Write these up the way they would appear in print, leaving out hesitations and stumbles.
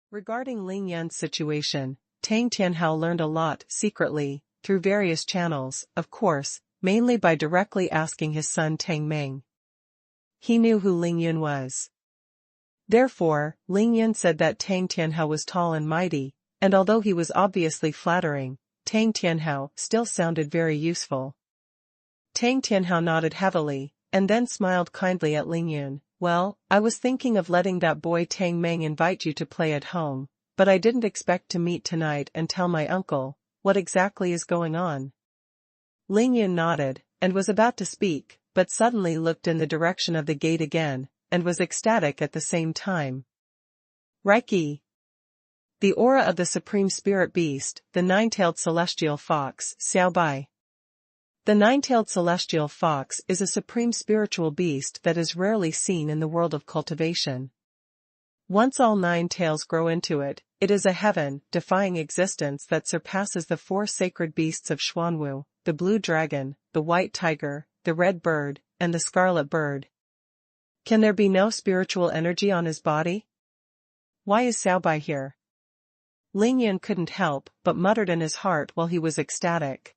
Regarding Ling Yun's situation, Tang Tianhao learned a lot secretly, through various channels, of course, mainly by directly asking his son Tang Meng. He knew who Ling Yun was. Therefore, Ling Yun said that Tang Tianhao was tall and mighty, and although he was obviously flattering, Tang Tianhao still sounded very useful. Tang Tianhao nodded heavily, and then smiled kindly at Ling Yun. Well, I was thinking of letting that boy Tang Meng invite you to play at home, but I didn't expect to meet tonight and tell my uncle. What exactly is going on? Ling Yun nodded, and was about to speak, but suddenly looked in the direction of the gate again, and was ecstatic at the same time. Reiki. The aura of the Supreme Spirit Beast, the Nine-Tailed Celestial Fox, Xiaobai. The Nine-Tailed Celestial Fox is a supreme spiritual beast that is rarely seen in the world of cultivation. Once all 9 tails grow into it, it is a heaven-defying existence that surpasses the 4 sacred beasts of Xuanhuan, the blue dragon, the white tiger, the red bird, and the scarlet bird. Can there be no spiritual energy on his body? Why is Xiaobai here? Ling Yun couldn't help but muttered in his heart while he was ecstatic.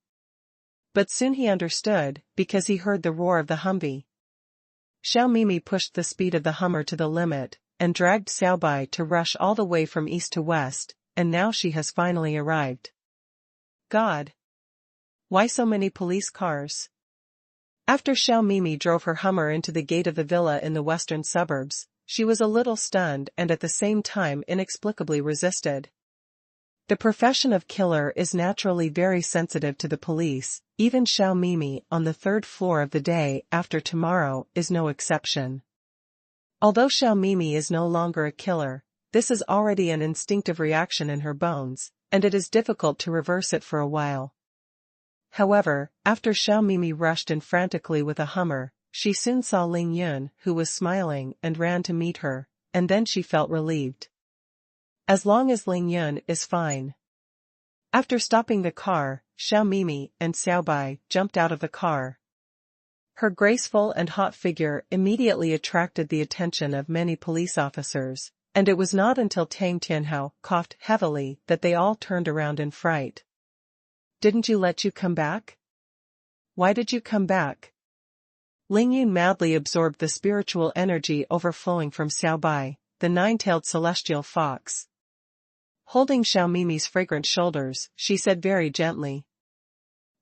But soon he understood, because he heard the roar of the Humvee. Xiao Mimi pushed the speed of the Hummer to the limit, and dragged Xiaobai to rush all the way from east to west, and now she has finally arrived. God! Why so many police cars? After Xiao Mimi drove her Hummer into the gate of the villa in the western suburbs, she was a little stunned and at the same time inexplicably resisted. The profession of killer is naturally very sensitive to the police. Even Xiao Mimi on the 3rd floor of the day after tomorrow is no exception. Although Xiao Mimi is no longer a killer, this is already an instinctive reaction in her bones, and it is difficult to reverse it for a while. However, after Xiao Mimi rushed in frantically with a Hummer, she soon saw Ling Yun, who was smiling, and ran to meet her, and then she felt relieved. As long as Ling Yun is fine. After stopping the car, Xiao Mimi and Xiaobai jumped out of the car. Her graceful and hot figure immediately attracted the attention of many police officers, and it was not until Tang Tianhao coughed heavily that they all turned around in fright. Didn't you let you come back? Why did you come back? Ling Yun madly absorbed the spiritual energy overflowing from Xiaobai, the 9-tailed celestial fox. Holding Xiao Mimi's fragrant shoulders, she said very gently.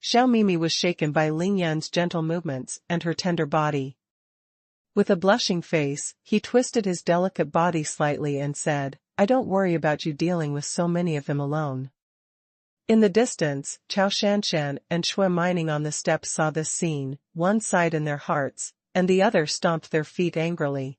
Xiao Mimi was shaken by Ling Yun's gentle movements and her tender body. With a blushing face, he twisted his delicate body slightly and said, I don't worry about you dealing with so many of them alone. In the distance, Chao Shanshan and Shui Mining on the steps saw this scene, one sighed in their hearts, and the other stomped their feet angrily.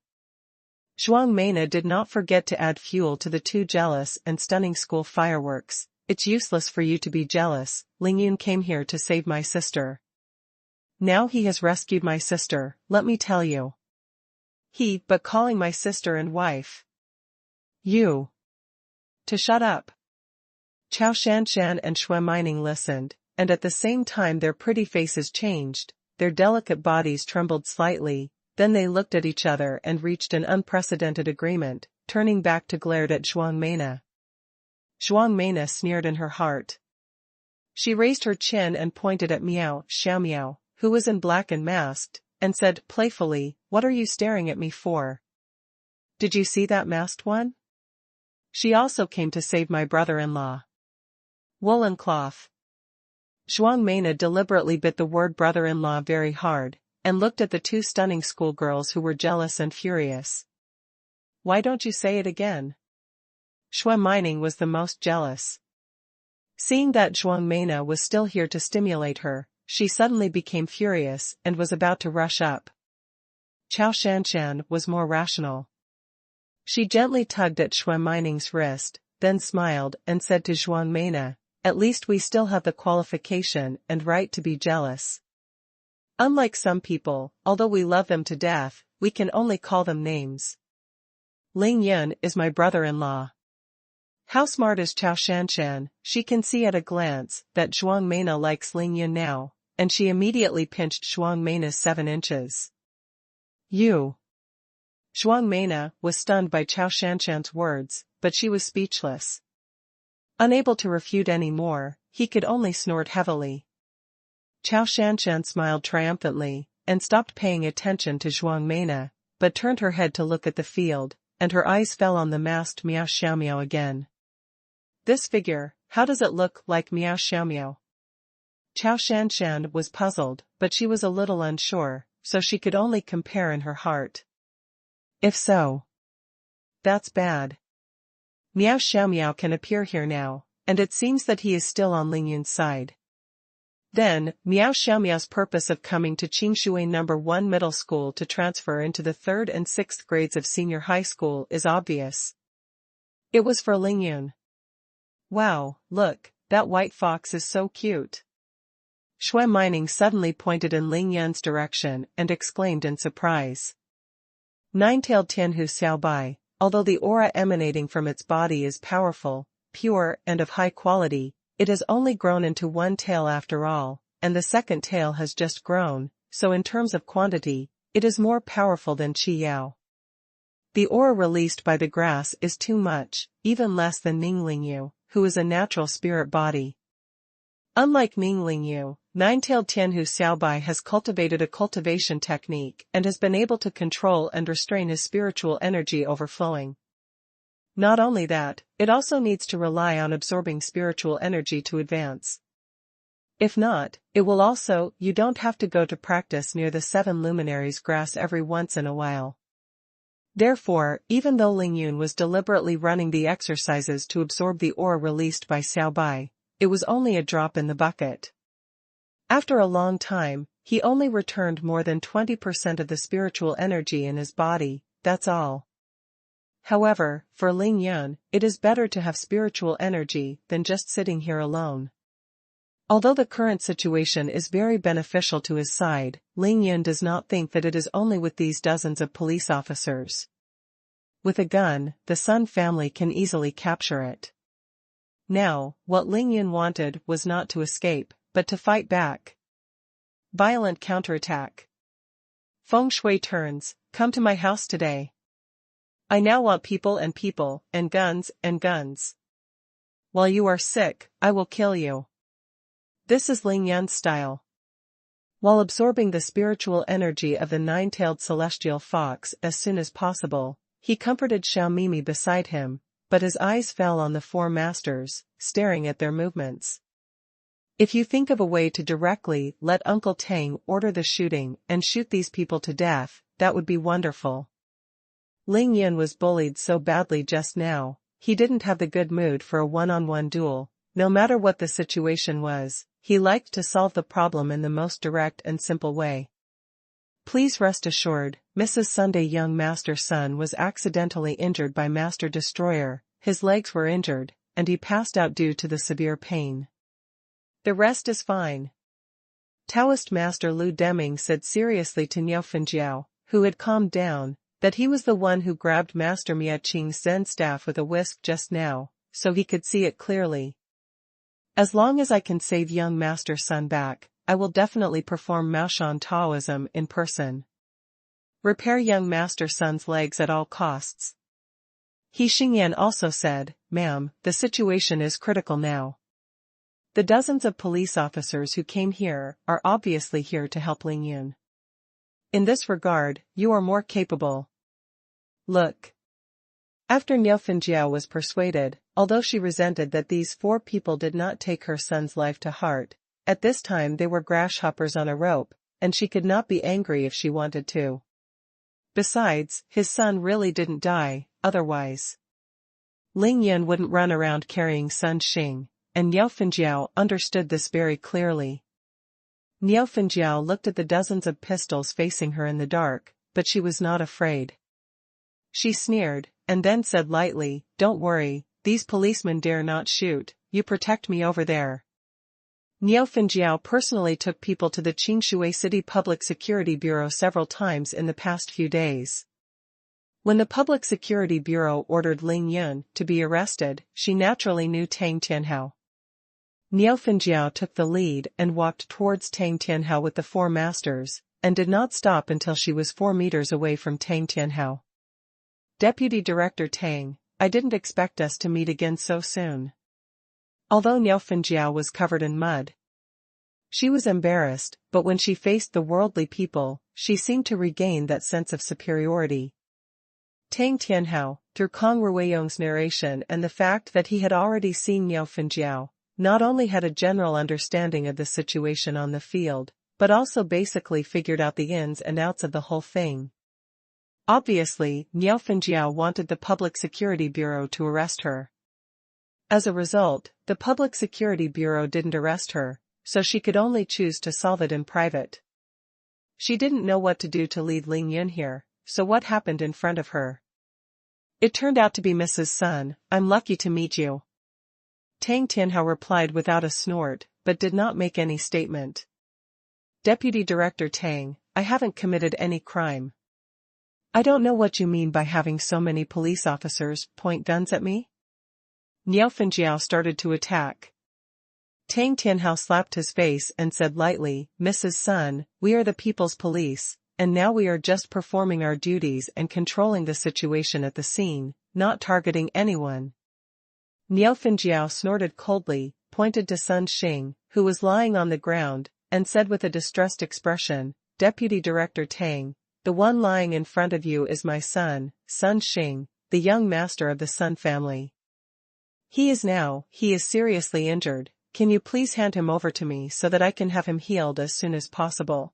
Zhuang Meina did not forget to add fuel to the 2 jealous and stunning school fireworks. It's useless for you to be jealous, Ling Yun came here to save my sister. Now he has rescued my sister, let me tell you. But calling my sister and wife. You. To shut up. Chao Shanshan and Shui Mining listened, and at the same time their pretty faces changed, their delicate bodies trembled slightly. Then they looked at each other and reached an unprecedented agreement, turning back to glare at Zhuang Meina. Zhuang Meina sneered in her heart. She raised her chin and pointed at Xiao Miao, who was in black and masked, and said playfully, What are you staring at me for? Did you see that masked one? She also came to save my brother-in-law. Woolen cloth. Zhuang Meina deliberately bit the word brother-in-law very hard, and looked at the 2 stunning schoolgirls who were jealous and furious. Why don't you say it again? Shui Mining was the most jealous. Seeing that Zhuang Meina was still here to stimulate her, she suddenly became furious and was about to rush up. Chao Shanshan was more rational. She gently tugged at Shui Mining's wrist, then smiled and said to Zhuang Meina, At least we still have the qualification and right to be jealous. Unlike some people, although we love them to death, we can only call them names. Ling Yun is my brother-in-law. How smart is Chao Shanshan? She can see at a glance that Zhuang Meina likes Ling Yun now, and she immediately pinched Zhuang Meina's 7 inches. You. Zhuang Meina was stunned by Chao Shanshan's words, but she was speechless. Unable to refute any more, he could only snort heavily. Chao Shanshan smiled triumphantly, and stopped paying attention to Zhuang Meina, but turned her head to look at the field, and her eyes fell on the masked Miao Xiaomiao again. This figure, how does it look like Miao Xiaomiao? Chao Shanshan was puzzled, but she was a little unsure, so she could only compare in her heart. If so, that's bad. Miao Xiaomiao can appear here now, and it seems that he is still on Lingyun's side. Then, Miao Xiaomiao's purpose of coming to Qingshui No. 1 Middle School to transfer into the 3rd and 6th grades of senior high school is obvious. It was for Lingyun. Wow, look, that white fox is so cute. Shui Mining suddenly pointed in Lingyun's direction and exclaimed in surprise. Nine-tailed Tianhu Xiaobai, although the aura emanating from its body is powerful, pure and of high quality, it has only grown into one tail after all, and the second tail has just grown, so in terms of quantity, it is more powerful than Qi Yao. The aura released by the grass is too much, even less than Ning Lingyu, who is a natural spirit body. Unlike Ning Lingyu, nine-tailed Tianhu Xiaobai has cultivated a cultivation technique and has been able to control and restrain his spiritual energy overflowing. Not only that, it also needs to rely on absorbing spiritual energy to advance. If not, it will also, you don't have to go to practice near the 7 luminaries grass every once in a while. Therefore, even though Lingyun was deliberately running the exercises to absorb the aura released by Xiaobai, it was only a drop in the bucket. After a long time, he only returned more than 20% of the spiritual energy in his body, that's all. However, for Lingyun, it is better to have spiritual energy than just sitting here alone. Although the current situation is very beneficial to his side, Lingyun does not think that it is only with these dozens of police officers. With a gun, the Sun family can easily capture it. Now, what Lingyun wanted was not to escape, but to fight back. Violent counterattack. Feng Shui turns, come to my house today. I now want people, and guns, and guns. While you are sick, I will kill you. This is Lingyun's style. While absorbing the spiritual energy of the nine-tailed celestial fox as soon as possible, he comforted Xiaomimi beside him, but his eyes fell on the 4 masters, staring at their movements. If you think of a way to directly let Uncle Tang order the shooting and shoot these people to death, that would be wonderful. Lingyun was bullied so badly just now, he didn't have the good mood for a one-on-one duel. No matter what the situation was, he liked to solve the problem in the most direct and simple way. Please rest assured, Mrs. Sunday young Master Sun was accidentally injured by Master Destroyer, his legs were injured, and he passed out due to the severe pain. The rest is fine. Taoist Master Lu Deming said seriously to Niao Fenjiao, who had calmed down, that he was the one who grabbed Master Mia Qing's Zen staff with a whisk just now, so he could see it clearly. As long as I can save young Master Sun back, I will definitely perform Maoshan Taoism in person. Repair young Master Sun's legs at all costs. He Xingyan also said, Ma'am, the situation is critical now. The dozens of police officers who came here are obviously here to help Lingyun. In this regard, you are more capable. Look. After Niao Fenjiao was persuaded, although she resented that these 4 people did not take her son's life to heart, at this time they were grasshoppers on a rope, and she could not be angry if she wanted to. Besides, his son really didn't die, otherwise Lingyun wouldn't run around carrying Sun Xing, and Niao Fenjiao understood this very clearly. Niao Fenjiao looked at the dozens of pistols facing her in the dark, but she was not afraid. She sneered, and then said lightly, Don't worry, these policemen dare not shoot, you protect me over there. Niao Fenjiao personally took people to the Qingshui City Public Security Bureau several times in the past few days. When the Public Security Bureau ordered Lingyun to be arrested, she naturally knew Tang Tianhao. Niao Fenjiao took the lead and walked towards Tang Tianhao with the 4 masters, and did not stop until she was 4 meters away from Tang Tianhao. Deputy Director Tang, I didn't expect us to meet again so soon. Although Niao Fengjiao was covered in mud, she was embarrassed, but when she faced the worldly people, she seemed to regain that sense of superiority. Tang Tianhao, through Kong Ruiyong's narration and the fact that he had already seen Niao Fengjiao, not only had a general understanding of the situation on the field, but also basically figured out the ins and outs of the whole thing. Obviously, Niao Fengjiao wanted the Public Security Bureau to arrest her. As a result, the Public Security Bureau didn't arrest her, so she could only choose to solve it in private. She didn't know what to do to lead Ling Yun here, so what happened in front of her? It turned out to be Mrs. Sun. I'm lucky to meet you. Tang Tianhao replied without a snort, but did not make any statement. Deputy Director Tang, I haven't committed any crime. I don't know what you mean by having so many police officers point guns at me. Niao Fengjiao started to attack. Tang Tianhao slapped his face and said lightly, Mrs. Sun, we are the people's police, and now we are just performing our duties and controlling the situation at the scene, not targeting anyone. Niao Fengjiao snorted coldly, pointed to Sun Xing, who was lying on the ground, and said with a distressed expression, Deputy Director Tang, the one lying in front of you is my son, Sun Xing, the young master of the Sun family. He is seriously injured. Can you please hand him over to me so that I can have him healed as soon as possible?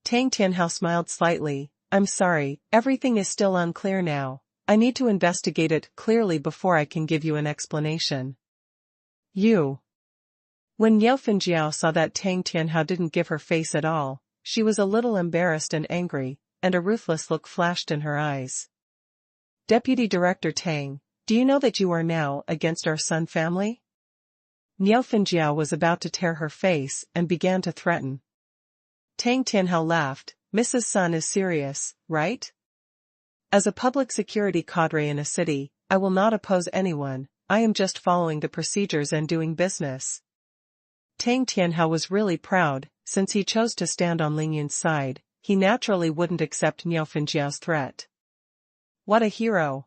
Tang Tianhao smiled slightly. I'm sorry, everything is still unclear now. I need to investigate it clearly before I can give you an explanation. You. When Niao Fengjiao saw that Tang Tianhao didn't give her face at all, she was a little embarrassed and angry, and a ruthless look flashed in her eyes. Deputy Director Tang, do you know that you are now against our Sun family? Niao Fengjiao was about to tear her face and began to threaten. Tang Tianhao laughed. Mrs. Sun is serious, right? As a public security cadre in a city, I will not oppose anyone. I am just following the procedures and doing business. Tang Tianhao was really proud. Since he chose to stand on Ling Yun's side, he naturally wouldn't accept Niao Fengjiao's threat. What a hero!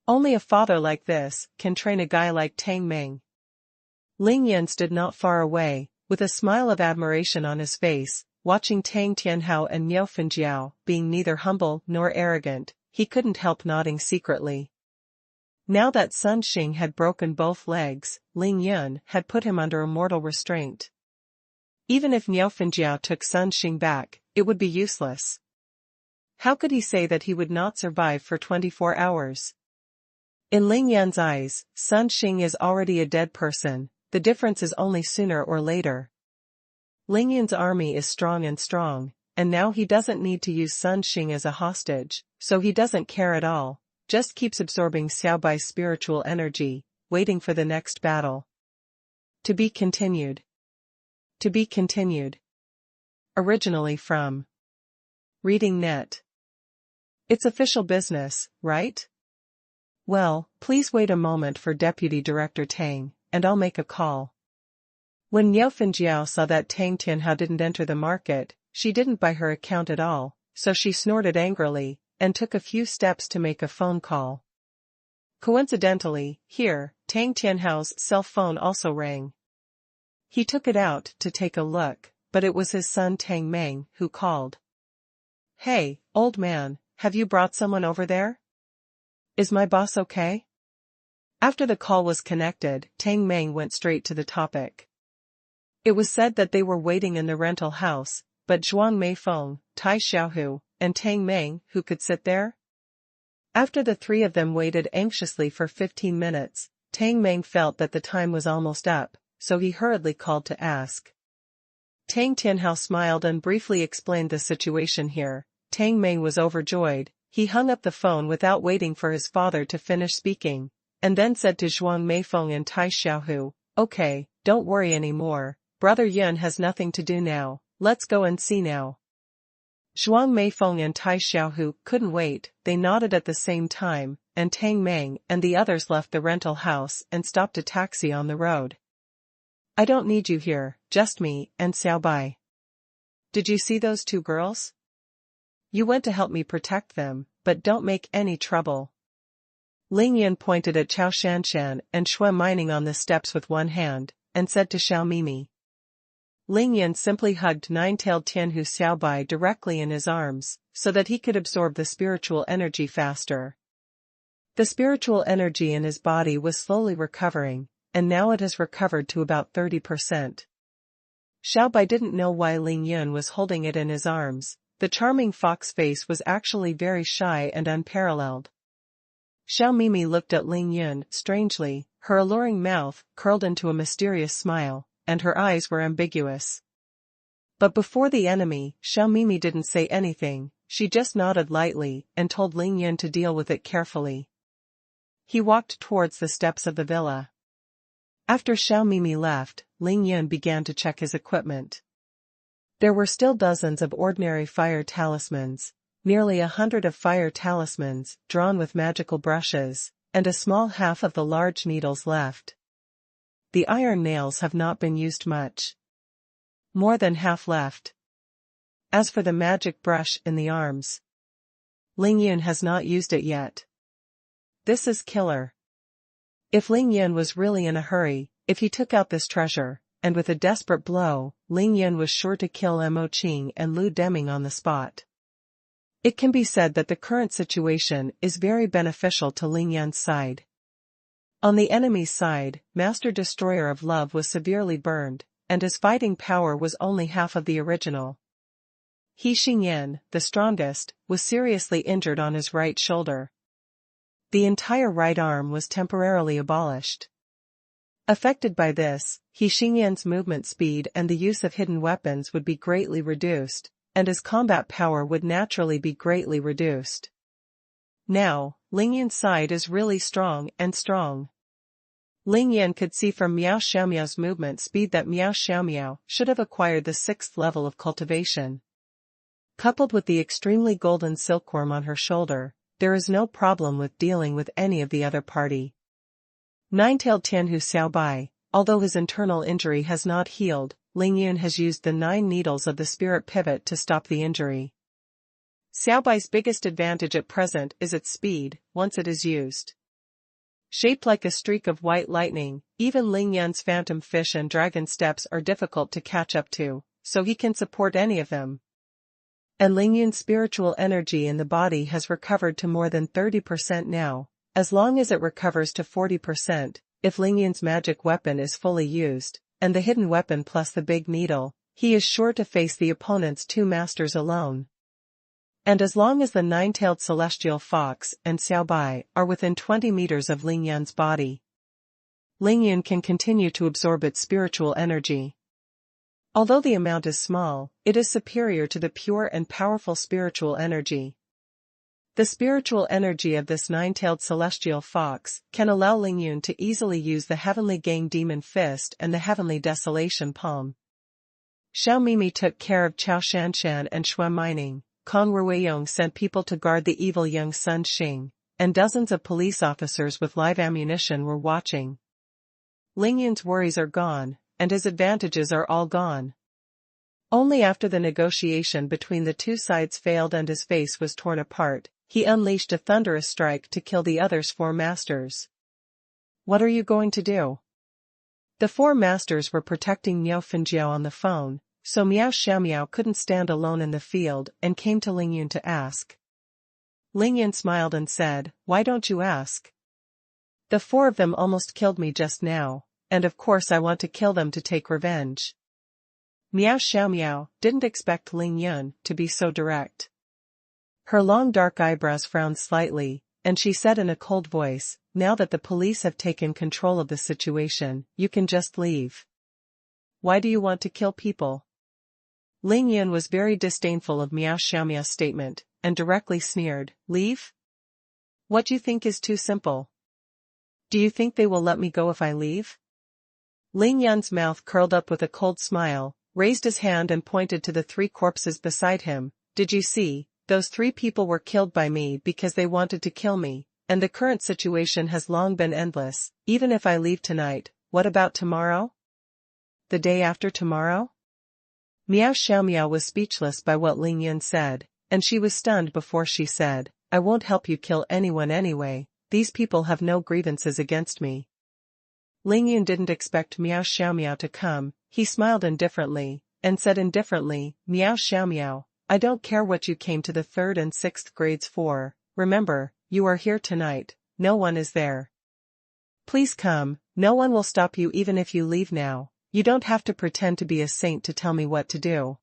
Only a father like this can train a guy like Tang Meng. Ling Yun stood not far away, with a smile of admiration on his face, watching Tang Tianhao and Niao Fengjiao, being neither humble nor arrogant, he couldn't help nodding secretly. Now that Sun Xing had broken both legs, Ling Yun had put him under a mortal restraint. Even if Niao Fengjiao took Sun Xing back, it would be useless. How could he say that he would not survive for 24 hours? In Ling Yun's eyes, Sun Xing is already a dead person, the difference is only sooner or later. Ling Yun's army is strong, and now he doesn't need to use Sun Xing as a hostage, so he doesn't care at all, just keeps absorbing Xiaobai's spiritual energy, waiting for the next battle. To be continued. To be continued. Originally from Reading Net. It's official business, right? Well, please wait a moment for Deputy Director Tang, and I'll make a call. When Niao Fengjiao saw that Tang Tianhao didn't enter the market, she didn't buy her account at all, so she snorted angrily, and took a few steps to make a phone call. Coincidentally, here, Tang Tianhao's cell phone also rang. He took it out to take a look, but it was his son Tang Meng who called. Hey, old man, have you brought someone over there? Is my boss okay? After the call was connected, Tang Meng went straight to the topic. It was said that they were waiting in the rental house, but Zhuang Meifeng, Tai Xiaohu, and Tang Meng, who could sit there? After the three of them waited anxiously for 15 minutes, Tang Meng felt that the time was almost up, so he hurriedly called to ask. Tang Tianhao smiled and briefly explained the situation here. Tang Meng was overjoyed. He hung up the phone without waiting for his father to finish speaking, and then said to Zhuang Meifeng and Tai Xiaohu, Okay, don't worry anymore. Brother Yun has nothing to do now, let's go and see now. Zhuang Meifeng and Tai Xiaohu couldn't wait, they nodded at the same time, and Tang Meng and the others left the rental house and stopped a taxi on the road. I don't need you here, just me and Xiaobai. Did you see those two girls? You went to help me protect them, but don't make any trouble. Ling Yun pointed at Chao Shanshan and Shui mining on the steps with one hand, and said to Xiao Mimi. Ling Yun simply hugged nine-tailed Tianhu Xiaobai directly in his arms, so that he could absorb the spiritual energy faster. The spiritual energy in his body was slowly recovering, and now it has recovered to about 30%. Xiaobai didn't know why Ling Yun was holding it in his arms. The charming fox face was actually very shy and unparalleled. Xiao Mimi looked at Ling Yun strangely, her alluring mouth curled into a mysterious smile, and her eyes were ambiguous. But before the enemy, Xiao Mimi didn't say anything, she just nodded lightly and told Ling Yun to deal with it carefully. He walked towards the steps of the villa. After Xiao Mimi left, Ling Yun began to check his equipment. There were still dozens of ordinary fire talismans, nearly 100 of fire talismans drawn with magical brushes, and a small half of the large needles left. The iron nails have not been used much. More than half left. As for the magic brush in the arms, Ling Yun has not used it yet. This is killer. If Ling Yun was really in a hurry, if he took out this treasure, and with a desperate blow, Ling Yun was sure to kill Mo Qing and Lu Deming on the spot. It can be said that the current situation is very beneficial to Ling Yun's side. On the enemy's side, Master Destroyer of Love was severely burned, and his fighting power was only half of the original. He Xingyan, the strongest, was seriously injured on his right shoulder. The entire right arm was temporarily abolished. Affected by this, He Xingyan's movement speed and the use of hidden weapons would be greatly reduced, and his combat power would naturally be greatly reduced. Now, Ling Yun's side is really strong and strong. Ling Yun could see from Miao Xiaomiao's movement speed that Miao Xiaomiao should have acquired the 6th level of cultivation. Coupled with the extremely golden silkworm on her shoulder, there is no problem with dealing with any of the other party. Nine-tailed Tianhu Xiaobai, although his internal injury has not healed, Ling Yun has used the 9 needles of the spirit pivot to stop the injury. Xiaobai's biggest advantage at present is its speed, once it is used. Shaped like a streak of white lightning, even Ling Yun's phantom fish and dragon steps are difficult to catch up to, so he can support any of them. And Ling Yun's spiritual energy in the body has recovered to more than 30% now. As long as it recovers to 40%, if Ling Yun's magic weapon is fully used, and the hidden weapon plus the big needle, he is sure to face the opponent's 2 masters alone. And as long as the 9-tailed celestial fox and Xiaobai are within 20 meters of Ling Yun's body, Ling Yun can continue to absorb its spiritual energy. Although the amount is small, it is superior to the pure and powerful spiritual energy. The spiritual energy of this 9-tailed celestial fox can allow Ling Yun to easily use the Heavenly Gang Demon Fist and the Heavenly Desolation Palm. Xiao Mimi took care of Chao Shanshan and Shui mining, Kong Ruiyong sent people to guard the evil young Sun Xing, and dozens of police officers with live ammunition were watching. Ling Yun's worries are gone, and his advantages are all gone. Only after the negotiation between the 2 sides failed and his face was torn apart, he unleashed a thunderous strike to kill the other's 4 masters. What are you going to do? The 4 masters were protecting Miao Fenjiao on the phone, so Miao Xiaomiao couldn't stand alone in the field and came to Ling Yun to ask. Ling Yun smiled and said, "Why don't you ask? The 4 of them almost killed me just now, and of course I want to kill them to take revenge." Miao Xiaomiao didn't expect Ling Yun to be so direct. Her long dark eyebrows frowned slightly, and she said in a cold voice, "Now that the police have taken control of the situation, you can just leave." "Why do you want to kill people?" Ling Yun was very disdainful of Miao Xiaomiao's statement, and directly sneered, "Leave? What do you think is too simple? Do you think they will let me go if I leave?" Ling Yun's mouth curled up with a cold smile, raised his hand and pointed to the 3 corpses beside him. "Did you see? Those 3 people were killed by me because they wanted to kill me, and the current situation has long been endless. Even if I leave tonight, what about tomorrow? The day after tomorrow?" Miao Xiaomiao was speechless by what Ling Yun said, and she was stunned before she said, "I won't help you kill anyone anyway, these people have no grievances against me. Ling Yun didn't expect Miao Xiaomiao to come. He smiled indifferently, and said indifferently, Miao Xiaomiao, I don't care what you came to the 3rd and 6th grades for, remember, you are here tonight, no one is there. Please come, no one will stop you even if you leave now, you don't have to pretend to be a saint to tell me what to do.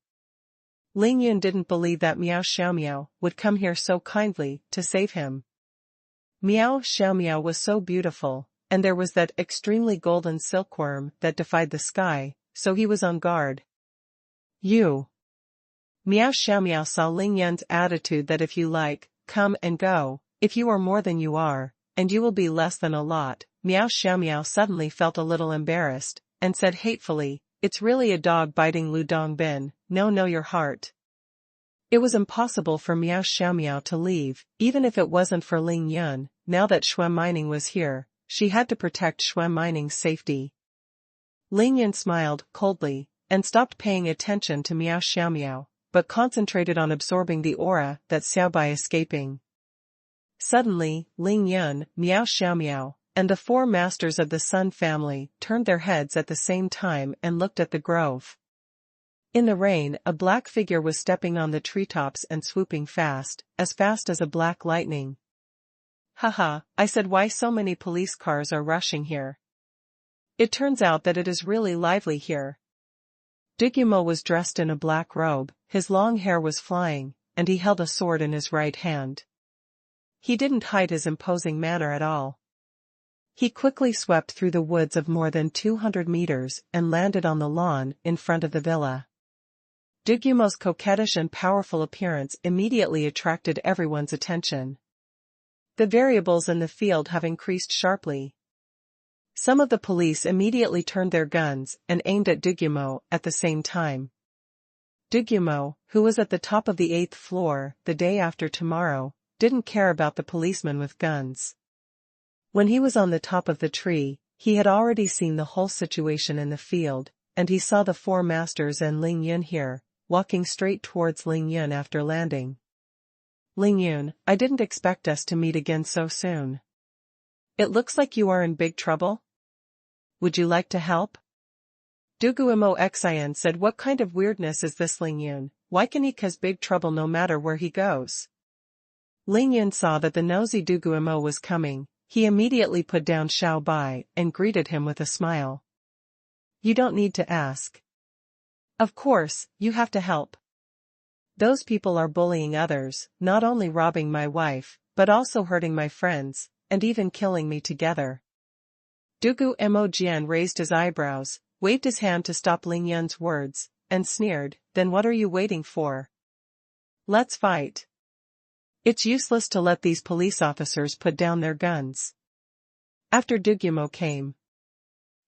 Ling Yun didn't believe that Miao Xiaomiao would come here so kindly to save him. Miao Xiaomiao was so beautiful, and there was that extremely golden silkworm that defied the sky, so he was on guard. You. Miao Xiaomiao saw Ling Yun's attitude that if you like, come and go, if you are more than you are, and you will be less than a lot. Miao Xiaomiao suddenly felt a little embarrassed, and said hatefully, it's really a dog biting Lu Dongbin, no know your heart. It was impossible for Miao Xiaomiao to leave, even if it wasn't for Ling Yun. Now that Shui Mining was here, she had to protect Shui Mining's safety. Ling Yun smiled coldly, and stopped paying attention to Miao Xiaomiao, but concentrated on absorbing the aura that Xiao by escaping. Suddenly, Ling Yun, Miao Xiaomiao, and the 4 masters of the Sun family turned their heads at the same time and looked at the grove. In the rain, a black figure was stepping on the treetops and swooping fast as a black lightning. Haha, I said why so many police cars are rushing here. It turns out that it is really lively here. Dugumo was dressed in a black robe, his long hair was flying, and he held a sword in his right hand. He didn't hide his imposing manner at all. He quickly swept through the woods of more than 200 meters and landed on the lawn in front of the villa. Dugumo's coquettish and powerful appearance immediately attracted everyone's attention. The variables in the field have increased sharply. Some of the police immediately turned their guns and aimed at Dugumo at the same time. Dugumo, who was at the top of the 8th floor the day after tomorrow, didn't care about the policemen with guns. When he was on the top of the tree, he had already seen the whole situation in the field, and he saw the 4 masters and Ling Yun here, walking straight towards Ling Yun after landing. Ling Yun, I didn't expect us to meet again so soon. It looks like you are in big trouble? Would you like to help? Dugumo Xian said, what kind of weirdness is this Ling Yun, why can he cause big trouble no matter where he goes? Ling Yun saw that the nosy Dugumo was coming. He immediately put down Xiao Bai and greeted him with a smile. You don't need to ask. Of course, you have to help. Those people are bullying others, not only robbing my wife, but also hurting my friends, and even killing me together. Dugu Mo Jian raised his eyebrows, waved his hand to stop Ling Yun's words, and sneered, then what are you waiting for? Let's fight. It's useless to let these police officers put down their guns. After Dugumo came.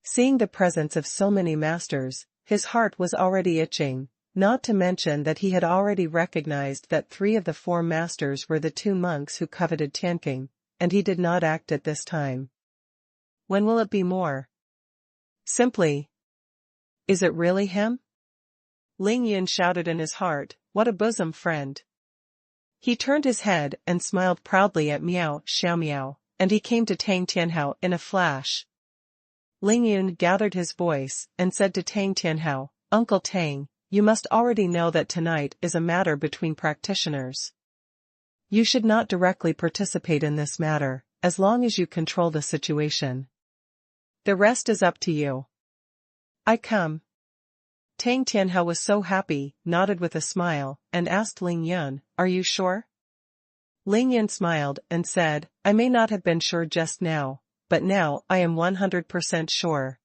Seeing the presence of so many masters, his heart was already itching, not to mention that he had already recognized that 3 of the 4 masters were the 2 monks who coveted Tianqing, and he did not act at this time. When will it be more? Simply. Is it really him? Ling Yun shouted in his heart, what a bosom friend. He turned his head and smiled proudly at Miao Xiaomiao, and he came to Tang Tianhao in a flash. Ling Yun gathered his voice and said to Tang Tianhao, Uncle Tang, you must already know that tonight is a matter between practitioners. You should not directly participate in this matter, as long as you control the situation. The rest is up to you. I come. Tang Tianhao was so happy, nodded with a smile, and asked Ling Yun, are you sure? Ling Yun smiled and said, I may not have been sure just now, but now I am 100% sure.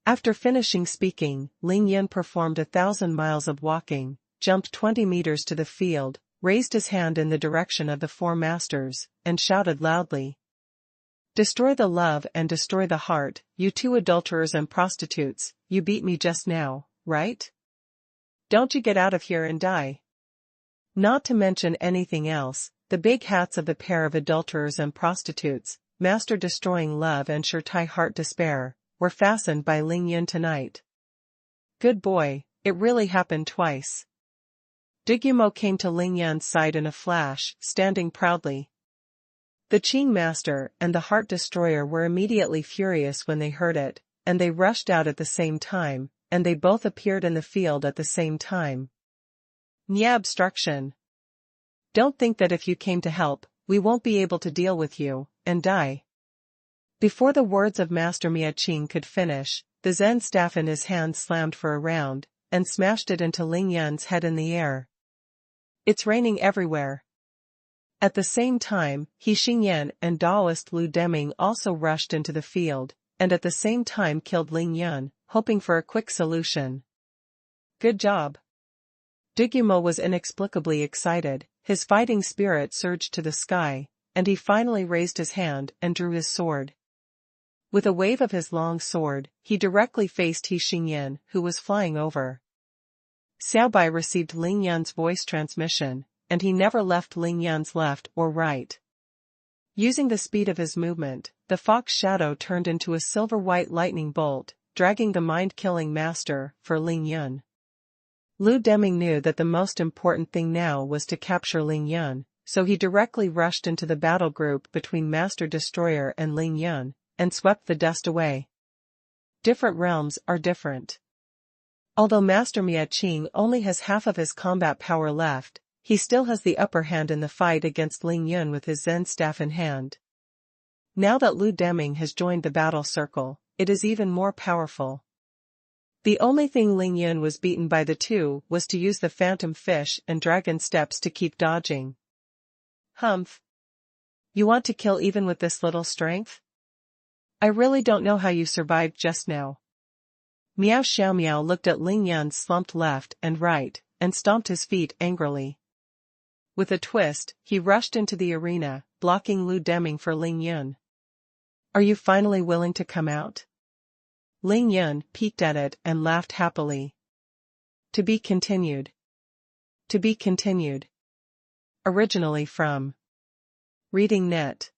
After finishing speaking, Ling Yun performed 1,000 miles of walking, jumped 20 meters to the field, raised his hand in the direction of the 4 masters, and shouted loudly. Destroy the love and destroy the heart, you 2 adulterers and prostitutes, you beat me just now, right? Don't you get out of here and die. Not to mention anything else, the big hats of the pair of adulterers and prostitutes, master destroying love and Shirtai heart despair, were fastened by Ling Yun tonight. Good boy, it really happened twice. Dugumo came to Ling Yun's side in a flash, standing proudly. The Qing master and the Heart Destroyer were immediately furious when they heard it, and they rushed out at the same time, and they both appeared in the field at the same time. Nya obstruction. Don't think that if you came to help, we won't be able to deal with you, and die. Before the words of Master Mia Qing could finish, the Zen staff in his hand slammed for a round, and smashed it into Ling Yun's head in the air. It's raining everywhere. At the same time, He Xingyan and Daoist Lu Deming also rushed into the field, and at the same time killed Ling Yun, hoping for a quick solution. Good job. Dugumo was inexplicably excited, his fighting spirit surged to the sky, and he finally raised his hand and drew his sword. With a wave of his long sword, he directly faced He Xingyan, who was flying over. Xiaobai received Ling Yun's voice transmission, and he never left Ling Yun's left or right. Using the speed of his movement, the fox shadow turned into a silver-white lightning bolt, dragging the mind-killing master for Ling Yun. Lu Deming knew that the most important thing now was to capture Ling Yun, so he directly rushed into the battle group between Master Destroyer and Ling Yun, and swept the dust away. Different realms are different. Although Master Mia Qing only has half of his combat power left, he still has the upper hand in the fight against Ling Yun with his Zen staff in hand. Now that Lu Deming has joined the battle circle, it is even more powerful. The only thing Ling Yun was beaten by the two was to use the phantom fish and dragon steps to keep dodging. Humph. You want to kill even with this little strength? I really don't know how you survived just now. Miao Xiaomiao looked at Ling Yun's slumped left and right, and stomped his feet angrily. With a twist, he rushed into the arena, blocking Lu Deming for Ling Yun. Are you finally willing to come out? Ling Yun peeked at it and laughed happily. To be continued. To be continued. Originally from Reading Net.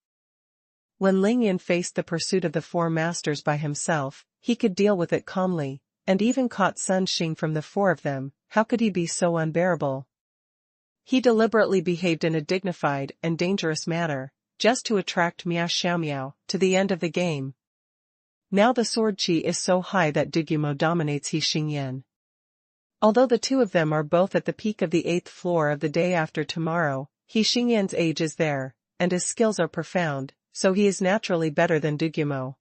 When Ling Yun faced the pursuit of the four masters by himself, he could deal with it calmly, and even caught Sun Xing from the four of them. How could he be so unbearable? He deliberately behaved in a dignified and dangerous manner, just to attract Miao Xiaomiao to the end of the game. Now the sword chi is so high that Dugumo dominates He Xingyan. Although the two of them are both at the peak of the 8th floor of the day after tomorrow, He Xingyan's age is there, and his skills are profound, so he is naturally better than Dugumo.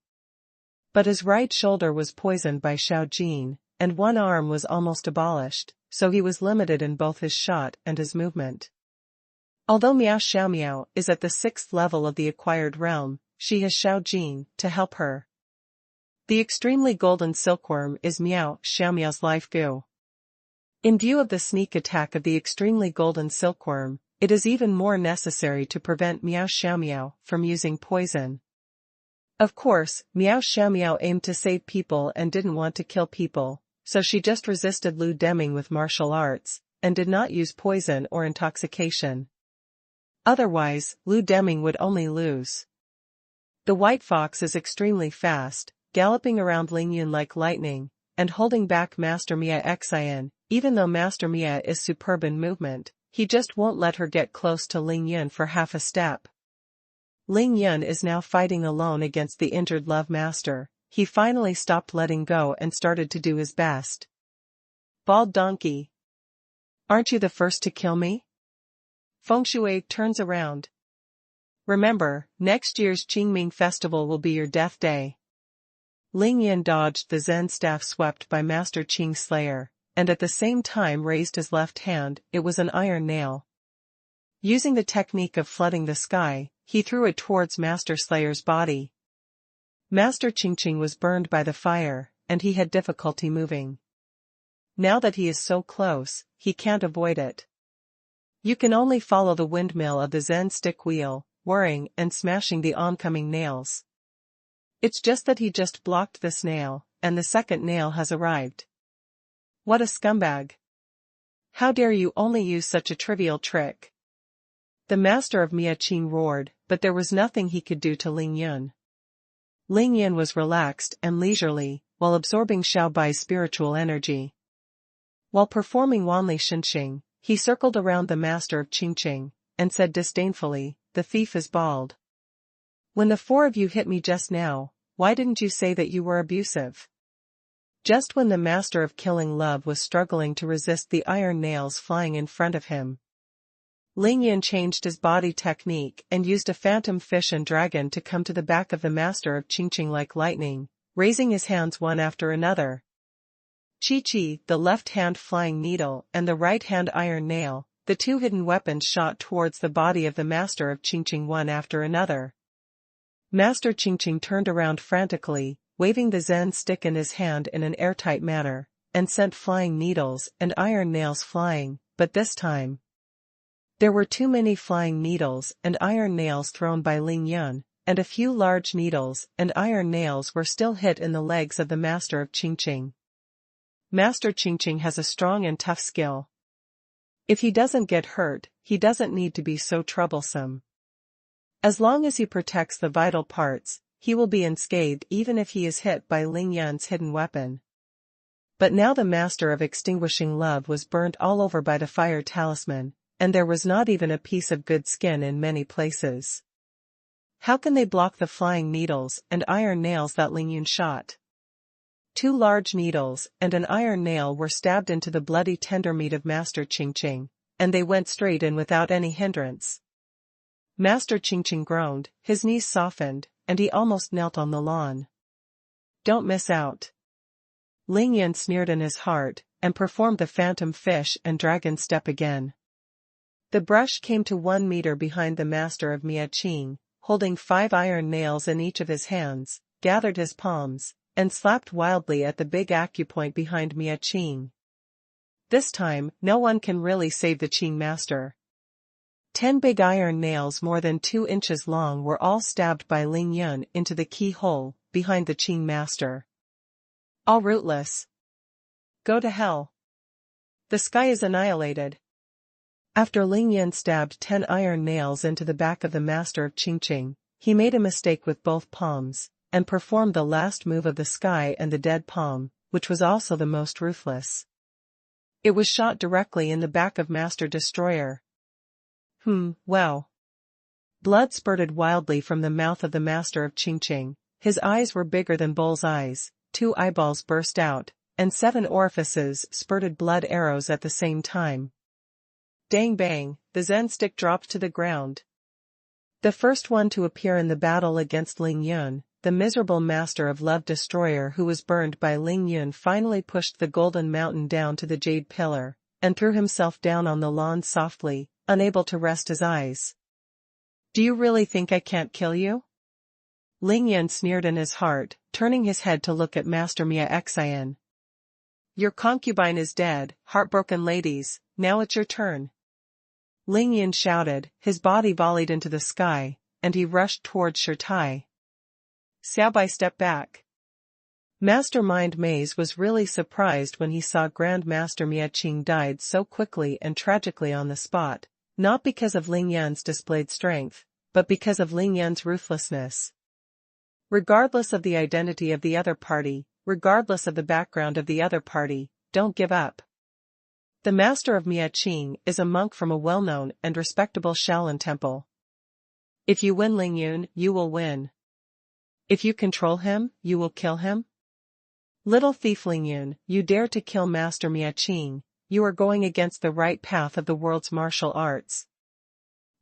But his right shoulder was poisoned by Xiao Jin, and one arm was almost abolished, so he was limited in both his shot and his movement. Although Miao Xiaomiao is at the 6th level of the acquired realm, she has Xiao Jin to help her. The extremely golden silkworm is Miao Xiaomiao's life goo. In view of the sneak attack of the extremely golden silkworm, it is even more necessary to prevent Miao Xiaomiao from using poison. Of course, Miao Xiaomiao aimed to save people and didn't want to kill people, so she just resisted Lu Deming with martial arts, and did not use poison or intoxication. Otherwise, Lu Deming would only lose. The white fox is extremely fast, galloping around Ling Yun like lightning, and holding back Master Mia Xian. Even though Master Mia is superb in movement, he just won't let her get close to Ling Yun for half a step. Ling Yun is now fighting alone against the injured Love Master. He finally stopped letting go and started to do his best. Bald donkey. Aren't you the first to kill me? Feng Shui turns around. Remember, next year's Qingming festival will be your death day. Ling Yun dodged the Zen staff swept by Master Qing's slayer, and at the same time raised his left hand. It was an iron nail. Using the technique of flooding the sky, he threw it towards Master Slayer's body. Master Qingqing was burned by the fire, and he had difficulty moving. Now that he is so close, he can't avoid it. You can only follow the windmill of the Zen stick wheel, whirring and smashing the oncoming nails. It's just that he just blocked this nail, and the second nail has arrived. What a scumbag. How dare you only use such a trivial trick? The master of Mia Qing roared, but there was nothing he could do to Ling Yun. Ling Yun was relaxed and leisurely, while absorbing Xiaobai's spiritual energy. While performing Wanli Shinxing, he circled around the master of Qingqing, and said disdainfully, "The thief is bald." When the four of you hit me just now, why didn't you say that you were abusive? Just when the master of killing love was struggling to resist the iron nails flying in front of him, Ling Yun changed his body technique and used a phantom fish and dragon to come to the back of the master of Qingqing like lightning, raising his hands one after another. Chi-Chi, the left hand flying needle and the right hand iron nail, the two hidden weapons shot towards the body of the master of Qingqing one after another. Master Qingqing turned around frantically, waving the Zen stick in his hand in an airtight manner, and sent flying needles and iron nails flying, but this time there were too many flying needles and iron nails thrown by Ling Yun, and a few large needles and iron nails were still hit in the legs of the master of Qingqing. Master Qingqing has a strong and tough skill. If he doesn't get hurt, he doesn't need to be so troublesome. As long as he protects the vital parts, he will be unscathed even if he is hit by Ling Yun's hidden weapon. But now the master of extinguishing love was burnt all over by the fire talisman, and there was not even a piece of good skin in many places. How can they block the flying needles and iron nails that Ling Yun shot? 2 large needles and an iron nail were stabbed into the bloody tender meat of Master Qingqing, and they went straight in without any hindrance. Master Qingqing groaned, his knees softened, and he almost knelt on the lawn. Don't miss out. Ling Yun sneered in his heart, and performed the phantom fish and dragon step again. The brush came to 1 meter behind the master of Miaqing, holding 5 iron nails in each of his hands, gathered his palms, and slapped wildly at the big acupoint behind Miaqing. This time, no one can really save the Qing master. 10 big iron nails more than 2 inches long were all stabbed by Ling Yun into the keyhole, behind the Qing master. All Ruthless. Go to hell. The sky is annihilated. After Ling Yun stabbed 10 iron nails into the back of the master of Qingqing, he made a mistake with both palms, and performed the last move of the sky and the dead palm, which was also the most ruthless. It was shot directly in the back of Master Destroyer. Wow. Blood spurted wildly from the mouth of the master of Qingqing, his eyes were bigger than bull's eyes, 2 eyeballs burst out, and 7 orifices spurted blood arrows at the same time. Dang bang, the Zen stick dropped to the ground. The first one to appear in the battle against Ling Yun, the miserable master of love destroyer who was burned by Ling Yun, finally pushed the golden mountain down to the jade pillar, and threw himself down on the lawn softly, unable to rest his eyes. Do you really think I can't kill you? Ling Yun sneered in his heart, turning his head to look at Master Miaqing. Your concubine is dead, heartbroken ladies, now it's your turn. Ling Yun shouted, his body volleyed into the sky, and he rushed towards Shirtai. Xiaobai stepped back. Master Mind Maze was really surprised when he saw Grand Master Miaqing died so quickly and tragically on the spot, not because of Ling Yun's displayed strength, but because of Ling Yun's ruthlessness. Regardless of the identity of the other party, regardless of the background of the other party, don't give up. The master of Miaqing is a monk from a well-known and respectable Shaolin temple. If you win Ling Yun, you will win. If you control him, you will kill him. Little thief Ling Yun, you dare to kill Master Miaqing, you are going against the right path of the world's martial arts.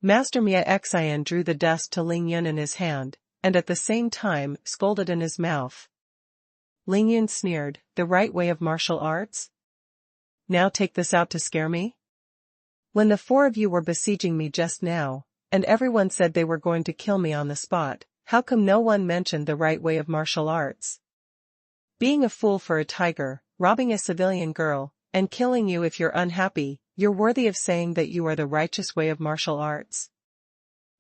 Master Miaqing drew the dust to Ling Yun in his hand, and at the same time scolded in his mouth. Ling Yun sneered, the right way of martial arts? Now take this out to scare me? When the 4 of you were besieging me just now, and everyone said they were going to kill me on the spot, how come no one mentioned the right way of martial arts? Being a fool for a tiger, robbing a civilian girl, and killing you if you're unhappy, you're worthy of saying that you are the righteous way of martial arts?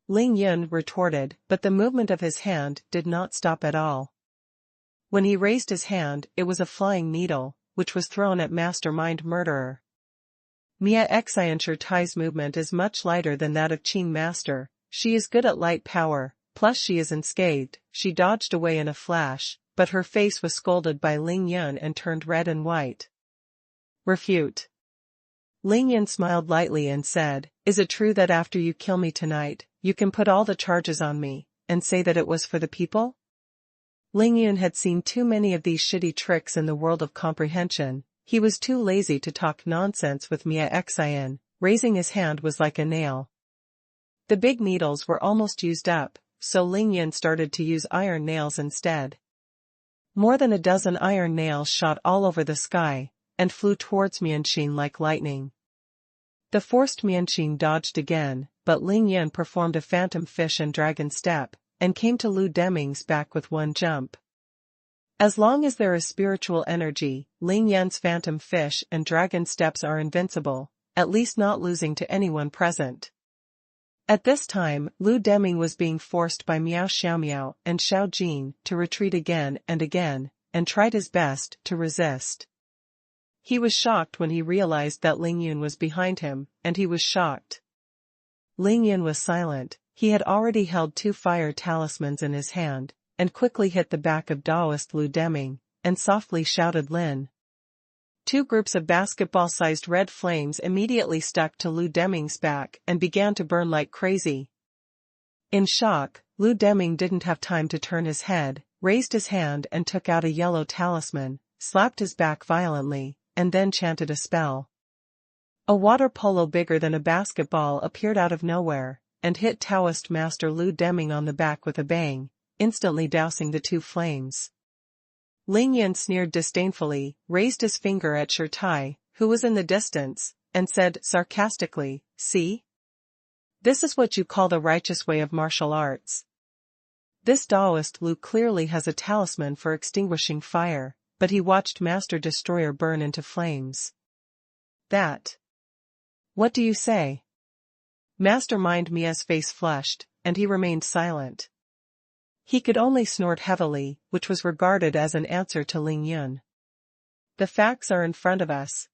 Ling Yun retorted, but the movement of his hand did not stop at all. When he raised his hand, it was a flying needle, which was thrown at Mastermind Murderer. Miaqing Shirtai's movement is much lighter than that of Qing Master, she is good at light power, plus she is unscathed, she dodged away in a flash, but her face was scolded by Ling Yun and turned red and white. Refute. Ling Yun smiled lightly and said, is it true that after you kill me tonight, you can put all the charges on me, and say that it was for the people? Ling Yun had seen too many of these shitty tricks in the world of comprehension. He was too lazy to talk nonsense with Mia Xian. Raising his hand was like a nail. The big needles were almost used up, so Ling Yun started to use iron nails instead. More than a dozen iron nails shot all over the sky, and flew towards Mianxin like lightning. The forced Mianxin dodged again, but Ling Yun performed a phantom fish and dragon step, and came to Lu Deming's back with one jump. As long as there is spiritual energy, Ling Yun's phantom fish and dragon steps are invincible, at least not losing to anyone present. At this time, Lu Deming was being forced by Miao Xiaomiao and Xiao Jin to retreat again, and tried his best to resist. He was shocked when he realized that Ling Yun was behind him, and he was shocked. Ling Yun was silent. He had already held 2 fire talismans in his hand, and quickly hit the back of Taoist Lu Deming, and softly shouted Lin. 2 groups of basketball-sized red flames immediately stuck to Lu Deming's back and began to burn like crazy. In shock, Lu Deming didn't have time to turn his head, raised his hand and took out a yellow talisman, slapped his back violently, and then chanted a spell. A water polo bigger than a basketball appeared out of nowhere, and hit Taoist Master Lu Deming on the back with a bang, instantly dousing the 2 flames. Ling Yun sneered disdainfully, raised his finger at Shi Tai, who was in the distance, and said sarcastically, "See? This is what you call the righteous way of martial arts." This Taoist Lu clearly has a talisman for extinguishing fire, but he watched Master Destroyer burn into flames. That. What do you say? Mastermind Mia's face flushed, and he remained silent. He could only snort heavily, which was regarded as an answer to Ling Yun. The facts are in front of us.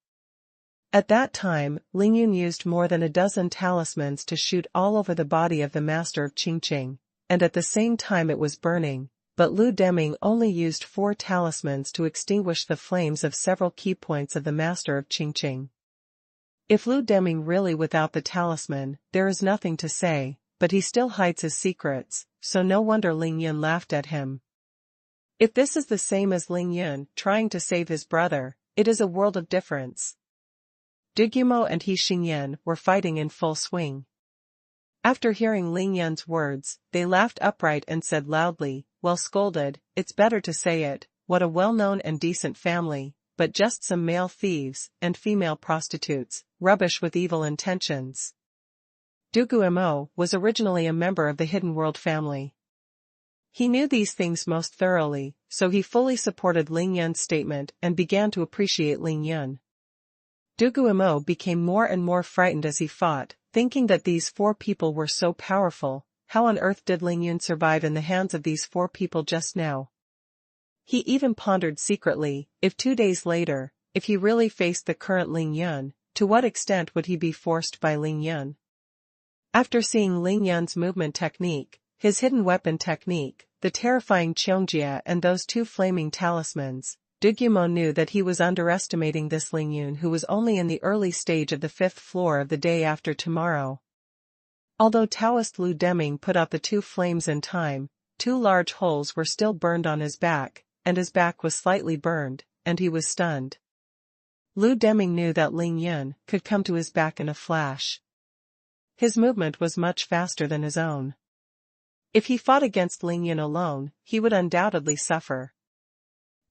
At that time, Ling Yun used more than a dozen talismans to shoot all over the body of the Master of Qingqing, and at the same time it was burning, but Lu Deming only used 4 talismans to extinguish the flames of several key points of the Master of Qingqing. If Lu Deming really without the talisman, there is nothing to say, but he still hides his secrets, so no wonder Ling Yun laughed at him. If this is the same as Ling Yun trying to save his brother, it is a world of difference. Dugumo and He Xingyan were fighting in full swing. After hearing Ling Yun's words, they laughed upright and said loudly, "Well scolded, it's better to say it, what a well-known and decent family, but just some male thieves and female prostitutes, rubbish with evil intentions." Dugumo was originally a member of the Hidden World family. He knew these things most thoroughly, so he fully supported Ling Yun's statement and began to appreciate Ling Yun. Dugumo became more and more frightened as he fought, thinking that these 4 people were so powerful. How on earth did Ling Yun survive in the hands of these 4 people just now? He even pondered secretly, if 2 days later, if he really faced the current Ling Yun, to what extent would he be forced by Ling Yun? After seeing Ling Yun's movement technique, his hidden weapon technique, the terrifying Qiangjia and those 2 flaming talismans, Dugumo knew that he was underestimating this Ling Yun who was only in the early stage of the 5th floor of the day after tomorrow. Although Taoist Lu Deming put out the 2 flames in time, 2 large holes were still burned on his back, and his back was slightly burned, and he was stunned. Lu Deming knew that Ling Yun could come to his back in a flash. His movement was much faster than his own. If he fought against Ling Yun alone, he would undoubtedly suffer.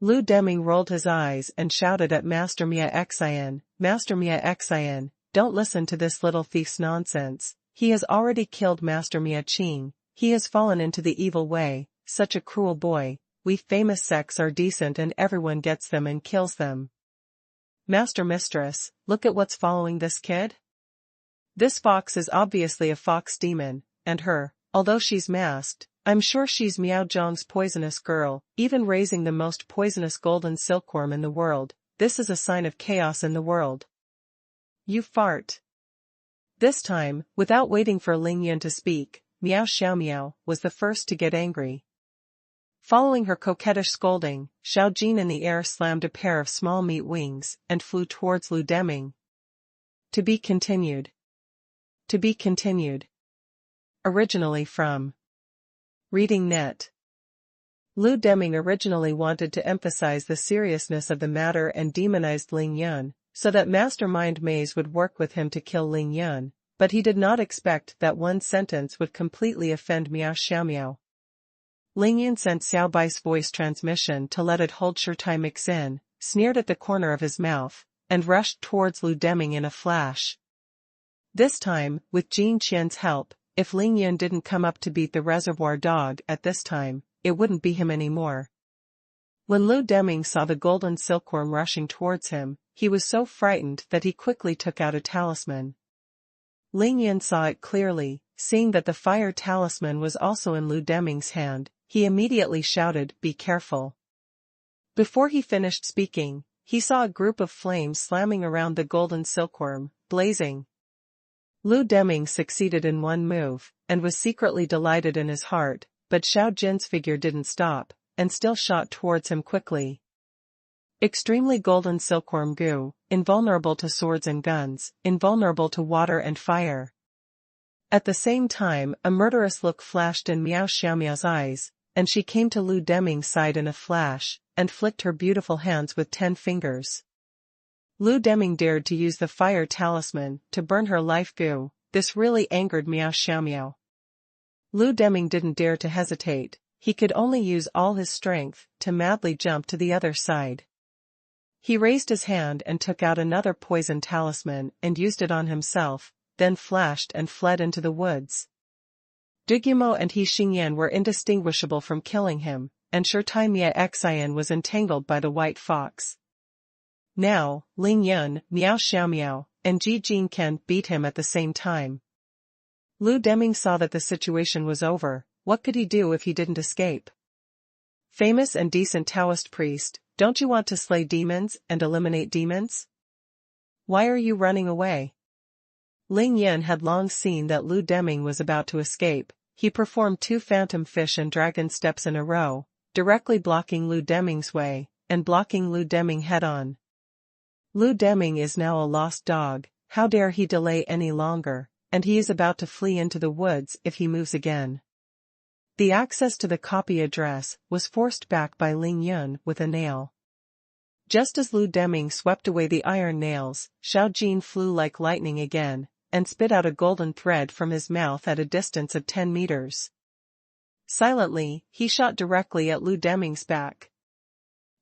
Lu Deming rolled his eyes and shouted at Master Mia Xian, "Master Mia Xian, don't listen to this little thief's nonsense. He has already killed Master Mia Qing. He has fallen into the evil way, such a cruel boy. We famous sects are decent and everyone gets them and kills them. Master Mistress, look at what's following this kid. This fox is obviously a fox demon, and her, although she's masked, I'm sure she's Miao Zhong's poisonous girl, even raising the most poisonous golden silkworm in the world. This is a sign of chaos in the world. You fart." This time, without waiting for Ling Yun to speak, Miao Xiaomiao was the first to get angry. Following her coquettish scolding, Xiao Jin in the air slammed a pair of small meat wings and flew towards Lu Deming. To be continued. To be continued. Originally from Reading net. Lu Deming originally wanted to emphasize the seriousness of the matter and demonized Ling Yun, so that Mastermind Maze would work with him to kill Ling Yun, but he did not expect that one sentence would completely offend Miao Xiaomiao. Ling Yun sent Xiao Bai's voice transmission to let it hold Shirtai mix in, sneered at the corner of his mouth, and rushed towards Lu Deming in a flash. This time, with Jin Qian's help, if Ling Yun didn't come up to beat the reservoir dog at this time, it wouldn't be him anymore. When Lu Deming saw the golden silkworm rushing towards him, he was so frightened that he quickly took out a talisman. Ling Yun saw it clearly, seeing that the fire talisman was also in Lu Deming's hand. He immediately shouted, "Be careful." Before he finished speaking, he saw a group of flames slamming around the golden silkworm, blazing. Lu Deming succeeded in one move, and was secretly delighted in his heart, but Xiao Jin's figure didn't stop, and still shot towards him quickly. Extremely golden silkworm goo, invulnerable to swords and guns, invulnerable to water and fire. At the same time, a murderous look flashed in Miao Xiaomiao's eyes, and she came to Lu Deming's side in a flash, and flicked her beautiful hands with 10 fingers. Lu Deming dared to use the fire talisman to burn her life goo. This really angered Miao Xiaomiao. Lu Deming didn't dare to hesitate, he could only use all his strength to madly jump to the other side. He raised his hand and took out another poison talisman and used it on himself, then flashed and fled into the woods. Dugumo and He Xingyan were indistinguishable from killing him, and Shirtai Mia Xian was entangled by the white fox. Now, Ling Yun, Miao Xiaomiao, and Ji Jinken beat him at the same time. Lu Deming saw that the situation was over. What could he do if he didn't escape? Famous and decent Taoist priest, don't you want to slay demons and eliminate demons? Why are you running away? Ling Yun had long seen that Lu Deming was about to escape. He performed 2 phantom fish and dragon steps in a row, directly blocking Lu Deming's way, and blocking Lu Deming head-on. Lu Deming is now a lost dog, how dare he delay any longer, and he is about to flee into the woods if he moves again. The access to the copy address was forced back by Ling Yun with a nail. Just as Lu Deming swept away the iron nails, Xiao Jin flew like lightning again, and spit out a golden thread from his mouth at a distance of 10 meters. Silently, he shot directly at Lu Deming's back.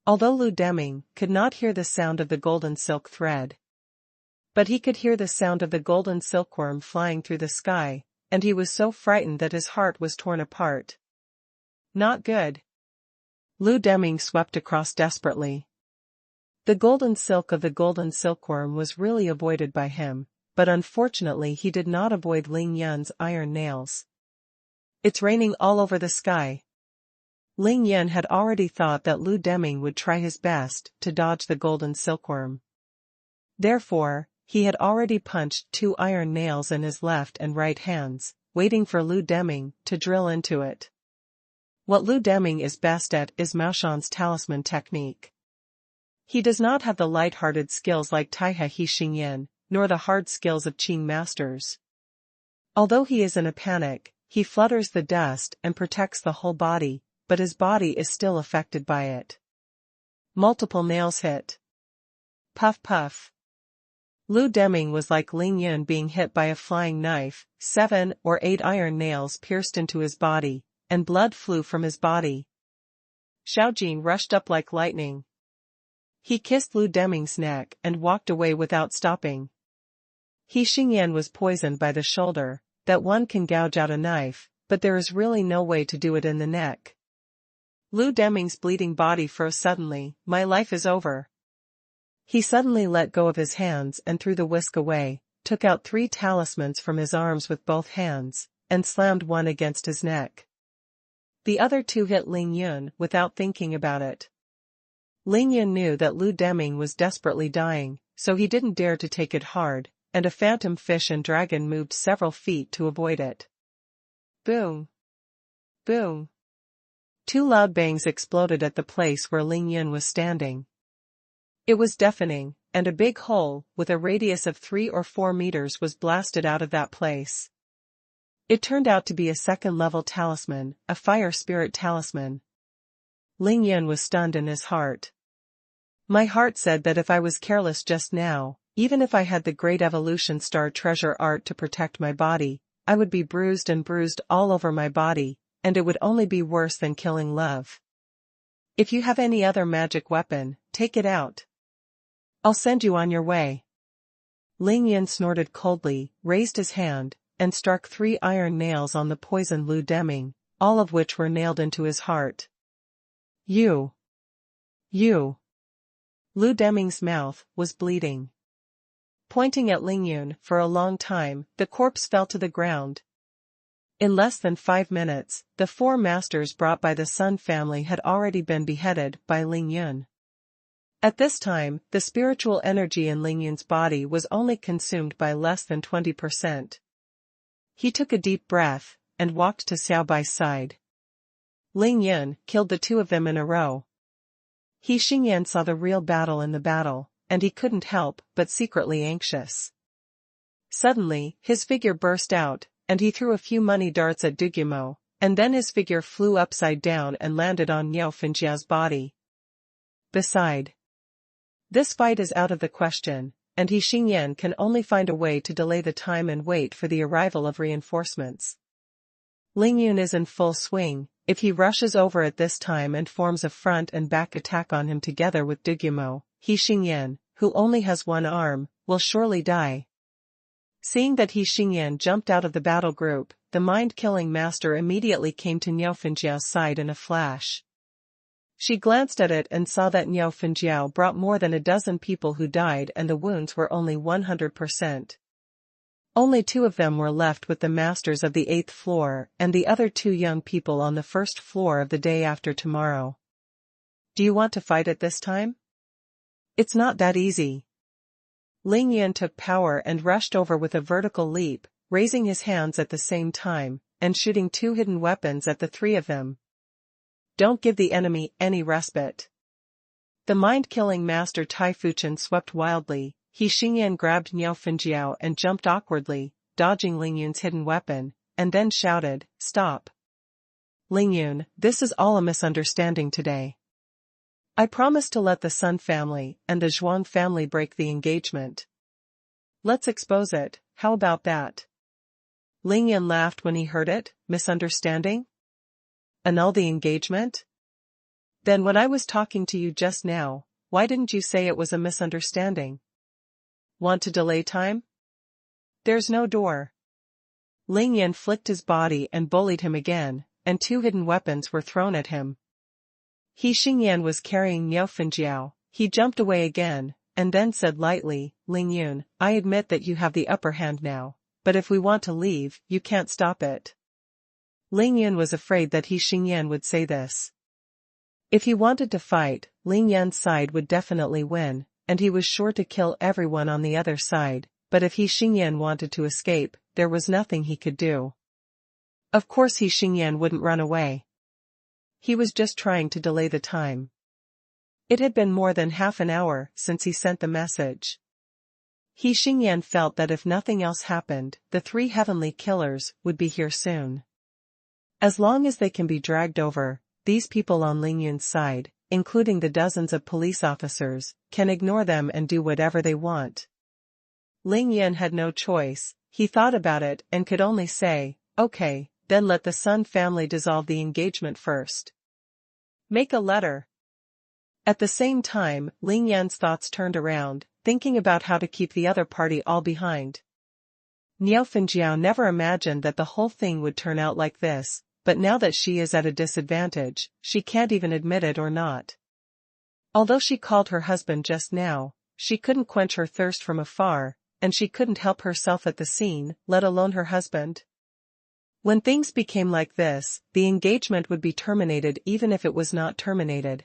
Although Lu Deming could not hear the sound of the golden silk thread, but he could hear the sound of the golden silkworm flying through the sky, and he was so frightened that his heart was torn apart. Not good. Lu Deming swept across desperately. The golden silk of the golden silkworm was really avoided by him, but unfortunately he did not avoid Ling Yun's iron nails. It's raining all over the sky. Ling Yun had already thought that Lu Deming would try his best to dodge the golden silkworm. Therefore, he had already punched 2 iron nails in his left and right hands, waiting for Lu Deming to drill into it. What Lu Deming is best at is Maoshan's talisman technique. He does not have the light-hearted skills like Taihe He Xingyan, nor the hard skills of Qing masters. Although he is in a panic, he flutters the dust and protects the whole body, but his body is still affected by it. Multiple nails hit. Puff puff. Lu Deming was like Ling Yun being hit by a flying knife. 7 or 8 iron nails pierced into his body, and blood flew from his body. Xiao Jin rushed up like lightning. He kissed Lu Deming's neck and walked away without stopping. He Xingyan was poisoned by the shoulder, that one can gouge out a knife, but there is really no way to do it in the neck. Lu Deming's bleeding body froze suddenly. My life is over. He suddenly let go of his hands and threw the whisk away, took out 3 talismans from his arms with both hands, and slammed one against his neck. The other 2 hit Ling Yun without thinking about it. Ling Yun knew that Lu Deming was desperately dying, so he didn't dare to take it hard, and a phantom fish and dragon moved several feet to avoid it. Boom! Boom! 2 loud bangs exploded at the place where Ling Yun was standing. It was deafening, and a big hole, with a radius of 3 or 4 meters was blasted out of that place. It turned out to be a second-level talisman, a fire spirit talisman. Ling Yun was stunned in his heart. My heart said that if I was careless just now, even if I had the great evolution star treasure art to protect my body, I would be bruised and bruised all over my body, and it would only be worse than killing love. If you have any other magic weapon, take it out. I'll send you on your way. Ling Yun snorted coldly, raised his hand, and struck 3 iron nails on the poisoned Lu Deming, all of which were nailed into his heart. You. Lu Deming's mouth was bleeding. Pointing at Ling Yun for a long time, the corpse fell to the ground. In less than 5 minutes, the 4 masters brought by the Sun family had already been beheaded by Ling Yun. At this time, the spiritual energy in Ling Yun's body was only consumed by less than 20%. He took a deep breath, and walked to Xiao Bai's side. Ling Yun killed the 2 of them in a row. He Xingyan saw the real battle in the battle, and he couldn't help but secretly anxious. Suddenly, his figure burst out, and he threw a few money darts at Dugumo, and then his figure flew upside down and landed on Niao Fenjiao's body. Beside, this fight is out of the question, and He Xingyan can only find a way to delay the time and wait for the arrival of reinforcements. Ling Yun is in full swing. If he rushes over at this time and forms a front and back attack on him together with Dugumo, He Xingyan, who only has 1 arm, will surely die. Seeing that He Xingyan jumped out of the battle group, the mind-killing master immediately came to Niao Fenjiao's side in a flash. She glanced at it and saw that Niao Fenjiao brought more than a dozen people who died and the wounds were only 100%. Only 2 of them were left with the masters of the 8th floor and the other 2 young people on the 1st floor of the day after tomorrow. Do you want to fight at this time? It's not that easy. Ling Yun took power and rushed over with a vertical leap, raising his hands at the same time, and shooting 2 hidden weapons at the 3 of them. Don't give the enemy any respite. The mind-killing master Tai Fuchen swept wildly. He Xingyan grabbed Niao Fenjiao and jumped awkwardly, dodging Ling Yun's hidden weapon, and then shouted, "Stop! Ling Yun, this is all a misunderstanding today. I promised to let the Sun family and the Zhuang family break the engagement. Let's expose it, how about that?" Ling Yun laughed when he heard it. Misunderstanding? Annul the engagement? Then when I was talking to you just now, why didn't you say it was a misunderstanding? Want to delay time? There's no door. Ling Yun flicked his body and bullied him again, and 2 hidden weapons were thrown at him. He Xingyan was carrying Niao Fenjiao. He jumped away again, and then said lightly, "Ling Yun, I admit that you have the upper hand now, but if we want to leave, you can't stop it." Ling Yun was afraid that He Xingyan would say this. If he wanted to fight, Ling Yun's side would definitely win, and he was sure to kill everyone on the other side, but if He Xingyan wanted to escape, there was nothing he could do. Of course He Xingyan wouldn't run away. He was just trying to delay the time. It had been more than half an hour since he sent the message. He Xingyan felt that if nothing else happened, the 3 heavenly killers would be here soon. As long as they can be dragged over, these people on Ling Yun's side, including the dozens of police officers, can ignore them and do whatever they want. Ling Yun had no choice. He thought about it and could only say, "Okay, then let the Sun family dissolve the engagement first. Make a letter." At the same time, Ling Yun's thoughts turned around, thinking about how to keep the other party all behind. Niao Fenjiao never imagined that the whole thing would turn out like this, but now that she is at a disadvantage, she can't even admit it or not. Although she called her husband just now, she couldn't quench her thirst from afar, and she couldn't help herself at the scene, let alone her husband. When things became like this, the engagement would be terminated even if it was not terminated.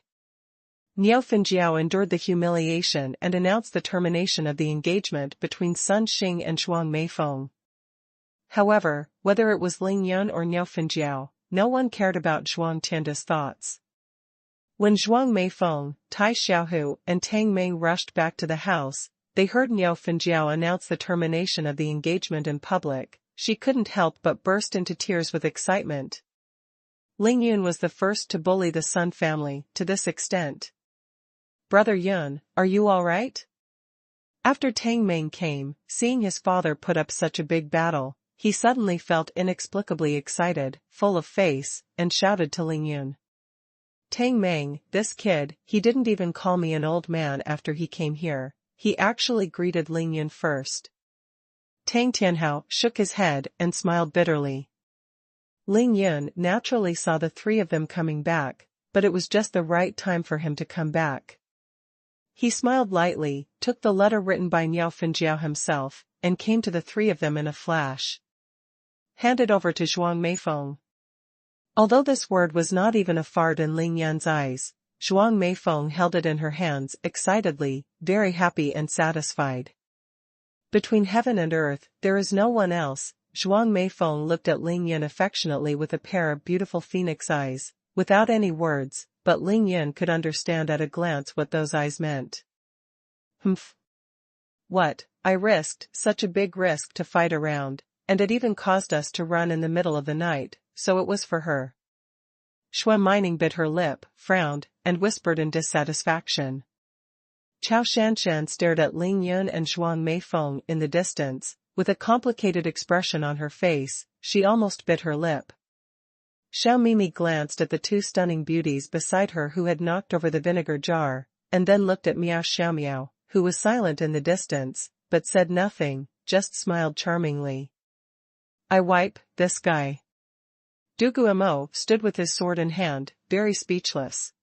Niao Fenjiao endured the humiliation and announced the termination of the engagement between Sun Xing and Zhuang Meifeng. However, whether it was Ling Yun or Niao Fenjiao, no one cared about Zhuang Tianda's thoughts. When Zhuang Meifeng, Tai Xiaohu, and Tang Mei rushed back to the house, they heard Niao Fenjiao announce the termination of the engagement in public, she couldn't help but burst into tears with excitement. Ling Yun was the first to bully the Sun family to this extent. "Brother Yun, are you all right?" After Tang Meng came, seeing his father put up such a big battle, he suddenly felt inexplicably excited, full of face, and shouted to Ling Yun. "Tang Meng, this kid, he didn't even call me an old man after he came here, he actually greeted Ling Yun first." Tang Tianhao shook his head and smiled bitterly. Ling Yun naturally saw the three of them coming back, but it was just the right time for him to come back. He smiled lightly, took the letter written by Niao Fenjiao himself, and came to the three of them in a flash. "Hand it over to Zhuang Meifeng." Although this word was not even a fart in Ling Yan's eyes, Zhuang Meifeng held it in her hands excitedly, very happy and satisfied. Between heaven and earth, there is no one else. Zhuang Meifeng looked at Ling Yan affectionately with a pair of beautiful phoenix eyes, without any words, but Ling Yan could understand at a glance what those eyes meant. "Humph. What, I risked such a big risk to fight around, and it even caused us to run in the middle of the night, so it was for her." Shui Mining bit her lip, frowned, and whispered in dissatisfaction. Chao Shanshan stared at Ling Yun and Zhuang Meifeng in the distance, with a complicated expression on her face. She almost bit her lip. Xiao Mimi glanced at the two stunning beauties beside her who had knocked over the vinegar jar, and then looked at Miao Xiaomiao, who was silent in the distance, but said nothing, just smiled charmingly. "I wipe this guy." Du Guamo stood with his sword in hand, very speechless.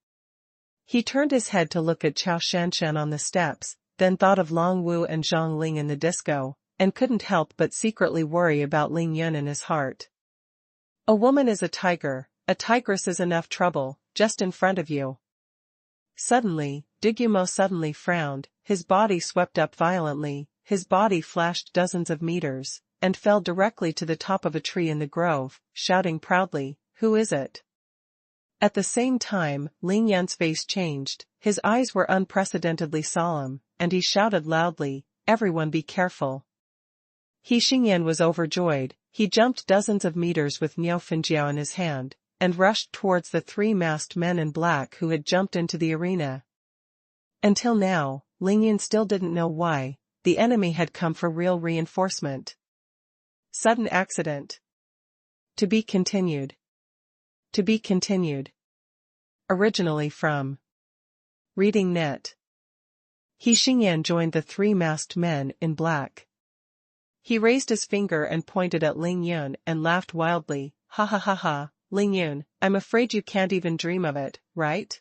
He turned his head to look at Chao Shanshan on the steps, then thought of Long Wu and Zhang Ling in the disco, and couldn't help but secretly worry about Ling Yun in his heart. A woman is a tigress is enough trouble, just in front of you. Suddenly, Du Guamo suddenly frowned, his body swept up violently, his body flashed dozens of meters, and fell directly to the top of a tree in the grove, shouting proudly, "Who is it?" At the same time, Ling Yan's face changed, his eyes were unprecedentedly solemn, and he shouted loudly, "Everyone be careful." He Xingyan was overjoyed, he jumped dozens of meters with Niao Fenjiao in his hand, and rushed towards the three masked men in black who had jumped into the arena. Until now, Ling Yan still didn't know why, the enemy had come for real reinforcement. Sudden accident. To be continued. To be continued. Originally from Reading Net. He Xingyan joined the three masked men in black. He raised his finger and pointed at Ling Yun and laughed wildly, "Ha ha ha ha, Ling Yun, I'm afraid you can't even dream of it, right?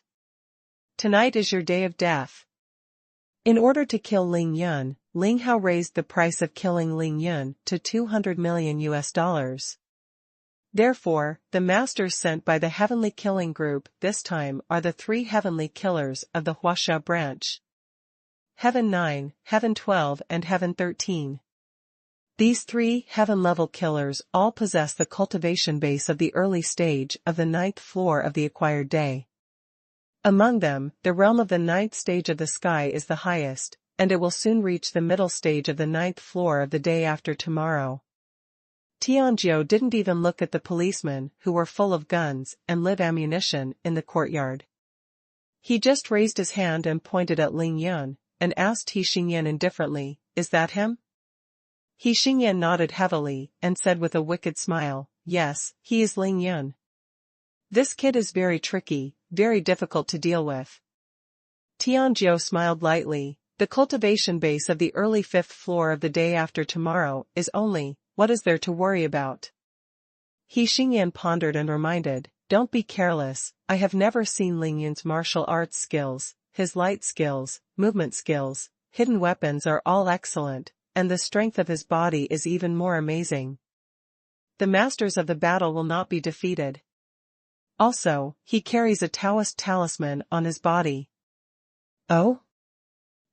Tonight is your day of death." In order to kill Ling Yun, Ling Hao raised the price of killing Ling Yun to $200 million. Therefore, the masters sent by the Heavenly Killing Group this time are the three Heavenly Killers of the Huaxiao branch. Heaven 9, Heaven 12 and Heaven 13. These three heaven-level killers all possess the cultivation base of the early stage of the 9th floor of the acquired day. Among them, the realm of the 9th stage of the sky is the highest, and it will soon reach the middle stage of the 9th floor of the day after tomorrow. Tianjiu didn't even look at the policemen who were full of guns and live ammunition in the courtyard. He just raised his hand and pointed at Ling Yun, and asked He Xingyan indifferently, "Is that him?" He Xingyan nodded heavily, and said with a wicked smile, "Yes, he is Ling Yun. This kid is very tricky, very difficult to deal with." Tianjiu smiled lightly. The cultivation base of the early 5th floor of the day after tomorrow is only, what is there to worry about? He Xingyan pondered and reminded, "Don't be careless, I have never seen Ling Yun's martial arts skills, his light skills, movement skills, hidden weapons are all excellent, and the strength of his body is even more amazing. The masters of the battle will not be defeated. Also, he carries a Taoist talisman on his body." "Oh?"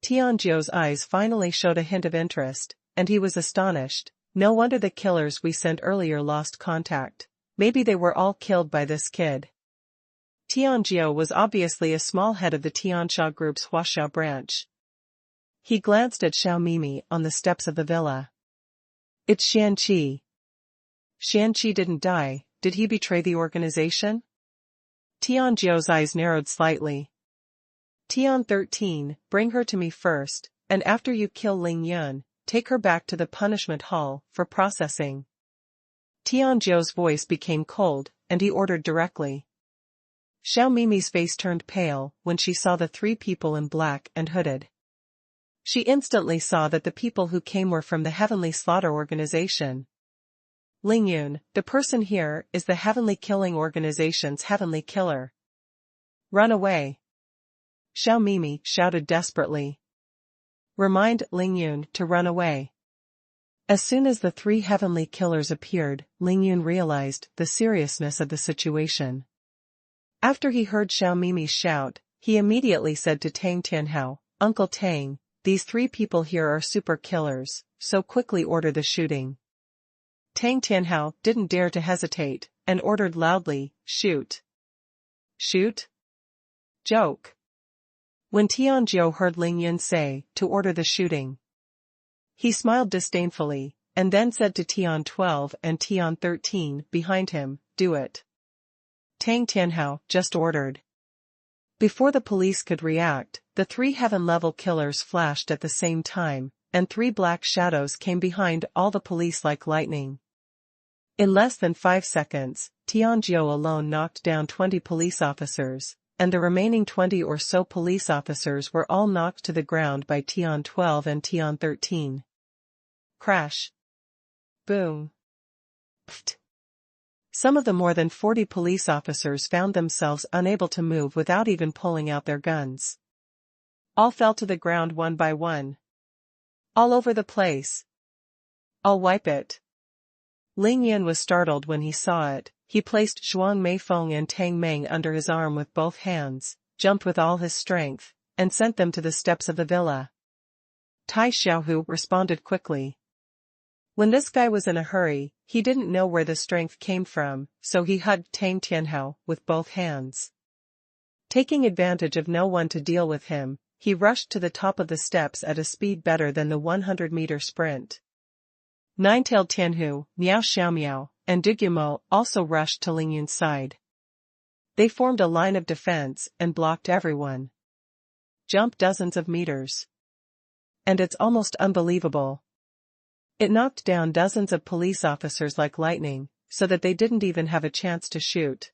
Tianjiu's eyes finally showed a hint of interest, and he was astonished. No wonder the killers we sent earlier lost contact. Maybe they were all killed by this kid. Tianjiu was obviously a small head of the Tiansha group's Huaxiao branch. He glanced at Xiao Mimi on the steps of the villa. "It's Xianqi." Shanqi didn't die, did he betray the organization? Tianjiu's eyes narrowed slightly. Tian 13, bring her to me first, and after you kill Ling Yun, take her back to the punishment hall for processing. Tianjiu's voice became cold, and he ordered directly. Xiao Mimi's face turned pale when she saw the three people in black and hooded. She instantly saw that the people who came were from the Heavenly Slaughter Organization. Ling Yun, the person here, is the Heavenly Killing Organization's Heavenly Killer. Run away! Xiao Mimi shouted desperately. Remind Ling Yun to run away. As soon as the three Heavenly Killers appeared, Ling Yun realized the seriousness of the situation. After he heard Xiao Mimi's shout, he immediately said to Tang Tianhao, Uncle Tang, these three people here are super killers, so quickly order the shooting. Tang Tianhao didn't dare to hesitate, and ordered loudly, shoot. Shoot? Joke. When Tianjiu heard Ling Yun say, to order the shooting, he smiled disdainfully, and then said to Tian 12 and Tian 13 behind him, do it. Tang Tianhao just ordered. Before the police could react, the three heaven-level killers flashed at the same time, and three black shadows came behind all the police like lightning. In less than 5 seconds, Tianjiu alone knocked down 20 police officers, and the remaining 20 or so police officers were all knocked to the ground by Tian 12 and Tian 13. Crash. Boom. Pfft. Some of the more than 40 police officers found themselves unable to move without even pulling out their guns. All fell to the ground one by one. All over the place. I'll wipe it. Ling Yun was startled when he saw it. He placed Zhuang Meifeng and Tang Meng under his arm with both hands, jumped with all his strength, and sent them to the steps of the villa. Tai Xiaohu responded quickly. When this guy was in a hurry, he didn't know where the strength came from, so he hugged Tang Tianhao with both hands. Taking advantage of no one to deal with him, he rushed to the top of the steps at a speed better than the 100-meter sprint. Nine-tailed Tianhu, Miao Xiaomiao, and Dugumo also rushed to Ling Yun's side. They formed a line of defense and blocked everyone. Jump dozens of meters. And it's almost unbelievable. It knocked down dozens of police officers like lightning, so that they didn't even have a chance to shoot.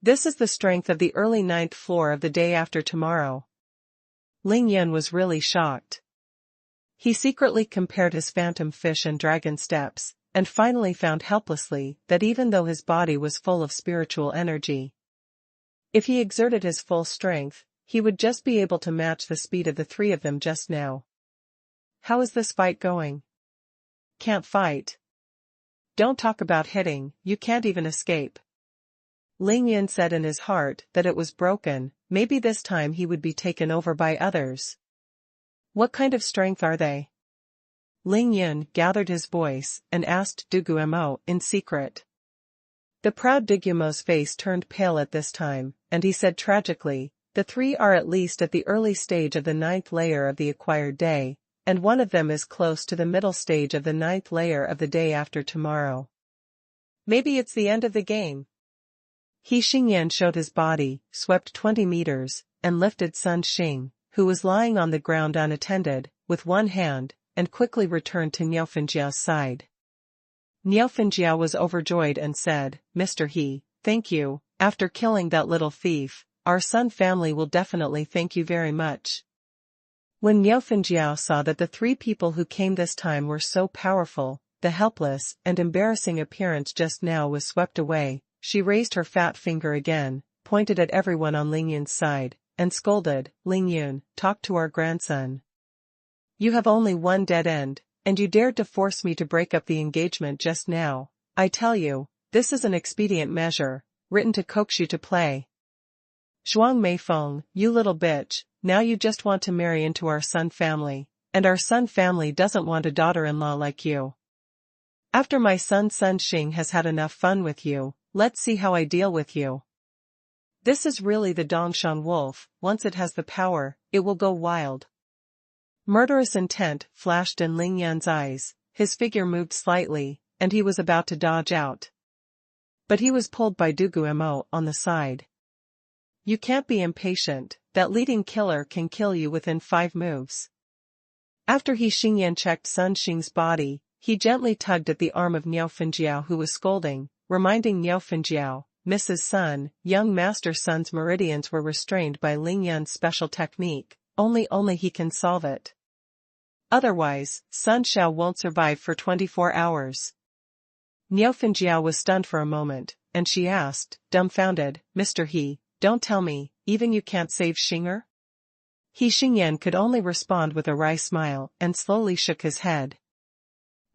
This is the strength of the early 9th floor of the day after tomorrow. Ling Yun was really shocked. He secretly compared his phantom fish and dragon steps, and finally found helplessly that even though his body was full of spiritual energy, if he exerted his full strength, he would just be able to match the speed of the three of them just now. How is this fight going? Can't fight. Don't talk about hitting, you can't even escape. Ling Yun said in his heart that it was broken, maybe this time he would be taken over by others. What kind of strength are they? Ling Yun gathered his voice and asked Dugumo in secret. The proud Dugumo's face turned pale at this time, and he said tragically, the three are at least at the early stage of the 9th layer of the acquired day, and one of them is close to the middle stage of the 9th layer of the day after tomorrow. Maybe it's the end of the game. He Xingyan showed his body, swept 20 meters, and lifted Sun Xing, who was lying on the ground unattended, with one hand, and quickly returned to Niao Fenjiao's side. Niao Fenjiao was overjoyed and said, Mr. He, thank you, after killing that little thief, our Sun family will definitely thank you very much. When Niao Fenjiao saw that the three people who came this time were so powerful, the helpless and embarrassing appearance just now was swept away, she raised her fat finger again, pointed at everyone on Ling Yun's side, and scolded, Ling Yun, talk to our grandson. You have only one dead end, and you dared to force me to break up the engagement just now. I tell you, this is an expedient measure, written to coax you to play. Zhuang Meifeng, you little bitch, now you just want to marry into our Sun family, and our Sun family doesn't want a daughter-in-law like you. After my son Sun Xing has had enough fun with you, let's see how I deal with you. This is really the Dongshan wolf, once it has the power, it will go wild. Murderous intent flashed in Ling Yan's eyes, his figure moved slightly, and he was about to dodge out. But he was pulled by Dugumo on the side. You can't be impatient, that leading killer can kill you within 5 moves. After Xingyan checked Sun Xing's body, he gently tugged at the arm of Niao Fengjiao, who was scolding, reminding Niao Fengjiao, Mrs. Sun, young Master Sun's meridians were restrained by Ling Yun's special technique, only he can solve it. Otherwise, Sun Xiao won't survive for 24 hours. Niao Fengjiao was stunned for a moment, and she asked, dumbfounded, Mr. He, don't tell me, even you can't save Xinger? Xingyan could only respond with a wry smile and slowly shook his head.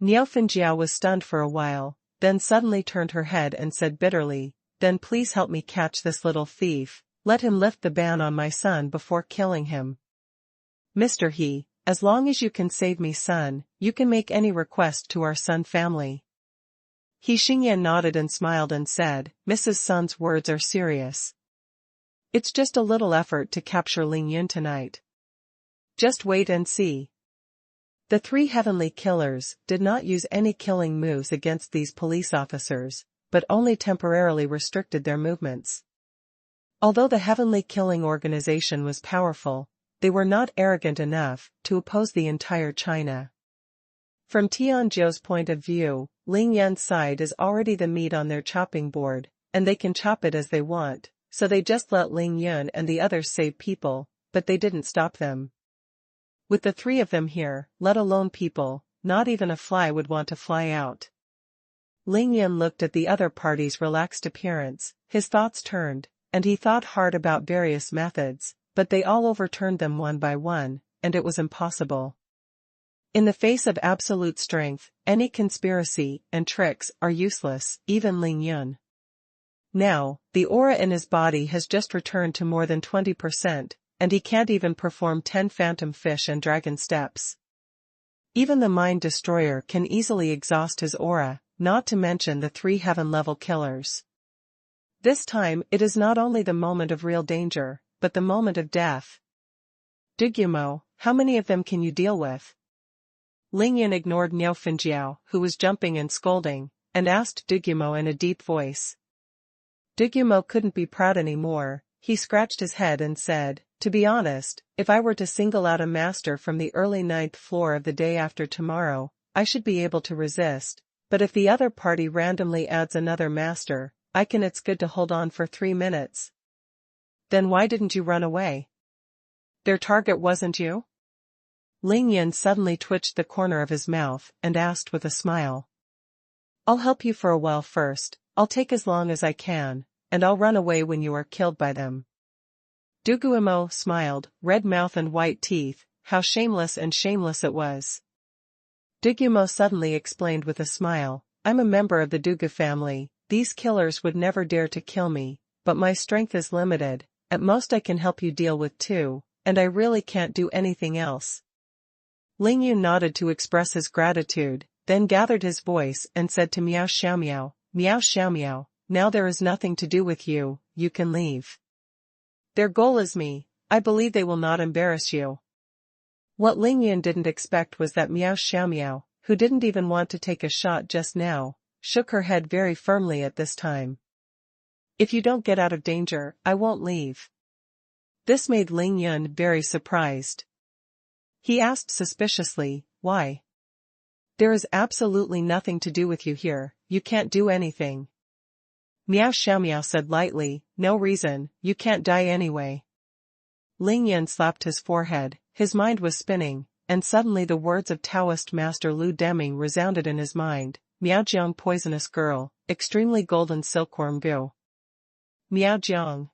Niao Fengjiao was stunned for a while, then suddenly turned her head and said bitterly, then please help me catch this little thief, let him lift the ban on my son before killing him. Mr. He, as long as you can save me son, you can make any request to our Sun family. Xingyan nodded and smiled and said, Mrs. Sun's words are serious. It's just a little effort to capture Ling Yun tonight. Just wait and see. The 3 heavenly killers did not use any killing moves against these police officers, but only temporarily restricted their movements. Although the heavenly killing organization was powerful, they were not arrogant enough to oppose the entire China. From Tianzhou's point of view, Ling Yun's side is already the meat on their chopping board, and they can chop it as they want, so they just let Ling Yun and the others save people, but they didn't stop them. With the 3 of them here, let alone people, not even a fly would want to fly out. Ling Yun looked at the other party's relaxed appearance, his thoughts turned, and he thought hard about various methods, but they all overturned them one by one, and it was impossible. In the face of absolute strength, any conspiracy and tricks are useless, even Ling Yun. Now, the aura in his body has just returned to more than 20%, and he can't even perform 10 phantom fish and dragon steps. Even the Mind Destroyer can easily exhaust his aura, not to mention the 3 heaven-level killers. This time it is not only the moment of real danger, but the moment of death. Dugumo, how many of them can you deal with? Ling Yun ignored Niao Fengjiao, who was jumping and scolding, and asked Dugumo in a deep voice. Dugumo couldn't be proud anymore, he scratched his head and said, to be honest, if I were to single out a master from the early 9th floor of the day after tomorrow, I should be able to resist, but if the other party randomly adds another master, it's good to hold on for 3 minutes. Then why didn't you run away? Their target wasn't you? Ling Yun suddenly twitched the corner of his mouth and asked with a smile. I'll help you for a while first, I'll take as long as I can, and I'll run away when you are killed by them. Dugumo smiled, red mouth and white teeth, how shameless it was. Dugumo suddenly explained with a smile, I'm a member of the Dugu family, these killers would never dare to kill me, but my strength is limited, at most I can help you deal with 2, and I really can't do anything else. Ling Yun nodded to express his gratitude, then gathered his voice and said to Miao Xiaomiao, now there is nothing to do with you, you can leave. Their goal is me, I believe they will not embarrass you. What Ling Yun didn't expect was that Miao Xiaomiao, who didn't even want to take a shot just now, shook her head very firmly at this time. If you don't get out of danger, I won't leave. This made Ling Yun very surprised. He asked suspiciously, why? There is absolutely nothing to do with you here, you can't do anything. Miao Xiaomiao said lightly, no reason, you can't die anyway. Ling Yun slapped his forehead, his mind was spinning, and suddenly the words of Taoist Master Lu Deming resounded in his mind, Miao Jiang poisonous girl, extremely golden silkworm go. Miao Jiang.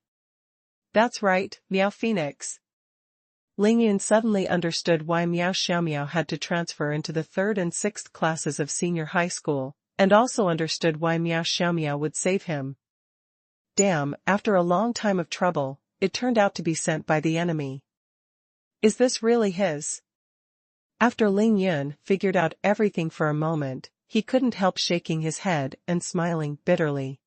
That's right, Miao Phoenix. Ling Yun suddenly understood why Miao Xiaomiao had to transfer into the 3rd and 6th classes of senior high school, and also understood why Miao Xiaomiao would save him. Damn, after a long time of trouble, it turned out to be sent by the enemy. Is this really his? After Ling Yun figured out everything for a moment, he couldn't help shaking his head and smiling bitterly.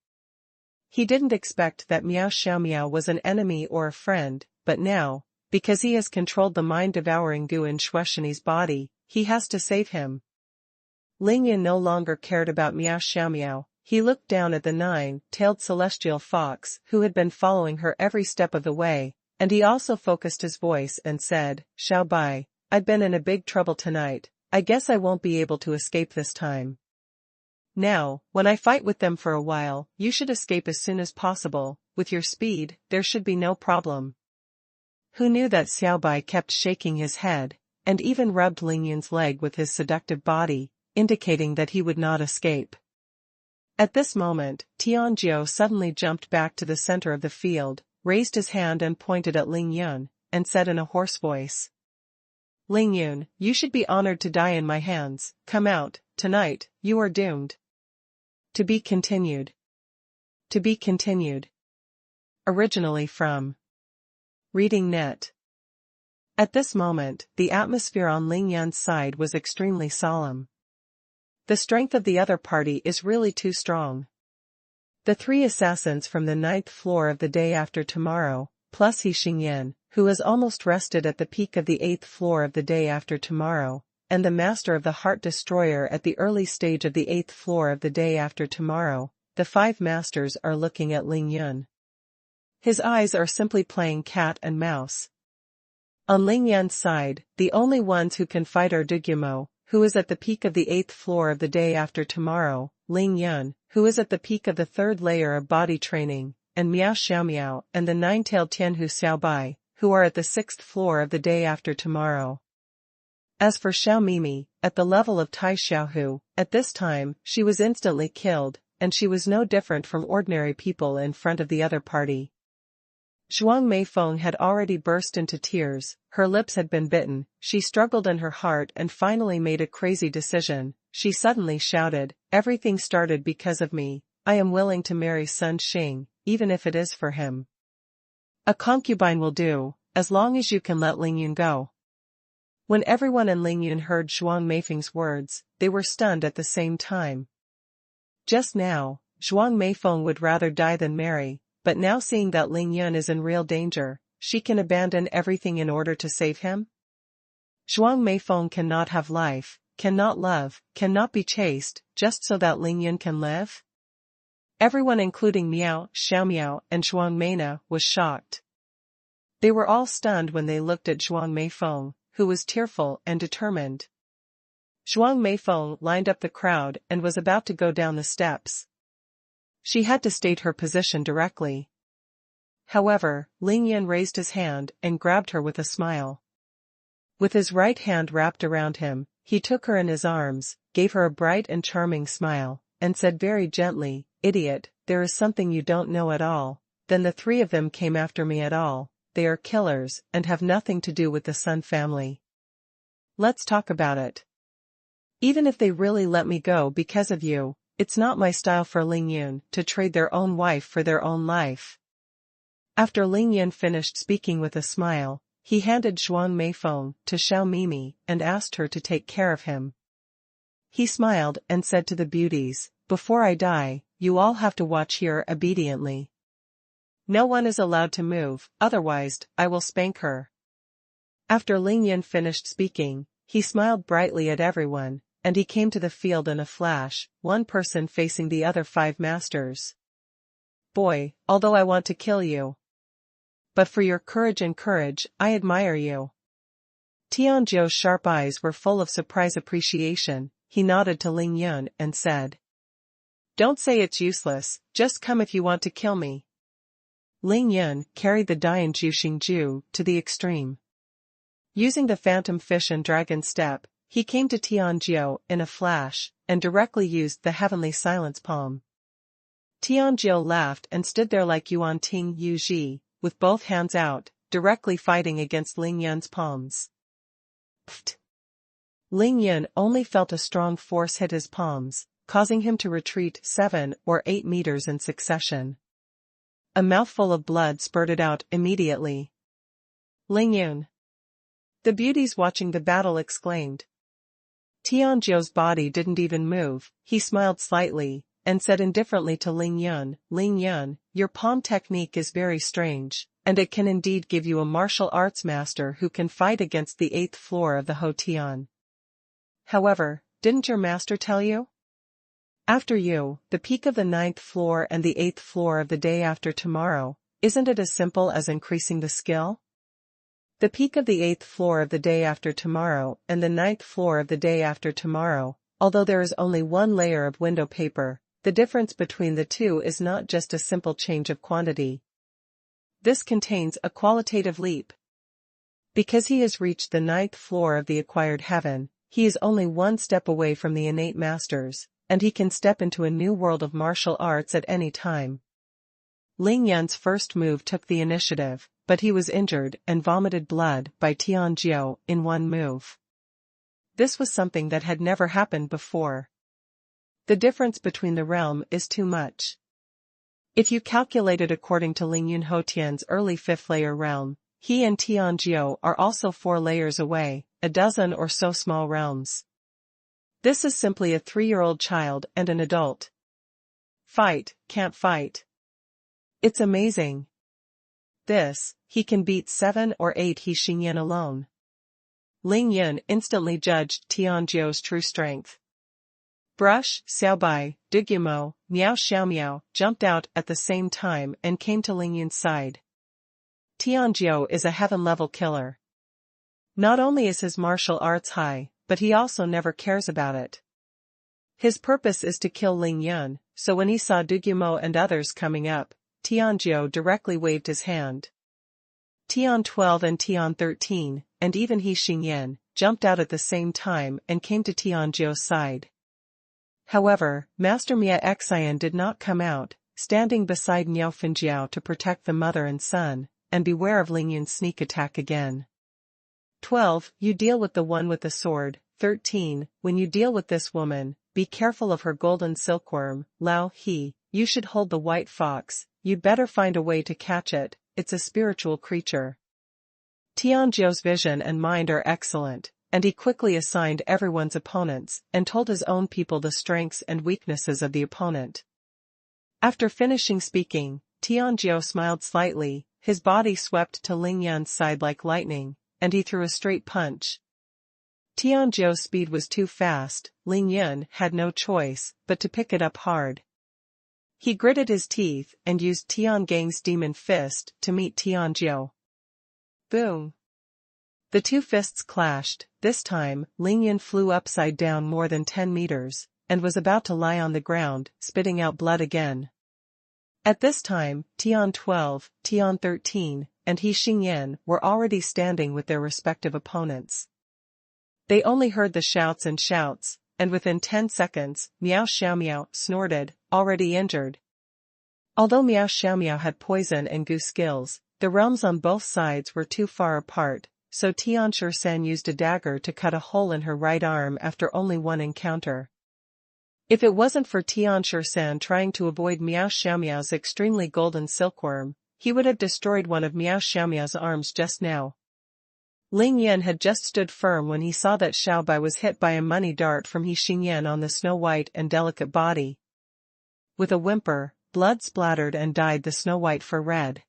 He didn't expect that Miao Xiaomiao was an enemy or a friend, but now, because he has controlled the mind-devouring goo in Shueshini's body, he has to save him. Ling Yun no longer cared about Miao Xiaomiao. He looked down at the nine-tailed celestial fox who had been following her every step of the way, and he also focused his voice and said, "Xiao Bai, I've been in a big trouble tonight. I guess I won't be able to escape this time. Now, when I fight with them for a while, you should escape as soon as possible. With your speed, there should be no problem." Who knew that Xiao Bai kept shaking his head, and even rubbed Ling Yun's leg with his seductive body, indicating that he would not escape. At this moment, Tianjiu suddenly jumped back to the center of the field, raised his hand and pointed at Ling Yun, and said in a hoarse voice, "Ling Yun, you should be honored to die in my hands. Come out, tonight, you are doomed." To be continued. To be continued. Originally from Reading Net. At this moment, the atmosphere on Ling Yun's side was extremely solemn. The strength of the other party is really too strong. The three assassins from the 9th floor of the day after tomorrow, plus He Xingyan, who has almost rested at the peak of the 8th floor of the day after tomorrow, and the master of the Heart Destroyer at the early stage of the 8th floor of the day after tomorrow, the 5 masters are looking at Ling Yun. His eyes are simply playing cat and mouse. On Ling Yun's side, the only ones who can fight are Dugyumo, who is at the peak of the 8th floor of the day after tomorrow, Ling Yun, who is at the peak of the 3rd layer of body training, and Miao Xiaomiao and the 9-tailed Tianhu Xiaobai, who are at the 6th floor of the day after tomorrow. As for Xiao Mimi, at the level of Tai Xiaohu, at this time, she was instantly killed, and she was no different from ordinary people in front of the other party. Zhuang Meifeng had already burst into tears, her lips had been bitten, she struggled in her heart and finally made a crazy decision. She suddenly shouted, "Everything started because of me. I am willing to marry Sun Xing, even if it is for him. A concubine will do, as long as you can let Ling Yun go." When everyone in Ling Yun heard Zhuang Meifeng's words, they were stunned at the same time. Just now, Zhuang Meifeng would rather die than marry, but now seeing that Ling Yun is in real danger, she can abandon everything in order to save him? Zhuang Meifeng cannot have life, cannot love, cannot be chaste, just so that Ling Yun can live? Everyone including Miao, Xiaomiao, and Zhuang Meina was shocked. They were all stunned when they looked at Zhuang Meifeng, who was tearful and determined. Zhuang Meifeng lined up the crowd and was about to go down the steps. She had to state her position directly. However, Ling Yun raised his hand and grabbed her with a smile. With his right hand wrapped around him, he took her in his arms, gave her a bright and charming smile, and said very gently, "Idiot, there is something you don't know at all. Then the 3 of them came after me at all. They are killers and have nothing to do with the Sun family. Let's talk about it. Even if they really let me go because of you, it's not my style for Ling Yun to trade their own wife for their own life." After Ling Yun finished speaking with a smile, he handed Zhuang Meifeng to Xiao Mimi and asked her to take care of him. He smiled and said to the beauties, "Before I die, you all have to watch here obediently. No one is allowed to move, otherwise, I will spank her." After Ling Yun finished speaking, he smiled brightly at everyone, and he came to the field in a flash, one person facing the other 5 masters. "Boy, although I want to kill you. But for your courage, I admire you." Tianjiu's sharp eyes were full of surprise appreciation. He nodded to Ling Yun and said, "Don't say it's useless, just come if you want to kill me." Ling Yun carried the Dian Xingju to the extreme. Using the phantom fish and dragon step, he came to Tianjiu in a flash, and directly used the heavenly silence palm. Tianjiu laughed and stood there like Yuan Ting Yu Ji, with both hands out, directly fighting against Ling Yun's palms. Pfft! Ling Yun only felt a strong force hit his palms, causing him to retreat 7 or 8 meters in succession. A mouthful of blood spurted out immediately. "Ling Yun!" The beauties watching the battle exclaimed. Tianjiu's body didn't even move, he smiled slightly, and said indifferently to Ling Yun, "Ling Yun, your palm technique is very strange, and it can indeed give you a martial arts master who can fight against the 8th floor of the Hotian. However, didn't your master tell you? After you, the peak of the 9th floor and the 8th floor of the day after tomorrow, isn't it as simple as increasing the skill? The peak of the 8th floor of the day after tomorrow and the 9th floor of the day after tomorrow, although there is only one layer of window paper, the difference between the two is not just a simple change of quantity. This contains a qualitative leap. Because he has reached the 9th floor of the acquired heaven, he is only one step away from the innate masters, and he can step into a new world of martial arts at any time. Ling Yan's first move took the initiative, but he was injured and vomited blood by Tianjiu in one move. This was something that had never happened before. The difference between the realm is too much. If you calculate it according to Ling Yun Hotian's early 5th layer realm, he and Tianjiu are also 4 layers away, a dozen or so small realms. This is simply a 3-year-old child and an adult. Fight, can't fight. It's amazing. This, he can beat 7 or 8 He Xingyan alone. Ling Yun instantly judged Tianjiu's true strength. Brush, Xiaobai, Dugumo, Miao Xiaomiao jumped out at the same time and came to Ling Yun's side. Tianjiu is a heaven-level killer. Not only is his martial arts high, but he also never cares about it. His purpose is to kill Ling Yun, so when he saw Dugumo and others coming up, Tianjiu directly waved his hand. Tian 12 and Tian 13, and even He Xingyan, jumped out at the same time and came to Tianjiu's side. However, Master Mia Xian did not come out, standing beside Niao Finjiao to protect the mother and son, and beware of Ling Yun's sneak attack again. 12. You deal with the one with the sword. 13. When you deal with this woman, be careful of her golden silkworm. Lao He, you should hold the white fox, you'd better find a way to catch it, it's a spiritual creature. Tianjiu's vision and mind are excellent, and he quickly assigned everyone's opponents and told his own people the strengths and weaknesses of the opponent. After finishing speaking, Tianjiu smiled slightly, his body swept to Ling Yan's side like lightning, and he threw a straight punch. Tianjiu's speed was too fast, Ling Yun had no choice but to pick it up hard. He gritted his teeth and used Tian Gang's demon fist to meet Tianjiu. Boom! The two fists clashed. This time, Ling Yun flew upside down more than 10 meters, and was about to lie on the ground, spitting out blood again. At this time, Tian 12, Tian 13, and He Xingyan were already standing with their respective opponents. They only heard the shouts, and within 10 seconds, Miao Xiaomiao snorted, already injured. Although Miao Xiaomiao had poison and goo skills, the realms on both sides were too far apart, so Tian Shursen used a dagger to cut a hole in her right arm after only one encounter. If it wasn't for Tian Shursen trying to avoid Miao Xiaomiao's extremely golden silkworm, he would have destroyed one of Miao Xiaomiao's arms just now. Ling Yun had just stood firm when he saw that Xiaobai was hit by a money dart from He Xingyan on the snow-white and delicate body. With a whimper, blood splattered and dyed the snow-white for red.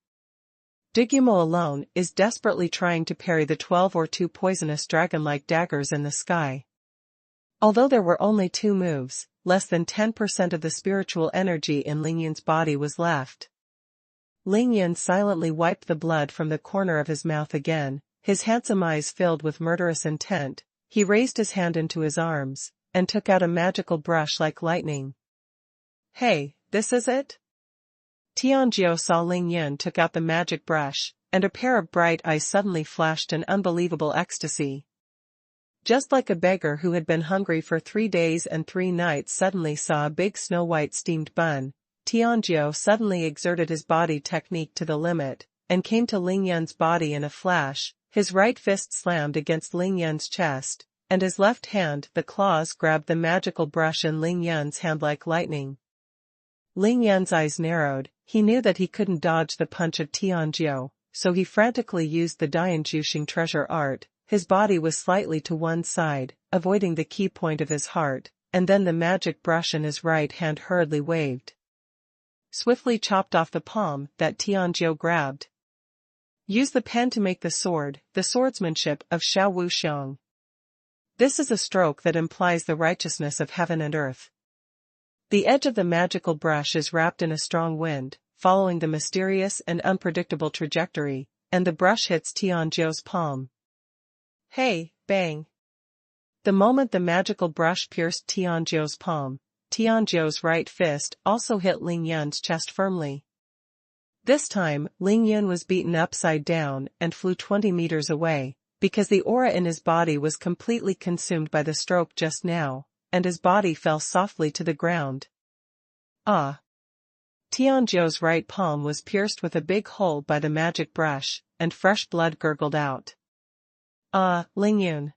Dugumo alone is desperately trying to parry the 12 or 2 poisonous dragon-like daggers in the sky. Although there were only 2 moves, less than 10% of the spiritual energy in Ling Yun's body was left. Ling Yun silently wiped the blood from the corner of his mouth again, his handsome eyes filled with murderous intent. He raised his hand into his arms, and took out a magical brush like lightning. Hey, this is it? Tianjiu saw Ling Yun took out the magic brush, and a pair of bright eyes suddenly flashed in unbelievable ecstasy. Just like a beggar who had been hungry for 3 days and 3 nights suddenly saw a big snow-white steamed bun, Tianjiu suddenly exerted his body technique to the limit, and came to Ling Yun's body in a flash. His right fist slammed against Ling Yun's chest, and his left hand, the claws, grabbed the magical brush in Ling Yun's hand like lightning. Ling Yun's eyes narrowed. He knew that he couldn't dodge the punch of Tianjiu, so he frantically used the Dianjushing treasure art. His body was slightly to one side, avoiding the key point of his heart, and then the magic brush in his right hand hurriedly waved. Swiftly chopped off the palm that Tianjiu grabbed. Use the pen to make the sword, the swordsmanship of Xiao Wuxiang. This is a stroke that implies the righteousness of heaven and earth. The edge of the magical brush is wrapped in a strong wind, following the mysterious and unpredictable trajectory, and the brush hits Tianjiu's palm. Hey, bang! The moment the magical brush pierced Tianjiu's palm, Tianjiu's right fist also hit Ling Yun's chest firmly. This time, Ling Yun was beaten upside down and flew 20 meters away, because the aura in his body was completely consumed by the stroke just now, and his body fell softly to the ground. Ah! Tianjiu's right palm was pierced with a big hole by the magic brush, and fresh blood gurgled out. Ah, Ling Yun!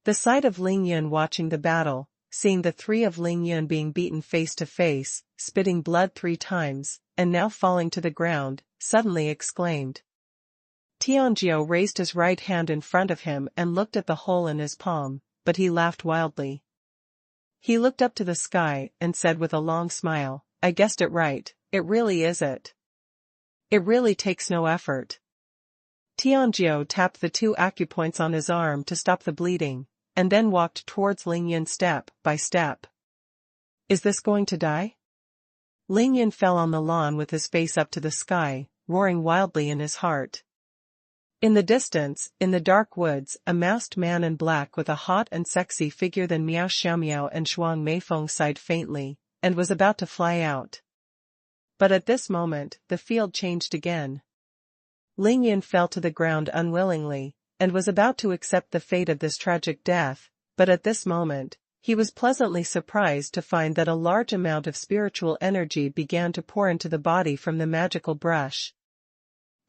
The sight of Ling Yun watching the battle, seeing the three of Ling Yun being beaten face to face, spitting blood 3 times, and now falling to the ground, suddenly exclaimed. Tianjiu raised his right hand in front of him and looked at the hole in his palm, but he laughed wildly. He looked up to the sky and said with a long smile, I guessed it right, it really is it. It really takes no effort. Tianjiu tapped the 2 acupoints on his arm to stop the bleeding, and then walked towards Ling Yun step by step. Is this going to die? Ling Yun fell on the lawn with his face up to the sky, roaring wildly in his heart. In the distance, in the dark woods, a masked man in black with a hot and sexy figure than Miao Xiaomiao and Shuang Meifeng sighed faintly, and was about to fly out. But at this moment, the field changed again. Ling Yun fell to the ground unwillingly, and was about to accept the fate of this tragic death, but at this moment, he was pleasantly surprised to find that a large amount of spiritual energy began to pour into the body from the magical brush.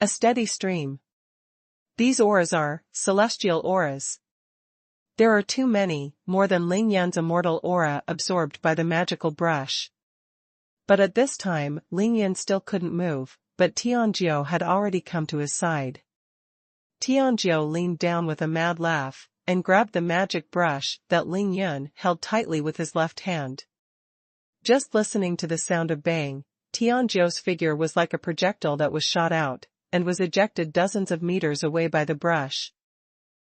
A steady stream. These auras are celestial auras. There are too many, more than Ling Yun's immortal aura absorbed by the magical brush. But at this time, Ling Yun still couldn't move, but Tianjiu had already come to his side. Tianjiu leaned down with a mad laugh, and grabbed the magic brush that Ling Yun held tightly with his left hand. Just listening to the sound of bang, Tianjiu's figure was like a projectile that was shot out, and was ejected dozens of meters away by the brush.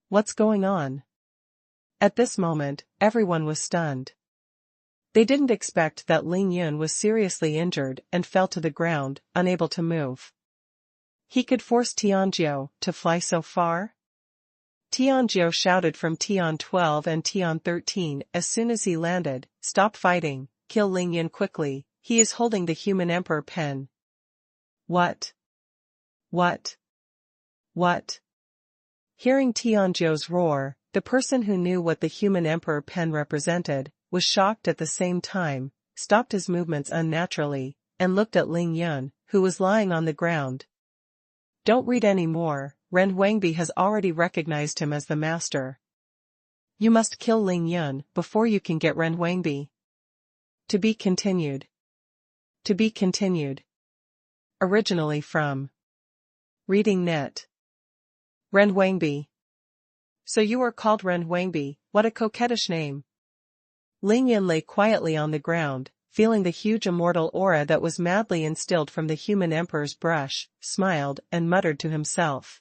What's going on? At this moment, everyone was stunned. They didn't expect that Ling Yun was seriously injured and fell to the ground, unable to move. He could force Tianjiu to fly so far? Tianjiu shouted from Tian 12 and Tian 13 as soon as he landed, stop fighting, kill Ling Yun quickly, he is holding the human emperor pen. What? What? What? Hearing Tianjiu's roar, the person who knew what the human emperor pen represented, was shocked at the same time, stopped his movements unnaturally, and looked at Ling Yun, who was lying on the ground. Don't read any more, Ren Huangbi has already recognized him as the master. You must kill Ling Yun before you can get Ren Huangbi. To be continued. To be continued. Originally from Reading Net. Ren Huangbi. So you are called Ren Huangbi, what a coquettish name. Ling Yun lay quietly on the ground, feeling the huge immortal aura that was madly instilled from the human emperor's brush, smiled and muttered to himself.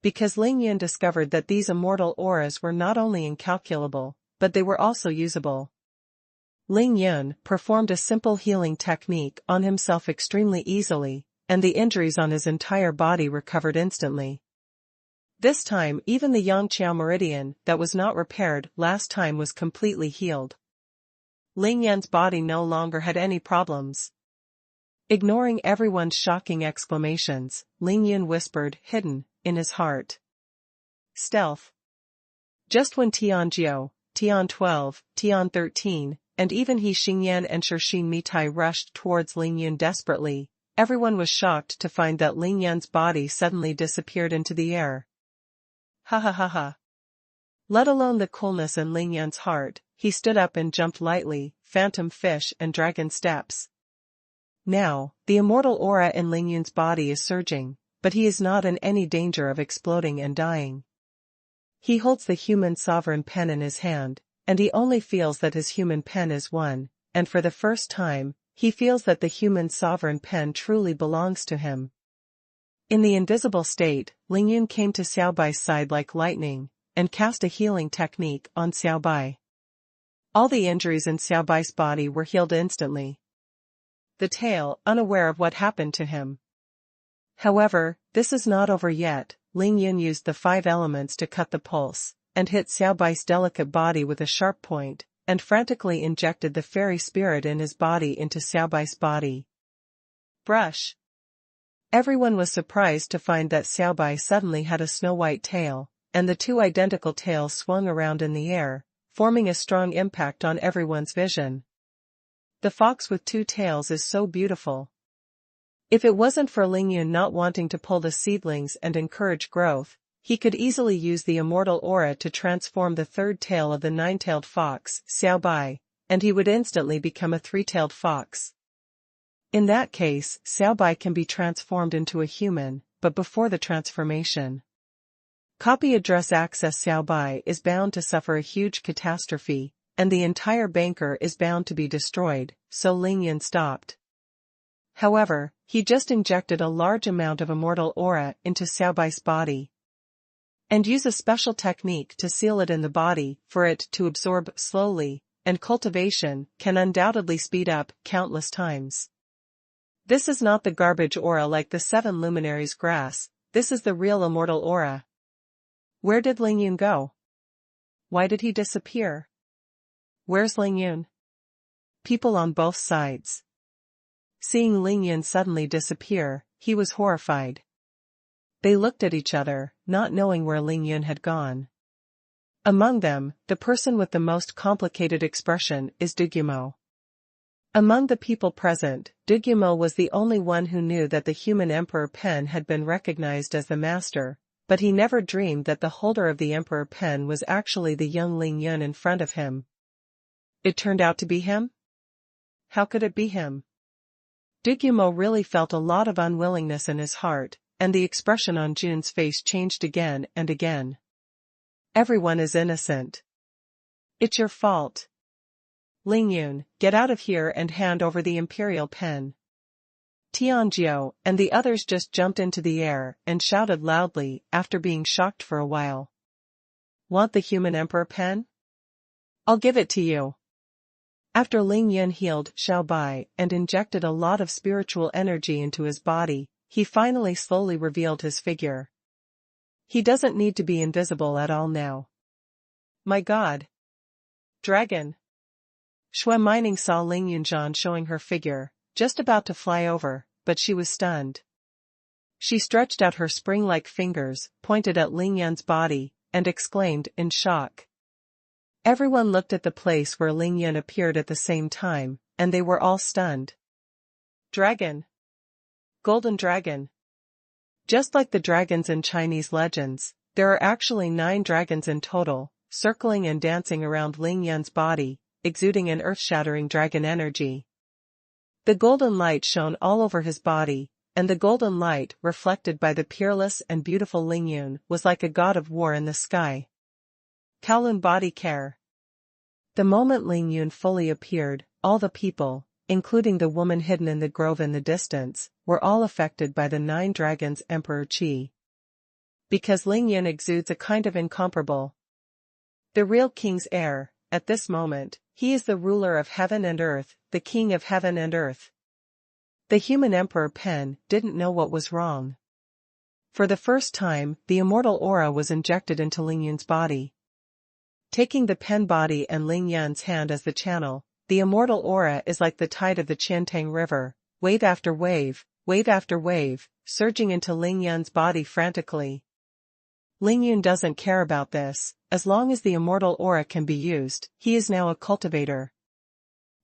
Because Ling Yun discovered that these immortal auras were not only incalculable, but they were also usable. Ling Yun performed a simple healing technique on himself extremely easily, and the injuries on his entire body recovered instantly. This time even the Yangqiao meridian that was not repaired last time was completely healed. Ling Yun's body no longer had any problems. Ignoring everyone's shocking exclamations, Ling Yun whispered, hidden, in his heart. Stealth. Just when Tianjiu, Tian 12, Tian 13, and even He Xingyan and Shixin Mitai rushed towards Ling Yun desperately, everyone was shocked to find that Ling Yun's body suddenly disappeared into the air. Ha ha ha ha. Let alone the coolness in Ling Yun's heart, he stood up and jumped lightly, phantom fish and dragon steps. Now, the immortal aura in Ling Yun's body is surging, but he is not in any danger of exploding and dying. He holds the human sovereign pen in his hand, and he only feels that his human pen is one, and for the first time, he feels that the human sovereign pen truly belongs to him. In the invisible state, Ling Yun came to Xiaobai's side like lightning, and cast a healing technique on Xiaobai. All the injuries in Xiaobai's body were healed instantly. The tail, unaware of what happened to him. However, this is not over yet. Ling Yun used the 5 elements to cut the pulse, and hit Xiaobai's delicate body with a sharp point, and frantically injected the fairy spirit in his body into Xiaobai's body. Brush. Everyone was surprised to find that Xiaobai suddenly had a snow-white tail, and the 2 identical tails swung around in the air, forming a strong impact on everyone's vision. The fox with 2 tails is so beautiful. If it wasn't for Ling Yun not wanting to pull the seedlings and encourage growth, he could easily use the immortal aura to transform the 3rd tail of the 9-tailed fox, Xiaobai, and he would instantly become a 3-tailed fox. In that case, Xiaobai can be transformed into a human, but before the transformation. Copy address access Xiaobai is bound to suffer a huge catastrophe, and the entire banker is bound to be destroyed, so Ling Yun stopped. However, he just injected a large amount of immortal aura into Xiaobai's body, and use a special technique to seal it in the body for it to absorb slowly, and cultivation can undoubtedly speed up countless times. This is not the garbage aura like the 7 luminaries grass, this is the real immortal aura. Where did Ling Yun go? Why did he disappear? Where's Ling Yun? People on both sides. Seeing Ling Yun suddenly disappear, he was horrified. They looked at each other, not knowing where Ling Yun had gone. Among them, the person with the most complicated expression is Dugumo. Among the people present, Dugumo was the only one who knew that the human Emperor Pen had been recognized as the master, but he never dreamed that the holder of the Emperor Pen was actually the young Ling Yun in front of him. It turned out to be him? How could it be him? Dugumo really felt a lot of unwillingness in his heart, and the expression on Jun's face changed again and again. Everyone is innocent. It's your fault. Ling Yun, get out of here and hand over the imperial pen. Tianjiu and the others just jumped into the air and shouted loudly after being shocked for a while. Want the human emperor pen? I'll give it to you. After Ling Yun healed Xiaobai and injected a lot of spiritual energy into his body, he finally slowly revealed his figure. He doesn't need to be invisible at all now. My God! Dragon! Xuanhuan saw Ling Yunzhan showing her figure, just about to fly over, but she was stunned. She stretched out her spring-like fingers, pointed at Ling Yun's body, and exclaimed in shock. Everyone looked at the place where Ling Yun appeared at the same time, and they were all stunned. Dragon! Golden dragon! Just like the dragons in Chinese legends, there are actually 9 dragons in total, circling and dancing around Ling Yun's body, exuding an earth-shattering dragon energy. The golden light shone all over his body, and the golden light, reflected by the peerless and beautiful Ling Yun, was like a god of war in the sky. Kowloon body care. The moment Ling Yun fully appeared, all the people, including the woman hidden in the grove in the distance, were all affected by the 9 dragons' Emperor Qi. Because Ling Yun exudes a kind of incomparable. The real king's heir, at this moment, he is the ruler of heaven and earth, the king of heaven and earth. The human Emperor Pen didn't know what was wrong. For the first time, the immortal aura was injected into Ling Yun's body. Taking the pen body and Ling Yun's hand as the channel, the immortal aura is like the tide of the Qiantang River, wave after wave, surging into Ling Yun's body frantically. Ling Yun doesn't care about this, as long as the immortal aura can be used, he is now a cultivator.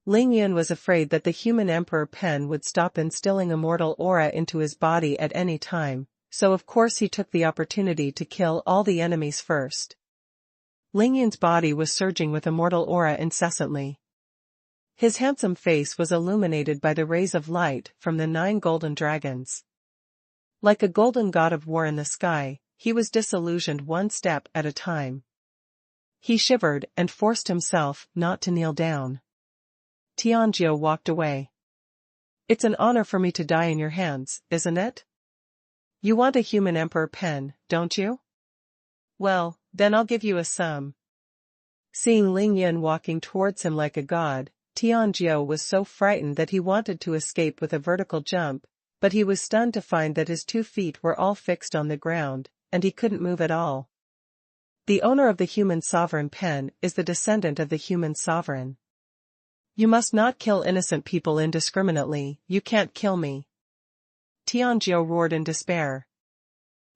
Ling Yun was afraid that the human Emperor Pen would stop instilling immortal aura into his body at any time, so of course he took the opportunity to kill all the enemies first. Ling Yun's body was surging with immortal aura incessantly. His handsome face was illuminated by the rays of light from the 9 golden dragons. Like a golden god of war in the sky, he was disillusioned one step at a time. He shivered and forced himself not to kneel down. Tianjiu walked away. It's an honor for me to die in your hands, isn't it? You want a human Emperor Pen, don't you? Well, Then I'll give you a sum. Seeing Ling Yin walking towards him like a god, Tianjiu was so frightened that he wanted to escape with a vertical jump, but he was stunned to find that his 2 feet were all fixed on the ground, and he couldn't move at all. The owner of the human sovereign pen is the descendant of the human sovereign. You must not kill innocent people indiscriminately, you can't kill me. Tianjiu roared in despair.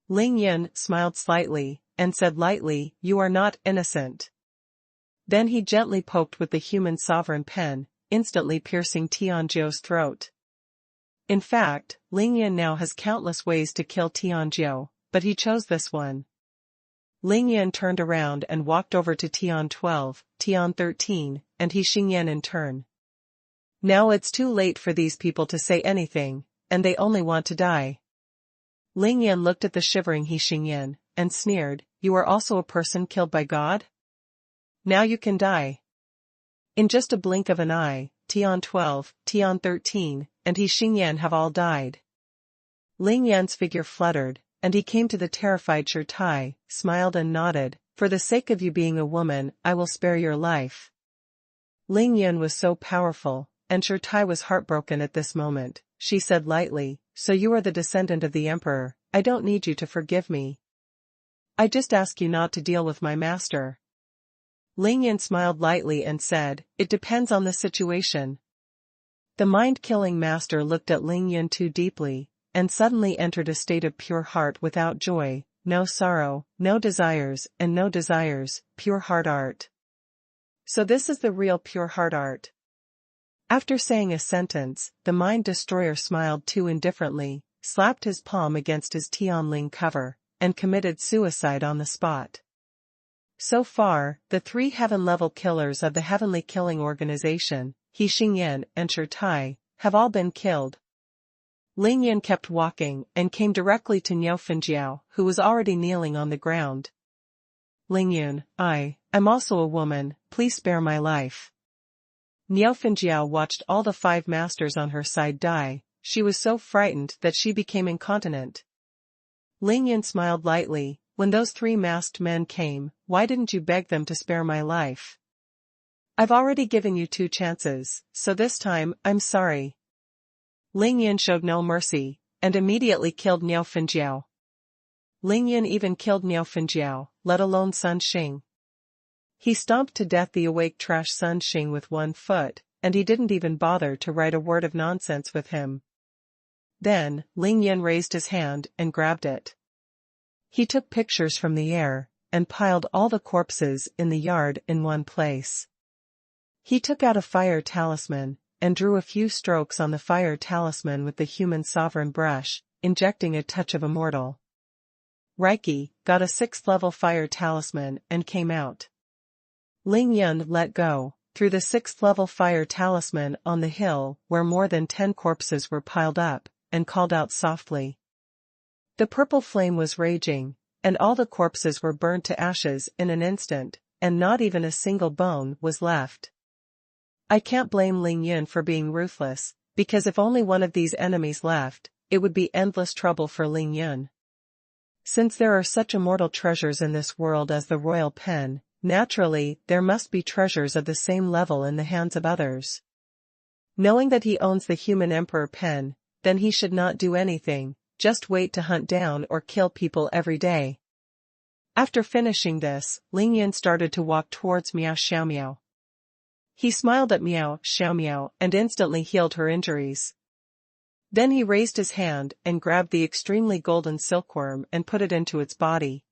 Ling Yin smiled slightly, and said lightly, you are not innocent. Then he gently poked with the human sovereign pen, instantly piercing Tianjiu's throat. In fact, Ling Yin now has countless ways to kill Tianjiu, but he chose this one. Ling Yin turned around and walked over to Tian 12, Tian 13, and He Xingyan in turn. Now it's too late for these people to say anything, and they only want to die. Ling Yin looked at the shivering He Xingyan, and sneered, you are also a person killed by God? Now you can die. In just a blink of an eye, Tian 12, Tian 13, and He Xingyan have all died. Ling Yan's figure fluttered, and he came to the terrified Shirtai, smiled and nodded, for the sake of you being a woman, I will spare your life. Ling Yan was so powerful, and Shirtai was heartbroken at this moment. She said lightly, so you are the descendant of the emperor, I don't need you to forgive me. I just ask you not to deal with my master. Ling Yan smiled lightly and said, it depends on the situation. The mind-killing master looked at Ling Yan too deeply, and suddenly entered a state of pure heart without joy, no sorrow, no desires, and no desires, pure heart art. So this is the real pure heart art. After saying a sentence, the mind destroyer smiled too indifferently, slapped his palm against his Tianling cover, and committed suicide on the spot. So far, the 3 heaven-level killers of the Heavenly Killing Organization, He Xingyan and Shirtai, have all been killed. Ling Yin kept walking and came directly to Niao Fenjiao, who was already kneeling on the ground. Ling Yun, I'm also a woman, please spare my life. Niao Fenjiao watched all the 5 masters on her side die, she was so frightened that she became incontinent. Ling Yin smiled lightly, when those 3 masked men came, why didn't you beg them to spare my life? I've already given you 2 chances, so this time, I'm sorry. Ling Yin showed no mercy, and immediately killed Niao Fenjiao. Ling Yin even killed Niao Fenjiao, let alone Sun Xing. He stomped to death the awake trash Sun Xing with 1 foot, and he didn't even bother to write a word of nonsense with him. Then, Ling Yin raised his hand and grabbed it. He took pictures from the air, and piled all the corpses in the yard in one place. He took out a fire talisman, and drew a few strokes on the fire talisman with the human sovereign brush, injecting a touch of immortal. Reiki got a 6th-level fire talisman and came out. Ling Yun let go, threw the 6th-level fire talisman on the hill where more than 10 corpses were piled up, and called out softly. The purple flame was raging, and all the corpses were burned to ashes in an instant, and not even a single bone was left. I can't blame Ling Yun for being ruthless, because if only one of these enemies left, it would be endless trouble for Ling Yun. Since there are such immortal treasures in this world as the royal pen, naturally, there must be treasures of the same level in the hands of others. Knowing that he owns the human emperor pen, then he should not do anything, just wait to hunt down or kill people every day. After finishing this, Ling Yun started to walk towards Miao Xiaomiao. He smiled at Miao Xiaomiao and instantly healed her injuries. Then he raised his hand and grabbed the extremely golden silkworm and put it into its body.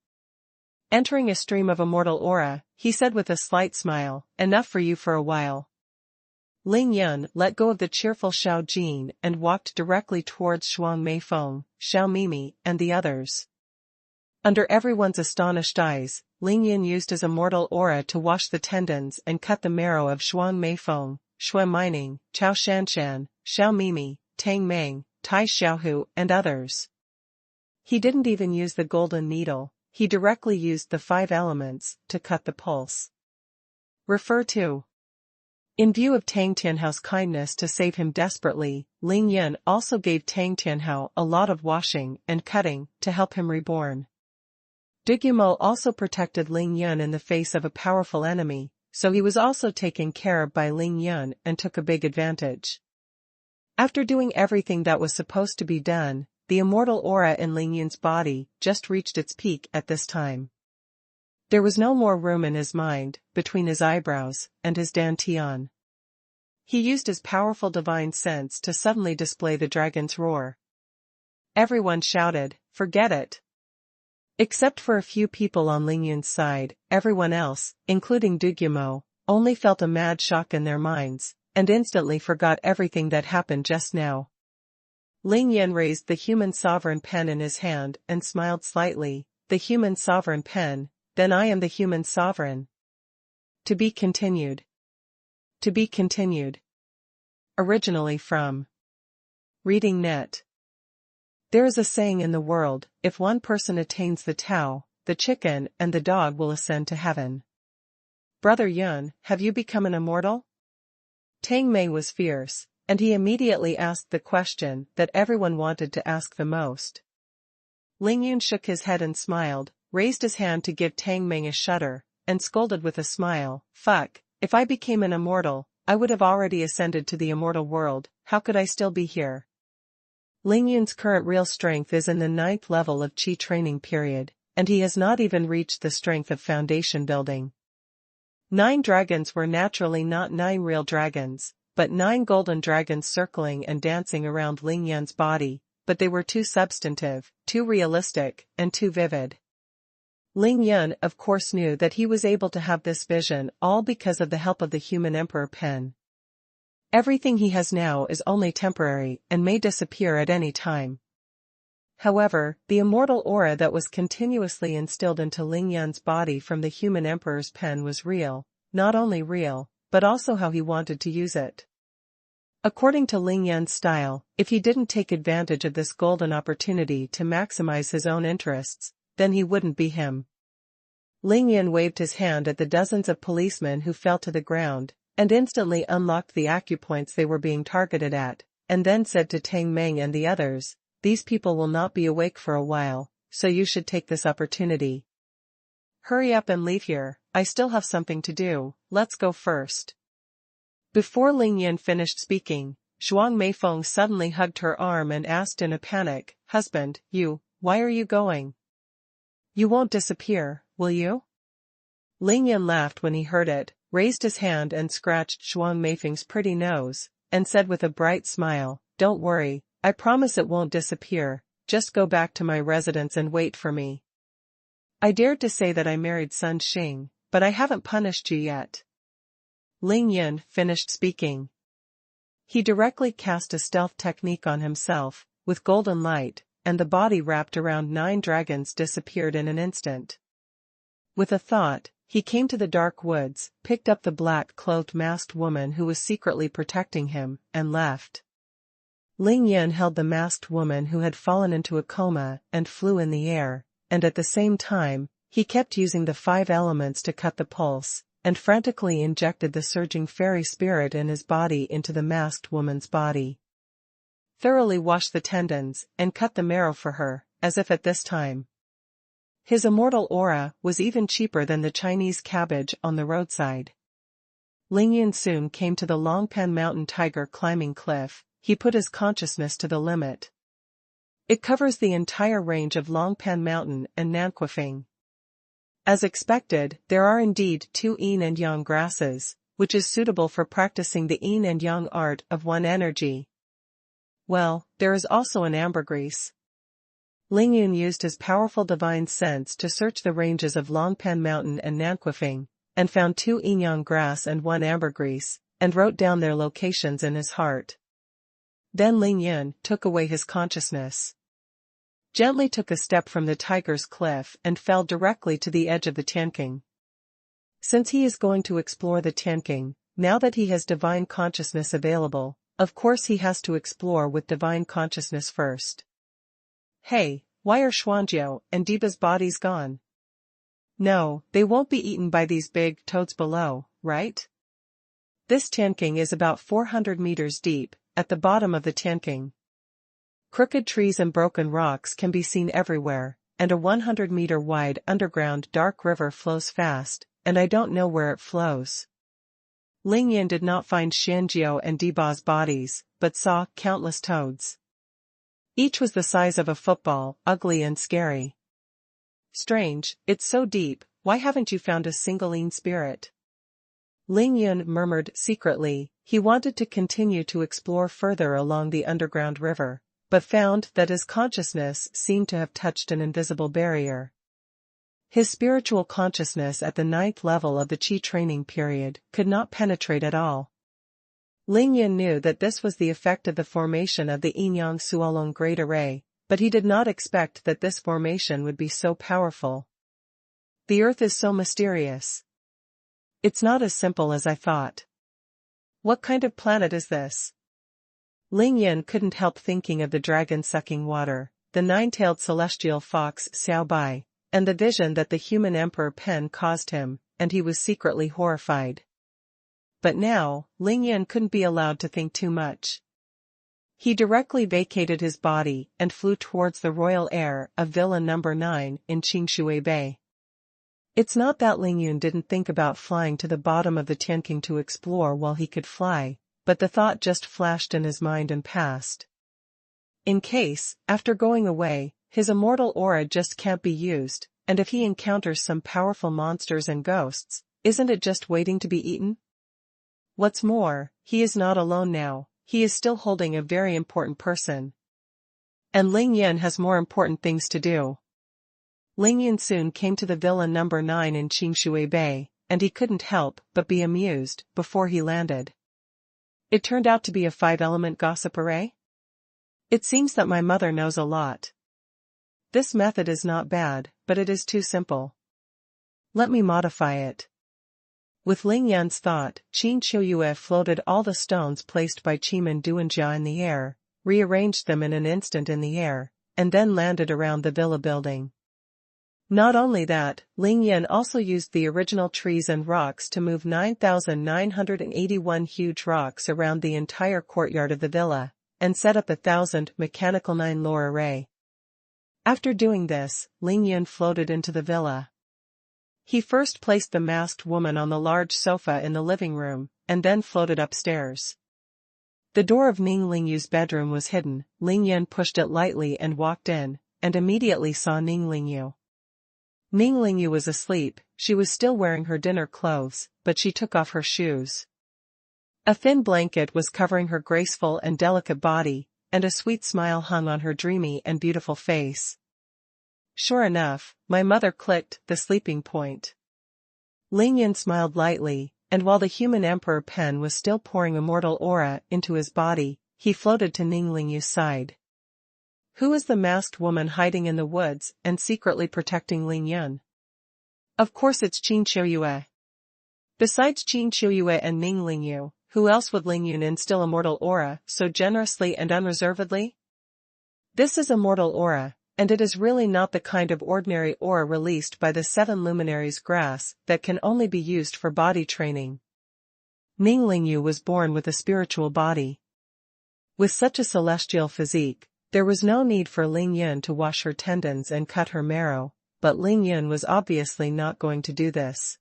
Entering a stream of immortal aura, he said with a slight smile, enough for you for a while. Ling Yun let go of the cheerful Xiao Jin and walked directly towards Shuang Meifeng, Xiao Mimi, and the others. Under everyone's astonished eyes, Ling Yun used his immortal aura to wash the tendons and cut the marrow of Shuang Meifeng, Shui Mining, Chao Shanshan, Xiao Mimi, Tang Meng, Tai Xiaohu, and others. He didn't even use the golden needle, he directly used the 5 elements to cut the pulse. Refer to. In view of Tang Tianhao's kindness to save him desperately, Ling Yun also gave Tang Tianhao a lot of washing and cutting to help him reborn. Dugumo also protected Ling Yun in the face of a powerful enemy, so he was also taken care of by Ling Yun and took a big advantage. After doing everything that was supposed to be done, the immortal aura in Ling Yun's body just reached its peak at this time. There was no more room in his mind, between his eyebrows, and his dantian. He used his powerful divine sense to suddenly display the dragon's roar. Everyone shouted, "Forget it!" Except for a few people on Ling Yun's side, everyone else, including Dugumo, only felt a mad shock in their minds, and instantly forgot everything that happened just now. Ling Yun raised the human sovereign pen in his hand and smiled slightly. "The human sovereign pen, then I am the human sovereign." To be continued. To be continued. Originally from Reading Net. There is a saying in the world, if one person attains the Tao, the chicken and the dog will ascend to heaven. Brother Yun, have you become an immortal? Tang Mei was fierce, and he immediately asked the question that everyone wanted to ask the most. Ling Yun shook his head and smiled, raised his hand to give Tang Mei a shudder, and scolded with a smile, "Fuck, if I became an immortal, I would have already ascended to the immortal world, how could I still be here?" Ling Yun's current real strength is in the 9th level of Qi training period, and he has not even reached the strength of foundation building. 9 dragons were naturally not 9 real dragons, but 9 golden dragons circling and dancing around Ling Yun's body, but they were too substantive, too realistic, and too vivid. Ling Yun of course knew that he was able to have this vision all because of the help of the human emperor pen. Everything he has now is only temporary and may disappear at any time. However, the immortal aura that was continuously instilled into Ling Yun's body from the human emperor's pen was real, not only real, but also how he wanted to use it. According to Ling Yun's style, if he didn't take advantage of this golden opportunity to maximize his own interests, then he wouldn't be him. Ling Yun waved his hand at the dozens of policemen who fell to the ground, and instantly unlocked the acupoints they were being targeted at, and then said to Tang Meng and the others, "These people will not be awake for a while, so you should take this opportunity. Hurry up and leave here, I still have something to do, let's go first." Before Ling Yun finished speaking, Zhuang Meifeng suddenly hugged her arm and asked in a panic, "Husband, why are you going? You won't disappear, will you?" Ling Yun laughed when he heard it, raised his hand and scratched Zhuang Meifeng's pretty nose, and said with a bright smile, "Don't worry, I promise it won't disappear, just go back to my residence and wait for me. I dared to say that I married Sun Xing, but I haven't punished you yet." Ling Yun finished speaking. He directly cast a stealth technique on himself, with golden light, and the body wrapped around 9 dragons disappeared in an instant. With a thought, he came to the dark woods, picked up the black-clothed masked woman who was secretly protecting him, and left. Ling Yun held the masked woman who had fallen into a coma and flew in the air, and at the same time, he kept using the 5 elements to cut the pulse, and frantically injected the surging fairy spirit in his body into the masked woman's body. Thoroughly washed the tendons, and cut the marrow for her, as if at this time. His immortal aura was even cheaper than the Chinese cabbage on the roadside. Ling Yun soon came to the Longpan Mountain Tiger climbing cliff. He put his consciousness to the limit. It covers the entire range of Longpan Mountain and Nanquifeng. As expected, there are indeed 2 yin and yang grasses, which is suitable for practicing the yin and yang art of one energy. Well, there is also an ambergris. Ling Yun used his powerful divine sense to search the ranges of Longpan Mountain and Nanquifeng, and found 2 yin-yang grass and 1 ambergris, and wrote down their locations in his heart. Then Ling Yun took away his consciousness. Gently took a step from the tiger's cliff and fell directly to the edge of the Tianqing. Since he is going to explore the Tianqing, now that he has divine consciousness available, of course he has to explore with divine consciousness first. Hey, why are Xuanjiao and Diba's bodies gone? No, they won't be eaten by these big toads below, right? This Tianqing is about 400 meters deep, at the bottom of the Tianqing. Crooked trees and broken rocks can be seen everywhere, and a 100-meter-wide underground dark river flows fast, and I don't know where it flows. Ling Yun did not find Xianjiao and Diba's bodies, but saw countless toads. Each was the size of a football, ugly and scary. Strange, it's so deep, why haven't you found a single Yin spirit? Ling Yun murmured secretly. He wanted to continue to explore further along the underground river, but found that his consciousness seemed to have touched an invisible barrier. His spiritual consciousness at the 9th level of the Qi training period could not penetrate at all. Ling Yun knew that this was the effect of the formation of the Yin-Yang Xuanhuan Great Array, but he did not expect that this formation would be so powerful. The earth is so mysterious. It's not as simple as I thought. What kind of planet is this? Ling Yun couldn't help thinking of the dragon sucking water, the 9-tailed celestial fox Xiao Bai, and the vision that the human Emperor Pen caused him, and he was secretly horrified. But now, Ling Yun couldn't be allowed to think too much. He directly vacated his body and flew towards the royal air of Villa No. 9 in Qingshui Bay. It's not that Ling Yun didn't think about flying to the bottom of the Tianqing to explore while he could fly, but the thought just flashed in his mind and passed. In case, after going away, his immortal aura just can't be used, and if he encounters some powerful monsters and ghosts, isn't it just waiting to be eaten? What's more, he is not alone now, he is still holding a very important person. And Ling Yun has more important things to do. Ling Yun soon came to the Villa No. 9 in Qingshui Bay, and he couldn't help but be amused before he landed. It turned out to be a 5-element gossip array? It seems that my mother knows a lot. This method is not bad, but it is too simple. Let me modify it. With Ling Yun's thought, Qin Qiuyue floated all the stones placed by Qimen Duanjia in the air, rearranged them in an instant in the air, and then landed around the villa building. Not only that, Ling Yun also used the original trees and rocks to move 9,981 huge rocks around the entire courtyard of the villa, and set up 1,000 mechanical 9-lore array. After doing this, Ling Yun floated into the villa. He first placed the masked woman on the large sofa in the living room, and then floated upstairs. The door of Ning Lingyu's bedroom was hidden. Ling Yun pushed it lightly and walked in, and immediately saw Ning Lingyu. Ning Lingyu was asleep. She was still wearing her dinner clothes, but she took off her shoes. A thin blanket was covering her graceful and delicate body, and a sweet smile hung on her dreamy and beautiful face. Sure enough, my mother clicked the sleeping point. Ling Yun smiled lightly, and while the human Emperor Pen was still pouring immortal aura into his body, he floated to Ning Lingyu's side. Who is the masked woman hiding in the woods and secretly protecting Ling Yun? Of course it's Qin Qiuyue. Besides Qin Qiuyue and Ning Lingyu, who else would Ling Yun instill immortal aura so generously and unreservedly? This is immortal aura, and it is really not the kind of ordinary aura released by the 7 luminaries grass that can only be used for body training. Ning Lingyu was born with a spiritual body. With such a celestial physique, there was no need for Ling Yun to wash her tendons and cut her marrow, but Ling Yun was obviously not going to do this.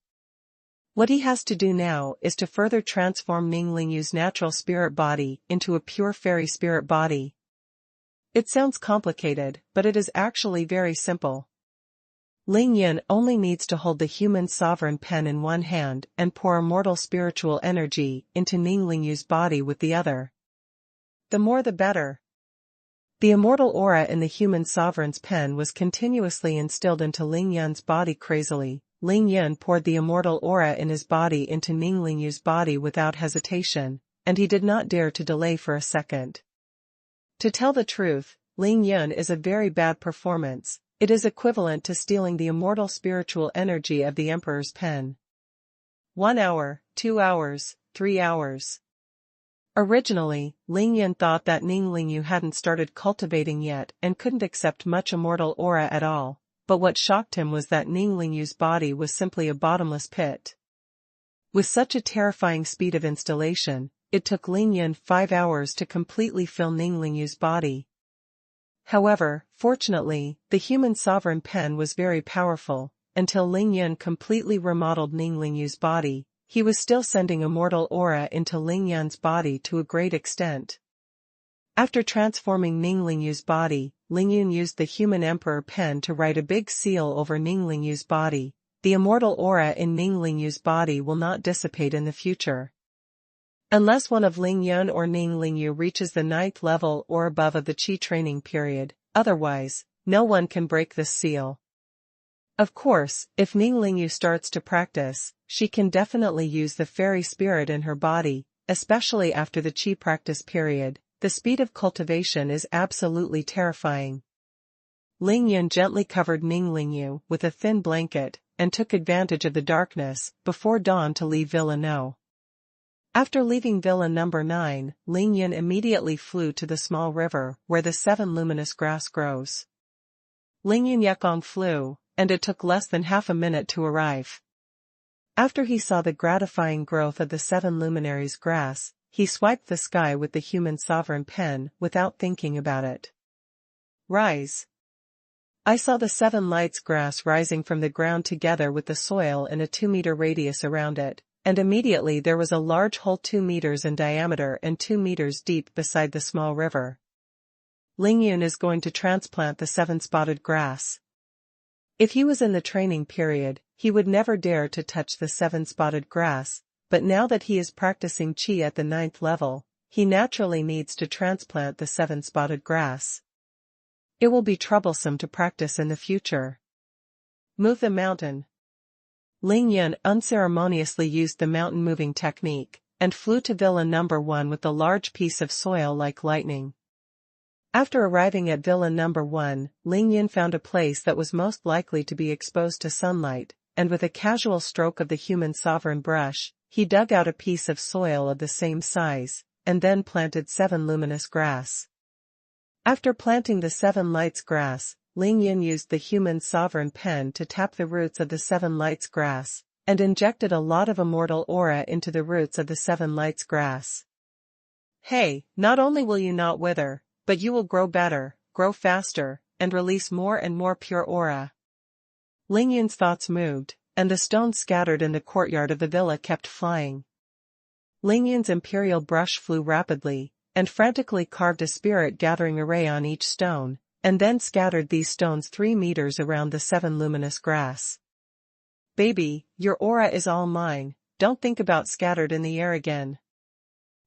What he has to do now is to further transform Ning Lingyu's natural spirit body into a pure fairy spirit body. It sounds complicated, but it is actually very simple. Ling Yun only needs to hold the human sovereign pen in one hand and pour immortal spiritual energy into Ning Lingyu's body with the other. The more the better. The immortal aura in the human sovereign's pen was continuously instilled into Ling Yun's body crazily. Ling Yun poured the immortal aura in his body into Ning Lingyu's body without hesitation, and he did not dare to delay for a second. To tell the truth, Ling Yun is a very bad performance. It is equivalent to stealing the immortal spiritual energy of the Emperor's pen. 1 hour, 2 hours, 3 hours. Originally, Ling Yun thought that Ning Lingyu hadn't started cultivating yet and couldn't accept much immortal aura at all, but what shocked him was that Ning Lingyu's body was simply a bottomless pit. With such a terrifying speed of installation, it took Ling Yun 5 hours to completely fill Ning Lingyu's body. However, fortunately, the human sovereign pen was very powerful. Until Ling Yun completely remodeled Ning Lingyu's body, he was still sending immortal aura into Ling Yun's body to a great extent. After transforming Ning Lingyu's body, Ling Yun used the human emperor pen to write a big seal over Ning Lingyu's body. The immortal aura in Ning Lingyu's body will not dissipate in the future, unless one of Ling Yun or Ning Lingyu reaches the 9th level or above of the Qi training period. Otherwise, no one can break this seal. Of course, if Ning Lingyu starts to practice, she can definitely use the fairy spirit in her body, especially after the Qi practice period. The speed of cultivation is absolutely terrifying. Ling Yun gently covered Ning Lingyu with a thin blanket, and took advantage of the darkness before dawn to leave Villa No. After leaving Villa number 9, Ling Yun immediately flew to the small river where the 7 luminous grass grows. Ling Yun Yekong flew, and it took less than half a minute to arrive. After he saw the gratifying growth of the 7 luminaries grass, he swiped the sky with the human sovereign pen without thinking about it. Rise. I saw the 7 lights grass rising from the ground together with the soil in a 2-meter radius around it, and immediately there was a large hole 2 meters in diameter and 2 meters deep beside the small river. Ling Yun is going to transplant the 7 spotted grass. If he was in the training period, he would never dare to touch the 7 spotted grass, but now that he is practicing Qi at the 9th level, he naturally needs to transplant the 7 spotted grass. It will be troublesome to practice in the future. Move the mountain. Ling Yun unceremoniously used the mountain moving technique, and flew to Villa number 1 with a large piece of soil like lightning. After arriving at Villa number 1, Ling Yun found a place that was most likely to be exposed to sunlight, and with a casual stroke of the human sovereign brush, he dug out a piece of soil of the same size, and then planted 7 luminous grass. After planting the 7 lights grass, Ling Yun used the human sovereign pen to tap the roots of the 7 lights grass, and injected a lot of immortal aura into the roots of the 7 lights grass. Hey, not only will you not wither, but you will grow better, grow faster, and release more and more pure aura. Ling Yun's thoughts moved, and the stones scattered in the courtyard of the villa kept flying. Ling Yun's imperial brush flew rapidly, and frantically carved a spirit-gathering array on each stone, and then scattered these stones 3 meters around the 7 luminous grass. Baby, your aura is all mine, don't think about scattered in the air again.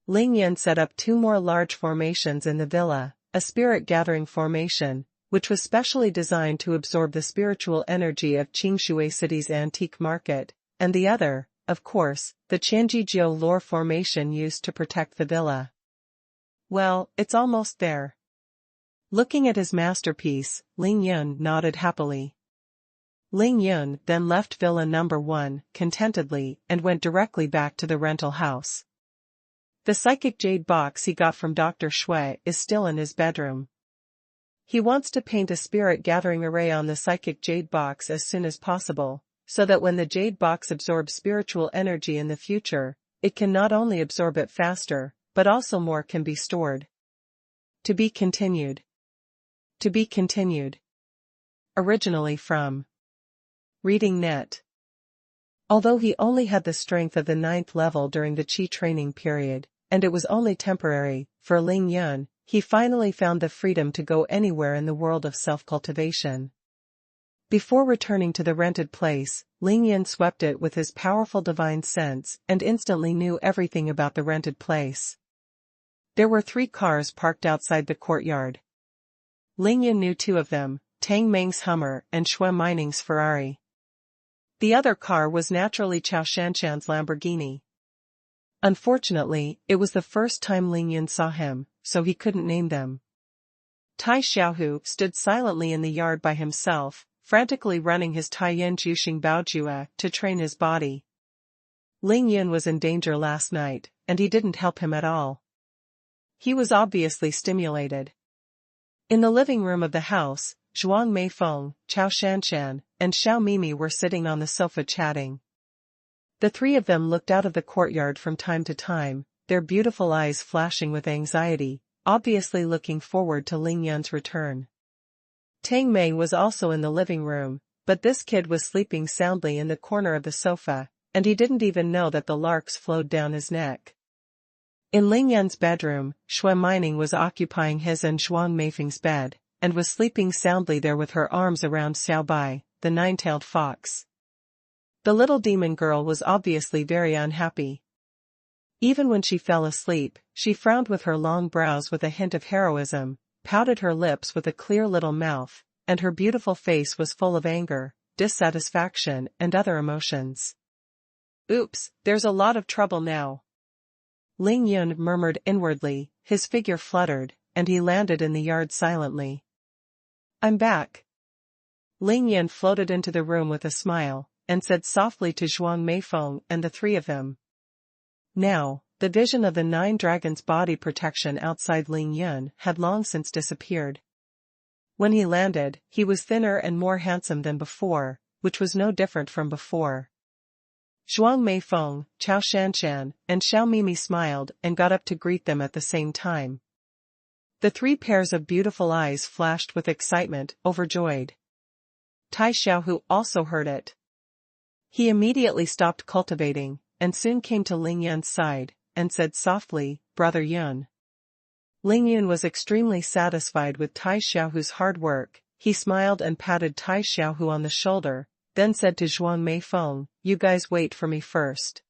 Ling Yun set up 2 more large formations in the villa, a spirit-gathering formation, which was specially designed to absorb the spiritual energy of Qingshui City's antique market, and the other, of course, the Qianjijiu lore formation used to protect the villa. Well, it's almost there. Looking at his masterpiece, Ling Yun nodded happily. Ling Yun then left Villa number 1 contentedly and went directly back to the rental house. The psychic jade box he got from Dr. Shui is still in his bedroom. He wants to paint a spirit-gathering array on the psychic jade box as soon as possible, so that when the jade box absorbs spiritual energy in the future, it can not only absorb it faster, but also more can be stored. To be continued. To be continued. Originally from Reading Net. Although he only had the strength of the 9th level during the Qi training period, and it was only temporary, for Ling Yun, he finally found the freedom to go anywhere in the world of self-cultivation. Before returning to the rented place, Ling Yun swept it with his powerful divine sense and instantly knew everything about the rented place. There were 3 cars parked outside the courtyard. Ling Yun knew 2 of them, Tang Meng's Hummer and Shui Mining's Ferrari. The other car was naturally Chao Shanshan's Lamborghini. Unfortunately, it was the first time Ling Yun saw him, so he couldn't name them. Tai Xiaohu stood silently in the yard by himself, frantically running his Taiyan Juxing Baojue to train his body. Ling Yun was in danger last night, and he didn't help him at all. He was obviously stimulated. In the living room of the house, Zhuang Meifeng, Chao Shanshan, and Xiao Mimi were sitting on the sofa chatting. The 3 of them looked out of the courtyard from time to time, their beautiful eyes flashing with anxiety, obviously looking forward to Ling Yun's return. Tang Meng was also in the living room, but this kid was sleeping soundly in the corner of the sofa, and he didn't even know that the larks flowed down his neck. In Ling Yan's bedroom, Xuanhuan was occupying his and Zhuang Meifeng's bed, and was sleeping soundly there with her arms around Xiao Bai, the nine-tailed fox. The little demon girl was obviously very unhappy. Even when she fell asleep, she frowned with her long brows with a hint of heroism, pouted her lips with a clear little mouth, and her beautiful face was full of anger, dissatisfaction and other emotions. "Oops, there's a lot of trouble now," Ling Yun murmured inwardly, his figure fluttered, and he landed in the yard silently. "I'm back." Ling Yun floated into the room with a smile, and said softly to Zhuang Meifeng and the three of them. Now, the vision of the 9 dragons' body protection outside Ling Yun had long since disappeared. When he landed, he was thinner and more handsome than before, which was no different from before. Zhuang Meifeng, Chao Shanshan, and Xiao Mimi smiled and got up to greet them at the same time. The 3 pairs of beautiful eyes flashed with excitement, overjoyed. Tai Xiaohu also heard it. He immediately stopped cultivating, and soon came to Ling Yun's side, and said softly, "Brother Yun." Ling Yun was extremely satisfied with Tai Xiaohu's hard work. He smiled and patted Tai Xiaohu on the shoulder, then said to Zhuang Meifeng, "You guys wait for me first."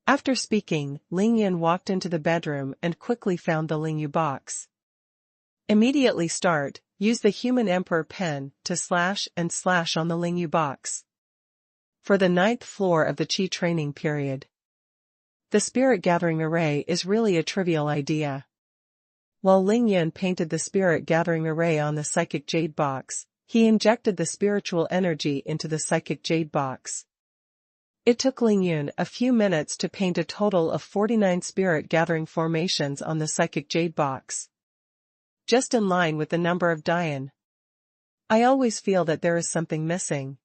After speaking, Ling Yun walked into the bedroom and quickly found the Lingyu box. Immediately use the Human Emperor pen to slash and slash on the Lingyu box. For the 9th floor of the Qi training period. The Spirit Gathering Array is really a trivial idea. While Ling Yun painted the Spirit Gathering Array on the Psychic Jade box, he injected the spiritual energy into the Psychic Jade box. It took Ling Yun a few minutes to paint a total of 49 Spirit Gathering formations on the Psychic Jade box. Just in line with the number of Dian. I always feel that there is something missing.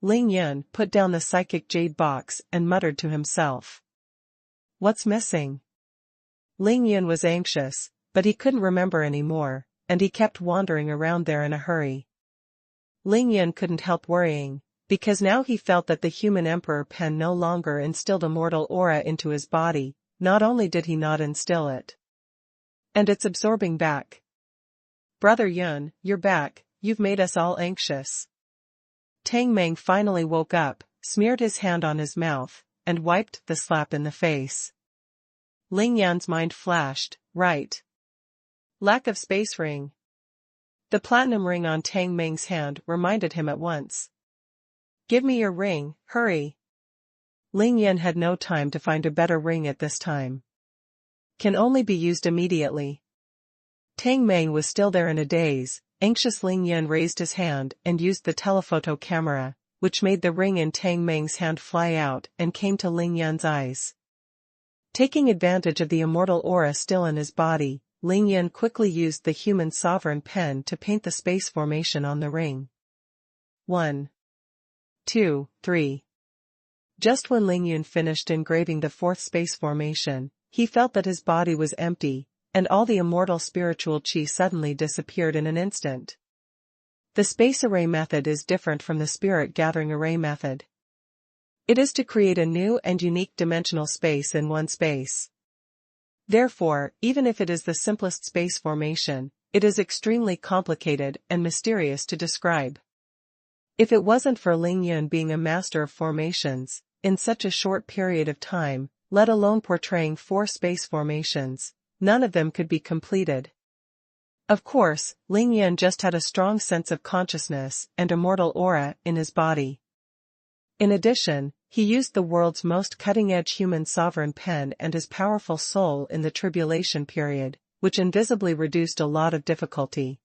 Ling Yun put down the Psychic Jade box and muttered to himself. What's missing? Ling Yun was anxious, but he couldn't remember anymore, and he kept wandering around there in a hurry. Ling Yun couldn't help worrying, because now he felt that the Human Emperor pen no longer instilled a mortal aura into his body. Not only did he not instill it, and it's absorbing back. "Brother Yun, you're back, you've made us all anxious." Tang Meng finally woke up, smeared his hand on his mouth, and wiped the slap in the face. Ling Yan's mind flashed, right. Lack of space ring. The platinum ring on Tang Meng's hand reminded him at once. "Give me your ring, hurry." Ling Yan had no time to find a better ring at this time. Can only be used immediately. Tang Meng was still there in a daze. Anxious Ling Yan raised his hand and used the telephoto camera, which made the ring in Tang Meng's hand fly out and came to Ling Yan's eyes. Taking advantage of the immortal aura still in his body, Ling Yan quickly used the Human Sovereign pen to paint the space formation on the ring. 1, 2, 3. Just when Ling Yan finished engraving the 4th space formation, he felt that his body was empty, and all the immortal spiritual qi suddenly disappeared in an instant. The space array method is different from the Spirit Gathering Array method. It is to create a new and unique dimensional space in one space. Therefore, even if it is the simplest space formation, it is extremely complicated and mysterious to describe. If it wasn't for Ling Yun being a master of formations, in such a short period of time, let alone portraying 4 space formations, none of them could be completed. Of course, Ling Yun just had a strong sense of consciousness and immortal aura in his body. In addition, he used the world's most cutting-edge Human Sovereign pen and his powerful soul in the tribulation period, which invisibly reduced a lot of difficulty.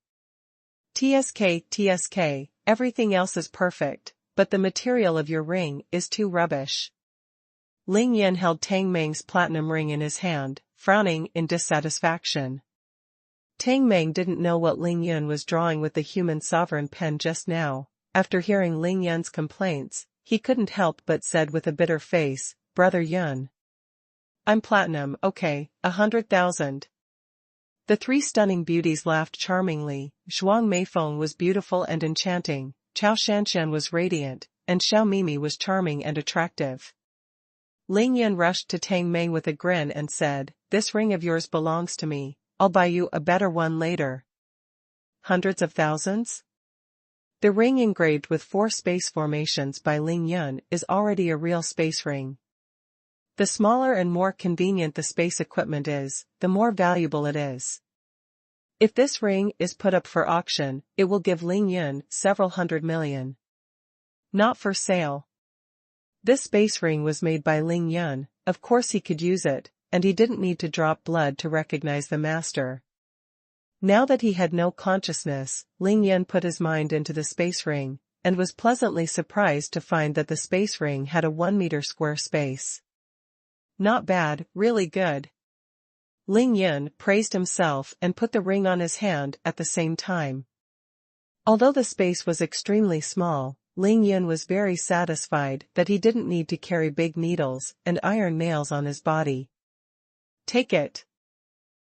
TSK, everything else is perfect, but the material of your ring is too rubbish. Ling Yan held Tang Meng's platinum ring in his hand, frowning in dissatisfaction. Tang Meng didn't know what Ling Yun was drawing with the Human Sovereign pen just now. After hearing Ling Yun's complaints, he couldn't help but said with a bitter face, "Brother Yun. I'm platinum, okay, 100,000. The three stunning beauties laughed charmingly. Zhuang Meifeng was beautiful and enchanting, Chao Shanshan was radiant, and Xiao Mimi was charming and attractive. Ling Yan rushed to Tang Meng with a grin and said, "This ring of yours belongs to me, I'll buy you a better one later." Hundreds of thousands? The ring engraved with 4 space formations by Ling Yan is already a real space ring. The smaller and more convenient the space equipment is, the more valuable it is. If this ring is put up for auction, it will give Ling Yan several hundred million. Not for sale. This space ring was made by Ling Yan, of course he could use it, and he didn't need to drop blood to recognize the master. Now that he had no consciousness, Ling Yan put his mind into the space ring, and was pleasantly surprised to find that the space ring had a 1 meter square space. Not bad, really good. Ling Yan praised himself and put the ring on his hand at the same time. Although the space was extremely small, Ling Yan was very satisfied that he didn't need to carry big needles and iron nails on his body. Take it.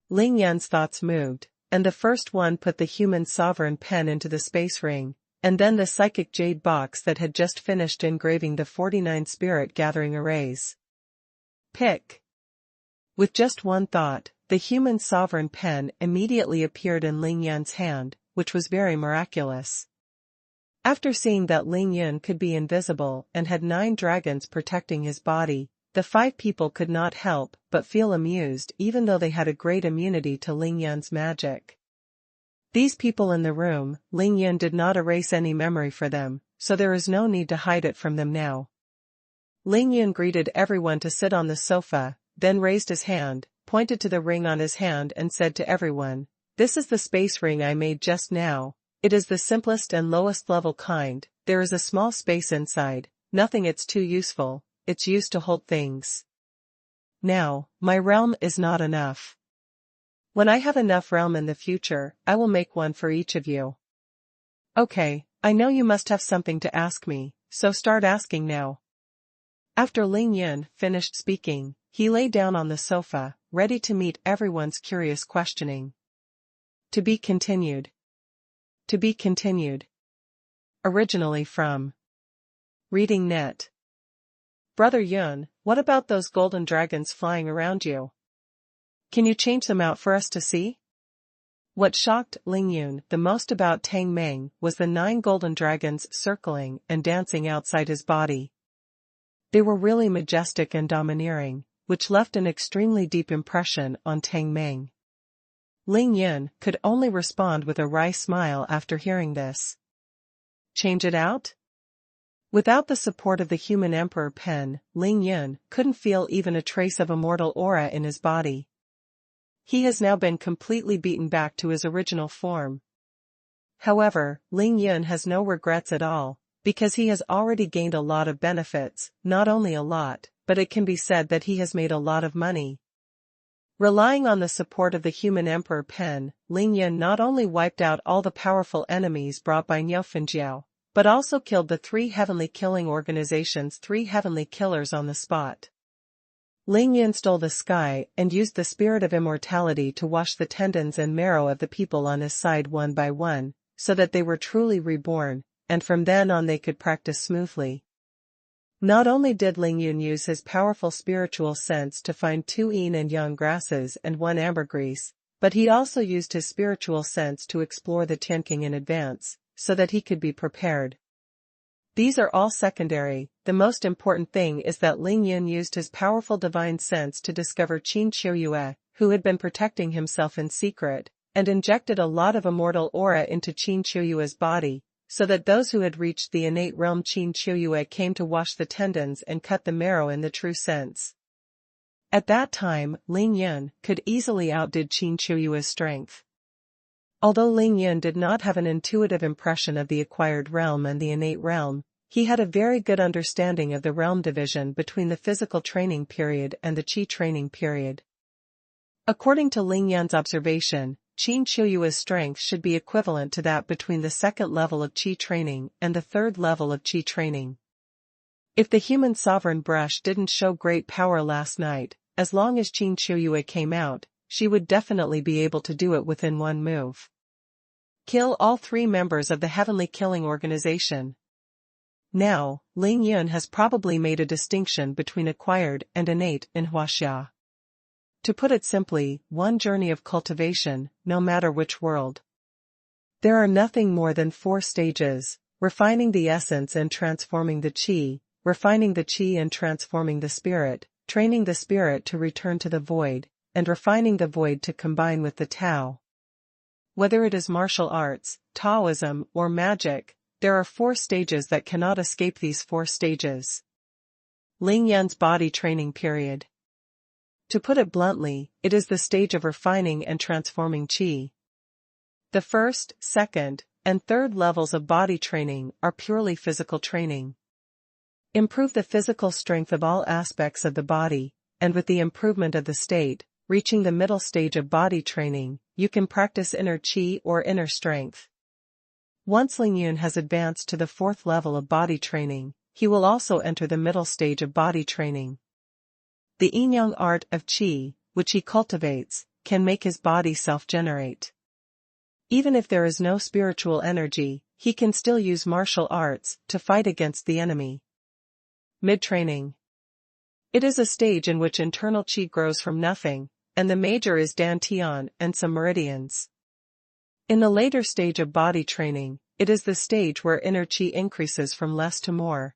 Ling Yan's thoughts moved, and the first one put the human sovereign pen into the space ring, and then the psychic jade box that had just finished engraving the 49 spirit gathering arrays. Pick. With just one thought, the human sovereign pen immediately appeared in Ling Yan's hand, which was very miraculous. After seeing that Ling Yan could be invisible and had 9 dragons protecting his body, the 5 people could not help but feel amused even though they had a great immunity to Ling Yan's magic. These people in the room, Ling Yan did not erase any memory for them, so there is no need to hide it from them now. Ling Yan greeted everyone to sit on the sofa, then raised his hand, pointed to the ring on his hand and said to everyone, "This is the space ring I made just now. It is the simplest and lowest level kind, there is a small space inside, nothing it's too useful, it's used to hold things. Now, my realm is not enough. When I have enough realm in the future, I will make one for each of you." Okay, I know you must have something to ask me, so start asking now. After Ling Yan finished speaking, he lay down on the sofa, ready to meet everyone's curious questioning. To be continued. To be continued. Originally from Reading Net. Brother Yun, what about those golden dragons flying around you? Can you change them out for us to see? What shocked Ling Yun the most about Tang Meng was the 9 golden dragons circling and dancing outside his body. They were really majestic and domineering, which left an extremely deep impression on Tang Meng. Ling Yun could only respond with a wry smile after hearing this. Change it out? Without the support of the human emperor pen, Ling Yun couldn't feel even a trace of immortal aura in his body. He has now been completely beaten back to his original form. However, Ling Yun has no regrets at all, because he has already gained a lot of benefits, not only a lot, but it can be said that he has made a lot of money. Relying on the support of the human emperor pen, Ling Yan not only wiped out all the powerful enemies brought by Niufinjiao, but also killed the 3 heavenly killing organizations' 3 heavenly killers on the spot. Ling Yan stole the sky and used the spirit of immortality to wash the tendons and marrow of the people on his side one by one, so that they were truly reborn, and from then on they could practice smoothly. Not only did Ling Yun use his powerful spiritual sense to find 2 yin and yang grasses and 1 ambergris, but he also used his spiritual sense to explore the Tianqing in advance, so that he could be prepared. These are all secondary, the most important thing is that Ling Yun used his powerful divine sense to discover Qin Qiuyue, who had been protecting himself in secret, and injected a lot of immortal aura into Qin Qiuyue's body, so that those who had reached the innate realm Qin Qiuyue came to wash the tendons and cut the marrow in the true sense. At that time, Ling Yun could easily outdo Qin Qiuyue's strength. Although Ling Yun did not have an intuitive impression of the acquired realm and the innate realm, he had a very good understanding of the realm division between the physical training period and the Qi training period. According to Ling Yan's observation, Qin Qiuyue's strength should be equivalent to that between the 2nd level of Qi training and the 3rd level of Qi training. If the human sovereign brush didn't show great power last night, as long as Qin Qiuyue came out, she would definitely be able to do it within one move. Kill all 3 members of the Heavenly Killing Organization. Now, Ling Yun has probably made a distinction between acquired and innate in Huaxia. To put it simply, one journey of cultivation, no matter which world. There are nothing more than 4 stages: refining the essence and transforming the qi, refining the qi and transforming the spirit, training the spirit to return to the void, and refining the void to combine with the Tao. Whether it is martial arts, Taoism, or magic, there are 4 stages that cannot escape these 4 stages. Ling Yun's body training period. To put it bluntly, it is the stage of refining and transforming qi. The first, second, and third levels of body training are purely physical training. Improve the physical strength of all aspects of the body, and with the improvement of the state, reaching the middle stage of body training, you can practice inner qi or inner strength. Once Ling Yun has advanced to the 4th level of body training, he will also enter the middle stage of body training. The yin-yang art of qi, which he cultivates, can make his body self-generate. Even if there is no spiritual energy, he can still use martial arts to fight against the enemy. Mid-training. It is a stage in which internal qi grows from nothing, and the major is dantian and some meridians. In the later stage of body training, it is the stage where inner qi increases from less to more.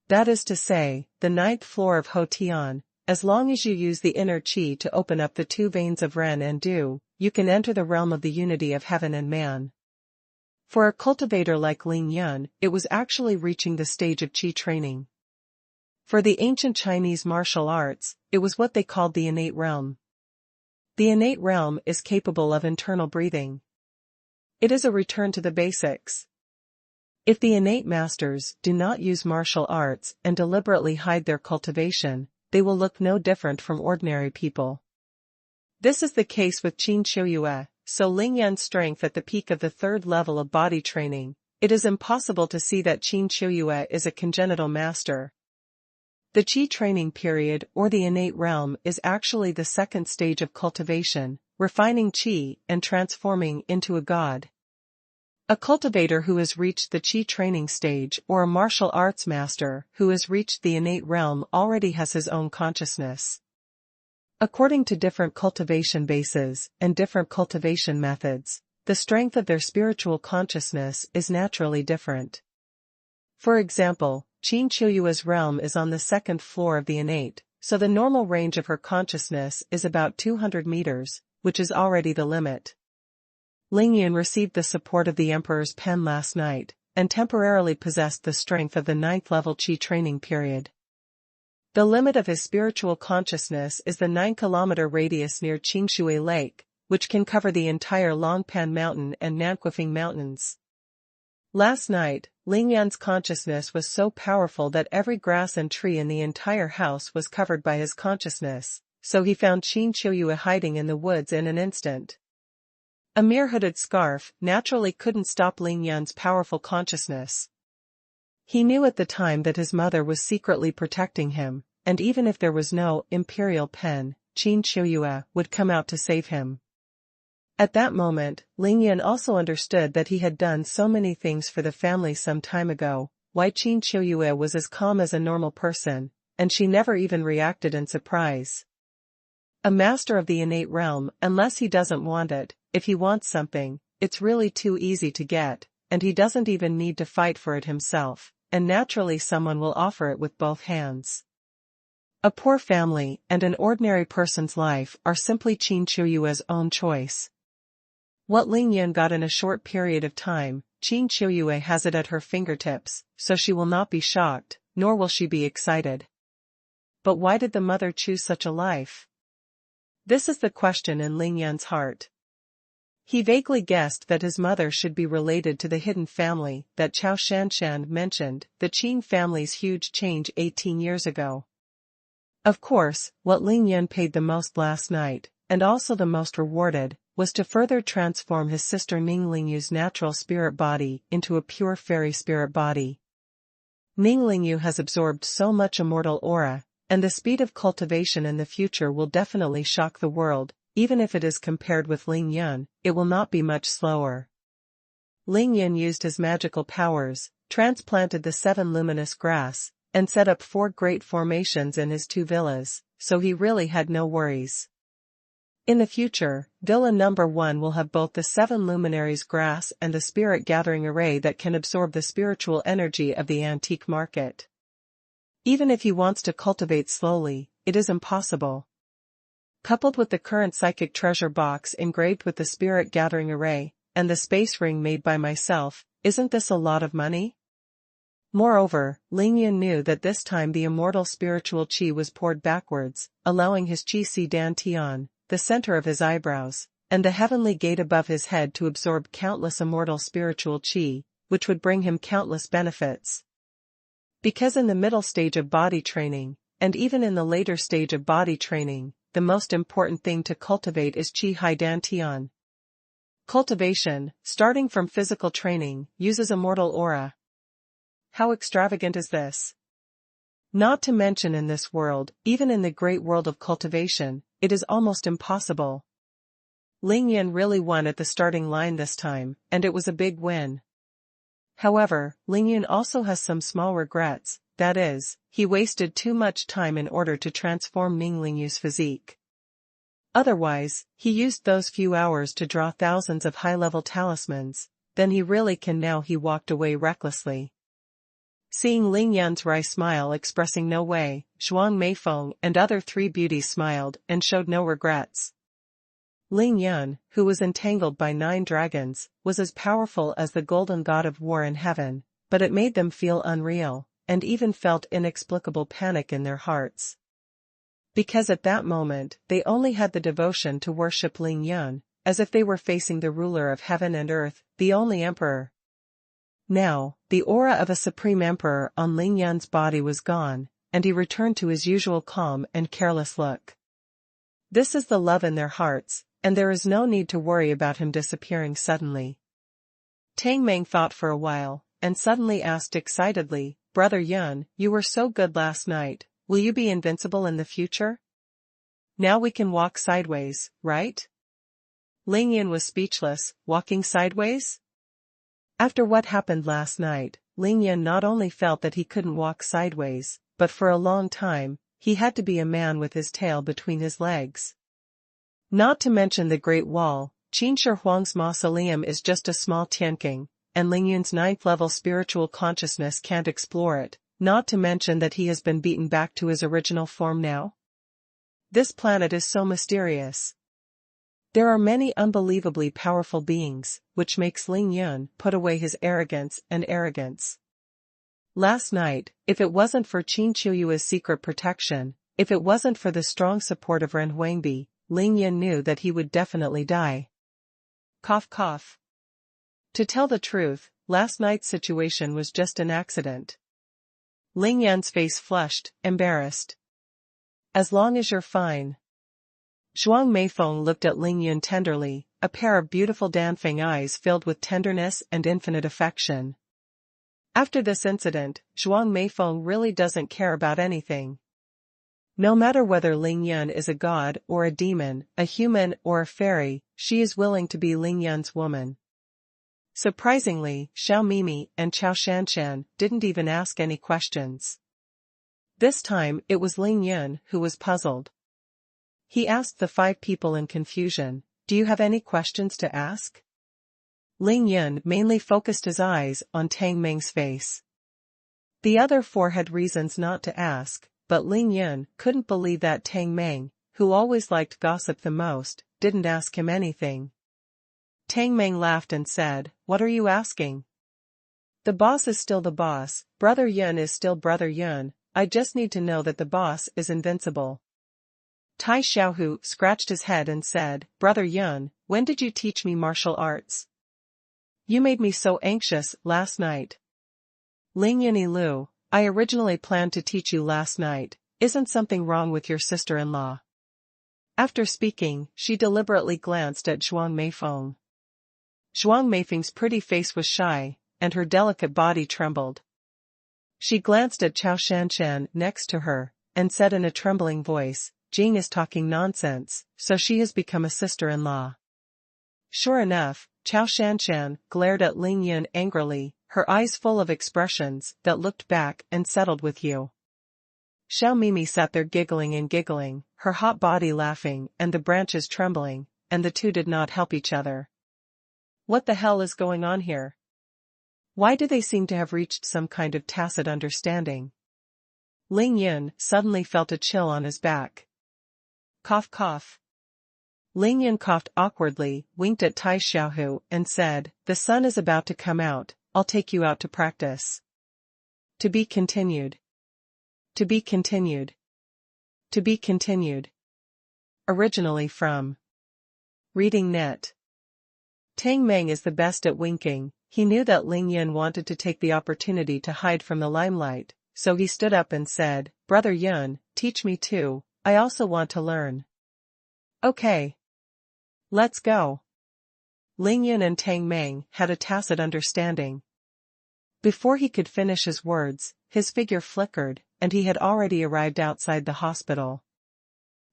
That is to say, the 9th floor of Ho Tian. As long as you use the inner qi to open up the 2 veins of Ren and Du, you can enter the realm of the unity of heaven and man. For a cultivator like Ling Yun, it was actually reaching the stage of qi training. For the ancient Chinese martial arts, it was what they called the innate realm. The innate realm is capable of internal breathing. It is a return to the basics. If the innate masters do not use martial arts and deliberately hide their cultivation, they will look no different from ordinary people. This is the case with Qin Qiuyue, so Ling Yun's strength at the peak of the 3rd level of body training, it is impossible to see that Qin Qiuyue is a congenital master. The qi training period or the innate realm is actually the 2nd stage of cultivation, refining qi and transforming into a god. A cultivator who has reached the qi training stage or a martial arts master who has reached the innate realm already has his own consciousness. According to different cultivation bases and different cultivation methods, the strength of their spiritual consciousness is naturally different. For example, Qin Qiuyue's realm is on the 2nd floor of the innate, so the normal range of her consciousness is about 200 meters, which is already the limit. Ling Yun received the support of the Emperor's pen last night, and temporarily possessed the strength of the 9th level qi training period. The limit of his spiritual consciousness is the 9-kilometer radius near Qingshui Lake, which can cover the entire Longpan Mountain and Nanquifeng Mountains. Last night, Ling Yun's consciousness was so powerful that every grass and tree in the entire house was covered by his consciousness, so he found Qin Qiuyue hiding in the woods in an instant. A mere hooded scarf naturally couldn't stop Ling Yun's powerful consciousness. He knew at the time that his mother was secretly protecting him, and even if there was no imperial pen, Qin Qiuyue would come out to save him. At that moment, Ling Yun also understood that he had done so many things for the family some time ago, why Qin Qiuyue was as calm as a normal person, and she never even reacted in surprise. A master of the innate realm, unless he doesn't want it, if he wants something, it's really too easy to get, and he doesn't even need to fight for it himself, and naturally someone will offer it with both hands. A poor family and an ordinary person's life are simply Qin Qiuyue's own choice. What Ling Yun got in a short period of time, Qin Qiuyue has it at her fingertips, so she will not be shocked, nor will she be excited. But why did the mother choose such a life? This is the question in Ling Yun's heart. He vaguely guessed that his mother should be related to the hidden family that Chao Shanshan mentioned, the Qin family's huge change 18 years ago. Of course, what Ling Yun paid the most last night, and also the most rewarded, was to further transform his sister Ning Lingyu's natural spirit body into a pure fairy spirit body. Ning Lingyu has absorbed so much immortal aura, and the speed of cultivation in the future will definitely shock the world, even if it is compared with Ling Yun, it will not be much slower. Ling Yun used his magical powers, transplanted the 7 luminous grass, and set up 4 great formations in his 2 villas, so he really had no worries. In the future, Villa number 1 will have both the 7 luminaries grass and the spirit gathering array that can absorb the spiritual energy of the antique market. Even if he wants to cultivate slowly, it is impossible. Coupled with the current psychic treasure box engraved with the spirit gathering array, and the space ring made by myself, isn't this a lot of money? Moreover, Ling Yun knew that this time the immortal spiritual qi was poured backwards, allowing his qi si dan tian, the center of his eyebrows, and the heavenly gate above his head to absorb countless immortal spiritual qi, which would bring him countless benefits. Because in the middle stage of body training, and even in the later stage of body training, the most important thing to cultivate is qi hai dan tian. Cultivation, starting from physical training, uses immortal aura. How extravagant is this? Not to mention in this world, even in the great world of cultivation, it is almost impossible. Ling Yun really won at the starting line this time, and it was a big win. However, Ling Yun also has some small regrets, that is, he wasted too much time in order to transform Ming Lingyu's physique. Otherwise, he used those few hours to draw thousands of high-level talismans, then he really can. Now he walked away recklessly. Seeing Ling Yun's wry smile expressing no way, Zhuang Meifeng and other 3 beauties smiled and showed no regrets. Ling Yun, who was entangled by 9 dragons, was as powerful as the golden god of war in heaven, but it made them feel unreal, and even felt inexplicable panic in their hearts. Because at that moment, they only had the devotion to worship Ling Yun, as if they were facing the ruler of heaven and earth, the only emperor. Now, the aura of a supreme emperor on Ling Yun's body was gone, and he returned to his usual calm and careless look. This is the love in their hearts, and there is no need to worry about him disappearing suddenly. Tang Meng thought for a while, and suddenly asked excitedly, "Brother Yun, you were so good last night, will you be invincible in the future? Now we can walk sideways, right?" Ling Yun was speechless. Walking sideways? After what happened last night, Ling Yun not only felt that he couldn't walk sideways, but for a long time, he had to be a man with his tail between his legs. Not to mention the Great Wall, Qin Shi Huang's mausoleum is just a small Tianqing, and Ling Yun's 9th level spiritual consciousness can't explore it, not to mention that he has been beaten back to his original form now. This planet is so mysterious. There are many unbelievably powerful beings, which makes Ling Yun put away his arrogance. Last night, if it wasn't for Qin Chuyu's secret protection, if it wasn't for the strong support of Ren Huangbi, Ling Yun knew that he would definitely die. Cough cough. To tell the truth, last night's situation was just an accident. Ling Yun's face flushed, embarrassed. As long as you're fine. Zhuang Meifeng looked at Ling Yun tenderly, a pair of beautiful Danfeng eyes filled with tenderness and infinite affection. After this incident, Zhuang Meifeng really doesn't care about anything. No matter whether Ling Yun is a god or a demon, a human or a fairy, she is willing to be Ling Yun's woman. Surprisingly, Xiao Mimi and Chao Shanshan didn't even ask any questions. This time it was Ling Yun who was puzzled. He asked the 5 people in confusion, "Do you have any questions to ask?" Ling Yun mainly focused his eyes on Tang Meng's face. The other 4 had reasons not to ask, but Ling Yun couldn't believe that Tang Meng, who always liked gossip the most, didn't ask him anything. Tang Meng laughed and said, "What are you asking? The boss is still the boss, Brother Yun is still Brother Yun, I just need to know that the boss is invincible." Tai Xiaohu scratched his head and said, "Brother Yun, when did you teach me martial arts? You made me so anxious last night." Ling Yunilu, "I originally planned to teach you last night, isn't something wrong with your sister-in-law?" After speaking, she deliberately glanced at Zhuang Meifeng. Zhuang Meifeng's pretty face was shy, and her delicate body trembled. She glanced at Chao Shanshan next to her, and said in a trembling voice, Zheng is talking nonsense, so she has become a sister-in-law. Sure enough, Chao Shanshan glared at Ling Yun angrily, her eyes full of expressions that looked back and settled with you. Xiao Mimi sat there giggling, her hot body laughing and the branches trembling, and the two did not help each other. What the hell is going on here? Why do they seem to have reached some kind of tacit understanding? Ling Yun suddenly felt a chill on his back. Cough cough. Ling Yun coughed awkwardly, winked at Tai Xiaohu, and said, "The sun is about to come out, I'll take you out to practice." To be continued. To be continued. To be continued. Originally from Reading Net. Tang Meng is the best at winking. He knew that Ling Yun wanted to take the opportunity to hide from the limelight, so he stood up and said, "Brother Yun, teach me too, I also want to learn." Okay. Let's go. Ling Yun and Tang Meng had a tacit understanding. Before he could finish his words, his figure flickered, and he had already arrived outside the hospital.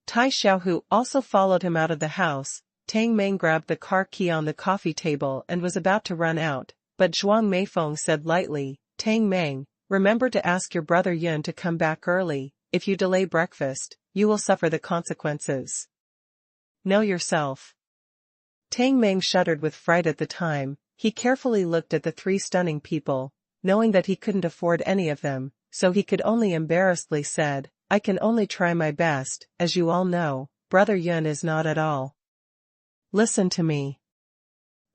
Tai Xiaohu also followed him out of the house. Tang Meng grabbed the car key on the coffee table and was about to run out, but Zhuang Meifeng said lightly, "Tang Meng, remember to ask your brother Yun to come back early. If you delay breakfast, you will suffer the consequences. Know yourself." Tang Meng shuddered with fright at the time. He carefully looked at the three stunning people, knowing that he couldn't afford any of them, so he could only embarrassedly said, "I can only try my best. As you all know, brother Yun is not at all. Listen to me."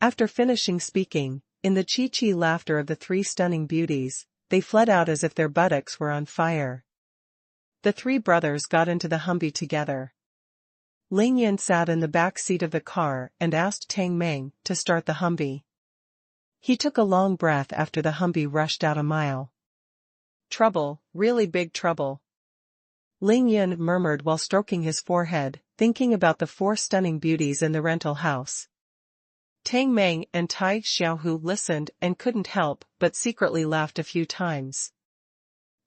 After finishing speaking, in the chi-chi laughter of the three stunning beauties, they fled out as if their buttocks were on fire. The three brothers got into the Humvee together. Ling Yun sat in the back seat of the car and asked Tang Meng to start the Humvee. He took a long breath after the Humvee rushed out a mile. "Trouble, really big trouble," Ling Yun murmured while stroking his forehead, thinking about the four stunning beauties in the rental house. Tang Meng and Tai Xiaohu listened and couldn't help but secretly laughed a few times.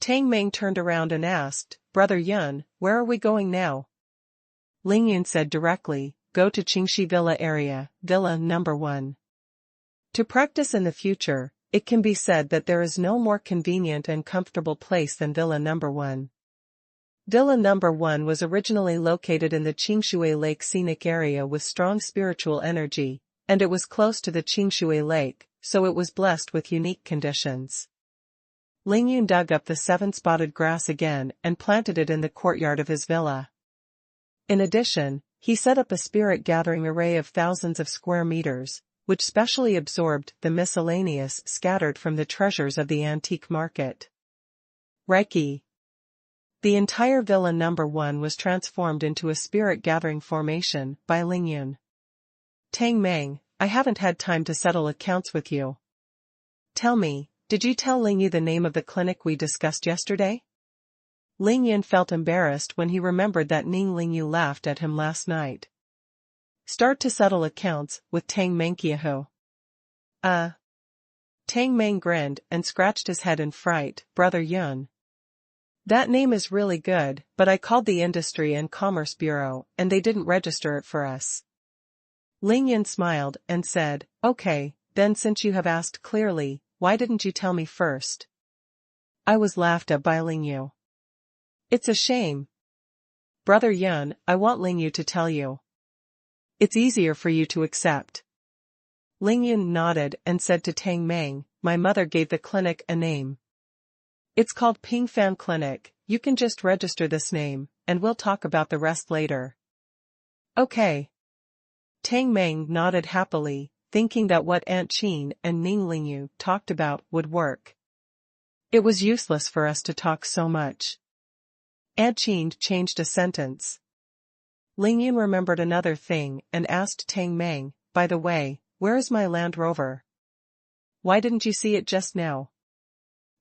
Tang Meng turned around and asked, "Brother Yun, where are we going now?" Ling Yun said directly, "Go to Qingxi Villa area, Villa number 1. To practice in the future, it can be said that there is no more convenient and comfortable place than Villa number 1. Villa number 1 was originally located in the Qingshui Lake scenic area with strong spiritual energy, and it was close to the Qingshui Lake, so it was blessed with unique conditions. Ling Yun dug up the 7-spotted grass again and planted it in the courtyard of his villa. In addition, he set up a spirit-gathering array of thousands of square meters, which specially absorbed the miscellaneous scattered from the treasures of the antique market. Reiki. The entire Villa number 1 was transformed into a spirit-gathering formation by Ling Yun. "Tang Meng, I haven't had time to settle accounts with you. Tell me, did you tell Ling Yu the name of the clinic we discussed yesterday?" Ling Yun felt embarrassed when he remembered that Ning Lingyu laughed at him last night. "Start to settle accounts with Tang Mengqiahu." Tang Meng grinned and scratched his head in fright. "Brother Yun. That name is really good, but I called the Industry and Commerce Bureau and they didn't register it for us." Ling Yun smiled and said, "Okay, then since you have asked clearly, why didn't you tell me first?" "I was laughed at by Ling Yu." "It's a shame. Brother Yun, I want Ling Yu to tell you. It's easier for you to accept." Ling Yun nodded and said to Tang Meng, "My mother gave the clinic a name. It's called Ping Fan Clinic. You can just register this name, and we'll talk about the rest later." "Okay." Tang Meng nodded happily, thinking that what Aunt Qin and Ning Lingyu talked about would work. It was useless for us to talk so much. Aunt Qin changed a sentence. Ling Yun remembered another thing and asked Tang Meng, "By the way, where is my Land Rover? Why didn't you see it just now?"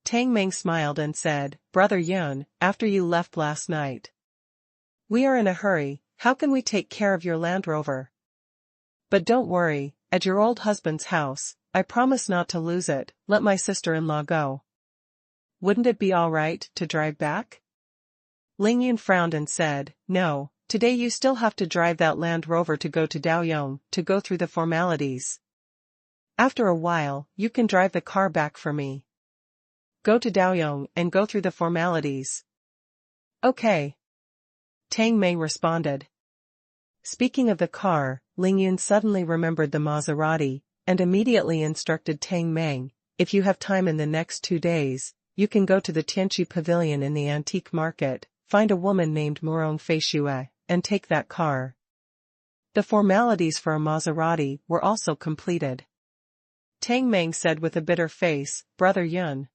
Tang Meng smiled and said, "Brother Yun, after you left last night. We are in a hurry, how can we take care of your Land Rover? But don't worry, at your old husband's house, I promise not to lose it, let my sister-in-law go. Wouldn't it be all right to drive back?" Ling Yun frowned and said, "No, today you still have to drive that Land Rover to go to Daoyong to go through the formalities. After a while, you can drive the car back for me. Go to Daoyong and go through the formalities." "Okay," Tang Mei responded. Speaking of the car, Ling Yun suddenly remembered the Maserati, and immediately instructed Tang Mei, "If you have time in the next 2 days, you can go to the Tianqi Pavilion in the antique market, find a woman named Murong Feishue, and take that car." The formalities for a Maserati were also completed. Tang Mei said with a bitter face, "Brother Yun,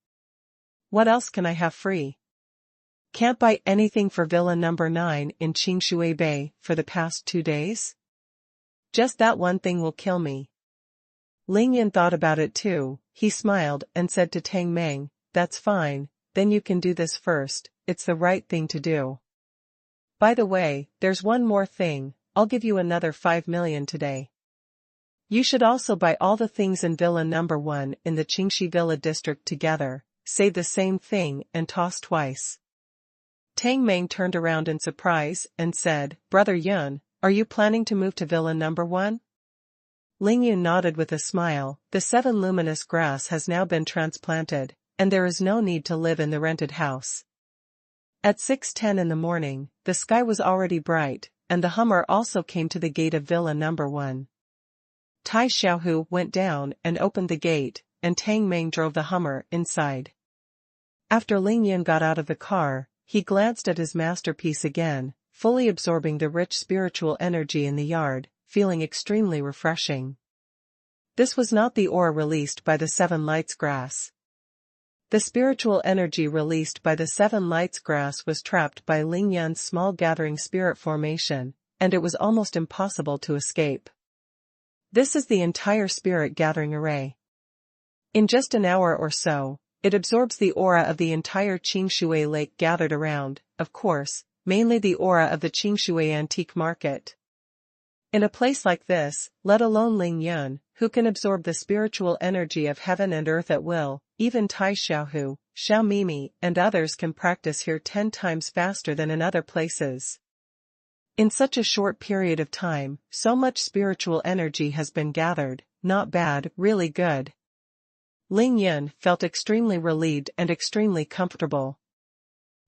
what else can I have free? Can't buy anything for Villa number 9 in Qingshui Bay for the past 2 days? Just that one thing will kill me." Ling Yun thought about it too. He smiled and said to Tang Mei, "That's fine, then you can do this first, it's the right thing to do. By the way, there's one more thing, I'll give you another 5 million today. You should also buy all the things in Villa number 1 in the Qingxi Villa district together, say the same thing and toss twice." Tang Mei turned around in surprise and said, "Brother Yun, are you planning to move to Villa number 1? Ling Yun nodded with a smile. "The 7 luminous grass has now been transplanted, and there is no need to live in the rented house." At 6:10 in the morning, the sky was already bright, and the Hummer also came to the gate of Villa number 1. Tai Xiaohu went down and opened the gate, and Tang Mei drove the Hummer inside. After Ling Yun got out of the car, he glanced at his masterpiece again, fully absorbing the rich spiritual energy in the yard, feeling extremely refreshing. This was not the aura released by the 7 lights grass. The spiritual energy released by the 7 lights grass was trapped by Ling Yun's small gathering spirit formation, and it was almost impossible to escape. This is the entire spirit gathering array. In just an hour or so, it absorbs the aura of the entire Qingshui Lake gathered around, of course, mainly the aura of the Qingshui antique market. In a place like this, let alone Ling Yun, who can absorb the spiritual energy of heaven and earth at will, even Tai Xiaohu, Xiao Mimi, and others can practice here 10 times faster than in other places. In such a short period of time, so much spiritual energy has been gathered, not bad, really good. Ling Yun felt extremely relieved and extremely comfortable.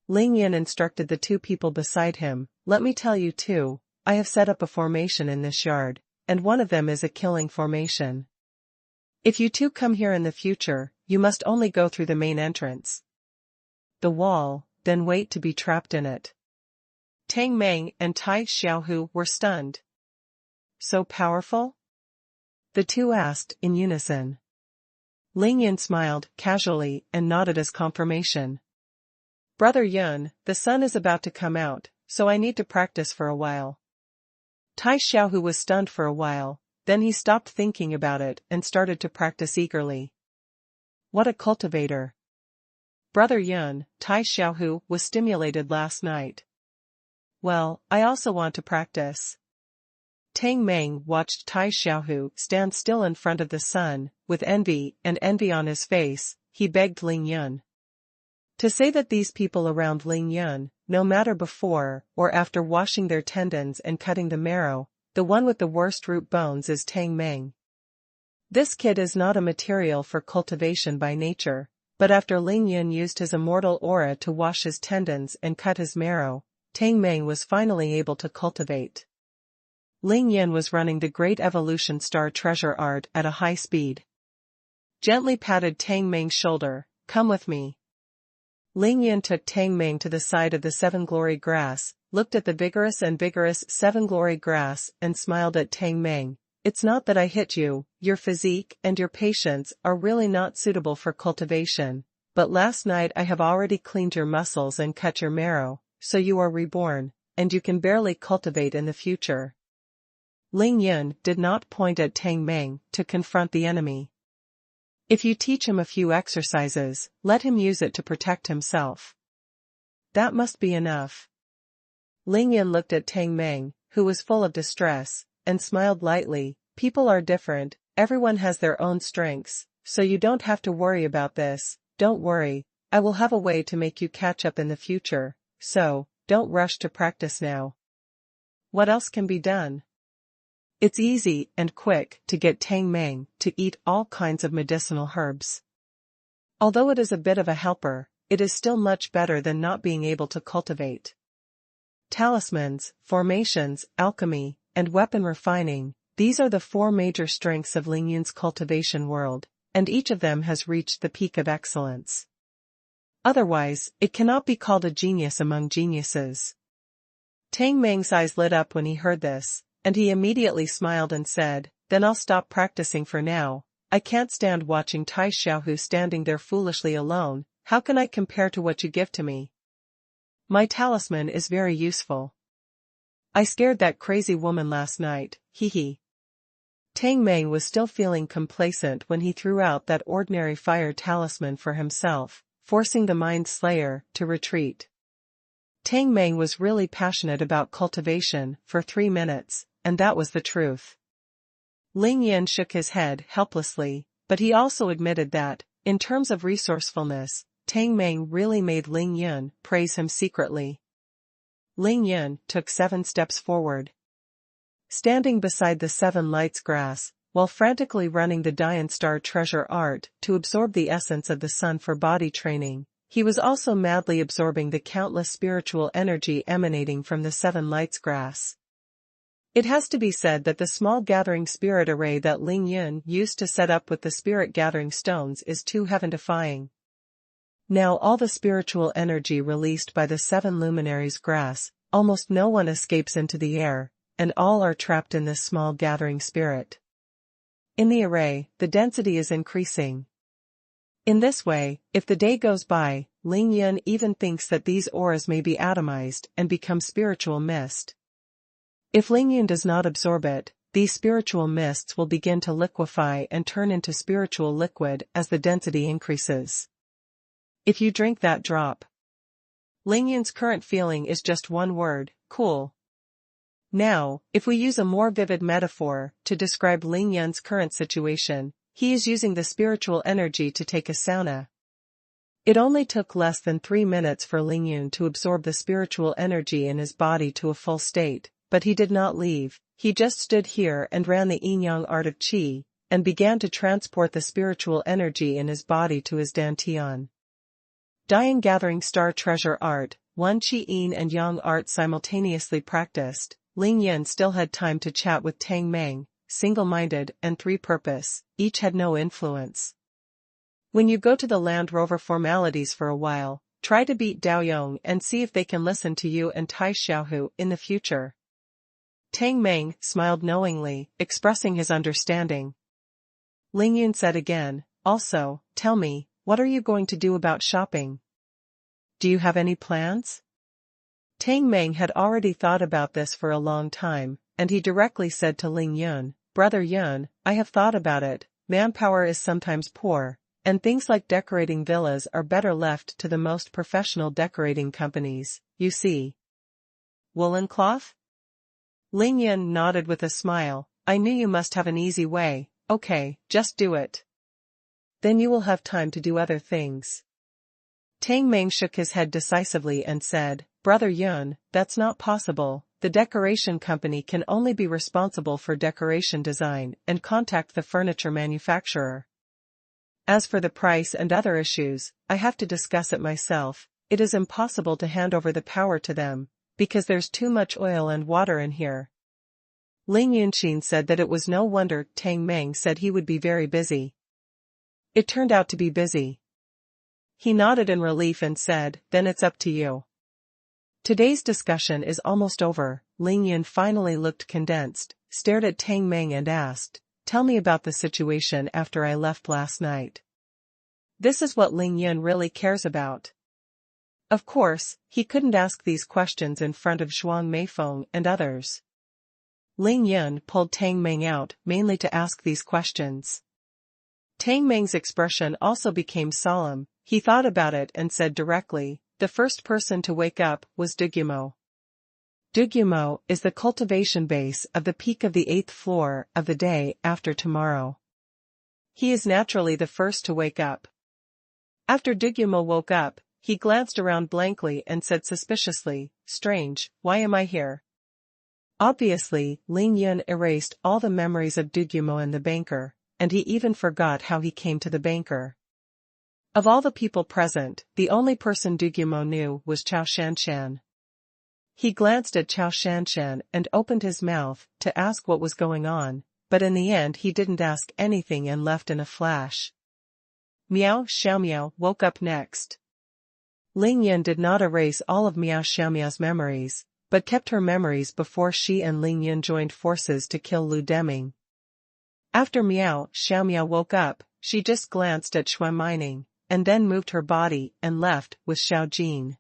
Ling Yun instructed the 2 people beside him, "Let me tell you too, I have set up a formation in this yard, and one of them is a killing formation. If you 2 come here in the future, you must only go through the main entrance. The wall, then wait to be trapped in it." Tang Mei and Tai Xiaohu were stunned. "So powerful?" the 2 asked in unison. Ling Yun smiled casually and nodded as confirmation. "Brother Yun, the sun is about to come out, so I need to practice for a while." Tai Xiaohu was stunned for a while, then he stopped thinking about it and started to practice eagerly. "What a cultivator. Brother Yun," Tai Xiaohu was stimulated last night. "Well, I also want to practice." Tang Mei watched Tai Xiaohu stand still in front of the sun, with envy on his face. He begged Ling Yun to say that these people around Ling Yun, no matter before or after washing their tendons and cutting the marrow, the one with the worst root bones is Tang Mei. This kid is not a material for cultivation by nature, but after Ling Yun used his immortal aura to wash his tendons and cut his marrow, Tang Mei was finally able to cultivate. Ling Yun was running the Great Evolution Star Treasure Art at a high speed. Gently patted Tang Mei's shoulder, "Come with me." Ling Yun took Tang Mei to the side of the 7 glory grass, looked at the vigorous 7 glory grass and smiled at Tang Mei. "It's not that I hit you, your physique and your patience are really not suitable for cultivation, but last night I have already cleaned your muscles and cut your marrow, so you are reborn, and you can barely cultivate in the future." Ling Yun did not point at Tang Mei to confront the enemy. "If you teach him a few exercises, let him use it to protect himself. That must be enough." Ling Yun looked at Tang Mei, who was full of distress, and smiled lightly. "People are different, everyone has their own strengths, so you don't have to worry about this. Don't worry, I will have a way to make you catch up in the future, so, don't rush to practice now. What else can be done? It's easy and quick to get Tang Meng to eat all kinds of medicinal herbs. Although it is a bit of a helper, it is still much better than not being able to cultivate. Talismans, formations, alchemy, and weapon refining, these are the four major strengths of Lingyun's cultivation world, and each of them has reached the peak of excellence. Otherwise, it cannot be called a genius among geniuses. Tang Meng's eyes lit up when he heard this, and he immediately smiled and said, "Then I'll stop practicing for now. I can't stand watching Tai Xiaohu standing there foolishly alone. How can I compare to what you give to me? My talisman is very useful. I scared that crazy woman last night, hee." Tang Meng was still feeling complacent when he threw out that ordinary fire talisman for himself, forcing the Mind Slayer to retreat. Tang Meng was really passionate about cultivation for 3 minutes, and that was the truth. Lingyun shook his head helplessly, but he also admitted that, in terms of resourcefulness, Tang Meng really made Lingyun praise him secretly. Lingyun took 7 steps forward. Standing beside the 7 lights grass, while frantically running the Dian Star treasure art to absorb the essence of the sun for body training, he was also madly absorbing the countless spiritual energy emanating from the 7 lights grass. It has to be said that the small gathering spirit array that Lingyun used to set up with the spirit gathering stones is too heaven-defying. Now all the spiritual energy released by the 7 luminaries grass, almost no one escapes into the air, and all are trapped in this small gathering spirit. In the array, the density is increasing. In this way, if the day goes by, Lingyun even thinks that these auras may be atomized and become spiritual mist. If Lingyun does not absorb it, these spiritual mists will begin to liquefy and turn into spiritual liquid as the density increases. If you drink that drop. Lingyun's current feeling is just one word, cool. Now, if we use a more vivid metaphor to describe Lingyun's current situation, he is using the spiritual energy to take a sauna. It only took less than 3 minutes for Lingyun to absorb the spiritual energy in his body to a full state, but he did not leave. He just stood here and ran the yin-yang art of qi, and began to transport the spiritual energy in his body to his dantian. Dian gathering star treasure art, one qi yin and yang art simultaneously practiced, Lingyun still had time to chat with Tang Meng, single-minded and three-purpose, each had no influence. When you go to the Land Rover formalities for a while, try to beat Daoyong and see if they can listen to you and Tai Xiaohu in the future. Tang Meng smiled knowingly, expressing his understanding. Lingyun said again, also, tell me, what are you going to do about shopping? Do you have any plans? Tang Meng had already thought about this for a long time, and he directly said to Lingyun, Brother Yun, I have thought about it, manpower is sometimes poor, and things like decorating villas are better left to the most professional decorating companies, you see. Woolen cloth? Lingyun nodded with a smile, I knew you must have an easy way, okay, just do it. Then you will have time to do other things. Tang Meng shook his head decisively and said, Brother Yun, that's not possible. The decoration company can only be responsible for decoration design and contact the furniture manufacturer. As for the price and other issues, I have to discuss it myself. It is impossible to hand over the power to them, because there's too much oil and water in here. Ling Yunqin said that it was no wonder Tang Meng said he would be very busy. It turned out to be busy. He nodded in relief and said, then it's up to you. Today's discussion is almost over. Ling Yun finally looked condensed, stared at Tang Meng and asked, tell me about the situation after I left last night. This is what Ling Yun really cares about. Of course, he couldn't ask these questions in front of Zhuang Meifeng and others. Ling Yun pulled Tang Meng out mainly to ask these questions. Tang Meng's expression also became solemn. He thought about it and said directly, the first person to wake up was Dugumo. Dugumo is the cultivation base of the peak of the 8th floor of the day after tomorrow. He is naturally the first to wake up. After Dugumo woke up, He glanced around blankly and said suspiciously, "Strange, why am I here?" Obviously, Ling Yun erased all the memories of Dugumo and the banker, and he even forgot how he came to the banker. Of all the people present, the only person Dugumo knew was Chao Shanshan. He glanced at Chao Shanshan and opened his mouth to ask what was going on, but in the end he didn't ask anything and left in a flash. Miao Xiaomiao woke up next. Ling Yun did not erase all of Miao Xiaomiao's memories, but kept her memories before she and Ling Yun joined forces to kill Lu Deming. After Miao Xiaomiao woke up, she just glanced at xuanhuan, and then moved her body and left with Xiao Jin.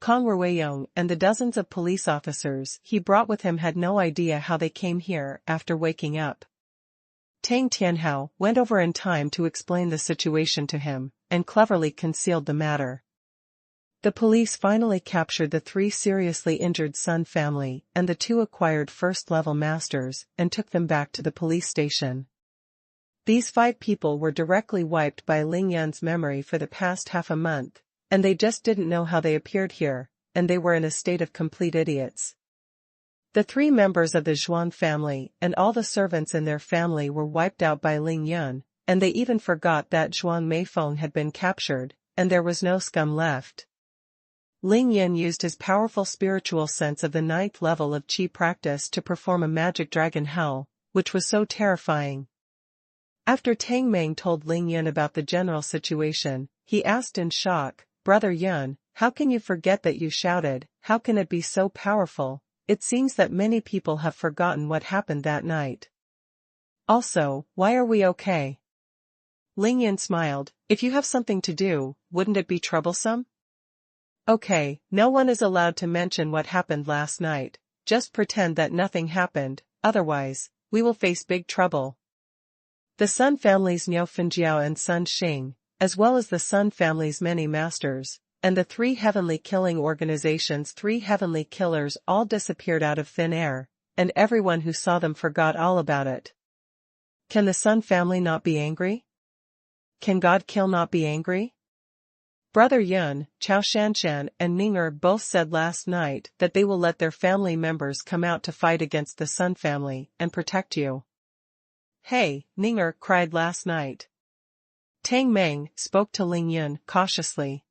Kong Ruiyong and the dozens of police officers he brought with him had no idea how they came here after waking up. Tang Tianhao went over in time to explain the situation to him, and cleverly concealed the matter. The police finally captured the 3 seriously injured Sun family and the 2 acquired first-level masters and took them back to the police station. These 5 people were directly wiped by Ling Yun's memory for the past half a month, and they just didn't know how they appeared here, and they were in a state of complete idiots. The 3 members of the Zhuan family and all the servants in their family were wiped out by Ling Yun, and they even forgot that Zhuan Meifeng had been captured, and there was no scum left. Ling Yun used his powerful spiritual sense of the 9th level of Qi practice to perform a magic dragon hell, which was so terrifying. After Tang Meng told Ling Yun about the general situation, he asked in shock, "Brother Yun, how can you forget that you shouted? How can it be so powerful? It seems that many people have forgotten what happened that night. Also, why are we okay?" Ling Yun smiled, "If you have something to do, wouldn't it be troublesome?" "Okay, no one is allowed to mention what happened last night, just pretend that nothing happened, otherwise, we will face big trouble." The Sun family's Niao Fenjiao and Sun Xing, as well as the Sun family's many masters, and the 3 heavenly killing organizations' 3 heavenly killers all disappeared out of thin air, and everyone who saw them forgot all about it. Can the Sun family not be angry? Can God kill not be angry? Brother Yun, Chao Shanshan and Ninger both said last night that they will let their family members come out to fight against the Sun family and protect you. "Hey," Ninger cried last night. Tang Meng spoke to Ling Yun cautiously.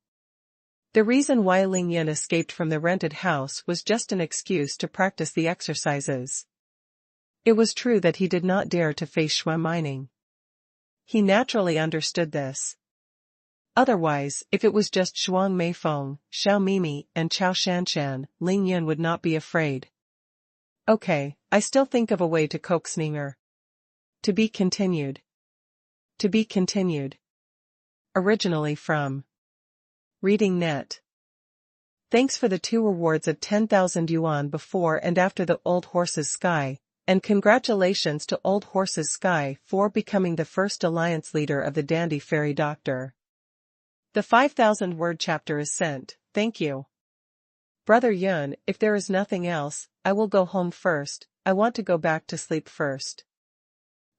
The reason why Ling Yun escaped from the rented house was just an excuse to practice the exercises. It was true that he did not dare to face xuanhuan. He naturally understood this. Otherwise, if it was just Zhuang Meifeng, Xiao Mimi and Chao Shanshan, Ling Yun would not be afraid. "Okay, I still think of a way to coax Ninger." To be continued. To be continued. Originally from Reading Net. Thanks for the 2 rewards of 10,000 yuan before and after the Old Horse's Sky, and congratulations to Old Horse's Sky for becoming the first alliance leader of the Dandy Fairy Doctor. The 5,000-word chapter is sent, thank you. Brother Yun, if there is nothing else, I will go home first, I want to go back to sleep first.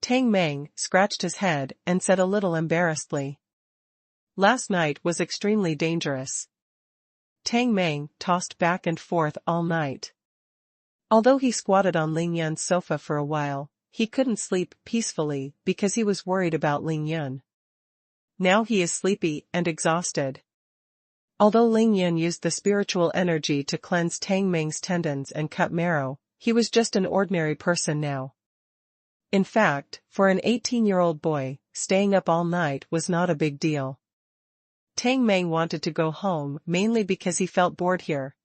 Tang Meng scratched his head and said a little embarrassedly. Last night was extremely dangerous. Tang Meng tossed back and forth all night. Although he squatted on Ling Yun's sofa for a while, he couldn't sleep peacefully because he was worried about Ling Yun. Now he is sleepy and exhausted. Although Ling Yun used the spiritual energy to cleanse Tang Meng's tendons and cut marrow, he was just an ordinary person now. In fact, for an 18-year-old boy, staying up all night was not a big deal. Tang Meng wanted to go home mainly because he felt bored here.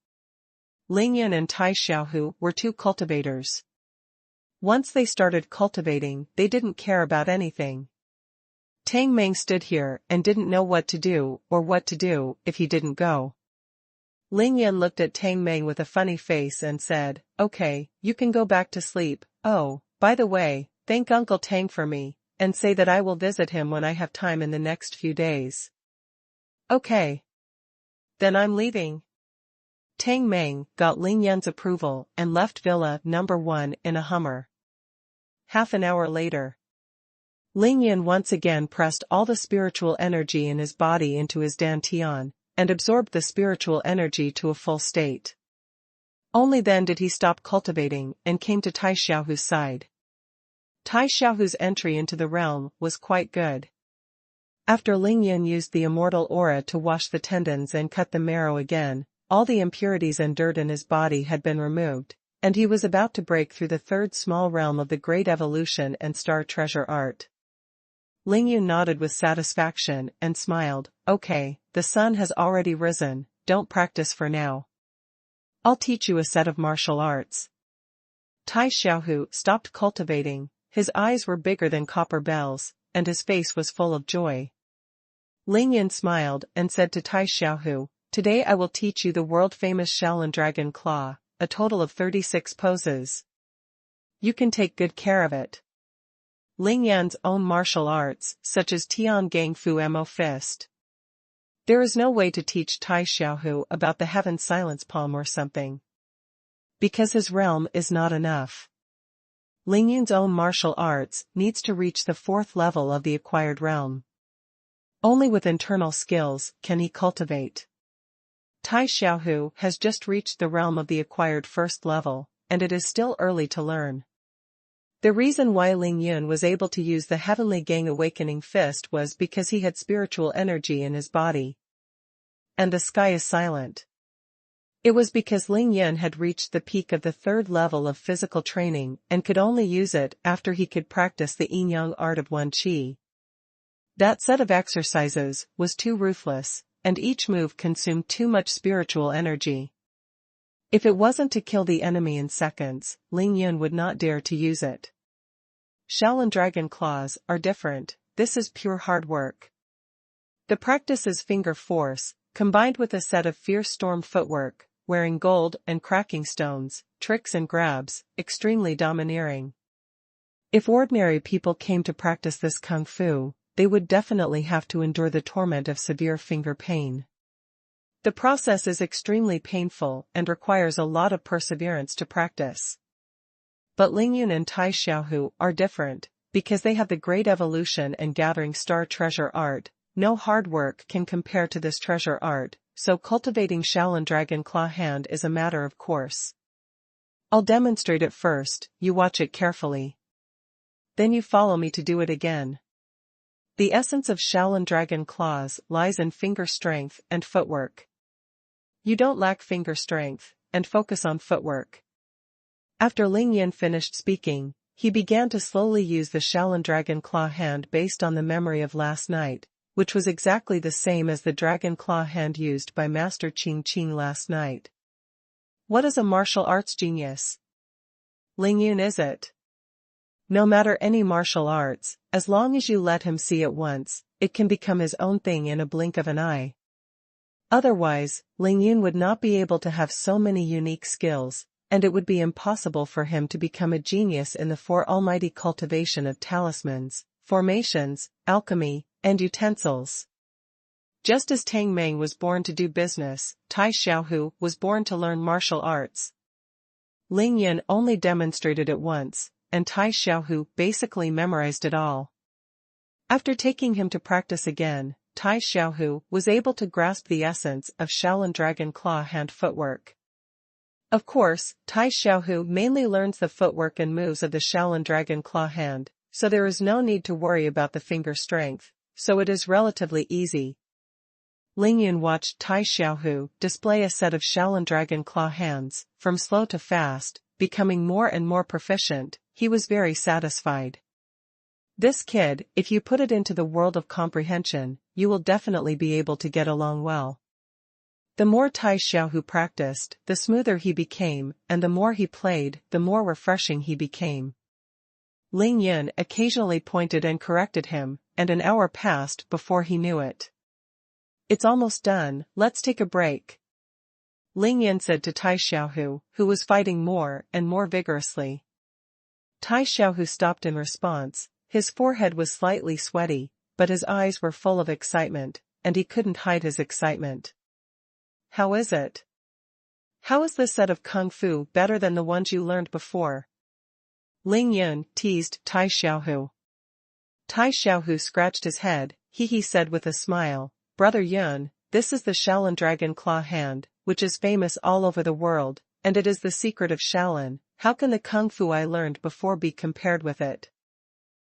Ling Yun and Tai Xiaohu were 2 cultivators. Once they started cultivating, they didn't care about anything. Tang Meng stood here and didn't know what to do or what to do if he didn't go. Ling Yun looked at Tang Meng with a funny face and said, "Okay, you can go back to sleep. Oh, by the way, thank Uncle Tang for me, and say that I will visit him when I have time in the next few days." "Okay. Then I'm leaving." Tang Meng got Ling Yun's approval and left Villa number 1 in a Hummer. Half an hour later. Ling Yun once again pressed all the spiritual energy in his body into his dantian, and absorbed the spiritual energy to a full state. Only then did he stop cultivating and came to Tai Xiaohu's side. Tai Xiaohu's entry into the realm was quite good. After Ling Yun used the immortal aura to wash the tendons and cut the marrow again, all the impurities and dirt in his body had been removed, and he was about to break through the third small realm of the Great Evolution and Star Treasure Art. Ling Yun nodded with satisfaction and smiled. Okay, the sun has already risen, don't practice for now. I'll teach you a set of martial arts. Tai Xiaohu stopped cultivating, his eyes were bigger than copper bells, and his face was full of joy. Ling Yun smiled and said to Tai Xiaohu, "Today I will teach you the world-famous Shaolin Dragon Claw, a total of 36 poses. You can take good care of it." Ling Yan's own martial arts, such as Tian Gang Fu Mo Fist. There is no way to teach Tai Xiaohu about the Heaven Silence Palm or something. Because his realm is not enough. Ling Yun's own martial arts needs to reach the 4th level of the acquired realm. Only with internal skills can he cultivate. Tai Xiaohu has just reached the realm of the acquired 1st level, and it is still early to learn. The reason why Ling Yun was able to use the Heavenly Gang Awakening Fist was because he had spiritual energy in his body. And the sky is silent. It was because Ling Yun had reached the peak of the 3rd level of physical training and could only use it after he could practice the yin-yang art of Wen Qi. That set of exercises was too ruthless, and each move consumed too much spiritual energy. If it wasn't to kill the enemy in seconds, Ling Yun would not dare to use it. Shaolin Dragon Claws are different, this is pure hard work. The practice is finger force, combined with a set of fierce storm footwork, wearing gold and cracking stones, tricks and grabs, extremely domineering. If ordinary people came to practice this kung fu, they would definitely have to endure the torment of severe finger pain. The process is extremely painful and requires a lot of perseverance to practice. But Ling Yun and Tai Xiaohu are different, because they have the Great Evolution and Gathering Star Treasure Art. No hard work can compare to this treasure art, so cultivating Shaolin Dragon Claw Hand is a matter of course. I'll demonstrate it first, you watch it carefully. Then you follow me to do it again. The essence of Shaolin Dragon Claws lies in finger strength and footwork. You don't lack finger strength, and focus on footwork. After Ling Yun finished speaking, he began to slowly use the Shaolin Dragon Claw Hand based on the memory of last night, which was exactly the same as the Dragon Claw Hand used by Master Qing Qing last night. What is a martial arts genius? Ling Yun is it? No matter any martial arts, as long as you let him see it once, it can become his own thing in a blink of an eye. Otherwise, Ling Yun would not be able to have so many unique skills, and it would be impossible for him to become a genius in the four almighty cultivation of talismans, formations, alchemy, and utensils. Just as Tang Meng was born to do business, Tai Xiaohu was born to learn martial arts. Ling Yun only demonstrated it once, and Tai Xiaohu basically memorized it all. After taking him to practice again, Tai Xiaohu was able to grasp the essence of Shaolin Dragon Claw Hand footwork. Of course, Tai Xiaohu mainly learns the footwork and moves of the Shaolin Dragon Claw Hand, so there is no need to worry about the finger strength, so it is relatively easy. Ling Yun watched Tai Xiaohu display a set of Shaolin Dragon Claw Hands, from slow to fast, becoming more and more proficient. He was very satisfied. This kid, if you put it into the world of comprehension, you will definitely be able to get along well. The more Tai Xiaohu practiced, the smoother he became, and the more he played, the more refreshing he became. Ling Yun occasionally pointed and corrected him, and an hour passed before he knew it. It's almost done, let's take a break. Ling Yun said to Tai Xiaohu, who was fighting more and more vigorously. Tai Xiaohu stopped in response. His forehead was slightly sweaty, but his eyes were full of excitement, and he couldn't hide his excitement. How is it? How is this set of kung fu better than the ones you learned before? Ling Yun teased Tai Xiaohu. Tai Xiaohu scratched his head. He said with a smile, Brother Yun, this is the Shaolin Dragon Claw hand, which is famous all over the world, and it is the secret of Shaolin. How can the kung fu I learned before be compared with it?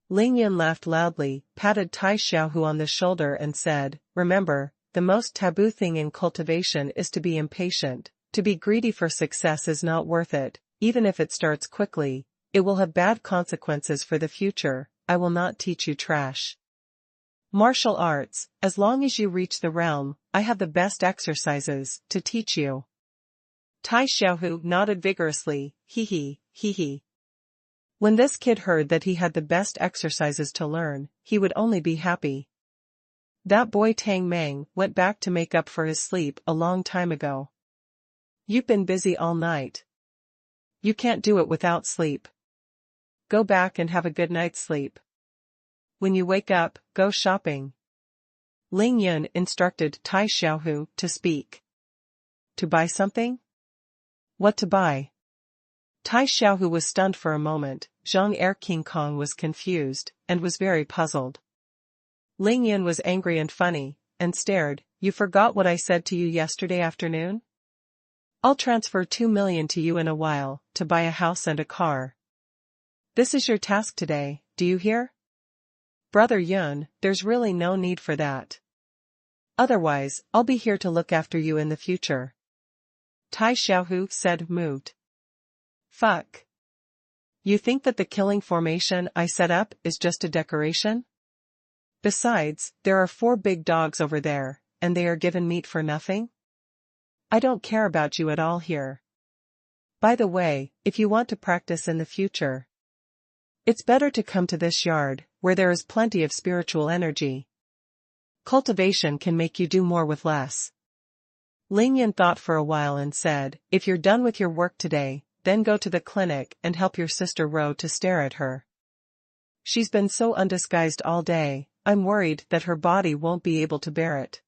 Ling Yun laughed loudly, patted Tai Xiaohu on the shoulder and said, remember, the most taboo thing in cultivation is to be impatient. To be greedy for success is not worth it, even if it starts quickly. It will have bad consequences for the future. I will not teach you trash martial arts. As long as you reach the realm, I have the best exercises to teach you. Tai Xiaohu nodded vigorously, hee hee. When this kid heard that he had the best exercises to learn, he would only be happy. That boy Tang Meng went back to make up for his sleep a long time ago. You've been busy all night. You can't do it without sleep. Go back and have a good night's sleep. When you wake up, go shopping. Ling Yun instructed Tai Xiaohu to speak. To buy something? What to buy? Tai Xiaohu was stunned for a moment. Zheng King Kong was confused, and was very puzzled. Ling Yun was angry and funny, and stared. You forgot what I said to you yesterday afternoon? I'll transfer 2 million to you in a while, to buy a house and a car. This is your task today, do you hear? Brother Yun, there's really no need for that. Otherwise, I'll be here to look after you in the future. Tai Xiaohu said, moved. Fuck. You think that the killing formation I set up is just a decoration? Besides, there are 4 big dogs over there, and they are given meat for nothing? I don't care about you at all here. By the way, if you want to practice in the future, it's better to come to this yard, where there is plenty of spiritual energy. Cultivation can make you do more with less. Ling Yun thought for a while and said, if you're done with your work today, then go to the clinic and help your sister Ro to stare at her. She's been so undisguised all day, I'm worried that her body won't be able to bear it.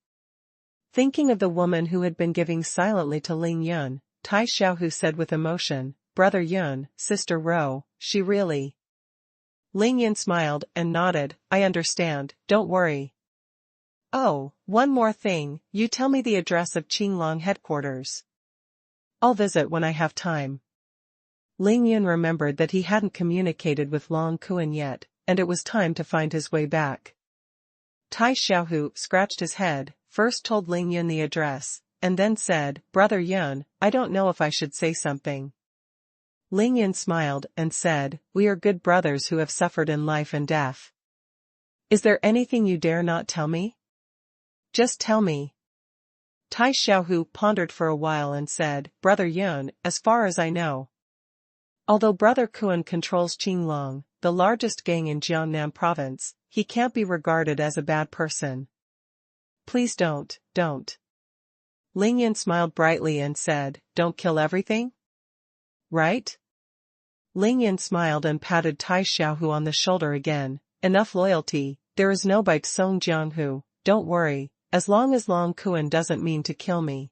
Thinking of the woman who had been giving silently to Ling Yun, Tai Xiaohu said with emotion, Brother Yun, Sister Ro, she really. Ling Yun smiled and nodded, I understand, don't worry. Oh, one more thing, you tell me the address of Qinglong headquarters. I'll visit when I have time. Ling Yun remembered that he hadn't communicated with Long Kuan yet, and it was time to find his way back. Tai Xiaohu scratched his head, first told Ling Yun the address, and then said, Brother Yun, I don't know if I should say something. Ling Yun smiled and said, we are good brothers who have suffered in life and death. Is there anything you dare not tell me? Just tell me. Tai Xiaohu pondered for a while and said, Brother Yun, as far as I know. Although Brother Kuan controls Qinglong, the largest gang in Jiangnan province, he can't be regarded as a bad person. Please don't. Ling Yun smiled brightly and said, don't kill everything? Right? Ling Yun smiled and patted Tai Xiaohu on the shoulder again, enough loyalty, there is no bite Song Jianghu, don't worry, as long as Long Kuan doesn't mean to kill me.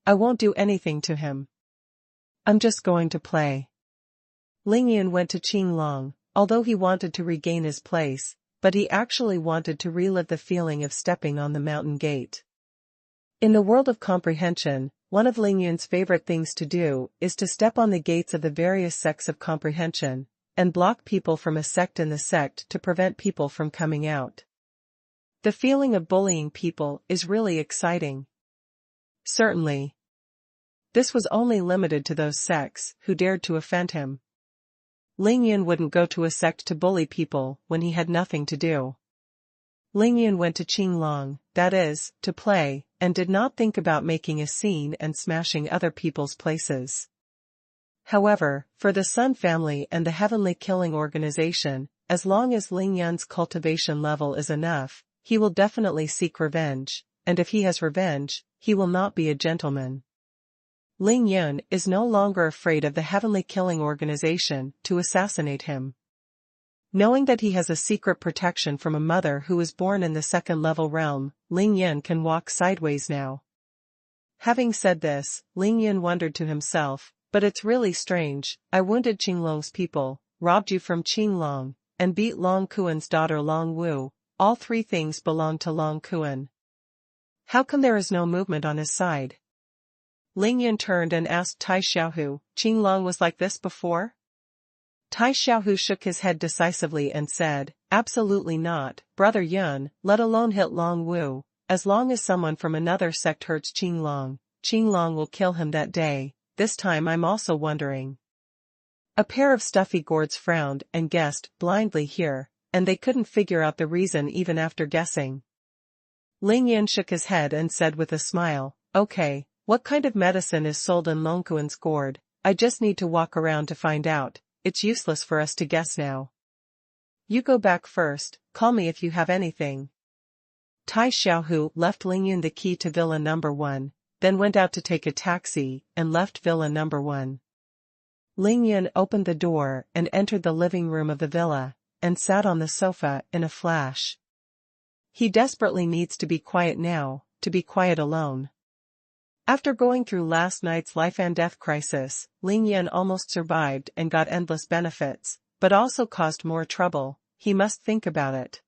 I won't do anything to him. I'm just going to play. Ling Yun went to Qinglong, although he wanted to regain his place, but he actually wanted to relive the feeling of stepping on the mountain gate. In the world of comprehension, one of Ling Yun's favorite things to do is to step on the gates of the various sects of comprehension, and block people from a sect in the sect to prevent people from coming out. The feeling of bullying people is really exciting. Certainly. This was only limited to those sects who dared to offend him. Ling Yun wouldn't go to a sect to bully people when he had nothing to do. Ling Yun went to Qinglong, that is, to play, and did not think about making a scene and smashing other people's places. However, for the Sun family and the Heavenly Killing Organization, as long as Ling Yun's cultivation level is enough, he will definitely seek revenge, and if he has revenge, he will not be a gentleman. Ling Yun is no longer afraid of the Heavenly Killing Organization to assassinate him. Knowing that he has a secret protection from a mother who was born in the second-level realm, Ling Yun can walk sideways now. Having said this, Ling Yun wondered to himself, but it's really strange, I wounded Qinglong's people, robbed you from Qinglong, and beat Long Kuan's daughter Long Wu, all 3 things belong to Long Kuan. How come there is no movement on his side? Ling Yun turned and asked Tai Xiaohu, Qing Long was like this before? Tai Xiaohu shook his head decisively and said, absolutely not, Brother Yun, let alone hit Long Wu. As long as someone from another sect hurts Qing Long will kill him that day. This time I'm also wondering. A pair of stuffy gourds frowned and guessed blindly here, and they couldn't figure out the reason even after guessing. Ling Yin shook his head and said with a smile, okay, what kind of medicine is sold in Longquan's gourd? I just need to walk around to find out. It's useless for us to guess now. You go back first, call me if you have anything. Tai Xiaohu left Ling Yun the key to Villa Number 1, then went out to take a taxi and left Villa Number 1. Ling Yun opened the door and entered the living room of the villa, and sat on the sofa in a flash. He desperately needs to be quiet now, to be quiet alone. After going through last night's life and death crisis, Ling Yun almost survived and got endless benefits, but also caused more trouble. He must think about it.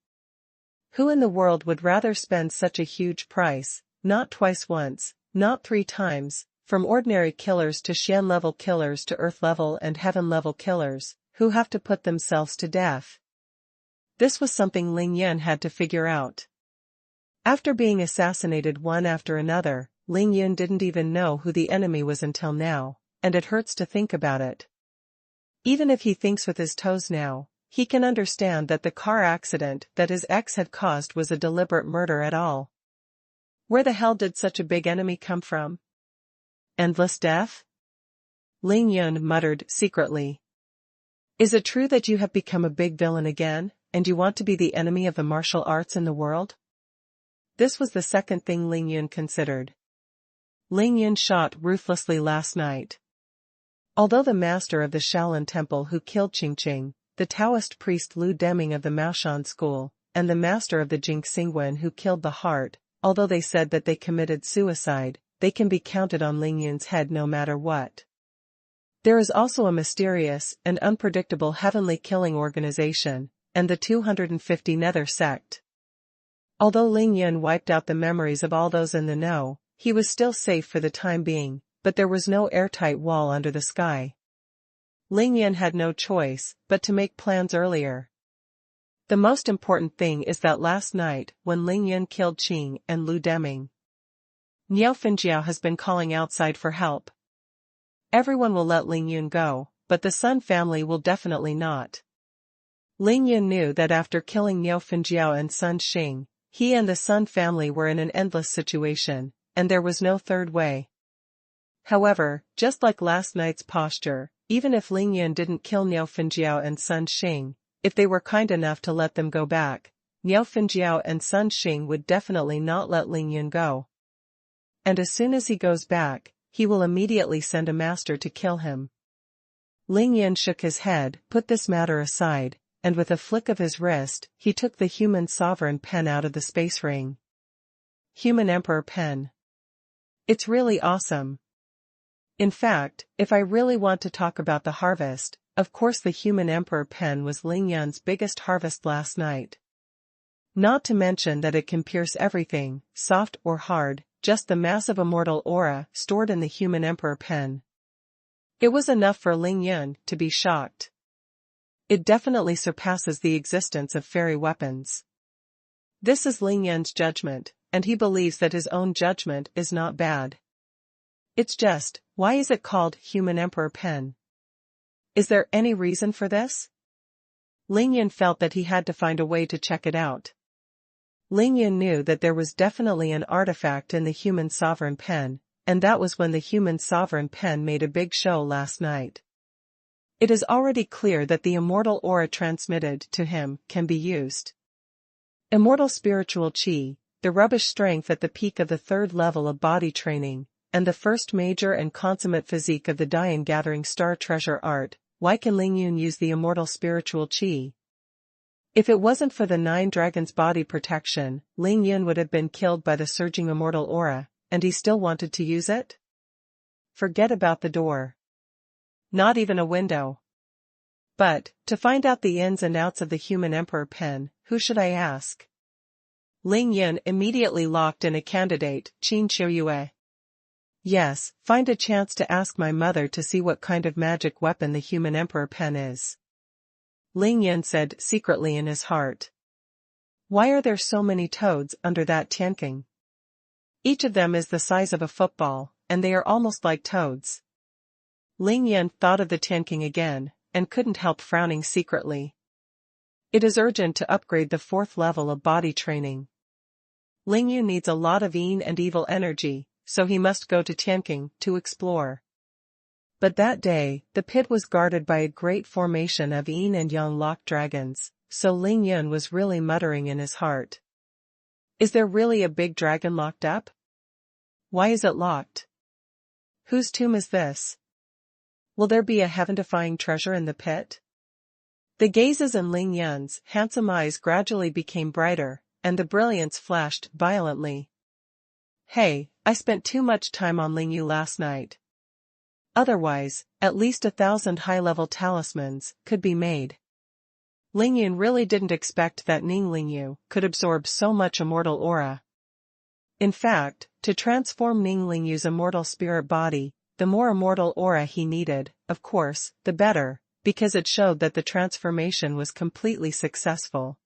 Who in the world would rather spend such a huge price, not twice once, not 3 times, from ordinary killers to Xian-level killers to Earth-level and Heaven-level killers, who have to put themselves to death? This was something Ling Yun had to figure out. After being assassinated one after another, Ling Yun didn't even know who the enemy was until now, and it hurts to think about it. Even if he thinks with his toes now, he can understand that the car accident that his ex had caused was a deliberate murder at all. Where the hell did such a big enemy come from? Endless death? Ling Yun muttered secretly. Is it true that you have become a big villain again, and you want to be the enemy of the martial arts in the world? This was the second thing Ling Yun considered. Ling Yun shot ruthlessly last night. Although the master of the Shaolin Temple who killed Qingqing, the Taoist priest Lu Deming of the Maoshan school, and the master of the Jing Xingwen who killed the heart, although they said that they committed suicide, they can be counted on Ling Yun's head no matter what. There is also a mysterious and unpredictable heavenly killing organization, and the 250 Nether sect. Although Ling Yun wiped out the memories of all those in the know, he was still safe for the time being, but there was no airtight wall under the sky. Ling Yun had no choice but to make plans earlier. The most important thing is that last night, when Ling Yun killed Qing and Lu Deming, Niao Finjiao has been calling outside for help. Everyone will let Ling Yun go, but the Sun family will definitely not. Ling Yun knew that after killing Niao Finjiao and Sun Xing, he and the Sun family were in an endless situation, and there was no third way. However, just like last night's posture, even if Ling Yun didn't kill Niao Finjiao and Sun Xing, if they were kind enough to let them go back, Niao Finjiao and Sun Xing would definitely not let Ling Yun go. And as soon as he goes back, he will immediately send a master to kill him. Ling Yun shook his head, put this matter aside, and with a flick of his wrist, he took the human sovereign pen out of the space ring. Human Emperor pen. It's really awesome. In fact, if I really want to talk about the harvest, of course the Human Emperor pen was Ling Yun's biggest harvest last night. Not to mention that it can pierce everything, soft or hard, just the massive immortal aura stored in the Human Emperor pen. It was enough for Ling Yun to be shocked. It definitely surpasses the existence of fairy weapons. This is Ling Yun's judgment, and he believes that his own judgment is not bad. It's just, why is it called Human Emperor pen? Is there any reason for this? Ling Yun felt that he had to find a way to check it out. Ling Yun knew that there was definitely an artifact in the Human Sovereign pen, and that was when the Human Sovereign pen made a big show last night. It is already clear that the immortal aura transmitted to him can be used. Immortal spiritual chi, the rubbish strength at the peak of the 3rd level of body training, and the first major and consummate physique of the Dian gathering star treasure art. Why can Ling Yun use the immortal spiritual chi? If it wasn't for the 9 dragons body protection, Ling Yun would have been killed by the surging immortal aura, and he still wanted to use it? Forget about the door. Not even a window. But, to find out the ins and outs of the Human Emperor pen, who should I ask? Ling Yun immediately locked in a candidate, Qin Qiuyue. Yes, find a chance to ask my mother to see what kind of magic weapon the human emperor pen is. Ling Yun said secretly in his heart. Why are there so many toads under that tianqing? Each of them is the size of a football, and they are almost like toads. Ling Yun thought of the tianqing again, and couldn't help frowning secretly. It is urgent to upgrade the 4th level of body training. Ling Yun needs a lot of yin and evil energy, so he must go to Tianqing to explore. But that day, the pit was guarded by a great formation of yin and yang locked dragons, so Ling Yun was really muttering in his heart. Is there really a big dragon locked up? Why is it locked? Whose tomb is this? Will there be a heaven-defying treasure in the pit? The gazes in Ling Yun's handsome eyes gradually became brighter, and the brilliance flashed violently. Hey, I spent too much time on Ling Yu last night. Otherwise, at least 1,000 high-level talismans could be made. Ling Yun really didn't expect that Ling Yu could absorb so much immortal aura. In fact, to transform Ling Yu's immortal spirit body, the more immortal aura he needed, of course, the better, because it showed that the transformation was completely successful.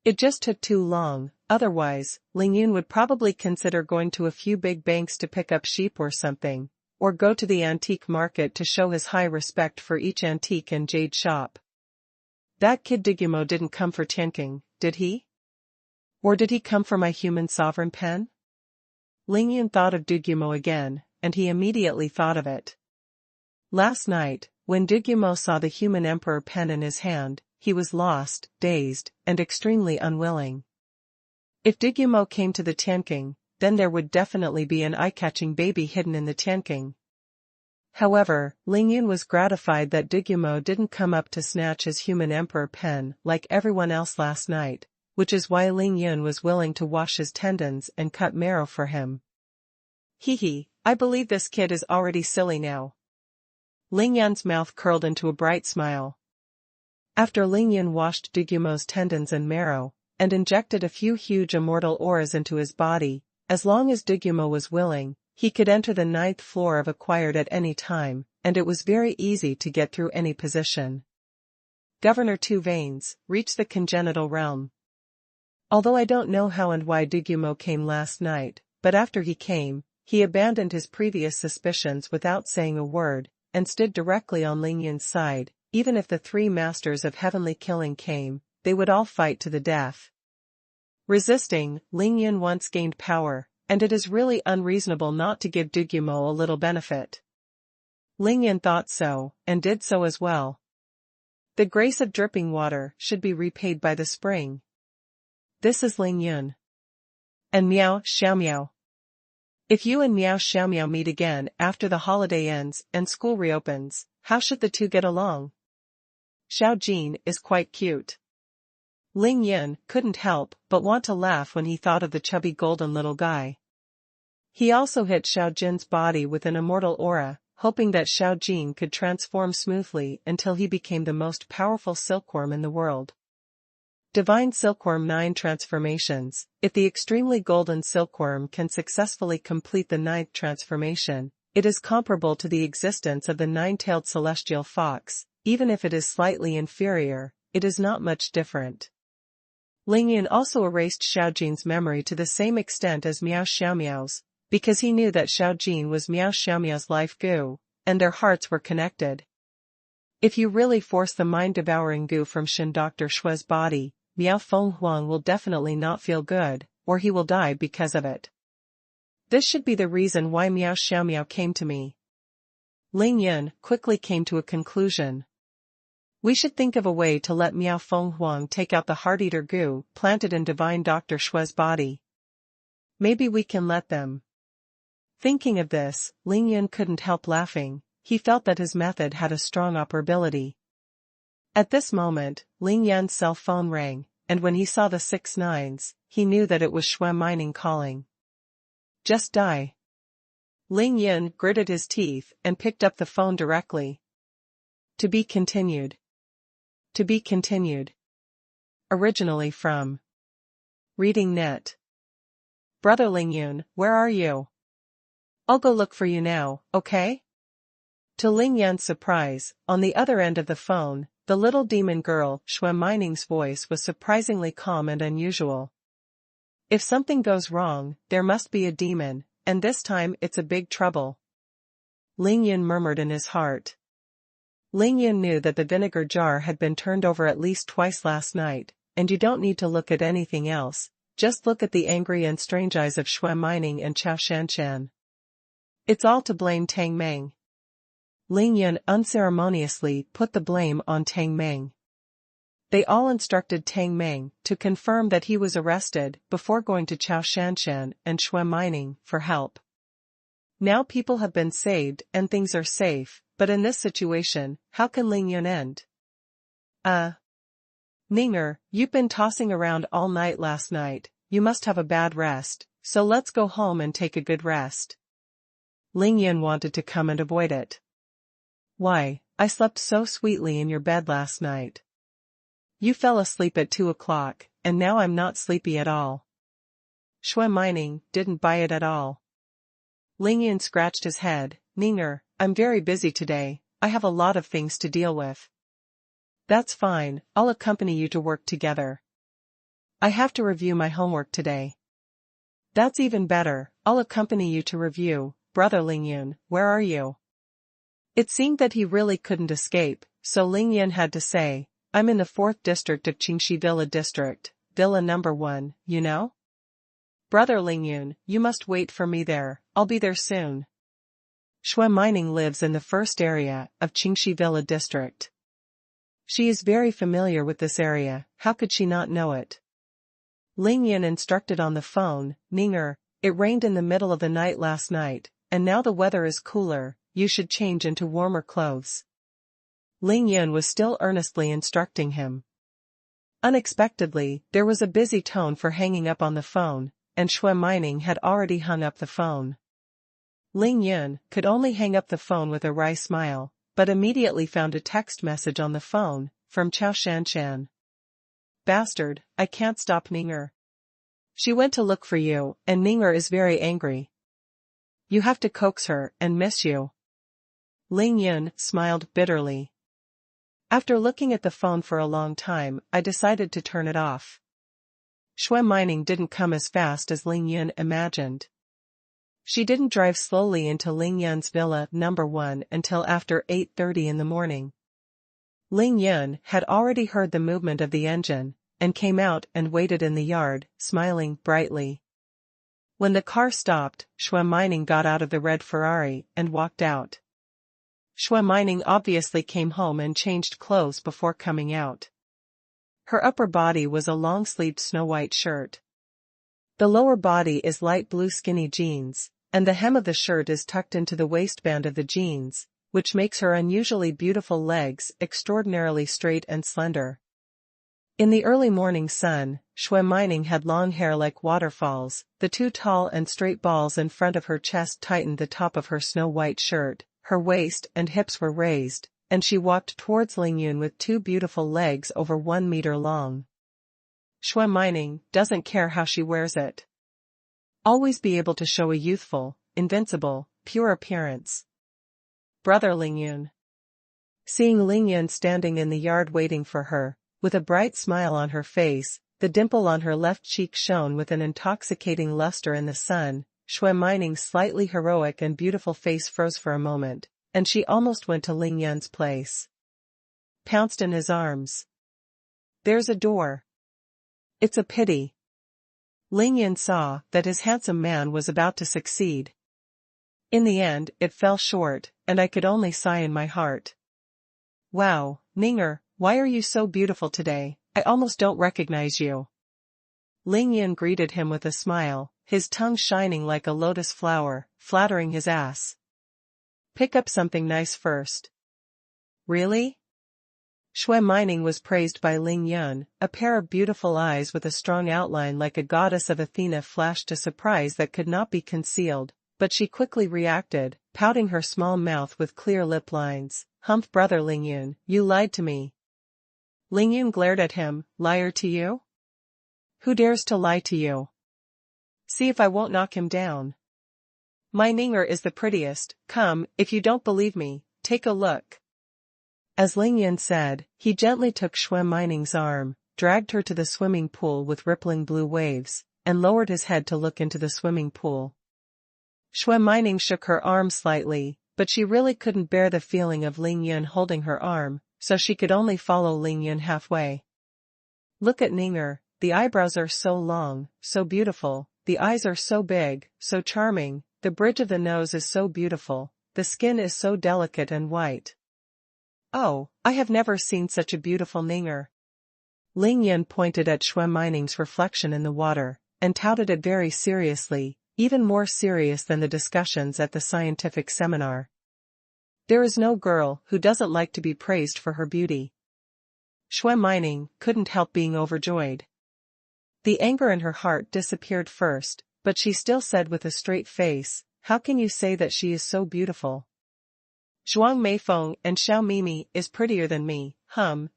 It just took too long, otherwise, Ling Yun would probably consider going to a few big banks to pick up sheep or something, or go to the antique market to show his high respect for each antique and jade shop. That kid Digumo didn't come for Tianqing, did he? Or did he come for my human sovereign pen? Ling Yun thought of Digumo again, and he immediately thought of it. Last night, when Digumo saw the human emperor pen in his hand, he was lost, dazed, and extremely unwilling. If Digumo came to the Tianqing, then there would definitely be an eye-catching baby hidden in the Tianqing. However, Ling Yun was gratified that Digumo didn't come up to snatch his human emperor pen like everyone else last night, which is why Ling Yun was willing to wash his tendons and cut marrow for him. Hee, I believe this kid is already silly now. Ling Yun's mouth curled into a bright smile. After Ling Yun washed Digumo's tendons and marrow, and injected a few huge immortal auras into his body, as long as Digumo was willing, he could enter the 9th floor of Acquired at any time, and it was very easy to get through any position. Governor Two Veins reached the congenital realm. Although I don't know how and why Digumo came last night, but after he came, he abandoned his previous suspicions without saying a word, and stood directly on Ling Yun's side. Even if the 3 masters of heavenly killing came, they would all fight to the death. Resisting, Ling Yun once gained power, and it is really unreasonable not to give Digumo a little benefit. Ling Yun thought so, and did so as well. The grace of dripping water should be repaid by the spring. This is Ling Yun. And Miao Xiaomiao. If you and Miao Xiaomiao meet again after the holiday ends and school reopens, how should the two get along? Xiao Jin is quite cute. Ling Yun couldn't help but want to laugh when he thought of the chubby golden little guy. He also hit Xiao Jin's body with an immortal aura, hoping that Xiao Jin could transform smoothly until he became the most powerful silkworm in the world. Divine Silkworm 9 Transformations. If the extremely golden silkworm can successfully complete the 9th transformation, it is comparable to the existence of the 9-tailed celestial fox. Even if it is slightly inferior, it is not much different. Ling Yun also erased Xiao Jin's memory to the same extent as Miao Xiaomiao's, because he knew that Xiao Jin was Miao Xiaomiao's life goo, and their hearts were connected. If you really force the mind-devouring goo from Shin Dr. Shue's body, Miao Fenghuang will definitely not feel good, or he will die because of it. This should be the reason why Miao Xiaomiao came to me. Ling Yun quickly came to a conclusion. We should think of a way to let Miao Fenghuang take out the heart-eater goo planted in Divine Dr. Shue's body. Maybe we can let them. Thinking of this, Ling Yun couldn't help laughing. He felt that his method had a strong operability. At this moment, Ling Yun's cell phone rang, and when he saw the 6 9s, he knew that it was Shui Mining calling. Just die. Ling Yun gritted his teeth and picked up the phone directly. To be continued. To be continued. Originally from Reading net. Brother Ling Yun, where are you? I'll go look for you now, okay? To Ling Yun's surprise, on the other end of the phone, the little demon girl, xuanhuan's voice was surprisingly calm and unusual. If something goes wrong, there must be a demon, and this time it's a big trouble. Ling Yun murmured in his heart. Ling Yun knew that the vinegar jar had been turned over at least twice last night, and you don't need to look at anything else, just look at the angry and strange eyes of xuanhuan and Chao Shanshan. It's all to blame Tang Meng. Ling Yun unceremoniously put the blame on Tang Meng. They all instructed Tang Meng to confirm that he was arrested before going to Chao Shanshan and xuanhuan for help. Now people have been saved and things are safe, but in this situation, how can Ling Yun end? Ninger, you've been tossing around all night last night, you must have a bad rest, so let's go home and take a good rest. Ling Yun wanted to come and avoid it. Why, I slept so sweetly in your bed last night. You fell asleep at 2 o'clock, and now I'm not sleepy at all. Xuanhuan didn't buy it at all. Ling Yun scratched his head. Ninger, I'm very busy today, I have a lot of things to deal with. That's fine, I'll accompany you to work together. I have to review my homework today. That's even better, I'll accompany you to review. Brother Ling Yun, where are you? It seemed that he really couldn't escape, so Ling Yun had to say, I'm in the 4th district of Qingxi Villa District, Villa number 1, you know? Brother Ling Yun, you must wait for me there, I'll be there soon. Xuanhuan lives in the 1st area of Qingxi Villa District. She is very familiar with this area, how could she not know it? Ling Yun instructed on the phone, Ninger, it rained in the middle of the night last night, and now the weather is cooler, you should change into warmer clothes. Ling Yun was still earnestly instructing him. Unexpectedly, there was a busy tone for hanging up on the phone, and xuanhuan had already hung up the phone. Ling Yun could only hang up the phone with a wry smile, but immediately found a text message on the phone, from Chao Shanshan. Bastard, I can't stop Ninger. She went to look for you, and Ninger is very angry. You have to coax her and miss you. Ling Yun smiled bitterly. After looking at the phone for a long time, I decided to turn it off. Xuanhuan didn't come as fast as Ling Yun imagined. She didn't drive slowly into Ling Yun's villa number 1 until after 8:30 in the morning. Ling Yun had already heard the movement of the engine, and came out and waited in the yard, smiling brightly. When the car stopped, xuanhuan got out of the red Ferrari and walked out. Xuanhuan obviously came home and changed clothes before coming out. Her upper body was a long-sleeved snow-white shirt. The lower body is light blue skinny jeans, and the hem of the shirt is tucked into the waistband of the jeans, which makes her unusually beautiful legs extraordinarily straight and slender. In the early morning sun, xuanhuan had long hair like waterfalls, the 2 tall and straight balls in front of her chest tightened the top of her snow-white shirt, her waist and hips were raised, and she walked towards Ling Yun with 2 beautiful legs over 1 meter long. Xuanhuan doesn't care how she wears it. Always be able to show a youthful, invincible, pure appearance. Brother Ling Yun. Seeing Ling Yun standing in the yard waiting for her, with a bright smile on her face, the dimple on her left cheek shone with an intoxicating luster in the sun, xuanhuan's slightly heroic and beautiful face froze for a moment, and she almost went to Ling Yun's place. Pounced in his arms. There's a door. It's a pity. Ling Yun saw that his handsome man was about to succeed. In the end, it fell short, and I could only sigh in my heart. Wow, Ninger, why are you so beautiful today? I almost don't recognize you. Ling Yun greeted him with a smile, his tongue shining like a lotus flower, flattering his ass. Pick up something nice first. Really? Xuanhuan was praised by Ling Yun, a pair of beautiful eyes with a strong outline like a goddess of Athena flashed a surprise that could not be concealed, but she quickly reacted, pouting her small mouth with clear lip lines. Humph, brother Ling Yun, you lied to me. Ling Yun glared at him, liar to you? Who dares to lie to you? See if I won't knock him down. My Ninger is the prettiest. Come, if you don't believe me, take a look. As Ling Yan said, he gently took xuanhuan's arm, dragged her to the swimming pool with rippling blue waves, and lowered his head to look into the swimming pool. Xuanhuan shook her arm slightly, but she really couldn't bear the feeling of Ling Yan holding her arm, so she could only follow Ling Yan halfway. Look at Ninger, the eyebrows are so long, so beautiful, the eyes are so big, so charming, the bridge of the nose is so beautiful, the skin is so delicate and white. Oh, I have never seen such a beautiful Ninger. Ling Yan pointed at xuanhuan's reflection in the water, and touted it very seriously, even more serious than the discussions at the scientific seminar. There is no girl who doesn't like to be praised for her beauty. Xuanhuan couldn't help being overjoyed. The anger in her heart disappeared first, but she still said with a straight face, "How can you say that she is so beautiful? Zhuang Meifeng and Xiao Mimi is prettier than me,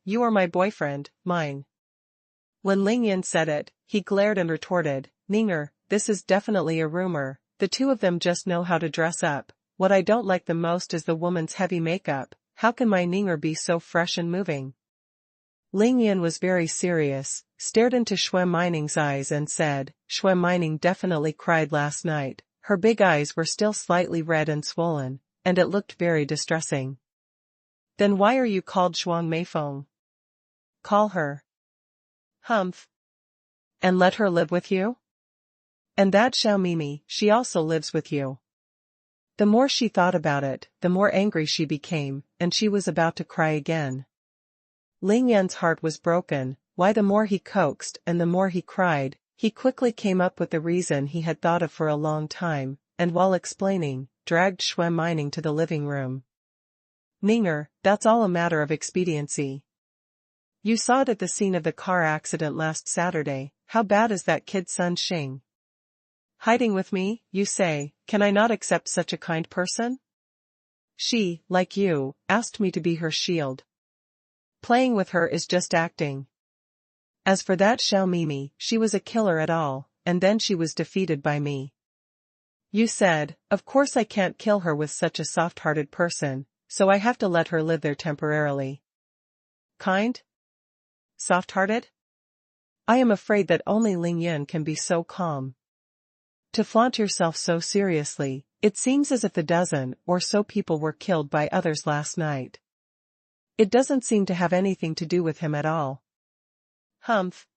you are my boyfriend, mine." When Ling Yan said it, he glared and retorted, "Ninger, this is definitely a rumor, the two of them just know how to dress up, what I don't like the most is the woman's heavy makeup, how can my Ninger be so fresh and moving?" Ling Yan was very serious, stared into xuanhuan's eyes and said, "Xuanhuan definitely cried last night, her big eyes were still slightly red and swollen, and it looked very distressing." "Then why are you called Zhuang Meifeng? Call her. Humph. And let her live with you? And that Xiao Mimi, she also lives with you." The more she thought about it, the more angry she became, and she was about to cry again. Ling Yan's heart was broken. Why the more he coaxed and the more he cried, he quickly came up with the reason he had thought of for a long time, and while explaining, dragged xuanhuan to the living room. "Ninger, that's all a matter of expediency. You saw it at the scene of the car accident last Saturday, how bad is that kid's son Zheng? Hiding with me, you say, can I not accept such a kind person? She, like you, asked me to be her shield. Playing with her is just acting. As for that Xiao Mimi, she was a killer at all, and then she was defeated by me. You said, of course I can't kill her with such a soft-hearted person, so I have to let her live there temporarily. Kind? Soft-hearted? I am afraid that only Ling Yan can be so calm. To flaunt yourself so seriously, it seems as if the dozen or so people were killed by others last night. It doesn't seem to have anything to do with him at all. Humph.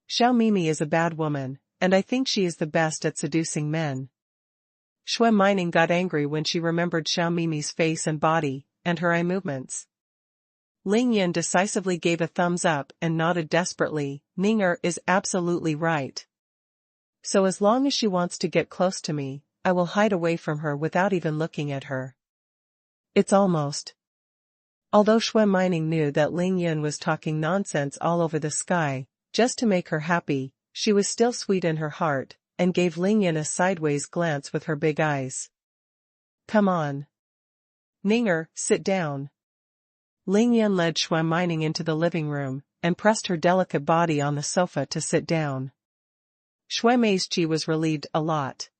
Xiao Mimi is a bad woman, and I think she is the best at seducing men." Xuanhuan got angry when she remembered Xiao Mimi's face and body, and her eye movements. Ling Yan decisively gave a thumbs up and nodded desperately, "Ninger is absolutely right. So as long as she wants to get close to me, I will hide away from her without even looking at her. It's almost." Although xuanhuan knew that Ling Yan was talking nonsense all over the sky, just to make her happy, she was still sweet in her heart, and gave Ling Yan a sideways glance with her big eyes. "Come on. Ninger, sit down." Ling Yan led xuanhuan into the living room, and pressed her delicate body on the sofa to sit down. Xuanhuan's chi was relieved a lot.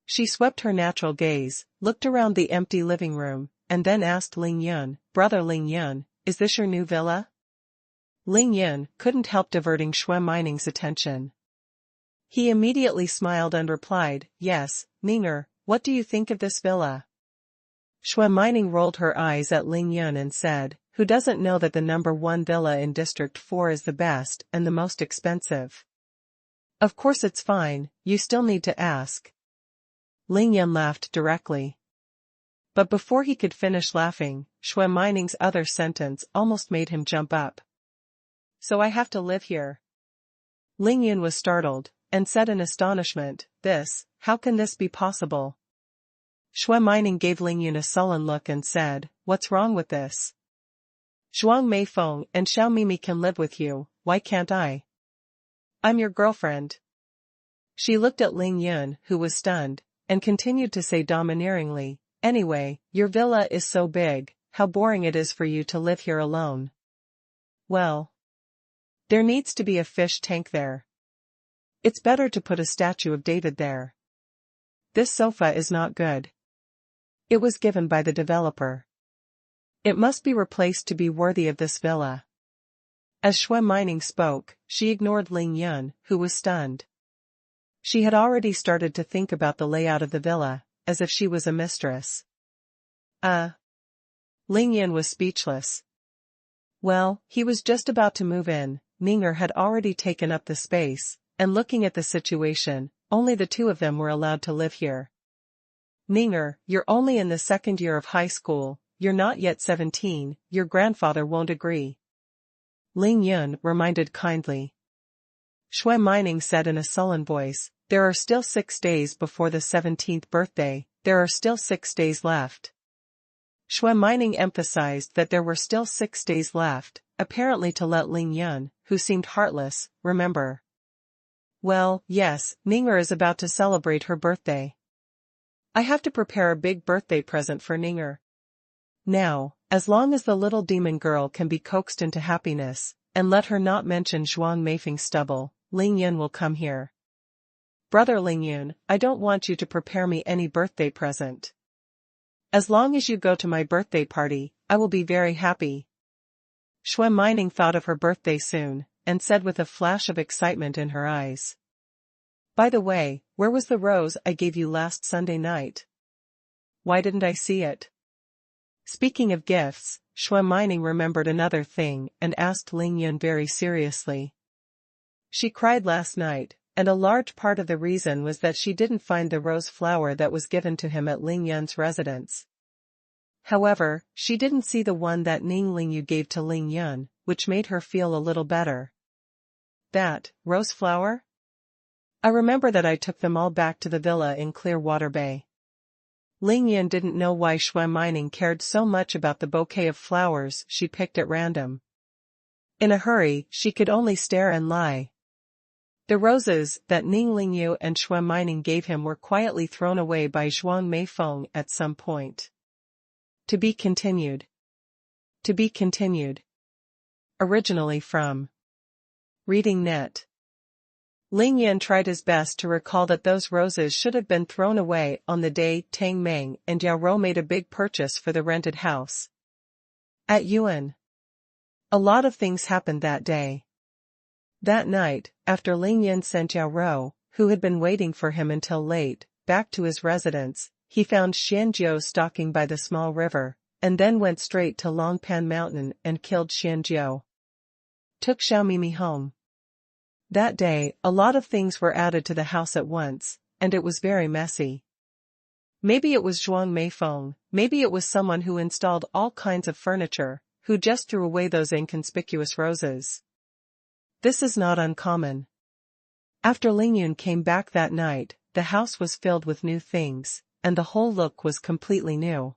She swept her natural gaze, looked around the empty living room, and then asked Ling Yan, "Brother Ling Yan, is this your new villa?" Ling Yan couldn't help diverting xuanhuan's attention. He immediately smiled and replied, "Yes, Ninger, what do you think of this villa?" Xuanhuan rolled her eyes at Ling Yan and said, "Who doesn't know that the #1 villa in District 4 is the best and the most expensive? Of course it's fine, you still need to ask." Ling Yan laughed directly. But before he could finish laughing, xuanhuan's other sentence almost made him jump up. "So I have to live here?" Ling Yan was startled, and said in astonishment, how can this be possible?" Xuanhuan gave Ling Yan a sullen look and said, "What's wrong with this? Zhuang Meifeng and Xiao Mimi can live with you, why can't I? I'm your girlfriend." She looked at Ling Yan, who was stunned, and continued to say domineeringly, "Anyway, your villa is so big, how boring it is for you to live here alone." "Well, There needs to be a fish tank there. It's better to put a statue of David there. This sofa is not good. It was given by the developer. It must be replaced to be worthy of this villa. As xuanhuan spoke, she ignored Ling Yun, who was stunned. She had already started to think about the layout of the villa, as if she was a mistress. Ling Yun was speechless. Well, he was just about to move in. Ninger had already taken up the space, and looking at the situation, only the two of them were allowed to live here. Ninger, you're only in the second year of high school, you're not yet 17, your grandfather won't agree. Ling Yun reminded kindly. Xuanhuan said in a sullen voice, there are still 6 days before the 17th birthday, there are still 6 days left. Xuanhuan emphasized that there were still 6 days left, apparently to let Ling Yun, who seemed heartless, remember. Well, yes, Ninger is about to celebrate her birthday. I have to prepare a big birthday present for Ninger. Now, as long as the little demon girl can be coaxed into happiness, and let her not mention Zhuang Meifeng's stubble, Ling Yun will come here. Brother Ling Yun, I don't want you to prepare me any birthday present. As long as you go to my birthday party, I will be very happy. Xuanhuan thought of her birthday soon, and said with a flash of excitement in her eyes. By the way, where was the rose I gave you last Sunday night? Why didn't I see it? Speaking of gifts, Xuanhuan remembered another thing and asked Ling Yun very seriously. She cried last night, and a large part of the reason was that she didn't find the rose flower that was given to him at Ling Yun's residence. However, she didn't see the one that Ning Lingyu gave to Ling Yun, which made her feel a little better. That rose flower? I remember that I took them all back to the villa in Clearwater Bay. Ling Yun didn't know why Xuanhuan cared so much about the bouquet of flowers she picked at random. In a hurry, she could only stare and lie. The roses that Ning Lingyu and Xuanhuan gave him were quietly thrown away by Zhuang Meifeng at some point. To be continued. To be continued. Originally from Reading Net. Ling Yun tried his best to recall that those roses should have been thrown away on the day Tang Meng and Yao Rou made a big purchase for the rented house. At Yuan. A lot of things happened that day. That night, after Ling Yun sent Yao Rou, who had been waiting for him until late, back to his residence, he found Xianjiu stalking by the small river, and then went straight to Longpan Mountain and killed Xianjiu. Took Xiaomimi home. That day, a lot of things were added to the house at once, and it was very messy. Maybe it was Zhuang Meifeng, maybe it was someone who installed all kinds of furniture, who just threw away those inconspicuous roses. This is not uncommon. After Ling Yun came back that night, the house was filled with new things, and the whole look was completely new.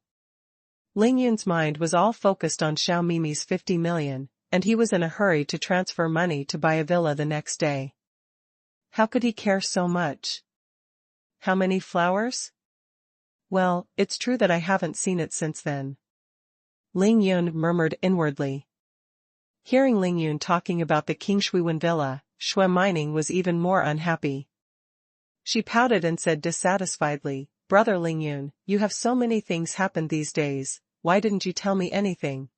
Ling Yun's mind was all focused on Xiaomimi's 50 million, and he was in a hurry to transfer money to buy a villa the next day. How could he care so much? How many flowers? Well, it's true that I haven't seen it since then. Ling Yun murmured inwardly. Hearing Ling Yun talking about the Qingshuiwen villa, Xuanhuan was even more unhappy. She pouted and said dissatisfiedly, Brother Ling Yun, you have so many things happen these days, why didn't you tell me anything?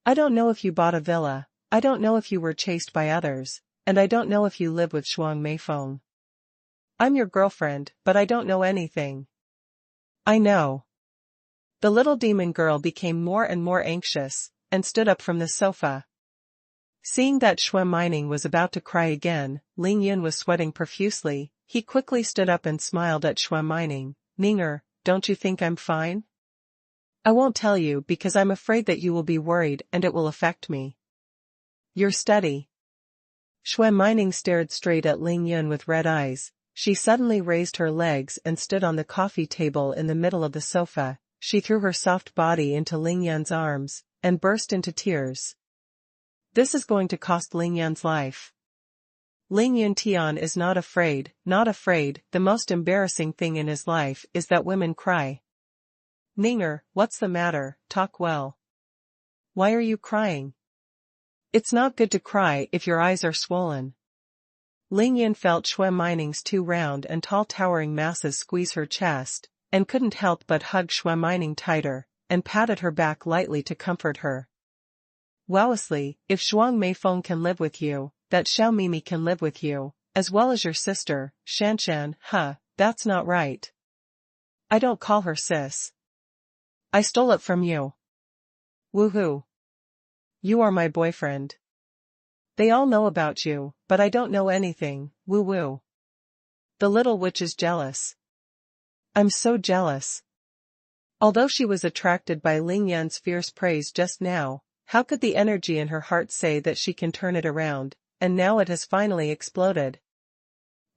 I don't know if you bought a villa, I don't know if you were chased by others, and I don't know if you live with Zhuang Meifeng. I'm your girlfriend, but I don't know anything. I know. The little demon girl became more and more anxious, and stood up from the sofa. Seeing that Xuanhuan was about to cry again, Ling Yun was sweating profusely. He quickly stood up and smiled at Xuanhuan. Ninger, don't you think I'm fine? I won't tell you because I'm afraid that you will be worried and it will affect me. Your study. Xuanhuan stared straight at Ling Yun with red eyes. She suddenly raised her legs and stood on the coffee table in the middle of the sofa. She threw her soft body into Ling Yun's arms, and burst into tears. This is going to cost Ling Yun's life. Ling Yun Tian is not afraid, the most embarrassing thing in his life is that women cry. Ninger, what's the matter, talk well. Why are you crying? It's not good to cry if your eyes are swollen. Ling Yun felt xuanhuan's two round and tall towering masses squeeze her chest, and couldn't help but hug xuanhuan tighter, and patted her back lightly to comfort her. Wowisly, if Zhuang Meifeng can live with you, that Xiao Mimi can live with you, as well as your sister, Shanshan, that's not right. I don't call her sis. I stole it from you. Woohoo. You are my boyfriend. They all know about you, but I don't know anything, woo-woo. The little witch is jealous. I'm so jealous. Although she was attracted by Ling Yun's fierce praise just now, how could the energy in her heart say that she can turn it around, and now it has finally exploded.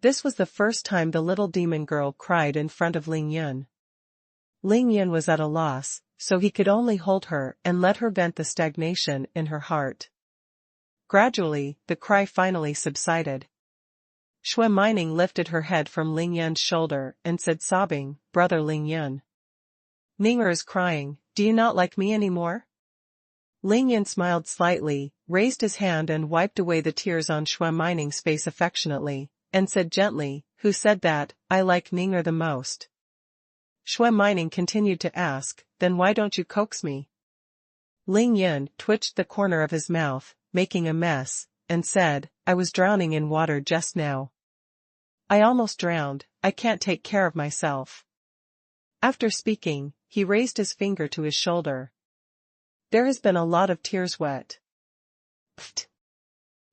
This was the first time the little demon girl cried in front of Ling Yun. Ling Yun was at a loss, so he could only hold her and let her vent the stagnation in her heart. Gradually, the cry finally subsided. Xuanhuan lifted her head from Ling Yun's shoulder and said sobbing, "Brother Ling Yun. Ninger is crying, do you not like me anymore?" Ling Yun smiled slightly, raised his hand and wiped away the tears on Xuanhuan's face affectionately, and said gently, "Who said that? I like Ninger the most." Xuanhuan continued to ask, "Then why don't you coax me?" Ling Yun twitched the corner of his mouth, making a mess, and said, "I was drowning in water just now. I almost drowned, I can't take care of myself." After speaking, he raised his finger to his shoulder. "There has been a lot of tears wet." Pfft.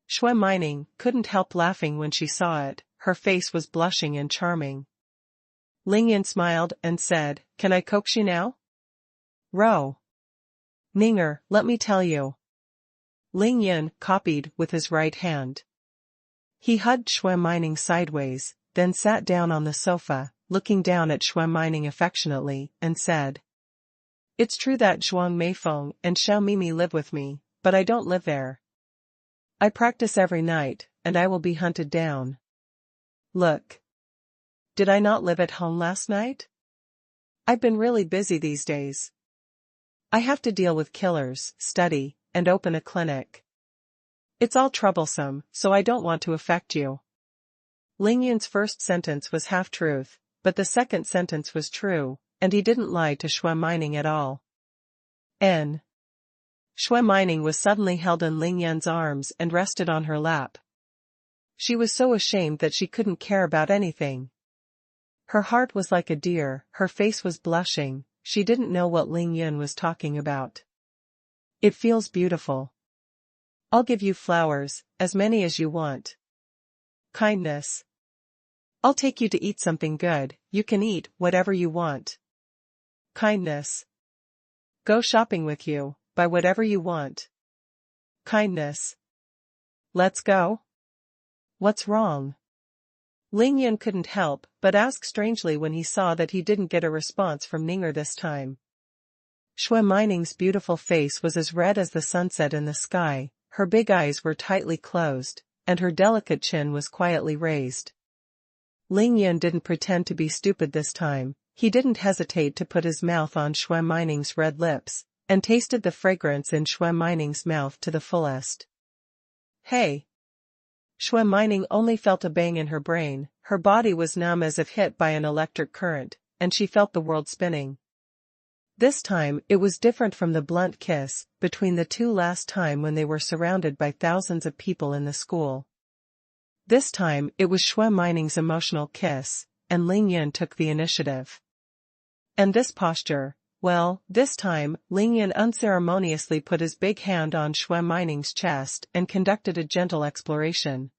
Xuanhuan couldn't help laughing when she saw it, her face was blushing and charming. Ling Yun smiled and said, "Can I coax you now?" "Row. Ninger, let me tell you." Ling Yun copied with his right hand. He hugged Xuanhuan sideways, then sat down on the sofa, looking down at Xuanhuan affectionately, and said, "It's true that Zhuang Meifeng and Xiao Mimi live with me, but I don't live there. I practice every night, and I will be hunted down. Look. Did I not live at home last night? I've been really busy these days. I have to deal with killers, study, and open a clinic. It's all troublesome, so I don't want to affect you." Ling Yun's first sentence was half-truth, but the second sentence was true, and he didn't lie to Xuanhuan at all. Xuanhuan was suddenly held in Ling Yun's arms and rested on her lap. She was so ashamed that she couldn't care about anything. Her heart was like a deer, her face was blushing, she didn't know what Ling Yun was talking about. "It feels beautiful. I'll give you flowers, as many as you want. Kindness. I'll take you to eat something good, you can eat whatever you want. Kindness. Go shopping with you, buy whatever you want. Kindness. Let's go?" "What's wrong?" Ling Yun couldn't help but ask strangely when he saw that he didn't get a response from Ninger this time. Xuanhuan's beautiful face was as red as the sunset in the sky, her big eyes were tightly closed, and her delicate chin was quietly raised. Ling Yun didn't pretend to be stupid this time, he didn't hesitate to put his mouth on Xuanhuan's red lips, and tasted the fragrance in Xuanhuan's mouth to the fullest. "Hey!" Xuanhuan only felt a bang in her brain, her body was numb as if hit by an electric current, and she felt the world spinning. This time it was different from the blunt kiss between the two last time when they were surrounded by thousands of people in the school. This time it was Xuanhuan's emotional kiss, and Ling Yun took the initiative. And this posture, well, this time, Ling Yun unceremoniously put his big hand on Xuanhuan's chest and conducted a gentle exploration.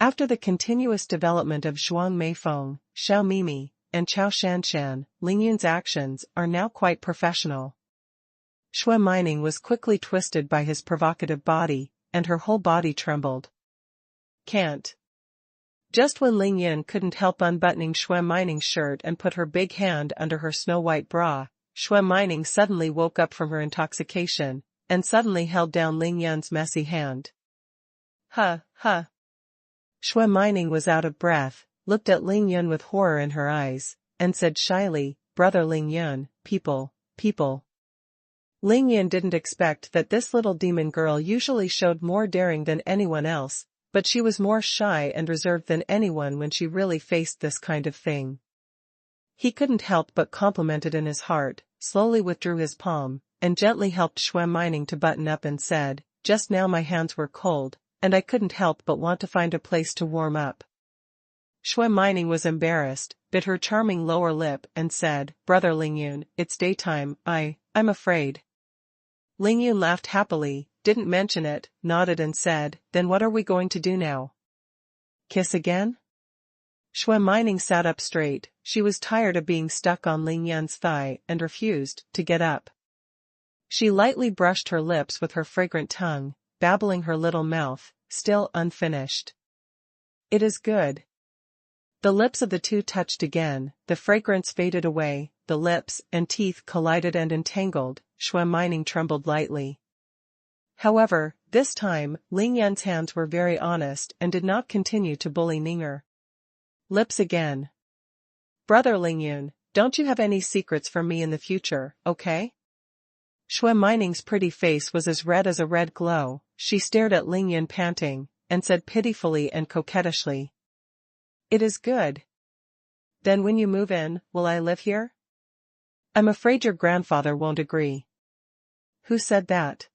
After the continuous development of Zhuang Meifeng, Xiao Mimi, and Chao Shanshan, Ling Yun's actions are now quite professional. Xuanhuan was quickly twisted by his provocative body, and her whole body trembled. "Can't." Just when Ling Yun couldn't help unbuttoning Xuanhuan's shirt and put her big hand under her snow-white bra, Xuanhuan suddenly woke up from her intoxication, and suddenly held down Ling Yun's messy hand. "Huh. Xuanhuan was out of breath, looked at Ling Yun with horror in her eyes, and said shyly, "Brother Ling Yun, people. Ling Yun didn't expect that this little demon girl usually showed more daring than anyone else, but she was more shy and reserved than anyone when she really faced this kind of thing. He couldn't help but compliment it in his heart, slowly withdrew his palm, and gently helped xuanhuan to button up and said, "Just now my hands were cold, and I couldn't help but want to find a place to warm up." Xuanhuan was embarrassed, bit her charming lower lip and said, "Brother Ling Yun, it's daytime, I'm afraid." Ling Yun laughed happily, didn't mention it, nodded and said, "Then what are we going to do now? Kiss again?" Xuanhuan sat up straight. She was tired of being stuck on Ling Yun's thigh and refused to get up. She lightly brushed her lips with her fragrant tongue, babbling her little mouth, still unfinished. "It is good." The lips of the two touched again, the fragrance faded away, the lips and teeth collided and entangled. Xuanhuan trembled lightly. However, this time, Ling Yun's hands were very honest and did not continue to bully Ninger. Lips again. "Brother Ling Yun, don't you have any secrets for me in the future, okay?" Xuanhuan's pretty face was as red as a red glow. She stared at Ling Yun panting, and said pitifully and coquettishly, "It is good. Then when you move in, will I live here?" "I'm afraid your grandfather won't agree." "Who said that?"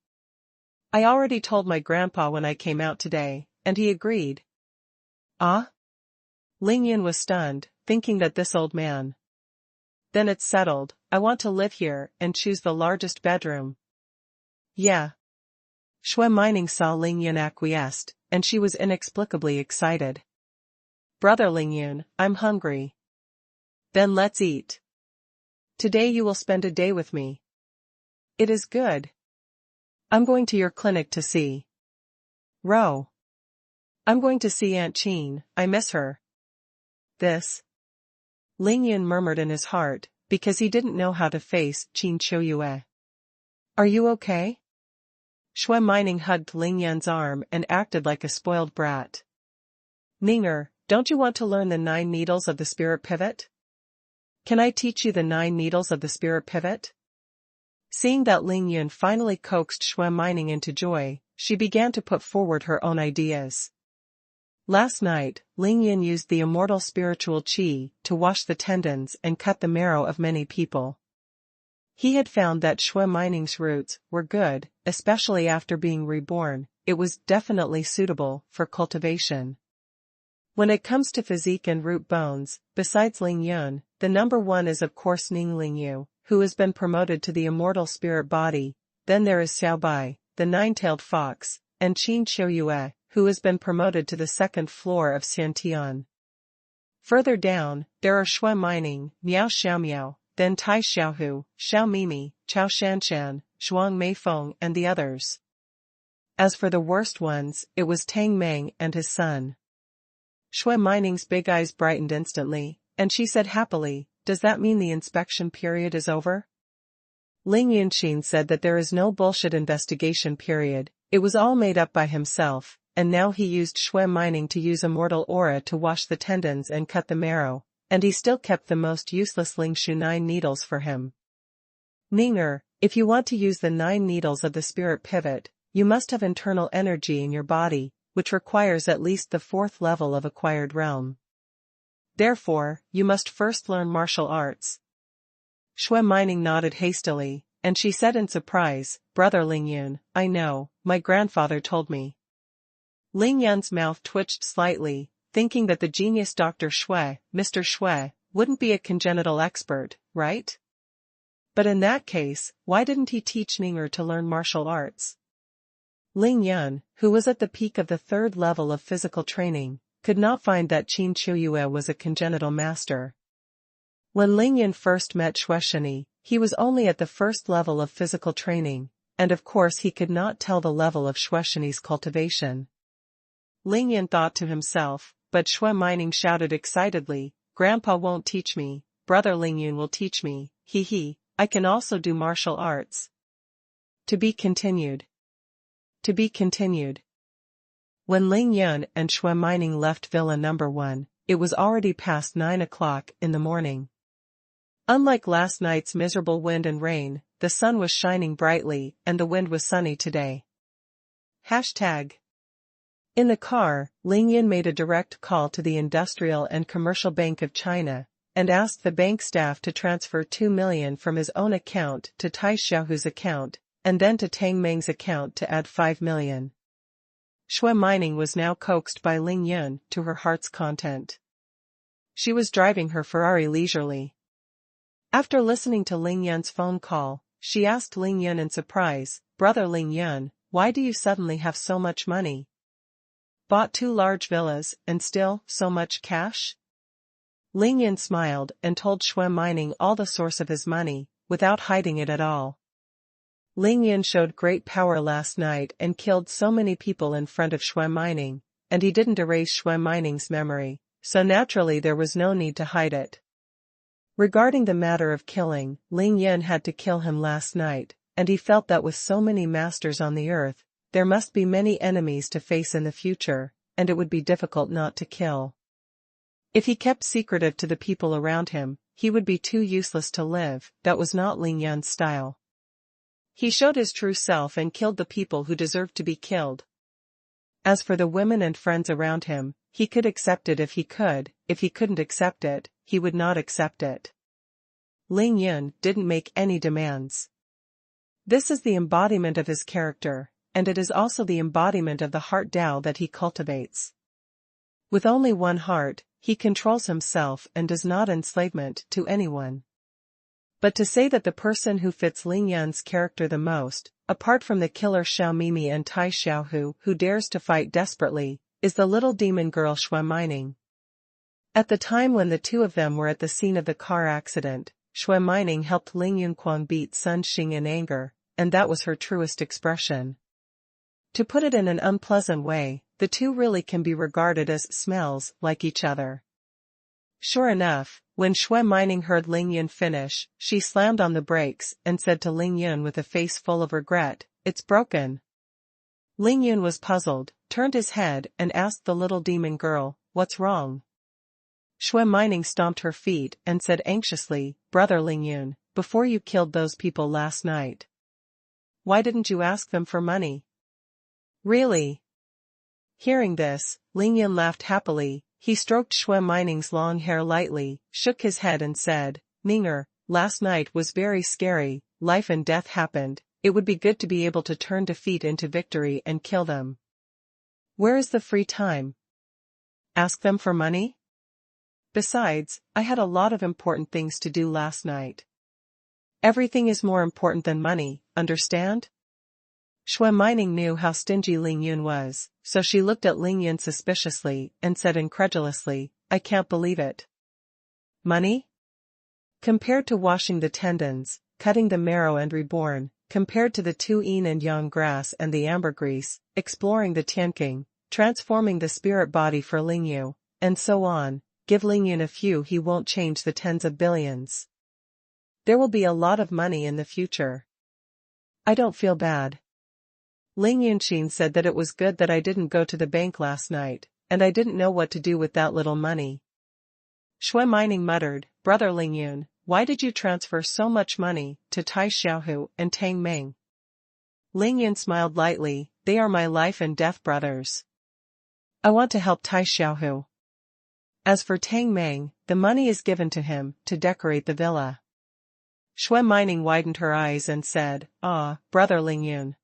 "I already told my grandpa when I came out today, and he agreed." "Ah?" Ling Yun was stunned, thinking that this old man. "Then it's settled, I want to live here and choose the largest bedroom." "Yeah." Xuanhuan saw Ling Yun acquiesced, and she was inexplicably excited. "Brother Ling Yun, I'm hungry." "Then let's eat. Today you will spend a day with me." "It is good. I'm going to your clinic to see Ro. I'm going to see Aunt Qin, I miss her." "This?" Ling Yun murmured in his heart, because he didn't know how to face Qin Qiuyue. "Are you okay?" Xuanhuan hugged Ling Yun's arm and acted like a spoiled brat. "Ninger, don't you want to learn the 9 needles of the spirit pivot? Can I teach you the 9 needles of the spirit pivot?" Seeing that Ling Yun finally coaxed Xuanhuan into joy, she began to put forward her own ideas. Last night, Ling Yun used the immortal spiritual qi to wash the tendons and cut the marrow of many people. He had found that xuanhuan's roots were good, especially after being reborn. It was definitely suitable for cultivation. When it comes to physique and root bones, besides Ling Yun, the number 1 is of course Ning Lingyu, who has been promoted to the immortal spirit body. Then there is Xiaobai, the 9-tailed fox, and Qin Qiuyue, who has been promoted to the 2nd floor of Xiantian. Further down, there are Xuanhuan, Miao Xiaomiao, then Tai Xiaohu, Xiao Mimi, Chao Shanshan, Zhuang Meifeng and the others. As for the worst ones, it was Tang Meng and his son. Xuanhuan's big eyes brightened instantly, and she said happily, "Does that mean the inspection period is over?" Ling Yunqin said that there is no bullshit investigation period. It was all made up by himself, and now he used xuanhuan to use immortal aura to wash the tendons and cut the marrow, and he still kept the most useless Lingshu 9 needles for him. "Ninger, if you want to use the 9 needles of the spirit pivot, you must have internal energy in your body, which requires at least the 4th level of acquired realm. Therefore, you must first learn martial arts." Xuanhuan nodded hastily, and she said in surprise, "Brother Ling Yun, I know, my grandfather told me." Ling Yun's mouth twitched slightly, thinking that the genius Dr. Shui, Mr. Shui, wouldn't be a congenital expert, right? But in that case, why didn't he teach Ninger to learn martial arts? Ling Yun, who was at the peak of the 3rd level of physical training, could not find that Qin Qiuyue was a congenital master. When Ling Yun first met Xueshini, he was only at the 1st level of physical training, and of course he could not tell the level of Xueshini's cultivation. Ling Yun thought to himself, but Xuanhuan shouted excitedly, "Grandpa won't teach me, Brother Ling Yun will teach me, he, I can also do martial arts." To be continued. To be continued. When Ling Yun and Xuanhuan left Villa Number 1, it was already past 9 o'clock in the morning. Unlike last night's miserable wind and rain, the sun was shining brightly and the wind was sunny today. Hashtag. In the car, Ling Yun made a direct call to the Industrial and Commercial Bank of China, and asked the bank staff to transfer 2 million from his own account to Tai Xiaohu's account, and then to Tang Meng's account to add 5 million. Xuanhuan was now coaxed by Ling Yun to her heart's content. She was driving her Ferrari leisurely. After listening to Ling Yun's phone call, she asked Ling Yun in surprise, "Brother Ling Yun, why do you suddenly have so much money? Bought 2 large villas, and still so much cash?" Ling Yun smiled and told Xuanhuan all the source of his money, without hiding it at all. Ling Yun showed great power last night and killed so many people in front of Xuanhuan, and he didn't erase Xuanhuan's memory, so naturally there was no need to hide it. Regarding the matter of killing, Ling Yun had to kill him last night, and he felt that with so many masters on the earth, there must be many enemies to face in the future, and it would be difficult not to kill. If he kept secretive to the people around him, he would be too useless to live. That was not Ling Yun's style. He showed his true self and killed the people who deserved to be killed. As for the women and friends around him, he could accept it if he could. If he couldn't accept it, he would not accept it. Ling Yun didn't make any demands. This is the embodiment of his character, and it is also the embodiment of the heart Tao that he cultivates. With only one heart, he controls himself and does not enslavement to anyone. But to say that the person who fits Ling Yun's character the most, apart from the killer Xiao Mimi and Tai Xiaohu who dares to fight desperately, is the little demon girl Xuanhuan. At the time when the two of them were at the scene of the car accident, Xuanhuan helped Ling Yunquan beat Sun Xing in anger, and that was her truest expression. To put it in an unpleasant way, the two really can be regarded as smells like each other. Sure enough, when Xuanhuan heard Ling Yun finish, she slammed on the brakes and said to Ling Yun with a face full of regret, "It's broken." Ling Yun was puzzled, turned his head and asked the little demon girl, "What's wrong?" Xuanhuan stomped her feet and said anxiously, "Brother Ling Yun, before you killed those people last night, why didn't you ask them for money?" "Really?" Hearing this, Ling Yun laughed happily. He stroked Xuanhuan's long hair lightly, shook his head and said, "Ninger, last night was very scary, life and death happened, it would be good to be able to turn defeat into victory and kill them. Where is the free time? Ask them for money? Besides, I had a lot of important things to do last night. Everything is more important than money, understand?" Xuanhuan knew how stingy Ling Yun was, so she looked at Ling Yun suspiciously and said incredulously, "I can't believe it. Money? Compared to washing the tendons, cutting the marrow and reborn, compared to the 2 yin and yang grass and the ambergris, exploring the Tianqing, transforming the spirit body for Ling Yu, and so on, give Ling Yun a few, he won't change the tens of billions. There will be a lot of money in the future. I don't feel bad. Ling Yunqin said that it was good that I didn't go to the bank last night, and I didn't know what to do with that little money." Xuanhuan muttered, "Brother Ling Yun, why did you transfer so much money to Tai Xiaohu and Tang Meng?" Ling Yun smiled lightly, "They are my life and death brothers. I want to help Tai Xiaohu. As for Tang Meng, the money is given to him to decorate the villa." Xuanhuan widened her eyes and said, "Ah, Brother Ling Yun.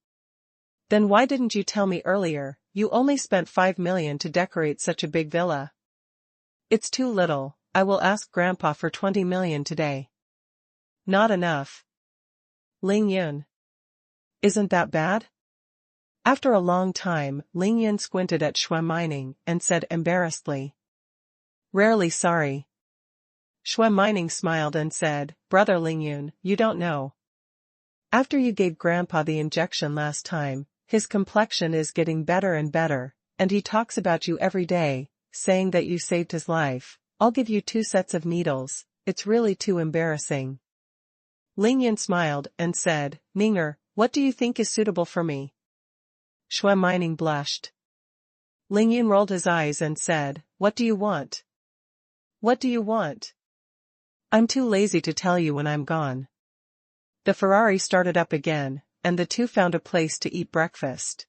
Then why didn't you tell me earlier? You only spent 5 million to decorate such a big villa." "It's too little, I will ask Grandpa for 20 million today." "Not enough. Ling Yun. Isn't that bad?" After a long time, Ling Yun squinted at Xuanhuan and said embarrassedly, "Rarely sorry." Xuanhuan smiled and said, "Brother Ling Yun, you don't know. After you gave Grandpa the injection last time, his complexion is getting better and better, and he talks about you every day, saying that you saved his life. I'll give you 2 sets of needles, it's really too embarrassing." Ling Yun smiled and said, "Ninger, what do you think is suitable for me?" Xuanhuan blushed. Ling Yun rolled his eyes and said, "What do you want?" "What do you want?" "I'm too lazy to tell you when I'm gone." The Ferrari started up again, and the two found a place to eat breakfast.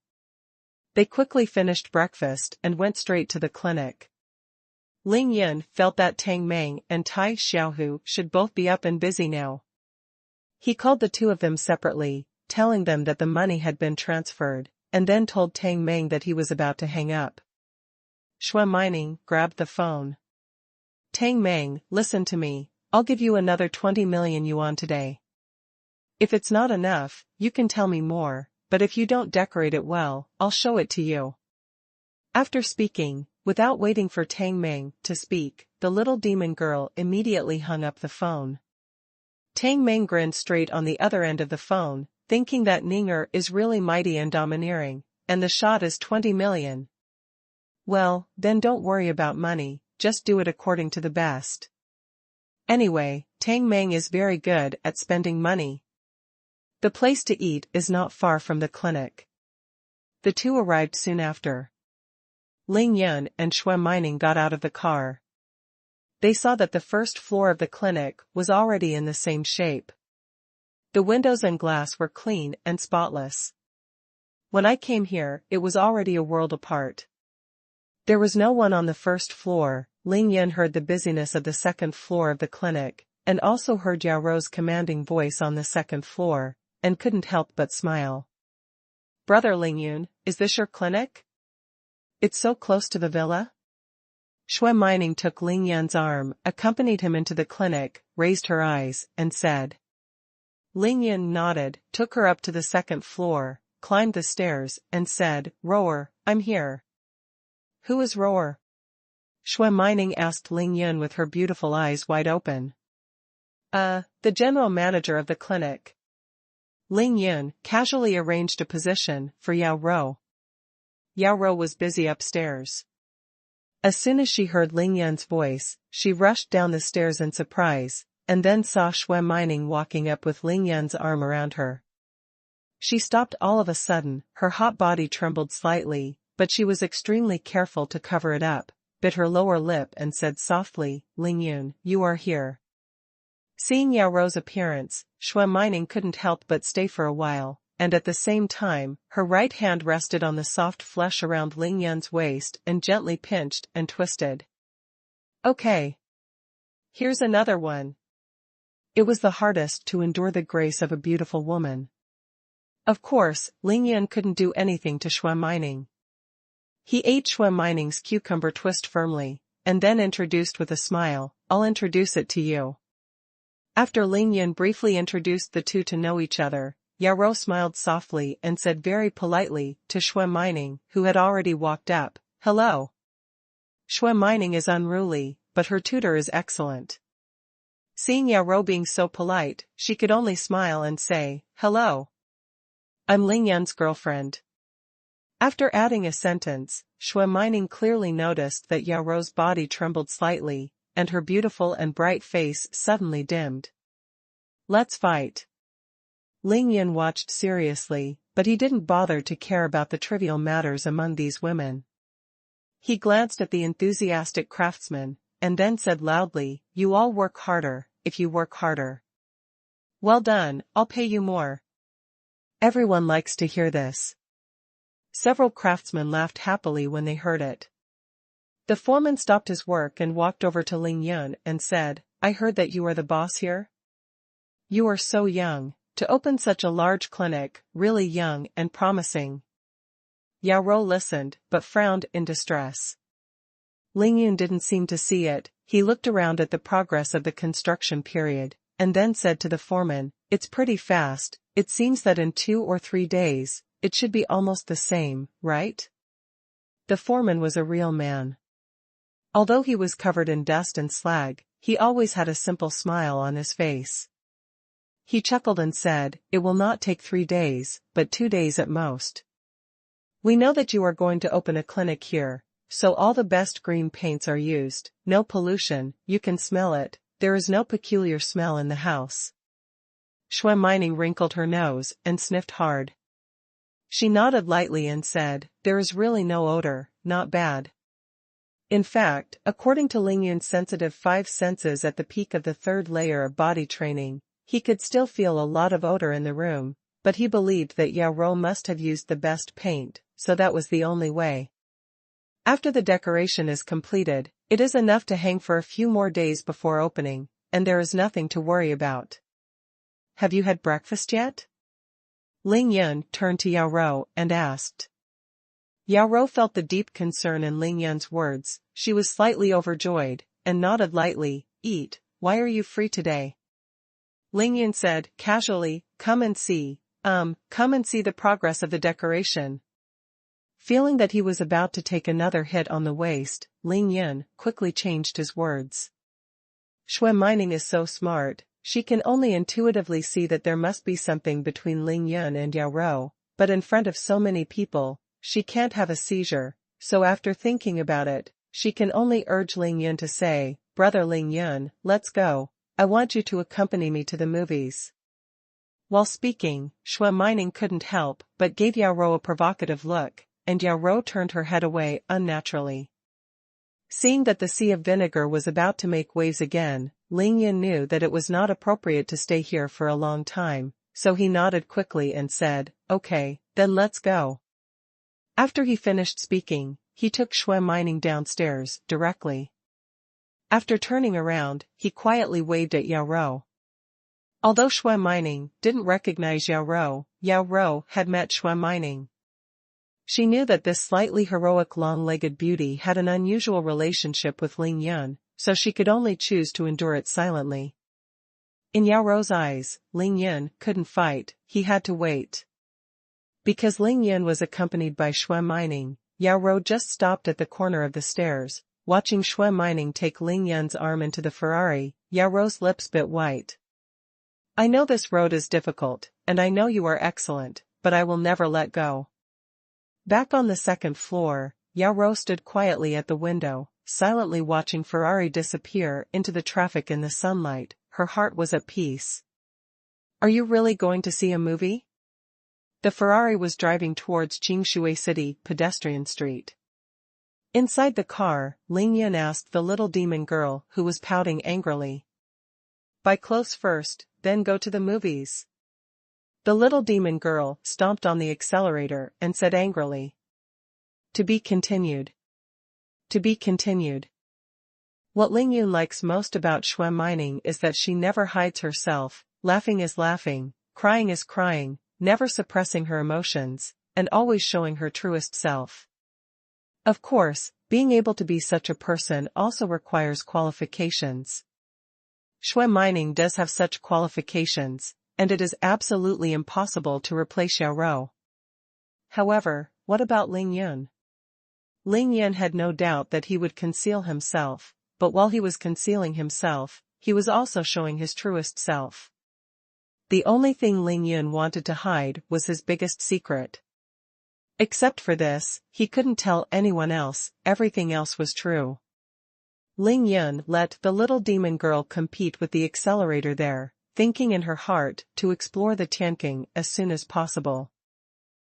They quickly finished breakfast and went straight to the clinic. Ling Yun felt that Tang Meng and Tai Xiaohu should both be up and busy now. He called the two of them separately, telling them that the money had been transferred, and then told Tang Meng that he was about to hang up. Xuanhuan grabbed the phone. Tang Meng, listen to me, I'll give you another 20 million yuan today. If it's not enough, you can tell me more, but if you don't decorate it well, I'll show it to you. After speaking, without waiting for Tang Meng to speak, the little demon girl immediately hung up the phone. Tang Meng grinned straight on the other end of the phone, thinking that Ninger is really mighty and domineering, and the shot is 20 million. Well, then don't worry about money, just do it according to the best. Anyway, Tang Meng is very good at spending money. The place to eat is not far from the clinic. The two arrived soon after. Ling Yun and Xuanhuan got out of the car. They saw that the first floor of the clinic was already in the same shape. The windows and glass were clean and spotless. When I came here, it was already a world apart. There was no one on the first floor. Ling Yun heard the busyness of the second floor of the clinic, and also heard Yao Rou's commanding voice on the second floor, and couldn't help but smile. Brother Ling Yun, is this your clinic? It's so close to the villa? Xuanhuan took Ling Yun's arm, accompanied him into the clinic, raised her eyes, and said. Ling Yun nodded, took her up to the second floor, climbed the stairs, and said, Rower, I'm here. Who is Rower? Xuanhuan asked Ling Yun with her beautiful eyes wide open. The general manager of the clinic. Ling Yun casually arranged a position for Yao Rou. Yao Rou was busy upstairs. As soon as she heard Ling Yun's voice, she rushed down the stairs in surprise, and then saw Xuanhuan walking up with Ling Yun's arm around her. She stopped all of a sudden, her hot body trembled slightly, but she was extremely careful to cover it up, bit her lower lip and said softly, Ling Yun, you are here. Seeing Yao Rou's appearance, Xuanhuan couldn't help but stay for a while, and at the same time, her right hand rested on the soft flesh around Ling Yun's waist and gently pinched and twisted. Okay. Here's another one. It was the hardest to endure the grace of a beautiful woman. Of course, Ling Yun couldn't do anything to Xuanhuan. He ate Xuanhuan's cucumber twist firmly, and then introduced with a smile, I'll introduce it to you. After Ling Yun briefly introduced the two to know each other, Yao Rou smiled softly and said very politely to Xuanhuan, who had already walked up, hello. Xuanhuan is unruly, but her tutor is excellent. Seeing Yao Rou being so polite, she could only smile and say, hello. I'm Ling Yun's girlfriend. After adding a sentence, Xuanhuan clearly noticed that Yao Rou's body trembled slightly, and her beautiful and bright face suddenly dimmed. Let's fight. Ling Yun watched seriously, but he didn't bother to care about the trivial matters among these women. He glanced at the enthusiastic craftsman, and then said loudly, you all work harder, if you work harder. Well done, I'll pay you more. Everyone likes to hear this. Several craftsmen laughed happily when they heard it. The foreman stopped his work and walked over to Ling Yun and said, I heard that you are the boss here? You are so young, to open such a large clinic, really young and promising. Yao Rou listened, but frowned in distress. Ling Yun didn't seem to see it. He looked around at the progress of the construction period, and then said to the foreman, it's pretty fast, it seems that in 2 or 3 days, it should be almost the same, right? The foreman was a real man. Although he was covered in dust and slag, he always had a simple smile on his face. He chuckled and said, it will not take 3 days, but 2 days at most. We know that you are going to open a clinic here, so all the best green paints are used, no pollution, you can smell it, there is no peculiar smell in the house. Xuanhuan wrinkled her nose and sniffed hard. She nodded lightly and said, there is really no odor, not bad. In fact, according to Ling Yun's sensitive 5 senses at the peak of the 3rd layer of body training, he could still feel a lot of odor in the room, but he believed that Yao Rou must have used the best paint, so that was the only way. After the decoration is completed, it is enough to hang for a few more days before opening, and there is nothing to worry about. Have you had breakfast yet? Ling Yun turned to Yao Rou and asked. Yao Rou felt the deep concern in Ling Yun's words. She was slightly overjoyed, and nodded lightly. Eat, why are you free today? Ling Yun said, casually, come and see the progress of the decoration. Feeling that he was about to take another hit on the waist, Ling Yun quickly changed his words. Xuanhuan is so smart, she can only intuitively see that there must be something between Ling Yun and Yao Rou, but in front of so many people, she can't have a seizure, so after thinking about it, she can only urge Ling Yun to say, Brother Ling Yun, let's go, I want you to accompany me to the movies. While speaking, Xuanhuan couldn't help but gave Yao Rou a provocative look, and Yao Rou turned her head away unnaturally. Seeing that the sea of vinegar was about to make waves again, Ling Yun knew that it was not appropriate to stay here for a long time, so he nodded quickly and said, okay, then let's go. After he finished speaking, he took Xuanhuan downstairs, directly. After turning around, he quietly waved at Yao Rou. Although Xuanhuan didn't recognize Yao Rou had met Xuanhuan. She knew that this slightly heroic long-legged beauty had an unusual relationship with Ling Yun, so she could only choose to endure it silently. In Yao Rou's eyes, Ling Yun couldn't fight, he had to wait. Because Ling Yun was accompanied by Xuanhuan, Yao Rou just stopped at the corner of the stairs, watching Xuanhuan take Ling Yun's arm into the Ferrari. Yao Rou's lips bit white. I know this road is difficult, and I know you are excellent, but I will never let go. Back on the second floor, Yao Rou stood quietly at the window, silently watching Ferrari disappear into the traffic in the sunlight. Her heart was at peace. Are you really going to see a movie? The Ferrari was driving towards Qingshui City, Pedestrian Street. Inside the car, Ling Yun asked the little demon girl who was pouting angrily. Buy clothes first, then go to the movies. The little demon girl stomped on the accelerator and said angrily. To be continued. To be continued. What Ling Yun likes most about Xuanhuan is that she never hides herself, laughing is laughing, crying is crying, never suppressing her emotions, and always showing her truest self. Of course, being able to be such a person also requires qualifications. Xuanhuan does have such qualifications, and it is absolutely impossible to replace Yao Rou. However, what about Ling Yun? Ling Yun had no doubt that he would conceal himself, but while he was concealing himself, he was also showing his truest self. The only thing Ling Yun wanted to hide was his biggest secret. Except for this, he couldn't tell anyone else, everything else was true. Ling Yun let the little demon girl compete with the accelerator there, thinking in her heart to explore the Tianqing as soon as possible.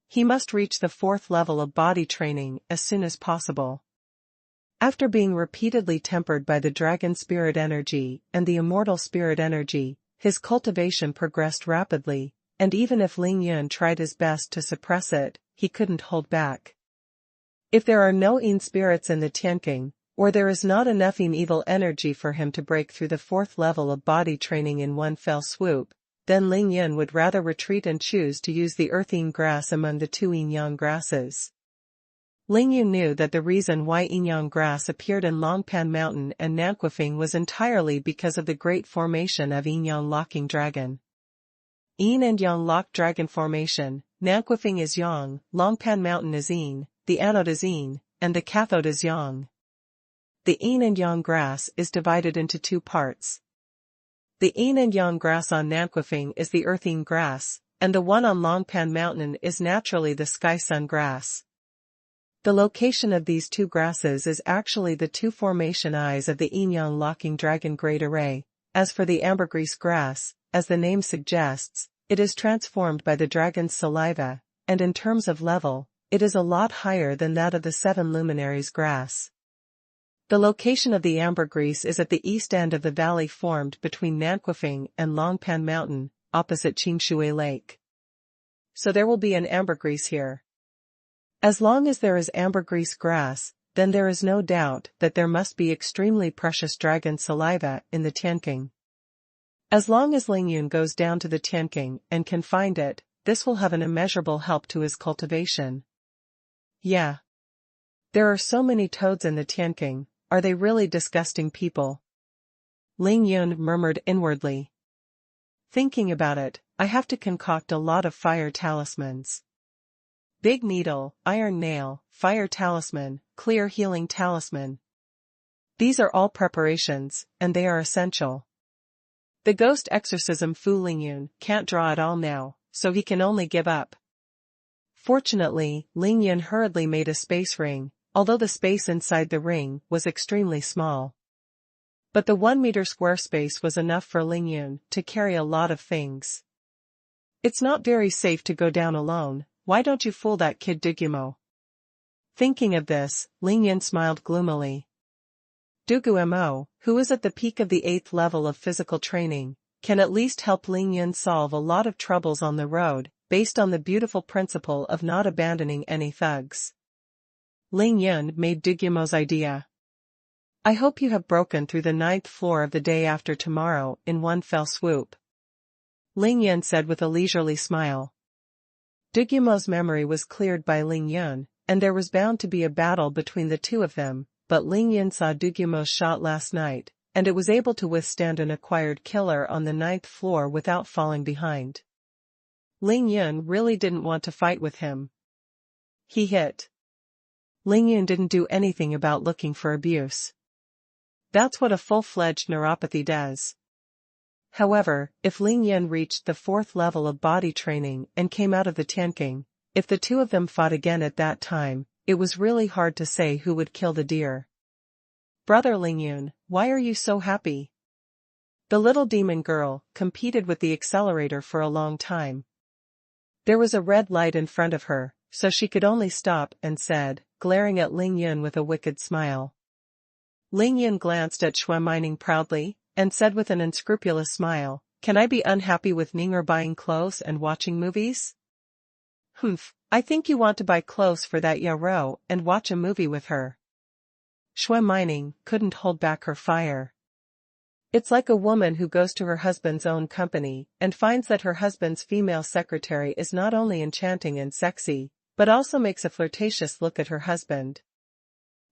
He must reach the 4th level of body training as soon as possible. After being repeatedly tempered by the dragon spirit energy and the immortal spirit energy, his cultivation progressed rapidly, and even if Ling Yun tried his best to suppress it, he couldn't hold back. If there are no Yin spirits in the Tianqing, or there is not enough Yin evil energy for him to break through the 4th level of body training in one fell swoop, then Ling Yun would rather retreat and choose to use the earth Yin grass among the 2 Yin Yang grasses. Ling Yun knew that the reason why Yin Yang grass appeared in Longpan Mountain and Nanquifeng was entirely because of the great formation of Yin Yang locking dragon. Yin and Yang lock dragon formation, Nanquifeng is Yang, Longpan Mountain is Yin, the anode is Yin, and the cathode is Yang. The Yin and Yang grass is divided into 2 parts. The Yin and Yang grass on Nanquifeng is the earth Yin grass, and the one on Longpan Mountain is naturally the sky sun grass. The location of these 2 grasses is actually the 2 formation eyes of the Yin-Yang locking dragon great array. As for the ambergris grass, as the name suggests, it is transformed by the dragon's saliva, and in terms of level, it is a lot higher than that of the 7 luminaries grass. The location of the ambergris is at the east end of the valley formed between Nanquifeng and Longpan Mountain, opposite Qingshui Lake. So there will be an ambergris here. As long as there is ambergris grass, then there is no doubt that there must be extremely precious dragon saliva in the Tianqing. As long as Lingyun goes down to the Tianqing and can find it, this will have an immeasurable help to his cultivation. Yeah. There are so many toads in the Tianqing, are they really disgusting people? Lingyun murmured inwardly. Thinking about it, I have to concoct a lot of fire talismans. Big needle, iron nail, fire talisman, clear healing talisman. These are all preparations, and they are essential. The ghost exorcism Fu Lingyun can't draw at all now, so he can only give up. Fortunately, Lingyun hurriedly made a space ring, although the space inside the ring was extremely small. But the 1 meter square space was enough for Lingyun to carry a lot of things. It's not very safe to go down alone, why don't you fool that kid Dugumo? Thinking of this, Lingyun smiled gloomily. Dugumo, who is at the peak of the 8th level of physical training, can at least help Lingyun solve a lot of troubles on the road, based on the beautiful principle of not abandoning any thugs. Lingyun made Dugumo's idea. I hope you have broken through the 9th floor of the day after tomorrow in one fell swoop. Lingyun said with a leisurely smile. Dugumo's memory was cleared by Lingyun, and there was bound to be a battle between the two of them, but Lingyun saw Dugumo's shot last night, and it was able to withstand an acquired killer on the 9th floor without falling behind. Lingyun really didn't want to fight with him. He hit. Lingyun didn't do anything about looking for abuse. That's what a full-fledged neuropathy does. However, if Lingyun reached the 4th level of body training and came out of the Tianqing, if the two of them fought again at that time, it was really hard to say who would kill the deer. Brother Lingyun, why are you so happy? The little demon girl competed with the accelerator for a long time. There was a red light in front of her, so she could only stop and said, glaring at Lingyun with a wicked smile. Lingyun glanced at xuanhuan proudly, and said with an unscrupulous smile, can I be unhappy with Ninger buying clothes and watching movies? Humph, I think you want to buy clothes for that Yarou and watch a movie with her. Xuanhuan couldn't hold back her fire. It's like a woman who goes to her husband's own company and finds that her husband's female secretary is not only enchanting and sexy, but also makes a flirtatious look at her husband.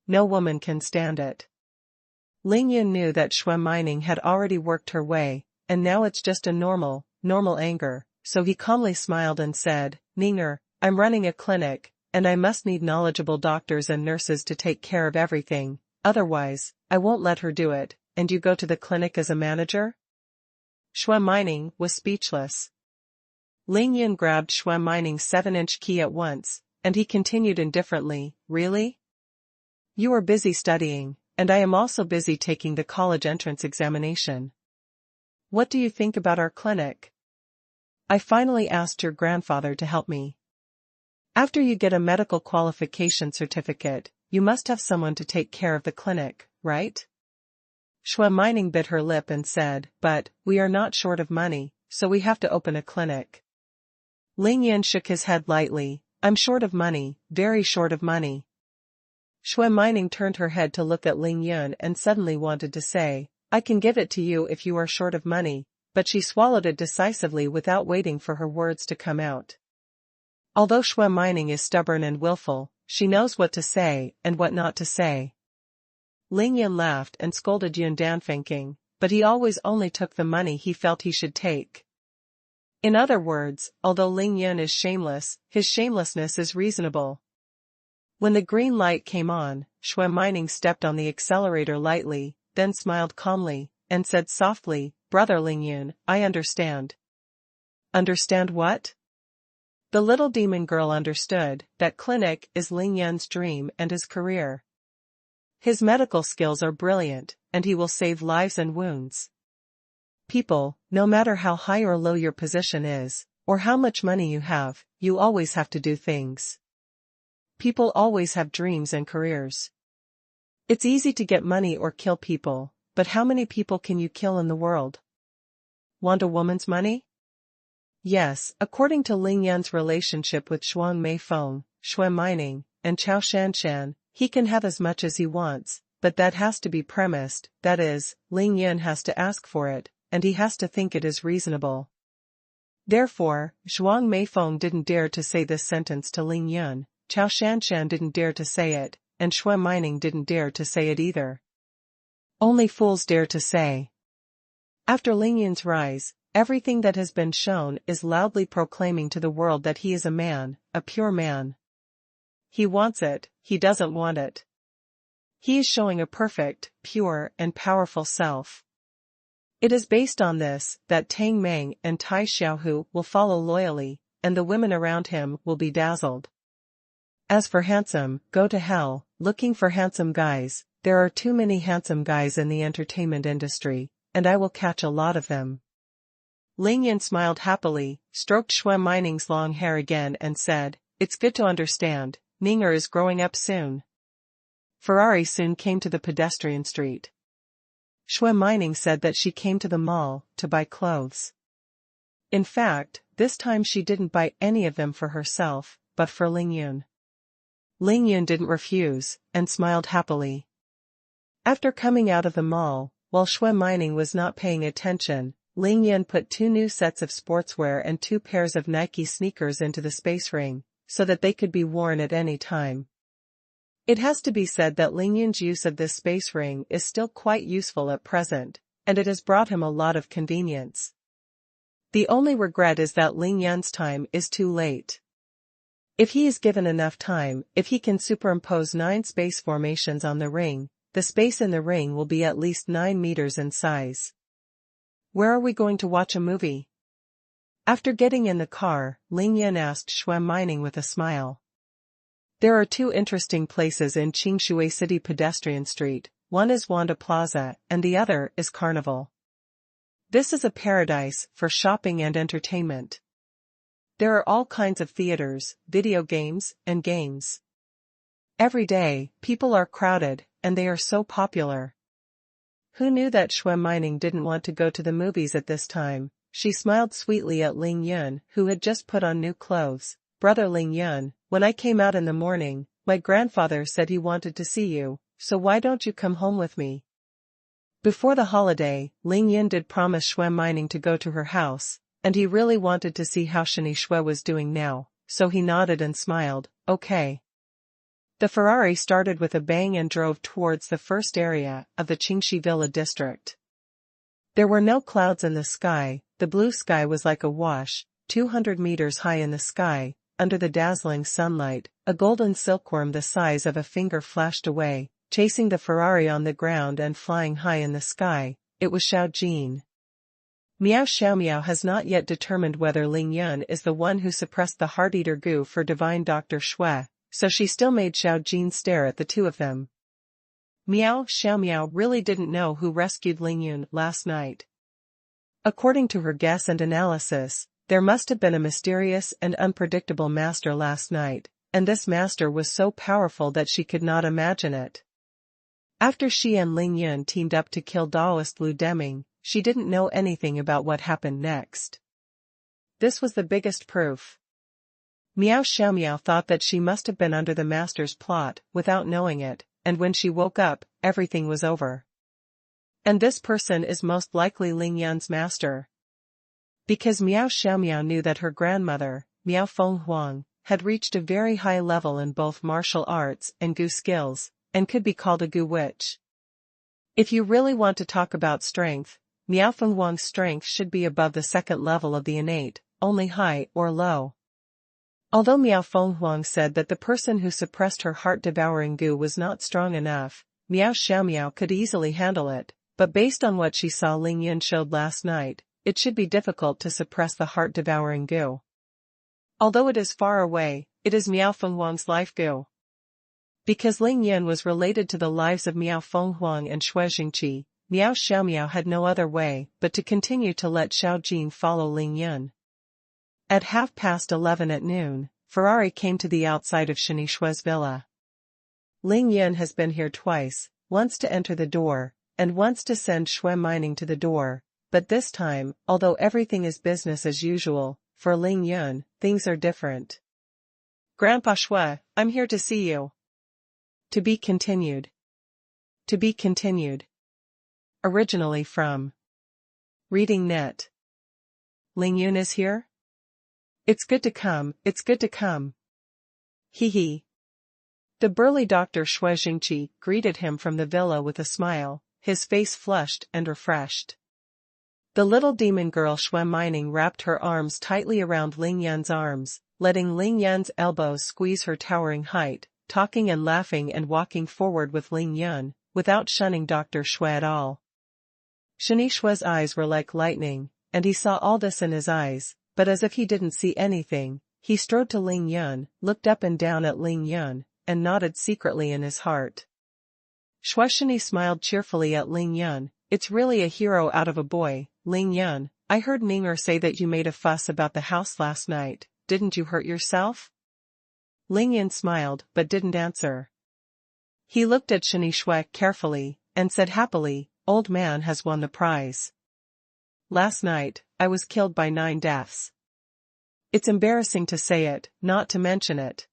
No woman can stand it. Lingyun knew that xuanhuan had already worked her way, and now it's just a normal anger, so he calmly smiled and said, Ninger, I'm running a clinic, and I must need knowledgeable doctors and nurses to take care of everything, otherwise, I won't let her do it, and you go to the clinic as a manager? Xuanhuan was speechless. Lingyun grabbed xuanhuan's 7-inch key at once, and he continued indifferently, really? You are busy studying, and I am also busy taking the college entrance examination. What do you think about our clinic? I finally asked your grandfather to help me. After you get a medical qualification certificate, you must have someone to take care of the clinic, right? Xuanhuan bit her lip and said, but, we are not short of money, so we have to open a clinic. Lingyun shook his head lightly, I'm short of money, very short of money. Xuanhuan turned her head to look at Lingyun and suddenly wanted to say, I can give it to you if you are short of money, but she swallowed it decisively without waiting for her words to come out. Although xuanhuan is stubborn and willful, she knows what to say and what not to say. Lingyun laughed and scolded Yun Danfengking, but he always only took the money he felt he should take. In other words, although Lingyun is shameless, his shamelessness is reasonable. When the green light came on, xuanhuan stepped on the accelerator lightly, then smiled calmly, and said softly, Brother Lingyun, I understand. Understand what? The little demon girl understood that clinic is Lingyun's dream and his career. His medical skills are brilliant, and he will save lives and wounds. People, no matter how high or low your position is, or how much money you have, you always have to do things. People always have dreams and careers. It's easy to get money or kill people, but how many people can you kill in the world? Want a woman's money? Yes, according to Ling Yun's relationship with Shuang Meifeng, Shui Mining, and Chao Shanshan, he can have as much as he wants, but that has to be premised, that is, Ling Yun has to ask for it, and he has to think it is reasonable. Therefore, Shuang Meifeng didn't dare to say this sentence to Ling Yun, Chao Shanshan didn't dare to say it, and Shui Mining didn't dare to say it either. Only fools dare to say. After Ling Yun's rise, everything that has been shown is loudly proclaiming to the world that he is a man, a pure man. He wants it, he doesn't want it. He is showing a perfect, pure, and powerful self. It is based on this that Tang Meng and Tai Xiaohu will follow loyally, and the women around him will be dazzled. As for handsome, go to hell, looking for handsome guys, there are too many handsome guys in the entertainment industry, and I will catch a lot of them. Ling Yun smiled happily, stroked Shui Mining's long hair again and said, "It's good to understand, Ninger is growing up soon." Ferrari soon came to the pedestrian street. Shui Mining said that she came to the mall to buy clothes. In fact, this time she didn't buy any of them for herself, but for Ling Yun. Ling Yun didn't refuse, and smiled happily. After coming out of the mall, while Shui Mining was not paying attention, Ling Yun put 2 new sets of sportswear and 2 pairs of Nike sneakers into the space ring, so that they could be worn at any time. It has to be said that Ling Yun's use of this space ring is still quite useful at present, and it has brought him a lot of convenience. The only regret is that Ling Yun's time is too late. If he is given enough time, if he can superimpose 9 space formations on the ring, the space in the ring will be at least 9 meters in size. Where are we going to watch a movie? After getting in the car, Ling Yun asked Shui Mining with a smile. There are 2 interesting places in Qingshui City Pedestrian Street, one is Wanda Plaza, and the other is Carnival. This is a paradise for shopping and entertainment. There are all kinds of theaters, video games, and games. Every day, people are crowded, and they are so popular. Who knew that Shui Mining didn't want to go to the movies at this time? She smiled sweetly at Ling Yun, who had just put on new clothes. Brother Ling Yun, when I came out in the morning, my grandfather said he wanted to see you, so why don't you come home with me? Before the holiday, Ling Yun did promise Shui Mining to go to her house, and he really wanted to see how Shani Shui was doing now, so he nodded and smiled, okay. The Ferrari started with a bang and drove towards the first area of the Qingxi Villa district. There were no clouds in the sky, the blue sky was like a wash, 200 meters high in the sky. Under the dazzling sunlight, a golden silkworm the size of a finger flashed away, chasing the Ferrari on the ground and flying high in the sky. It was Xiao Jin. Miao Xiaomiao has not yet determined whether Ling Yun is the one who suppressed the heart-eater goo for divine Dr. Shui, so she still made Xiao Jin stare at the 2 of them. Miao Xiaomiao really didn't know who rescued Ling Yun last night. According to her guess and analysis, there must have been a mysterious and unpredictable master last night, and this master was so powerful that she could not imagine it. After she and Ling Yun teamed up to kill Daoist Lu Deming, she didn't know anything about what happened next. This was the biggest proof. Miao Xiaomiao thought that she must have been under the master's plot without knowing it, and when she woke up, everything was over. And this person is most likely Ling Yun's master. Because Miao Xiaomiao knew that her grandmother, Miao Fenghuang, had reached a very high level in both martial arts and gu skills, and could be called a gu witch. If you really want to talk about strength, Miao Fenghuang's strength should be above the 2nd level of the innate, only high or low. Although Miao Fenghuang said that the person who suppressed her heart-devouring gu was not strong enough, Miao Xiaomiao could easily handle it, but based on what she saw Ling Yun showed last night, it should be difficult to suppress the heart-devouring goo. Although it is far away, it is Miao Fenghuang's life goo. Because Ling Yun was related to the lives of Miao Fenghuang and Shui Jingqi, Miao Xiaomiao had no other way but to continue to let Xiao Jin follow Ling Yun. At 11:30 at noon, Ferrari came to the outside of Shani Shui's villa. Ling Yun has been here twice, once to enter the door, and once to send xuanhuan to the door, but this time, although everything is business as usual, for Ling Yun, things are different. Grandpa Shui, I'm here to see you. To be continued. To be continued. Originally from Reading Net. Ling Yun is here? It's good to come, it's good to come. Hee hee. The burly Dr. Shui Jingqi greeted him from the villa with a smile, his face flushed and refreshed. The little demon girl xuanhuan wrapped her arms tightly around Ling Yun's arms, letting Ling Yun's elbows squeeze her towering height, talking and laughing and walking forward with Ling Yun, without shunning Dr. Shui at all. Shani Shui's eyes were like lightning, and he saw all this in his eyes, but as if he didn't see anything, he strode to Ling Yun, looked up and down at Ling Yun, and nodded secretly in his heart. Shui Shani smiled cheerfully at Ling Yun. It's really a hero out of a boy, Ling Yun. I heard Ninger say that you made a fuss about the house last night, didn't you hurt yourself? Ling Yun smiled but didn't answer. He looked at Shani Shui carefully, and said happily, Old man has won the prize. Last night, I was killed by 9 deaths. It's embarrassing to say it, not to mention it.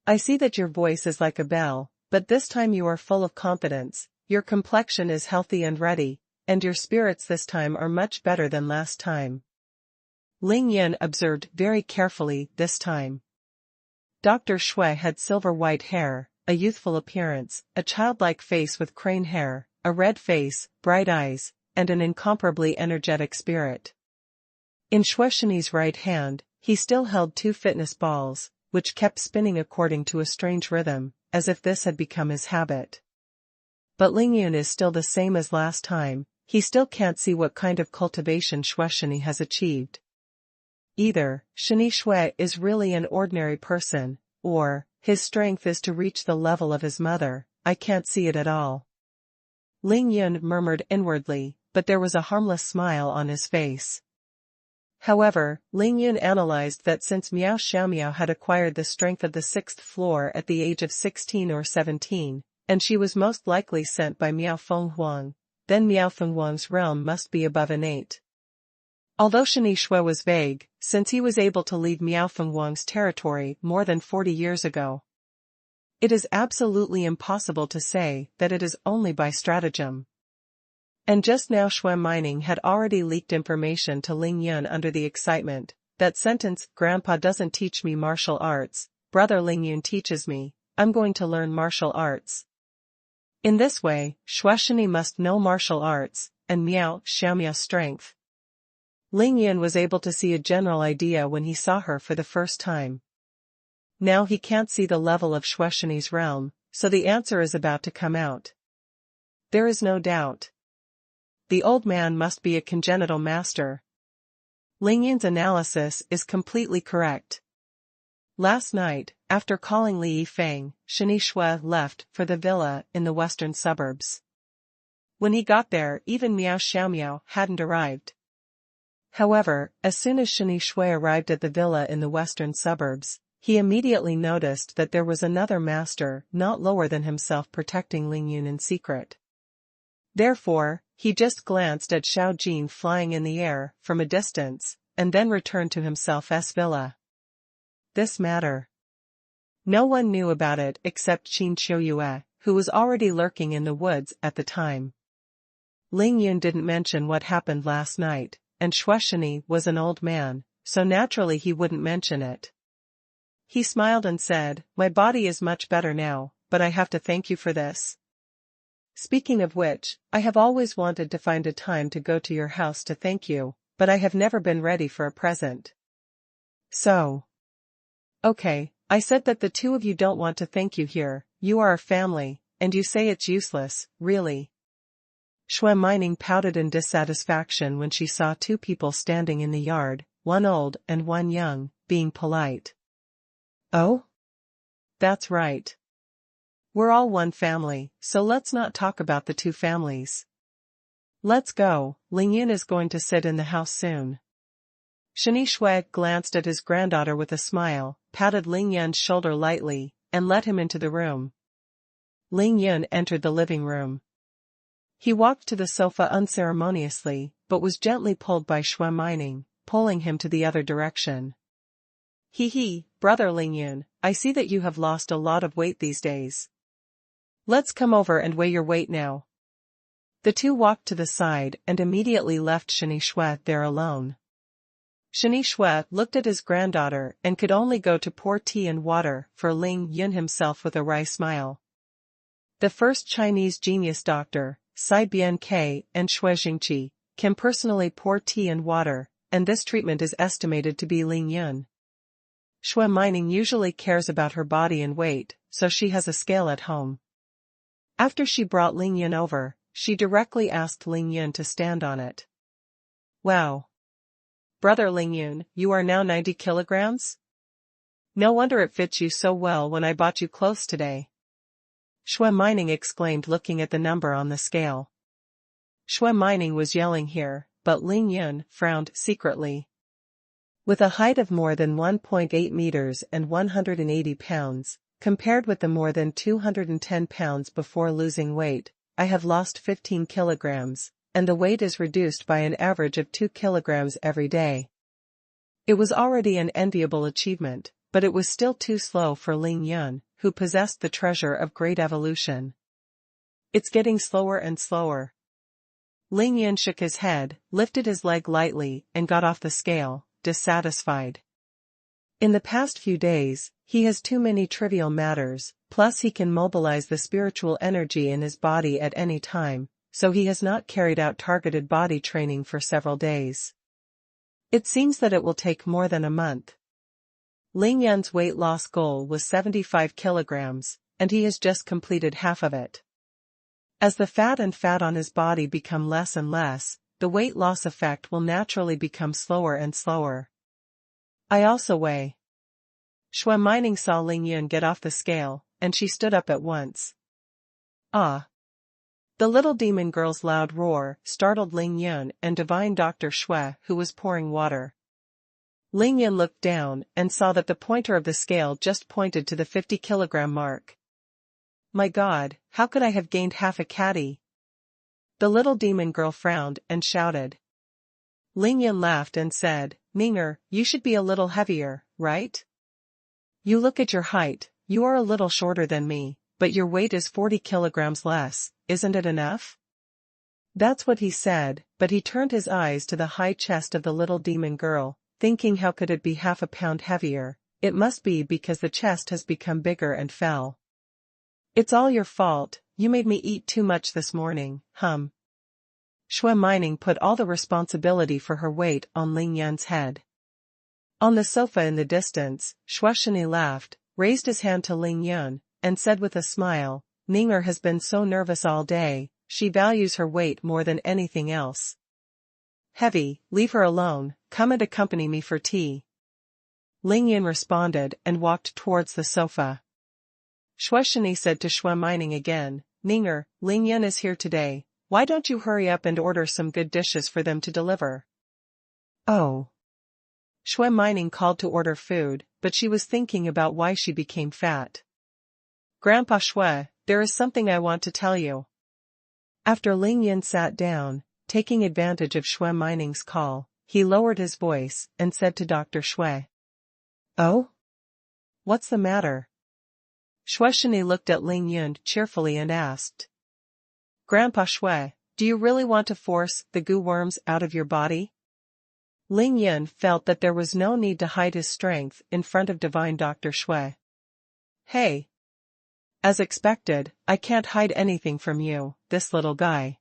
I see that your voice is like a bell, but this time you are full of confidence, your complexion is healthy and ready, and your spirits this time are much better than last time. Ling Yun observed very carefully this time. Dr. Shui had silver-white hair, a youthful appearance, a childlike face with crane hair, a red face, bright eyes, and an incomparably energetic spirit. In Shui Shani's right hand, he still held 2 fitness balls, which kept spinning according to a strange rhythm, as if this had become his habit. But Ling Yun is still the same as last time, he still can't see what kind of cultivation Shui Shani has achieved. Either, Shani Shui is really an ordinary person, or, his strength is to reach the level of his mother, I can't see it at all. Ling Yun murmured inwardly, but there was a harmless smile on his face. However, Ling Yun analyzed that since Miao Xiaomiao had acquired the strength of the 6th floor at the age of 16 or 17, and she was most likely sent by Miao Fenghuang, then Miao Fenghuang's realm must be above an 8. Although Shani Shui was vague, since he was able to leave Miao Fenghuang's territory more than 40 years ago. It is absolutely impossible to say that it is only by stratagem. And just now xuanhuan had already leaked information to Ling Yun under the excitement. That sentence, Grandpa doesn't teach me martial arts, Brother Ling Yun teaches me, I'm going to learn martial arts. In this way, Shui Shani must know martial arts, and Miao Xiaomiao's strength. Ling Yun was able to see a general idea when he saw her for the first time. Now he can't see the level of Shui Shani's realm, so the answer is about to come out. There is no doubt. The old man must be a congenital master. Ling Yun's analysis is completely correct. Last night, after calling Li Yifeng, Shani Shui left for the villa in the western suburbs. When he got there, even Miao Xiaomiao hadn't arrived. However, as soon as Shani Shui arrived at the villa in the western suburbs, he immediately noticed that there was another master not lower than himself protecting Ling Yun in secret. Therefore, he just glanced at Xiao Jin flying in the air from a distance, and then returned to himself's villa. This matter. No one knew about it except Qin Qiuyue, who was already lurking in the woods at the time. Ling Yun didn't mention what happened last night, and Shui Shani was an old man, so naturally he wouldn't mention it. He smiled and said, My body is much better now, but I have to thank you for this. Speaking of which, I have always wanted to find a time to go to your house to thank you, but I have never been ready for a present. So. Okay, I said that the 2 of you don't want to thank you here, you are a family, and you say it's useless, really. Xuanhuan pouted in dissatisfaction when she saw 2 people standing in the yard, one old and one young, being polite. Oh? That's right. We're all one family, so let's not talk about the 2 families. Let's go, Ling Yun is going to sit in the house soon. Shani Shui glanced at his granddaughter with a smile, patted Ling Yun's shoulder lightly, and let him into the room. Ling Yun entered the living room. He walked to the sofa unceremoniously, but was gently pulled by xuanhuan, pulling him to the other direction. He, brother Ling Yun, I see that you have lost a lot of weight these days. Let's come over and weigh your weight now. The two walked to the side and immediately left Shui there alone. Shui looked at his granddaughter and could only go to pour tea and water for Ling Yun himself with a wry smile. The first Chinese genius doctor, Sai Bian-Ke and Shui Jingqi, can personally pour tea and water, and this treatment is estimated to be Ling Yun. Xuanhuan usually cares about her body and weight, so she has a scale at home. After she brought Ling Yun over, she directly asked Ling Yun to stand on it. Wow! Brother Ling Yun, you are now 90 kilograms? No wonder it fits you so well when I bought you clothes today. Xuanhuan exclaimed, looking at the number on the scale. Xuanhuan was yelling here, but Ling Yun frowned secretly. With a height of more than 1.8 meters and 180 pounds, compared with the more than 210 pounds before losing weight, I have lost 15 kilograms, and the weight is reduced by an average of 2 kilograms every day. It was already an enviable achievement, but it was still too slow for Ling Yun, who possessed the treasure of great evolution. It's getting slower and slower. Ling Yun shook his head, lifted his leg lightly, and got off the scale, dissatisfied. In the past few days, he has too many trivial matters, plus he can mobilize the spiritual energy in his body at any time, so he has not carried out targeted body training for several days. It seems that it will take more than a month. Ling Yun's weight loss goal was 75 kilograms, and he has just completed half of it. As the fat on his body become less and less, the weight loss effect will naturally become slower and slower. I also weigh. Xuanhuan saw Ling Yun get off the scale, and she stood up at once. Ah! The little demon girl's loud roar startled Ling Yun and divine Dr. Shui, who was pouring water. Ling Yun looked down and saw that the pointer of the scale just pointed to the 50-kilogram mark. My God, how could I have gained half a catty? The little demon girl frowned and shouted. Ling Yun laughed and said, Ninger, you should be a little heavier, right? You look at your height, you are a little shorter than me, but your weight is 40 kilograms less, isn't it enough? That's what he said, but he turned his eyes to the high chest of the little demon girl, thinking how could it be half a pound heavier? It must be because the chest has become bigger and fell. It's all your fault, you made me eat too much this morning, Xuanhuan put all the responsibility for her weight on Ling Yun's head. On the sofa in the distance, Xuanhuan laughed, raised his hand to Ling Yun, and said with a smile, Ninger has been so nervous all day, she values her weight more than anything else. Heavy, leave her alone, come and accompany me for tea. Ling Yun responded and walked towards the sofa. Xuanhuan said to Xuanhuan again, Ninger, Ling Yun is here today, why don't you hurry up and order some good dishes for them to deliver? Oh. Xuanhuan called to order food, but she was thinking about why she became fat. Grandpa Shui, there is something I want to tell you. After Ling Yun sat down, taking advantage of Xuanhuan's call, he lowered his voice and said to Dr. Shui. Oh? What's the matter? Xuanhuan looked at Ling Yun cheerfully and asked. Grandpa Shui, do you really want to force the goo worms out of your body? Ling Yun felt that there was no need to hide his strength in front of divine Dr. Shui. Hey! As expected, I can't hide anything from you, this little guy.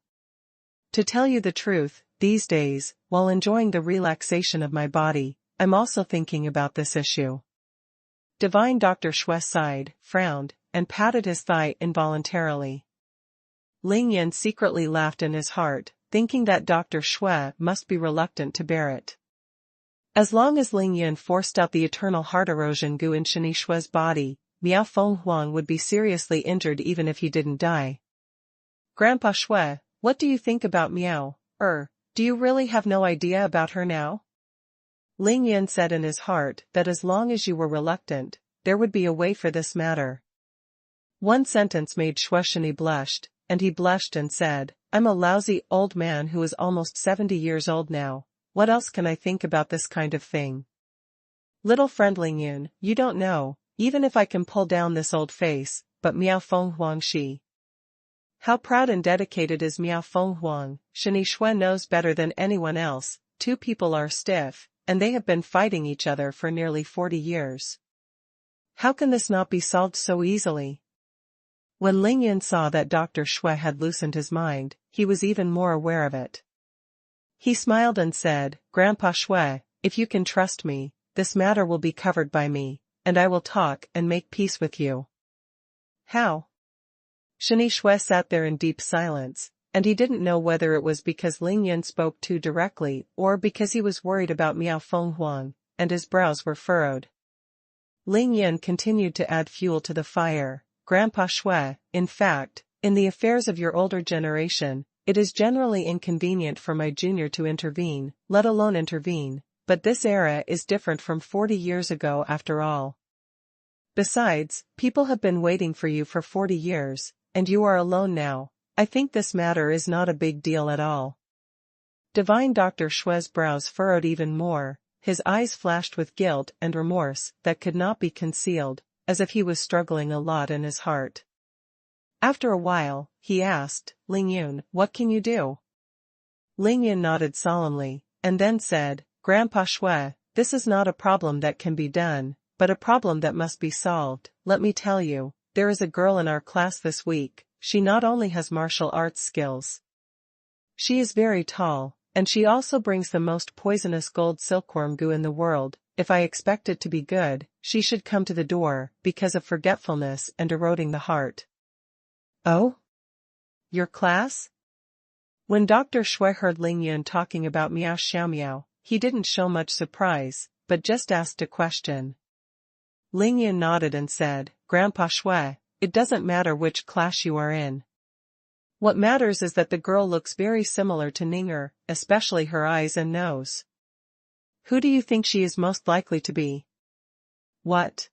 To tell you the truth, these days, while enjoying the relaxation of my body, I'm also thinking about this issue. Divine Dr. Shui sighed, frowned, and patted his thigh involuntarily. Ling Yun secretly laughed in his heart, thinking that Dr. Shui must be reluctant to bear it. As long as Ling Yun forced out the eternal heart erosion goo in Shui's body, Miao Fenghuang would be seriously injured even if he didn't die. Grandpa Shui, what do you think about Miao? Do you really have no idea about her now? Ling Yun said in his heart that as long as you were reluctant, there would be a way for this matter. One sentence made Xuanhuan blushed, and he blushed and said, I'm a lousy old man who is almost 70 years old now. What else can I think about this kind of thing? Little friend Lingyun, you don't know, even if I can pull down this old face, but Miao Feng Huang Shi. How proud and dedicated is Miao Feng Huang, Shani Shui knows better than anyone else, two people are stiff, and they have been fighting each other for nearly 40 years. How can this not be solved so easily? When Lingyun saw that Dr. Shui had loosened his mind, he was even more aware of it. He smiled and said, Grandpa Shui, if you can trust me, this matter will be covered by me, and I will talk and make peace with you. How? Shani Shui sat there in deep silence, and he didn't know whether it was because Lingyun spoke too directly or because he was worried about Miao Feng Huang, and his brows were furrowed. Lingyun continued to add fuel to the fire. Grandpa Shui, in fact, in the affairs of your older generation, it is generally inconvenient for my junior to intervene, let alone intervene, but this era is different from 40 years ago after all. Besides, people have been waiting for you for 40 years, and you are alone now. I think this matter is not a big deal at all. Divine Dr. Shui's brows furrowed even more, his eyes flashed with guilt and remorse that could not be concealed, as if he was struggling a lot in his heart. After a while, he asked, Lingyun, what can you do? Lingyun nodded solemnly, and then said, Grandpa Shui, this is not a problem that can be done, but a problem that must be solved. Let me tell you, there is a girl in our class this week. She not only has martial arts skills. She is very tall, and she also brings the most poisonous gold silkworm goo in the world. If I expect it to be good, she should come to the door, because of forgetfulness and eroding the heart. Oh? Your class? When Dr. Shui heard Lingyun talking about Miao Xiaomiao, he didn't show much surprise, but just asked a question. Lingyun nodded and said, Grandpa Shui, it doesn't matter which class you are in. What matters is that the girl looks very similar to Ninger, especially her eyes and nose. Who do you think she is most likely to be? What?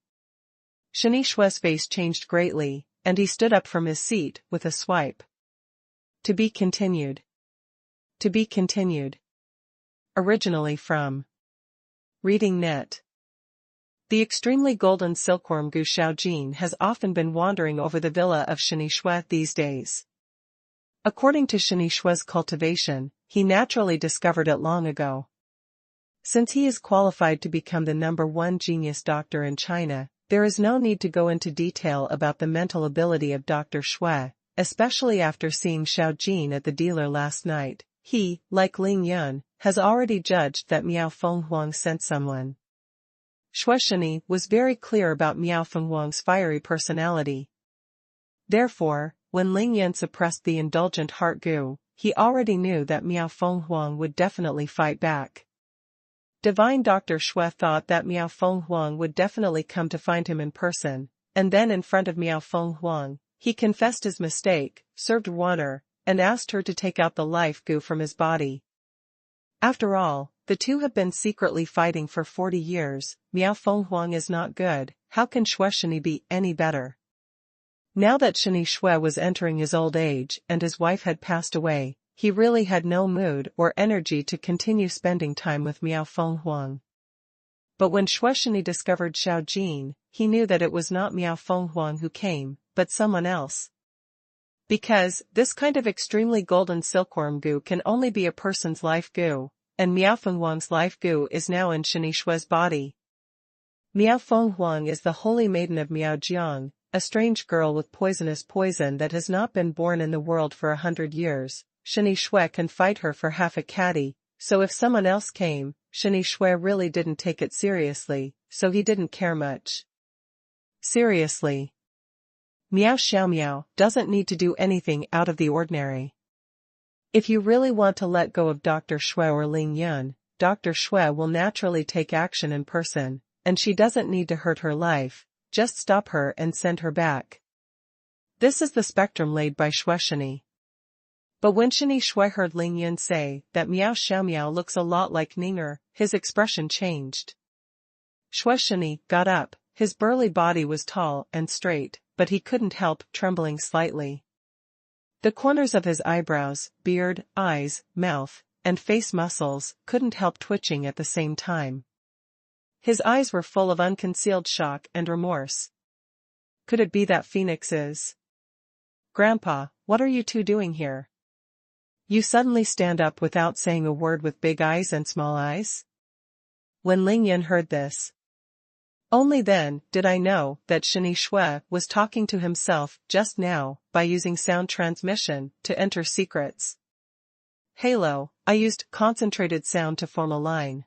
Shani Shui's face changed greatly, and he stood up from his seat with a swipe. To be continued. To be continued. Originally from Reading Net. The extremely golden silkworm Gu Xiaojin has often been wandering over the villa of Shani Shui these days. According to Shani Shui's cultivation, he naturally discovered it long ago. Since he is qualified to become the #1 genius doctor in China, there is no need to go into detail about the mental ability of Dr. Shui, especially after seeing Xiaojin at the dealer last night. He, like Lingyun, has already judged that Miao Feng Huang sent someone. Xuanhuan was very clear about Miao Feng Huang's fiery personality. Therefore, when Lingyun suppressed the indulgent heart goo, he already knew that Miao Feng Huang would definitely fight back. Divine Dr. Shui thought that Miao Feng Huang would definitely come to find him in person, and then in front of Miao Feng Huang, he confessed his mistake, served water, and asked her to take out the life goo from his body. After all, the two have been secretly fighting for 40 years. Miao Feng Huang is not good. How can Xuanhuan be any better? Now that Shani Shui was entering his old age and his wife had passed away, he really had no mood or energy to continue spending time with Miao Feng Huang. But when Xuanhuan discovered Xiaojin, he knew that it was not Miao Feng Huang who came, but someone else. Because, this kind of extremely golden silkworm goo can only be a person's life goo, and Miao Feng Huang's life goo is now in Shani Shui's body. Miao Feng Huang is the holy maiden of Miao Jiang, a strange girl with poisonous poison that has not been born in the world for 100 years. Shani Shui can fight her for half a caddy, so if someone else came, Shani Shui really didn't take it seriously, so he didn't care much. Seriously. Miao Xiaomiao doesn't need to do anything out of the ordinary. If you really want to let go of Dr. Shui or Lingyun, Dr. Shui will naturally take action in person, and she doesn't need to hurt her life, just stop her and send her back. This is the spectrum laid by Xuanhuan. But when Shani Shui heard Lingyun say that Miao Xiaomiao looks a lot like Ninger, his expression changed. Xuanhuan got up, his burly body was tall and straight, but he couldn't help trembling slightly. The corners of his eyebrows, beard, eyes, mouth, and face muscles couldn't help twitching at the same time. His eyes were full of unconcealed shock and remorse. Could it be that Phoenix is? Grandpa, what are you two doing here? You suddenly stand up without saying a word with big eyes and small eyes? When Ling Yun heard this, only then did I know that Shini Shui was talking to himself just now by using sound transmission to enter secrets. Halo, I used concentrated sound to form a line.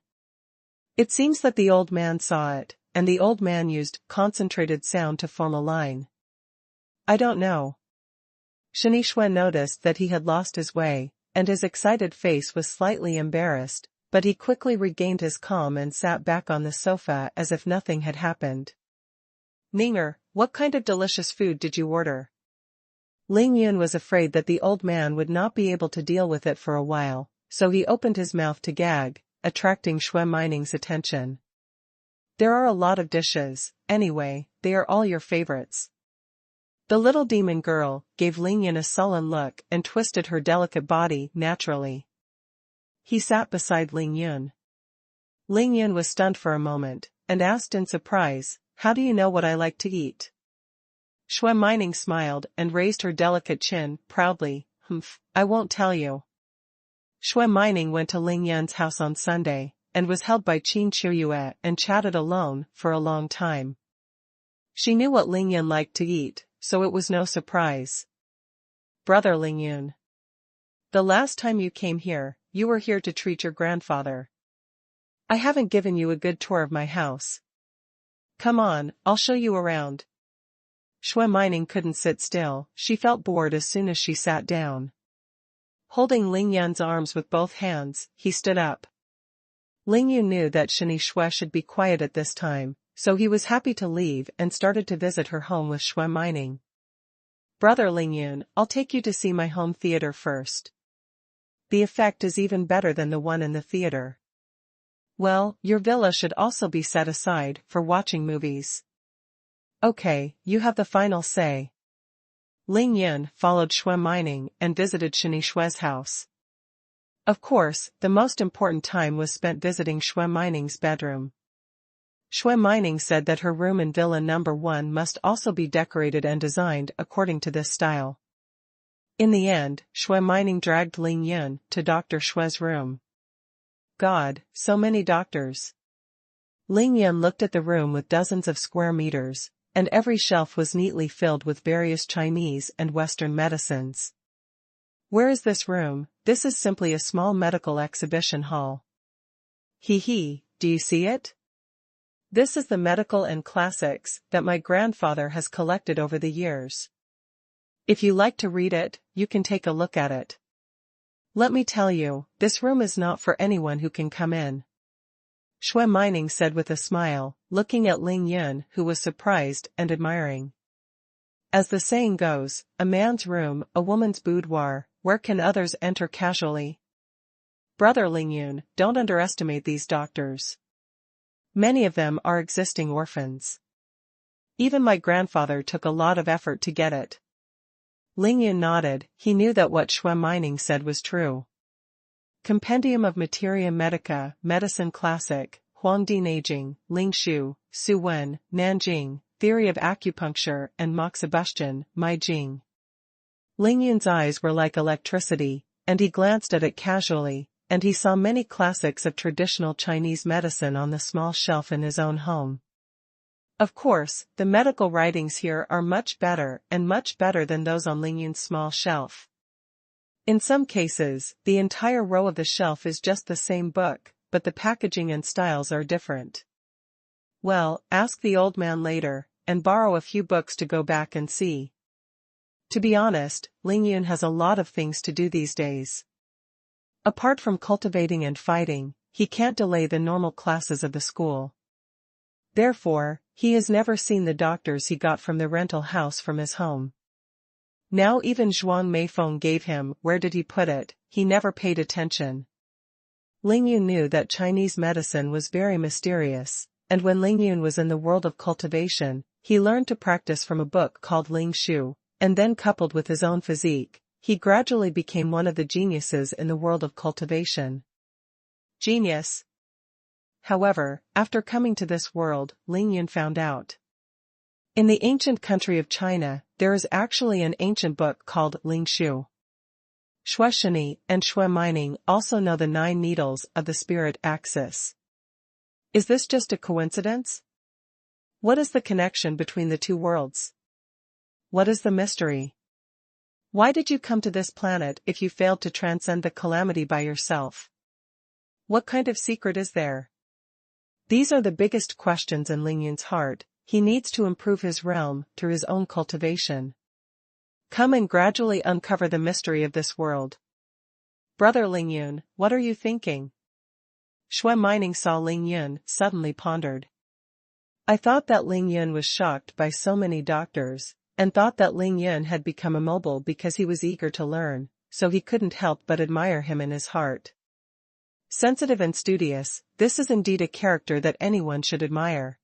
It seems that the old man saw it, and the old man used concentrated sound to form a line. I don't know. Shini Shui noticed that he had lost his way, and his excited face was slightly embarrassed, but he quickly regained his calm and sat back on the sofa as if nothing had happened. Ninger, what kind of delicious food did you order? Ling Yun was afraid that the old man would not be able to deal with it for a while, so he opened his mouth to gag, attracting Xuanhuan's attention. There are a lot of dishes, anyway, they are all your favorites. The little demon girl gave Ling Yun a sullen look and twisted her delicate body naturally. He sat beside Ling Yun. Ling Yun was stunned for a moment, and asked in surprise, how do you know what I like to eat? Xuanhuan smiled and raised her delicate chin, proudly, I won't tell you. Xuanhuan went to Ling Yun's house on Sunday, and was held by Qin Chiyue and chatted alone for a long time. She knew what Ling Yun liked to eat, so it was no surprise. Brother Ling Yun. The last time you came here, you were here to treat your grandfather. I haven't given you a good tour of my house. Come on, I'll show you around. Xuanhuan couldn't sit still, she felt bored as soon as she sat down. Holding Ling Yun's arms with both hands, he stood up. Ling Yun knew that Shini Shui should be quiet at this time, so he was happy to leave and started to visit her home with Xuanhuan. Brother Ling Yun, I'll take you to see my home theater first. The effect is even better than the one in the theater. Well, your villa should also be set aside for watching movies. Okay, you have the final say. Ling Yun followed Xuanhuan and visited Shini Shui's house. Of course, the most important time was spent visiting Xuanhuan's bedroom. Xuanhuan said that her room in Villa Number 1 must also be decorated and designed according to this style. In the end, Xuanhuan dragged Ling Yun to Dr. Shui's room. God, so many doctors. Ling Yun looked at the room with dozens of square meters, and every shelf was neatly filled with various Chinese and Western medicines. Where is this room? This is simply a small medical exhibition hall. Hee, do you see it? This is the medical and classics that my grandfather has collected over the years. If you like to read it, you can take a look at it. Let me tell you, this room is not for anyone who can come in. Xuanhuan said with a smile, looking at Ling Yun, who was surprised and admiring. As the saying goes, a man's room, a woman's boudoir, where can others enter casually? Brother Ling Yun, don't underestimate these doctors. Many of them are existing orphans. Even my grandfather took a lot of effort to get it. Ling Yun nodded, he knew that what Xuanhuan said was true. Compendium of Materia Medica, Medicine Classic, Huangdi Neijing, Ling Shu, Su Wen, Nanjing, Theory of Acupuncture and Moxibustion, Mai Jing. Ling Yun's eyes were like electricity, and he glanced at it casually, and he saw many classics of traditional Chinese medicine on the small shelf in his own home. Of course, the medical writings here are much better than those on Ling Yun's small shelf. In some cases, the entire row of the shelf is just the same book, but the packaging and styles are different. Well, ask the old man later, and borrow a few books to go back and see. To be honest, Ling Yun has a lot of things to do these days. Apart from cultivating and fighting, he can't delay the normal classes of the school. Therefore, he has never seen the doctors he got from the rental house from his home. Now even Zhuang Meifeng gave him, where did he put it, he never paid attention. Ling Yun knew that Chinese medicine was very mysterious, and when Ling Yun was in the world of cultivation, He learned to practice from a book called Ling Shu, and then coupled with his own physique, he gradually became one of the geniuses in the world of cultivation. Genius. However, after coming to this world, Ling Yun found out. In the ancient country of China, there is actually an ancient book called Ling Shu. Xuanhuan and xuanhuan also know the 9 needles of the spirit axis. Is this just a coincidence? What is the connection between the two worlds? What is the mystery? Why did you come to this planet if you failed to transcend the calamity by yourself? What kind of secret is there? These are the biggest questions in Ling Yun's heart. He needs to improve his realm through his own cultivation. Come and gradually uncover the mystery of this world. Brother Ling Yun, what are you thinking? Xuanhuan saw Ling Yun, suddenly pondered. I thought that Ling Yun was shocked by so many doctors, and thought that Ling Yun had become immobile because he was eager to learn, so he couldn't help but admire him in his heart. Sensitive and studious, this is indeed a character that anyone should admire.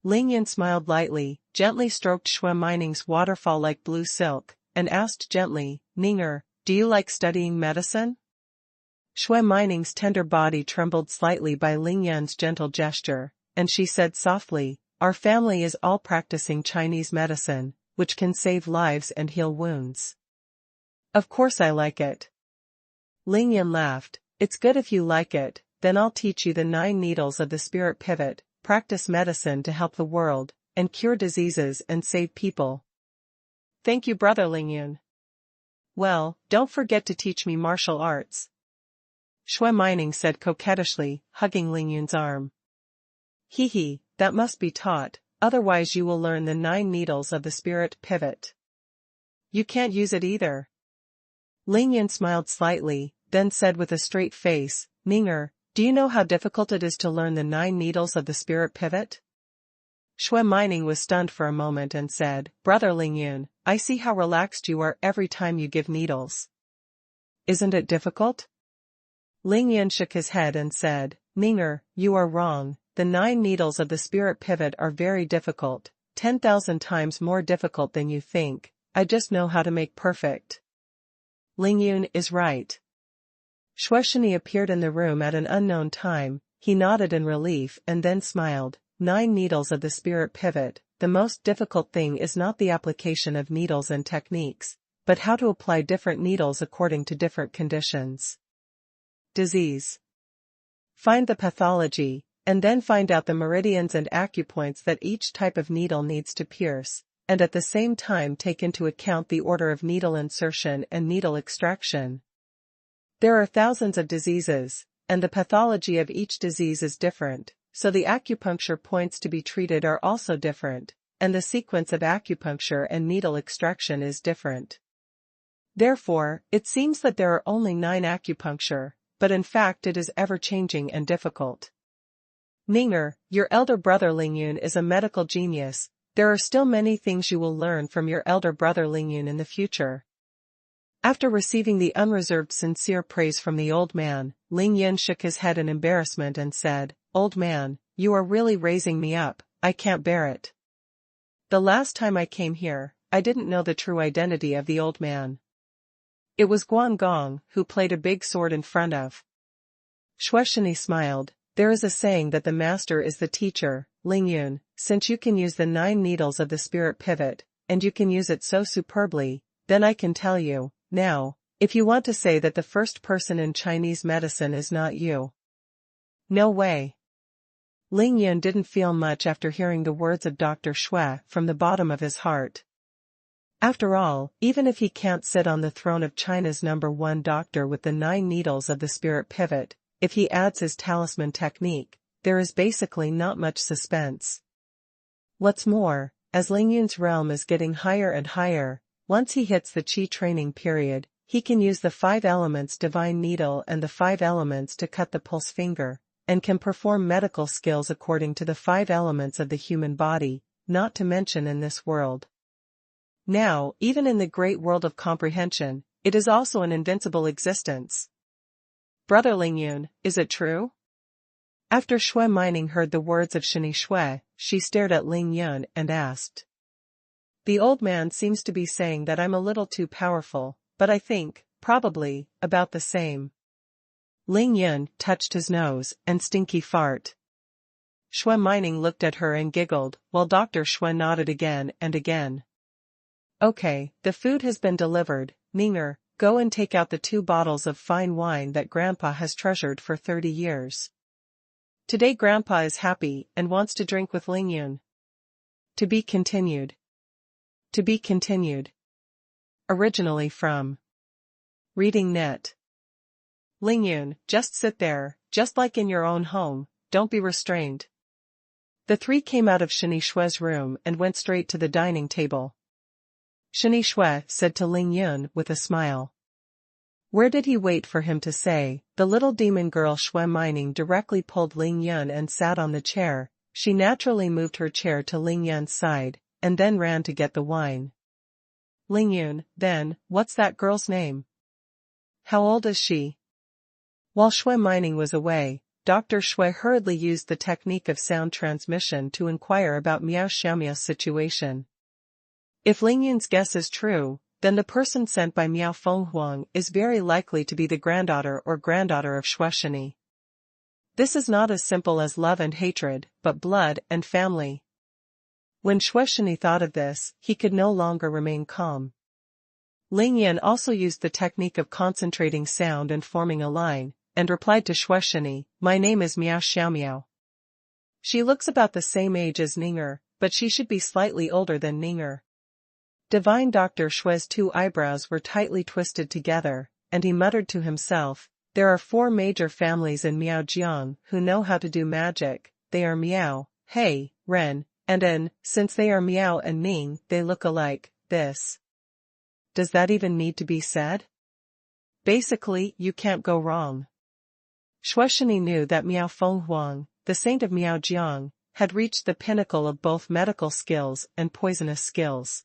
Ling Yun smiled lightly, gently stroked Xuanhuan's waterfall-like blue silk, and asked gently, Ninger, do you like studying medicine? Xuanhuan's tender body trembled slightly by Ling Yun's gentle gesture, and she said softly, our family is all practicing Chinese medicine, which can save lives and heal wounds. Of course I like it. Ling Yun laughed, it's good if you like it, then I'll teach you the 9 needles of the spirit pivot, practice medicine to help the world, and cure diseases and save people. Thank you, Brother Ling Yun. Well, don't forget to teach me martial arts. Xuanhuan said coquettishly, hugging Ling Yun's arm. Hee, that must be taught, otherwise you will learn the 9 needles of the spirit pivot. You can't use it either. Ling Yun smiled slightly, then said with a straight face, Ninger, do you know how difficult it is to learn the 9 needles of the spirit pivot? Xuanhuan was stunned for a moment and said, Brother Ling Yun, I see how relaxed you are every time you give needles. Isn't it difficult? Ling Yun shook his head and said, Ninger, you are wrong, the 9 needles of the spirit pivot are very difficult, 10,000 times more difficult than you think, I just know how to make perfect. Ling Yun is right. Xuanhuan appeared in the room at an unknown time, he nodded in relief and then smiled, 9 needles of the spirit pivot, the most difficult thing is not the application of needles and techniques, but how to apply different needles according to different conditions. Disease. Find the pathology, and then find out the meridians and acupoints that each type of needle needs to pierce, and at the same time take into account the order of needle insertion and needle extraction. There are thousands of diseases, and the pathology of each disease is different, so the acupuncture points to be treated are also different, and the sequence of acupuncture and needle extraction is different. Therefore, it seems that there are only 9 acupuncture, but in fact it is ever-changing and difficult. Ninger, your elder brother Ling Yun is a medical genius, there are still many things you will learn from your elder brother Ling Yun in the future. After receiving the unreserved sincere praise from the old man, Ling Yun shook his head in embarrassment and said, Old man, you are really raising me up, I can't bear it. The last time I came here, I didn't know the true identity of the old man. It was Guangong, who played a big sword in front of. Xuanhuan smiled, there is a saying that the master is the teacher, Ling Yun, since you can use the 9 needles of the spirit pivot, and you can use it so superbly, then I can tell you, now, if you want to say that the first person in Chinese medicine is not you. No way. Ling Yun didn't feel much after hearing the words of Dr. Xue from the bottom of his heart. After all, even if he can't sit on the throne of China's #1 doctor with the 9 needles of the spirit pivot, if he adds his talisman technique, there is basically not much suspense. What's more, as Ling Yun's realm is getting higher and higher, once he hits the Qi training period, he can use the 5 elements divine needle and the 5 elements to cut the pulse finger, and can perform medical skills according to the 5 elements of the human body, not to mention in this world. Now, even in the great world of comprehension, it is also an invincible existence. Brother Ling Yun, is it true? After Xuanhuan heard the words of Shani Shui, she stared at Ling Yun and asked. The old man seems to be saying that I'm a little too powerful, but I think, probably, about the same. Ling Yun touched his nose and stinky fart. Xuanhuan looked at her and giggled, while Dr. Xue nodded again and again. Okay, the food has been delivered, Ninger, go and take out the 2 bottles of fine wine that Grandpa has treasured for 30 years. Today Grandpa is happy and wants to drink with Ling Yun. To be continued. To be continued. Originally from Reading Net. Ling Yun, just sit there, just like in your own home, don't be restrained. The 3 came out of Shini Shue's room and went straight to the dining table. Shini Shue said to Ling Yun with a smile. Where did he wait for him to say? The little demon girl Xuanhuan directly pulled Ling Yun and sat on the chair. She naturally moved her chair to Ling Yun's side, and then ran to get the wine. Ling Yun, then, what's that girl's name? How old is she? While Xuanhuan was away, Dr. Xue hurriedly used the technique of sound transmission to inquire about Miao Xiaomia's situation. If Ling Yun's guess is true, then the person sent by Miao Fenghuang is very likely to be the granddaughter or granddaughter of Shueshini. This is not as simple as love and hatred, but blood and family. When Shueshini thought of this, he could no longer remain calm. Ling Yun also used the technique of concentrating sound and forming a line, and replied to Shueshini, my name is Miao Xiaomiao. She looks about the same age as Ninger, but she should be slightly older than Ninger. Divine Dr. Xue's 2 eyebrows were tightly twisted together, and he muttered to himself, there are 4 major families in Miaojiang who know how to do magic. They are Miao, He, Ren, and En. Since they are Miao and Ning, they look alike. This. Does that even need to be said? Basically, you can't go wrong. Shueshini knew that Miao Fenghuang, the saint of Miaojiang, had reached the pinnacle of both medical skills and poisonous skills.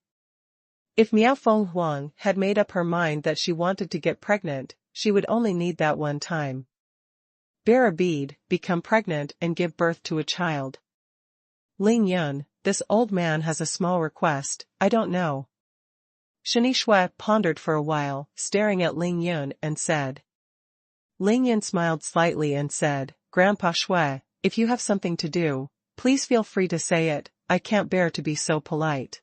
If Miao Fenghuang had made up her mind that she wanted to get pregnant, she would only need that one time. Bear a bead, become pregnant and give birth to a child. Ling Yun, this old man has a small request, I don't know. Shini Shui pondered for a while, staring at Ling Yun and said. Ling Yun smiled slightly and said, Grandpa Shui, if you have something to do, please feel free to say it, I can't bear to be so polite.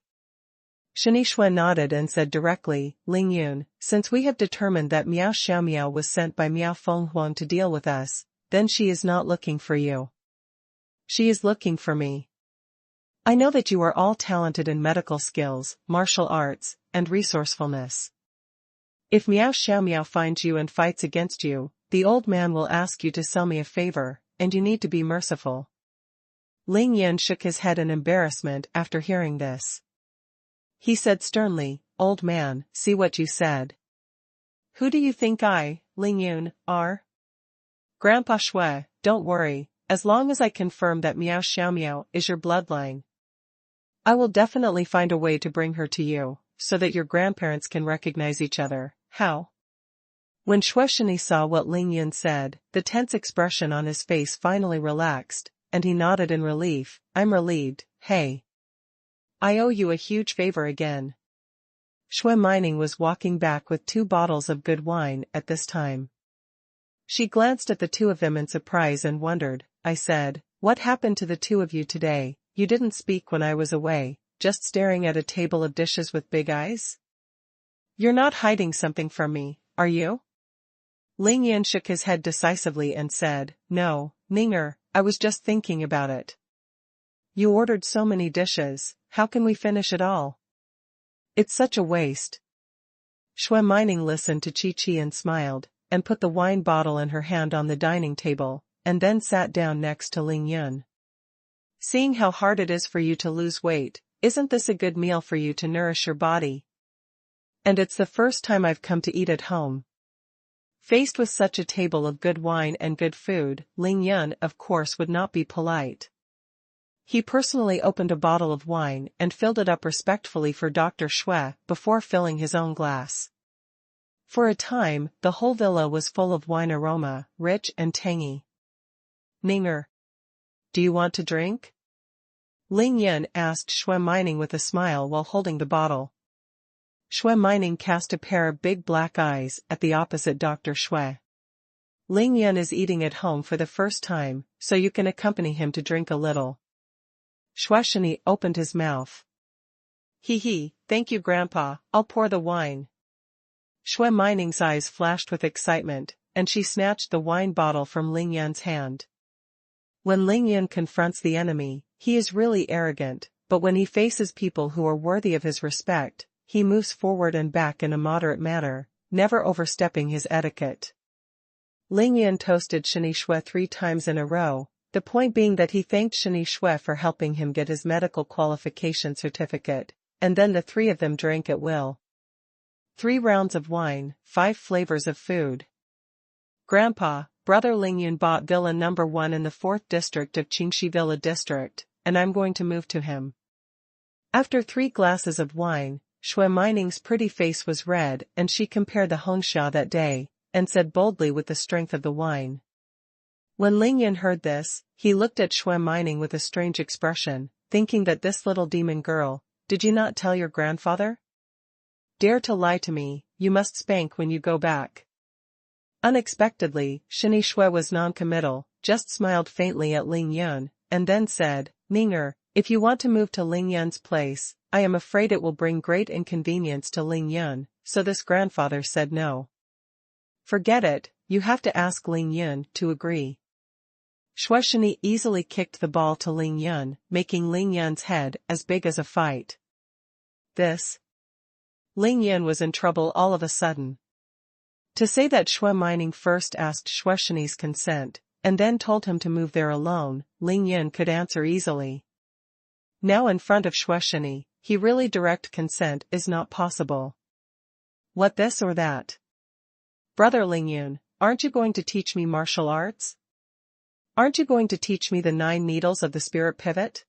Shini Shui nodded and said directly, Ling Yun, since we have determined that Miao Xiaomiao was sent by Miao Fenghuang to deal with us, then she is not looking for you. She is looking for me. I know that you are all talented in medical skills, martial arts, and resourcefulness. If Miao Xiaomiao finds you and fights against you, the old man will ask you to sell me a favor, and you need to be merciful. Ling Yun shook his head in embarrassment after hearing this. He said sternly, Old man, see what you said. Who do you think I, Ling Yun, are? Grandpa Shui, don't worry, as long as I confirm that Miao Xiaomiao is your bloodline. I will definitely find a way to bring her to you, so that your grandparents can recognize each other. How? When Shueshini saw what Ling Yun said, the tense expression on his face finally relaxed, and he nodded in relief. I'm relieved, hey. I owe you a huge favor again. Xuanhuan was walking back with 2 bottles of good wine at this time. She glanced at the 2 of them in surprise and wondered. I said, what happened to the 2 of you today? You didn't speak when I was away, just staring at a table of dishes with big eyes? You're not hiding something from me, are you? Ling Yun shook his head decisively and said, No, Ninger, I was just thinking about it. You ordered so many dishes, how can we finish it all? It's such a waste. Xuanhuan listened to Chi and smiled, and put the wine bottle in her hand on the dining table, and then sat down next to Ling Yun. Seeing how hard it is for you to lose weight, isn't this a good meal for you to nourish your body? And it's the first time I've come to eat at home. Faced with such a table of good wine and good food, Ling Yun of course would not be polite. He personally opened a bottle of wine and filled it up respectfully for Dr. Xue before filling his own glass. For a time, the whole villa was full of wine aroma, rich and tangy. Ninger. Do you want to drink? Ling Yun asked xuanhuan with a smile while holding the bottle. Xuanhuan cast a pair of big black eyes at the opposite Dr. Xue. Ling Yun is eating at home for the first time, so you can accompany him to drink a little. Xuanhuan opened his mouth. Hee, thank you Grandpa, I'll pour the wine. Xuanhuan's eyes flashed with excitement, and she snatched the wine bottle from Ling Yun's hand. When Ling Yun confronts the enemy, he is really arrogant, but when he faces people who are worthy of his respect, he moves forward and back in a moderate manner, never overstepping his etiquette. Ling Yun toasted Shani Xue 3 times in a row, the point being that he thanked Shani Xue for helping him get his medical qualification certificate, and then the 3 of them drank at will. 3 rounds of wine, 5 flavors of food. Grandpa, Brother Ling Yun bought Villa No. 1 in the 4th district of Qingxi Villa District, and I'm going to move to him. After 3 glasses of wine, xuanhuan's pretty face was red and she compared the Hongxia that day, and said boldly with the strength of the wine. When Ling Yun heard this, he looked at xuanhuan with a strange expression, thinking that this little demon girl, did you not tell your grandfather? Dare to lie to me, you must spank when you go back. Unexpectedly, Shani Xue was non-committal, just smiled faintly at Ling Yun, and then said, Ninger, if you want to move to Ling Yun's place, I am afraid it will bring great inconvenience to Ling Yun, so this grandfather said no. Forget it, you have to ask Ling Yun to agree. Xuanhuan easily kicked the ball to Ling Yun, making Ling Yun's head as big as a fight. Ling Yun was in trouble all of a sudden. To say that xuanhuan first asked Xuanhuan's consent, and then told him to move there alone, Ling Yun could answer easily. Now in front of Xuanhuan, he really direct consent is not possible. What this or that? Brother Ling Yun, aren't you going to teach me martial arts? Aren't you going to teach me the 9 needles of the spirit pivot?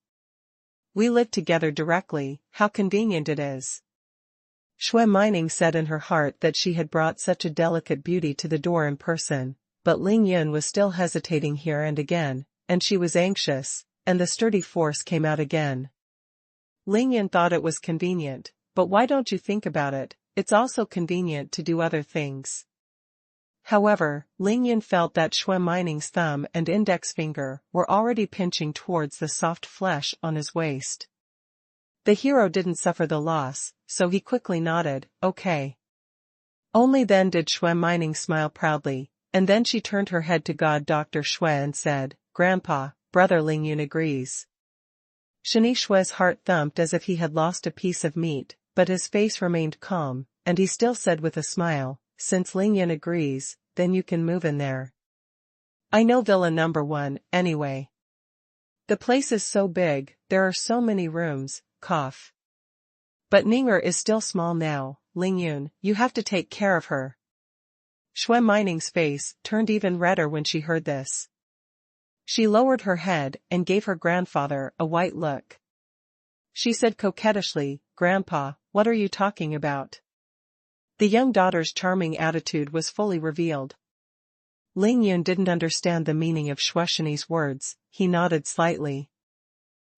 We live together directly, how convenient it is. Xuanhuan said in her heart that she had brought such a delicate beauty to the door in person, but Ling Yun was still hesitating here and again, and she was anxious, and the sturdy force came out again. Ling Yun thought it was convenient, but why don't you think about it, it's also convenient to do other things. However, Ling Yun felt that xuanhuan's thumb and index finger were already pinching towards the soft flesh on his waist. The hero didn't suffer the loss, so he quickly nodded, okay. Only then did xuanhuan smile proudly, and then she turned her head to God Dr. Xue and said, Grandpa, Brother Ling Yun agrees. Shani Xue's heart thumped as if he had lost a piece of meat, but his face remained calm, and he still said with a smile, since Ling Yun agrees, then you can move in there. I know Villa No. 1, anyway. The place is so big, there are so many rooms, cough. But Ninger is still small now, Ling Yun, you have to take care of her. Xuanhuan's face turned even redder when she heard this. She lowered her head and gave her grandfather a white look. She said coquettishly, Grandpa, what are you talking about? The young daughter's charming attitude was fully revealed. Ling Yun didn't understand the meaning of Xuanhuan's words, he nodded slightly.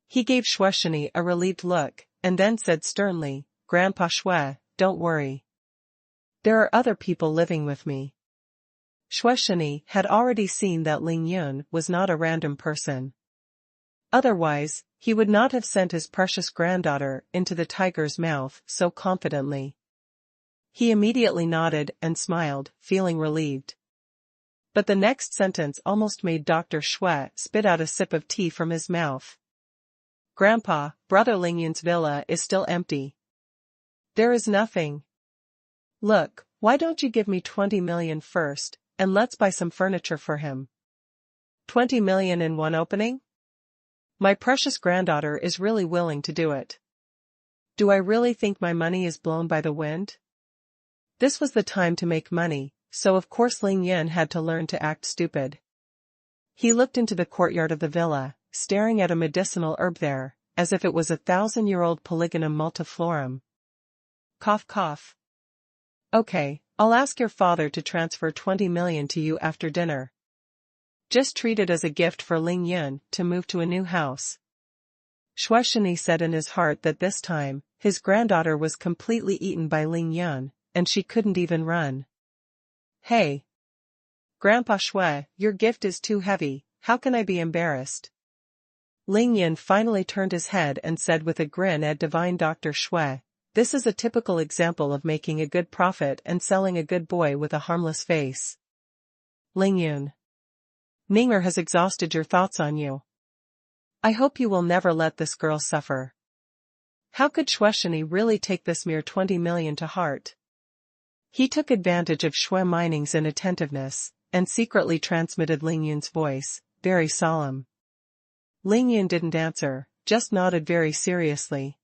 He gave Xuanhuan a relieved look, and then said sternly, Grandpa Xue, don't worry. There are other people living with me. Xuanhuan had already seen that Ling Yun was not a random person. Otherwise, he would not have sent his precious granddaughter into the tiger's mouth so confidently. He immediately nodded and smiled, feeling relieved. But the next sentence almost made Dr. Xue spit out a sip of tea from his mouth. Grandpa, Brother Ling Yun's villa is still empty. There is nothing. Look, why don't you give me 20 million first, and let's buy some furniture for him. 20 million in one opening? My precious granddaughter is really willing to do it. Do I really think my money is blown by the wind? This was the time to make money, so of course Ling Yun had to learn to act stupid. He looked into the courtyard of the villa, staring at a medicinal herb there, as if it was a 1,000-year-old Polygonum multiflorum. Cough cough. Okay, I'll ask your father to transfer 20 million to you after dinner. Just treat it as a gift for Ling Yun to move to a new house. Xuanhuan said in his heart that this time, his granddaughter was completely eaten by Ling Yun, and she couldn't even run. Hey! Grandpa Shui, your gift is too heavy, how can I be embarrassed? Ling Yun finally turned his head and said with a grin at Divine Dr. Shui, this is a typical example of making a good profit and selling a good boy with a harmless face. Ling Yun. Ninger has exhausted your thoughts on you. I hope you will never let this girl suffer. How could Xuanhuan really take this mere 20 million to heart? He took advantage of Shui Mining's inattentiveness, and secretly transmitted Ling Yun's voice, very solemn. Ling Yun didn't answer, just nodded very seriously.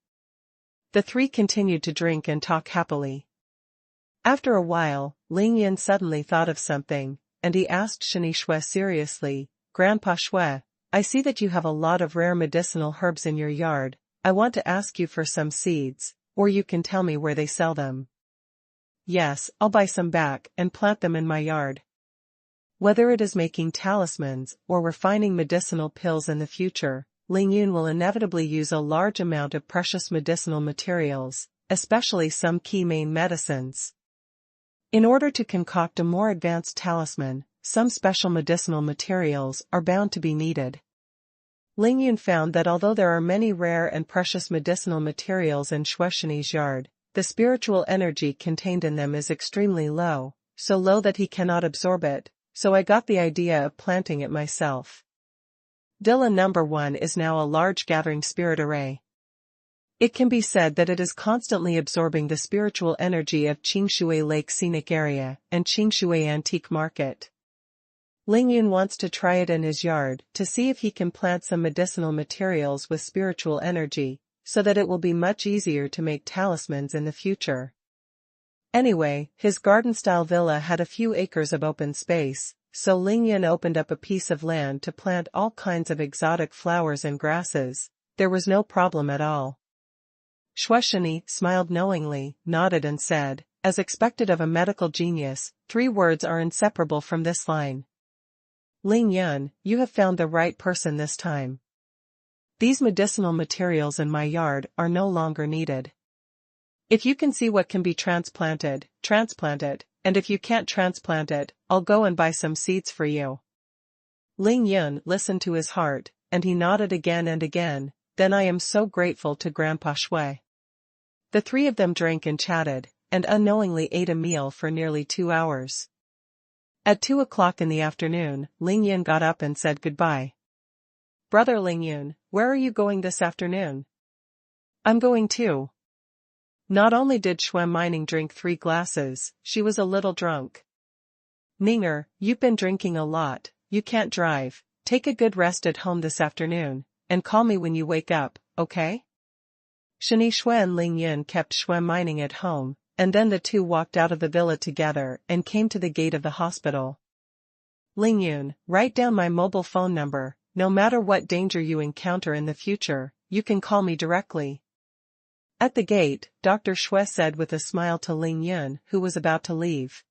The three continued to drink and talk happily. After a while, Ling Yun suddenly thought of something, and he asked Shani Shui seriously, Grandpa Shui, I see that you have a lot of rare medicinal herbs in your yard, I want to ask you for some seeds, or you can tell me where they sell them. Yes, I'll buy some back and plant them in my yard. Whether it is making talismans or refining medicinal pills in the future, Ling Yun will inevitably use a large amount of precious medicinal materials, especially some key main medicines. In order to concoct a more advanced talisman, some special medicinal materials are bound to be needed. Ling Yun found that although there are many rare and precious medicinal materials in Xuanhuan's yard, the spiritual energy contained in them is extremely low, so low that he cannot absorb it, so I got the idea of planting it myself. Dilla number 1 is now a large gathering spirit array. It can be said that it is constantly absorbing the spiritual energy of Qingshui Lake Scenic Area and Qingshui Antique Market. Ling Yun wants to try it in his yard to see if he can plant some medicinal materials with spiritual energy, so that it will be much easier to make talismans in the future. Anyway, his garden-style villa had a few acres of open space, so Ling Yun opened up a piece of land to plant all kinds of exotic flowers and grasses. There was no problem at all. Xuanhuan smiled knowingly, nodded and said, as expected of a medical genius, 3 words are inseparable from this line. Ling Yun, you have found the right person this time. These medicinal materials in my yard are no longer needed. If you can see what can be transplanted, transplant it, and if you can't transplant it, I'll go and buy some seeds for you. Ling Yun listened to his heart, and he nodded again and again, then I am so grateful to Grandpa Shui. The 3 of them drank and chatted, and unknowingly ate a meal for nearly 2 hours. At 2 o'clock in the afternoon, Ling Yun got up and said goodbye. Brother Ling Yun, where are you going this afternoon? I'm going too. Not only did Shui Mining drink 3 glasses, she was a little drunk. Ninger, you've been drinking a lot, you can't drive, take a good rest at home this afternoon, and call me when you wake up, okay? Shani Shui and Ling Yun kept Shui Mining at home, and then the 2 walked out of the villa together and came to the gate of the hospital. Ling Yun, write down my mobile phone number, no matter what danger you encounter in the future, you can call me directly. At the gate, Dr. Shui said with a smile to Ling Yun, who was about to leave.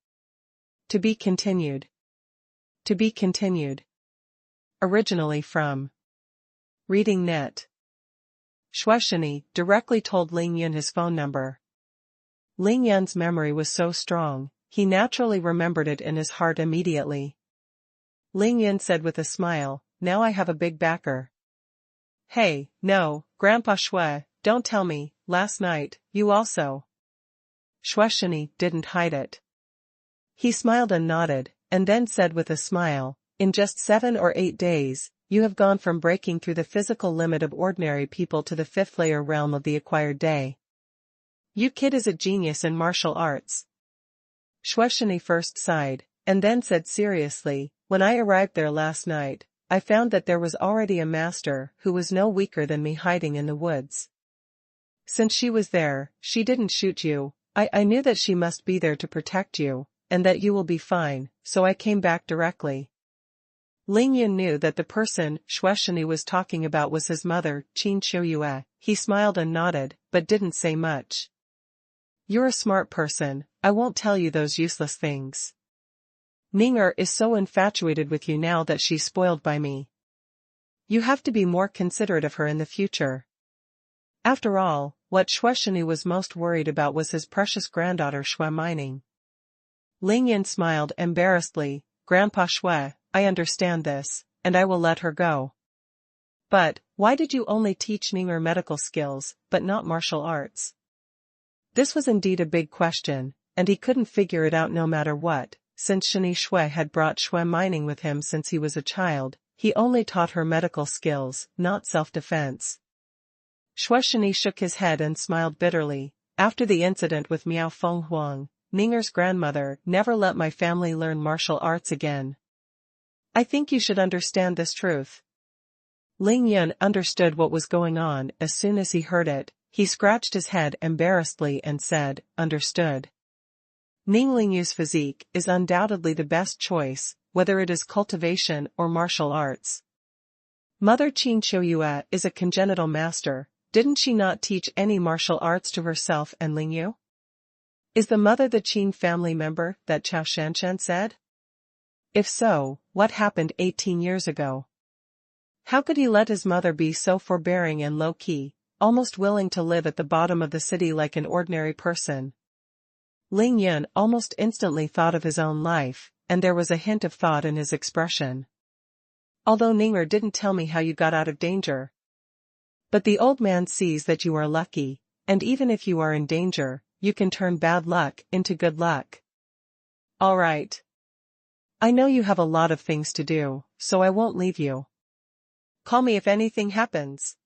To be continued. To be continued. Originally from Reading Net. Xuanhuan directly told Ling Yun his phone number. Ling Yun's memory was so strong, he naturally remembered it in his heart immediately. Ling Yun said with a smile, now I have a big backer. Hey, no, Grandpa Shui, don't tell me, last night, you also. Xuanhuan didn't hide it. He smiled and nodded, and then said with a smile, in just 7 or 8 days, you have gone from breaking through the physical limit of ordinary people to the 5th layer realm of the acquired day. You kid is a genius in martial arts. Xuanhuan first sighed, and then said seriously, when I arrived there last night, I found that there was already a master who was no weaker than me hiding in the woods. Since she was there, she didn't shoot you, I knew that she must be there to protect you, and that you will be fine, so I came back directly. Ling Yun knew that the person Xuanhuan was talking about was his mother, Qin Qiuyue. He smiled and nodded, but didn't say much. You're a smart person, I won't tell you those useless things. Ninger is so infatuated with you now that she's spoiled by me. You have to be more considerate of her in the future. After all, what xuanhuan was most worried about was his precious granddaughter xuanmining. Ling Yun smiled embarrassedly. Grandpa Shui, I understand this, and I will let her go. But, why did you only teach Ninger medical skills, but not martial arts? This was indeed a big question, and he couldn't figure it out no matter what. Since Shani Shui had brought xuanmining with him since he was a child, he only taught her medical skills, not self-defense. Xuanshani shook his head and smiled bitterly. After the incident with Miao Fenghuang, Ninger's grandmother never let my family learn martial arts again. I think you should understand this truth. Ling Yun understood what was going on as soon as he heard it. He scratched his head embarrassedly and said, understood. Ning Lingyu's physique is undoubtedly the best choice, whether it is cultivation or martial arts. Mother Qin Qiuyue is a congenital master. Didn't she not teach any martial arts to herself and Lingyu? Is the mother the Qin family member that Chao Shanshan said? If so, what happened 18 years ago? How could he let his mother be so forbearing and low-key, almost willing to live at the bottom of the city like an ordinary person? Ling Yun almost instantly thought of his own life, and there was a hint of thought in his expression. Although Ninger didn't tell me how you got out of danger. But the old man sees that you are lucky, and even if you are in danger, you can turn bad luck into good luck. All right. I know you have a lot of things to do, so I won't leave you. Call me if anything happens.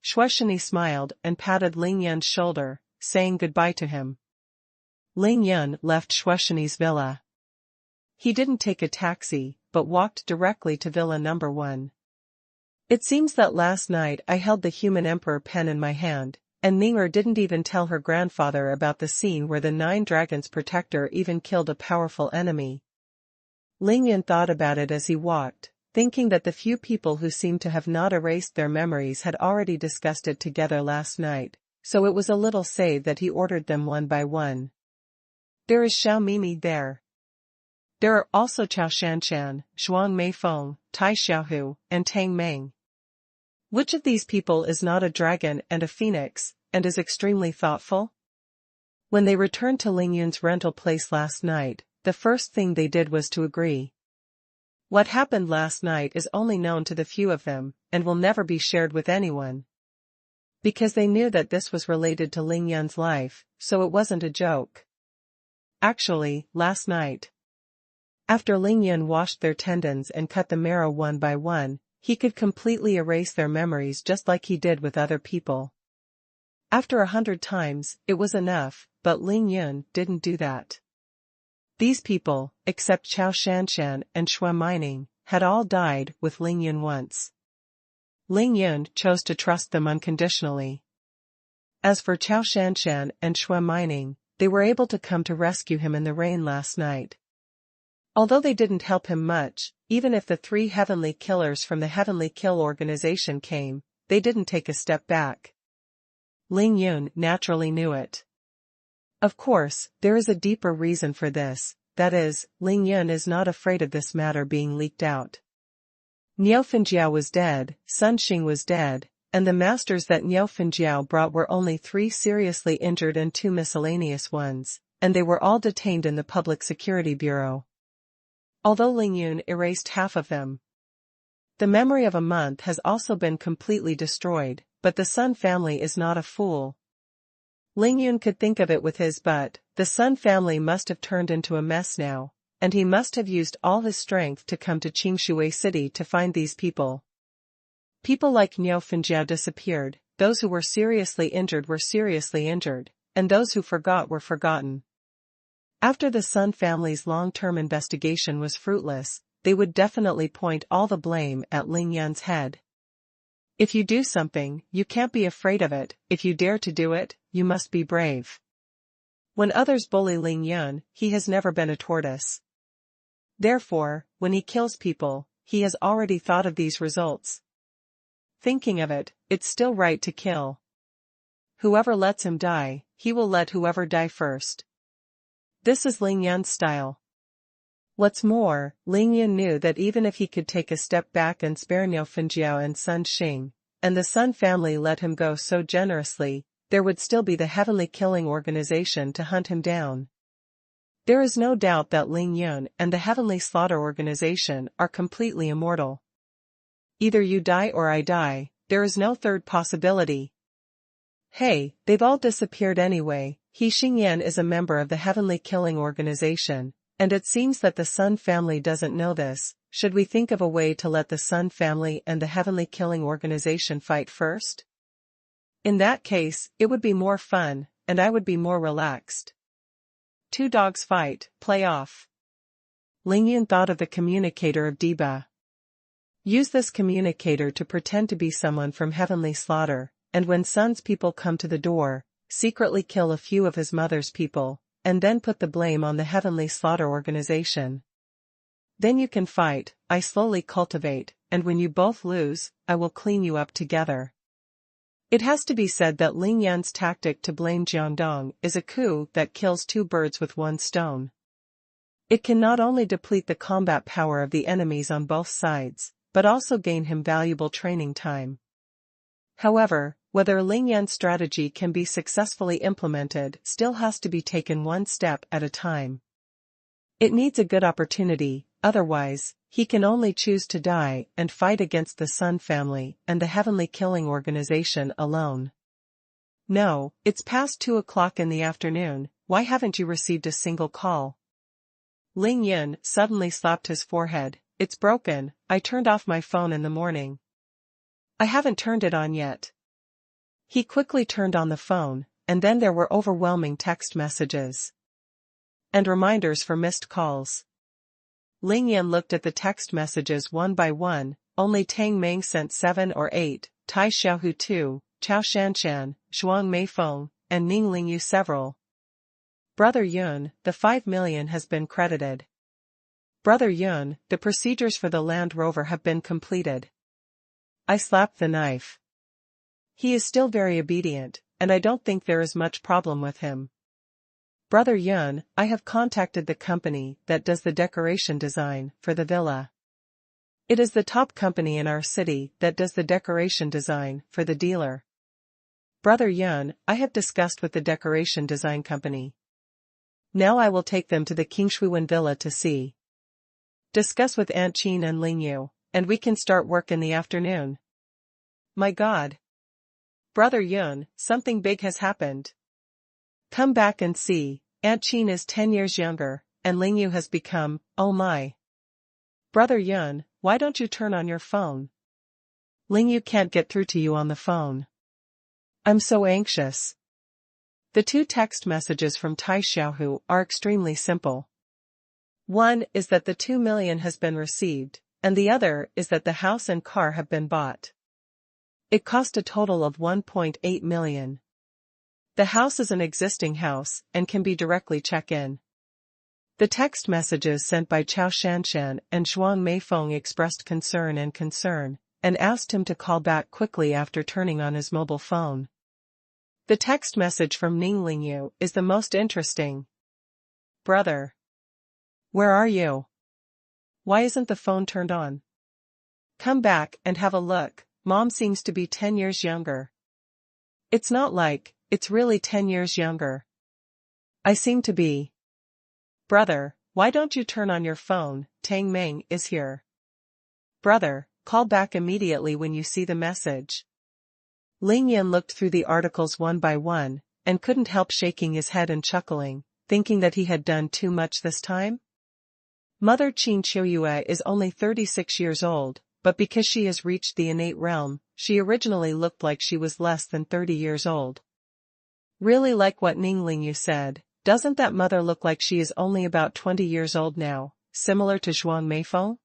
Xuanshani smiled and patted Ling Yun's shoulder, saying goodbye to him. Ling Yun left Xuanshani's villa. He didn't take a taxi, but walked directly to Villa Number 1. It seems that last night I held the human emperor pen in my hand, and Ninger didn't even tell her grandfather about the scene where the 9 dragons protector even killed a powerful enemy. Ling Yun thought about it as he walked, thinking that the few people who seemed to have not erased their memories had already discussed it together last night, so it was a little sad that he ordered them one by one. There is Xiao Mimi there. There are also Chao Shanshan, Zhuang Meifeng, Tai Xiaohu, and Tang Meng. Which of these people is not a dragon and a phoenix, and is extremely thoughtful? When they returned to Ling Yun's rental place last night, the first thing they did was to agree. What happened last night is only known to the few of them, and will never be shared with anyone. Because they knew that this was related to Ling Yun's life, so it wasn't a joke. Actually, last night, after Ling Yun washed their tendons and cut the marrow one by one, he could completely erase their memories just like he did with other people. After 100 times, it was enough, but Ling Yun didn't do that. These people, except Chao Shanshan and xuanmining, had all died with Ling Yun once. Ling Yun chose to trust them unconditionally. As for Chao Shanshan and xuanmining, they were able to come to rescue him in the rain last night. Although they didn't help him much, even if the 3 heavenly killers from the Heavenly Kill organization came, they didn't take a step back. Ling Yun naturally knew it. Of course, there is a deeper reason for this, that is, Ling Yun is not afraid of this matter being leaked out. Niao Fenjiao was dead, Sun Xing was dead, and the masters that Niao Fenjiao brought were only 3 seriously injured and 2 miscellaneous ones, and they were all detained in the Public Security Bureau. Although Ling Yun erased half of them, the memory of a month has also been completely destroyed, but the Sun family is not a fool. Ling Yun could think of it with his but, the Sun family must have turned into a mess now, and he must have used all his strength to come to Qingshui City to find these people. People like Niao Fenjiao disappeared, those who were seriously injured, and those who forgot were forgotten. After the Sun family's long-term investigation was fruitless, they would definitely point all the blame at Ling Yun's head. If you do something, you can't be afraid of it. If you dare to do it, you must be brave. When others bully Ling Yun, he has never been a tortoise. Therefore, when he kills people, he has already thought of these results. Thinking of it, it's still right to kill. Whoever lets him die, he will let whoever die first. This is Ling Yun's style. What's more, Ling Yun knew that even if he could take a step back and spare Niao Fenjiao and Sun Xing, and the Sun family let him go so generously, there would still be the Heavenly Killing Organization to hunt him down. There is no doubt that Ling Yun and the Heavenly Slaughter Organization are completely immortal. Either you die or I die, there is no third possibility. Hey, they've all disappeared anyway. He Xingyan is a member of the Heavenly Killing Organization, and it seems that the Sun family doesn't know this. Should we think of a way to let the Sun family and the Heavenly Killing Organization fight first? In that case, it would be more fun, and I would be more relaxed. Two dogs fight, play off. Ling Yun thought of the communicator of Deba. Use this communicator to pretend to be someone from Heavenly Slaughter, and when Sun's people come to the door, secretly kill a few of his mother's people, and then put the blame on the Heavenly Slaughter Organization. Then you can fight, I slowly cultivate, and when you both lose, I will clean you up together. It has to be said that Ling Yan's tactic to blame Jiangdong is a coup that kills two birds with one stone. It can not only deplete the combat power of the enemies on both sides, but also gain him valuable training time. However, whether Ling Yan's strategy can be successfully implemented still has to be taken one step at a time. It needs a good opportunity, otherwise, he can only choose to die and fight against the Sun family and the Heavenly Killing Organization alone. No, it's past 2 o'clock in the afternoon, why haven't you received a single call? Ling Yun suddenly slapped his forehead. It's broken, I turned off my phone in the morning. I haven't turned it on yet. He quickly turned on the phone, and then there were overwhelming text messages and reminders for missed calls. Ling Yan looked at the text messages one by one. Only Tang Meng sent 7 or 8, Tai Xiaohu 2, Chao Shanshan, Zhuang Meifeng, and Ning Lingyu several. Brother Yun, the 5 million has been credited. Brother Yun, the procedures for the Land Rover have been completed. I slapped the knife. He is still very obedient, and I don't think there is much problem with him. Brother Yun, I have contacted the company that does the decoration design for the villa. It is the top company in our city that does the decoration design for the dealer. Brother Yun, I have discussed with the decoration design company. Now I will take them to the Xuanhuan villa to see. Discuss with Aunt Qin and Ling Yu, and we can start work in the afternoon. My God. Brother Yun, something big has happened. Come back and see, Aunt Qin is 10 years younger, and Ling Yu has become, oh my. Brother Yun, why don't you turn on your phone? Ling Yu can't get through to you on the phone. I'm so anxious. The 2 text messages from Tai Xiaohu are extremely simple. One is that the 2 million has been received, and the other is that the house and car have been bought. It cost a total of 1.8 million. The house is an existing house and can be directly check-in. The text messages sent by Chao Shanshan and Zhuang Meifeng expressed concern and asked him to call back quickly after turning on his mobile phone. The text message from Ning Lingyu is the most interesting. Brother. Where are you? Why isn't the phone turned on? Come back and have a look, Mom seems to be 10 years younger. It's not like, it's really 10 years younger. I seem to be. Brother, why don't you turn on your phone, Tang Meng is here. Brother, call back immediately when you see the message. Ling Yan looked through the articles one by one, and couldn't help shaking his head and chuckling, thinking that he had done too much this time. Mother Qin Qiuyue is only 36 years old, but because she has reached the innate realm, she originally looked like she was less than 30 years old. Really like what Ning Lingyu said, doesn't that mother look like she is only about 20 years old now, similar to Zhuang Meifeng?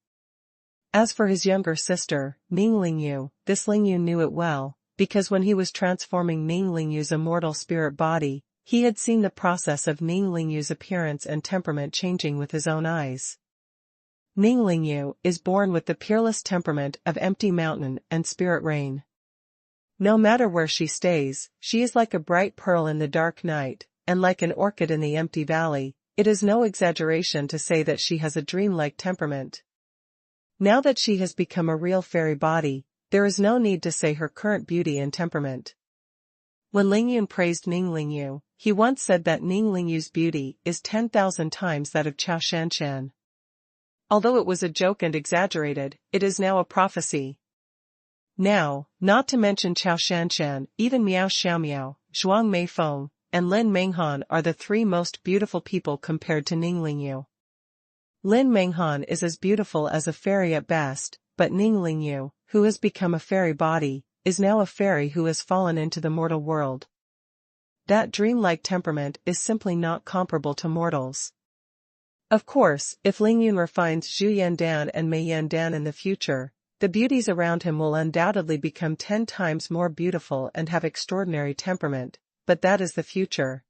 As for his younger sister, Ning Lingyu, this Lingyu knew it well, because when he was transforming Ning Lingyu's immortal spirit body, he had seen the process of Ning Lingyu's appearance and temperament changing with his own eyes. Ning Lingyu is born with the peerless temperament of Empty Mountain and Spirit Rain. No matter where she stays, she is like a bright pearl in the dark night, and like an orchid in the empty valley. It is no exaggeration to say that she has a dreamlike temperament. Now that she has become a real fairy body, there is no need to say her current beauty and temperament. When Lingyun praised Ning Lingyu, he once said that Ning Lingyu's beauty is 10,000 times that of Chao Shanshan. Although it was a joke and exaggerated, it is now a prophecy. Now, not to mention Chao Shanshan, even Miao Xiaomiao, Zhuang Meifeng, and Lin Menghan are the three most beautiful people compared to Ning Lingyu. Lin Menghan is as beautiful as a fairy at best, but Ning Lingyu, who has become a fairy body, is now a fairy who has fallen into the mortal world. That dreamlike temperament is simply not comparable to mortals. Of course, if Lingyun refines Zhu Yandan and Mei Yandan in the future, the beauties around him will undoubtedly become 10 times more beautiful and have extraordinary temperament, but that is the future.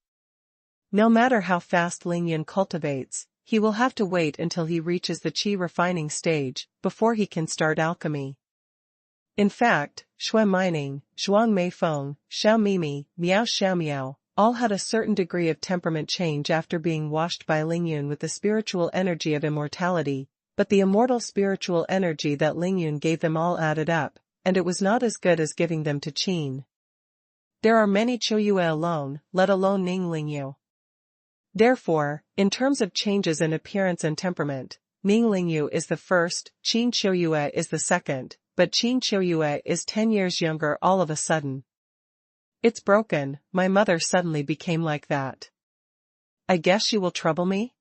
No matter how fast Lingyun cultivates, he will have to wait until he reaches the qi refining stage, before he can start alchemy. In fact, Shui Mining, Zhuang Meifeng, Xiao Mimi, Miao Xiaomiao, all had a certain degree of temperament change after being washed by Lingyun with the spiritual energy of immortality, but the immortal spiritual energy that Lingyun gave them all added up, and it was not as good as giving them to Qin. There are many Qiuyue alone, let alone Ning Lingyu. Therefore, in terms of changes in appearance and temperament, Ning Lingyu is the first, Qin Qiuyue is the second, but Qin Qiuyue is 10 years younger all of a sudden. It's broken, my mother suddenly became like that. I guess she will trouble me?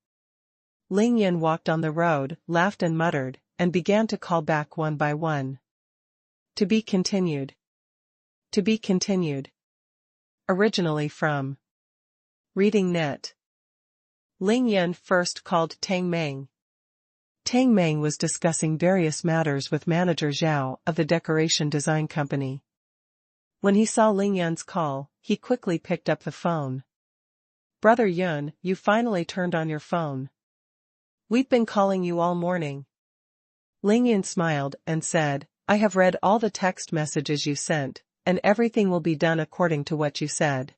Lingyun walked on the road, laughed and muttered, and began to call back one by one. To be continued. To be continued. Originally from Reading Net. Lingyun first called Tang Meng. Tang Meng was discussing various matters with manager Zhao of the decoration design company. When he saw Lingyun's call, he quickly picked up the phone. Brother Yun, you finally turned on your phone. We've been calling you all morning. Lingyun smiled and said, I have read all the text messages you sent, and everything will be done according to what you said.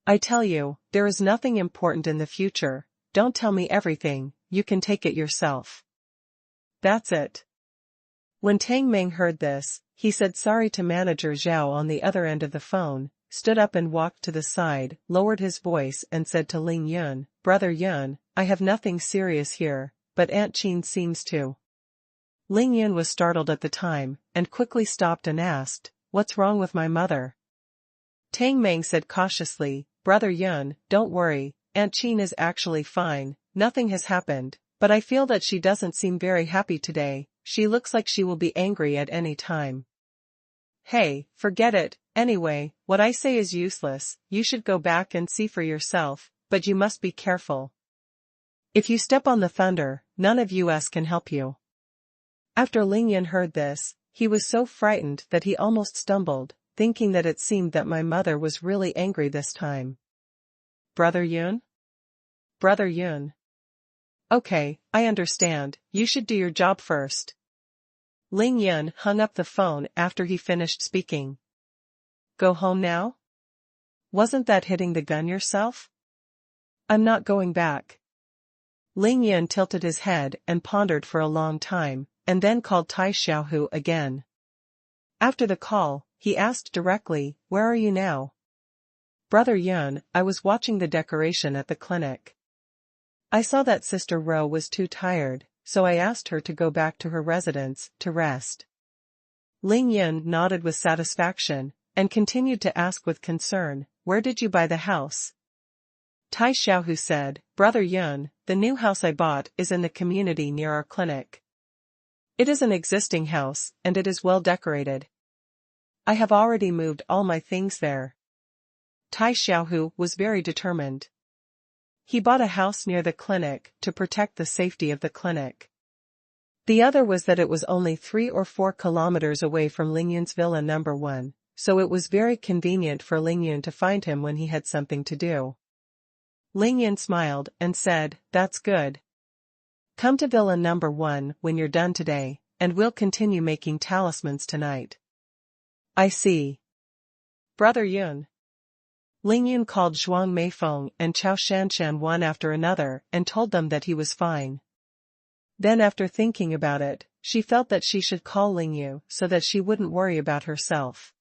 I tell you, there is nothing important in the future, don't tell me everything, you can take it yourself. That's it. When Tang Meng heard this, he said sorry to manager Zhao on the other end of the phone, stood up and walked to the side, lowered his voice and said to Ling Yun, Brother Yun, I have nothing serious here, but Aunt Qin seems to. Ling Yun was startled at the time, and quickly stopped and asked, What's wrong with my mother? Tang Meng said cautiously, Brother Yun, don't worry, Aunt Qin is actually fine, nothing has happened, but I feel that she doesn't seem very happy today, she looks like she will be angry at any time. Hey, forget it, anyway, what I say is useless, you should go back and see for yourself, but you must be careful. If you step on the thunder, none of us can help you. After Lingyun heard this, he was so frightened that he almost stumbled, thinking that it seemed that my mother was really angry this time. Brother Yun? Brother Yun. Okay, I understand, you should do your job first. Ling Yun hung up the phone after he finished speaking. Go home now? Wasn't that hitting the gun yourself? I'm not going back. Ling Yun tilted his head and pondered for a long time, and then called Tai Xiaohu again. After the call, he asked directly, Where are you now? Brother Yun, I was watching the decoration at the clinic. I saw that Sister Ro was too tired, so I asked her to go back to her residence, to rest. Ling Yun nodded with satisfaction, and continued to ask with concern, Where did you buy the house? Tai Xiaohu said, Brother Yun, the new house I bought is in the community near our clinic. It is an existing house, and it is well decorated. I have already moved all my things there. Tai Xiaohu was very determined. He bought a house near the clinic to protect the safety of the clinic. The other was that it was only 3 or 4 kilometers away from Lingyun's villa number 1, so it was very convenient for Lingyun to find him when he had something to do. Lingyun smiled and said, That's good. Come to villa number 1 when you're done today, and we'll continue making talismans tonight. I see. Brother Yun. Lingyun called Zhuang Meifeng and Chao Shanshan one after another and told them that he was fine. Then after thinking about it, she felt that she should call Lingyu so that she wouldn't worry about herself.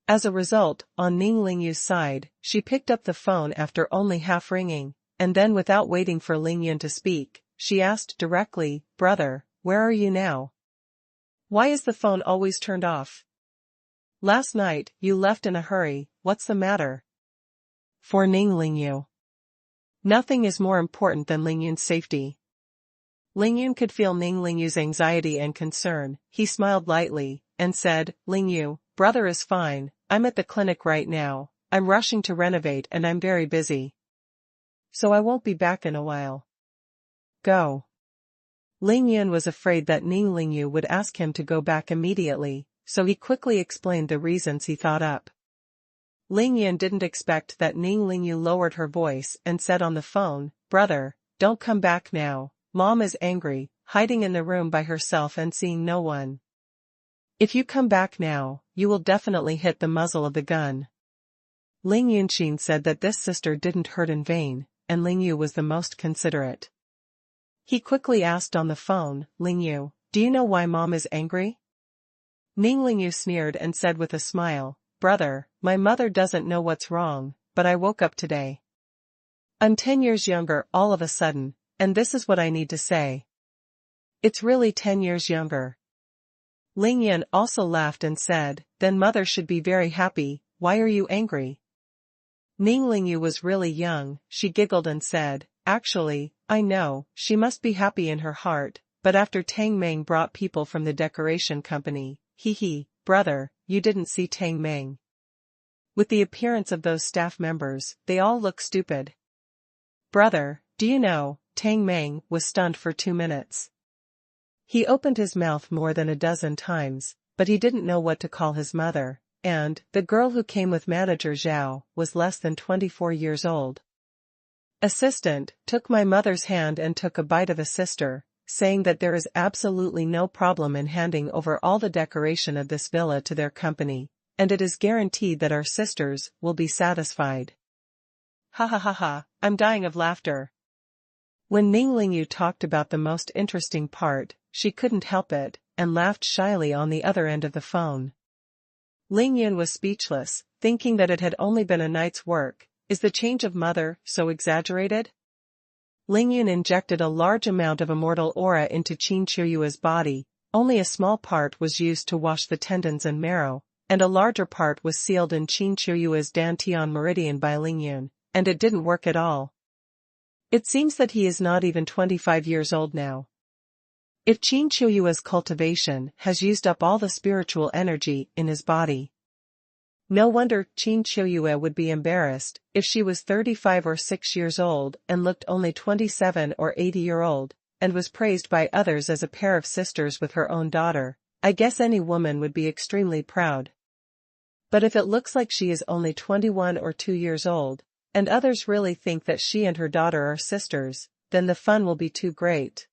As a result, on Ning Lingyu's side, she picked up the phone after only half ringing, and then without waiting for Lingyun to speak, she asked directly, "Brother, where are you now? Why is the phone always turned off? Last night, you left in a hurry, what's the matter?" For Ning Lingyu, nothing is more important than Lingyun's safety. Lingyun could feel Ning Lingyu's anxiety and concern. He smiled lightly, and said, "Lingyu, brother is fine, I'm at the clinic right now, I'm rushing to renovate and I'm very busy. So I won't be back in a while. Go." Lingyun was afraid that Ning Lingyu would ask him to go back immediately, so he quickly explained the reasons he thought up. Lingyun didn't expect that Ning Lingyu lowered her voice and said on the phone, "Brother, don't come back now, Mom is angry, hiding in the room by herself and seeing no one. If you come back now, you will definitely hit the muzzle of the gun." Ling Yunqin said that this sister didn't hurt in vain, and Lingyu was the most considerate. He quickly asked on the phone, "Lingyu, do you know why Mom is angry?" Ning Lingyu sneered and said with a smile, "Brother, my mother doesn't know what's wrong, but I woke up today. I'm 10 years younger all of a sudden, and this is what I need to say. It's really 10 years younger." Ling Yan also laughed and said, "Then mother should be very happy, why are you angry?" Ning Lingyu was really young, she giggled and said, "Actually, I know, she must be happy in her heart, but after Tang Meng brought people from the decoration company, brother, you didn't see Tang Meng. With the appearance of those staff members, they all look stupid. Brother, do you know, Tang Meng was stunned for 2 minutes. He opened his mouth more than a dozen times, but he didn't know what to call his mother, and the girl who came with manager Zhao was less than 24 years old. Assistant took my mother's hand and took a bite of a sister, saying that there is absolutely no problem in handing over all the decoration of this villa to their company, and it is guaranteed that our sisters will be satisfied." Ha ha ha ha, I'm dying of laughter. When Ning Lingyu talked about the most interesting part, she couldn't help it, and laughed shyly on the other end of the phone. Ling Yun was speechless, thinking that it had only been a night's work. Is the change of mother so exaggerated? Ling Yun injected a large amount of immortal aura into Qin Chiuyua's body, only a small part was used to wash the tendons and marrow, and a larger part was sealed in Qin Chiuyua's Dantian meridian by Ling Yun, and it didn't work at all. It seems that he is not even 25 years old now. If Qin Chiuyua's cultivation has used up all the spiritual energy in his body. No wonder Qin Chiuyua would be embarrassed if she was 35 or 6 years old and looked only 27 or 80-year-old, and was praised by others as a pair of sisters with her own daughter. I guess any woman would be extremely proud. But if it looks like she is only 21 or 2 years old, and others really think that she and her daughter are sisters, then the fun will be too great.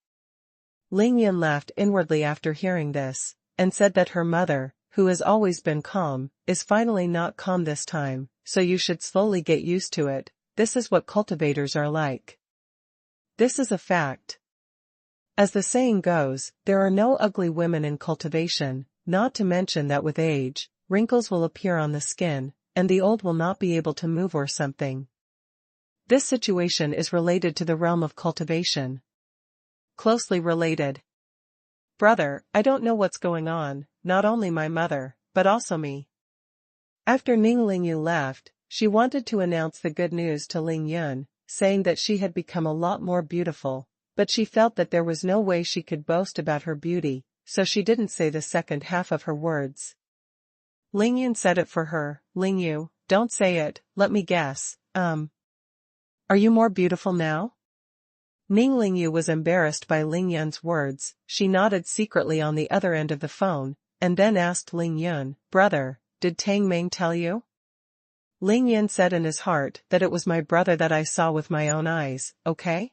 Ling Yun laughed inwardly after hearing this, and said that her mother, who has always been calm, is finally not calm this time, so you should slowly get used to it. This is what cultivators are like. This is a fact. As the saying goes, there are no ugly women in cultivation, not to mention that with age, wrinkles will appear on the skin, and the old will not be able to move or something. This situation is related to the realm of cultivation. Closely related. Brother, I don't know what's going on, not only my mother, but also me. After Ning Lingyu left, she wanted to announce the good news to Ling Yun, saying that she had become a lot more beautiful, but she felt that there was no way she could boast about her beauty, so she didn't say the second half of her words. Ling Yun said it for her. "Lingyu, don't say it, let me guess, are you more beautiful now?" Ning Lingyu was embarrassed by Ling Yun's words. She nodded secretly on the other end of the phone, and then asked Ling Yun, "Brother, did Tang Meng tell you?" Ling Yun said in his heart that it was my brother that I saw with my own eyes, okay?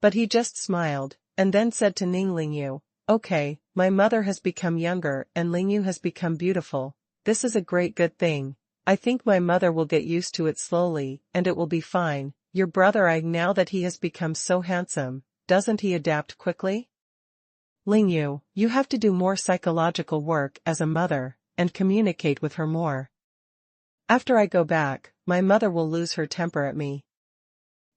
But he just smiled, and then said to Ning Lingyu, "Okay, my mother has become younger and Lingyu has become beautiful. This is a great good thing. I think my mother will get used to it slowly, and it will be fine. Your brother, now that he has become so handsome, doesn't he adapt quickly?" Ling Yu, you have to do more psychological work as a mother, and communicate with her more. After I go back, my mother will lose her temper at me.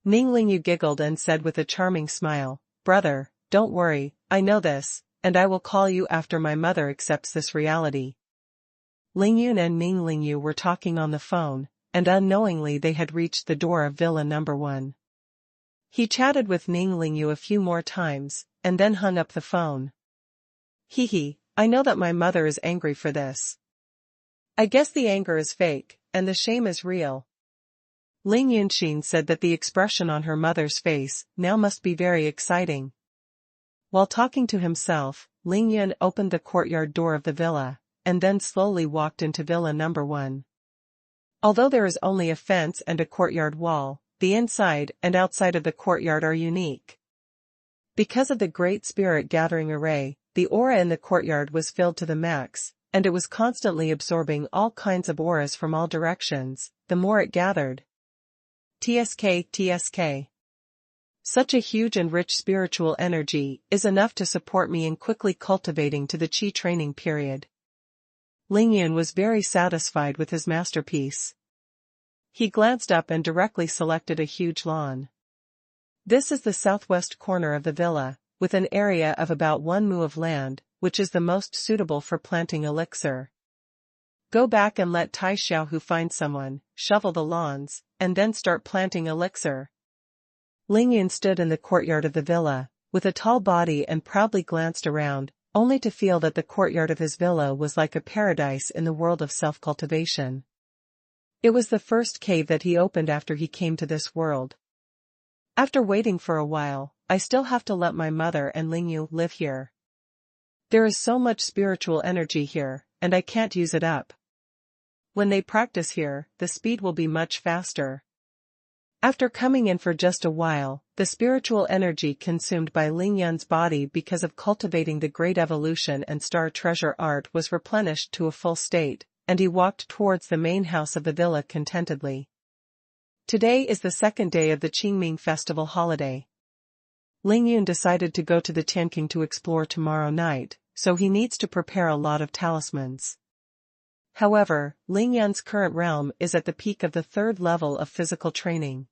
Ning Yu giggled and said with a charming smile, brother, don't worry, I know this, and I will call you after my mother accepts this reality. Ling Yun and Ling Yu were talking on the phone, and unknowingly they had reached the door of Villa number 1. He chatted with Ling Yu a few more times, and then hung up the phone. Hee, I know that my mother is angry for this. I guess the anger is fake, and the shame is real. Ling Yunxin said that the expression on her mother's face now must be very exciting. While talking to himself, Ling Yun opened the courtyard door of the villa, and then slowly walked into Villa number 1. Although there is only a fence and a courtyard wall, the inside and outside of the courtyard are unique. Because of the great spirit gathering array, the aura in the courtyard was filled to the max, and it was constantly absorbing all kinds of auras from all directions, the more it gathered. TSK. Such a huge and rich spiritual energy is enough to support me in quickly cultivating to the Qi training period. Ling Yun was very satisfied with his masterpiece. He glanced up and directly selected a huge lawn. This is the southwest corner of the villa, with an area of about 1 mu of land, which is the most suitable for planting elixir. Go back and let Tai Xiaohu find someone, shovel the lawns, and then start planting elixir. Ling Yun stood in the courtyard of the villa, with a tall body and proudly glanced around, only to feel that the courtyard of his villa was like a paradise in the world of self-cultivation. It was the first cave that he opened after he came to this world. After waiting for a while, I still have to let my mother and Ling Yu live here. There is so much spiritual energy here, and I can't use it up. When they practice here, the speed will be much faster. After coming in for just a while, the spiritual energy consumed by Ling Yun's body because of cultivating the Great Evolution and Star Treasure Art was replenished to a full state, and he walked towards the main house of the villa contentedly. Today is the second day of the Qingming festival holiday. Ling Yun decided to go to the Tianqing to explore tomorrow night, so he needs to prepare a lot of talismans. However, Ling Yun's current realm is at the peak of the 3rd level of physical training.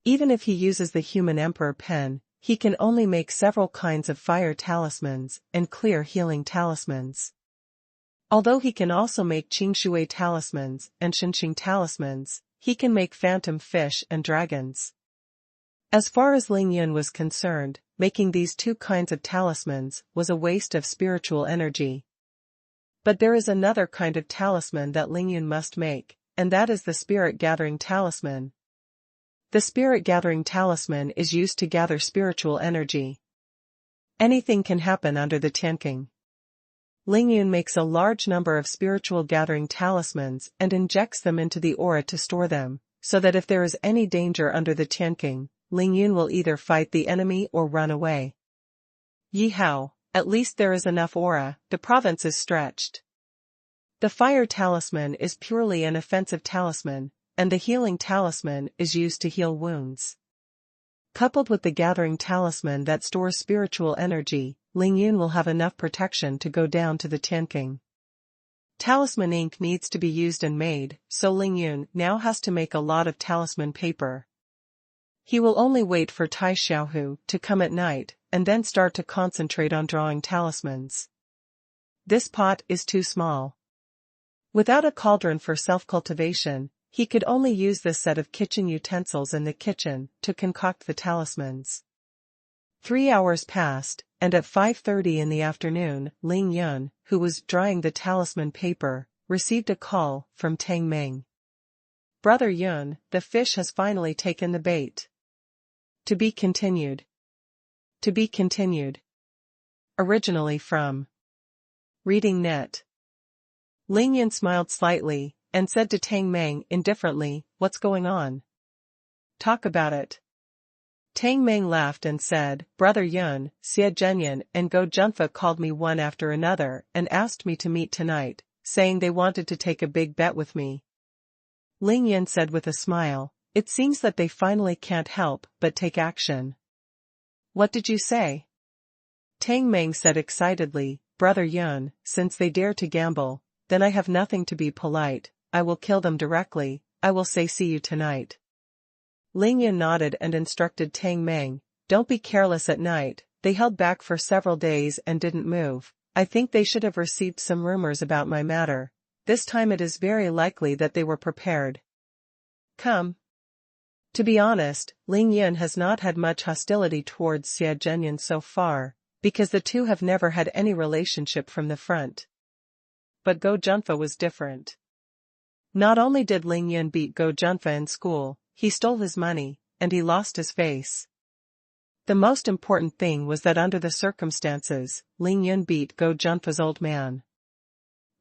Even if he uses the human emperor pen, he can only make several kinds of fire talismans and clear healing talismans. Although he can also make Qingshui talismans and Shenxing talismans, he can make phantom fish and dragons. As far as Ling Yun was concerned, making these 2 kinds of talismans was a waste of spiritual energy. But there is another kind of talisman that Ling Yun must make, and that is the spirit gathering talisman. The spirit gathering talisman is used to gather spiritual energy. Anything can happen under the Tianqing. Ling Yun makes a large number of spiritual gathering talismans and injects them into the aura to store them, so that if there is any danger under the Tianqing, Ling Yun will either fight the enemy or run away. Yi hao, at least there is enough aura, the province is stretched. The fire talisman is purely an offensive talisman, and the healing talisman is used to heal wounds. Coupled with the gathering talisman that stores spiritual energy, Ling Yun will have enough protection to go down to the Tianqing. Talisman ink needs to be used and made, so Ling Yun now has to make a lot of talisman paper. He will only wait for Tai Xiaohu to come at night, and then start to concentrate on drawing talismans. This pot is too small. Without a cauldron for self-cultivation, he could only use this set of kitchen utensils in the kitchen to concoct the talismans. 3 hours passed, and at 5:30 in the afternoon, Ling Yun, who was drying the talisman paper, received a call from Tang Meng. Brother Yun, the fish has finally taken the bait. To be continued. To be continued. Originally from Reading Net. Ling Yun smiled slightly, and said to Tang Meng indifferently, "What's going on? Talk about it." Tang Meng laughed and said, "Brother Yun, Xie Zhenyan and Go Junfa called me one after another and asked me to meet tonight, saying they wanted to take a big bet with me." Ling Yun said with a smile, "It seems that they finally can't help but take action." "What did you say?" Tang Meng said excitedly, Brother Yun, since they dare to gamble, then I have nothing to be polite, I will kill them directly, I will say see you tonight. Ling Yun nodded and instructed Tang Meng, don't be careless at night, they held back for several days and didn't move, I think they should have received some rumors about my matter, this time it is very likely that they were prepared. Come. To be honest, Ling Yun has not had much hostility towards Xie Zhenyan so far, because the two have never had any relationship from the front. But Go Junfa was different. Not only did Ling Yun beat Go Junfa in school, he stole his money, and he lost his face. The most important thing was that under the circumstances, Ling Yun beat Go Junfa's old man.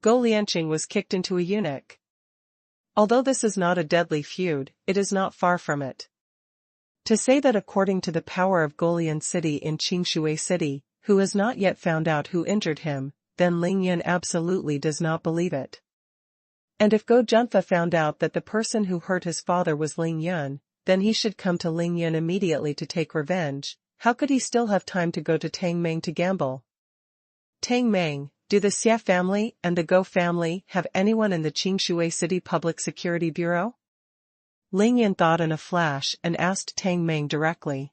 Go Lianqing was kicked into a eunuch. Although this is not a deadly feud, it is not far from it. To say that according to the power of Golian City in Qingshui City, who has not yet found out who injured him, then Ling Yun absolutely does not believe it. And if Go Junfa found out that the person who hurt his father was Ling Yun, then he should come to Ling Yun immediately to take revenge. How could he still have time to go to Tang Meng to gamble? Tang Meng, do the Xie family and the Go family have anyone in the Qingshui City Public Security Bureau? Ling Yun thought in a flash and asked Tang Meng directly.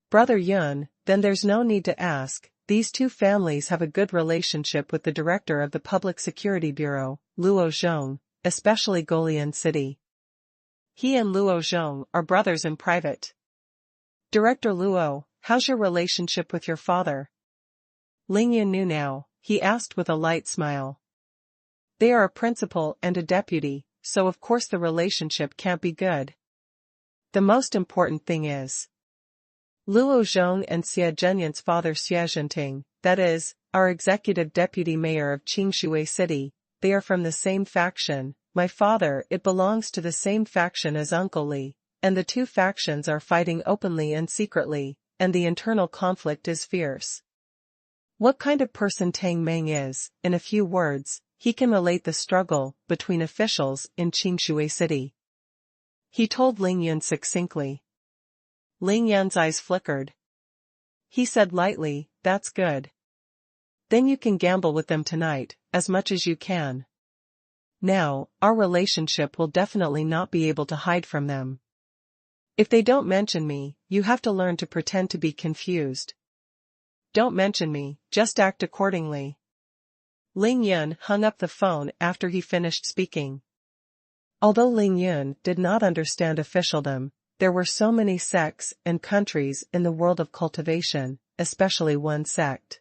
Brother Yun, then there's no need to ask, these two families have a good relationship with the director of the Public Security Bureau, Luo Zheng, especially Golian City. He and Luo Zheng are brothers in private. Director Luo, how's your relationship with your father? Ling Yun knew now, he asked with a light smile. They are a principal and a deputy, so of course the relationship can't be good. The most important thing is Luo Zheng and Xie Zhenyan's father Xie Zhenting, that is, our executive deputy mayor of Qingshui City, they are from the same faction, my father it belongs to the same faction as Uncle Li, and the two factions are fighting openly and secretly, and the internal conflict is fierce. What kind of person Tang Meng is, in a few words, he can relate the struggle between officials in Qingshui City. He told Ling Yun succinctly. Ling Yun's eyes flickered. He said lightly, that's good. Then you can gamble with them tonight, as much as you can. Now, our relationship will definitely not be able to hide from them. If they don't mention me, you have to learn to pretend to be confused. Don't mention me, just act accordingly. Ling Yun hung up the phone after he finished speaking. Although Ling Yun did not understand officialdom, there were so many sects and countries in the world of cultivation, especially one sect.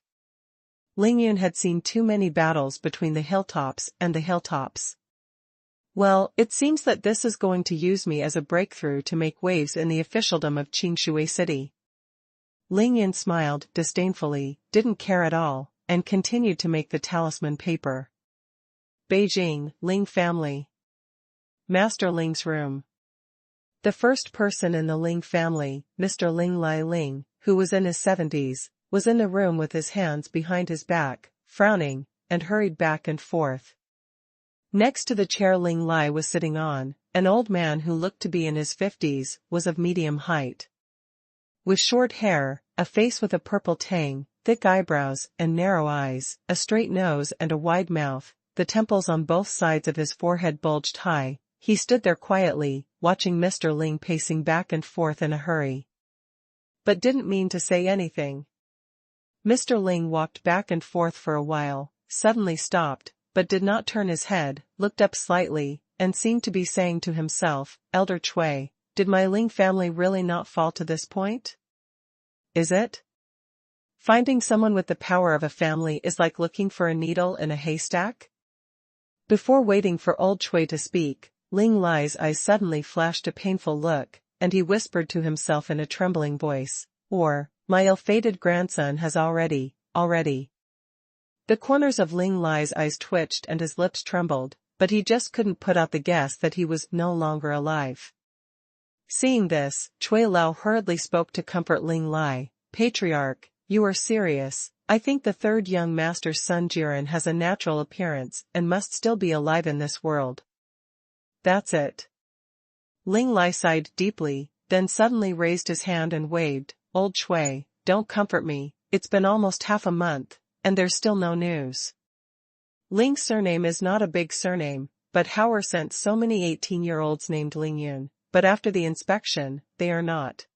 Ling Yun had seen too many battles between the hilltops and the hilltops. Well, it seems that this is going to use me as a breakthrough to make waves in the officialdom of Qingshui City. Ling Yun smiled disdainfully, didn't care at all, and continued to make the talisman paper. Beijing, Ling family. Master Ling's room. The first person in the Ling family, Mr. Ling Lai Ling, who was in his 70s, was in the room with his hands behind his back, frowning, and hurried back and forth. Next to the chair Ling Lai was sitting on, an old man who looked to be in his 50s, was of medium height. With short hair, a face with a purple tang, thick eyebrows and narrow eyes, a straight nose and a wide mouth, the temples on both sides of his forehead bulged high, he stood there quietly, watching Mr. Ling pacing back and forth in a hurry. But didn't mean to say anything. Mr. Ling walked back and forth for a while, suddenly stopped, but did not turn his head, looked up slightly, and seemed to be saying to himself, Elder Cui, did my Ling family really not fall to this point? Is it? Finding someone with the power of a family is like looking for a needle in a haystack? Before waiting for old Cui to speak, Ling Lai's eyes suddenly flashed a painful look, and he whispered to himself in a trembling voice, my ill-fated grandson has already. The corners of Ling Lai's eyes twitched and his lips trembled, but he just couldn't put out the guess that he was no longer alive. Seeing this, Cui Lao hurriedly spoke to comfort Ling Lai, Patriarch, you are serious, I think the third young master's son Jiren has a natural appearance and must still be alive in this world. That's it. Ling Lai sighed deeply, then suddenly raised his hand and waved, Old Cui, don't comfort me, it's been almost half a month, and there's still no news. Ling's surname is not a big surname, but Hauer sent so many 18-year-olds named Lingyun, but after the inspection, they are not.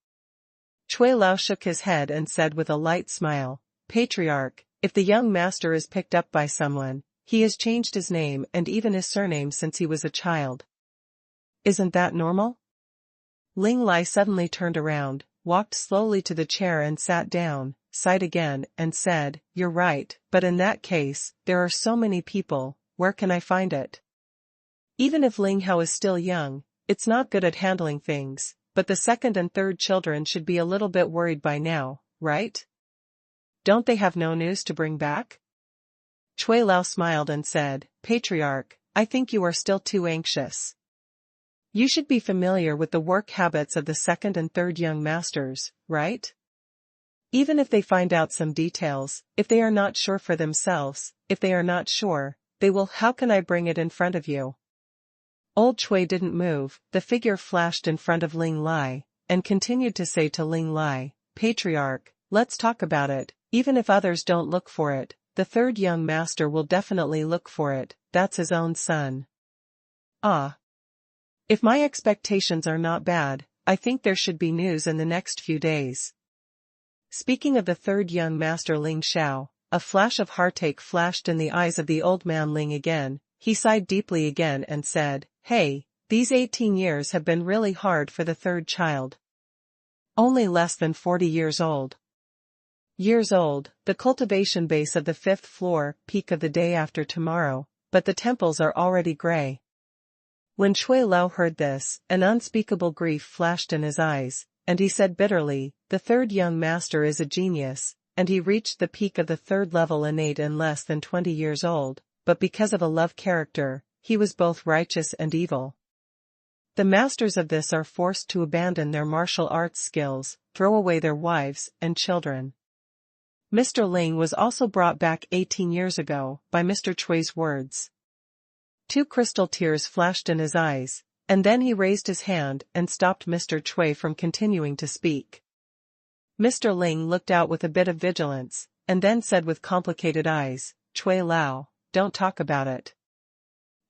Cui Lao shook his head and said with a light smile, Patriarch, if the young master is picked up by someone, he has changed his name and even his surname since he was a child. Isn't that normal? Ling Lai suddenly turned around, walked slowly to the chair and sat down, sighed again, and said, You're right, but in that case, there are so many people, where can I find it? Even if Ling Hao is still young, it's not good at handling things, but the second and third children should be a little bit worried by now, right? Don't they have no news to bring back? Cui Lao smiled and said, Patriarch, I think you are still too anxious. You should be familiar with the work habits of the second and third young masters, right? Even if they find out some details, if they are not sure for themselves, if they are not sure, they will. How can I bring it in front of you? Old Cui didn't move, the figure flashed in front of Ling Lai, and continued to say to Ling Lai, Patriarch, let's talk about it, even if others don't look for it, the third young master will definitely look for it, that's his own son. Ah. If my expectations are not bad, I think there should be news in the next few days. Speaking of the third young master Ling Xiao, a flash of heartache flashed in the eyes of the old man Ling again, he sighed deeply again and said, Hey, these 18 years have been really hard for the third child. Only less than 40 years old. The cultivation base of the 5th floor, peak of the day after tomorrow, but the temples are already gray. When Cui Lao heard this, an unspeakable grief flashed in his eyes, and he said bitterly, the third young master is a genius, and he reached the peak of the 3rd level innate in less than 20 years old, but because of a love character, he was both righteous and evil. The masters of this are forced to abandon their martial arts skills, throw away their wives and children. Mr. Ling was also brought back 18 years ago, by Mr. Cui's words. 2 crystal tears flashed in his eyes, and then he raised his hand and stopped Mr. Cui from continuing to speak. Mr. Ling looked out with a bit of vigilance, and then said with complicated eyes, Cui Lao, don't talk about it.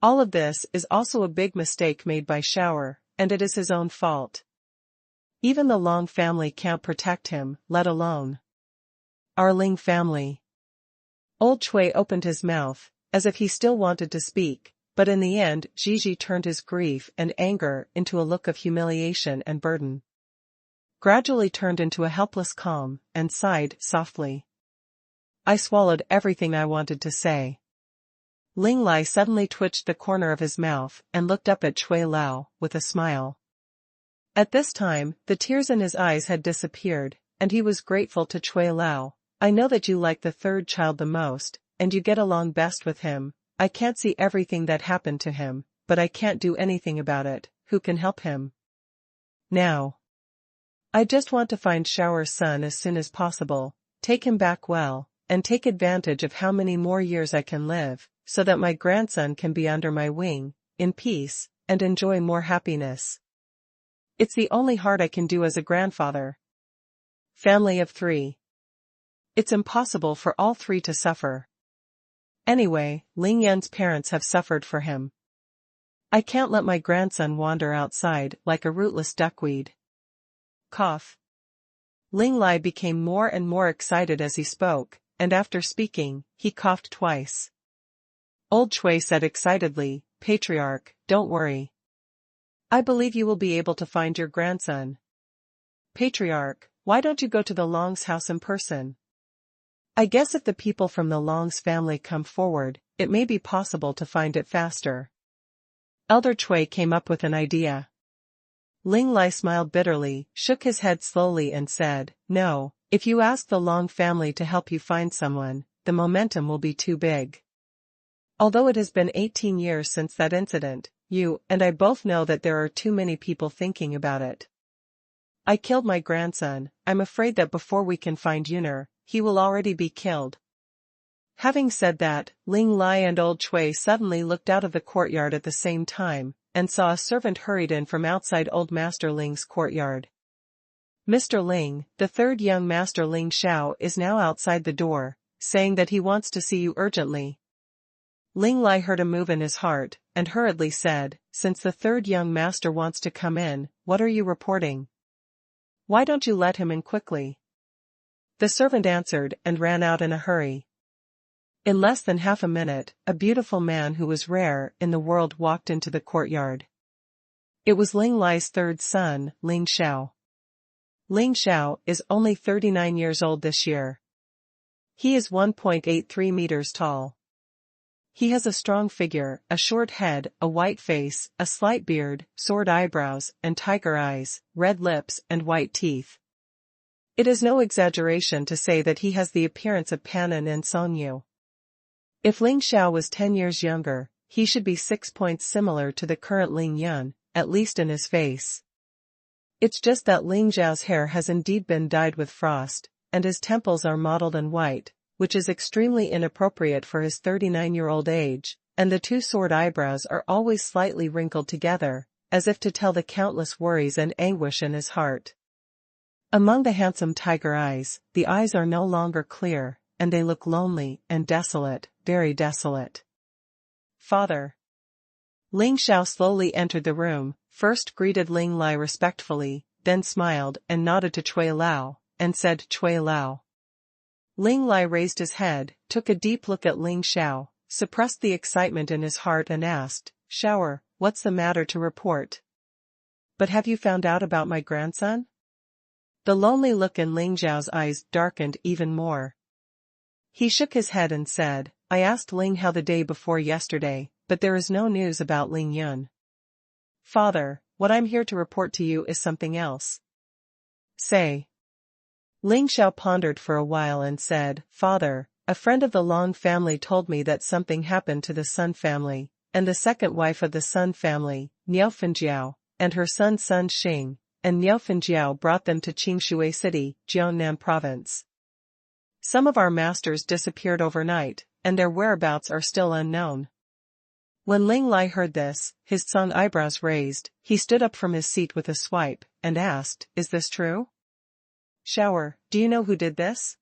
All of this is also a big mistake made by Shower, and it is his own fault. Even the Long family can't protect him, let alone our Ling family. Old Cui opened his mouth, as if he still wanted to speak. But in the end, Gigi turned his grief and anger into a look of humiliation and burden. Gradually turned into a helpless calm, and sighed softly. I swallowed everything I wanted to say. Ling Lai suddenly twitched the corner of his mouth and looked up at Cui Lao, with a smile. At this time, the tears in his eyes had disappeared, and he was grateful to Cui Lao. I know that you like the third child the most, and you get along best with him. I can't see everything that happened to him, but I can't do anything about it. Who can help him? Now. I just want to find Shower's son as soon as possible, take him back well, and take advantage of how many more years I can live, so that my grandson can be under my wing, in peace, and enjoy more happiness. It's the only hard I can do as a grandfather. Family of 3. It's impossible for all 3 to suffer. Anyway, Ling Yan's parents have suffered for him. I can't let my grandson wander outside like a rootless duckweed. Cough. Ling Lai became more and more excited as he spoke, and after speaking, he coughed twice. Old Cui said excitedly, Patriarch, don't worry. I believe you will be able to find your grandson. Patriarch, why don't you go to the Long's house in person? I guess if the people from the Long's family come forward, it may be possible to find it faster. Elder Cui came up with an idea. Ling Lai smiled bitterly, shook his head slowly and said, No, if you ask the Long family to help you find someone, the momentum will be too big. Although it has been 18 years since that incident, you and I both know that there are too many people thinking about it. I killed my grandson, I'm afraid that before we can find Yuner, he will already be killed. Having said that, Ling Lai and Old Cui suddenly looked out of the courtyard at the same time, and saw a servant hurried in from outside Old Master Ling's courtyard. Mr. Ling, the third young master Ling Xiao is now outside the door, saying that he wants to see you urgently. Ling Lai heard a move in his heart, and hurriedly said, since the third young master wants to come in, what are you reporting? Why don't you let him in quickly? The servant answered and ran out in a hurry. In less than half a minute, a beautiful man who was rare in the world walked into the courtyard. It was Ling Lai's third son, Ling Xiao. Ling Xiao is only 39 years old this year. He is 1.83 meters tall. He has a strong figure, a short head, a white face, a slight beard, sword eyebrows, and tiger eyes, red lips and white teeth. It is no exaggeration to say that he has the appearance of Panan and Songyu. If Ling Xiao was 10 years younger, he should be 6 points similar to the current Ling Yun, at least in his face. It's just that Ling Xiao's hair has indeed been dyed with frost, and his temples are mottled and white, which is extremely inappropriate for his 39-year-old age, and the two sword eyebrows are always slightly wrinkled together, as if to tell the countless worries and anguish in his heart. Among the handsome tiger eyes, the eyes are no longer clear, and they look lonely and desolate, very desolate. Father. Ling Xiao slowly entered the room, first greeted Ling Lai respectfully, then smiled and nodded to Cui Lao, and said Cui Lao. Ling Lai raised his head, took a deep look at Ling Xiao, suppressed the excitement in his heart and asked, Shower, what's the matter to report? But have you found out about my grandson? The lonely look in Ling Xiao's eyes darkened even more. He shook his head and said, I asked Ling Hao the day before yesterday, but there is no news about Ling Yun. Father, what I'm here to report to you is something else. Say. Ling Xiao pondered for a while and said, Father, a friend of the Long family told me that something happened to the Sun family, and the second wife of the Sun family, Niao Fenjiao, and her son Sun Xing, and Niao Fenjiao brought them to Qingshui City, Jiangnan Province. Some of our masters disappeared overnight, and their whereabouts are still unknown. When Ling Lai heard this, his strong eyebrows raised, he stood up from his seat with a swipe, and asked, Is this true? Shower, do you know who did this?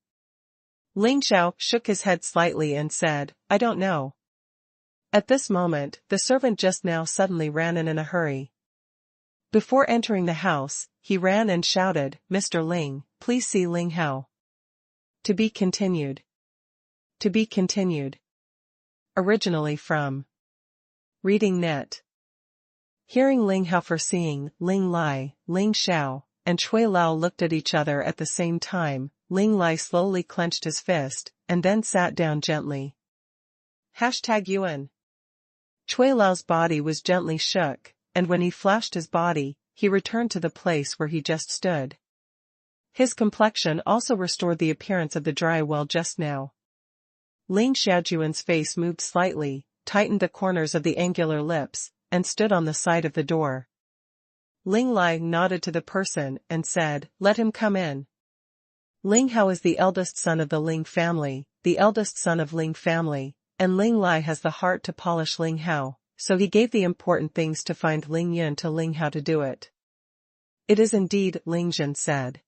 Ling Xiao shook his head slightly and said, I don't know. At this moment, the servant just now suddenly ran in a hurry. Before entering the house, he ran and shouted, Mr. Ling, please see Ling Hao. To be continued. To be continued. Originally from Reading Net. Hearing Ling Hao foreseeing, Ling Lai, Ling Xiao, and Cui Lao looked at each other at the same time. Ling Lai slowly clenched his fist, and then sat down gently. #Yuan. Cui Lao's body was gently shook, and when he flashed his body, he returned to the place where he just stood. His complexion also restored the appearance of the dry well just now. Ling Xiaojuan's face moved slightly, tightened the corners of the angular lips, and stood on the side of the door. Ling Lai nodded to the person and said, Let him come in. Ling Hao is the eldest son of the Ling family, the eldest son of Ling family, and Ling Lai has the heart to polish Ling Hao, so he gave the important things to find Ling Yun to Ling Hao to do it. It is indeed, Ling Zhen said.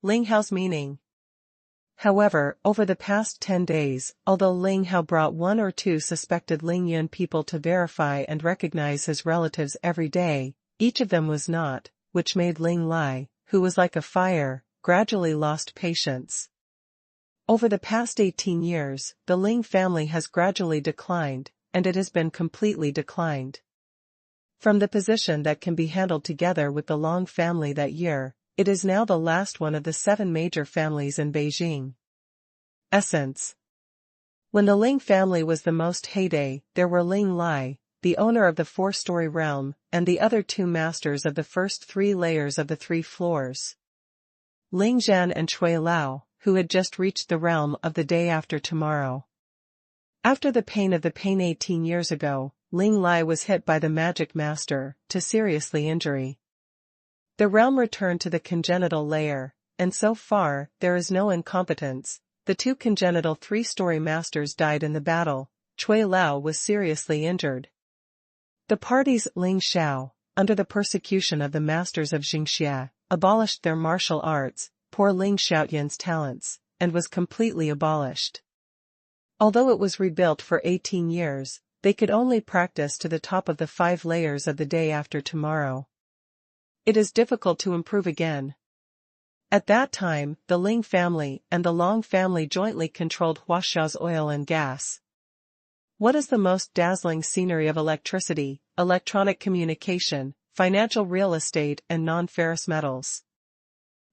Ling Hao's meaning. However, over the past 10 days, although Ling Hao brought 1 or 2 suspected Ling Yun people to verify and recognize his relatives every day, each of them was not, which made Ling Lai, who was like a fire, gradually lost patience. Over the past 18 years, the Ling family has gradually declined, and it has been completely declined. From the position that can be handled together with the Long family that year, it is now the last one of the 7 major families in Beijing. Essence. When the Ling family was the most heyday, there were Ling Lai, the owner of the 4-story realm, and the other 2 masters of the first 3 layers of the 3 floors. Ling Zhan and Cui Lao, who had just reached the realm of the day after tomorrow. After the pain of the pain 18 years ago, Ling Lai was hit by the magic master, to seriously injury. The realm returned to the congenital layer, and so far, there is no incompetence. The 2 congenital 3-story masters died in the battle. Cui Lao was seriously injured. The parties Ling Xiao, under the persecution of the masters of Jingxia, abolished their martial arts, poor Ling Xiaoyan's talents, and was completely abolished. Although it was rebuilt for 18 years, they could only practice to the top of the 5 layers of the day after tomorrow. It is difficult to improve again. At that time, the Ling family and the Long family jointly controlled Huaxia's oil and gas. What is the most dazzling scenery of electricity, electronic communication, financial real estate and non-ferrous metals?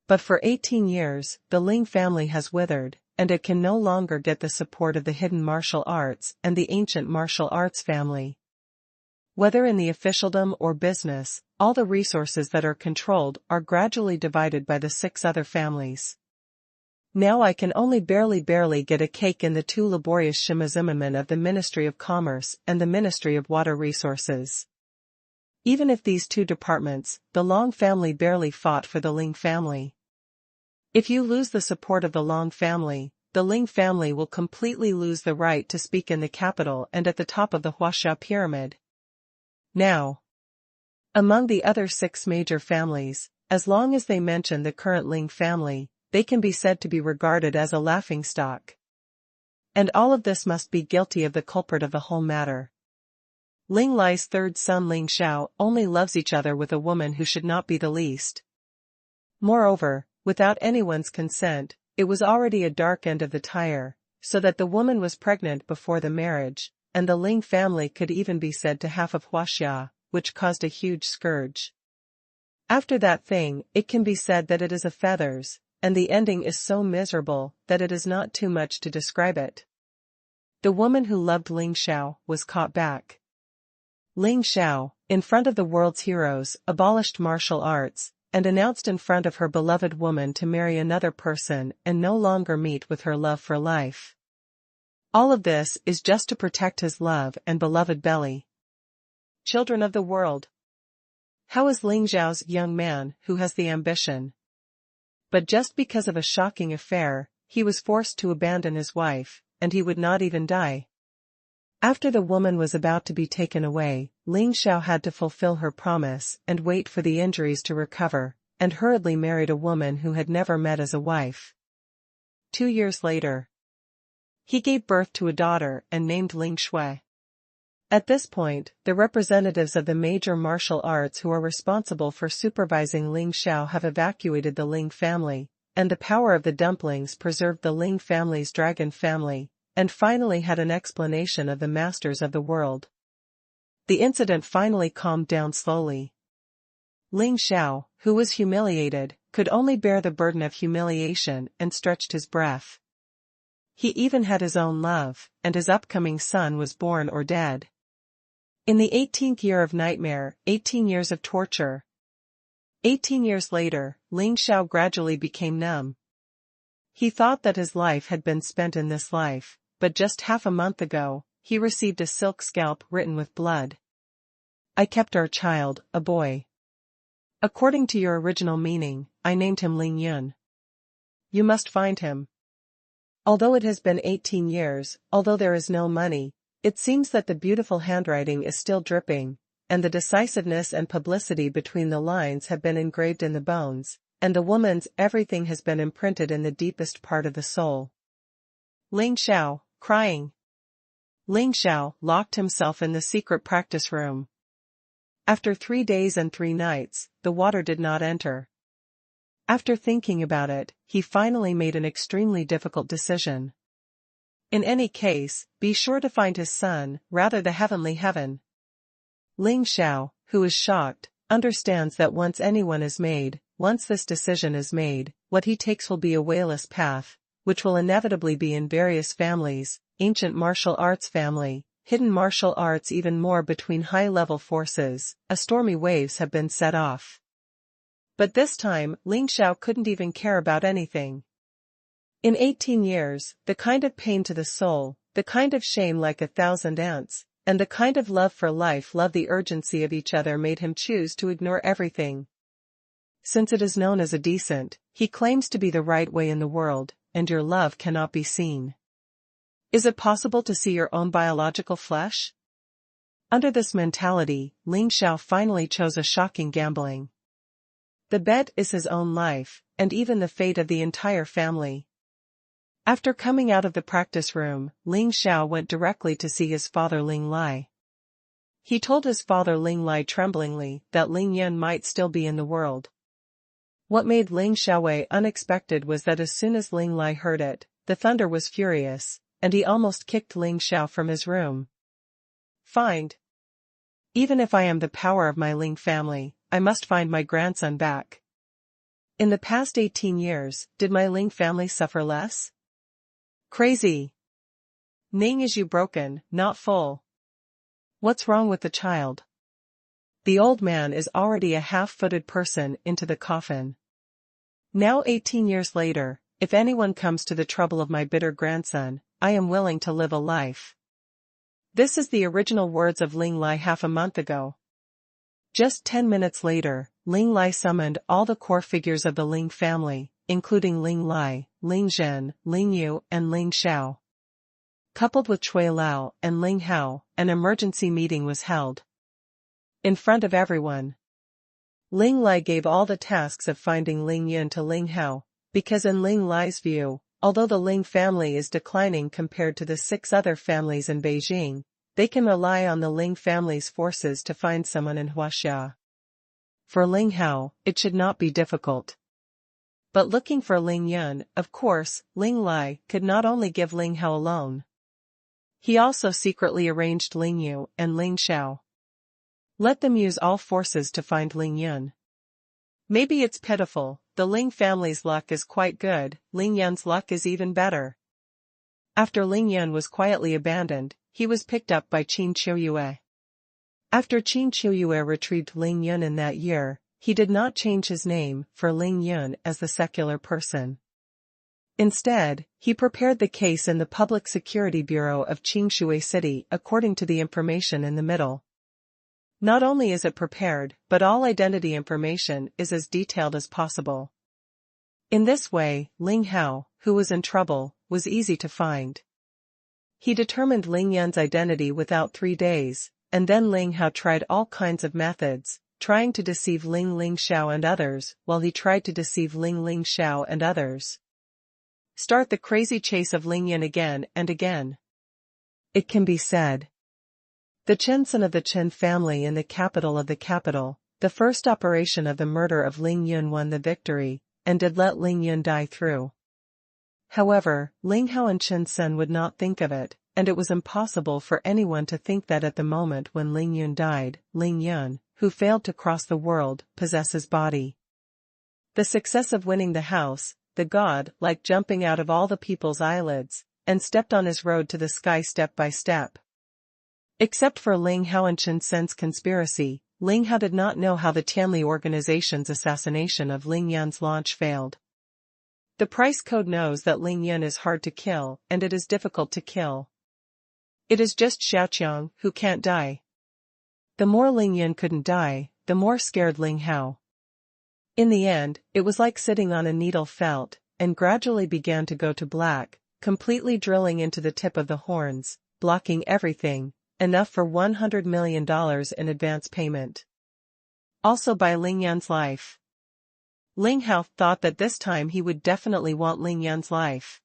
But for 18 years, the Ling family has withered, and it can no longer get the support of the hidden martial arts and the ancient martial arts family. Whether in the officialdom or business, all the resources that are controlled are gradually divided by the 6 other families. Now I can only barely get a cake in the 2 laborious shimazumamen of the Ministry of Commerce and the Ministry of Water Resources. Even if these 2 departments, the Long family barely fought for the Ling family. If you lose the support of the Long family, the Ling family will completely lose the right to speak in the capital and at the top of the Huaxia pyramid. Now, among the other 6 major families, as long as they mention the current Ling family, they can be said to be regarded as a laughingstock. And all of this must be guilty of the culprit of the whole matter. Ling Lai's 3rd son Ling Xiao only loves each other with a woman who should not be the least. Moreover, without anyone's consent, it was already a dark end of the tire, so that the woman was pregnant before the marriage, and the Ling family could even be said to half of Huaxia, which caused a huge scourge. After that thing, it can be said that it is a feathers, and the ending is so miserable that it is not too much to describe it. The woman who loved Ling Xiao was caught back. Ling Xiao, in front of the world's heroes, abolished martial arts, and announced in front of her beloved woman to marry another person and no longer meet with her love for life. All of this is just to protect his love and beloved belly. Children of the world. How is Ling Xiao's young man who has the ambition? But just because of a shocking affair, he was forced to abandon his wife, and he would not even die. After the woman was about to be taken away, Ling Xiao had to fulfill her promise and wait for the injuries to recover, and hurriedly married a woman who had never met as a wife. 2 years later, he gave birth to a daughter and named Ling Shui. At this point, the representatives of the major martial arts who are responsible for supervising Ling Xiao have evacuated the Ling family, and the power of the dumplings preserved the Ling family's dragon family, and finally had an explanation of the masters of the world. The incident finally calmed down slowly. Ling Xiao, who was humiliated, could only bear the burden of humiliation and stretched his breath. He even had his own love, and his upcoming son was born or dead. In the 18th year of nightmare, 18 years of torture. 18 years later, Ling Xiao gradually became numb. He thought that his life had been spent in this life, but just half a month ago, he received a silk scalp written with blood. I kept our child, a boy. According to your original meaning, I named him Ling Yun. You must find him. Although it has been 18 years, although there is no money, it seems that the beautiful handwriting is still dripping, and the decisiveness and publicity between the lines have been engraved in the bones, and the woman's everything has been imprinted in the deepest part of the soul. Ling Xiao, crying. Ling Xiao locked himself in the secret practice room. After 3 days and 3 nights, the water did not enter. After thinking about it, he finally made an extremely difficult decision. In any case, be sure to find his son, rather the heavenly heaven. Ling Xiao, who is shocked, understands that once this decision is made, what he takes will be a wayless path, which will inevitably be in various families, ancient martial arts family, hidden martial arts even more between high-level forces, stormy waves have been set off. But this time, Ling Xiao couldn't even care about anything. In 18 years, the kind of pain to the soul, the kind of shame like 1,000 ants, and the kind of love for life, the urgency of each other made him choose to ignore everything. Since it is known as a decent, he claims to be the right way in the world, and your love cannot be seen. Is it possible to see your own biological flesh? Under this mentality, Ling Xiao finally chose a shocking gambling. The bet is his own life, and even the fate of the entire family. After coming out of the practice room, Ling Xiao went directly to see his father Ling Lai. He told his father Ling Lai tremblingly that Ling Yun might still be in the world. What made Ling Xiaowei unexpected was that as soon as Ling Lai heard it, the thunder was furious, and he almost kicked Ling Xiao from his room. Find. Even if I am the power of my Ling family, I must find my grandson back. In the past 18 years, did my Ling family suffer less? Crazy. Ning is you broken, not full. What's wrong with the child? The old man is already a half-footed person into the coffin. Now 18 years later, if anyone comes to the trouble of my bitter grandson, I am willing to live a life. This is the original words of Ling Lai half a month ago. Just 10 minutes later, Ling Lai summoned all the core figures of the Ling family, including Ling Lai, Ling Zhen, Ling Yu, and Ling Xiao. Coupled with Cui Lao and Ling Hao, an emergency meeting was held. In front of everyone, Ling Lai gave all the tasks of finding Ling Yun to Ling Hao, because in Ling Lai's view, although the Ling family is declining compared to the 6 other families in Beijing, they can rely on the Ling family's forces to find someone in Huaxia. For Ling Hao, it should not be difficult. But looking for Ling Yun, of course, Ling Lai could not only give Ling Hao alone. He also secretly arranged Ling Yu and Ling Xiao. Let them use all forces to find Ling Yun. Maybe it's pitiful, the Ling family's luck is quite good, Ling Yun's luck is even better. After Ling Yun was quietly abandoned, he was picked up by Qin Qiuyue. After Qin Qiuyue retrieved Ling Yun in that year, he did not change his name for Ling Yun as the secular person. Instead, he prepared the case in the Public Security Bureau of Qingshui City according to the information in the middle. Not only is it prepared, but all identity information is as detailed as possible. In this way, Ling Hao, who was in trouble, was easy to find. He determined Ling Yun's identity without 3 days, and then Ling Hao tried all kinds of methods, trying to deceive Ling Xiao and others, while he tried to deceive Ling Xiao and others. Start the crazy chase of Ling Yun again and again. It can be said. The Chen son of the Chen family in the capital of the capital, the first operation of the murder of Ling Yun won the victory, and did let Ling Yun die through. However, Ling Hao and Chen Sen would not think of it, and it was impossible for anyone to think that at the moment when Ling Yun died, Ling Yun, who failed to cross the world, possess his body. The success of winning the house, the god, like jumping out of all the people's eyelids, and stepped on his road to the sky step by step. Except for Ling Hao and Chen Sen's conspiracy, Ling Hao did not know how the Tianli organization's assassination of Ling Yun's launch failed. The price code knows that Ling Yun is hard to kill, and it is difficult to kill. It is just Xiaoqiang who can't die. The more Ling Yun couldn't die, the more scared Ling Hao. In the end, it was like sitting on a needle felt, and gradually began to go to black, completely drilling into the tip of the horns, blocking everything, enough for $100 million in advance payment. Also by Ling Yun's life. Ling Hao thought that this time he would definitely want Ling Yun's life.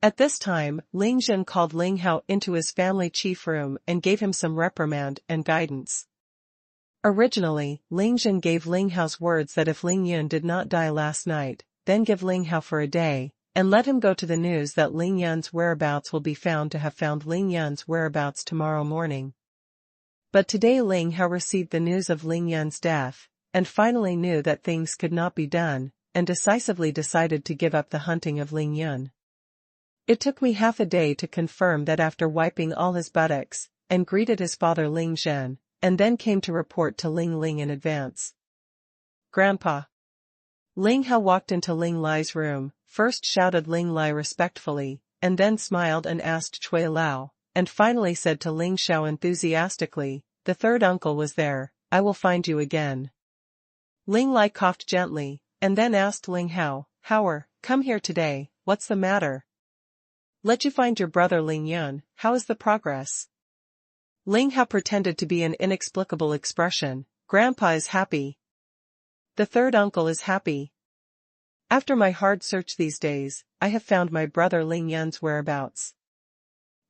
At this time, Ling Zhen called Ling Hao into his family chief room and gave him some reprimand and guidance. Originally, Ling Zhen gave Ling Hao's words that if Ling Yun did not die last night, then give Ling Hao for a day, and let him go to the news that Ling Yun's whereabouts will be found to have found Ling Yun's whereabouts tomorrow morning. But today Ling Hao received the news of Ling Yun's death, and finally knew that things could not be done, and decisively decided to give up the hunting of Ling Yun. It took me half a day to confirm that after wiping all his buttocks, and greeted his father Ling Zhen, and then came to report to Ling Ling in advance. Grandpa. Ling Hao walked into Ling Lai's room, first shouted Ling Lai respectfully, and then smiled and asked Cui Lao, and finally said to Ling Xiao enthusiastically, "The third uncle was there, I will find you again." Ling Lai coughed gently, and then asked Ling Hao, "Hao, come here today, what's the matter? Let you find your brother Ling Yun, how is the progress?" Ling Hao pretended to be an inexplicable expression, "Grandpa is happy. The third uncle is happy. After my hard search these days, I have found my brother Ling Yun's whereabouts.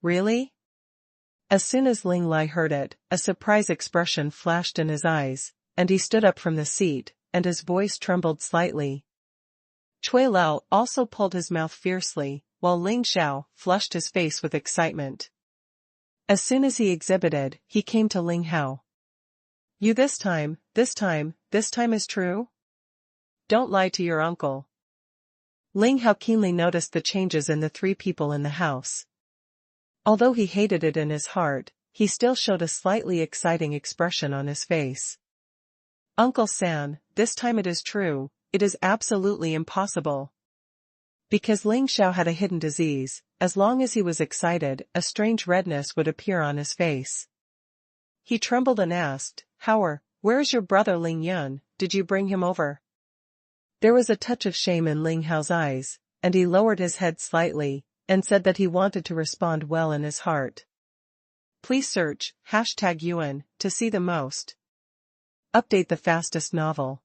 Really? As soon as Ling Lai heard it, a surprise expression flashed in his eyes, and he stood up from the seat, and his voice trembled slightly. Cui Lao also pulled his mouth fiercely, while Ling Xiao flushed his face with excitement. As soon as he exhibited, he came to Ling Hao. You this time is true? Don't lie to your uncle. Ling Hao keenly noticed the changes in the three people in the house. Although he hated it in his heart, he still showed a slightly exciting expression on his face. Uncle San, this time it is true, it is absolutely impossible. Because Ling Xiao had a hidden disease, as long as he was excited, a strange redness would appear on his face. He trembled and asked, where is your brother Ling Yun, did you bring him over? There was a touch of shame in Ling Hao's eyes, and he lowered his head slightly, and said that he wanted to respond well in his heart. Please search #Yuan to see the most. Update the fastest novel.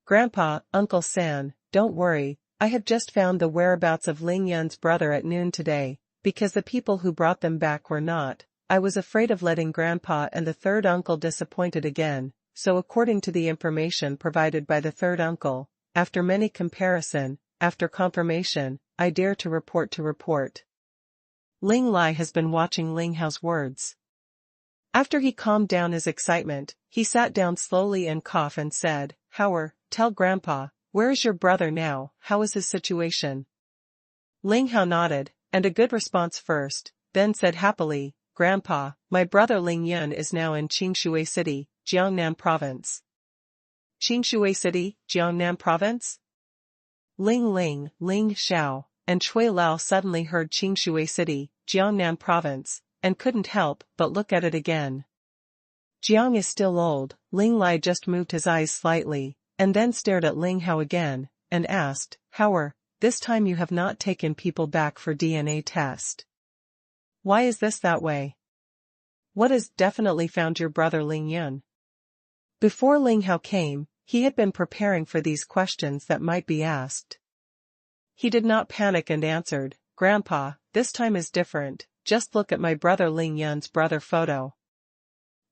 Grandpa, Uncle San, don't worry, I have just found the whereabouts of Ling Yun's brother at noon today, because the people who brought them back were not. I was afraid of letting Grandpa and the third uncle disappointed again, so according to the information provided by the third uncle, after many comparison, after confirmation, I dare to report. Ling Lai has been watching Ling Hao's words. After he calmed down his excitement, he sat down slowly and coughed and said, tell Grandpa, where is your brother now, how is his situation? Ling Hao nodded, and a good response first, then said happily, Grandpa, my brother Ling Yun is now in Qingshui City, Jiangnan Province. Qingshui City, Jiangnan Province? Ling Xiao, and Cui Lao suddenly heard Qingshui City, Jiangnan Province, and couldn't help but look at it again. Jiang is still old, Ling Lai just moved his eyes slightly, and then stared at Ling Hao again, and asked, this time you have not taken people back for DNA test. Why is this that way? What has definitely found your brother Ling Yun? Before Ling Hao came, he had been preparing for these questions that might be asked. He did not panic and answered, Grandpa, this time is different, just look at my brother Ling Yun's brother photo.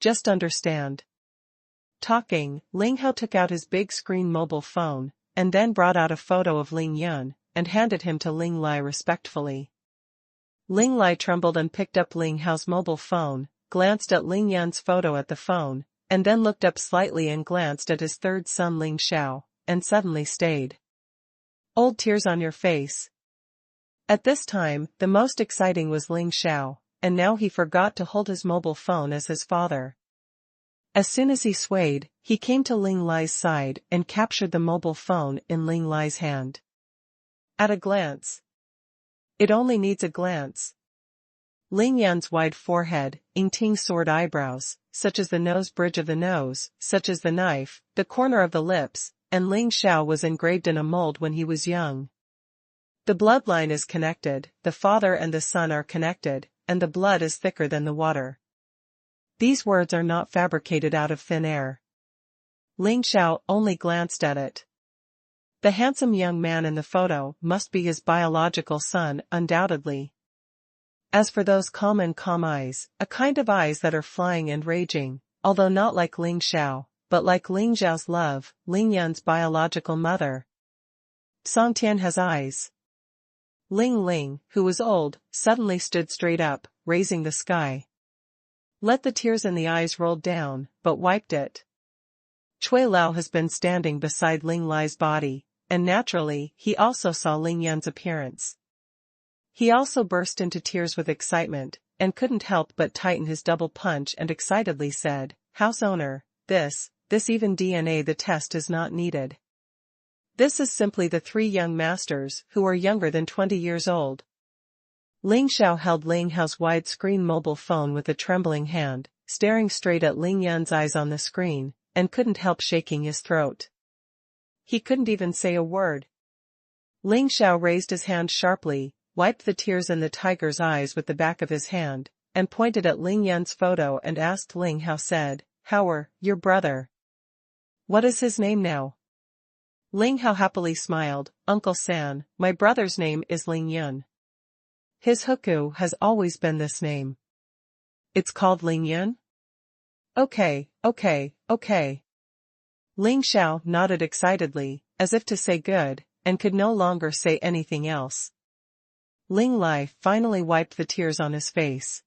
Just understand. Talking, Ling Hao took out his big screen mobile phone, and then brought out a photo of Ling Yun, and handed him to Ling Lai respectfully. Ling Lai trembled and picked up Ling Hao's mobile phone, glanced at Ling Yun's photo at the phone, and then looked up slightly and glanced at his third son Ling Xiao, and suddenly stayed. Old tears on your face. At this time, the most exciting was Ling Xiao, and now he forgot to hold his mobile phone as his father. As soon as he swayed, he came to Ling Lai's side and captured the mobile phone in Ling Lai's hand. At a glance. It only needs a glance. Ling Yan's wide forehead, Yingting's sword eyebrows, such as the nose bridge of the nose, such as the knife, the corner of the lips, and Ling Xiao was engraved in a mold when he was young. The bloodline is connected, the father and the son are connected, and the blood is thicker than the water. These words are not fabricated out of thin air. Ling Xiao only glanced at it. The handsome young man in the photo must be his biological son, undoubtedly. As for those calm eyes, a kind of eyes that are flying and raging, although not like Ling Xiao, but like Ling Xiao's love, Ling Yun's biological mother. Song Tian has eyes. Ling, who was old, suddenly stood straight up, raising the sky. Let the tears in the eyes roll down, but wiped it. Cui Lao has been standing beside Ling Lai's body, and naturally, he also saw Ling Yun's appearance. He also burst into tears with excitement, and couldn't help but tighten his double punch and excitedly said, House owner, this even DNA the test is not needed. This is simply the three young masters who are younger than 20 years old. Ling Xiao held Ling Hao's wide-screen mobile phone with a trembling hand, staring straight at Ling Yun's eyes on the screen, and couldn't help shaking his throat. He couldn't even say a word. Ling Xiao raised his hand sharply, wiped the tears in the tiger's eyes with the back of his hand, and pointed at Ling Yun's photo and asked Ling Hao said, your brother. What is his name now? Ling Hao happily smiled. Uncle San, my brother's name is Ling Yun. His hukou has always been this name. It's called Ling Yun? Okay. Ling Xiao nodded excitedly, as if to say good, and could no longer say anything else. Ling Lai finally wiped the tears on his face.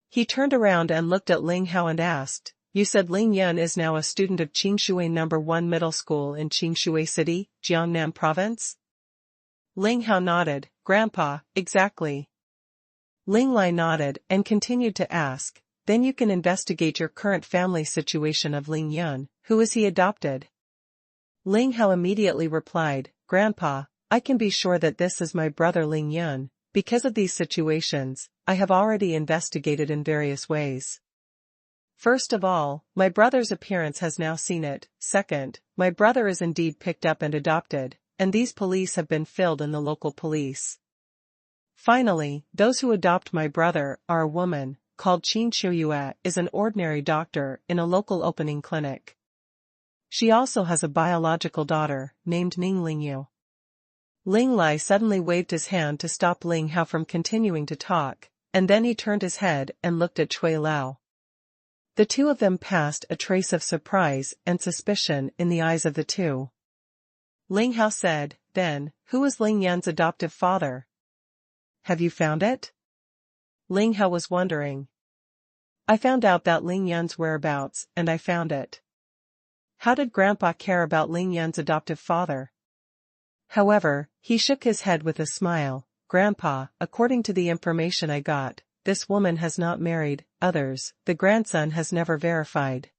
He turned around and looked at Ling Hao and asked, "You said Ling Yun is now a student of Qingshui No. 1 Middle School in Qingshui City, Jiangnan Province?" Ling Hao nodded. "Grandpa, exactly." Ling Lai nodded and continued to ask, "Then you can investigate your current family situation of Ling Yun. Who is he adopted?" Ling Hao immediately replied, "Grandpa, I can be sure that this is my brother Ling Yun. Because of these situations, I have already investigated in various ways. First of all, my brother's appearance has now seen it. Second, my brother is indeed picked up and adopted, and these police have been filled in the local police. Finally, those who adopt my brother are a woman, called Qin Shuyue, is an ordinary doctor in a local opening clinic. She also has a biological daughter, named Ning Lingyu." Ling Lai suddenly waved his hand to stop Ling Hao from continuing to talk, and then he turned his head and looked at Cui Lao. The two of them passed a trace of surprise and suspicion in the eyes of the two. Ling Hao said, "Then, who is Ling Yun's adoptive father? Have you found it?" Ling Hao was wondering. "I found out that Ling Yun's whereabouts, and I found it." How did Grandpa care about Ling Yun's adoptive father? However, he shook his head with a smile. "Grandpa, according to the information I got, this woman has not married others, the grandson has never verified."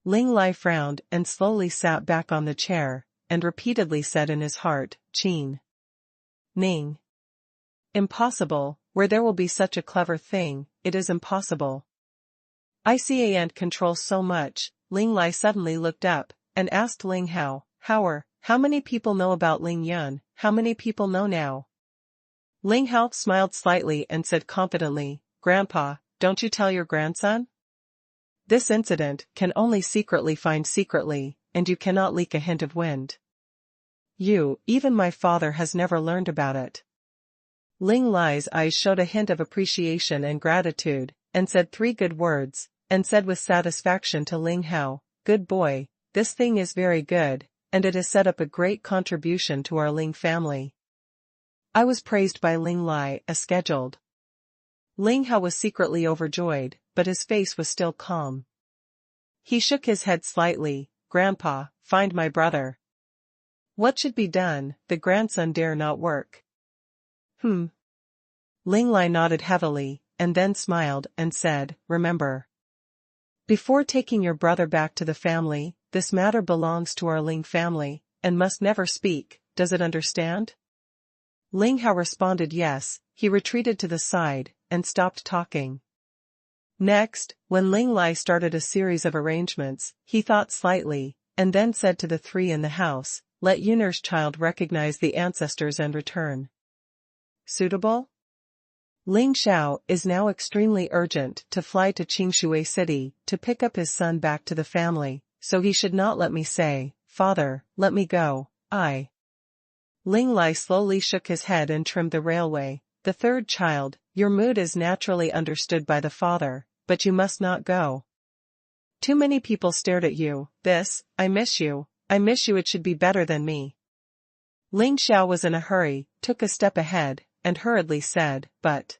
Ling Lai frowned and slowly sat back on the chair, and repeatedly said in his heart, "Qin Ning. Impossible, where there will be such a clever thing, it is impossible." "I can't control so much." Ling Lai suddenly looked up, and asked Ling Hao, How many people know about Ling Yun? How many people know now?" Ling Hao smiled slightly and said confidently, "Grandpa, don't you tell your grandson? This incident can only secretly find secretly, and you cannot leak a hint of wind. Even my father has never learned about it." Ling Lai's eyes showed a hint of appreciation and gratitude, and said 3 good words, and said with satisfaction to Ling Hao, "Good boy, this thing is very good, and it has set up a great contribution to our Ling family." I was praised by Ling Lai as scheduled. Ling Hao was secretly overjoyed, but his face was still calm. He shook his head slightly. "Grandpa, find my brother. What should be done? The grandson dare not work." Ling Lai nodded heavily, and then smiled and said, "Remember. Before taking your brother back to the family, this matter belongs to our Ling family, and must never speak, does it understand?" Ling Hao responded yes. He retreated to the side, and stopped talking. Next, when Ling Lai started a series of arrangements, he thought slightly, and then said to the 3 in the house, "Let Yun'er's child recognize the ancestors and return. Suitable? Ling Xiao is now extremely urgent to fly to Qingshui City to pick up his son back to the family, so he should not let me say, 'Father, let me go.' Ling Lai slowly shook his head and trimmed the railway. "The 3rd child, your mood is naturally understood by the father, but you must not go. Too many people stared at you. I miss you, it should be better than me." Ling Xiao was in a hurry, took a step ahead, and hurriedly said, "But."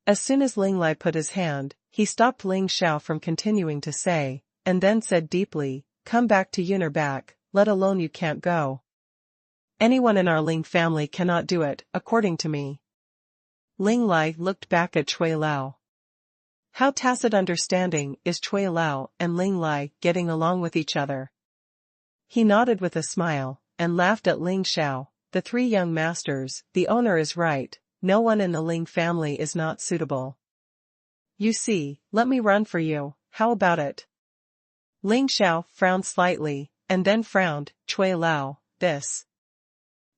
As soon as Ling Lai put his hand, he stopped Ling Xiao from continuing to say, and then said deeply, "Come back to Yun'er back, let alone you can't go. Anyone in our Ling family cannot do it, according to me." Ling Lai looked back at Cui Lao. How tacit understanding is Cui Lao and Ling Lai getting along with each other? He nodded with a smile, and laughed at Ling Xiao. "The 3 young masters, the owner is right, no one in the Ling family is not suitable. You see, let me run for you, how about it?" Ling Xiao frowned slightly, and then frowned. "Cui Lao, this.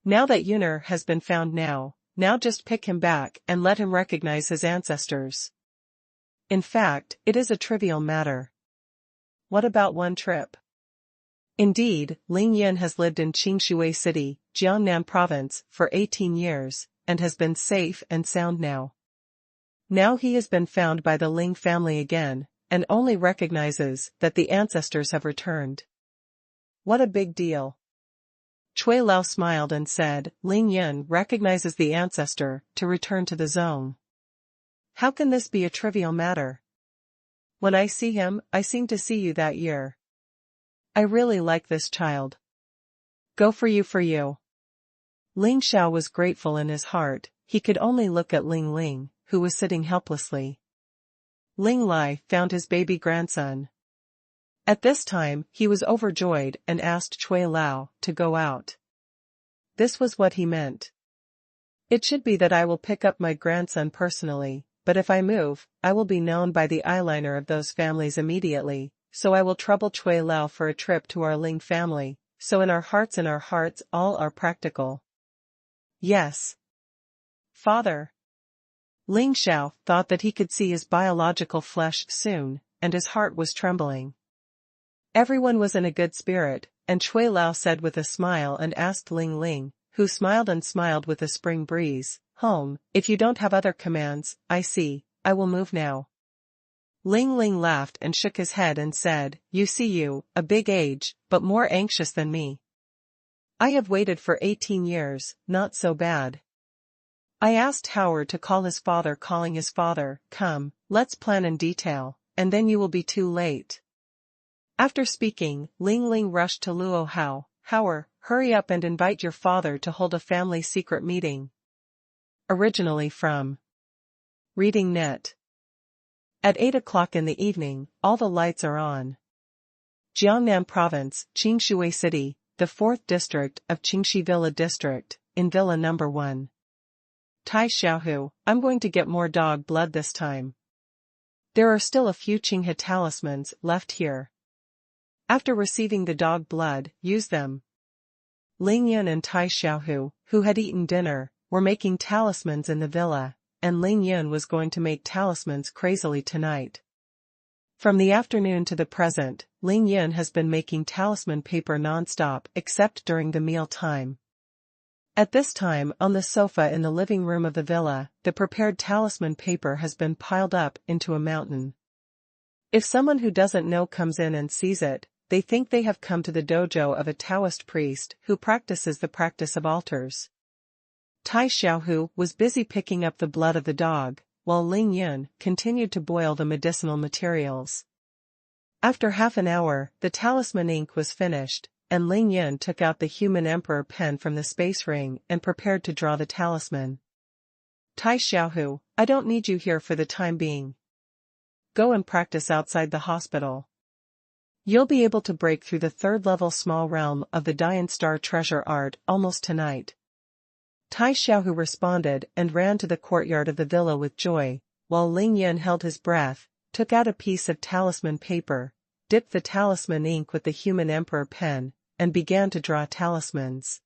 Now that Yun'er has been found now just pick him back and let him recognize his ancestors. In fact, it is a trivial matter. What about one trip? Indeed, Ling Yin has lived in Qingshui City, Jiangnan Province, for 18 years, and has been safe and sound now. Now he has been found by the Ling family again, and only recognizes that the ancestors have returned. What a big deal. Cui Lao smiled and said, Ling Yin recognizes the ancestor to return to the Zheng. How can this be a trivial matter? When I see him, I seem to see you that year. I really like this child. Go for you for you. Ling Xiao was grateful in his heart. He could only look at Ling Ling, who was sitting helplessly. Ling Lai found his baby grandson. At this time, he was overjoyed and asked Cui Lao to go out. This was what he meant. It should be that I will pick up my grandson personally, but if I move, I will be known by the eyeliner of those families immediately, so I will trouble Cui Lao for a trip to our Ling family, so in our hearts all are practical. Yes. Father. Ling Xiao thought that he could see his biological flesh soon, and his heart was trembling. Everyone was in a good spirit, and Cui Lao said with a smile and asked Ling Ling, who smiled and smiled with a spring breeze, home, if you don't have other commands, I see, I will move now. Ling Ling laughed and shook his head and said, you see you, a big age, but more anxious than me. I have waited for 18 years, not so bad. I asked Howard to call his father calling his father, come, let's plan in detail, and then you will be too late. After speaking, Ling Ling rushed to Luo Hao, Howard, hurry up and invite your father to hold a family secret meeting. Originally from Reading Net. At 8 o'clock in the evening, all the lights are on. Jiangnan Province, Qingshui City, the 4th district of Qingxi Villa District, in Villa No. 1. Tai Xiaohu, I'm going to get more dog blood this time. There are still a few Qinghe talismans left here. After receiving the dog blood, use them. Ling Yun and Tai Xiaohu, who had eaten dinner, were making talismans in the villa, and Ling Yun was going to make talismans crazily tonight. From the afternoon to the present, Ling Yun has been making talisman paper non-stop except during the meal time. At this time, on the sofa in the living room of the villa, the prepared talisman paper has been piled up into a mountain. If someone who doesn't know comes in and sees it, they think they have come to the dojo of a Taoist priest who practices the practice of altars. Tai Xiaohu was busy picking up the blood of the dog, while Ling Yun continued to boil the medicinal materials. After half an hour, the talisman ink was finished, and Ling Yun took out the human emperor pen from the space ring and prepared to draw the talisman. Tai Xiaohu, I don't need you here for the time being. Go and practice outside the hospital. You'll be able to break through the 3rd level small realm of the Dian Star treasure art almost tonight. Tai Xiaohu responded and ran to the courtyard of the villa with joy, while Ling Yun held his breath, took out a piece of talisman paper, dipped the talisman ink with the human emperor pen, and began to draw talismans.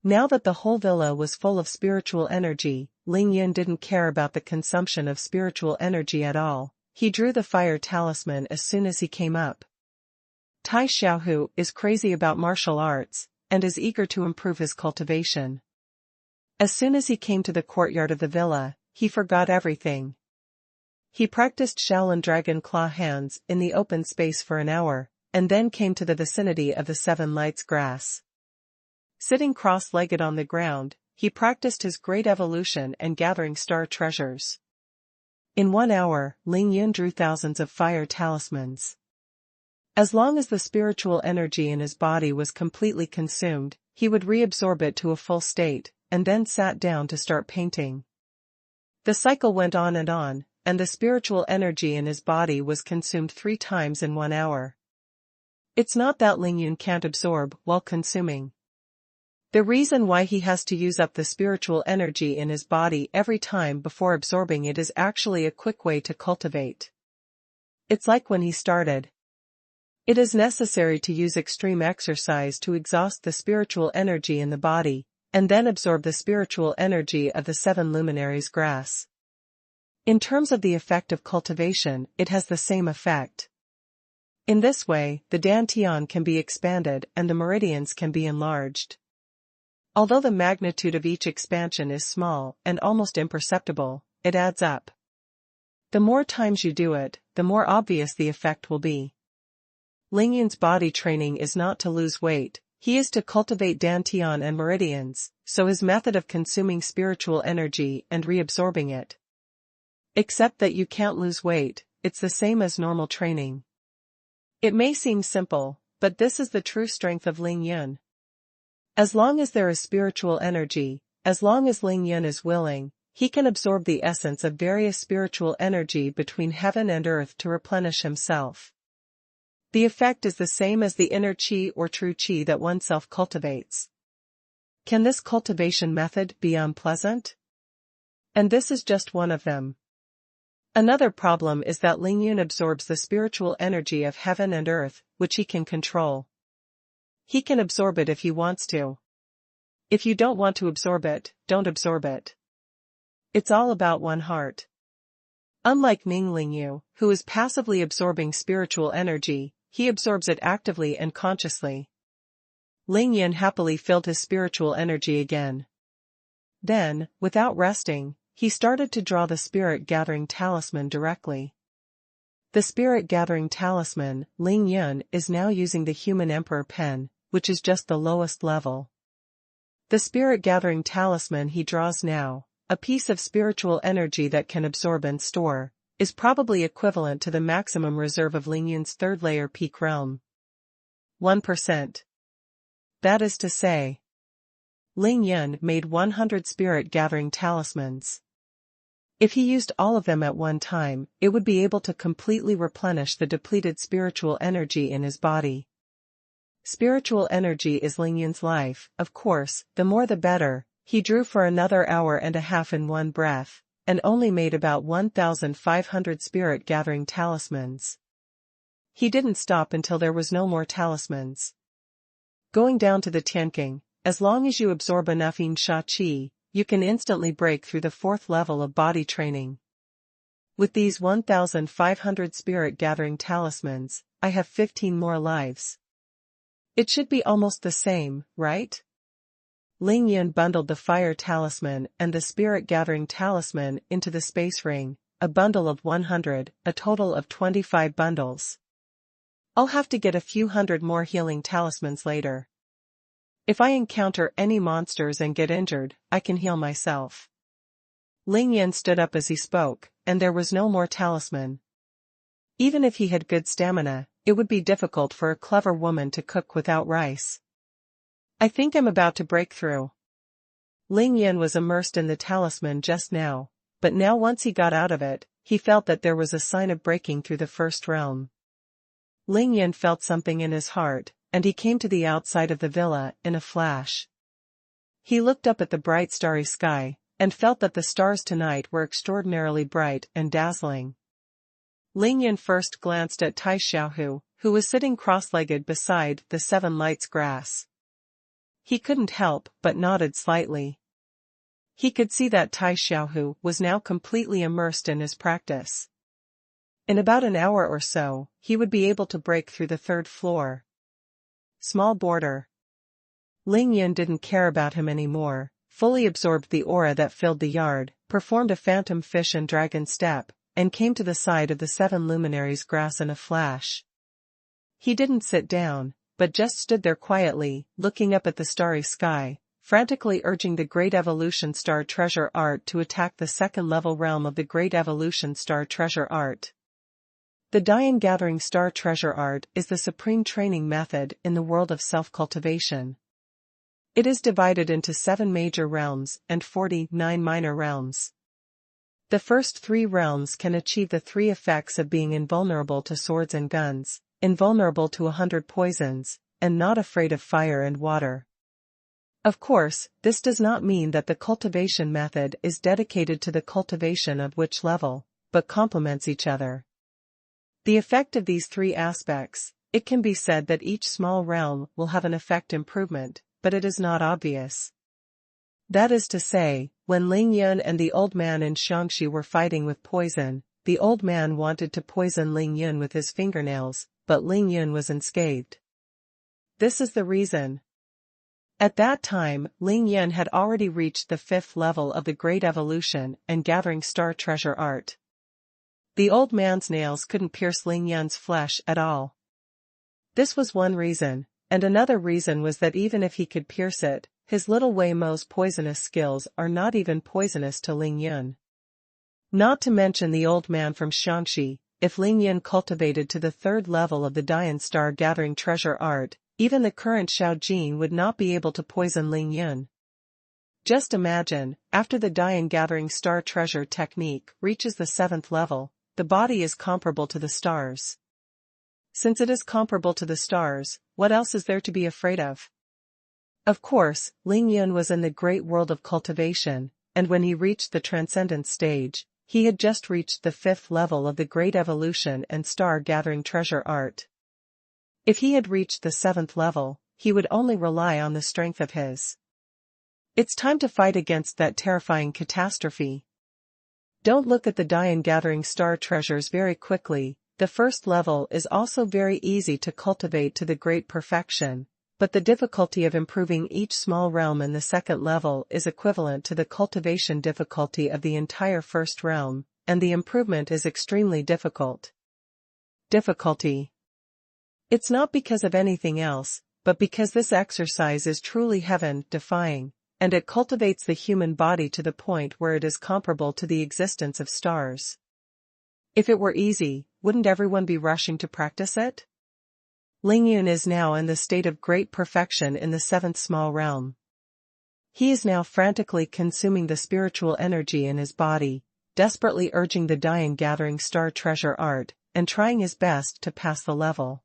Now that the whole villa was full of spiritual energy, Ling Yun didn't care about the consumption of spiritual energy at all. He drew the fire talisman as soon as he came up. Tai Xiaohu is crazy about martial arts, and is eager to improve his cultivation. As soon as he came to the courtyard of the villa, he forgot everything. He practiced Shaolin Dragon Claw hands in the open space for an hour, and then came to the vicinity of the 7 Lights grass. Sitting cross-legged on the ground, he practiced his great evolution and gathering star treasures. In 1 hour, Ling Yun drew thousands of fire talismans. As long as the spiritual energy in his body was completely consumed, he would reabsorb it to a full state, and then sat down to start painting. The cycle went on, and the spiritual energy in his body was consumed 3 times in 1 hour. It's not that Ling Yun can't absorb while consuming. The reason why he has to use up the spiritual energy in his body every time before absorbing it is actually a quick way to cultivate. It's like when he started. It is necessary to use extreme exercise to exhaust the spiritual energy in the body, and then absorb the spiritual energy of the 7 luminaries grass. In terms of the effect of cultivation, it has the same effect. In this way, the dantian can be expanded and the meridians can be enlarged. Although the magnitude of each expansion is small and almost imperceptible, it adds up. The more times you do it, the more obvious the effect will be. Ling Yun's body training is not to lose weight, he is to cultivate dantian and meridians, so his method of consuming spiritual energy and reabsorbing it. Except that you can't lose weight, it's the same as normal training. It may seem simple, but this is the true strength of Ling Yun. As long as there is spiritual energy, as long as Ling Yun is willing, he can absorb the essence of various spiritual energy between heaven and earth to replenish himself. The effect is the same as the inner qi or true qi that oneself cultivates. Can this cultivation method be unpleasant? And this is just one of them. Another problem is that Ling Yun absorbs the spiritual energy of heaven and earth, which he can control. He can absorb it if he wants to. If you don't want to absorb it, don't absorb it. It's all about one heart. Unlike Ning Lingyu, who is passively absorbing spiritual energy, he absorbs it actively and consciously. Ling Yun happily filled his spiritual energy again. Then, without resting, he started to draw the spirit-gathering talisman directly. The spirit-gathering talisman, Ling Yun is now using the human emperor pen, which is just the lowest level. The spirit-gathering talisman he draws now, a piece of spiritual energy that can absorb and store, is probably equivalent to the maximum reserve of Ling Yun's third-layer peak realm. 1%. That is to say, Ling Yun made 100 spirit-gathering talismans. If he used all of them at one time, it would be able to completely replenish the depleted spiritual energy in his body. Spiritual energy is Ling Yun's life, of course, the more the better. He drew for another hour and a half in one breath, and only made about 1,500 spirit-gathering talismans. He didn't stop until there was no more talismans. Going down to the Tianqing, as long as you absorb enough yin sha qi, you can instantly break through the fourth level of body training. With these 1,500 spirit-gathering talismans, I have 15 more lives. It should be almost the same, right? Ling Yun bundled the fire talisman and the spirit-gathering talisman into the space ring, a bundle of 100, a total of 25 bundles. I'll have to get a few hundred more healing talismans later. If I encounter any monsters and get injured, I can heal myself. Ling Yun stood up as he spoke, and there was no more talisman. Even if he had good stamina, it would be difficult for a clever woman to cook without rice. I think I'm about to break through. Ling Yun was immersed in the talisman just now, but now once he got out of it, he felt that there was a sign of breaking through the first realm. Ling Yun felt something in his heart, and he came to the outside of the villa in a flash. He looked up at the bright starry sky, and felt that the stars tonight were extraordinarily bright and dazzling. Ling Yun first glanced at Tai Xiaohu, who was sitting cross-legged beside the Seven Lights grass. He couldn't help but nodded slightly. He could see that Tai Xiaohu was now completely immersed in his practice. In about an hour or so, he would be able to break through the third floor. Small border. Ling Yun didn't care about him anymore, fully absorbed the aura that filled the yard, performed a phantom fish and dragon step, and came to the side of the seven luminaries' grass in a flash. He didn't sit down, but just stood there quietly, looking up at the starry sky, frantically urging the Great Evolution Star Treasure Art to attack the second-level realm of the Great Evolution Star Treasure Art. The Dian Gathering Star Treasure Art is the supreme training method in the world of self-cultivation. It is divided into 7 major realms and 49 minor realms. The first 3 realms can achieve the 3 effects of being invulnerable to swords and guns, invulnerable to 100 poisons, and not afraid of fire and water. Of course, this does not mean that the cultivation method is dedicated to the cultivation of which level, but complements each other. The effect of these 3 aspects, it can be said that each small realm will have an effect improvement, but it is not obvious. That is to say, when Ling Yun and the old man in Xiangxi were fighting with poison, the old man wanted to poison Ling Yun with his fingernails, but Ling Yun was unscathed. This is the reason. At that time, Ling Yun had already reached the 5th level of the Great Evolution and Gathering Star Treasure art. The old man's nails couldn't pierce Ling Yun's flesh at all. This was one reason, and another reason was that even if he could pierce it, his little Wei Mo's poisonous skills are not even poisonous to Ling Yun. Not to mention the old man from Shaanxi, if Ling Yun cultivated to the 3rd level of the Dian Star Gathering Treasure art, even the current Xiao Jin would not be able to poison Ling Yun. Just imagine, after the Dian Gathering Star Treasure technique reaches the 7th level, the body is comparable to the stars. Since it is comparable to the stars, what else is there to be afraid of? Of course, Ling Yun was in the great world of cultivation, and when he reached the transcendent stage, he had just reached the 5th level of the Great Evolution and Star Gathering Treasure art. If he had reached the 7th level, he would only rely on the strength of his. It's time to fight against that terrifying catastrophe. Don't look at the Dian Gathering Star Treasures very quickly. The 1st level is also very easy to cultivate to the great perfection, but the difficulty of improving each small realm in the 2nd level is equivalent to the cultivation difficulty of the entire 1st realm, and the improvement is extremely difficult. Difficulty. It's not because of anything else, but because this exercise is truly heaven-defying, and it cultivates the human body to the point where it is comparable to the existence of stars. If it were easy, wouldn't everyone be rushing to practice it? Ling Yun is now in the state of great perfection in the 7th small realm. He is now frantically consuming the spiritual energy in his body, desperately urging the Dian Gathering Star Treasure art, and trying his best to pass the level.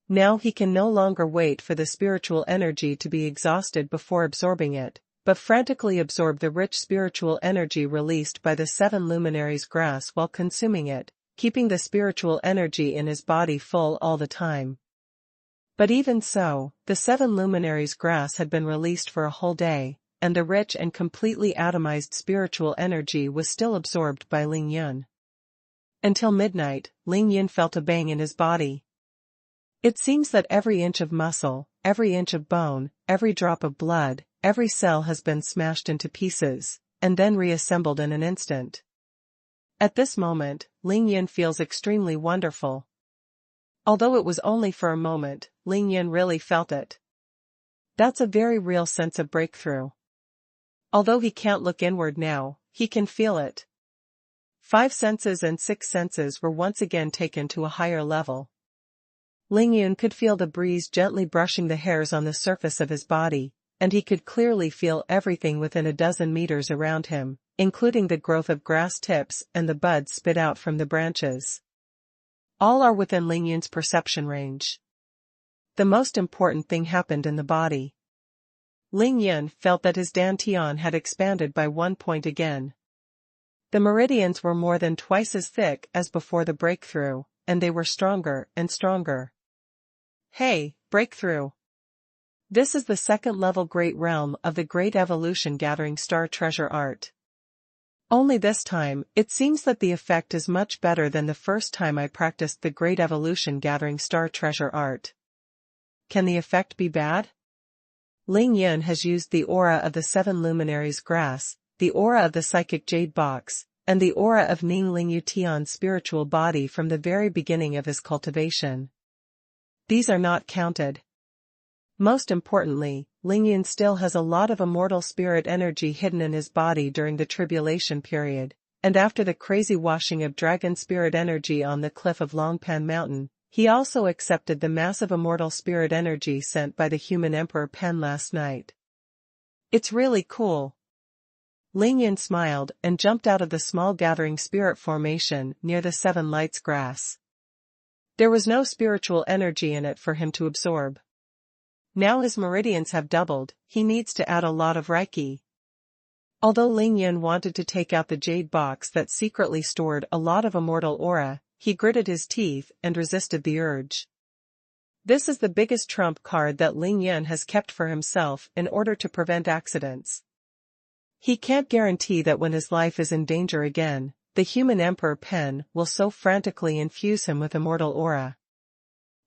Now he can no longer wait for the spiritual energy to be exhausted before absorbing it, but frantically absorb the rich spiritual energy released by the 7 luminaries' grass while consuming it, keeping the spiritual energy in his body full all the time. But even so, the 7 luminaries' grass had been released for a whole day, and the rich and completely atomized spiritual energy was still absorbed by Ling Yun. Until midnight, Ling Yun felt a bang in his body. It seems that every inch of muscle, every inch of bone, every drop of blood, every cell has been smashed into pieces, and then reassembled in an instant. At this moment, Ling Yun feels extremely wonderful. Although it was only for a moment, Ling Yun really felt it. That's a very real sense of breakthrough. Although he can't look inward now, he can feel it. 5 senses and 6 senses were once again taken to a higher level. Ling Yun could feel the breeze gently brushing the hairs on the surface of his body, and he could clearly feel everything within a dozen meters around him, including the growth of grass tips and the buds spit out from the branches. All are within Ling Yun's perception range. The most important thing happened in the body. Ling Yun felt that his dantian had expanded by 1 point again. The meridians were more than twice as thick as before the breakthrough, and they were stronger and stronger. Hey, breakthrough! This is the 2nd level Great Realm of the Great Evolution Gathering Star Treasure art. Only this time, it seems that the effect is much better than the first time I practiced the Great Evolution Gathering Star Treasure art. Can the effect be bad? Ling Yun has used the aura of the 7 luminaries' grass, the aura of the psychic jade box, and the aura of Ning Ling Tian's spiritual body from the very beginning of his cultivation. These are not counted. Most importantly, Ling Yun still has a lot of immortal spirit energy hidden in his body during the tribulation period, and after the crazy washing of dragon spirit energy on the cliff of Longpan Mountain, he also accepted the massive immortal spirit energy sent by the human Emperor Pen last night. It's really cool. Ling Yun smiled and jumped out of the small gathering spirit formation near the 7 lights grass. There was no spiritual energy in it for him to absorb. Now his meridians have doubled, he needs to add a lot of Reiki. Although Ling Yun wanted to take out the jade box that secretly stored a lot of immortal aura, he gritted his teeth and resisted the urge. This is the biggest trump card that Ling Yun has kept for himself in order to prevent accidents. He can't guarantee that when his life is in danger again, the human Emperor Pen will so frantically infuse him with immortal aura.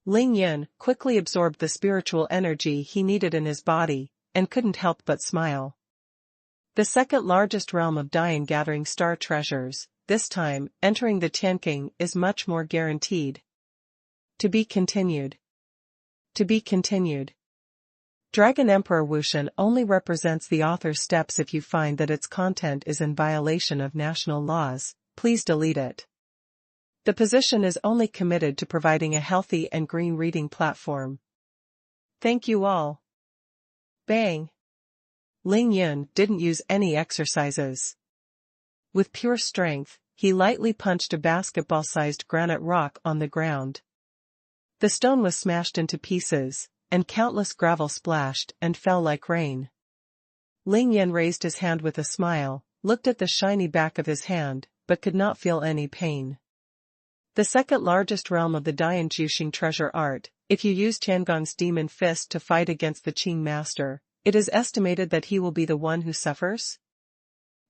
Ling Yun quickly absorbed the spiritual energy he needed in his body, and couldn't help but smile. The second largest realm of Dian gathering star treasures, this time, entering the Tianqing is much more guaranteed. To be continued. To be continued. Dragon Emperor Wuxian only represents the author's steps. If you find that its content is in violation of national laws, please delete it. The position is only committed to providing a healthy and green reading platform. Thank you all. Bang. Ling Yun didn't use any exercises. With pure strength, he lightly punched a basketball-sized granite rock on the ground. The stone was smashed into pieces, and countless gravel splashed and fell like rain. Ling Yun raised his hand with a smile, looked at the shiny back of his hand, but could not feel any pain. The second largest realm of the Dian Juxing treasure art, if you use Tiangong's demon fist to fight against the Qing master, it is estimated that he will be the one who suffers.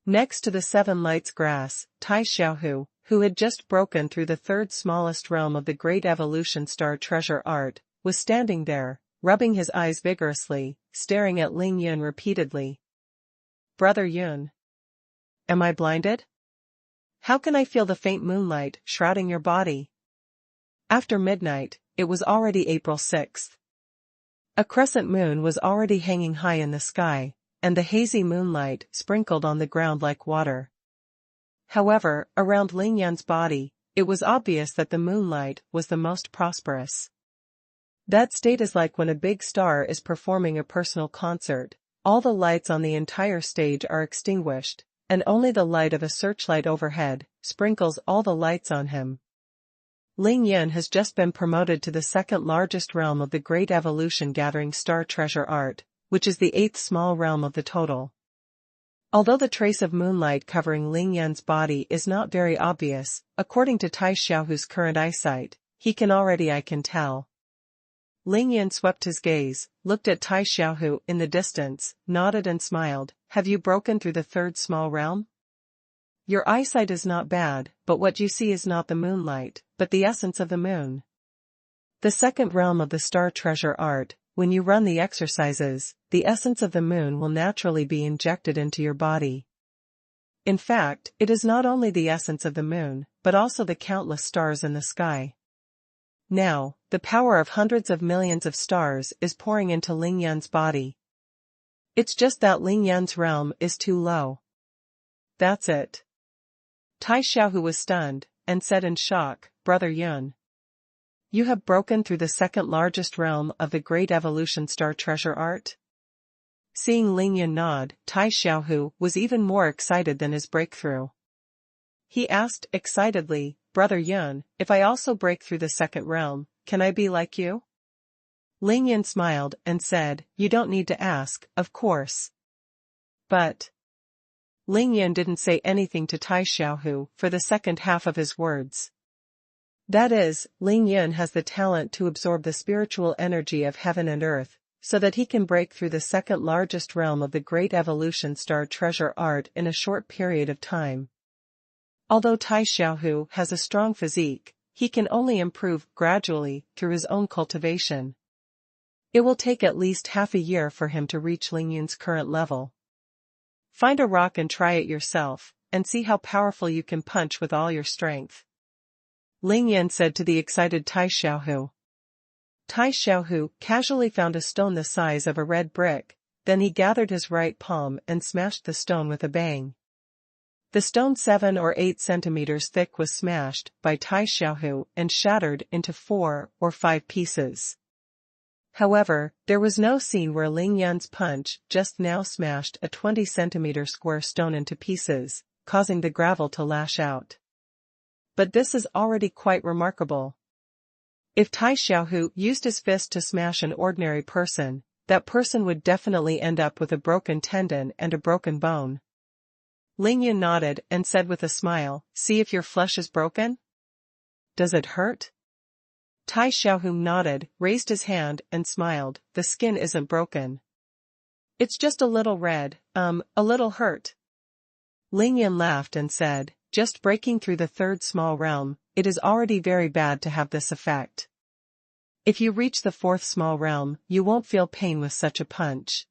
Next to the Seven Lights Grass, Tai Xiaohu, who had just broken through the third smallest realm of the Great Evolution Star treasure art, was standing there, rubbing his eyes vigorously, staring at Ling Yun repeatedly. Brother Yun. Am I blinded? How can I feel the faint moonlight shrouding your body? After midnight, it was already April 6th. A crescent moon was already hanging high in the sky, and the hazy moonlight sprinkled on the ground like water. However, around Ling Yun's body, it was obvious that the moonlight was the most prosperous. That state is like when a big star is performing a personal concert, all the lights on the entire stage are extinguished, and only the light of a searchlight overhead sprinkles all the lights on him. Ling Yun has just been promoted to the second largest realm of the Great Evolution Gathering Star treasure art, which is the eighth small realm of the total. Although the trace of moonlight covering Ling Yun's body is not very obvious, according to Tai Xiaohu's current eyesight, I can tell. Ling Yun swept his gaze, looked at Tai Xiaohu in the distance, nodded and smiled. Have you broken through the third small realm? Your eyesight is not bad, but what you see is not the moonlight, but the essence of the moon. The second realm of the star treasure art, when you run the exercises, the essence of the moon will naturally be injected into your body. In fact, it is not only the essence of the moon, but also the countless stars in the sky. Now, the power of hundreds of millions of stars is pouring into Ling Yun's body. It's just that Ling Yun's realm is too low. That's it. Tai Xiaohu was stunned, and said in shock, Brother Yun. You have broken through the second largest realm of the Great Evolution Star treasure art? Seeing Ling Yun nod, Tai Xiaohu was even more excited than his breakthrough. He asked excitedly, Brother Yun, if I also break through the second realm, can I be like you? Ling Yun smiled and said, You don't need to ask, of course. But Ling Yun didn't say anything to Tai Xiaohu for the second half of his words. That is, Ling Yun has the talent to absorb the spiritual energy of heaven and earth, so that he can break through the second largest realm of the Great Evolution Star treasure art in a short period of time. Although Tai Xiaohu has a strong physique, he can only improve gradually through his own cultivation. It will take at least half a year for him to reach Ling Yun's current level. Find a rock and try it yourself, and see how powerful you can punch with all your strength. Ling Yun said to the excited Tai Xiaohu. Tai Xiaohu casually found a stone the size of a red brick, then he gathered his right palm and smashed the stone with a bang. The stone 7 or 8 centimeters thick was smashed by Tai Xiaohu and shattered into 4 or 5 pieces. However, there was no scene where Ling Yun's punch just now smashed a 20-centimeter square stone into pieces, causing the gravel to lash out. But this is already quite remarkable. If Tai Xiaohu used his fist to smash an ordinary person, that person would definitely end up with a broken tendon and a broken bone. Ling Yun nodded and said with a smile, See if your flesh is broken? Does it hurt? Tai Xiaohu nodded, raised his hand, and smiled, The skin isn't broken. It's just a little red, a little hurt. Ling Yun laughed and said, Just breaking through the third small realm, it is already very bad to have this effect. If you reach the fourth small realm, you won't feel pain with such a punch.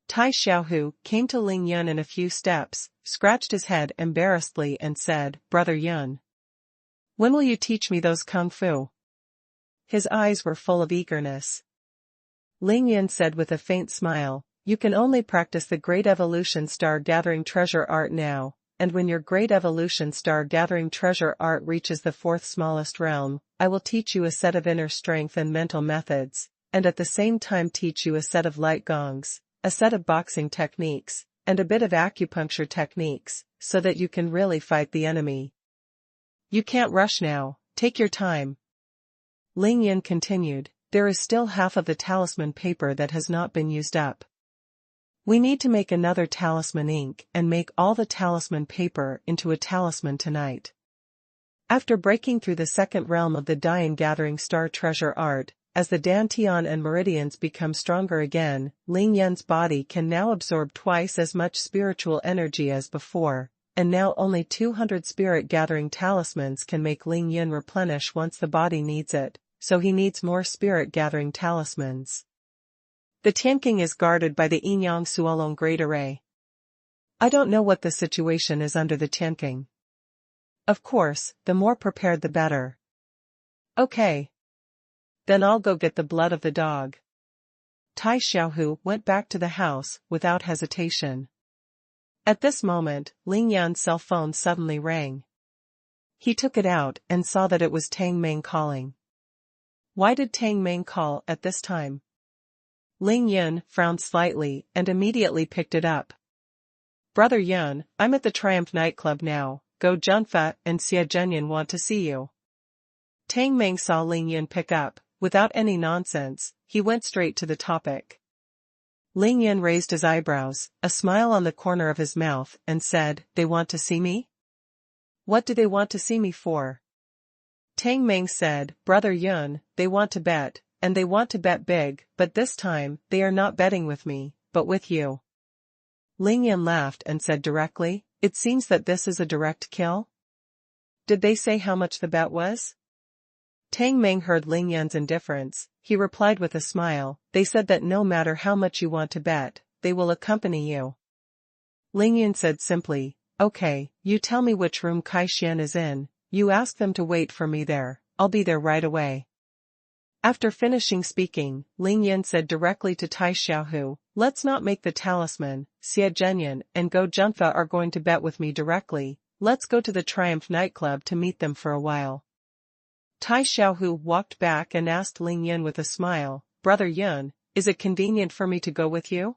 Tai Xiaohu came to Ling Yun in a few steps, scratched his head embarrassedly and said, Brother Yun, when will you teach me those kung fu? His eyes were full of eagerness. Ling Yun said with a faint smile, you can only practice the Great Evolution Star Gathering Treasure Art now, and when your Great Evolution Star Gathering Treasure Art reaches the fourth smallest realm, I will teach you a set of inner strength and mental methods, and at the same time teach you a set of light gongs, a set of boxing techniques, and a bit of acupuncture techniques, so that you can really fight the enemy. You can't rush now, take your time. Ling Yun continued, there is still half of the talisman paper that has not been used up. We need to make another talisman ink and make all the talisman paper into a talisman tonight. After breaking through the second realm of the Dian Gathering Star Treasure Art, as the Dantian and Meridians become stronger again, Ling Yun's body can now absorb twice as much spiritual energy as before, and now only 200 spirit-gathering talismans can make Ling Yun replenish once the body needs it, so he needs more spirit-gathering talismans. The Tianqing is guarded by the Yinyang Suolong Great Array. I don't know what the situation is under the Tianqing. Of course, the more prepared the better. Okay. Then I'll go get the blood of the dog. Tai Xiaohu went back to the house without hesitation. At this moment, Ling Yun's cell phone suddenly rang. He took it out and saw that it was Tang Meng calling. Why did Tang Meng call at this time? Ling Yun frowned slightly and immediately picked it up. Brother Yun, I'm at the Triumph nightclub now, Go Junfa and Xie Zhenyan want to see you. Tang Meng saw Ling Yun pick up, without any nonsense, he went straight to the topic. Ling Yun raised his eyebrows, a smile on the corner of his mouth, and said, they want to see me? What do they want to see me for? Tang Meng said, Brother Yun, they want to bet, and they want to bet big, but this time, they are not betting with me, but with you. Ling Yun laughed and said directly, it seems that this is a direct kill? Did they say how much the bet was? Tang Meng heard Ling Yun's indifference, he replied with a smile, they said that no matter how much you want to bet, they will accompany you. Ling Yun said simply, okay, you tell me which room Kai Xian is in, you ask them to wait for me there, I'll be there right away. After finishing speaking, Ling Yun said directly to Tai Xiaohu, let's not make the talisman, Xie Zhenyan and Go Junfa are going to bet with me directly, let's go to the Triumph nightclub to meet them for a while. Tai Xiaohu walked back and asked Ling Yun with a smile, Brother Yun, is it convenient for me to go with you?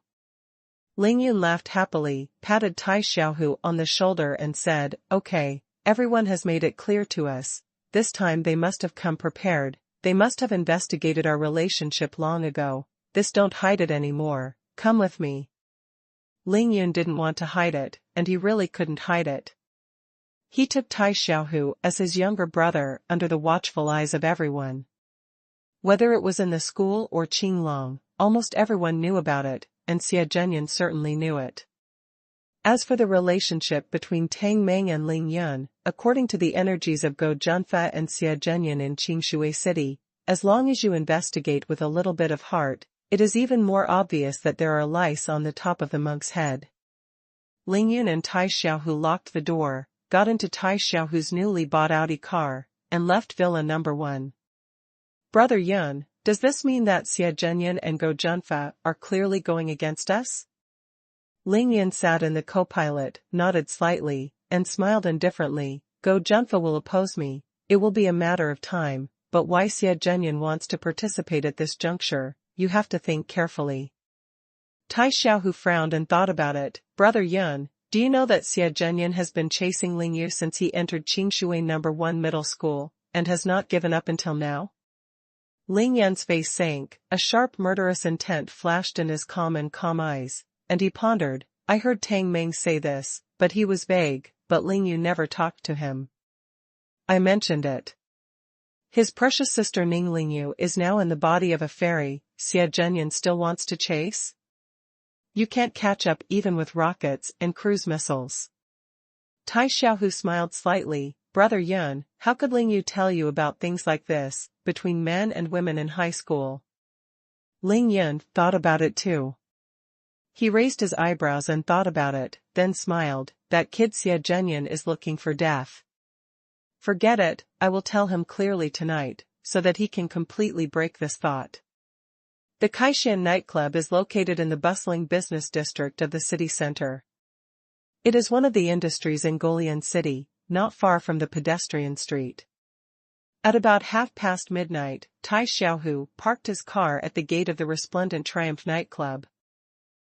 Ling Yun laughed happily, patted Tai Xiaohu on the shoulder and said, okay, everyone has made it clear to us, this time they must have come prepared. They must have investigated our relationship long ago, this don't hide it anymore, come with me. Ling Yun didn't want to hide it, and he really couldn't hide it. He took Tai Xiaohu as his younger brother under the watchful eyes of everyone. Whether it was in the school or Qinglong, almost everyone knew about it, and Xie Zhenyan certainly knew it. As for the relationship between Tang Meng and Ling Yun, according to the energies of Go Junfa and Xie Zhenyan in Qingshui City, as long as you investigate with a little bit of heart, it is even more obvious that there are lice on the top of the monk's head. Ling Yun and Tai Xiaohu locked the door, got into Tai Xiaohu's newly bought Audi car, and left Villa Number 1. Brother Yun, does this mean that Xie Zhenyan and Go Junfa are clearly going against us? Ling Yun sat in the co-pilot, nodded slightly, and smiled indifferently, Go Junfa will oppose me, it will be a matter of time, but why Xie Zhenyan wants to participate at this juncture, you have to think carefully. Tai Xiaohu frowned and thought about it, Brother Yun, do you know that Xie Zhenyan has been chasing Ling Yu since he entered Qingshui No. 1 middle school, and has not given up until now? Ling Yun's face sank, a sharp murderous intent flashed in his calm eyes. And he pondered, I heard Tang Meng say this, but he was vague, but Ling Yu never talked to him. I mentioned it. His precious sister Ning Ling Yu is now in the body of a fairy, Xie Zhenyan still wants to chase? You can't catch up even with rockets and cruise missiles. Tai Xiaohu smiled slightly, Brother Yun, how could Ling Yu tell you about things like this, between men and women in high school? Ling Yun thought about it too. He raised his eyebrows and thought about it, then smiled. That kid Xie Zhenyan is looking for death. Forget it, I will tell him clearly tonight, so that he can completely break this thought. The Kaishan nightclub is located in the bustling business district of the city center. It is one of the industries in Golian City, not far from the pedestrian street. At about midnight, Tai Xiaohu parked his car at the gate of the Resplendent Triumph nightclub.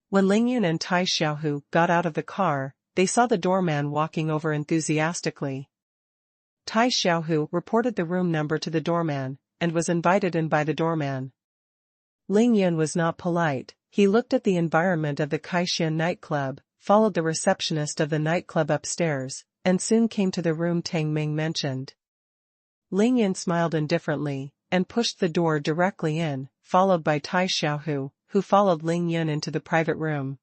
When Ling Yun and Tai Xiaohu got out of the car, they saw the doorman walking over enthusiastically. Tai Xiaohu reported the room number to the doorman, and was invited in by the doorman. Ling Yun was not polite. He looked at the environment of the Kaishan nightclub, followed the receptionist of the nightclub upstairs, and soon came to the room Tang Ming mentioned. Ling Yun smiled indifferently, and pushed the door directly in, followed by Tai Xiaohu, who followed Ling Yun into the private room.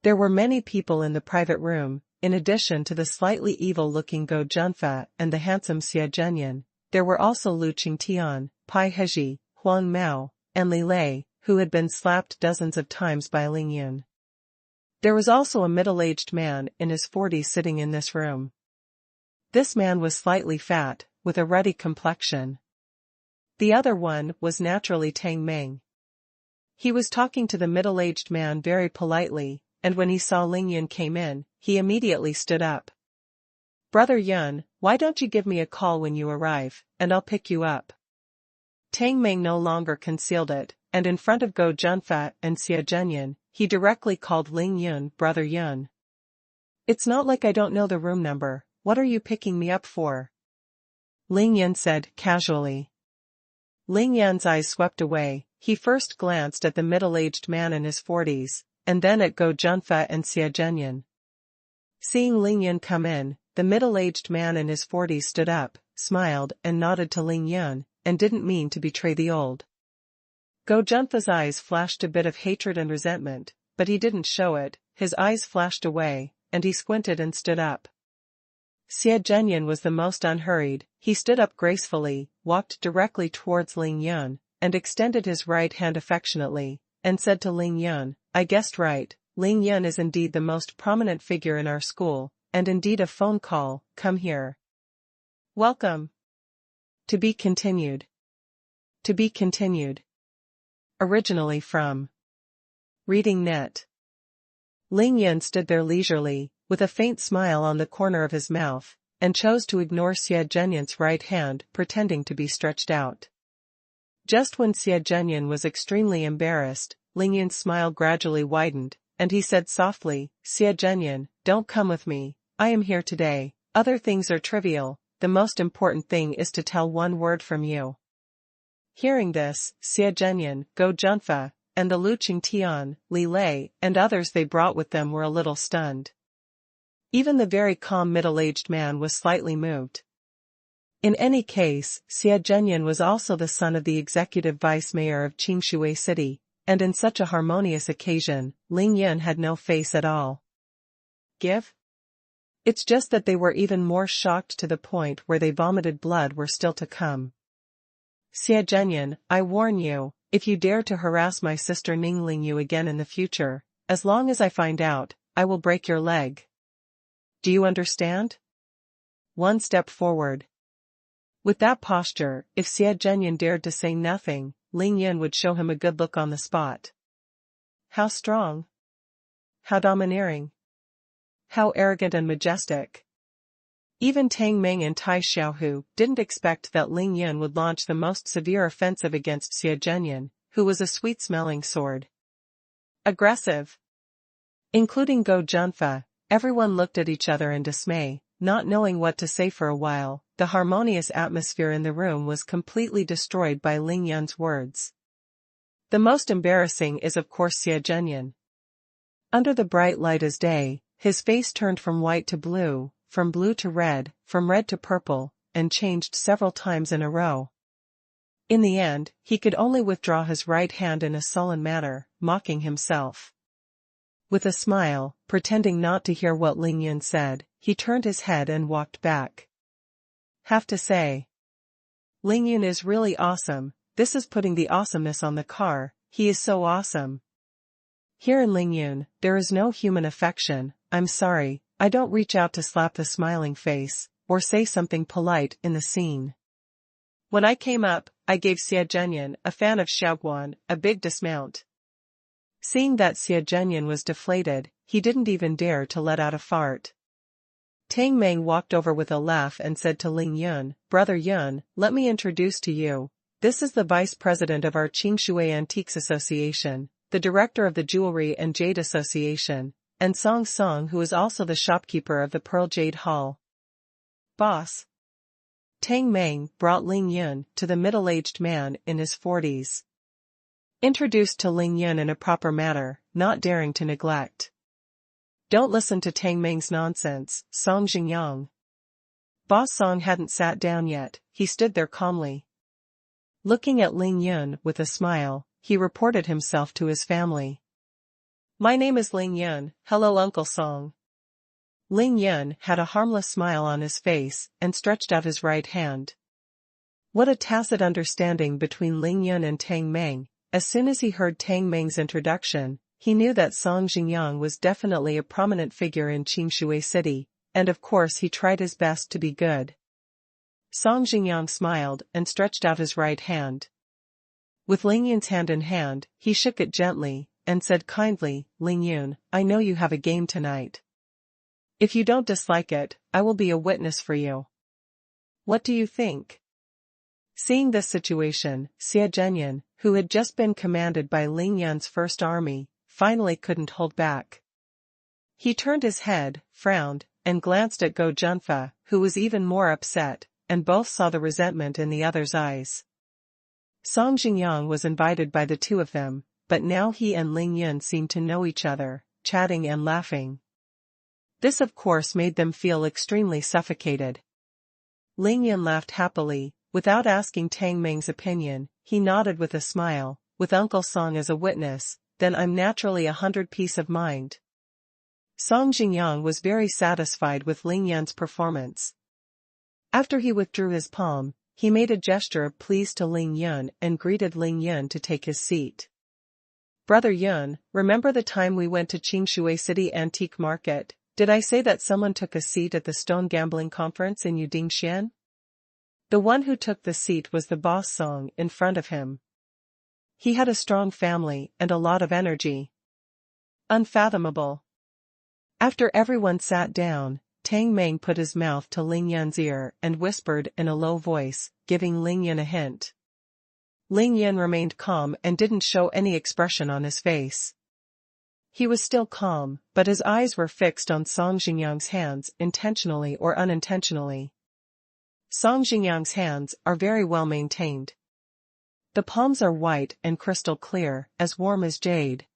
There were many people in the private room. In addition to the slightly evil-looking Go Junfa and the handsome Xie Zhenyan, there were also Lu Qingtian, Pai Heji, Huang Mao, and Li Lei, who had been slapped dozens of times by Ling Yun. There was also a middle-aged man in his 40s sitting in this room. This man was slightly fat, with a ruddy complexion. The other one was naturally Tang Ming. He was talking to the middle-aged man very politely, and when he saw Ling Yun came in, he immediately stood up. Brother Yun, why don't you give me a call when you arrive, and I'll pick you up? Tang Ming no longer concealed it, and in front of Go Junfa and Xie Zhenyan, he directly called Ling Yun Brother Yun. It's not like I don't know the room number, what are you picking me up for? Ling Yun said casually. Ling Yun's eyes swept away. He first glanced at the middle-aged man in his 40s, and then at Go Junfa and Xie Zhenyan. Seeing Ling Yun come in, the middle-aged man in his 40s stood up, smiled and nodded to Ling Yun, and didn't mean to betray the old. Go Junfa's eyes flashed a bit of hatred and resentment, but he didn't show it. His eyes flashed away, and he squinted and stood up. Xie Zhenyan was the most unhurried. He stood up gracefully, walked directly towards Ling Yun, and extended his right hand affectionately, and said to Ling Yun, I guessed right, Ling Yun is indeed the most prominent figure in our school, and indeed a phone call, come here. Welcome. To be continued. To be continued. Originally from Reading Net. Ling Yun stood there leisurely, with a faint smile on the corner of his mouth, and chose to ignore Xie Zhenyan's right hand pretending to be stretched out. Just when Xie Zhenyan was extremely embarrassed, Ling Yun's smile gradually widened, and he said softly, Xie Zhenyan, don't come with me, I am here today, other things are trivial, the most important thing is to tell one word from you. Hearing this, Xie Zhenyan, Go Junfa, and the Lu Qingtian, Li Lei, and others they brought with them were a little stunned. Even the very calm middle-aged man was slightly moved. In any case, Xie Zhenyan was also the son of the executive vice mayor of Qingshui City, and in such a harmonious occasion, Ling Yun had no face at all. Give? It's just that they were even more shocked to the point where they vomited blood were still to come. Xie Zhenyan, I warn you, if you dare to harass my sister Ningling Yu again in the future, as long as I find out, I will break your leg. Do you understand? One step forward. With that posture, if Xie Zhenyan dared to say nothing, Ling Yun would show him a good look on the spot. How strong. How domineering. How arrogant and majestic. Even Tang Ming and Tai Xiaohu didn't expect that Ling Yun would launch the most severe offensive against Xie Zhenyan, who was a sweet-smelling sword. Aggressive. Including Go Junfa, everyone looked at each other in dismay, not knowing what to say for a while. The harmonious atmosphere in the room was completely destroyed by Ling Yun's words. The most embarrassing is of course Xie Zhenyan. Under the bright light as day, his face turned from white to blue, from blue to red, from red to purple, and changed several times in a row. In the end, he could only withdraw his right hand in a sullen manner, mocking himself. With a smile, pretending not to hear what Ling Yun said, he turned his head and walked back. have to say. Ling Yun is really awesome, this is putting the awesomeness on the car, he is so awesome. Here in Ling Yun, there is no human affection, I'm sorry, I don't reach out to slap the smiling face, or say something polite in the scene. When I came up, I gave Xie Zhenyan, a fan of Xuanhuan, a big dismount. Seeing that Xie Zhenyan was deflated, he didn't even dare to let out a fart. Tang Meng walked over with a laugh and said to Ling Yun, Brother Yun, let me introduce to you. This is the vice president of our Qingshui Antiques Association, the director of the Jewelry and Jade Association, and Song Song, who is also the shopkeeper of the Pearl Jade Hall. Boss. Tang Meng brought Ling Yun to the middle-aged man in his 40s. Introduced to Ling Yun in a proper manner, not daring to neglect. Don't listen to Tang Meng's nonsense, Song Xingyang. Boss Song hadn't sat down yet, he stood there calmly. Looking at Ling Yun with a smile, he reported himself to his family. My name is Ling Yun, hello Uncle Song. Ling Yun had a harmless smile on his face and stretched out his right hand. What a tacit understanding between Ling Yun and Tang Meng. As soon as he heard Tang Meng's introduction, he knew that Song Xingyang was definitely a prominent figure in Qingshui City, and of course he tried his best to be good. Song Xingyang smiled and stretched out his right hand. With Ling Yun's hand in hand, he shook it gently, and said kindly, Ling Yun, I know you have a game tonight. If you don't dislike it, I will be a witness for you. What do you think? Seeing this situation, Xie Zhenyan, who had just been commanded by Ling Yun's first army, finally couldn't hold back. He turned his head, frowned, and glanced at Go Junfa, who was even more upset, and both saw the resentment in the other's eyes. Song Xingyang was invited by the two of them, but now he and Ling Yun seemed to know each other, chatting and laughing. This of course made them feel extremely suffocated. Ling Yun laughed happily, without asking Tang Meng's opinion, he nodded with a smile, with Uncle Song as a witness, then I'm naturally 100 peace of mind. Song Xingyang was very satisfied with Ling Yun's performance. After he withdrew his palm, he made a gesture of please to Ling Yun and greeted Ling Yun to take his seat. Brother Yun, remember the time we went to Qingshui City Antique Market? Did I say that someone took a seat at the Stone Gambling Conference in Yudingxian? The one who took the seat was the boss Song in front of him. He had a strong family and a lot of energy. Unfathomable. After everyone sat down, Tang Meng put his mouth to Ling Yun's ear and whispered in a low voice, giving Ling Yun a hint. Ling Yun remained calm and didn't show any expression on his face. He was still calm, but his eyes were fixed on Song Xingyang's hands intentionally or unintentionally. Song Xingyang's hands are very well maintained. The palms are white and crystal clear, as warm as jade.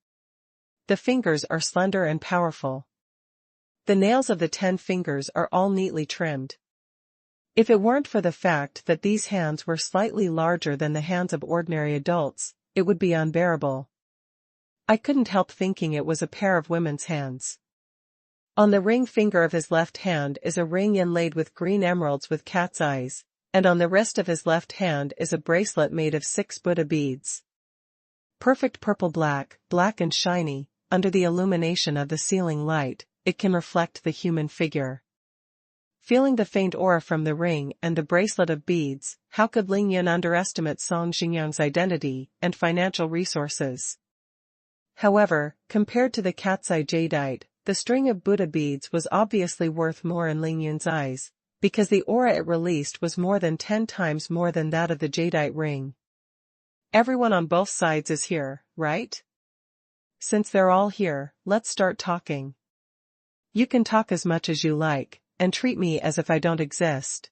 The fingers are slender and powerful. The nails of the 10 fingers are all neatly trimmed. If it weren't for the fact that these hands were slightly larger than the hands of ordinary adults, it would be unbearable. I couldn't help thinking it was a pair of women's hands. On the ring finger of his left hand is a ring inlaid with green emeralds with cat's eyes, and on the wrist of his left hand is a bracelet made of 6 Buddha beads. Perfect purple-black, black and shiny, under the illumination of the ceiling light, it can reflect the human figure. Feeling the faint aura from the ring and the bracelet of beads, how could Ling Yun underestimate Song Xingyang's identity and financial resources? However, compared to the cat's eye jadeite, the string of Buddha beads was obviously worth more in Ling Yun's eyes, because the aura it released was more than 10 times more than that of the jadeite ring. Everyone on both sides is here, right? Since they're all here, let's start talking. You can talk as much as you like, and treat me as if I don't exist.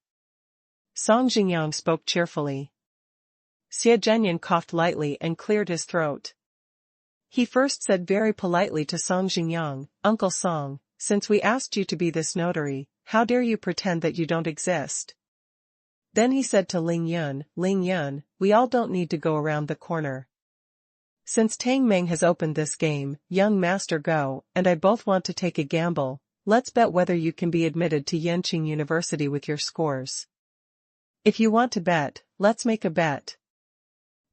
Song Xingyang spoke cheerfully. Xie Zhenyan coughed lightly and cleared his throat. He first said very politely to Song Xingyang, Uncle Song, since we asked you to be this notary, how dare you pretend that you don't exist? Then he said to Ling Yun, we all don't need to go around the corner. Since Tang Meng has opened this game, young Master Go and I both want to take a gamble, let's bet whether you can be admitted to Yenqing University with your scores. If you want to bet, let's make a bet.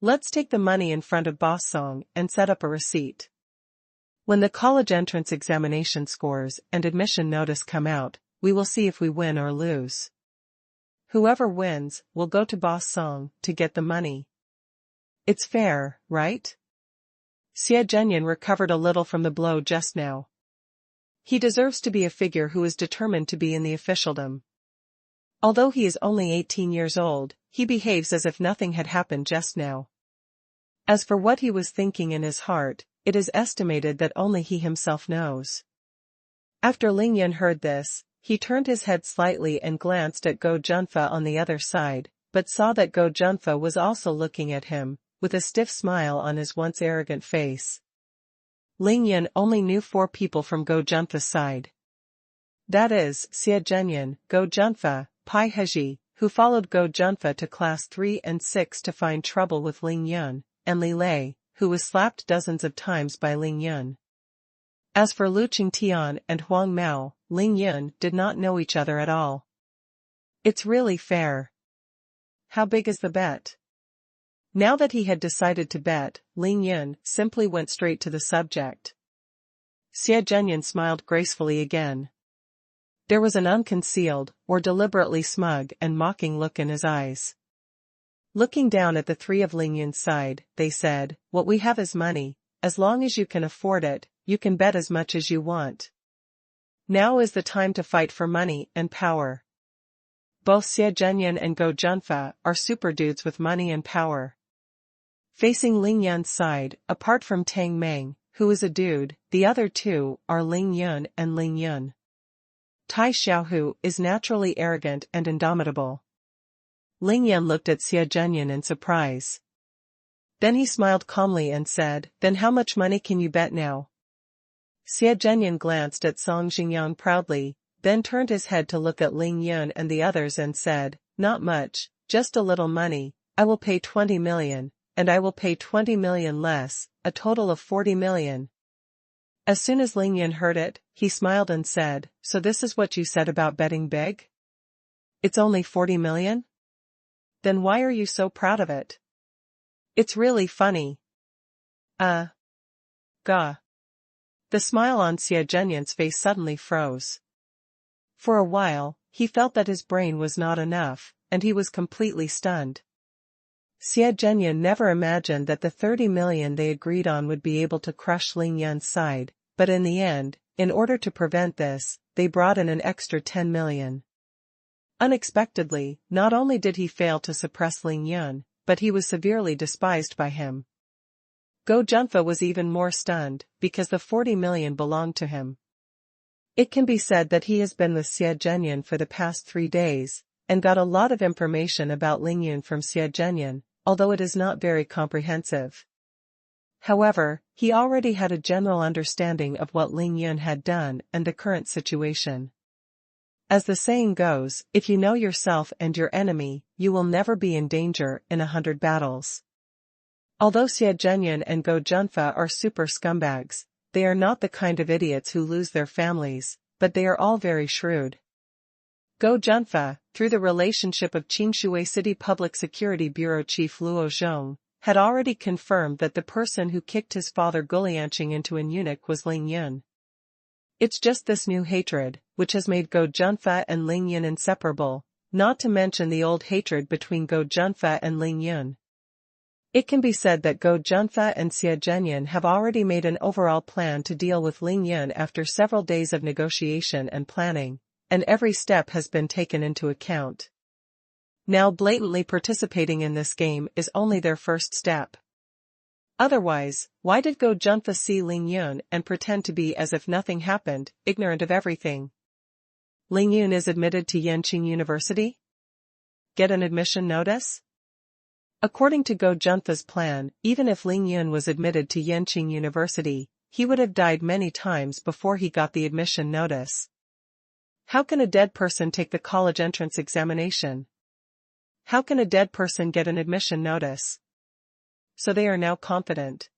Let's take the money in front of Boss Song and set up a receipt. When the college entrance examination scores and admission notice come out, we will see if we win or lose. Whoever wins will go to Boss Song to get the money. It's fair, right? Xie Zhenyan recovered a little from the blow just now. He deserves to be a figure who is determined to be in the officialdom. Although he is only 18 years old, he behaves as if nothing had happened just now. As for what he was thinking in his heart, it is estimated that only he himself knows. After Ling Yun heard this, he turned his head slightly and glanced at Go Junfa on the other side, but saw that Go Junfa was also looking at him, with a stiff smile on his once arrogant face. Ling Yun only knew 4 people from Go Junfa's side. That is, Xie Zhenyan, Go Junfa, Pai Heji, who followed Go Junfa to class 3 and 6 to find trouble with Ling Yun, and Li Lei, who was slapped dozens of times by Ling Yun. As for Lu Qingtian and Huang Mao, Ling Yun did not know each other at all. It's really fair. How big is the bet? Now that he had decided to bet, Ling Yun simply went straight to the subject. Xie Zhenyan smiled gracefully again. There was an unconcealed, or deliberately smug and mocking look in his eyes. Looking down at the 3 of Ling Yun's side, they said, "What we have is money. As long as you can afford it, you can bet as much as you want. Now is the time to fight for money and power." Both Xie Zhenyan and Go Junfa are super dudes with money and power. Facing Ling Yun's side, apart from Tang Meng, who is a dude, the other 2 are Ling Yun and Ling Yun. Tai Xiaohu is naturally arrogant and indomitable. Ling Yun looked at Xie Zhenyan in surprise. Then he smiled calmly and said, "Then how much money can you bet now?" Xie Zhenyan glanced at Song Xingyang proudly, then turned his head to look at Ling Yun and the others and said, "Not much, just a little money. I will pay 20 million, and I will pay 20 million less, a total of 40 million. As soon as Ling Yun heard it, he smiled and said, "So this is what you said about betting big? It's only 40 million? Then why are you so proud of it? It's really funny." Gah. The smile on Xie Zhenyan's face suddenly froze. For a while, he felt that his brain was not enough, and he was completely stunned. Xie Zhenyan never imagined that the 30 million they agreed on would be able to crush Ling Yun's side, but in the end, in order to prevent this, they brought in an extra 10 million. Unexpectedly, not only did he fail to suppress Ling Yun, but he was severely despised by him. Go Junfa was even more stunned, because the 40 million belonged to him. It can be said that he has been with Xie Zhenyan for the past 3 days, and got a lot of information about Ling Yun from Xie Zhenyan, although it is not very comprehensive. However, he already had a general understanding of what Ling Yun had done and the current situation. As the saying goes, if you know yourself and your enemy, you will never be in danger in 100 battles. Although Xie Zhenyan and Go Junfa are super scumbags, they are not the kind of idiots who lose their families, but they are all very shrewd. Go Junfa, through the relationship of Qingshui City Public Security Bureau Chief Luo Zheng, had already confirmed that the person who kicked his father Gulianqing into an eunuch was Ling Yun. It's just this new hatred, which has made Go Junfa and Ling Yun inseparable, not to mention the old hatred between Go Junfa and Ling Yun. It can be said that Go Junfa and Xie Zhenyan have already made an overall plan to deal with Ling Yun after several days of negotiation and planning, and every step has been taken into account. Now blatantly participating in this game is only their first step. Otherwise, why did Go Junfa see Ling Yun and pretend to be as if nothing happened, ignorant of everything? Ling Yun is admitted to Yanqing University? Get an admission notice? According to Go Junfa's plan, even if Ling Yun was admitted to Yanqing University, he would have died many times before he got the admission notice. How can a dead person take the college entrance examination? How can a dead person get an admission notice? So they are now confident.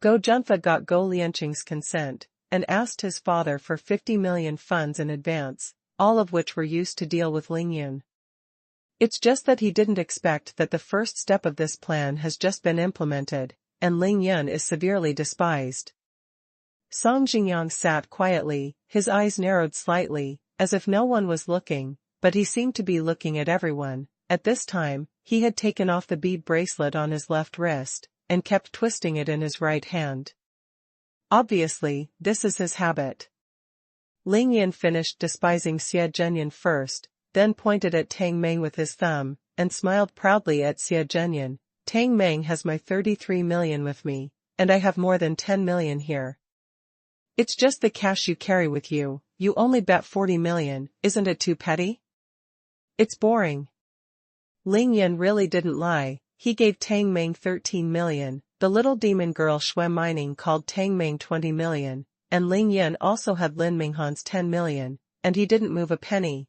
Go Junfa got Go Lianqing's consent, and asked his father for 50 million funds in advance, all of which were used to deal with Ling Yun. It's just that he didn't expect that the first step of this plan has just been implemented, and Ling Yun is severely despised. Song Jingyang sat quietly, his eyes narrowed slightly, as if no one was looking, but he seemed to be looking at everyone. At this time, he had taken off the bead bracelet on his left wrist, and kept twisting it in his right hand. Obviously, this is his habit. Ling Yin finished despising Xie Zhenyan first, then pointed at Tang Meng with his thumb, and smiled proudly at Xie Zhenyan. Tang Meng has my 33 million with me, and I have more than 10 million here. It's just the cash you carry with you, you only bet 40 million, isn't it too petty? It's boring. Ling Yin really didn't lie, he gave Tang Meng 13 million, the little demon girl Xue Mining called Tang Meng 20 million, and Ling Yin also had Lin Minghan's 10 million, and he didn't move a penny.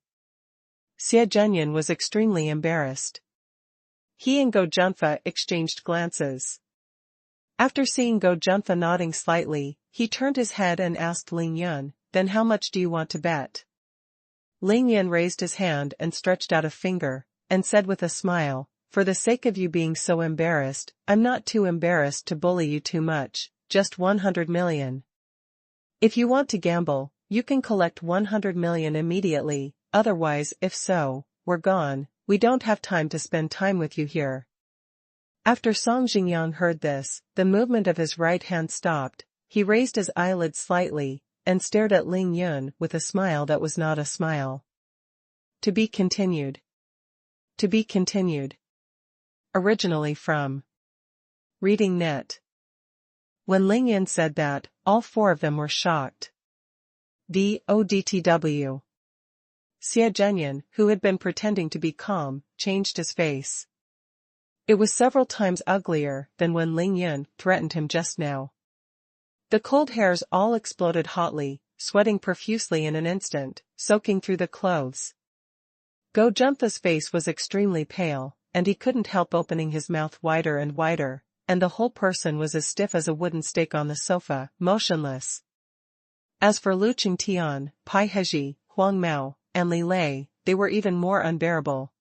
Xie Zhenyan was extremely embarrassed. He and Go Junfa exchanged glances. After seeing Go Junfa nodding slightly, he turned his head and asked Ling Yun, "Then how much do you want to bet?" Ling Yun raised his hand and stretched out a finger, and said with a smile, "For the sake of you being so embarrassed, I'm not too embarrassed to bully you too much, just 100 million. If you want to gamble, you can collect 100 million immediately, otherwise, if so, we're gone, we don't have time to spend time with you here." After Song Jingyang heard this, the movement of his right hand stopped, he raised his eyelids slightly, and stared at Ling Yun with a smile that was not a smile. To be continued. To be continued. Originally from Reading Net. When Ling Yun said that, all four of them were shocked. DODTW. Xie Zhenyan, who had been pretending to be calm, changed his face. It was several times uglier than when Ling Yun threatened him just now. The cold hairs all exploded hotly, sweating profusely in an instant, soaking through the clothes. Go Junfa's face was extremely pale, and he couldn't help opening his mouth wider and wider, and the whole person was as stiff as a wooden stake on the sofa, motionless. As for Lu Qingtian, Pai Heji, Huang Mao, and Li Lei, they were even more unbearable.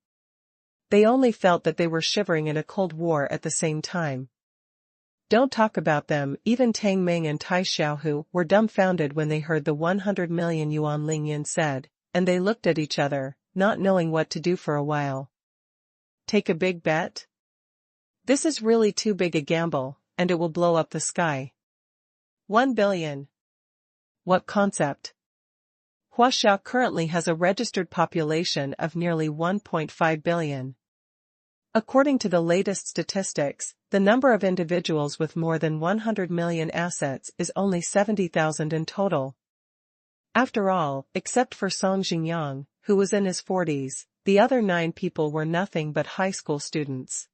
They only felt that they were shivering in a cold war at the same time. Don't talk about them, even Tang Meng and Tai Xiaohu were dumbfounded when they heard the 100 million yuan Ling Yin said, and they looked at each other, not knowing what to do for a while. Take a big bet? This is really too big a gamble, and it will blow up the sky. 1 billion. What concept? Huaxia currently has a registered population of nearly 1.5 billion. According to the latest statistics, the number of individuals with more than 100 million assets is only 70,000 in total. After all, except for Song Jingyang, who was in his 40s, the other 9 people were nothing but high school students.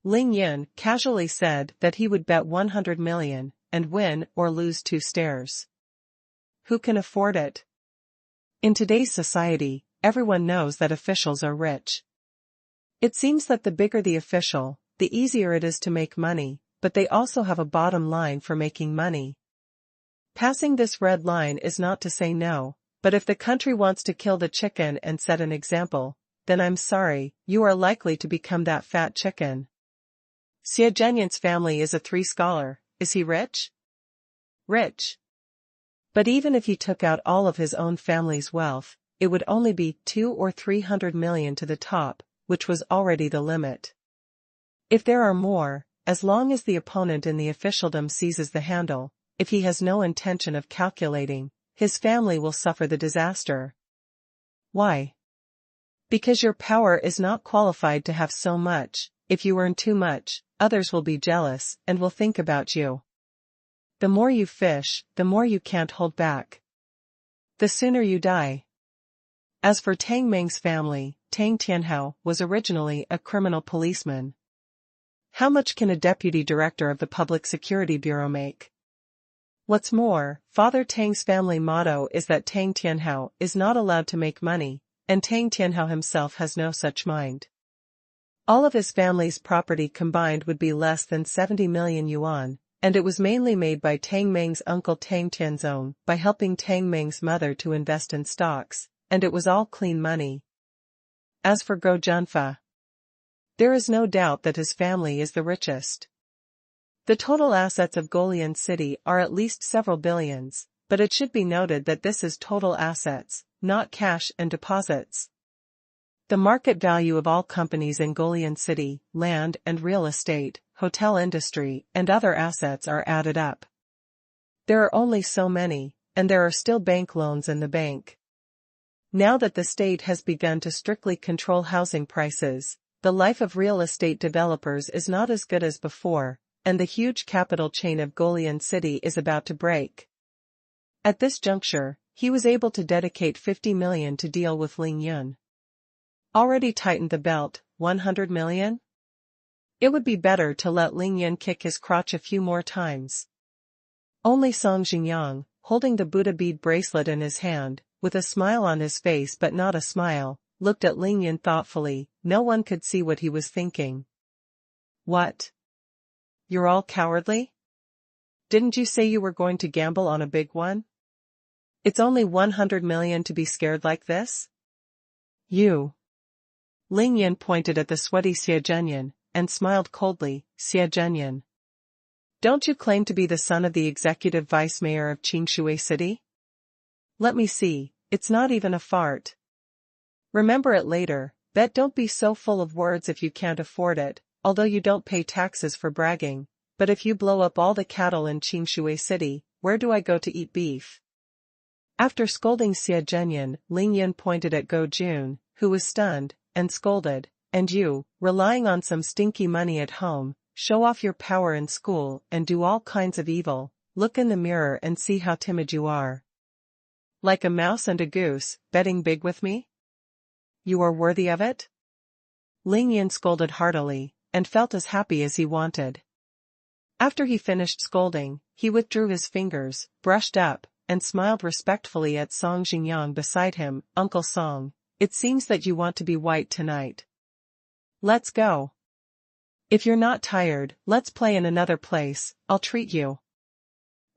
Ling Yin casually said that he would bet 100 million, and win or lose 2 stairs. Who can afford it? In today's society, everyone knows that officials are rich. It seems that the bigger the official, the easier it is to make money, but they also have a bottom line for making money. Passing this red line is not to say no, but if the country wants to kill the chicken and set an example, then I'm sorry, you are likely to become that fat chicken. Xie Zhenyan's family is a 3 scholar, is he rich? Rich. But even if he took out all of his own family's wealth, it would only be 200 or 300 million to the top, which was already the limit. If there are more, as long as the opponent in the officialdom seizes the handle, if he has no intention of calculating, his family will suffer the disaster. Why? Because your power is not qualified to have so much. If you earn too much, others will be jealous and will think about you. The more you fish, the more you can't hold back. The sooner you die. As for Tang Meng's family, Tang Tianhao was originally a criminal policeman. How much can a deputy director of the Public Security Bureau make? What's more, Father Tang's family motto is that Tang Tianhao is not allowed to make money, and Tang Tianhao himself has no such mind. All of his family's property combined would be less than 70 million yuan, and it was mainly made by Tang Meng's uncle Tang Tianzong by helping Tang Meng's mother to invest in stocks, and it was all clean money. As for Go Junfa, there is no doubt that his family is the richest. The total assets of Golean City are at least several billions, but it should be noted that this is total assets, not cash and deposits. The market value of all companies in Golean City, land and real estate, hotel industry, and other assets are added up. There are only so many, and there are still bank loans in the bank. Now that the state has begun to strictly control housing prices, the life of real estate developers is not as good as before, and the huge capital chain of Golean City is about to break. At this juncture, he was able to dedicate 50 million to deal with Ling Yun. Already tightened the belt, 100 million? It would be better to let Ling Yun kick his crotch a few more times. Only Song Xingyang, holding the Buddha bead bracelet in his hand, with a smile on his face but not a smile, looked at Ling Yun thoughtfully. No one could see what he was thinking. What? You're all cowardly? Didn't you say you were going to gamble on a big one? It's only 100 million to be scared like this? You. Ling Yun pointed at the sweaty Xie Zhenyan, and smiled coldly. Xie Zhenyan, don't you claim to be the son of the executive vice mayor of Qingshui City? Let me see, it's not even a fart. Remember it later. Bet don't be so full of words if you can't afford it, although you don't pay taxes for bragging. But if you blow up all the cattle in Qingshui City, where do I go to eat beef? After scolding Xie Zhenyan, Ling Yun pointed at Go Jun, who was stunned, and scolded, and you, relying on some stinky money at home, show off your power in school and do all kinds of evil. Look in the mirror and see how timid you are. Like a mouse and a goose, betting big with me? You are worthy of it? Ling Yun scolded heartily, and felt as happy as he wanted. After he finished scolding, he withdrew his fingers, brushed up, and smiled respectfully at Song Xingyang beside him. Uncle Song, it seems that you want to be white tonight. Let's go. If you're not tired, let's play in another place. I'll treat you.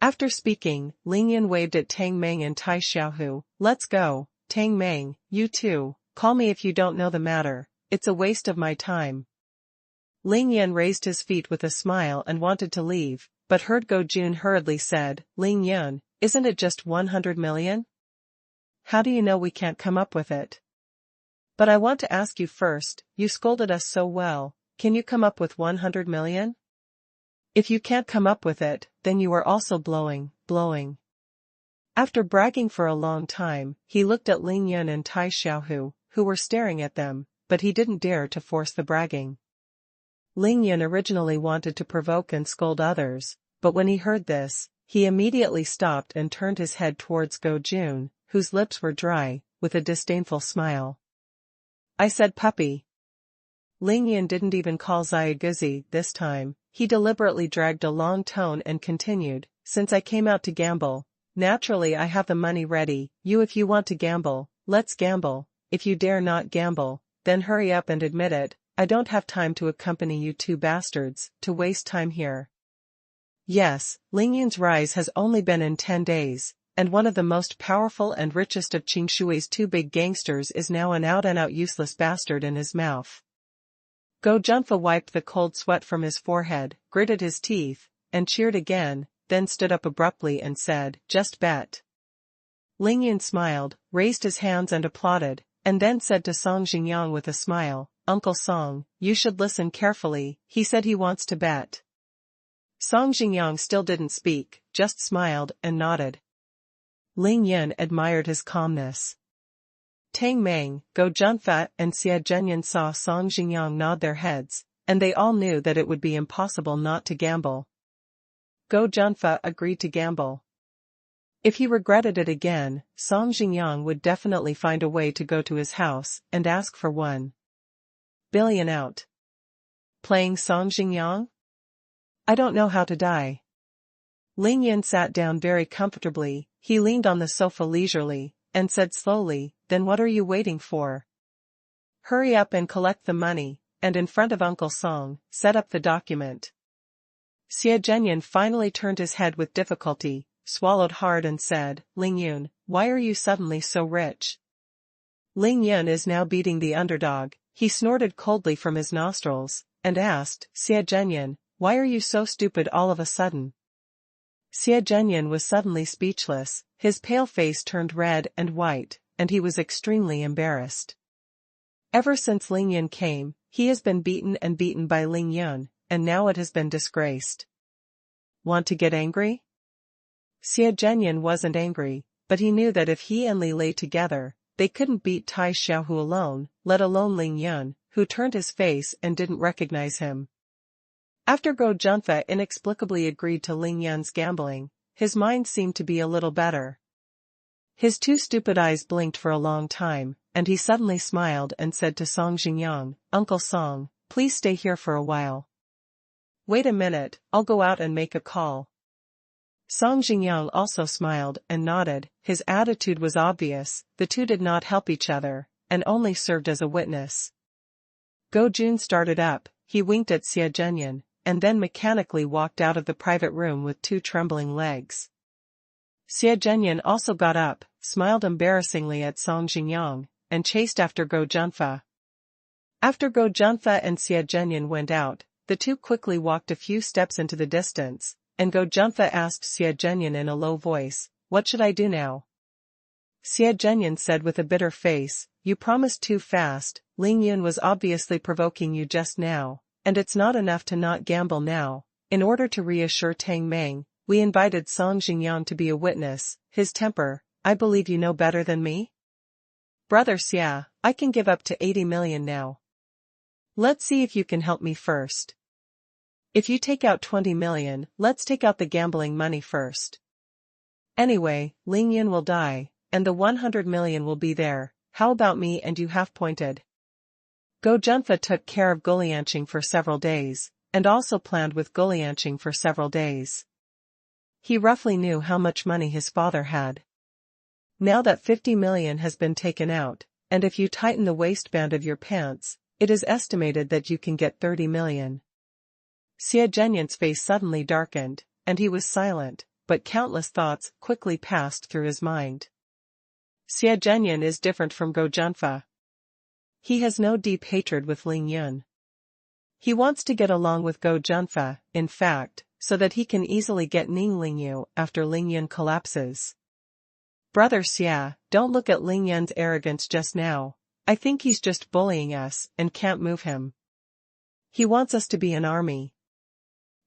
After speaking, Ling Yun waved at Tang Meng and Tai Xiaohu. Let's go, Tang Meng, you too. Call me if you don't know the matter. It's a waste of my time. Ling Yun raised his feet with a smile and wanted to leave, but heard Go Jun hurriedly said, Ling Yun, isn't it just 100 million? How do you know we can't come up with it? But I want to ask you first, you scolded us so well, can you come up with 100 million? If you can't come up with it, then you are also blowing. After bragging for a long time, he looked at Ling Yun and Tai Xiaohu, who were staring at them, but he didn't dare to force the bragging. Ling Yun originally wanted to provoke and scold others, but when he heard this, he immediately stopped and turned his head towards Go Jun, whose lips were dry, with a disdainful smile. I said puppy. Ling Yun didn't even call Xiaoguzi this time. He deliberately dragged a long tone and continued, since I came out to gamble, naturally I have the money ready. You, if you want to gamble, let's gamble. If you dare not gamble, then hurry up and admit it. I don't have time to accompany you two bastards, to waste time here. Yes, Ling Yun's rise has only been in 10 days, and one of the most powerful and richest of Qingshui's two big gangsters is now an out-and-out useless bastard in his mouth. Go Junfa wiped the cold sweat from his forehead, gritted his teeth, and cheered again, then stood up abruptly and said, just bet. Ling Yun smiled, raised his hands and applauded, and then said to Song Xingyang with a smile, Uncle Song, you should listen carefully, he said he wants to bet. Song Xingyang still didn't speak, just smiled and nodded. Ling Yun admired his calmness. Tang Meng, Go Junfa and Xie Zhenyan saw Song Xingyang nod their heads, and they all knew that it would be impossible not to gamble. Go Junfa agreed to gamble. If he regretted it again, Song Xingyang would definitely find a way to go to his house and ask for 1 billion out. Playing Song Xingyang? I don't know how to die. Ling Yun sat down very comfortably, he leaned on the sofa leisurely, and said slowly, then what are you waiting for? Hurry up and collect the money, and in front of Uncle Song, set up the document. Xie Zhenyan finally turned his head with difficulty, swallowed hard and said, Ling Yun, why are you suddenly so rich? Ling Yun is now beating the underdog. He snorted coldly from his nostrils, and asked, Xie Zhenyan, why are you so stupid all of a sudden? Xie Zhenyan was suddenly speechless, his pale face turned red and white, and he was extremely embarrassed. Ever since Ling Yun came, he has been beaten and beaten by Ling Yun, and now it has been disgraced. Want to get angry? Xie Zhenyan wasn't angry, but he knew that if he and Li lay together, they couldn't beat Tai Xiaohu alone, let alone Ling Yun, who turned his face and didn't recognize him. After Go Junfa inexplicably agreed to Ling Yun's gambling, his mind seemed to be a little better. His two stupid eyes blinked for a long time, and he suddenly smiled and said to Song Xingyang, Uncle Song, please stay here for a while. Wait a minute, I'll go out and make a call. Song Xingyang also smiled and nodded. His attitude was obvious, the two did not help each other, and only served as a witness. Go Jun started up, he winked at Xie Zhenyan, and then mechanically walked out of the private room with two trembling legs. Xie Zhenyan also got up, smiled embarrassingly at Song Xingyang, and chased after Go Junfa. After Go Junfa and Xie Zhenyan went out, the two quickly walked a few steps into the distance, and Go Junfa asked Xie Zhenyan in a low voice, what should I do now? Xie Zhenyan said with a bitter face, you promised too fast, Ling Yun was obviously provoking you just now, and it's not enough to not gamble now. In order to reassure Tang Meng, we invited Song Xingyang to be a witness. His temper, I believe you know better than me? Brother Xia, I can give up to 80 million now. Let's see if you can help me first. If you take out 20 million, let's take out the gambling money first. Anyway, Ling Yun will die, and the 100 million will be there. How about me and you half-pointed? Go Junfa took care of Gulianqing for several days, and also planned with Gulianqing for several days. He roughly knew how much money his father had. Now that 50 million has been taken out, and if you tighten the waistband of your pants, it is estimated that you can get 30 million. Xie Zhenyan's face suddenly darkened, and he was silent, but countless thoughts quickly passed through his mind. Xie Zhenyan is different from Go Junfa. He has no deep hatred with Ling Yun. He wants to get along with Go Junfa, in fact, so that he can easily get Ning Lingyu after Ling Yun collapses. Brother Xia, don't look at Ling Yun's arrogance just now. I think he's just bullying us and can't move him. He wants us to be an army.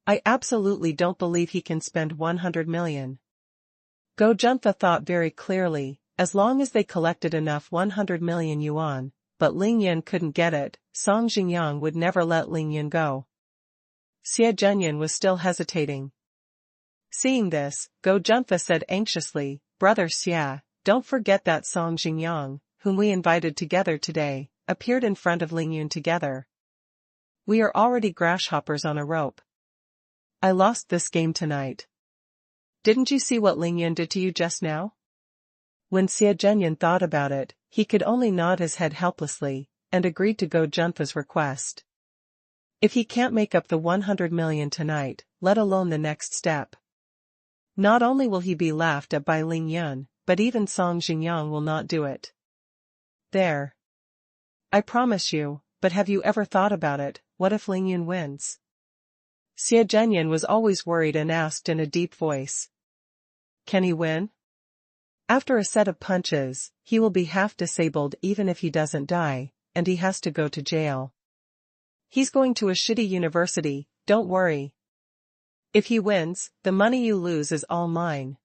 I absolutely don't believe he can spend 100 million. Go Junfa thought very clearly, as long as they collected enough 100 million yuan, but Ling Yun couldn't get it, Song Xingyang would never let Ling Yun go. Xie Zhenyan was still hesitating. Seeing this, Go Junfa said anxiously, Brother Xia, don't forget that Song Xingyang, whom we invited together today, appeared in front of Ling Yun together. We are already grasshoppers on a rope. I lost this game tonight. Didn't you see what Ling Yun did to you just now? When Xie Zhenyan thought about it, he could only nod his head helplessly, and agreed to Go Junfa's request. If he can't make up the 100 million tonight, let alone the next step. Not only will he be laughed at by Ling Yun, but even Song Xingyang will not do it. There. I promise you, but have you ever thought about it, what if Ling Yun wins? Xie Zhenyan was always worried and asked in a deep voice. Can he win? After a set of punches, he will be half disabled even if he doesn't die, and he has to go to jail. He's going to a shitty university, don't worry. If he wins, the money you lose is all mine.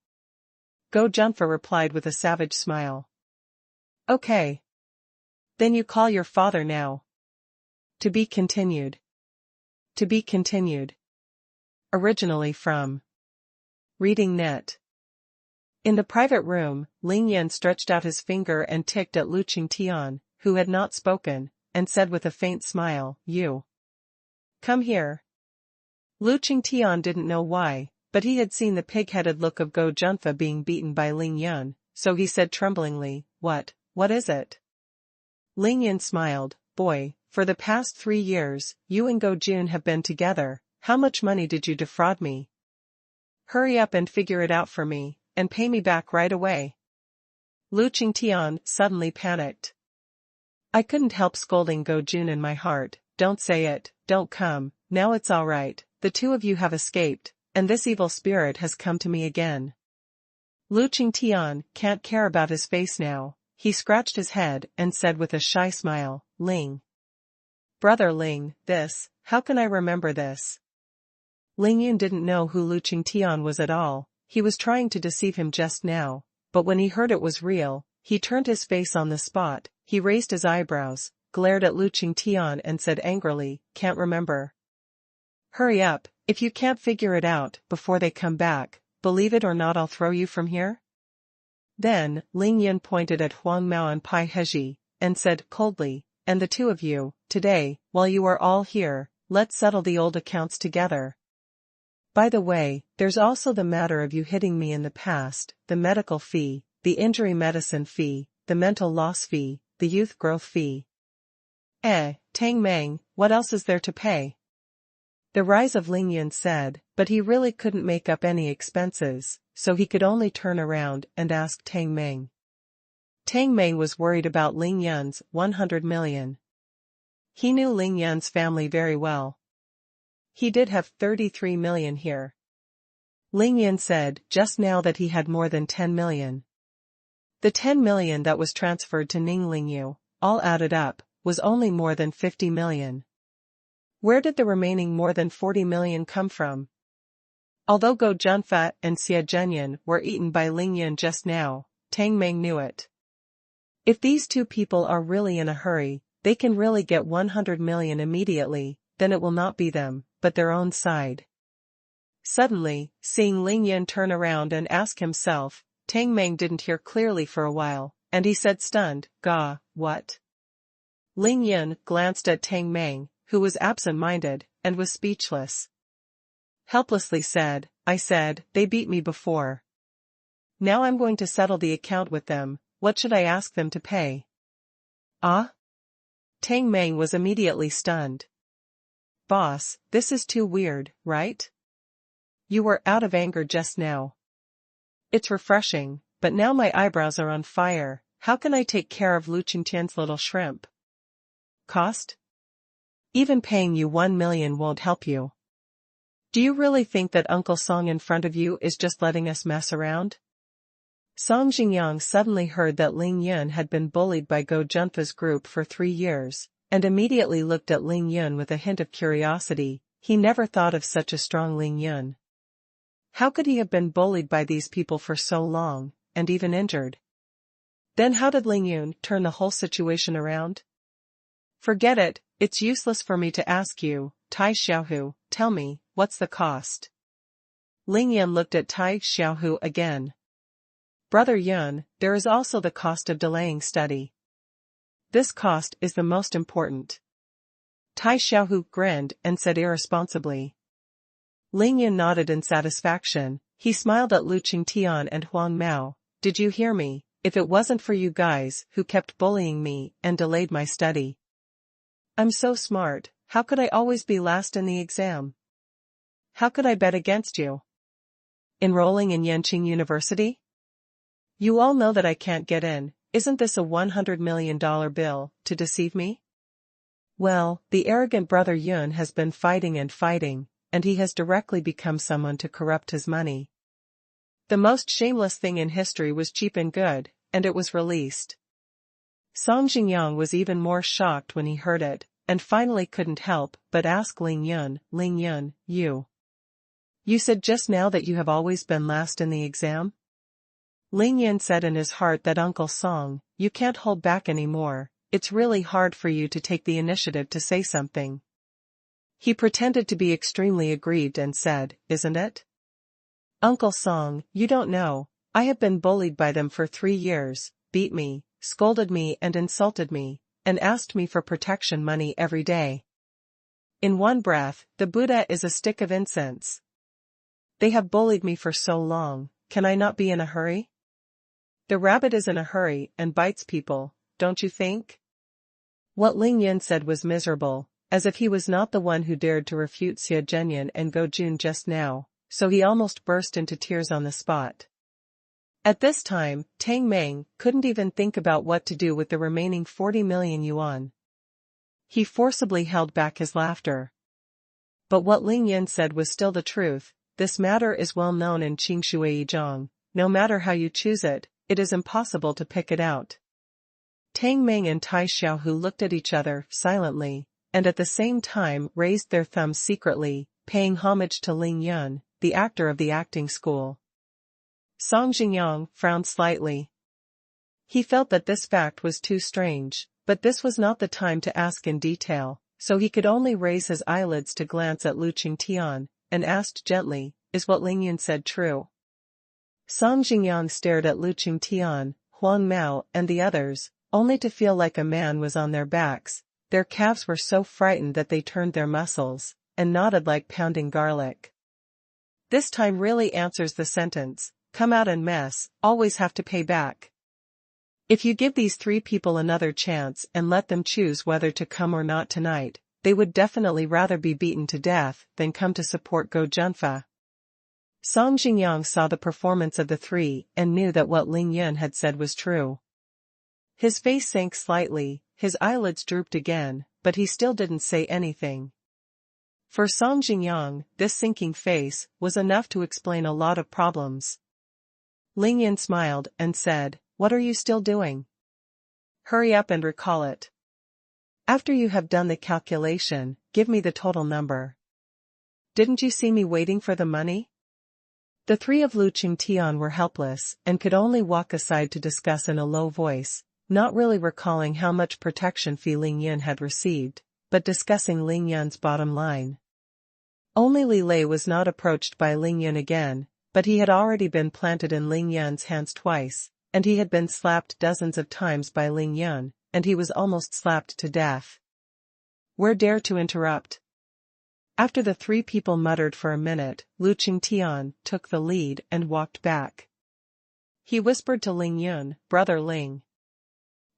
Go Junfa replied with a savage smile. Okay. Then you call your father now. To be continued. To be continued. Originally from Reading Net. In the private room, Ling Yan stretched out his finger and ticked at Lu Qingtian, who had not spoken, and said with a faint smile, You. Come here. Lu Qingtian didn't know why, but he had seen the pig-headed look of Go Junfa being beaten by Ling Yan, so he said tremblingly, What is it? Ling Yan smiled, Boy, for the past 3 years, you and Go Jun have been together, how much money did you defraud me? Hurry up and figure it out for me, and pay me back right away. Lu Qingtian suddenly panicked. I couldn't help scolding Go Jun in my heart. Don't say it, don't come, now it's all right, the two of you have escaped, and this evil spirit has come to me again. Lu Qingtian can't care about his face now. He scratched his head and said with a shy smile, Ling. Brother Ling, how can I remember this? Ling Yun didn't know who Lu Qingtian was at all. He was trying to deceive him just now, but when he heard it was real, he turned his face on the spot, he raised his eyebrows, glared at Lu Qingtian and said angrily, can't remember. Hurry up, if you can't figure it out before they come back, believe it or not I'll throw you from here. Then, Ling Yun pointed at Huang Mao and Pai Heji, and said coldly, and the two of you, today, while you are all here, let's settle the old accounts together. By the way, there's also the matter of you hitting me in the past, the medical fee, the injury medicine fee, the mental loss fee, the youth growth fee. Tang Meng, what else is there to pay? The rise of Ling Yun said, but he really couldn't make up any expenses, so he could only turn around and ask Tang Meng. Tang Meng was worried about Ling Yun's 100 million. He knew Ling Yun's family very well. He did have 33 million here. Ling Yun said just now that he had more than 10 million. The 10 million that was transferred to Ning Lingyu, all added up, was only more than 50 million. Where did the remaining more than 40 million come from? Although Go Junfa and Xie Zhenyan were eaten by Ling Yun just now, Tang Meng knew it. If these two people are really in a hurry, they can really get 100 million immediately, then it will not be them, but their own side. Suddenly, seeing Ling Yun turn around and ask himself, Tang Meng didn't hear clearly for a while, and he said stunned, Ga, what? Ling Yun glanced at Tang Meng, who was absent-minded, and was speechless. Helplessly said, I said, they beat me before. Now I'm going to settle the account with them, what should I ask them to pay? Ah? Tang Meng was immediately stunned. Boss, this is too weird, right? You were out of anger just now. It's refreshing, but now my eyebrows are on fire, how can I take care of Lu Qingtian's little shrimp? Cost? Even paying you 1 million won't help you. Do you really think that Uncle Song in front of you is just letting us mess around? Song Jingyang suddenly heard that Ling Yun had been bullied by Go Junfa's group for 3 years, and immediately looked at Ling Yun with a hint of curiosity. He never thought of such a strong Ling Yun. How could he have been bullied by these people for so long, and even injured? Then how did Ling Yun turn the whole situation around? Forget it, it's useless for me to ask you, Tai Xiaohu, tell me, what's the cost? Ling Yun looked at Tai Xiaohu again. Brother Yun, there is also the cost of delaying study. This cost is the most important. Tai Xiaohu grinned and said irresponsibly. Ling Yun nodded in satisfaction. He smiled at Lu Qingtian and Huang Mao. Did you hear me? If it wasn't for you guys who kept bullying me and delayed my study. I'm so smart, how could I always be last in the exam? How could I bet against you? Enrolling in Yanqing University? You all know that I can't get in, isn't this a $100 million bill, to deceive me? Well, the arrogant brother Yun has been fighting, and he has directly become someone to corrupt his money. The most shameless thing in history was cheap and good, and it was released. Song Jingyang was even more shocked when he heard it, and finally couldn't help but ask Ling Yun, you said just now that you have always been last in the exam? Ling Yun said in his heart that Uncle Song, you can't hold back anymore, it's really hard for you to take the initiative to say something. He pretended to be extremely aggrieved and said, isn't it? Uncle Song, you don't know, I have been bullied by them for 3 years, beat me, scolded me and insulted me, and asked me for protection money every day. In one breath, the Buddha is a stick of incense. They have bullied me for so long, can I not be in a hurry? The rabbit is in a hurry and bites people, don't you think? What Ling Yun said was miserable, as if he was not the one who dared to refute Xie Zhenyan and Go Jun just now, so he almost burst into tears on the spot. At this time, Tang Meng couldn't even think about what to do with the remaining 40 million yuan. He forcibly held back his laughter. But what Ling Yin said was still the truth. This matter is well known in Qingshui Zheng. No matter how you choose it, it is impossible to pick it out. Tang Meng and Tai Xiaohu looked at each other silently, and at the same time raised their thumbs secretly, paying homage to Ling Yun, the actor of the acting school. Song Jingyang frowned slightly. He felt that this fact was too strange, but this was not the time to ask in detail, so he could only raise his eyelids to glance at Lu Qingtian, and asked gently, "Is what Ling Yun said true?" Song Jingyang stared at Lu Qingtian, Huang Mao, and the others, only to feel like a man was on their backs. Their calves were so frightened that they turned their muscles, and nodded like pounding garlic. This time really answers the sentence, "Come out and mess, always have to pay back." If you give these three people another chance and let them choose whether to come or not tonight, they would definitely rather be beaten to death than come to support Go Junfa. Song Jingyang saw the performance of the three and knew that what Ling Yun had said was true. His face sank slightly, his eyelids drooped again, but he still didn't say anything. For Song Jingyang, this sinking face was enough to explain a lot of problems. Ling Yun smiled and said, "What are you still doing? Hurry up and recall it. After you have done the calculation, give me the total number. Didn't you see me waiting for the money?" The three of Lu Qingtian were helpless and could only walk aside to discuss in a low voice, not really recalling how much protection fee Ling Yun had received, but discussing Ling Yun's bottom line. Only Li Lei was not approached by Ling Yun again, but he had already been planted in Ling Yun's hands twice, and he had been slapped dozens of times by Ling Yun, and he was almost slapped to death. Where dare to interrupt? After the three people muttered for a minute, Lu Qingtian took the lead and walked back. He whispered to Ling Yun, "Brother Ling.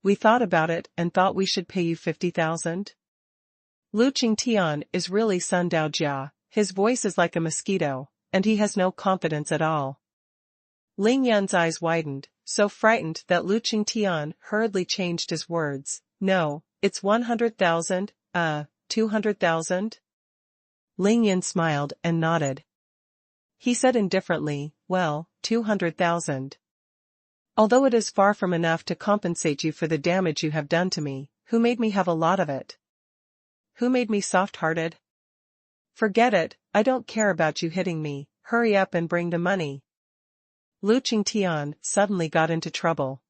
We thought about it and thought we should pay you 50,000. Lu Qingtian is really Sun Daojia, his voice is like a mosquito, and he has no confidence at all." Ling Yun's eyes widened, so frightened that Lu Qingtian hurriedly changed his words, "No, it's 100,000, 200,000? Ling Yun smiled and nodded. He said indifferently, "Well, 200,000. Although it is far from enough to compensate you for the damage you have done to me, who made me have a lot of it? Who made me soft-hearted? Forget it, I don't care about you hitting me, hurry up and bring the money." Lu Qingtian suddenly got into trouble.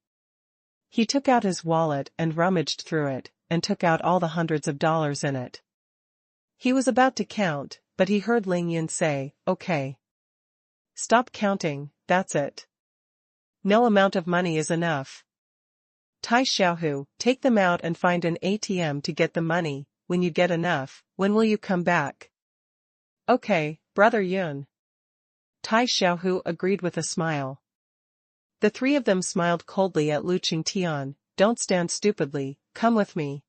He took out his wallet and rummaged through it, and took out all the hundreds of dollars in it. He was about to count, but he heard Ling Yun say, "Okay. Stop counting, that's it. No amount of money is enough. Tai Xiaohu, take them out and find an ATM to get the money. When you get enough, when will you come back?" "Okay, Brother Yun." Tai Xiaohu agreed with a smile. The three of them smiled coldly at Lu Qingtian, "Don't stand stupidly, come with me."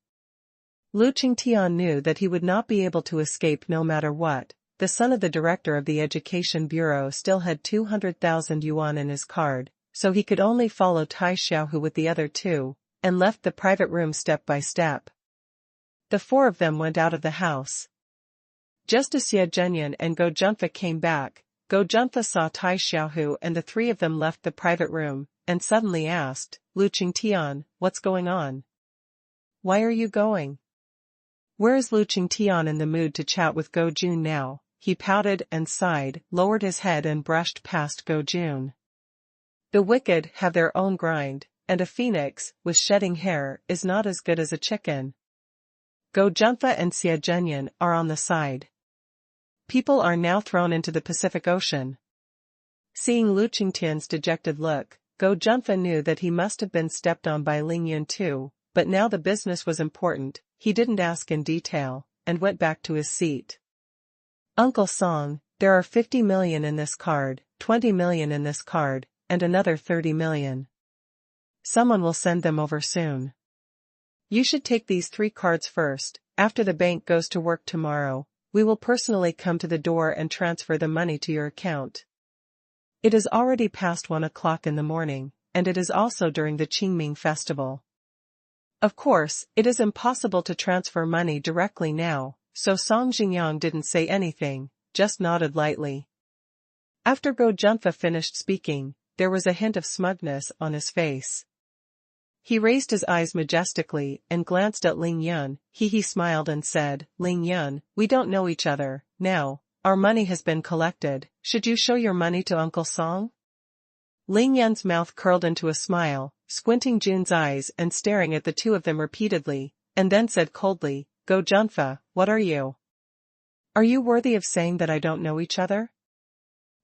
Lu Qingtian knew that he would not be able to escape no matter what. The son of the director of the Education Bureau still had 200,000 yuan in his card, so he could only follow Tai Xiaohu with the other two, and left the private room step by step. The four of them went out of the house. Just as Xie Zhenyan and Go Junfa came back, Go Junfa saw Tai Xiaohu and the three of them left the private room, and suddenly asked, "Lu Qingtian, what's going on? Why are you going? Where is Lu Qingtian in the mood to chat with Go Jun now?" He pouted and sighed, lowered his head and brushed past Go Jun. The wicked have their own grind, and a phoenix, with shedding hair, is not as good as a chicken. Go Junfa and Xie Zhenyan are on the side. People are now thrown into the Pacific Ocean. Seeing Lu Qingtian's dejected look, Go Junfa knew that he must have been stepped on by Ling Yun too, but now the business was important, he didn't ask in detail, and went back to his seat. "Uncle Song, there are 50 million in this card, 20 million in this card, and another 30 million. Someone will send them over soon. You should take these 3 cards first. After the bank goes to work tomorrow, we will personally come to the door and transfer the money to your account." It is already past 1 o'clock in the morning, and it is also during the Qingming festival. Of course, it is impossible to transfer money directly now, so Song Jingyang didn't say anything, just nodded lightly. After Go Junfa finished speaking, there was a hint of smugness on his face. He raised his eyes majestically and glanced at Ling Yun. He smiled and said, "Ling Yun, we don't know each other, now, our money has been collected, should you show your money to Uncle Song?" Ling Yun's mouth curled into a smile, squinting Jun's eyes and staring at the two of them repeatedly, and then said coldly, "Go Junfa, what are you? Are you worthy of saying that I don't know each other?"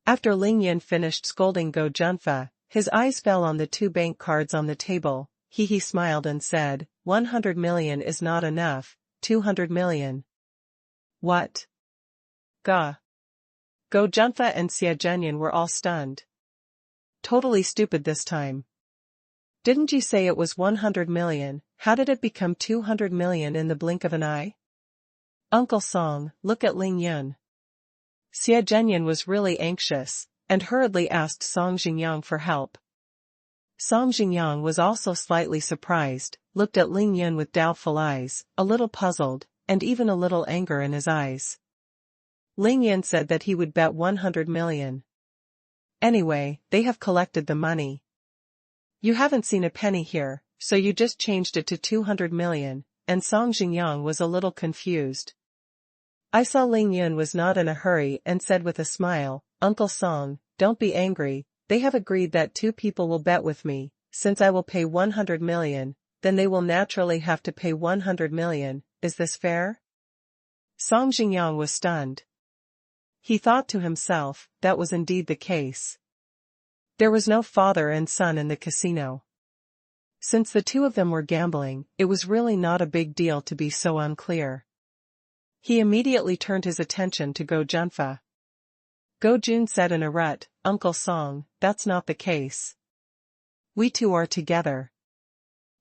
After Ling Yun finished scolding Go Junfa, his eyes fell on the 2 bank cards on the table. He smiled and said, 100 million is not enough, 200 million. What? Ga. Go Junfa and Xie Zhenyan were all stunned. Totally stupid this time. Didn't you say it was 100 million, how did it become 200 million in the blink of an eye? Uncle Song, look at Ling Yun. Xie Zhenyan was really anxious, and hurriedly asked Song Jingyang for help. Song Jingyang was also slightly surprised, looked at Ling Yun with doubtful eyes, a little puzzled, and even a little anger in his eyes. Ling Yun said that he would bet 100 million. Anyway, they have collected the money. You haven't seen a penny here, so you just changed it to 200 million, and Song Jingyang was a little confused. I saw Ling Yun was not in a hurry and said with a smile, "Uncle Song, don't be angry, they have agreed that 2 people will bet with me, since I will pay 100 million, then they will naturally have to pay 100 million, is this fair?" Song Jingyang was stunned. He thought to himself, that was indeed the case. There was no father and son in the casino. Since the 2 of them were gambling, it was really not a big deal to be so unclear. He immediately turned his attention to Go Junfa. Go Jun said in a rut, "Uncle Song, that's not the case. We 2 are together.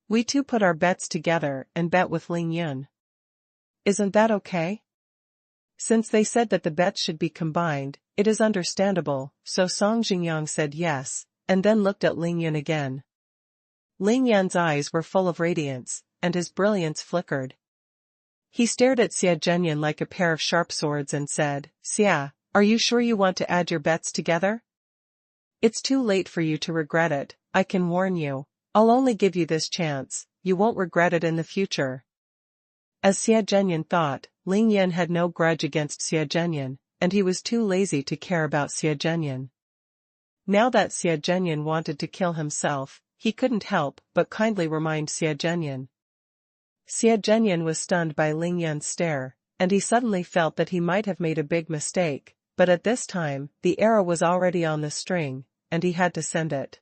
We 2 put our bets together and bet with Ling Yun. Isn't that okay?" Since they said that the bets should be combined, it is understandable, so Song Jingyang said yes, and then looked at Ling Yun again. Ling Yun's eyes were full of radiance, and his brilliance flickered. He stared at Xie Zhenyan like a pair of sharp swords and said, "Xia, are you sure you want to add your bets together? It's too late for you to regret it, I can warn you. I'll only give you this chance, you won't regret it in the future." As Xie Zhenyan thought, Ling Yun had no grudge against Xie Zhenyan, and he was too lazy to care about Xie Zhenyan. Now that Xie Zhenyan wanted to kill himself, he couldn't help but kindly remind Xie Zhenyan. Xie Zhenyan was stunned by Ling Yun's stare, and he suddenly felt that he might have made a big mistake, but at this time, the arrow was already on the string, and he had to send it.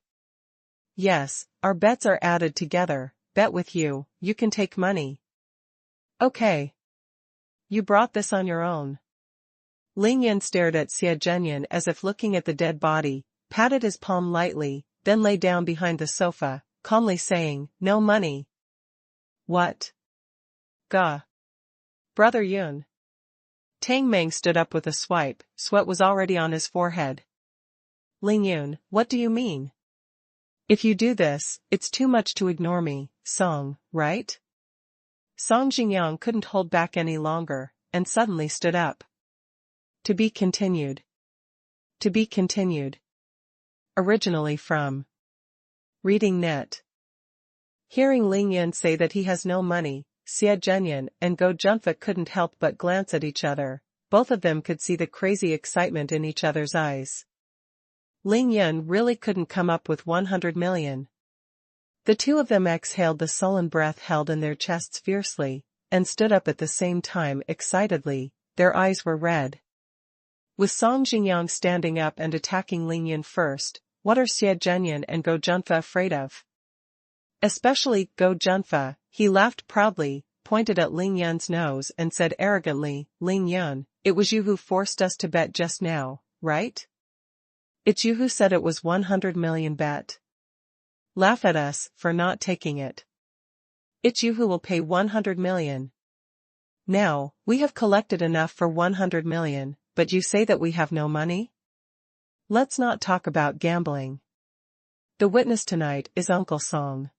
"Yes, our bets are added together, bet with you, you can take money." "Okay. You brought this on your own." Ling Yun stared at Xie Zhenyan as if looking at the dead body, patted his palm lightly, then lay down behind the sofa, calmly saying, "No money." "What? Ga. Brother Yun." Tang Meng stood up with a swipe, sweat was already on his forehead. "Ling Yun, what do you mean? If you do this, it's too much to ignore me, Song, right?" Song Jingyang couldn't hold back any longer, and suddenly stood up. To be continued. To be continued. Originally from Reading Net. Hearing Ling Yun say that he has no money, Xie Zhenyan and Go Junfa couldn't help but glance at each other. Both of them could see the crazy excitement in each other's eyes. Ling Yun really couldn't come up with 100 million. The 2 of them exhaled the sullen breath held in their chests fiercely, and stood up at the same time excitedly, their eyes were red. With Song Jingyang standing up and attacking Ling Yun first, what are Xie Zhenyan and Go Junfa afraid of? Especially Go Junfa, he laughed proudly, pointed at Ling Yun's nose and said arrogantly, "Ling Yun, it was you who forced us to bet just now, right? It's you who said it was 100 million bet. Laugh at us for not taking it. It's you who will pay 100 million. Now, we have collected enough for 100 million, but you say that we have no money?" Let's not talk about gambling. The witness tonight is Uncle Song.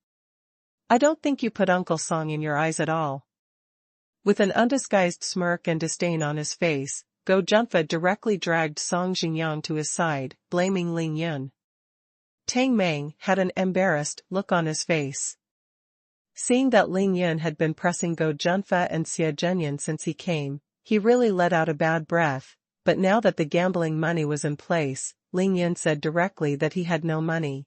I don't think you put Uncle Song in your eyes at all. With an undisguised smirk and disdain on his face, Go Junfa directly dragged Song Xingyang to his side, blaming Ling Yun. Tang Meng had an embarrassed look on his face. Seeing that Ling Yun had been pressing Go Junfa and Xie Zhenyan since he came, he really let out a bad breath, but now that the gambling money was in place, Ling Yun said directly that he had no money.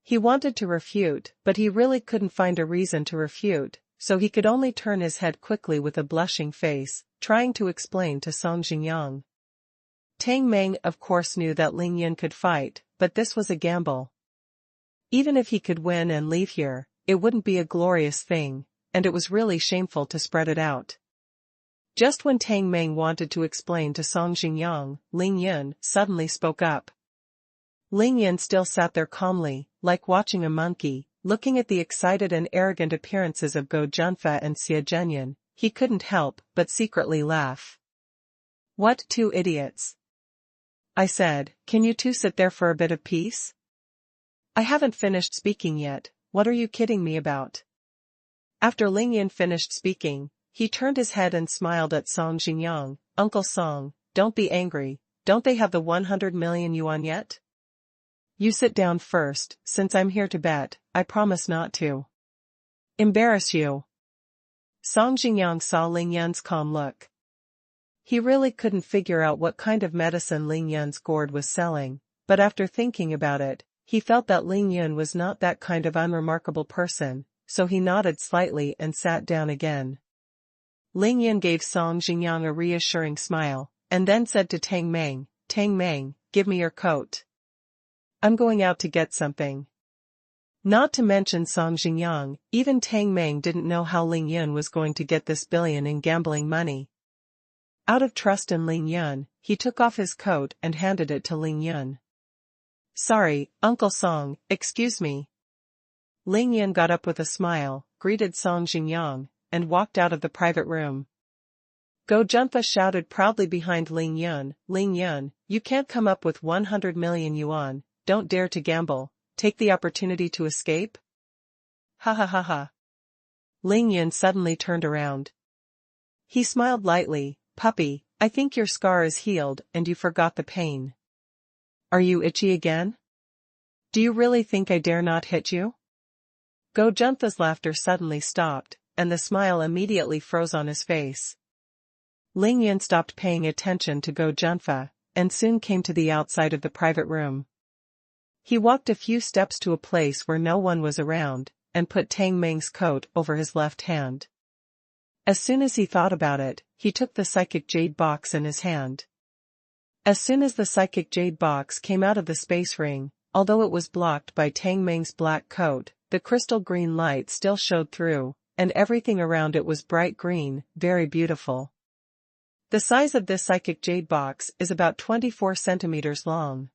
He wanted to refute, but he really couldn't find a reason to refute, so he could only turn his head quickly with a blushing face, trying to explain to Song Xingyang. Tang Meng of course knew that Ling Yun could fight, but this was a gamble. Even if he could win and leave here, it wouldn't be a glorious thing, and it was really shameful to spread it out. Just when Tang Meng wanted to explain to Song Xingyang, Ling Yun suddenly spoke up. Ling Yun still sat there calmly, like watching a monkey, looking at the excited and arrogant appearances of Go Junfa and Xie Zhenyan. He couldn't help but secretly laugh. What two idiots! I said, can you two sit there for a bit of peace? I haven't finished speaking yet, what are you kidding me about? After Ling Yun finished speaking, he turned his head and smiled at Song Xingyang. Uncle Song, don't be angry, don't they have the 100 million yuan yet? You sit down first, since I'm here to bet, I promise not to embarrass you. Song Xingyang saw Ling Yun's calm look. He really couldn't figure out what kind of medicine Ling Yun's gourd was selling, but after thinking about it, he felt that Ling Yun was not that kind of unremarkable person, so he nodded slightly and sat down again. Ling Yun gave Song Xingyang a reassuring smile, and then said to Tang Meng, give me your coat. I'm going out to get something. Not to mention Song Xingyang, even Tang Meng didn't know how Ling Yun was going to get this billion in gambling money. Out of trust in Ling Yun, he took off his coat and handed it to Ling Yun. Sorry, Uncle Song, excuse me. Ling Yun got up with a smile, greeted Song Xingyang, and walked out of the private room. Go Junfa shouted proudly behind Ling Yun, you can't come up with 100 million yuan, don't dare to gamble, take the opportunity to escape? Ha ha ha ha. Ling Yun suddenly turned around. He smiled lightly, puppy, I think your scar is healed and you forgot the pain. Are you itchy again? Do you really think I dare not hit you? Go Junfa's laughter suddenly stopped, and the smile immediately froze on his face. Ling Yun stopped paying attention to Go Junfa, and soon came to the outside of the private room. He walked a few steps to a place where no one was around, and put Tang Meng's coat over his left hand. As soon as he thought about it, he took the psychic jade box in his hand. As soon as the psychic jade box came out of the space ring, although it was blocked by Tang Meng's black coat, the crystal green light still showed through, and everything around it was bright green, very beautiful. The size of this psychic jade box is about 24 centimeters long,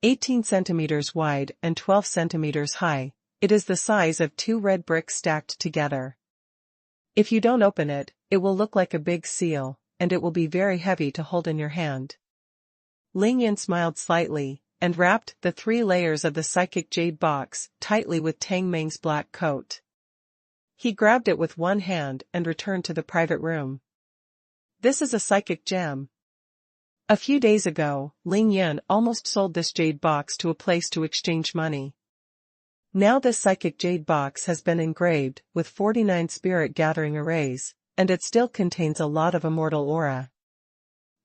18 centimeters wide and 12 centimeters high. It is the size of 2 red bricks stacked together. If you don't open it, it will look like a big seal, and it will be very heavy to hold in your hand. Ling Yun smiled slightly, and wrapped the 3 layers of the psychic jade box tightly with Tang Meng's black coat. He grabbed it with one hand and returned to the private room. This is a psychic gem. A few days ago, Ling Yun almost sold this jade box to a place to exchange money. Now this psychic jade box has been engraved with 49 spirit gathering arrays, and it still contains a lot of immortal aura.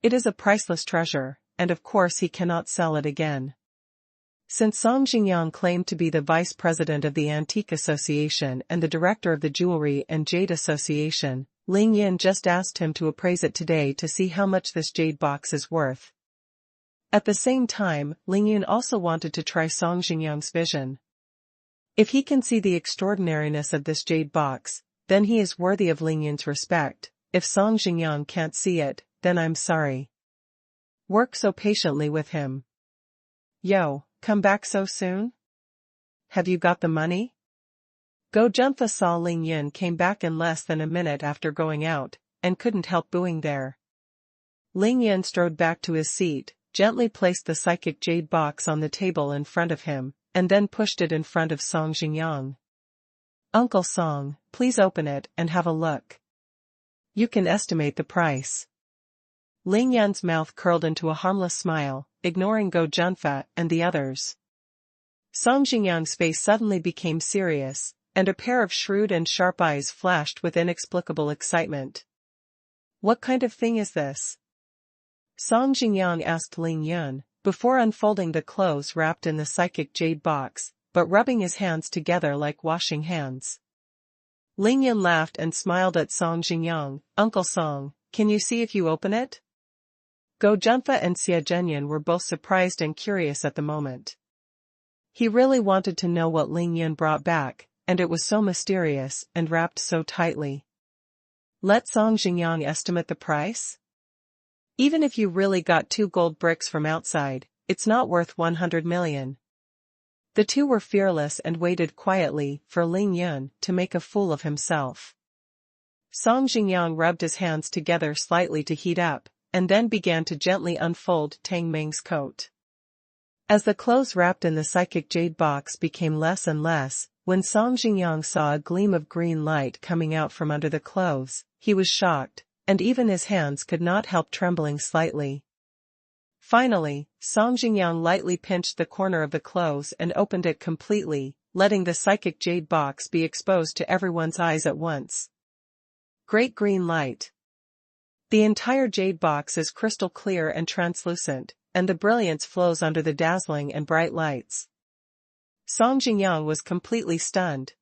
It is a priceless treasure, and of course he cannot sell it again. Since Song Xingyang claimed to be the vice president of the Antique Association and the director of the Jewelry and Jade Association, Ling Yun just asked him to appraise it today to see how much this jade box is worth. At the same time, Ling Yun also wanted to try Song Xingyang's vision. If he can see the extraordinariness of this jade box, then he is worthy of Ling Yun's respect. If Song Xingyang can't see it, then I'm sorry. Work so patiently with him. Yo, come back so soon? Have you got the money? Go Junfa saw Ling Yun came back in less than a minute after going out, and couldn't help booing there. Ling Yun strode back to his seat, gently placed the psychic jade box on the table in front of him, and then pushed it in front of Song Xingyang. "Uncle Song, please open it and have a look. You can estimate the price." Ling Yan's mouth curled into a harmless smile, ignoring Go Junfa and the others. Song Xingyang's face suddenly became serious, and a pair of shrewd and sharp eyes flashed with inexplicable excitement. "What kind of thing is this?" Song Xingyang asked Ling Yun, before unfolding the clothes wrapped in the psychic jade box, but rubbing his hands together like washing hands. Ling Yun laughed and smiled at Song Xingyang. "Uncle Song, can you see if you open it?" Go Junfa and Xie Zhenyan were both surprised and curious at the moment. He really wanted to know what Ling Yun brought back, and it was so mysterious and wrapped so tightly. "Let Song Xingyang estimate the price? Even if you really got 2 gold bricks from outside, it's not worth 100 million. The two were fearless and waited quietly for Ling Yun to make a fool of himself. Song Xingyang rubbed his hands together slightly to heat up, and then began to gently unfold Tang Meng's coat. As the clothes wrapped in the psychic jade box became less and less, when Song Xingyang saw a gleam of green light coming out from under the clothes, he was shocked, and even his hands could not help trembling slightly. Finally, Song Xingyang lightly pinched the corner of the clothes and opened it completely, letting the psychic jade box be exposed to everyone's eyes at once. Great green light. The entire jade box is crystal clear and translucent, and the brilliance flows under the dazzling and bright lights. Song Xingyang was completely stunned.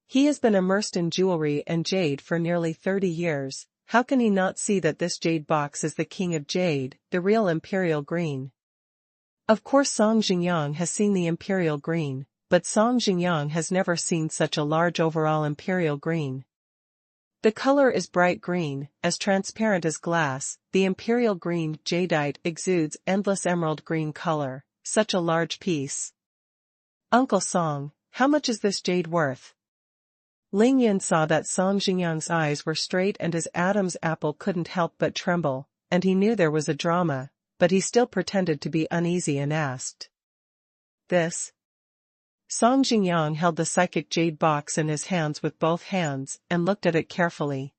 He has been immersed in jewelry and jade for nearly 30 years. How can he not see that this jade box is the king of jade, the real imperial green? Of course Song Xingyang has seen the imperial green, but Song Xingyang has never seen such a large overall imperial green. The color is bright green, as transparent as glass. The imperial green jadeite exudes endless emerald green color. Such a large piece. "Uncle Song, how much is this jade worth?" Ling Yun saw that Song Xingyang's eyes were straight and his Adam's apple couldn't help but tremble, and he knew there was a drama, but he still pretended to be uneasy and asked. "This?" Song Xingyang held the psychic jade box in his hands with both hands and looked at it carefully.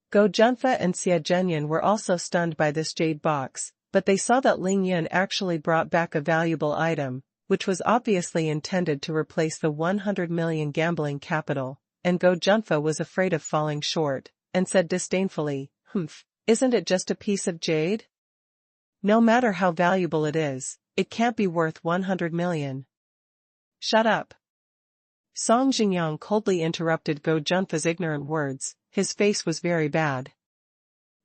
Go Junfa and Xie Zhenyan were also stunned by this jade box, but they saw that Ling Yun actually brought back a valuable item, which was obviously intended to replace the 100 million gambling capital, and Go Junfa was afraid of falling short, and said disdainfully, "Humph, isn't it just a piece of jade? No matter how valuable it is, it can't be worth 100 million. "Shut up." Song Xingyang coldly interrupted Go Junfa's ignorant words. His face was very bad.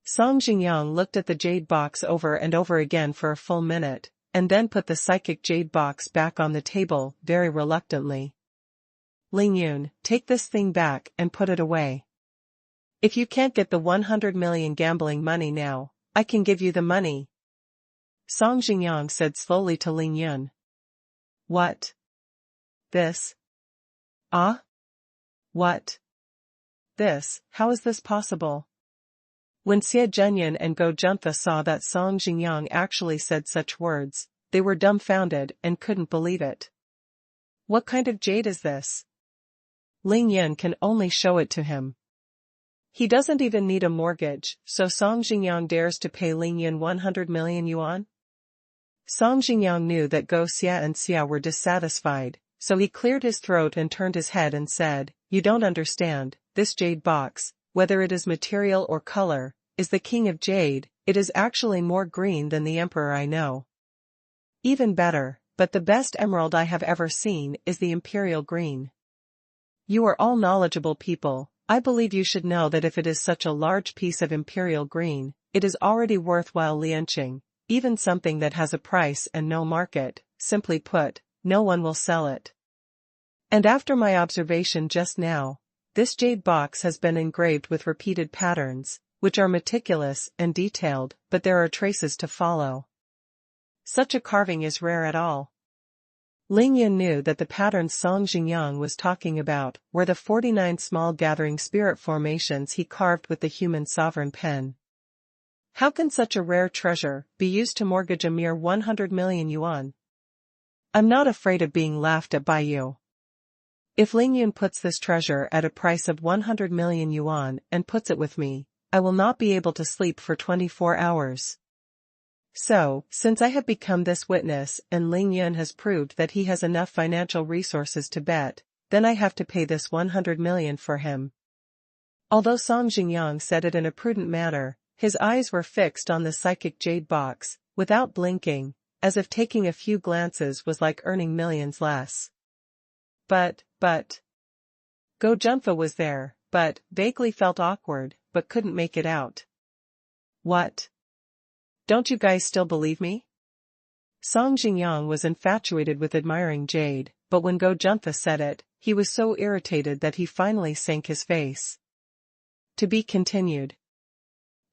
Song Xingyang looked at the jade box over and over again for a full minute, and then put the psychic jade box back on the table, very reluctantly. "Ling Yun, take this thing back and put it away. If you can't get the 100 million gambling money now, I can give you the money." Song Xingyang said slowly to Ling Yun. "What? This? Ah? What? This, how is this possible?" When Xie Zhenyan and Go Junfa saw that Song Xingyang actually said such words, they were dumbfounded and couldn't believe it. "What kind of jade is this? Ling Yun can only show it to him. He doesn't even need a mortgage, so Song Xingyang dares to pay Ling Yun 100 million yuan?" Song Xingyang knew that Go Xia and Xia were dissatisfied, so he cleared his throat and turned his head and said, "You don't understand, this jade box, whether it is material or color, is the king of jade. It is actually more green than the emperor I know. Even better, but the best emerald I have ever seen is the imperial green. You are all knowledgeable people. I believe you should know that if it is such a large piece of imperial green, it is already worthwhile lienching, even something that has a price and no market. Simply put, no one will sell it. And after my observation just now, this jade box has been engraved with repeated patterns, which are meticulous and detailed, but there are traces to follow. Such a carving is rare at all." Ling Yun knew that the patterns Song Xingyang was talking about were the 49 small gathering spirit formations he carved with the human sovereign pen. How can such a rare treasure be used to mortgage a mere 100 million yuan? I'm not afraid of being laughed at by you. If Ling Yun puts this treasure at a price of 100 million yuan and puts it with me, I will not be able to sleep for 24 hours. So, since I have become this witness and Ling Yun has proved that he has enough financial resources to bet, then I have to pay this 100 million for him. Although Song Jingyang said it in a prudent manner, his eyes were fixed on the psychic jade box, without blinking, as if taking a few glances was like earning millions less. But. Go Junfa was there, but vaguely felt awkward, but couldn't make it out. What? Don't you guys still believe me? Song Jingyang was infatuated with admiring Jade, but when Go Junfa said it, he was so irritated that he finally sank his face. To be continued.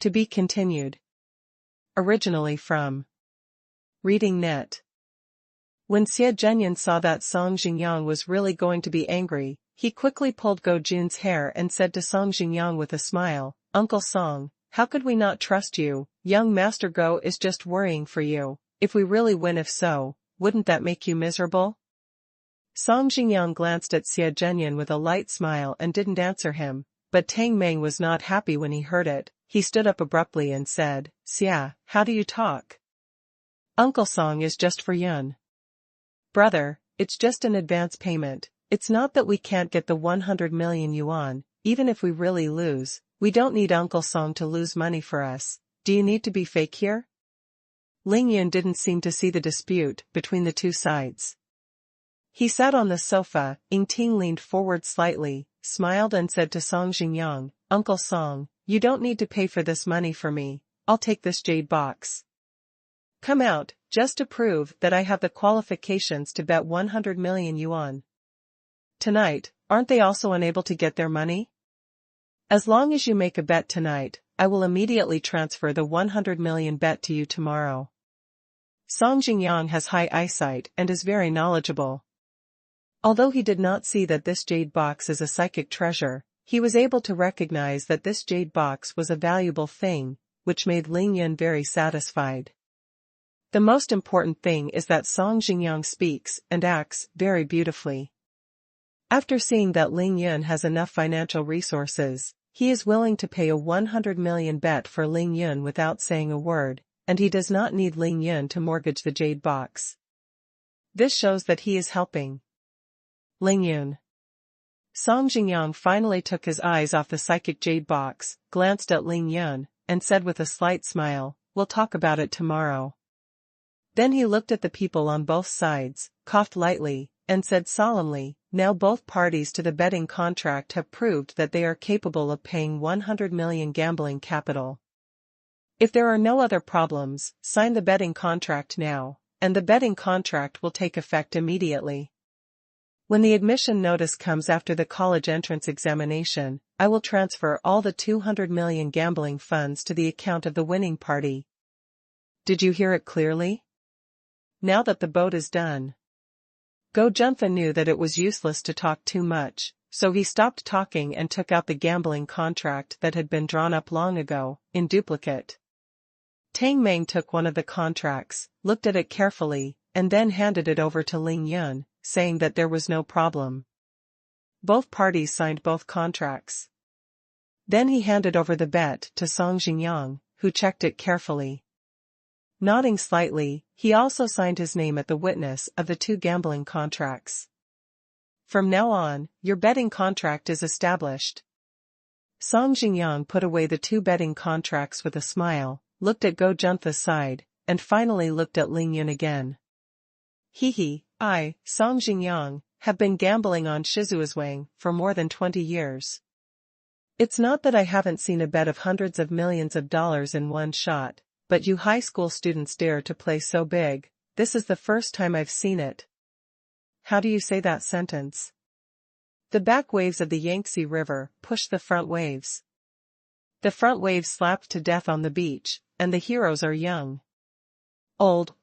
To be continued. Originally from Reading Net. When Xie Zhenyan saw that Song Jingyang was really going to be angry, he quickly pulled Go Jun's hair and said to Song Jingyang with a smile, "Uncle Song, how could we not trust you? Young Master Go is just worrying for you. If we really win, if so, wouldn't that make you miserable?" Song Jingyang glanced at Xie Zhenyan with a light smile and didn't answer him, but Tang Meng was not happy when he heard it. He stood up abruptly and said, "Xia, how do you talk? Uncle Song is just for Yun. Brother, it's just an advance payment. It's not that we can't get the 100 million yuan, even if we really lose. We don't need Uncle Song to lose money for us. Do you need to be fake here?" Ling Yun didn't seem to see the dispute between the two sides. He sat on the sofa. Ying Ting leaned forward slightly, smiled and said to Song Jingyang, "Uncle Song, you don't need to pay for this money for me. I'll take this jade box. Come out, just to prove that I have the qualifications to bet 100 million yuan. Tonight, aren't they also unable to get their money? As long as you make a bet tonight, I will immediately transfer the 100 million bet to you tomorrow." Song Jingyang has high eyesight and is very knowledgeable. Although he did not see that this jade box is a psychic treasure, he was able to recognize that this jade box was a valuable thing, which made Ling Yun very satisfied. The most important thing is that Song Jingyang speaks and acts very beautifully. After seeing that Ling Yun has enough financial resources, he is willing to pay a 100 million bet for Ling Yun without saying a word, and he does not need Ling Yun to mortgage the jade box. This shows that he is helping Ling Yun. Song Jingyang finally took his eyes off the psychic jade box, glanced at Ling Yun, and said with a slight smile, "We'll talk about it tomorrow." Then he looked at the people on both sides, coughed lightly, and said solemnly, "Now both parties to the betting contract have proved that they are capable of paying 100 million gambling capital. If there are no other problems, sign the betting contract now, and the betting contract will take effect immediately. When the admission notice comes after the college entrance examination, I will transfer all the 200 million gambling funds to the account of the winning party." Did you hear it clearly? Now that the boat is done. Go Junfa knew that it was useless to talk too much, so he stopped talking and took out the gambling contract that had been drawn up long ago, in duplicate. Tang Meng took one of the contracts, looked at it carefully, and then handed it over to Ling Yun, saying that there was no problem. Both parties signed both contracts. Then he handed over the bet to Song Jingyang, who checked it carefully. Nodding slightly, he also signed his name at the witness of the two gambling contracts. "From now on, your betting contract is established." Song Jingyang put away the two betting contracts with a smile, looked at Go Junfa's side, and finally looked at Ling Yun again. I, Song Jingyang, have been gambling on Shizuazwang for more than 20 years. It's not that I haven't seen a bet of hundreds of millions of dollars in one shot, but you high school students dare to play so big. This is the first time I've seen it. How do you say that sentence? The back waves of the Yangtze River push the front waves. The front waves slapped to death on the beach, and the heroes are young. Old.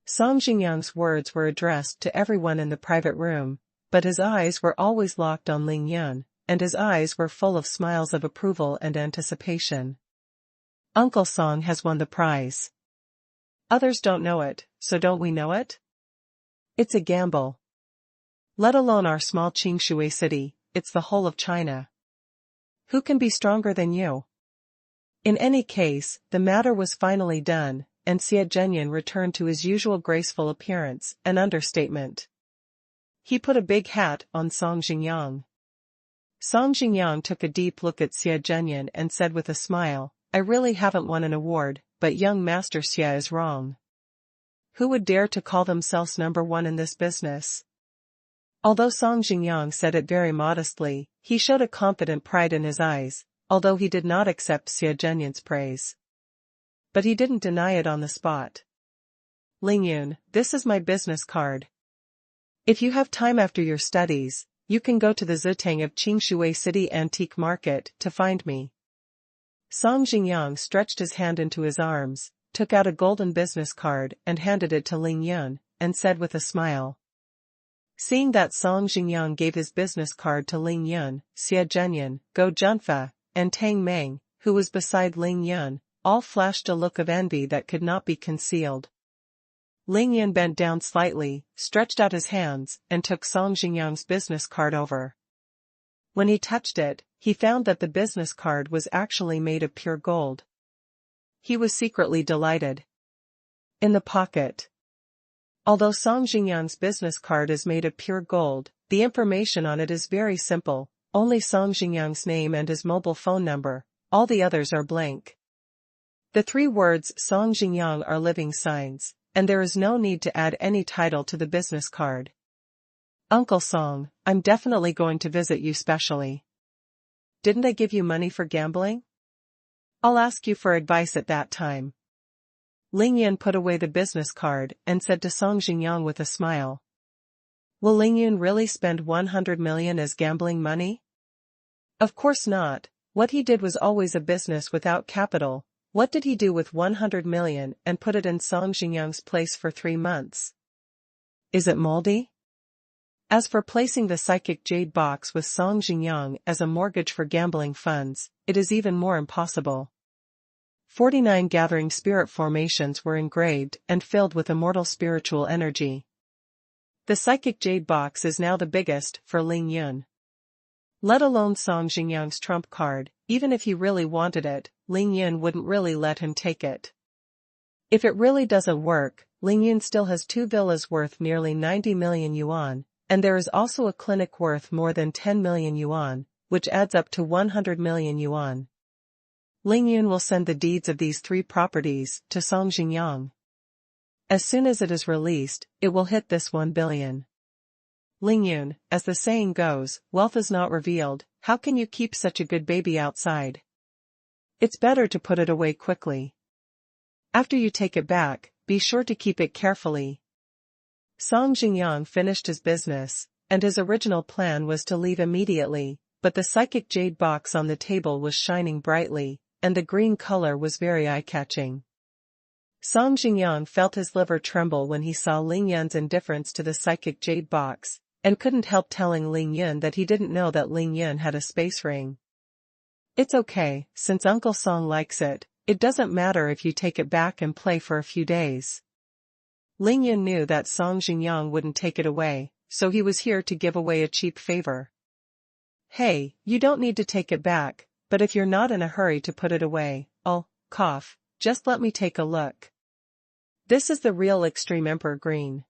Song Jingyang's words were addressed to everyone in the private room, but his eyes were always locked on Ling Yun, and his eyes were full of smiles of approval and anticipation. Uncle Song has won the prize. Others don't know it, so don't we know it? It's a gamble. Let alone our small Qingshui city, it's the whole of China. Who can be stronger than you? In any case, the matter was finally done, and Xie Zhenyan returned to his usual graceful appearance, an understatement. He put a big hat on Song Xingyang. Song Xingyang took a deep look at Xie Zhenyan and said with a smile, I really haven't won an award, but young Master Xie is wrong. Who would dare to call themselves number one in this business? Although Song Xingyang said it very modestly, he showed a confident pride in his eyes, although he did not accept Xie Zhenyan's praise. But he didn't deny it on the spot. Ling Yun, this is my business card. If you have time after your studies, you can go to the Zutang of Qingshui City Antique Market to find me. Song Xingyang stretched his hand into his arms, took out a golden business card and handed it to Ling Yun, and said with a smile. Seeing that Song Xingyang gave his business card to Ling Yun, Xie Zhenyan, Go Junfa, and Tang Meng, who was beside Ling Yun, all flashed a look of envy that could not be concealed. Ling Yun bent down slightly, stretched out his hands, and took Song Xingyang's business card over. When he touched it, he found that the business card was actually made of pure gold. He was secretly delighted. In the pocket. Although Song Xingyang's business card is made of pure gold, the information on it is very simple, only Song Xingyang's name and his mobile phone number, all the others are blank. The 3 words Song Xingyang are living signs, and there is no need to add any title to the business card. Uncle Song, I'm definitely going to visit you specially. Didn't I give you money for gambling? I'll ask you for advice at that time. Ling Yun put away the business card and said to Song Xingyang with a smile. Will Ling Yun really spend 100 million as gambling money? Of course not, what he did was always a business without capital. What did he do with 100 million and put it in Song Xingyang's place for 3 months? Is it moldy? As for placing the psychic jade box with Song Xingyang as a mortgage for gambling funds, it is even more impossible. 49 gathering spirit formations were engraved and filled with immortal spiritual energy. The psychic jade box is now the biggest for Ling Yun. Let alone Song Xingyang's trump card, even if he really wanted it, Ling Yun wouldn't really let him take it. If it really doesn't work, Ling Yun still has 2 villas worth nearly 90 million yuan, and there is also a clinic worth more than 10 million yuan, which adds up to 100 million yuan. Ling Yun will send the deeds of these 3 properties to Song Xingyang. As soon as it is released, it will hit this 1 billion. Ling Yun, as the saying goes, wealth is not revealed. How can you keep such a good baby outside? It's better to put it away quickly. After you take it back, be sure to keep it carefully. Song Xingyang finished his business, and his original plan was to leave immediately, but the psychic jade box on the table was shining brightly, and the green color was very eye-catching. Song Xingyang felt his liver tremble when he saw Ling Yun's indifference to the psychic jade box, and couldn't help telling Ling Yun that he didn't know that Ling Yun had a space ring. It's okay, since Uncle Song likes it, it doesn't matter if you take it back and play for a few days. Ling Yun knew that Song Xingyang wouldn't take it away, so he was here to give away a cheap favor. Hey, you don't need to take it back, but if you're not in a hurry to put it away, just let me take a look. This is the real Extreme Emperor Green.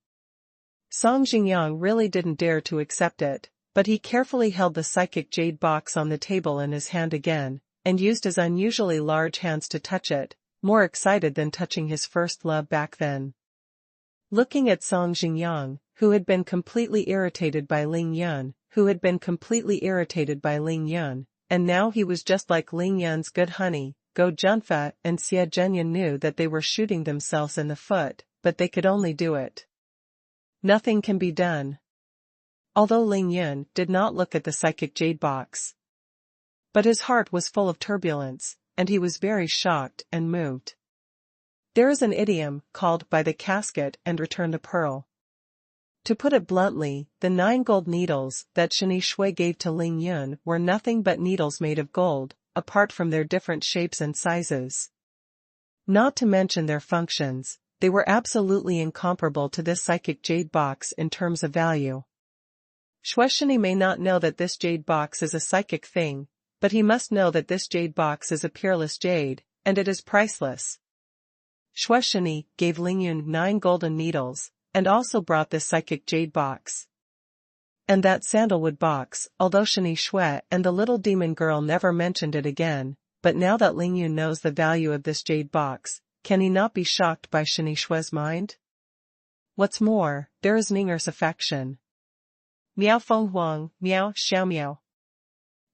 Song Xingyang really didn't dare to accept it, but he carefully held the psychic jade box on the table in his hand again, and used his unusually large hands to touch it, more excited than touching his first love back then. Looking at Song Xingyang, who had been completely irritated by Ling Yun, and now he was just like Ling Yun's good honey, Go Junfa and Xie Zhenyan knew that they were shooting themselves in the foot, but they could only do it. Nothing can be done. Although Ling Yun did not look at the psychic jade box. But his heart was full of turbulence, and he was very shocked and moved. There is an idiom called buy the casket and return the pearl. To put it bluntly, the 9 gold needles that Shani Shui gave to Ling Yun were nothing but needles made of gold, apart from their different shapes and sizes. Not to mention their functions, they were absolutely incomparable to this psychic jade box in terms of value. Xuanhuan may not know that this jade box is a psychic thing, but he must know that this jade box is a peerless jade, and it is priceless. Xuanhuan gave Lingyun 9 golden needles, and also brought this psychic jade box. And that sandalwood box, although Shani Shui and the little demon girl never mentioned it again, but now that Lingyun knows the value of this jade box, can he not be shocked by Shani Shui's mind? What's more, there is Ning'er's affection. Miao Feng Huang, Miao Xiao Miao.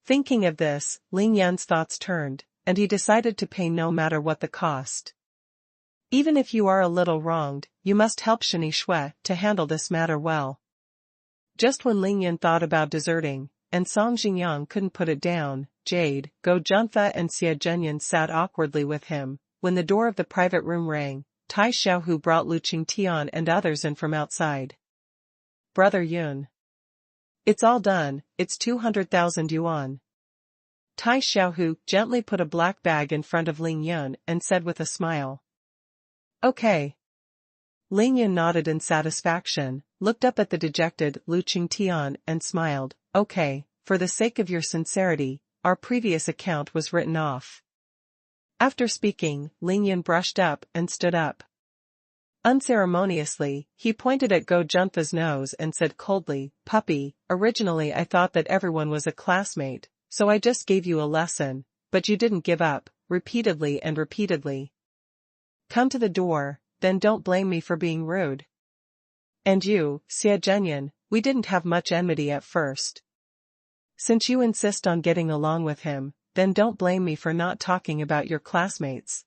Thinking of this, Ling Yan's thoughts turned, and he decided to pay no matter what the cost. Even if you are a little wronged, you must help Shani Shui to handle this matter well. Just when Ling Yan thought about deserting, and Song Jingyang couldn't put it down, Jade, Go Junfa and Xie Zhenyan sat awkwardly with him, when the door of the private room rang. Tai Xiaohu brought Lu Qingtian and others in from outside. Brother Yun. It's all done, it's 200,000 yuan. Tai Xiaohu gently put a black bag in front of Ling Yun and said with a smile. Okay. Ling Yun nodded in satisfaction, looked up at the dejected Lu Qingtian and smiled. Okay, for the sake of your sincerity, our previous account was written off. After speaking, Ling Yun brushed up and stood up. Unceremoniously, he pointed at Go Junfa's nose and said coldly, Puppy, originally I thought that everyone was a classmate, so I just gave you a lesson, but you didn't give up, repeatedly and repeatedly. Come to the door, then don't blame me for being rude. And you, Xie Zhenyan, we didn't have much enmity at first. Since you insist on getting along with him, then don't blame me for not talking about your classmates.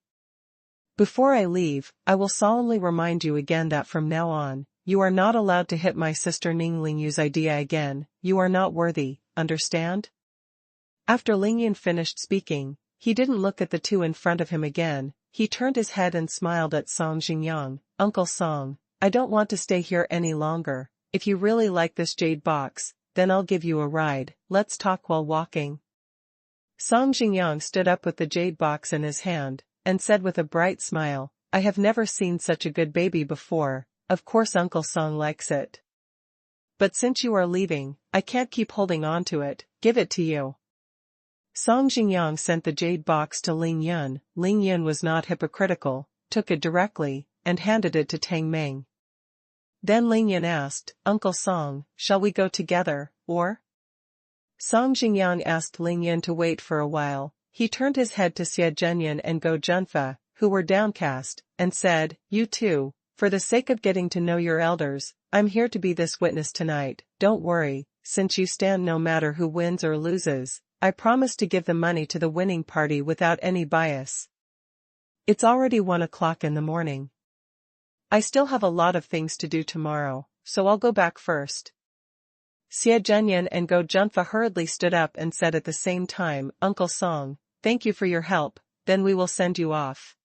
Before I leave, I will solemnly remind you again that from now on, you are not allowed to hit my sister Ning Lingyu's idea again. You are not worthy, understand? After Ling Yun finished speaking, he didn't look at the two in front of him again. He turned his head and smiled at Song Jingyang. Uncle Song, I don't want to stay here any longer. If you really like this jade box, then I'll give you a ride. Let's talk while walking. Song Jingyang stood up with the jade box in his hand, and said with a bright smile, I have never seen such a good baby before. Of course Uncle Song likes it. But since you are leaving, I can't keep holding on to it. Give it to you. Song Jingyang sent the jade box to Ling Yun. Ling Yun was not hypocritical, took it directly, and handed it to Tang Meng. Then Ling Yun asked, Uncle Song, shall we go together, or? Song Jingyang asked Ling Yun to wait for a while. He turned his head to Xie Zhenyan and Go Junfa, who were downcast, and said, You too, for the sake of getting to know your elders, I'm here to be this witness tonight. Don't worry, since you stand no matter who wins or loses, I promise to give the money to the winning party without any bias. It's already 1 o'clock in the morning. I still have a lot of things to do tomorrow, so I'll go back first. Xie Zhenyan and Go Junfa hurriedly stood up and said at the same time, Uncle Song, thank you for your help, then we will send you off.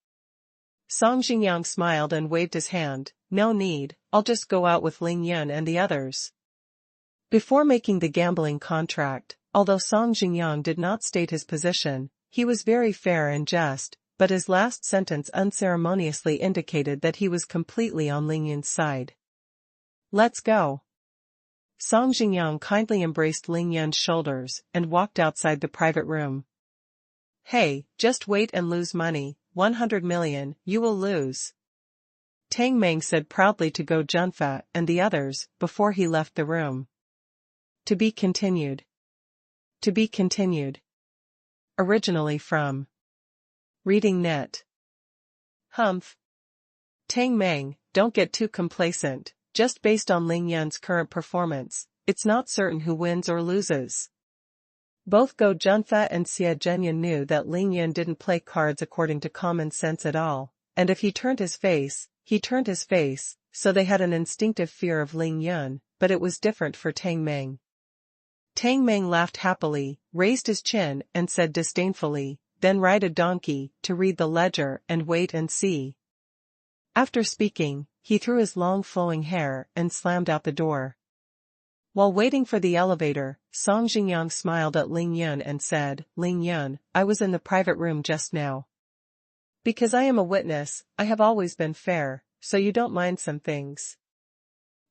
Song Jingyang smiled and waved his hand, no need, I'll just go out with Ling Yun and the others. Before making the gambling contract, although Song Jingyang did not state his position, he was very fair and just, but his last sentence unceremoniously indicated that he was completely on Ling Yun's side. Let's go. Song Jingyang kindly embraced Ling Yun's shoulders and walked outside the private room. Hey, just wait and lose money, 100 million, you will lose. Tang Meng said proudly to Go Junfa and the others before he left the room. To be continued. To be continued. Originally from Reading Net. Humph. Tang Meng, don't get too complacent, just based on Ling Yun's current performance, it's not certain who wins or loses. Both Go Junfa and Xie Zhenyan knew that Ling Yun didn't play cards according to common sense at all, and if he turned his face, so they had an instinctive fear of Ling Yun, but it was different for Tang Meng. Tang Meng laughed happily, raised his chin and said disdainfully, then ride a donkey, to read the ledger and wait and see. After speaking, he threw his long flowing hair and slammed out the door. While waiting for the elevator, Song Jingyang smiled at Ling Yun and said, Ling Yun, I was in the private room just now. Because I am a witness, I have always been fair, so you don't mind some things.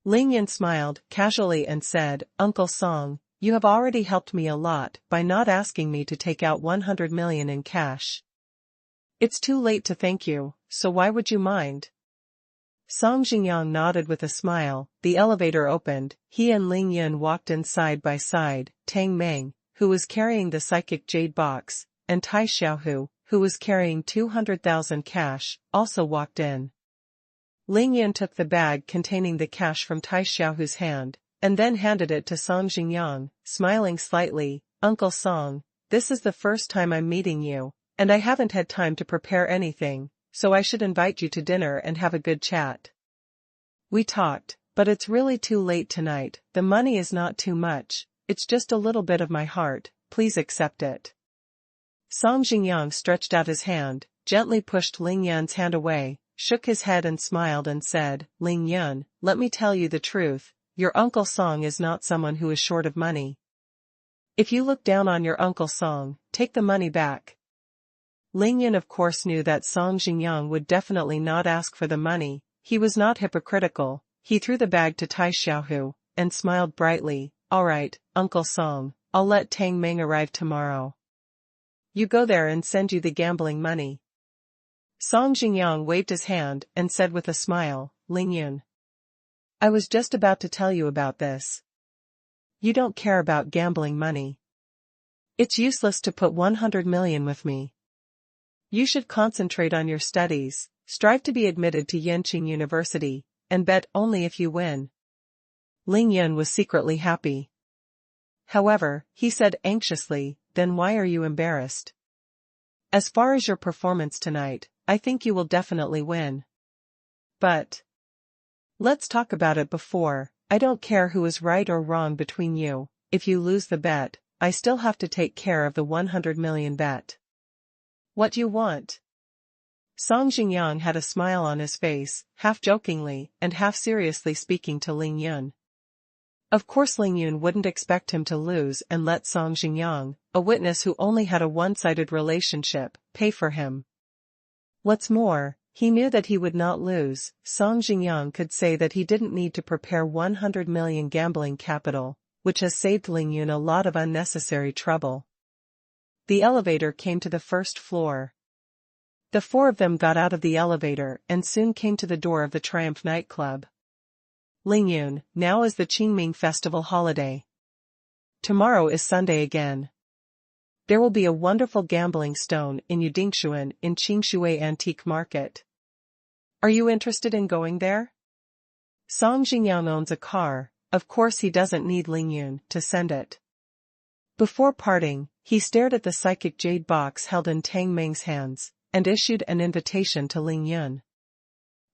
Ling Yun smiled casually and said, Uncle Song, you have already helped me a lot by not asking me to take out 100 million in cash. It's too late to thank you, so why would you mind? Song Jingyang nodded with a smile. The elevator opened, he and Ling Yun walked in side by side. Tang Meng, who was carrying the psychic jade box, and Tai Xiaohu, who was carrying 200,000 cash, also walked in. Ling Yun took the bag containing the cash from Tai Xiaohu's hand, and then handed it to Song Jingyang, smiling slightly. Uncle Song, this is the first time I'm meeting you, and I haven't had time to prepare anything, so I should invite you to dinner and have a good chat. We talked, but it's really too late tonight. The money is not too much, it's just a little bit of my heart, please accept it. Song Jingyang stretched out his hand, gently pushed Ling Yun's hand away, shook his head and smiled and said, Ling Yun, let me tell you the truth, your Uncle Song is not someone who is short of money. If you look down on your Uncle Song, take the money back. Ling Yun of course knew that Song Jingyang would definitely not ask for the money. He was not hypocritical. He threw the bag to Tai Xiaohu, and smiled brightly. Alright, Uncle Song, I'll let Tang Meng arrive tomorrow. You go there and send you the gambling money. Song Jingyang waved his hand and said with a smile, Ling Yun. I was just about to tell you about this. You don't care about gambling money. It's useless to put 100 million with me. You should concentrate on your studies, strive to be admitted to Yenqing University, and bet only if you win. Ling Yun was secretly happy. However, he said anxiously, then why are you embarrassed? As far as your performance tonight, I think you will definitely win. But let's talk about it before. I don't care who is right or wrong between you. If you lose the bet, I still have to take care of the 100 million bet. What you want? Song Jingyang had a smile on his face, half jokingly and half seriously speaking to Ling Yun. Of course Ling Yun wouldn't expect him to lose and let Song Jingyang, a witness who only had a one-sided relationship, pay for him. What's more, he knew that he would not lose. Song Jingyang could say that he didn't need to prepare 100 million gambling capital, which has saved Ling Yun a lot of unnecessary trouble. The elevator came to the first floor. The four of them got out of the elevator and soon came to the door of the Triumph nightclub. Ling Yun, now is the Qingming festival holiday. Tomorrow is Sunday again. There will be a wonderful gambling stone in Yudingshuan in Qingshui Antique Market. Are you interested in going there? Song Jingyang owns a car, of course he doesn't need Ling Yun to send it. Before parting, he stared at the psychic jade box held in Tang Meng's hands, and issued an invitation to Ling Yun.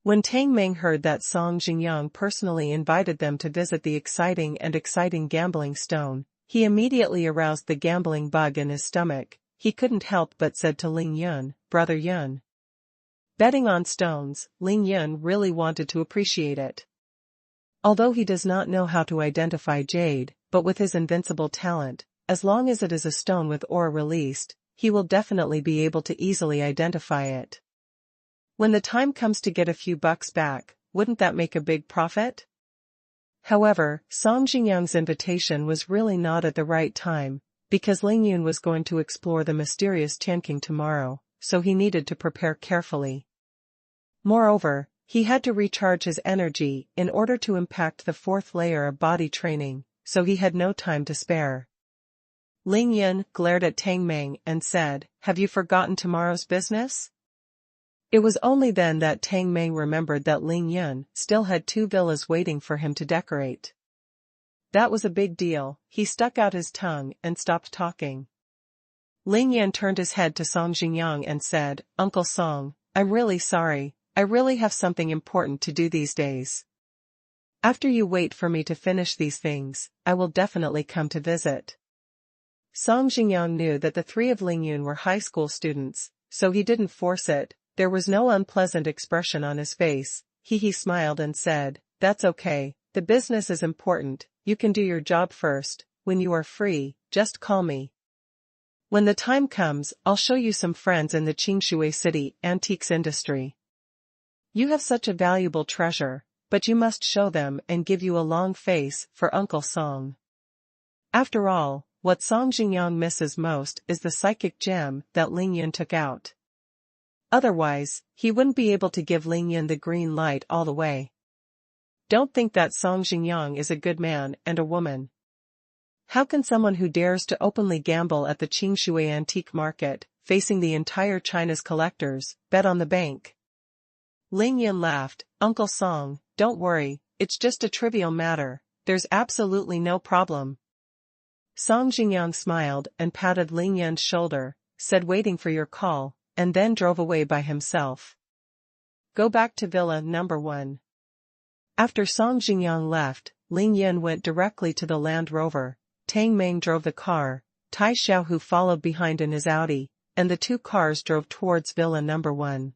When Tang Meng heard that Song Jingyang personally invited them to visit the exciting gambling stone, he immediately aroused the gambling bug in his stomach. He couldn't help but said to Ling Yun, Brother Yun. Betting on stones, Ling Yun really wanted to appreciate it. Although he does not know how to identify jade, but with his invincible talent, as long as it is a stone with aura released, he will definitely be able to easily identify it. When the time comes to get a few bucks back, wouldn't that make a big profit? However, Song Jingyang's invitation was really not at the right time, because Ling Yun was going to explore the mysterious Tianqing tomorrow, so he needed to prepare carefully. Moreover, he had to recharge his energy in order to impact the fourth layer of body training, so he had no time to spare. Ling Yun glared at Tang Meng and said, Have you forgotten tomorrow's business? It was only then that Tang Meng remembered that Ling Yun still had 2 villas waiting for him to decorate. That was a big deal. He stuck out his tongue and stopped talking. Ling Yun turned his head to Song Jingyang and said, Uncle Song, I'm really sorry, I really have something important to do these days. After you wait for me to finish these things, I will definitely come to visit. Song Jingyang knew that the 3 of Ling Yun were high school students, so he didn't force it. There was no unpleasant expression on his face. He smiled and said, That's okay, the business is important, you can do your job first, when you are free, just call me. When the time comes, I'll show you some friends in the Qingshui City antiques industry. You have such a valuable treasure, but you must show them and give you a long face for Uncle Song. After all, what Song Jingyang misses most is the psychic gem that Ling Yun took out. Otherwise, he wouldn't be able to give Ling Yun the green light all the way. Don't think that Song Jingyang is a good man and a woman. How can someone who dares to openly gamble at the Qingshui antique market, facing the entire China's collectors, bet on the bank? Ling Yun laughed. Uncle Song, don't worry, it's just a trivial matter, there's absolutely no problem. Song Jingyang smiled and patted Ling Yun's shoulder, said waiting for your call, and then drove away by himself. Go back to Villa number 1. After Song Jingyang left, Ling Yun went directly to the Land Rover. Tang Meng drove the car, Tai Xiaohu followed behind in his Audi, and the two cars drove towards Villa number 1.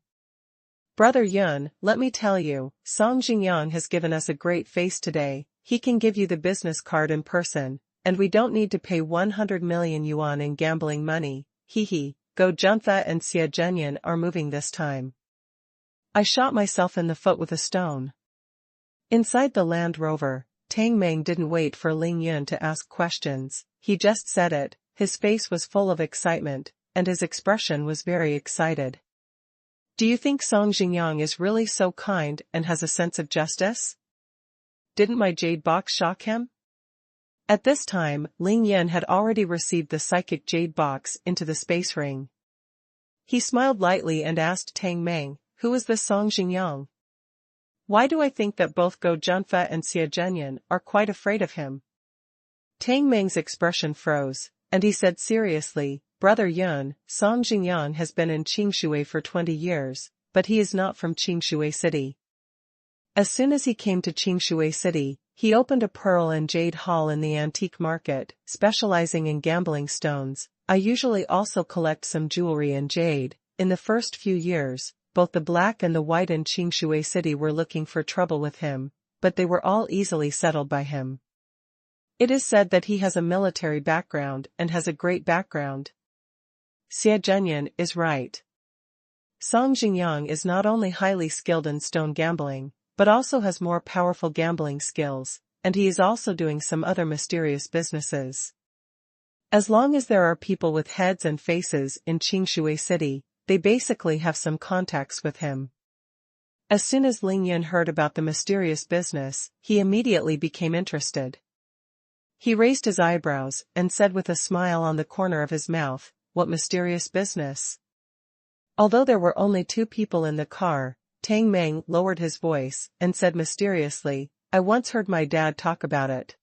Brother Yun, let me tell you, Song Jingyang has given us a great face today. He can give you the business card in person, and we don't need to pay 100 million yuan in gambling money. Hee. Go Junfa and Xie Zhenyan are moving this time. I shot myself in the foot with a stone. Inside the Land Rover, Tang Meng didn't wait for Ling Yun to ask questions, he just said it. His face was full of excitement, and his expression was very excited. Do you think Song Jingyang is really so kind and has a sense of justice? Didn't my jade box shock him? At this time, Ling Yun had already received the psychic jade box into the space ring. He smiled lightly and asked Tang Meng, who is this Song Jingyang? Why do I think that both Go Junfa and Xie Zhenyan are quite afraid of him? Tang Meng's expression froze, and he said seriously, Brother Yun, Song Jingyang has been in Qingshui for 20 years, but he is not from Qingshui City. As soon as he came to Qingshui City, he opened a pearl and jade hall in the antique market, specializing in gambling stones. I usually also collect some jewelry and jade. In the first few years, both the black and the white in Qingshui City were looking for trouble with him, but they were all easily settled by him. It is said that he has a military background and has a great background. Xie Zhenyan is right. Song Jingyang is not only highly skilled in stone gambling, but also has more powerful gambling skills, and he is also doing some other mysterious businesses. As long as there are people with heads and faces in Qingshui City, they basically have some contacts with him. As soon as Ling Yun heard about the mysterious business, he immediately became interested. He raised his eyebrows and said with a smile on the corner of his mouth, what mysterious business? Although there were only 2 people in the car, Tang Meng lowered his voice and said mysteriously, I once heard my dad talk about it.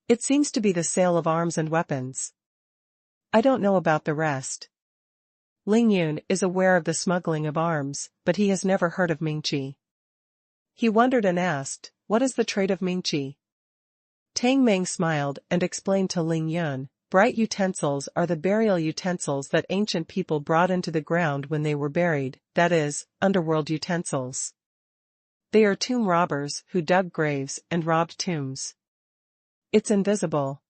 It seems to be the sale of arms and weapons. I don't know about the rest. Ling Yun is aware of the smuggling of arms, but he has never heard of Mingqi. He wondered and asked, what is the trade of Mingqi? Tang Meng smiled and explained to Ling Yun, bright utensils are the burial utensils that ancient people brought into the ground when they were buried, that is, underworld utensils. They are tomb robbers who dug graves and robbed tombs. It's invisible.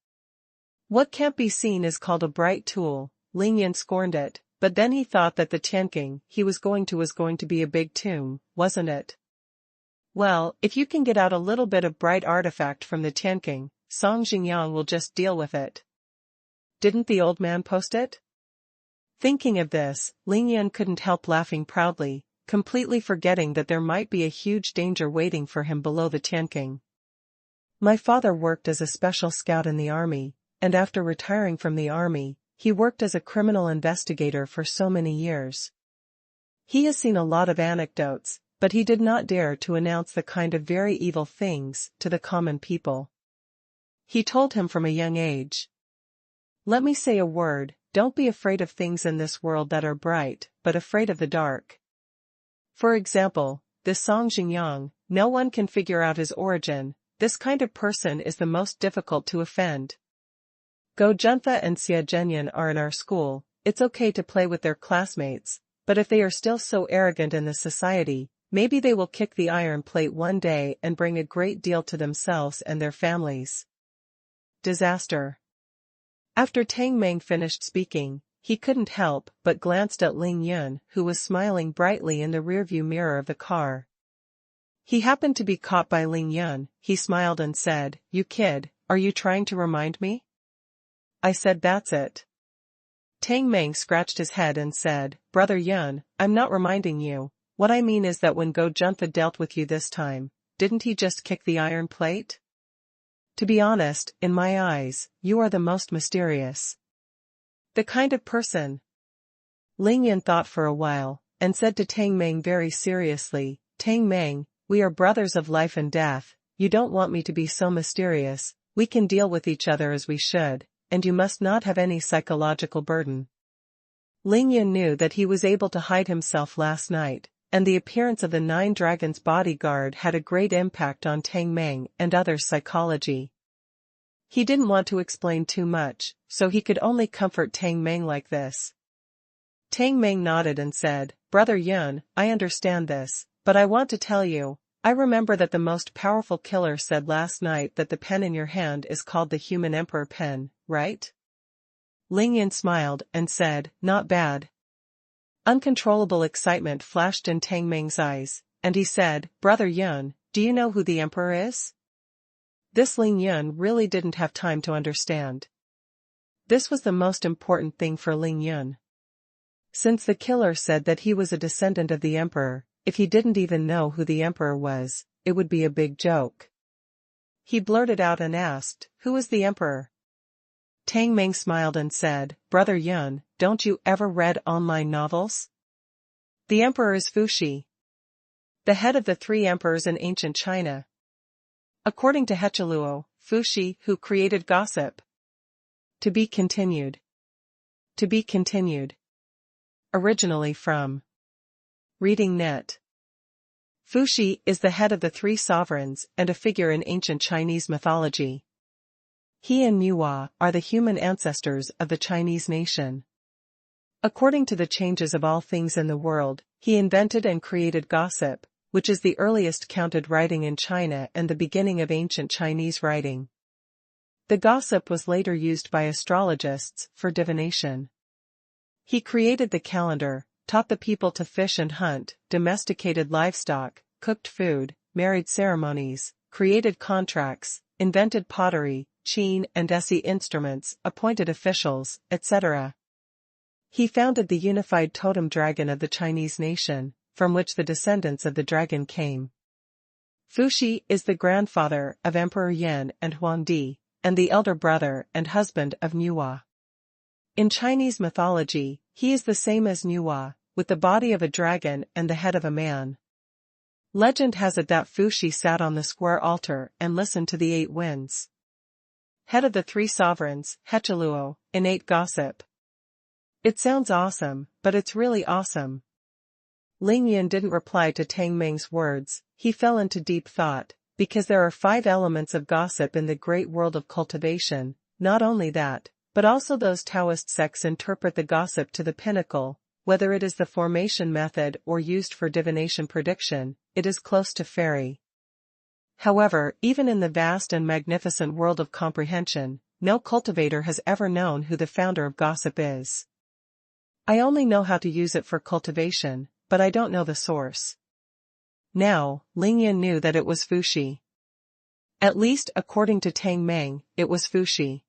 What can't be seen is called a bright tool. Ling Yun scorned it, but then he thought that the Tianqing he was going to be a big tomb, wasn't it? Well, if you can get out a little bit of bright artifact from the Tianqing, Song Jingyang will just deal with it. Didn't the old man post it? Thinking of this, Ling Yun couldn't help laughing proudly, completely forgetting that there might be a huge danger waiting for him below the Tianqing. My father worked as a special scout in the army, and after retiring from the army, he worked as a criminal investigator for so many years. He has seen a lot of anecdotes, but he did not dare to announce the kind of very evil things to the common people. He told him from a young age. Let me say a word, don't be afraid of things in this world that are bright, but afraid of the dark. For example, this Song Jingyang, no one can figure out his origin, this kind of person is the most difficult to offend. Go Junfa and Xie Zhenyan are in our school, it's okay to play with their classmates, but if they are still so arrogant in the society, maybe they will kick the iron plate one day and bring a great deal to themselves and their families. Disaster. After Tang Meng finished speaking, he couldn't help but glanced at Ling Yun, who was smiling brightly in the rearview mirror of the car. He happened to be caught by Ling Yun. He smiled and said, "You kid, are you trying to remind me?" I said, "That's it." Tang Meng scratched his head and said, "Brother Yun, I'm not reminding you. What I mean is that when Go Junfa dealt with you this time, didn't he just kick the iron plate? To be honest, in my eyes, you are the most mysterious. The kind of person." Ling Yun thought for a while, and said to Tang Meng very seriously, "Tang Meng, we are brothers of life and death. You don't want me to be so mysterious. We can deal with each other as we should, and you must not have any psychological burden." Ling Yun knew that he was able to hide himself last night, and the appearance of the Nine Dragons bodyguard had a great impact on Tang Meng and others' psychology. He didn't want to explain too much, so he could only comfort Tang Meng like this. Tang Meng nodded and said, "Brother Yun, I understand this, but I want to tell you, I remember that the most powerful killer said last night that the pen in your hand is called the Human Emperor pen, right?" Ling Yun smiled and said, "Not bad." Uncontrollable excitement flashed in Tang Meng's eyes, and he said, "Brother Yun, do you know who the Emperor is?" This Ling Yun really didn't have time to understand. This was the most important thing for Ling Yun. Since the killer said that he was a descendant of the Emperor, if he didn't even know who the Emperor was, it would be a big joke. He blurted out and asked, "Who is the Emperor?" Tang Meng smiled and said, "Brother Yun, don't you ever read online novels? The Emperor is Fuxi, the head of the three emperors in ancient China. According to Hecheluo, Fuxi, who created gossip." To be continued. To be continued. Originally from Reading Net. Fuxi is the head of the three sovereigns and a figure in ancient Chinese mythology. He and Nuwa are the human ancestors of the Chinese nation. According to the changes of all things in the world, he invented and created gossip, which is the earliest counted writing in China and the beginning of ancient Chinese writing. The gossip was later used by astrologists for divination. He created the calendar, taught the people to fish and hunt, domesticated livestock, cooked food, married ceremonies, created contracts, invented pottery, qin and esi instruments, appointed officials, etc. He founded the unified totem dragon of the Chinese nation, from which the descendants of the dragon came. Fuxi is the grandfather of Emperor Yan and Huangdi, and the elder brother and husband of Nuwa. In Chinese mythology, he is the same as Nuwa, with the body of a dragon and the head of a man. Legend has it that Fuxi sat on the square altar and listened to the eight winds. Head of the three sovereigns, Hecheluo, innate gossip. It sounds awesome, but it's really awesome. Ling Yun didn't reply to Tang Meng's words. He fell into deep thought, because there are 5 elements of gossip in the great world of cultivation. Not only that, but also those Taoist sects interpret the gossip to the pinnacle. Whether it is the formation method or used for divination prediction, it is close to fairy. However, even in the vast and magnificent world of comprehension, no cultivator has ever known who the founder of gossip is. I only know how to use it for cultivation, but I don't know the source. Now, Ling Yun knew that it was Fuxi. At least according to Tang Meng, it was Fuxi.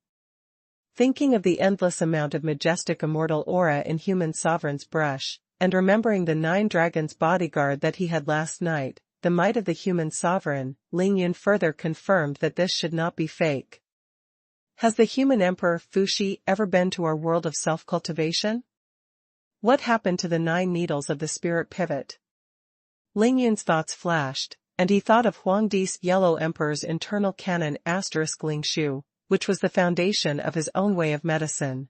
Thinking of the endless amount of majestic immortal aura in human sovereign's brush, and remembering the 9 dragons bodyguard that he had last night, the might of the human sovereign, Ling Yun further confirmed that this should not be fake. Has the human emperor Fuxi ever been to our world of self-cultivation? What happened to the 9 needles of the spirit pivot? Ling Yun's thoughts flashed, and he thought of Huangdi's Yellow Emperor's internal canon *Ling Shu, which was the foundation of his own way of medicine.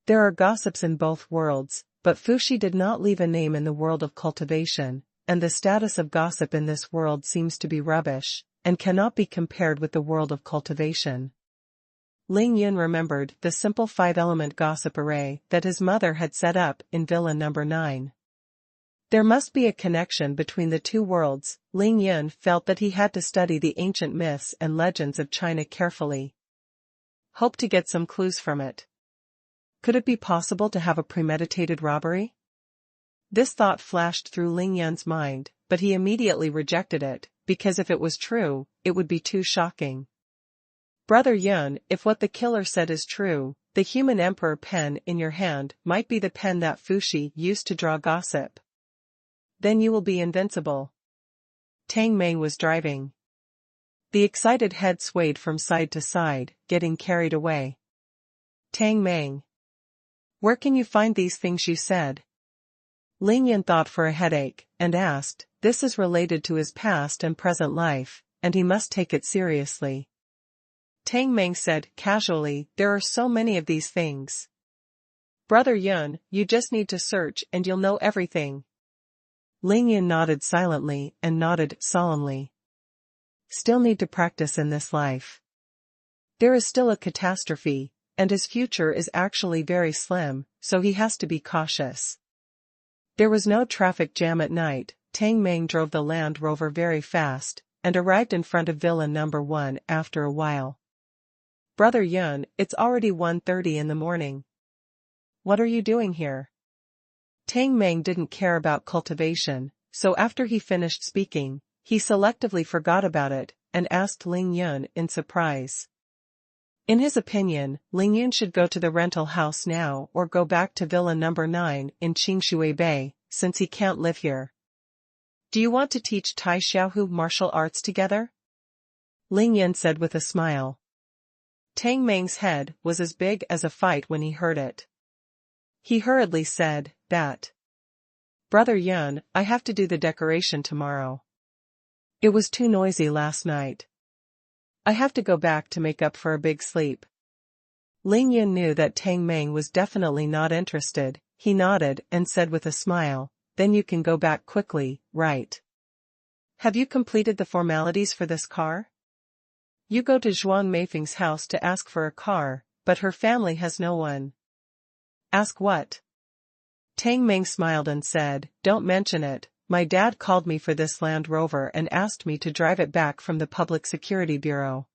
There are gossips in both worlds, but Fuxi did not leave a name in the world of cultivation, and the status of gossip in this world seems to be rubbish, and cannot be compared with the world of cultivation. Ling Yun remembered the simple 5-element gossip array that his mother had set up in Villa number 9. There must be a connection between the two worlds. Ling Yun felt that he had to study the ancient myths and legends of China carefully. hope to get some clues from it. Could it be possible to have a premeditated robbery? This thought flashed through Ling Yun's mind, but he immediately rejected it, because if it was true, it would be too shocking. Brother Yun, if what the killer said is true, the human emperor pen in your hand might be the pen that Fushi used to draw gossip. Then you will be invincible. Tang Meng was driving. The excited head swayed from side to side, getting carried away. Tang Meng. Where can you find these things you said? Ling Yun thought for a headache, and asked, this is related to his past and present life, and he must take it seriously. Tang Meng said casually, there are so many of these things. Brother Yun, you just need to search and you'll know everything. Ling Yun nodded silently and nodded solemnly. Still need to practice in this life. There is still a catastrophe, and his future is actually very slim, so he has to be cautious. There was no traffic jam at night. Tang Meng drove the Land Rover very fast, and arrived in front of Villa number 1 after a while. Brother Yun, it's already 1:30 in the morning. What are you doing here? Tang Meng didn't care about cultivation, so after he finished speaking, he selectively forgot about it, and asked Ling Yun in surprise. In his opinion, Ling Yun should go to the rental house now or go back to Villa number 9 in Qingshui Bay, since he can't live here. Do you want to teach Tai Xiaohu martial arts together? Ling Yun said with a smile. Tang Meng's head was as big as a fight when he heard it. He hurriedly said, that. Brother Yun, I have to do the decoration tomorrow. It was too noisy last night. I have to go back to make up for a big sleep. Ling Yun knew that Tang Meng was definitely not interested. He nodded and said with a smile, then you can go back quickly, right? Have you completed the formalities for this car? You go to Zhuang Meifeng's house to ask for a car, but her family has no one. Ask what? Tang Meng smiled and said, don't mention it. My dad called me for this Land Rover and asked me to drive it back from the Public Security Bureau.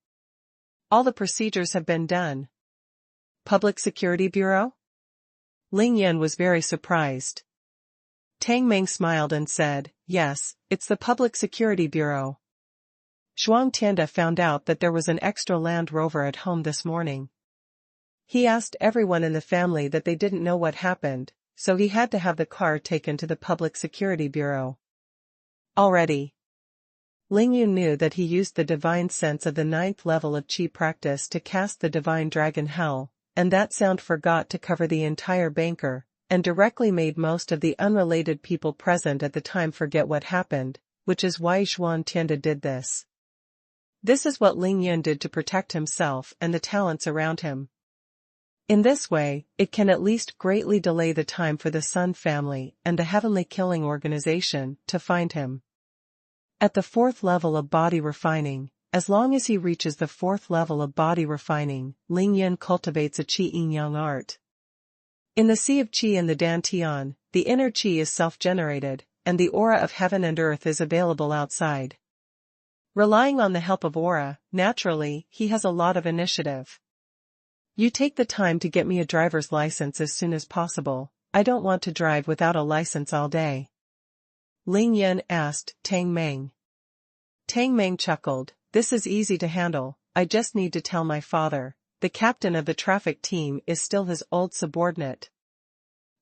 All the procedures have been done. Public Security Bureau? Ling Yun was very surprised. Tang Meng smiled and said, yes, it's the Public Security Bureau. Zhuang Tianda found out that there was an extra Land Rover at home this morning. He asked everyone in the family that they didn't know what happened, so he had to have the car taken to the Public Security Bureau. Already. Ling Yun knew that he used the divine sense of the 9th level of Qi practice to cast the divine dragon Hell, and that sound forgot to cover the entire banker, and directly made most of the unrelated people present at the time forget what happened, which is why Zhuang Tianda did this. This is what Ling Yun did to protect himself and the talents around him. In this way, it can at least greatly delay the time for the Sun family and the Heavenly Killing Organization to find him. At the 4th level of body refining, as long as he reaches the 4th level of body refining, Ling Yun cultivates a Qi Yin-Yang art. In the Sea of Qi and the Dantian, the inner Qi is self-generated, and the aura of heaven and earth is available outside. Relying on the help of aura, naturally, he has a lot of initiative. You take the time to get me a driver's license as soon as possible. I don't want to drive without a license all day. Ling Yun asked Tang Meng. Tang Meng chuckled, this is easy to handle, I just need to tell my father. The captain of the traffic team is still his old subordinate.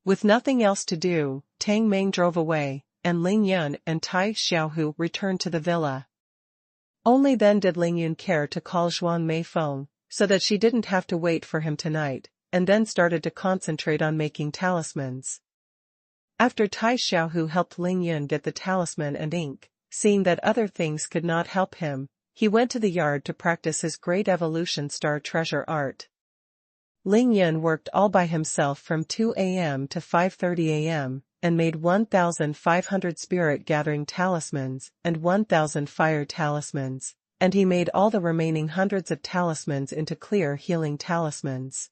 With nothing else to do, Tang Meng drove away, and Ling Yun and Tai Xiaohu returned to the villa. Only then did Ling Yun care to call Zhuang Meifeng, so that she didn't have to wait for him tonight, and then started to concentrate on making talismans. After Tai Xiaohu helped Ling Yun get the talisman and ink, seeing that other things could not help him, he went to the yard to practice his Great Evolution Star Treasure art. Ling Yun worked all by himself from 2 a.m. to 5:30 a.m., and made 1,500 spirit-gathering talismans and 1,000 fire talismans, and he made all the remaining hundreds of talismans into clear healing talismans.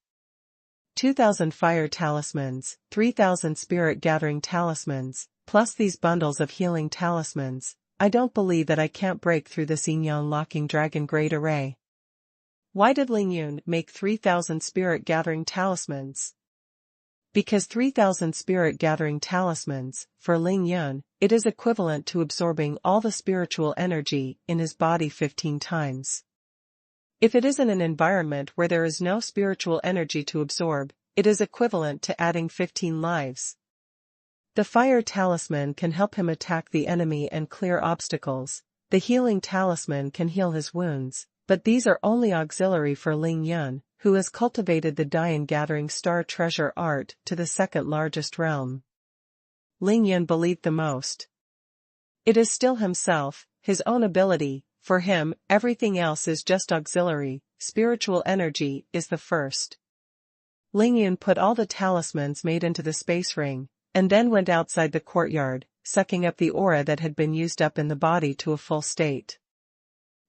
2,000 fire talismans, 3,000 spirit-gathering talismans, plus these bundles of healing talismans. I don't believe that I can't break through this yin-yang locking dragon grade array. Why did Ling Yun make 3,000 spirit-gathering talismans? Because 3,000 spirit-gathering talismans, for Ling Yun, it is equivalent to absorbing all the spiritual energy in his body 15 times. If it is in an environment where there is no spiritual energy to absorb, it is equivalent to adding 15 lives. The fire talisman can help him attack the enemy and clear obstacles. The healing talisman can heal his wounds, but these are only auxiliary for Ling Yun, who has cultivated the Dian-gathering star treasure art to the second largest realm. Ling Yun believed the most. It is still himself, his own ability. For him, everything else is just auxiliary. Spiritual energy is the first. Ling Yun put all the talismans made into the space ring, and then went outside the courtyard, sucking up the aura that had been used up in the body to a full state.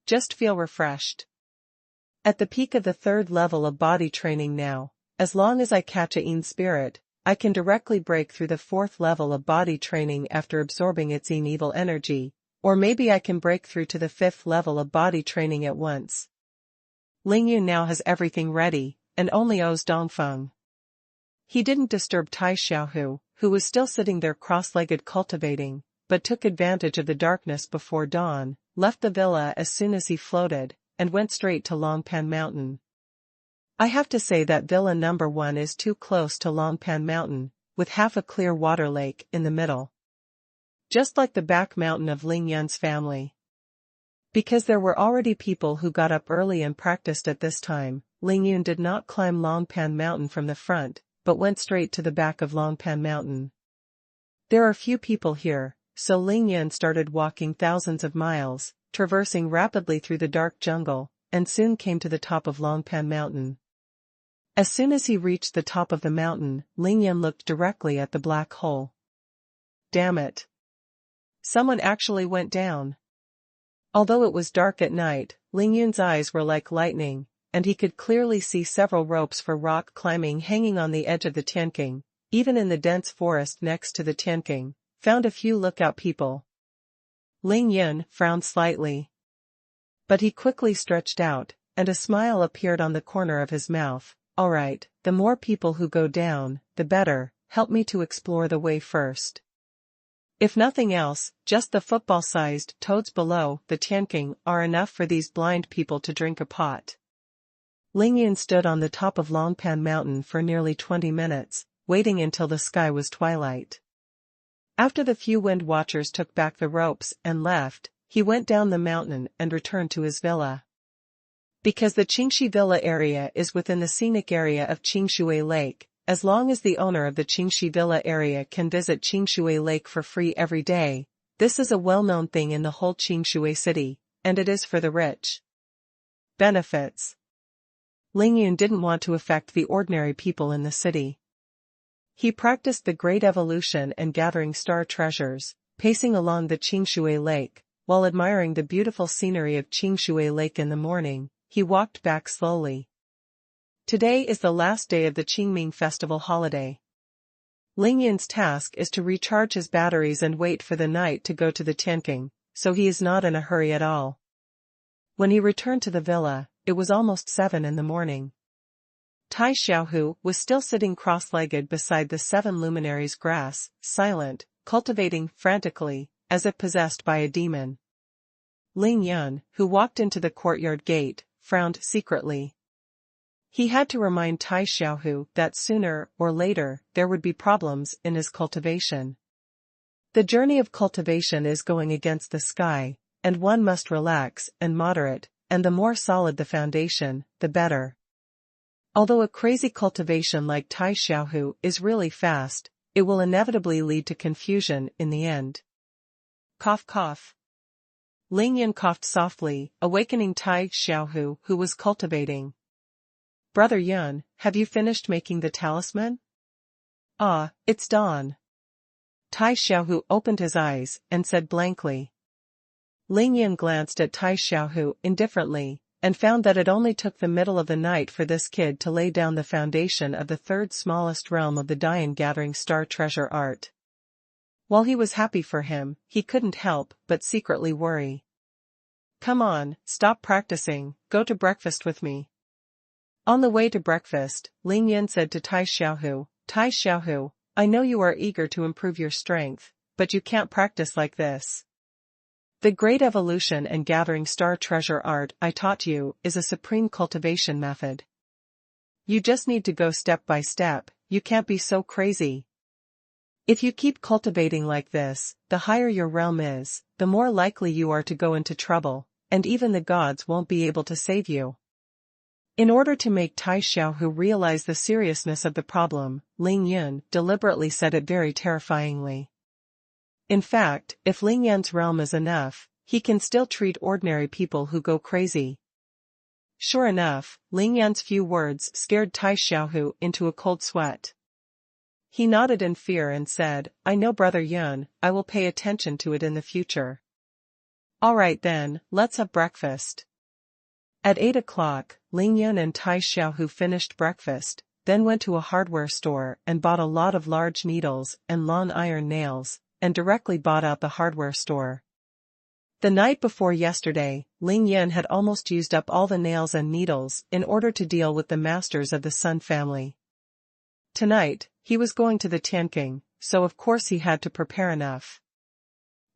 Just feel refreshed. At the peak of the 3rd level of body training now, as long as I catch a Yin spirit, I can directly break through the 4th level of body training after absorbing its Yin evil energy, or maybe I can break through to the 5th level of body training at once. Ling Yun now has everything ready, and only owes Dongfeng. He didn't disturb Tai Xiaohu, who was still sitting there cross-legged cultivating, but took advantage of the darkness before dawn, left the villa as soon as he floated, and went straight to Longpan Mountain. I have to say that Villa number 1 is too close to Longpan Mountain, with half a clear water lake in the middle. Just like the back mountain of Ling Yun's family. Because there were already people who got up early and practiced at this time, Ling Yun did not climb Longpan Mountain from the front, but went straight to the back of Longpan Mountain. There are few people here, so Ling Yun started walking thousands of miles, traversing rapidly through the dark jungle, and soon came to the top of Longpan Mountain. As soon as he reached the top of the mountain, Ling Yun looked directly at the black hole. Damn it. Someone actually went down. Although it was dark at night, Ling Yun's eyes were like lightning, and he could clearly see several ropes for rock climbing hanging on the edge of the Tianqing. Even in the dense forest next to the Tianqing, found a few lookout people. Ling Yun frowned slightly. But he quickly stretched out, and a smile appeared on the corner of his mouth. All right, the more people who go down, the better. Help me to explore the way first. If nothing else, just the football-sized toads below the Tianqing are enough for these blind people to drink a pot. Ling Yun stood on the top of Longpan Mountain for nearly 20 minutes, waiting until the sky was twilight. After the few wind watchers took back the ropes and left, he went down the mountain and returned to his villa. Because the Qingxi Villa area is within the scenic area of Qingshui Lake, as long as the owner of the Qingxi Villa area can visit Qingshui Lake for free every day, this is a well-known thing in the whole Qingshui city, and it is for the rich. Benefits. Ling Yun didn't want to affect the ordinary people in the city. He practiced the Great Evolution and gathering star treasures, pacing along the Qingshui Lake, while admiring the beautiful scenery of Qingshui Lake in the morning. He walked back slowly. Today is the last day of the Qingming festival holiday. Ling Yun's task is to recharge his batteries and wait for the night to go to the Tianqing, so he is not in a hurry at all. When he returned to the villa, it was almost 7 in the morning. Tai Xiaohu was still sitting cross-legged beside the 7 luminaries' grass, silent, cultivating frantically, as if possessed by a demon. Ling Yun, who walked into the courtyard gate, frowned secretly. He had to remind Tai Xiaohu that sooner or later there would be problems in his cultivation. The journey of cultivation is going against the sky, and one must relax and moderate, and the more solid the foundation, the better. Although a crazy cultivation like Tai Xiaohu is really fast, it will inevitably lead to confusion in the end. Cough cough. Ling Yun coughed softly, awakening Tai Xiaohu, who was cultivating. Brother Yun, have you finished making the talisman? Ah, it's dawn. Tai Xiaohu opened his eyes and said blankly. Ling Yun glanced at Tai Xiaohu indifferently, and found that it only took the middle of the night for this kid to lay down the foundation of the 3rd smallest realm of the Dian-gathering star treasure art. While he was happy for him, he couldn't help but secretly worry. Come on, stop practicing, go to breakfast with me. On the way to breakfast, Ling Yun said to Tai Xiaohu, I know you are eager to improve your strength, but you can't practice like this. The great evolution and gathering star treasure art I taught you is a supreme cultivation method. You just need to go step by step, you can't be so crazy. If you keep cultivating like this, the higher your realm is, the more likely you are to go into trouble, and even the gods won't be able to save you. In order to make Tai Xiaohu realize the seriousness of the problem, Ling Yun deliberately said it very terrifyingly. In fact, if Ling Yun's realm is enough, he can still treat ordinary people who go crazy. Sure enough, Ling Yun's few words scared Tai Xiaohu into a cold sweat. He nodded in fear and said, I know Brother Yun, I will pay attention to it in the future. Alright then, let's have breakfast. At 8 o'clock, Ling Yun and Tai Xiaohu finished breakfast, then went to a hardware store and bought a lot of large needles and long iron nails, and directly bought out the hardware store. The night before yesterday, Ling Yun had almost used up all the nails and needles in order to deal with the masters of the Sun family. Tonight, he was going to the Tianqing, so of course he had to prepare enough.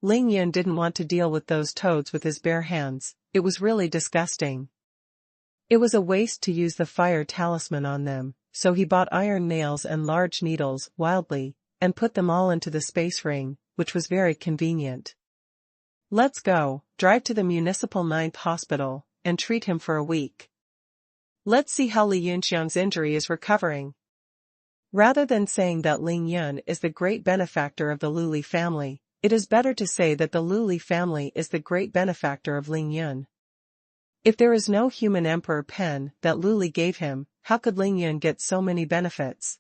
Ling Yun didn't want to deal with those toads with his bare hands, it was really disgusting. It was a waste to use the fire talisman on them, so he bought iron nails and large needles wildly, and put them all into the space ring, which was very convenient. Let's go, drive to the Municipal 9th Hospital, and treat him for a week. Let's see how Li Yunxiang's injury is recovering. Rather than saying that Ling Yun is the great benefactor of the Luli family, it is better to say that the Luli family is the great benefactor of Ling Yun. If there is no human emperor pen that Luli gave him, how could Ling Yun get so many benefits?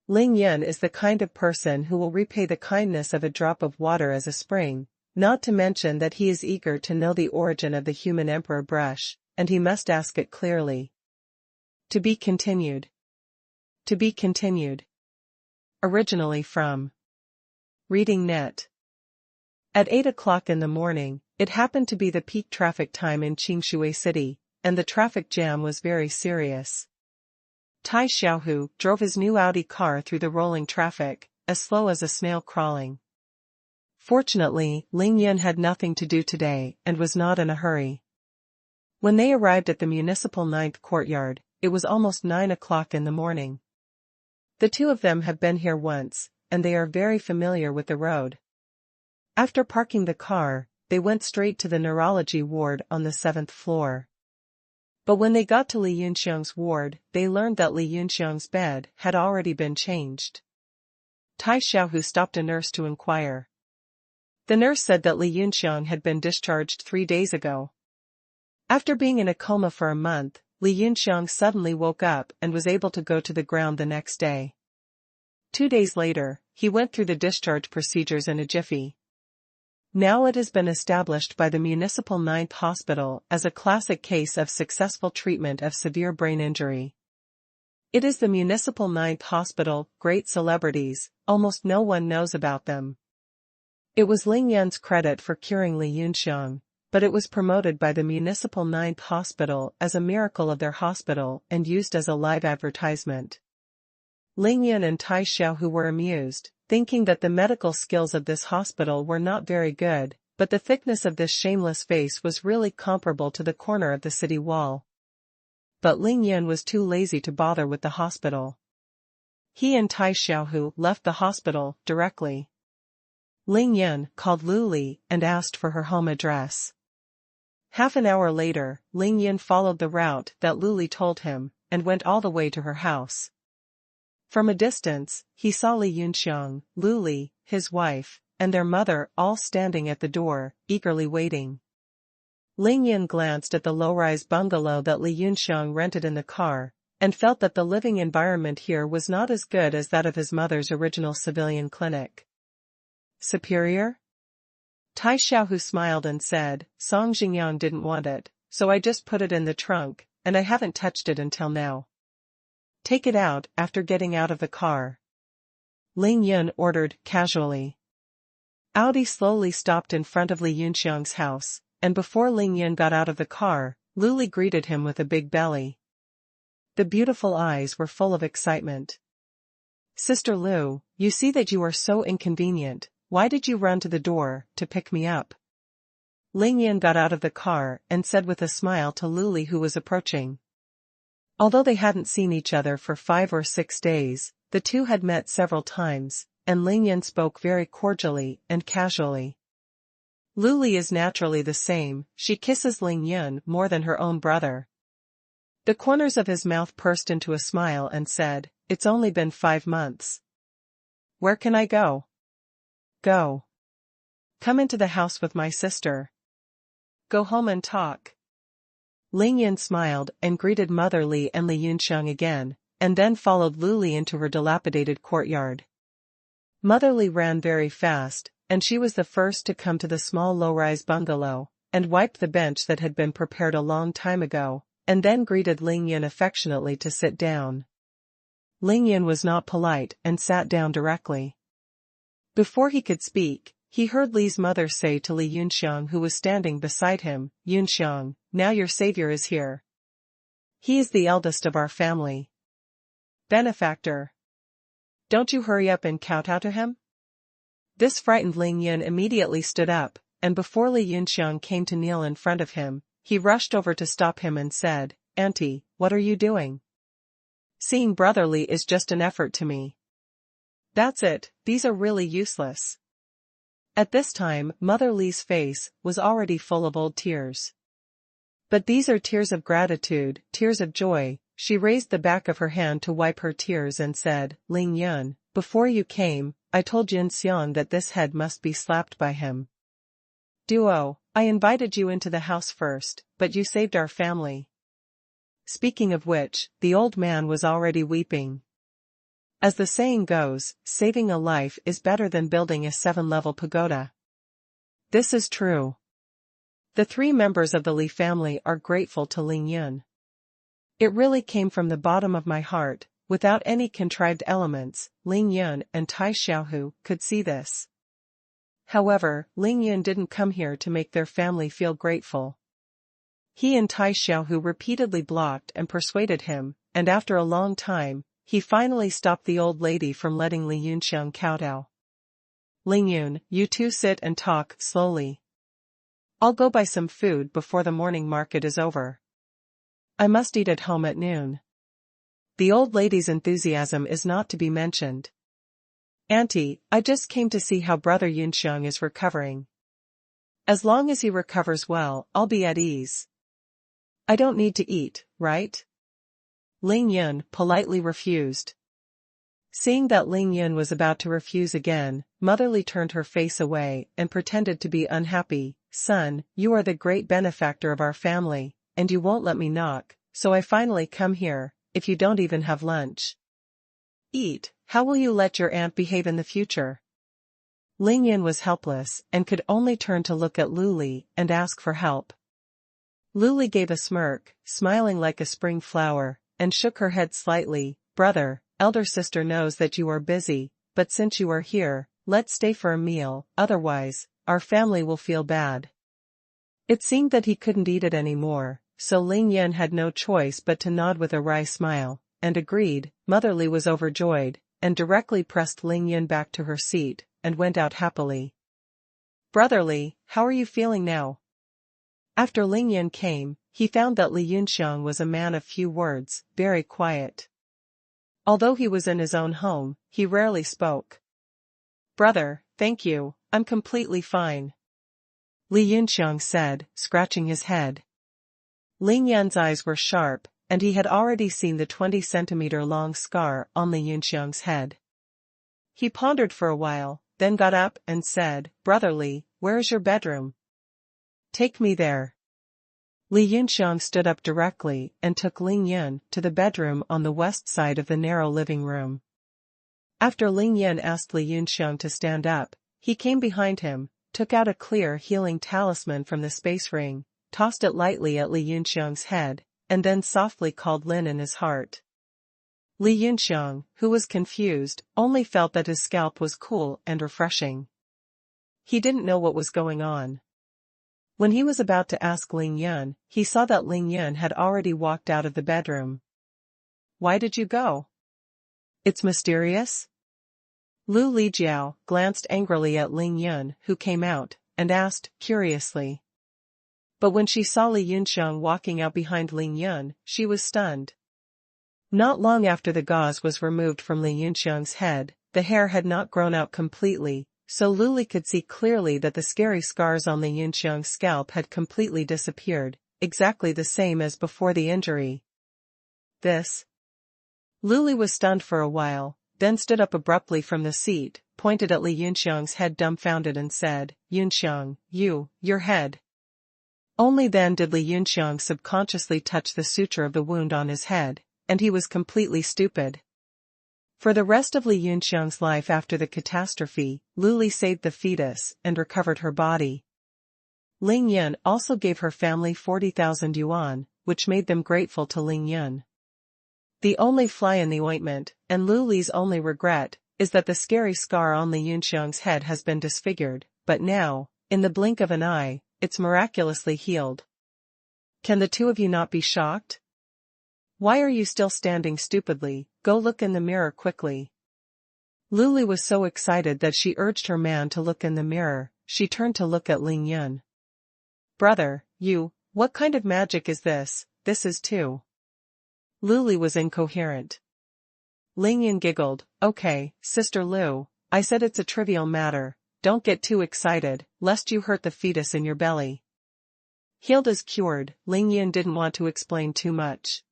Ling Yun is the kind of person who will repay the kindness of a drop of water as a spring, not to mention that he is eager to know the origin of the human emperor brush, and he must ask it clearly. To be continued. To be continued. Originally from Reading Net. At 8 o'clock in the morning, it happened to be the peak traffic time in Qingshui City, and the traffic jam was very serious. Tai Xiaohu drove his new Audi car through the rolling traffic, as slow as a snail crawling. Fortunately, Ling Yun had nothing to do today and was not in a hurry. When they arrived at the Municipal 9th courtyard, it was almost 9 o'clock in the morning. The two of them have been here once, and they are very familiar with the road. After parking the car, they went straight to the neurology ward on the 7th floor. But when they got to Li Yunxiang's ward, they learned that Li Yunxiang's bed had already been changed. Tai Xiaohu stopped a nurse to inquire. The nurse said that Li Yunxiang had been discharged 3 days ago. After being in a coma for a month, Li Yunxiang suddenly woke up and was able to go to the ground the next day. 2 days later, he went through the discharge procedures in a jiffy. Now it has been established by the Municipal 9th Hospital as a classic case of successful treatment of severe brain injury. It is the Municipal 9th Hospital, great celebrities, almost no one knows about them. It was Ling Yun's credit for curing Li Yunxiang, but it was promoted by the Municipal 9th Hospital as a miracle of their hospital and used as a live advertisement. Ling Yun and Tai Xiaohu were amused, thinking that the medical skills of this hospital were not very good, but the thickness of this shameless face was really comparable to the corner of the city wall. But Ling Yun was too lazy to bother with the hospital. He and Tai Xiaohu left the hospital directly. Ling Yun called Luli and asked for her home address. Half an hour later, Ling Yun followed the route that Luli told him, and went all the way to her house. From a distance, he saw Li Yunxiang, Luli, his wife, and their mother all standing at the door, eagerly waiting. Ling Yun glanced at the low-rise bungalow that Li Yunxiang rented in the car, and felt that the living environment here was not as good as that of his mother's original civilian clinic. Superior? Tai Xiaohu smiled and said, Song Jingyang didn't want it, so I just put it in the trunk, and I haven't touched it until now. Take it out after getting out of the car. Ling Yun ordered, casually. Audi slowly stopped in front of Li Yunxiang's house, and before Ling Yun got out of the car, Luli greeted him with a big belly. The beautiful eyes were full of excitement. "Sister Lu, you see that you are so inconvenient, why did you run to the door to pick me up?" Ling Yan got out of the car and said with a smile to Luli who was approaching. Although they hadn't seen each other for 5 or 6 days, the two had met several times, and Ling Yan spoke very cordially and casually. Luli is naturally the same, she kisses Ling Yan more than her own brother. The corners of his mouth pursed into a smile and said, "It's only been 5 months. Where can I go?" "Go. Come into the house with my sister. Go home and talk." Ling Yan smiled and greeted Mother Li and Li Yunxiang again, and then followed Luli into her dilapidated courtyard. Mother Li ran very fast, and she was the first to come to the small low-rise bungalow, and wiped the bench that had been prepared a long time ago, and then greeted Ling Yan affectionately to sit down. Ling Yan was not polite and sat down directly. Before he could speak, he heard Li's mother say to Li Yunxiang who was standing beside him, "Yunxiang, now your savior is here. He is the eldest of our family. Benefactor. Don't you hurry up and kowtow to him?" This frightened Ling Yan immediately stood up, and before Li Yunxiang came to kneel in front of him, he rushed over to stop him and said, "Auntie, what are you doing? Seeing brotherly is just an effort to me." "That's it, these are really useless." At this time, Mother Li's face was already full of old tears. "But these are tears of gratitude, tears of joy." She raised the back of her hand to wipe her tears and said, "Ling Yan, before you came, I told Jin Xiang that this head must be slapped by him. Duo, I invited you into the house first, but you saved our family." Speaking of which, the old man was already weeping. As the saying goes, saving a life is better than building a 7-level pagoda. This is true. The 3 members of the Li family are grateful to Ling Yan. It really came from the bottom of my heart, without any contrived elements. Ling Yan and Tai Xiaohu could see this. However, Ling Yan didn't come here to make their family feel grateful. He and Tai Xiaohu repeatedly blocked and persuaded him, and after a long time, he finally stopped the old lady from letting Li Yunxiang kowtow. "Ling Yun, you two sit and talk slowly. I'll go buy some food before the morning market is over. I must eat at home at noon." The old lady's enthusiasm is not to be mentioned. "Auntie, I just came to see how brother Yunxiang is recovering. As long as he recovers well, I'll be at ease. I don't need to eat, right?" Ling Yun politely refused. Seeing that Ling Yun was about to refuse again, Mother Li turned her face away and pretended to be unhappy. "Son, you are the great benefactor of our family, and you won't let me knock, so I finally come here, if you don't even have lunch. Eat, how will you let your aunt behave in the future?" Ling Yan was helpless and could only turn to look at Luli and ask for help. Luli gave a smirk, smiling like a spring flower, and shook her head slightly. "Brother, elder sister knows that you are busy, but since you are here, let's stay for a meal, otherwise, our family will feel bad." It seemed that he couldn't eat it anymore, so Ling Yan had no choice but to nod with a wry smile, and agreed. Mother Li was overjoyed, and directly pressed Ling Yan back to her seat, and went out happily. "Brother Li, how are you feeling now?" After Ling Yan came, he found that Li Yunxiang was a man of few words, very quiet. Although he was in his own home, he rarely spoke. "Brother, thank you, I'm completely fine," Li Yunxiang said, scratching his head. Ling Yan's eyes were sharp, and he had already seen the 20-centimeter-long scar on Li Yunxiang's head. He pondered for a while, then got up and said, "Brother Li, where is your bedroom? Take me there." Li Yunxiang stood up directly and took Ling Yan to the bedroom on the west side of the narrow living room. After Ling Yan asked Li Yunxiang to stand up, he came behind him, took out a clear healing talisman from the space ring, tossed it lightly at Li Yunxiang's head, and then softly called Lin in his heart. Li Yunxiang, who was confused, only felt that his scalp was cool and refreshing. He didn't know what was going on. When he was about to ask Ling Yan, he saw that Ling Yan had already walked out of the bedroom. why did you go? It's mysterious? Lu Lijiao glanced angrily at Ling Yun, who came out, and asked, curiously. But when she saw Li Yunxiang walking out behind Ling Yun, she was stunned. Not long after the gauze was removed from Li Yunxiang's head, the hair had not grown out completely, so Lu Li could see clearly that the scary scars on Li Yunxiang's scalp had completely disappeared, exactly the same as before the injury. This? Lu Li was stunned for a while, then stood up abruptly from the seat, pointed at Li Yunxiang's head dumbfounded and said, Yunxiang, your head. Only then did Li Yunxiang subconsciously touch the suture of the wound on his head, and he was completely stupid. For the rest of Li Yunxiang's life after the catastrophe, Lu Li saved the fetus and recovered her body. Ling Yun also gave her family 40,000 yuan, which made them grateful to Ling Yun. The only fly in the ointment, and Lu Li's only regret, is that the scary scar on Li Yunxiang's head has been disfigured, but now, in the blink of an eye, it's miraculously healed. Can the two of you not be shocked? Why are you still standing stupidly? Go look in the mirror quickly. Lu Li was so excited that she urged her man to look in the mirror. She turned to look at Ling Yun. Brother, what kind of magic is this? This is too. Lu Li was incoherent. Ling Yun giggled, okay, Sister Lu, I said it's a trivial matter, don't get too excited, lest you hurt the fetus in your belly. Healed as cured, Ling Yun didn't want to explain too much.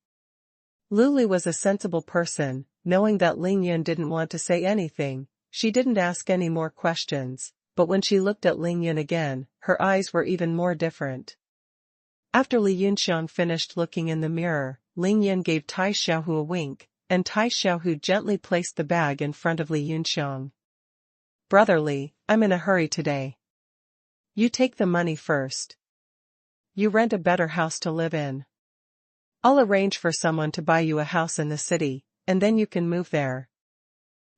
Lu Li was a sensible person, knowing that Ling Yun didn't want to say anything, she didn't ask any more questions, but when she looked at Ling Yun again, her eyes were even more different. After Li Yunxiang finished looking in the mirror, Ling Yun gave Tai Xiaohu a wink, and Tai Xiaohu gently placed the bag in front of Li Yunxiang. Brother Li, I'm in a hurry today. You take the money first. You rent a better house to live in. I'll arrange for someone to buy you a house in the city, and then you can move there.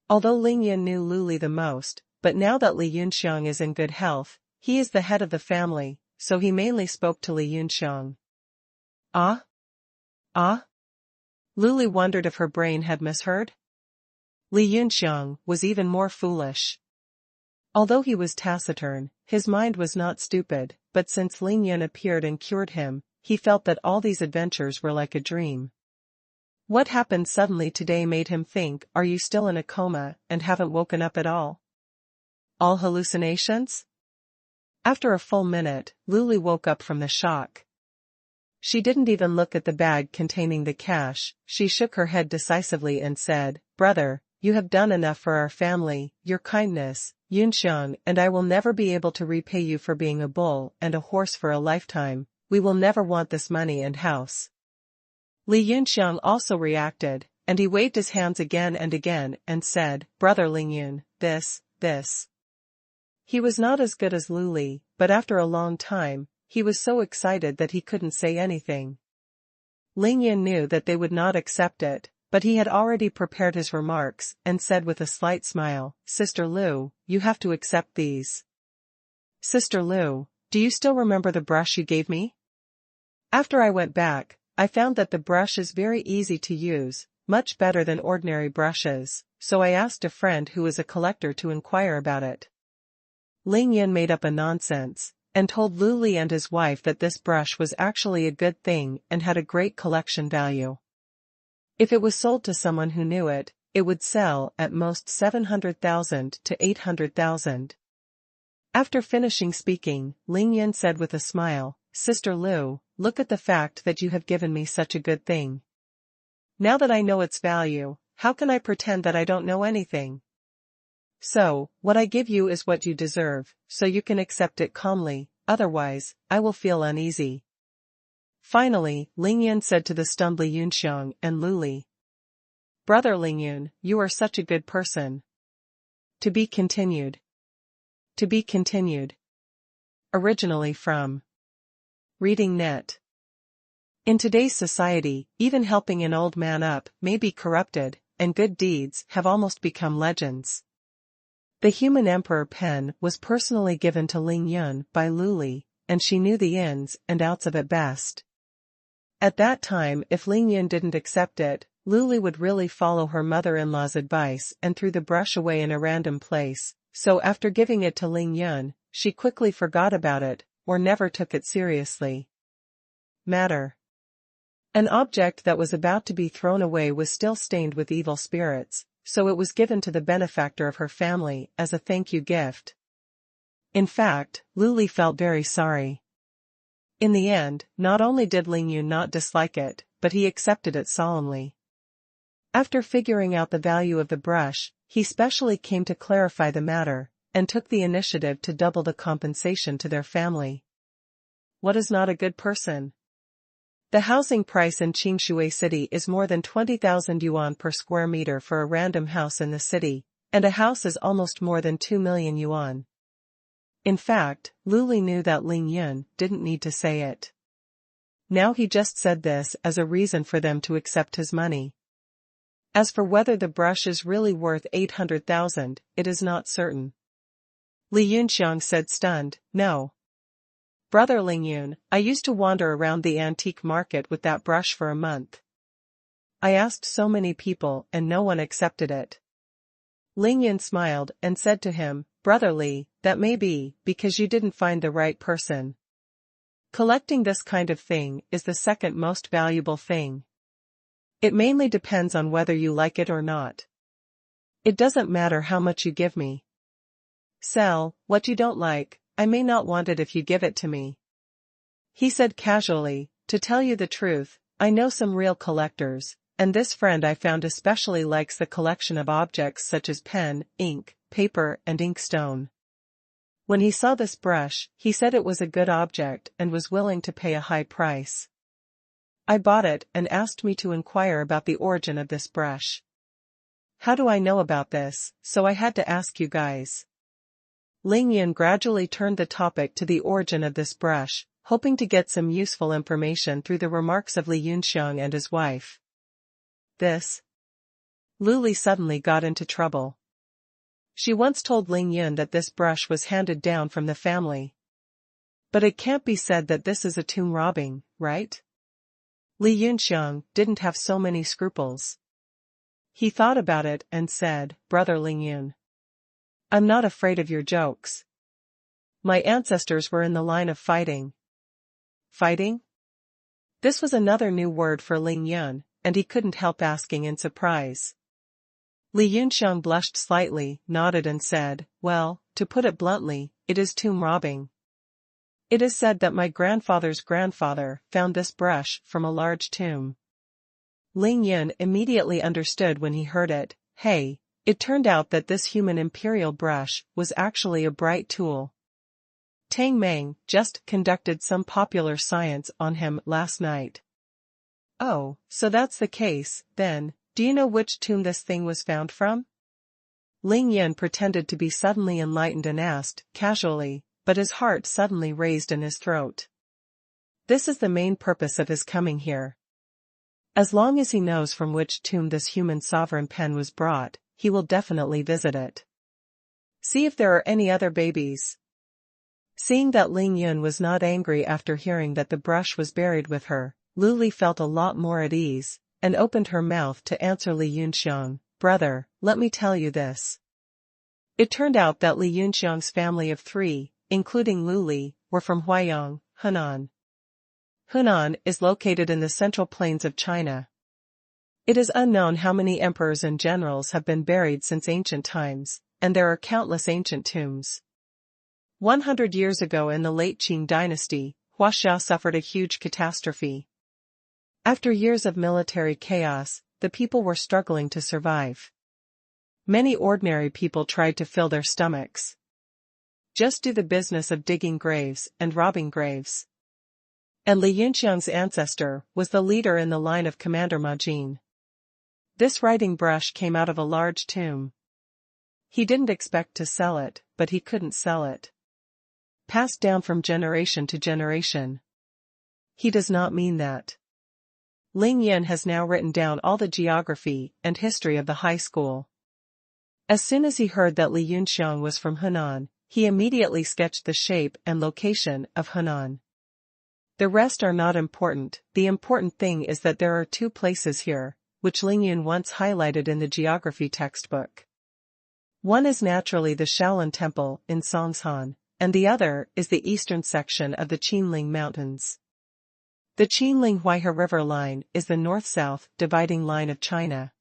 Although Ling Yun knew Lu Li the most, but now that Li Yunxiang is in good health, he is the head of the family, so he mainly spoke to Li Yunxiang. Ah? Lu Li wondered if her brain had misheard. Li Yunxiang was even more foolish. Although he was taciturn, his mind was not stupid, but since Ling Yun appeared and cured him, he felt that all these adventures were like a dream. What happened suddenly today made him think, are you still in a coma and haven't woken up at all? All hallucinations? After a full minute, Lu Li woke up from the shock. She didn't even look at the bag containing the cash, she shook her head decisively and said, Brother, you have done enough for our family, your kindness, Yunxiang and I will never be able to repay you for being a bull and a horse for a lifetime, we will never want this money and house. Li Yunxiang also reacted, and he waved his hands again and said, Brother Ling Yun, this. He was not as good as Lu Li, but after a long time, he was so excited that he couldn't say anything. Ling Yun knew that they would not accept it, but he had already prepared his remarks and said with a slight smile, Sister Lu, you have to accept these. Sister Lu, do you still remember the brush you gave me? After I went back, I found that the brush is very easy to use, much better than ordinary brushes, so I asked a friend who is a collector to inquire about it. Ling Yun made up a nonsense, and told Lu Li and his wife that this brush was actually a good thing and had a great collection value. If it was sold to someone who knew it, it would sell at most 700,000 to 800,000. After finishing speaking, Ling Yun said with a smile, Sister Lu, look at the fact that you have given me such a good thing. Now that I know its value, how can I pretend that I don't know anything? So, what I give you is what you deserve, so you can accept it calmly, otherwise, I will feel uneasy. Finally, Ling Yun said to the stunned Li Yunxiang and Lu Li. Brother Ling Yun, you are such a good person. To be continued. To be continued. Originally from Reading Net. In today's society, even helping an old man up may be corrupted, and good deeds have almost become legends. The human emperor pen was personally given to Ling Yun by Lu Li, and she knew the ins and outs of it best. At that time, if Ling Yun didn't accept it, Luli would really follow her mother-in-law's advice and threw the brush away in a random place, so after giving it to Ling Yun, she quickly forgot about it, or never took it seriously. Matter. An object that was about to be thrown away was still stained with evil spirits, so it was given to the benefactor of her family as a thank you gift. In fact, Luli felt very sorry. In the end, not only did Ling Yun not dislike it, but he accepted it solemnly. After figuring out the value of the brush, he specially came to clarify the matter, and took the initiative to double the compensation to their family. What is not a good person? The housing price in Qingshui City is more than 20,000 yuan per square meter for a random house in the city, and a house is almost more than 2 million yuan. In fact, Luli knew that Ling Yun didn't need to say it. Now he just said this as a reason for them to accept his money. As for whether the brush is really worth 800,000, it is not certain. Li Yunxiang said stunned, "No. Brother Ling Yun, I used to wander around the antique market with that brush for a month. I asked so many people and no one accepted it." Ling Yun smiled and said to him, "Brother Li, that may be because you didn't find the right person. Collecting this kind of thing is the second most valuable thing. It mainly depends on whether you like it or not. It doesn't matter how much you give me. Sell what you don't like, I may not want it if you give it to me." He said casually, "To tell you the truth, I know some real collectors, and this friend I found especially likes the collection of objects such as pen, ink, paper and inkstone. When he saw this brush, he said it was a good object and was willing to pay a high price. I bought it and asked me to inquire about the origin of this brush. How do I know about this, so I had to ask you guys." Ling Yun gradually turned the topic to the origin of this brush, hoping to get some useful information through the remarks of Li Yunxiang and his wife. Luli suddenly got into trouble. She once told Ling Yun that this brush was handed down from the family. But it can't be said that this is a tomb robbing, right? Li Yunxiang didn't have so many scruples. He thought about it and said, "Brother Ling Yun, I'm not afraid of your jokes. My ancestors were in the line of fighting." Fighting? This was another new word for Ling Yun, and he couldn't help asking in surprise. Li Yunxiang blushed slightly, nodded and said, "Well, to put it bluntly, it is tomb robbing. It is said that my grandfather's grandfather found this brush from a large tomb." Ling Yun immediately understood when he heard it. Hey, it turned out that this human imperial brush was actually a bright tool. Tang Meng just conducted some popular science on him last night. "Oh, so that's the case, then, do you know which tomb this thing was found from?" Ling Yun pretended to be suddenly enlightened and asked, casually, but his heart suddenly raised in his throat. This is the main purpose of his coming here. As long as he knows from which tomb this human sovereign pen was brought, he will definitely visit it. See if there are any other babies. Seeing that Ling Yun was not angry after hearing that the brush was buried with her, Luli felt a lot more at ease, and opened her mouth to answer Li Yunxiang, "Brother, let me tell you this." It turned out that Li Yunxiang's family of 3, including Luli, were from Huaiyang, Hunan. Hunan is located in the central plains of China. It is unknown how many emperors and generals have been buried since ancient times, and there are countless ancient tombs. 100 years ago in the late Qing dynasty, Huaxia suffered a huge catastrophe. After years of military chaos, the people were struggling to survive. Many ordinary people tried to fill their stomachs. Just do the business of digging graves and robbing graves. And Li Yunxiang's ancestor was the leader in the line of Commander Ma Jin. This writing brush came out of a large tomb. He didn't expect to sell it, but he couldn't sell it. Passed down from generation to generation. He does not mean that. Ling Yun has now written down all the geography and history of the high school. As soon as he heard that Li Yunxiang was from Hunan, he immediately sketched the shape and location of Hunan. The rest are not important, the important thing is that there are 2 places here, which Ling Yun once highlighted in the geography textbook. One is naturally the Shaolin Temple in Songshan, and the other is the eastern section of the Qinling Mountains. The Qinling-Huaihe River line is the north-south dividing line of China.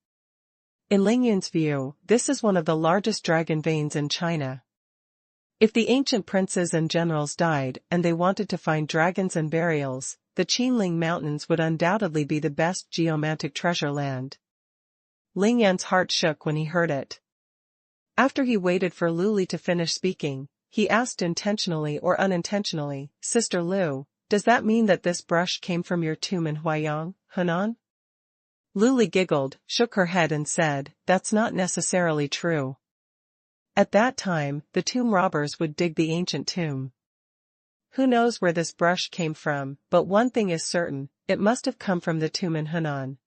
In Ling Yun's view, this is one of the largest dragon veins in China. If the ancient princes and generals died and they wanted to find dragons and burials, the Qinling Mountains would undoubtedly be the best geomantic treasure land. Ling Yan's heart shook when he heard it. After he waited for Lu Li to finish speaking, he asked intentionally or unintentionally, "Sister Lu, does that mean that this brush came from your tomb in Huayang, Henan?" Lu Li giggled, shook her head and said, "That's not necessarily true. At that time, the tomb robbers would dig the ancient tomb. Who knows where this brush came from, but one thing is certain, it must have come from the tomb in Henan."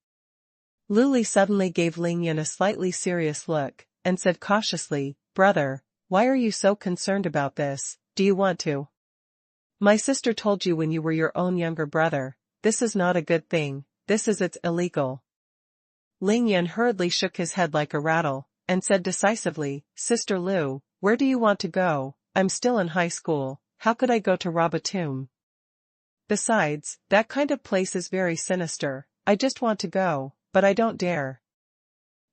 Lu Li suddenly gave Ling Yun a slightly serious look, and said cautiously, "Brother, why are you so concerned about this? Do you want to? My sister told you when you were your own younger brother, this is not a good thing, it's illegal." Ling Yun hurriedly shook his head like a rattle, and said decisively, "Sister Lu, where do you want to go? I'm still in high school, how could I go to rob a tomb? Besides, that kind of place is very sinister, I just want to go, but I don't dare."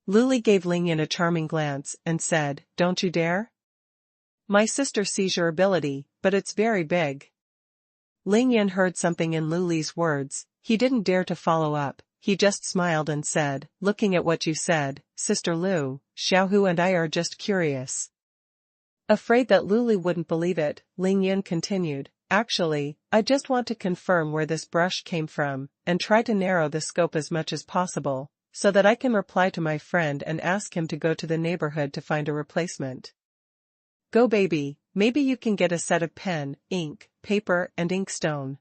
Lu Li gave Ling Yun a charming glance and said, "Don't you dare? My sister sees your ability, but it's very big." Ling Yun heard something in Lu Li's words, he didn't dare to follow up. He just smiled and said, "Looking at what you said, Sister Lu, Xiaohu and I are just curious." Afraid that Lu Li wouldn't believe it, Ling Yun continued, "Actually, I just want to confirm where this brush came from, and try to narrow the scope as much as possible, so that I can reply to my friend and ask him to go to the neighborhood to find a replacement. Go baby, maybe you can get a set of pen, ink, paper and inkstone."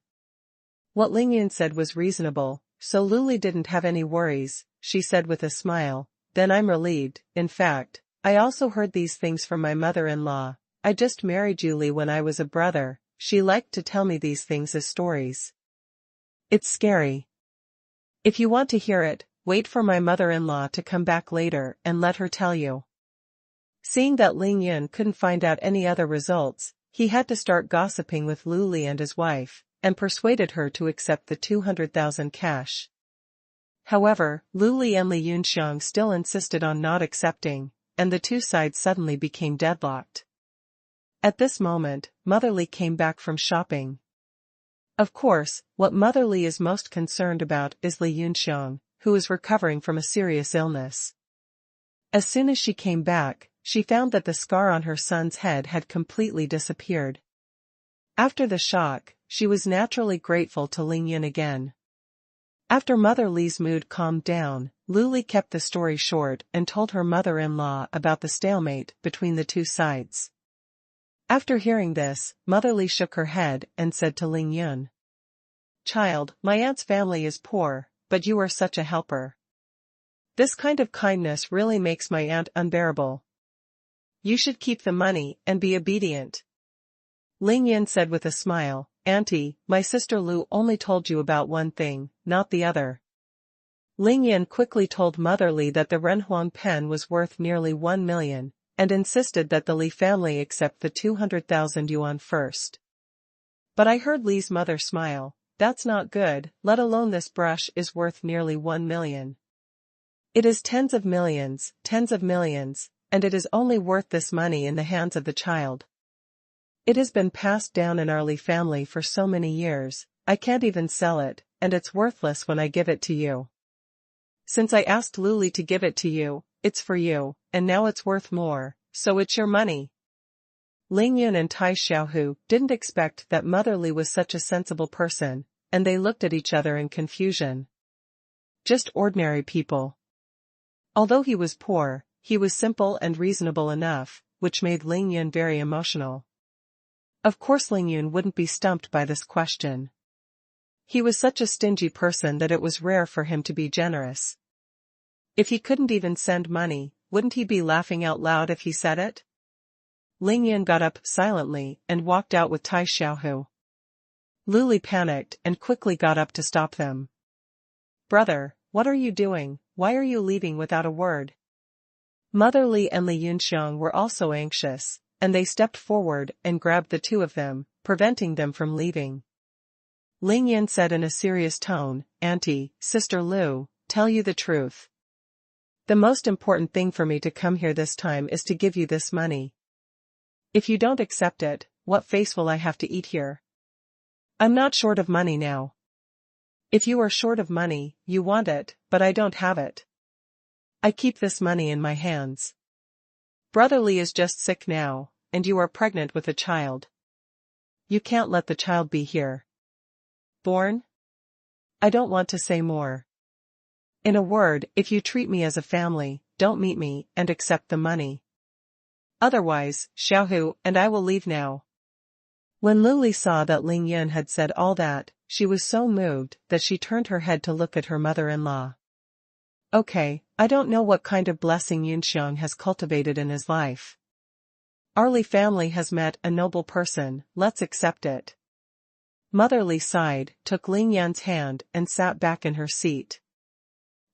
What Ling Yun said was reasonable, so Lu Li didn't have any worries. She said with a smile, "Then I'm relieved. In fact, I also heard these things from my mother-in-law. I just married Julie when I was a brother, she liked to tell me these things as stories. It's scary. If you want to hear it, wait for my mother-in-law to come back later and let her tell you." Seeing that Ling Yun couldn't find out any other results, he had to start gossiping with Lu Li and his wife, and persuaded her to accept the 200,000 cash. However, Lu Li and Li Yunxiang still insisted on not accepting, and the two sides suddenly became deadlocked. At this moment, Mother Li came back from shopping. Of course, what Mother Li is most concerned about is Li Yunxiang, who is recovering from a serious illness. As soon as she came back, she found that the scar on her son's head had completely disappeared. After the shock, she was naturally grateful to Ling Yun again. After Mother Li's mood calmed down, Lu Li kept the story short and told her mother-in-law about the stalemate between the two sides. After hearing this, Mother Li shook her head and said to Ling Yun, "Child, my aunt's family is poor, but you are such a helper. This kind of kindness really makes my aunt unbearable. You should keep the money and be obedient." Ling Yun said with a smile, "Auntie, my sister Lu only told you about one thing, not the other." Ling Yun quickly told Mother Li that the Renhuang pen was worth nearly 1 million, and insisted that the Li family accept the 200,000 yuan first. "But I heard Li's mother smile, that's not good, let alone this brush is worth nearly 1 million. It is tens of millions, and it is only worth this money in the hands of the child. It has been passed down in our Li family for so many years, I can't even sell it, and it's worthless when I give it to you. Since I asked Lu Li to give it to you, it's for you, and now it's worth more, so it's your money." Ling Yun and Tai Xiaohu didn't expect that Mother Li was such a sensible person, and they looked at each other in confusion. Just ordinary people. Although he was poor, he was simple and reasonable enough, which made Ling Yun very emotional. Of course Ling Yun wouldn't be stumped by this question. He was such a stingy person that it was rare for him to be generous. If he couldn't even send money, wouldn't he be laughing out loud if he said it? Ling Yun got up silently and walked out with Tai Xiaohu. Lu Li panicked and quickly got up to stop them. "Brother, what are you doing? Why are you leaving without a word? Mother Li and Li Yunxiang were also anxious, and they stepped forward and grabbed the two of them, preventing them from leaving. Ling Yin said in a serious tone, Auntie, Sister Lu, tell you the truth. The most important thing for me to come here this time is to give you this money. If you don't accept it, what face will I have to eat here? I'm not short of money now. If you are short of money, you want it, but I don't have it. I keep this money in my hands. Brother Li is just sick now, and you are pregnant with a child. You can't let the child be here. Born? I don't want to say more. In a word, if you treat me as a family, don't meet me, and accept the money. Otherwise, Xiaohu and I will leave now. When Luli saw that Ling Yun had said all that, she was so moved that she turned her head to look at her mother-in-law. Okay, I don't know what kind of blessing Yunxiang has cultivated in his life. Our Li family has met a noble person, let's accept it. Mother Li sighed, took Ling Yun's hand and sat back in her seat.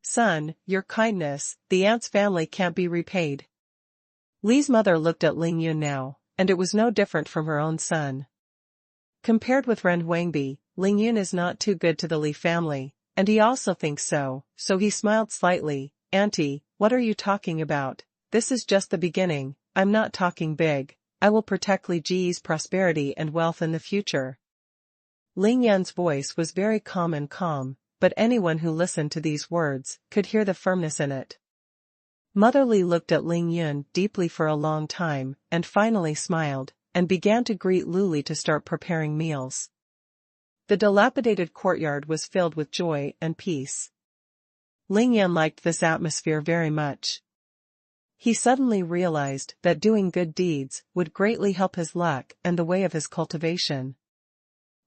Son, your kindness, the aunt's family can't be repaid. Li's mother looked at Ling Yun now, and it was no different from her own son. Compared with Ren Huangbi, Ling Yun is not too good to the Li family, and he also thinks so he smiled slightly. Auntie, what are you talking about? This is just the beginning, I'm not talking big. I will protect Li Ji's prosperity and wealth in the future. Ling Yan's voice was very calm, but anyone who listened to these words could hear the firmness in it. Mother Li looked at Ling Yun deeply for a long time, and finally smiled, and began to greet Luli to start preparing meals. The dilapidated courtyard was filled with joy and peace. Ling Yan liked this atmosphere very much. He suddenly realized that doing good deeds would greatly help his luck and the way of his cultivation.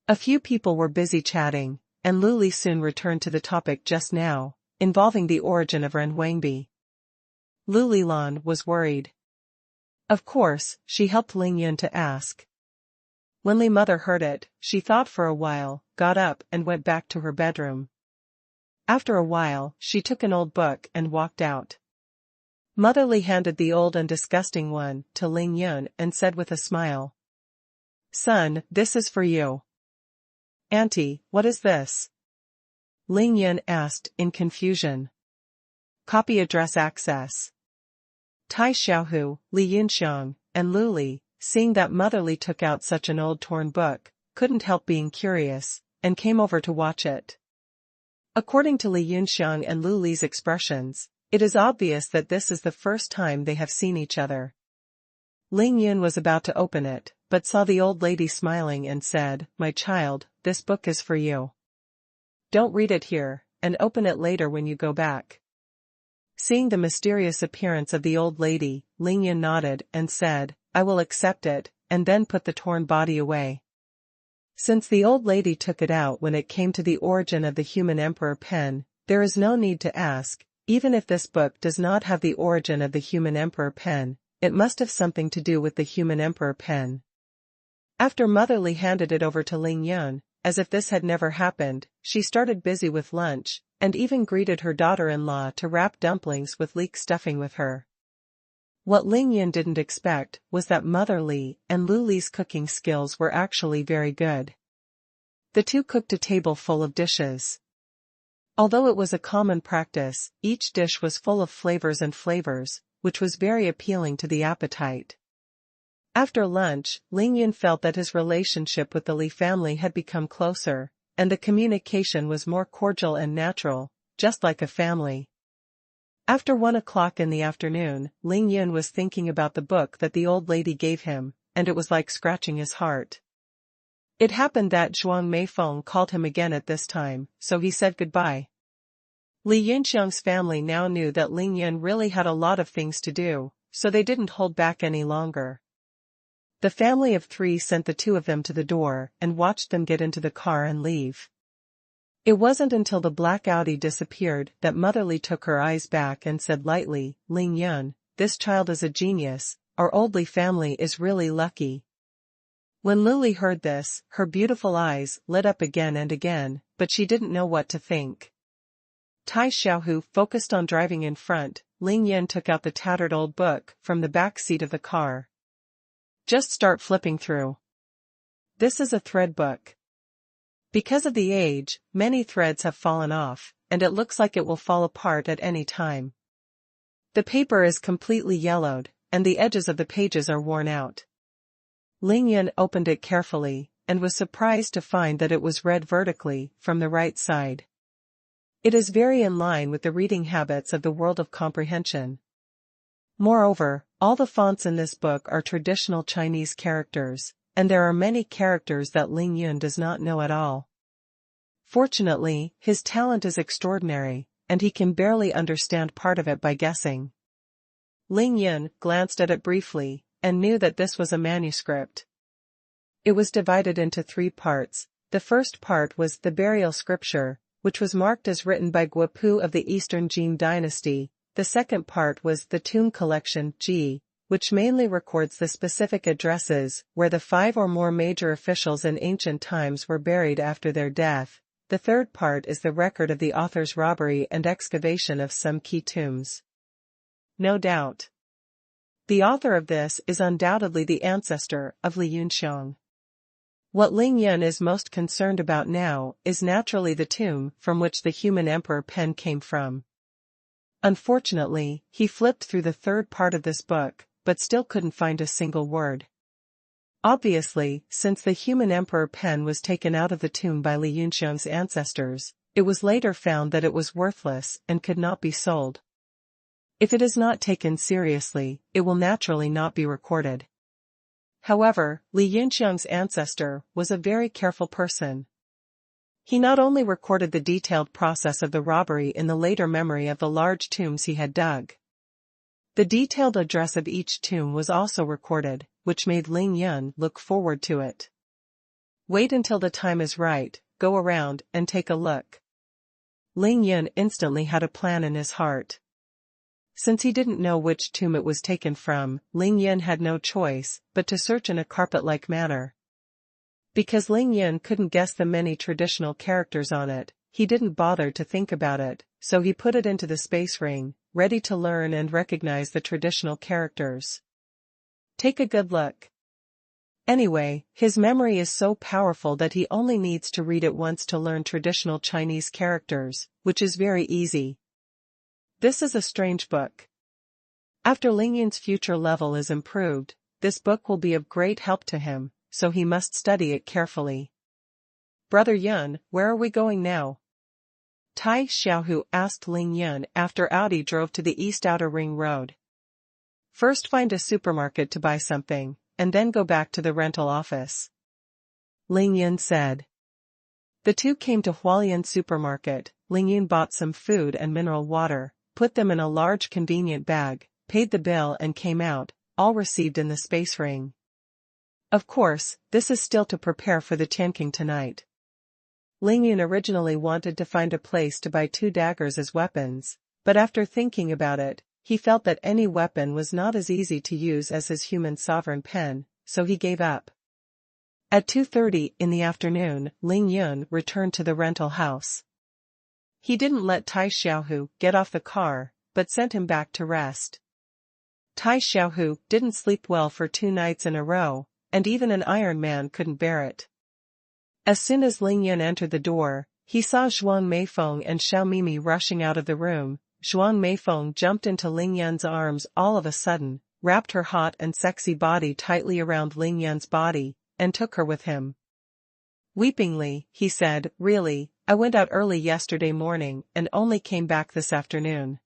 A few people were busy chatting, and Luli soon returned to the topic just now, involving the origin of Ren Huangbi. Luli Lan was worried. Of course, she helped Ling Yun to ask. When Li mother heard it, she thought for a while, got up and went back to her bedroom. After a while, she took an old book and walked out. Mother Li handed the old and disgusting one to Ling Yun and said with a smile. Son, this is for you. Auntie, what is this? Ling Yun asked in confusion. Copy address access. Tai Xiaohu, Li Yunxiang, and Luli, seeing that Mother Li took out such an old torn book, couldn't help being curious, and came over to watch it. According to Li Yunxiang and Luli's expressions, it is obvious that this is the first time they have seen each other. Ling Yun was about to open it, but saw the old lady smiling and said, My child, this book is for you. Don't read it here, and open it later when you go back. Seeing the mysterious appearance of the old lady, Ling Yun nodded and said, I will accept it, and then put the torn body away. Since the old lady took it out when it came to the origin of the human emperor pen, there is no need to ask, even if this book does not have the origin of the human emperor pen, it must have something to do with the human emperor pen. After Mother Li handed it over to Ling Yun, as if this had never happened, she started busy with lunch, and even greeted her daughter-in-law to wrap dumplings with leek stuffing with her. What Ling Yun didn't expect was that Mother Li and Luli's cooking skills were actually very good. The two cooked a table full of dishes. Although it was a common practice, each dish was full of flavors, which was very appealing to the appetite. After lunch, Ling Yun felt that his relationship with the Li family had become closer, and the communication was more cordial and natural, just like a family. After 1 o'clock in the afternoon, Ling Yun was thinking about the book that the old lady gave him, and it was like scratching his heart. It happened that Zhuang Meifeng called him again at this time, so he said goodbye. Li Yunxiang's family now knew that Ling Yun really had a lot of things to do, so they didn't hold back any longer. The family of 3 sent the 2 of them to the door and watched them get into the car and leave. It wasn't until the black Audi disappeared that Mother Li took her eyes back and said lightly, Ling Yun, this child is a genius, our old Li family is really lucky. When Luli heard this, her beautiful eyes lit up again and again, but she didn't know what to think. Tai Xiaohu focused on driving in front. Ling Yin took out the tattered old book from the back seat of the car. Just start flipping through. This is a thread book. Because of the age, many threads have fallen off, and it looks like it will fall apart at any time. The paper is completely yellowed, and the edges of the pages are worn out. Ling Yin opened it carefully, and was surprised to find that it was read vertically, from the right side. It is very in line with the reading habits of the world of comprehension. Moreover, all the fonts in this book are traditional Chinese characters, and there are many characters that Ling Yin does not know at all. Fortunately, his talent is extraordinary, and he can barely understand part of it by guessing. Ling Yin glanced at it briefly, and knew that this was a manuscript. It was divided into 3 parts. The first part was the burial scripture, which was marked as written by Guopu of the Eastern Jin dynasty. The second part was the tomb collection, Ji, which mainly records the specific addresses where the 5 or more major officials in ancient times were buried after their death. The third part is the record of the author's robbery and excavation of some key tombs. No doubt. The author of this is undoubtedly the ancestor of Li Yunxiang. What Ling Yin is most concerned about now is naturally the tomb from which the human emperor pen came from. Unfortunately, he flipped through the third part of this book, but still couldn't find a single word. Obviously, since the human emperor pen was taken out of the tomb by Li Yunxiang's ancestors, it was later found that it was worthless and could not be sold. If it is not taken seriously, it will naturally not be recorded. However, Li Yunxiang's ancestor was a very careful person. He not only recorded the detailed process of the robbery in the later memory of the large tombs he had dug. The detailed address of each tomb was also recorded, which made Ling Yin look forward to it. Wait until the time is right, go around and take a look. Ling Yin instantly had a plan in his heart. Since he didn't know which tomb it was taken from, Ling Yin had no choice but to search in a carpet-like manner. Because Ling Yin couldn't guess the many traditional characters on it, he didn't bother to think about it, so he put it into the space ring, ready to learn and recognize the traditional characters. Take a good look. Anyway, his memory is so powerful that he only needs to read it once to learn traditional Chinese characters, which is very easy. This is a strange book. After Ling Yin's future level is improved, this book will be of great help to him, so he must study it carefully. Brother Yun, where are we going now? Tai Xiaohu asked Ling Yin after Audi drove to the East Outer Ring Road. First find a supermarket to buy something, and then go back to the rental office. Ling Yin said. The two came to Hualien supermarket. Ling Yin bought some food and mineral water, put them in a large convenient bag, paid the bill and came out, all received in the space ring. Of course, this is still to prepare for the Tianqing tonight. Ling Yin originally wanted to find a place to buy 2 daggers as weapons, but after thinking about it, he felt that any weapon was not as easy to use as his human sovereign pen, so he gave up. At 2:30 in the afternoon, Ling Yin returned to the rental house. He didn't let Tai Xiaohu get off the car, but sent him back to rest. Tai Xiaohu didn't sleep well for 2 nights in a row, and even an Iron Man couldn't bear it. As soon as Ling Yin entered the door, he saw Zhuang Meifeng and Xiao Mimi rushing out of the room. Zhuang Meifeng jumped into Ling Yin's arms all of a sudden, wrapped her hot and sexy body tightly around Ling Yin's body, and took her with him. Weepingly, he said, "Really, I went out early yesterday morning and only came back this afternoon.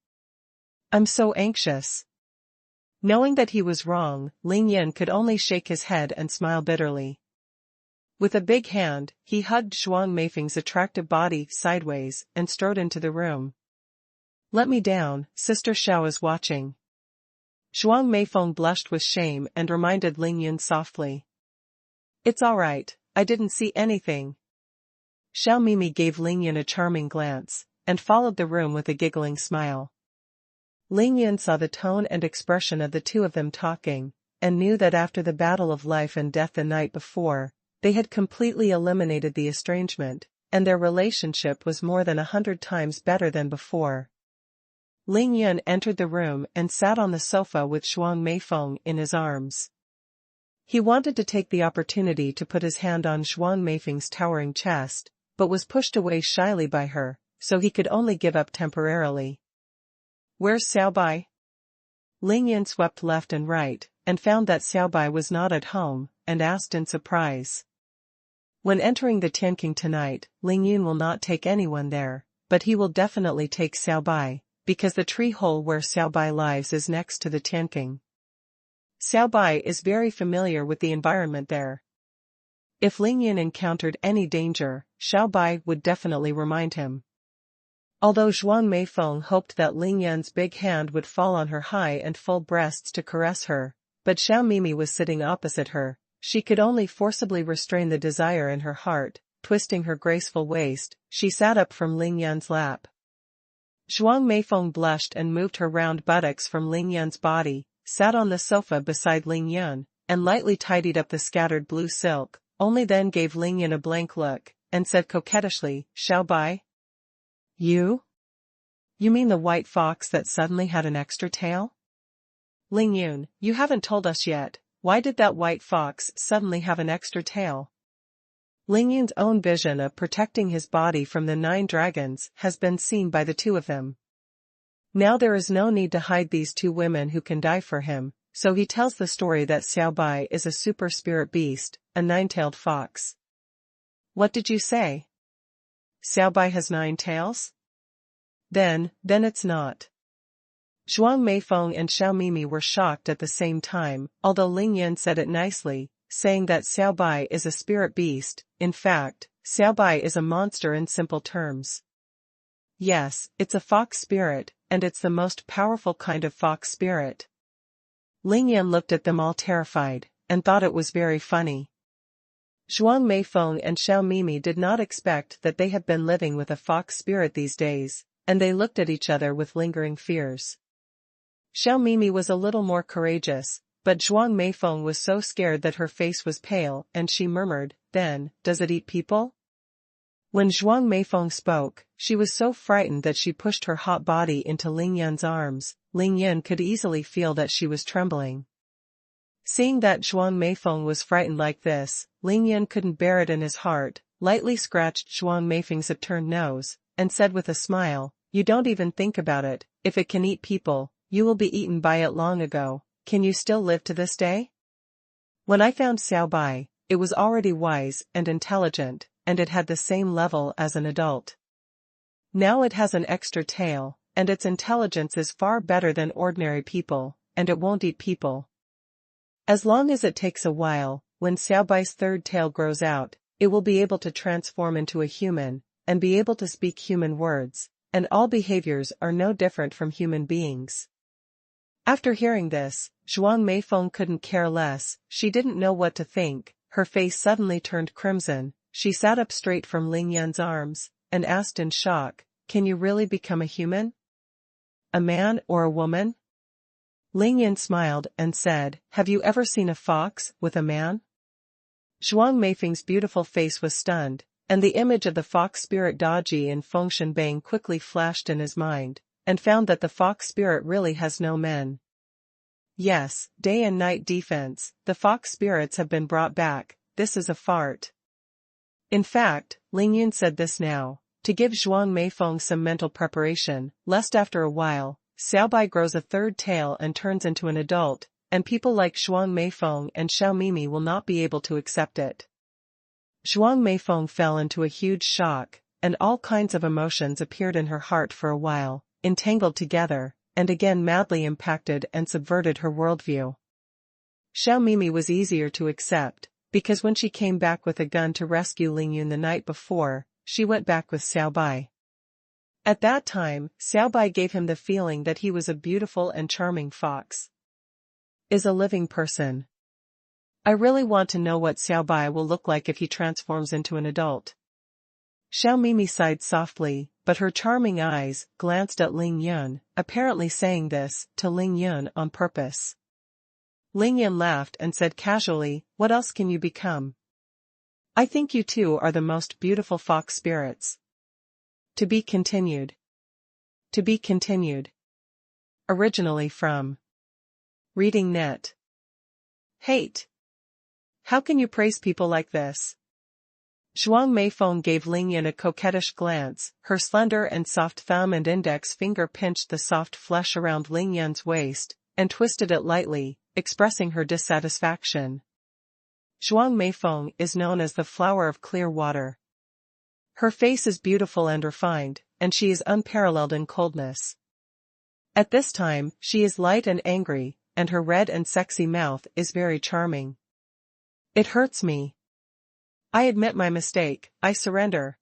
I'm so anxious." Knowing that he was wrong, Ling Yin could only shake his head and smile bitterly. With a big hand, he hugged Zhuang Meifeng's attractive body sideways and strode into the room. "Let me down, Sister Xiao is watching." Zhuang Meifeng blushed with shame and reminded Ling Yin softly. "It's all right, I didn't see anything." Xiao Mimi gave Ling Yin a charming glance, and followed the room with a giggling smile. Ling Yin saw the tone and expression of the two of them talking, and knew that after the battle of life and death the night before, they had completely eliminated the estrangement, and their relationship was more than 100 times better than before. Ling Yun entered the room and sat on the sofa with Zhuang Meifeng in his arms. He wanted to take the opportunity to put his hand on Zhuang Meifeng's towering chest, but was pushed away shyly by her, so he could only give up temporarily. "Where's Xiaobai?" Ling Yun swept left and right, and found that Xiaobai was not at home, and asked in surprise. When entering the Tianqing tonight, Ling Yun will not take anyone there, but he will definitely take Xiaobai, because the tree hole where Xiaobai lives is next to the Tianqing. Xiaobai is very familiar with the environment there. If Ling Yun encountered any danger, Xiaobai would definitely remind him. Although Zhuang Meifeng hoped that Ling Yun's big hand would fall on her high and full breasts to caress her, but Xiao Mimi was sitting opposite her, she could only forcibly restrain the desire in her heart. Twisting her graceful waist, she sat up from Ling Yun's lap. Zhuang Meifeng blushed and moved her round buttocks from Ling Yun's body, sat on the sofa beside Ling Yun, and lightly tidied up the scattered blue silk, only then gave Ling Yun a blank look, and said coquettishly, "Xiaobai? You? You mean the white fox that suddenly had an extra tail?" "Ling Yun, you haven't told us yet, why did that white fox suddenly have an extra tail?" Ling Yun's own vision of protecting his body from the 9 dragons has been seen by the two of them. Now there is no need to hide these 2 women who can die for him, so he tells the story that Xiaobai is a super spirit beast, a 9-tailed fox. "What did you say? Xiaobai has 9 tails? Then it's not." Zhuang Meifeng and Xiao Mimi were shocked at the same time, although Ling Yun said it nicely, saying that Xiaobai is a spirit beast. In fact, Xiaobai is a monster in simple terms. Yes, it's a fox spirit, and it's the most powerful kind of fox spirit. Ling Yun looked at them all terrified, and thought it was very funny. Zhuang Meifeng and Xiao Mimi did not expect that they had been living with a fox spirit these days, and they looked at each other with lingering fears. Xiao Mimi was a little more courageous, but Zhuang Meifeng was so scared that her face was pale, and she murmured, "Then, does it eat people?" When Zhuang Meifeng spoke, she was so frightened that she pushed her hot body into Ling Yun's arms. Ling Yun could easily feel that she was trembling. Seeing that Zhuang Meifeng was frightened like this, Ling Yun couldn't bear it in his heart, lightly scratched Zhuang Meifeng's upturned nose, and said with a smile, "You don't even think about it, if it can eat people, you will be eaten by it long ago. Can you still live to this day? When I found Xiaobai, it was already wise and intelligent, and it had the same level as an adult. Now it has an extra tail, and its intelligence is far better than ordinary people, and it won't eat people. As long as it takes a while, when Xiaobai's 3rd tail grows out, it will be able to transform into a human, and be able to speak human words, and all behaviors are no different from human beings." After hearing this, Zhuang Meifeng couldn't care less. She didn't know what to think. Her face suddenly turned crimson. She sat up straight from Ling Yun's arms, and asked in shock, "Can you really become a human? A man or a woman?" Ling Yun smiled and said, "Have you ever seen a fox with a man?" Zhuang Meifeng's beautiful face was stunned, and the image of the fox spirit Daji in Fengshen Bang quickly flashed in his mind, and found that the fox spirit really has no men. Yes, day and night defense, the fox spirits have been brought back. This is a fart. In fact, Ling Yun said this now, to give Zhuang Meifeng some mental preparation, lest after a while, Xiaobai grows a 3rd tail and turns into an adult, and people like Zhuang Meifeng and Xiao Mimi will not be able to accept it. Zhuang Meifeng fell into a huge shock, and all kinds of emotions appeared in her heart for a while, entangled together, and again madly impacted and subverted her worldview. Xiao Mimi was easier to accept, because when she came back with a gun to rescue Ling Yun the night before, she went back with Xiaobai. At that time, Xiaobai gave him the feeling that he was a beautiful and charming fox. Is a living person. I really want to know what Xiaobai will look like if he transforms into an adult. Xiao Mimi sighed softly, but her charming eyes glanced at Ling Yun, apparently saying this to Ling Yun on purpose. Ling Yun laughed and said casually, "What else can you become?" I think you two are the most beautiful fox spirits. To be continued. To be continued. Originally from Reading Net. Hate. How can you praise people like this? Zhuang Meifeng gave Lingyan a coquettish glance, her slender and soft thumb and index finger pinched the soft flesh around Lingyan's waist, and twisted it lightly, expressing her dissatisfaction. Zhuang Meifeng is known as the flower of clear water. Her face is beautiful and refined, and she is unparalleled in coldness. At this time, she is light and angry, and her red and sexy mouth is very charming. It hurts me. I admit my mistake, I surrender.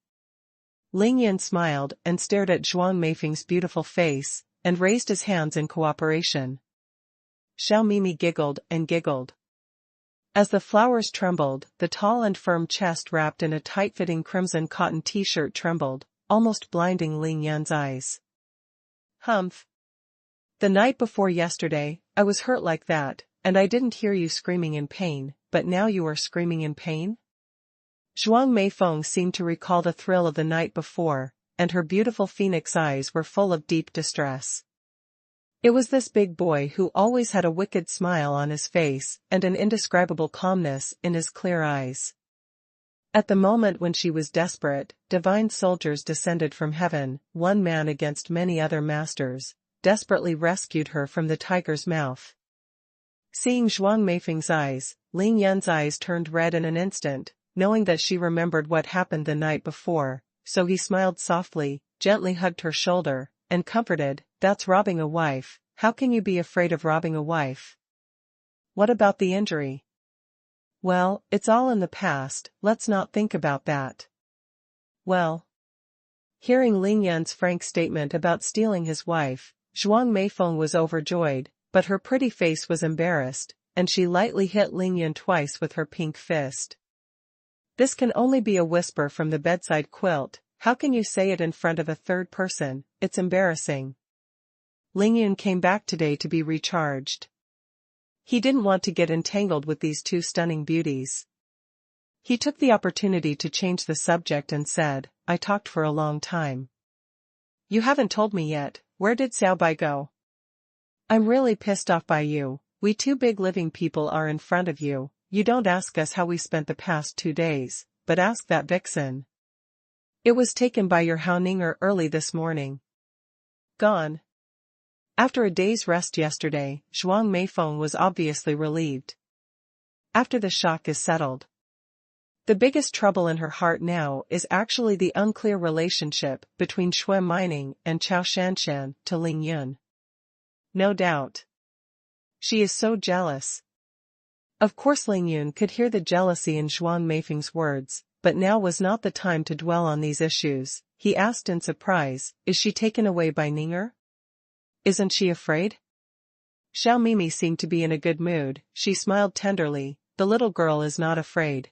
Lingyan smiled and stared at Zhuang Meifeng's beautiful face, and raised his hands in cooperation. Xiao Mimi giggled and giggled. As the flowers trembled, the tall and firm chest wrapped in a tight-fitting crimson cotton t-shirt trembled, almost blinding Lingyan's eyes. Humph. The night before yesterday, I was hurt like that, and I didn't hear you screaming in pain, but now you are screaming in pain? Zhuang Meifeng seemed to recall the thrill of the night before, and her beautiful phoenix eyes were full of deep distress. It was this big boy who always had a wicked smile on his face and an indescribable calmness in his clear eyes. At the moment when she was desperate, divine soldiers descended from heaven, one man against many other masters, desperately rescued her from the tiger's mouth. Seeing Zhuang Meifeng's eyes, Lingyan's eyes turned red in an instant, knowing that she remembered what happened the night before, so he smiled softly, gently hugged her shoulder, and comforted, "That's robbing a wife, how can you be afraid of robbing a wife? What about the injury? Well, it's all in the past, let's not think about that." Well. Hearing Lingyan's frank statement about stealing his wife, Zhuang Meifeng was overjoyed, but her pretty face was embarrassed, and she lightly hit Lingyan twice with her pink fist. "This can only be a whisper from the bedside quilt, how can you say it in front of a third person, it's embarrassing." Lingyan came back today to be recharged. He didn't want to get entangled with these two stunning beauties. He took the opportunity to change the subject and said, "I talked for a long time. You haven't told me yet, where did Xiaobai go? I'm really pissed off by you, we two big living people are in front of you, you don't ask us how we spent the past 2 days, but ask that vixen. It was taken by your Hao Ninger early this morning. Gone." After a day's rest yesterday, Zhuang Meifeng was obviously relieved. After the shock is settled. The biggest trouble in her heart now is actually the unclear relationship between Shui Mining and Chao Shanshan to Ling Yun. No doubt. She is so jealous. Of course Ling Yun could hear the jealousy in Zhuang Meifeng's words, but now was not the time to dwell on these issues. He asked in surprise, "Is she taken away by Ninger? Isn't she afraid?" Xiao Mimi seemed to be in a good mood, she smiled tenderly, "The little girl is not afraid.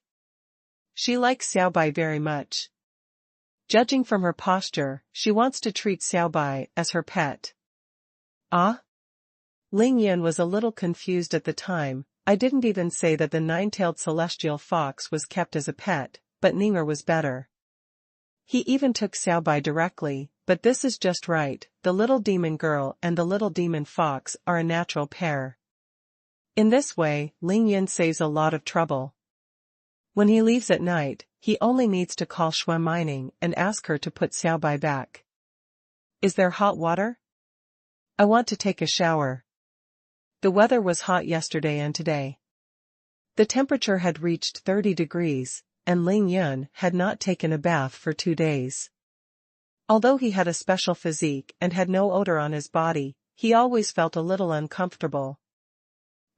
She likes Xiaobai very much. Judging from her posture, she wants to treat Xiaobai as her pet." Ah? Ling Yun was a little confused at the time, "I didn't even say that the nine-tailed celestial fox was kept as a pet, but Ninger was better. He even took Xiaobai directly, but this is just right, the little demon girl and the little demon fox are a natural pair." In this way, Ling Yun saves a lot of trouble. When he leaves at night, he only needs to call Shui Mining and ask her to put Xiaobai back. "Is there hot water? I want to take a shower." The weather was hot yesterday and today. The temperature had reached 30 degrees, and Ling Yun had not taken a bath for 2 days. Although he had a special physique and had no odor on his body, he always felt a little uncomfortable.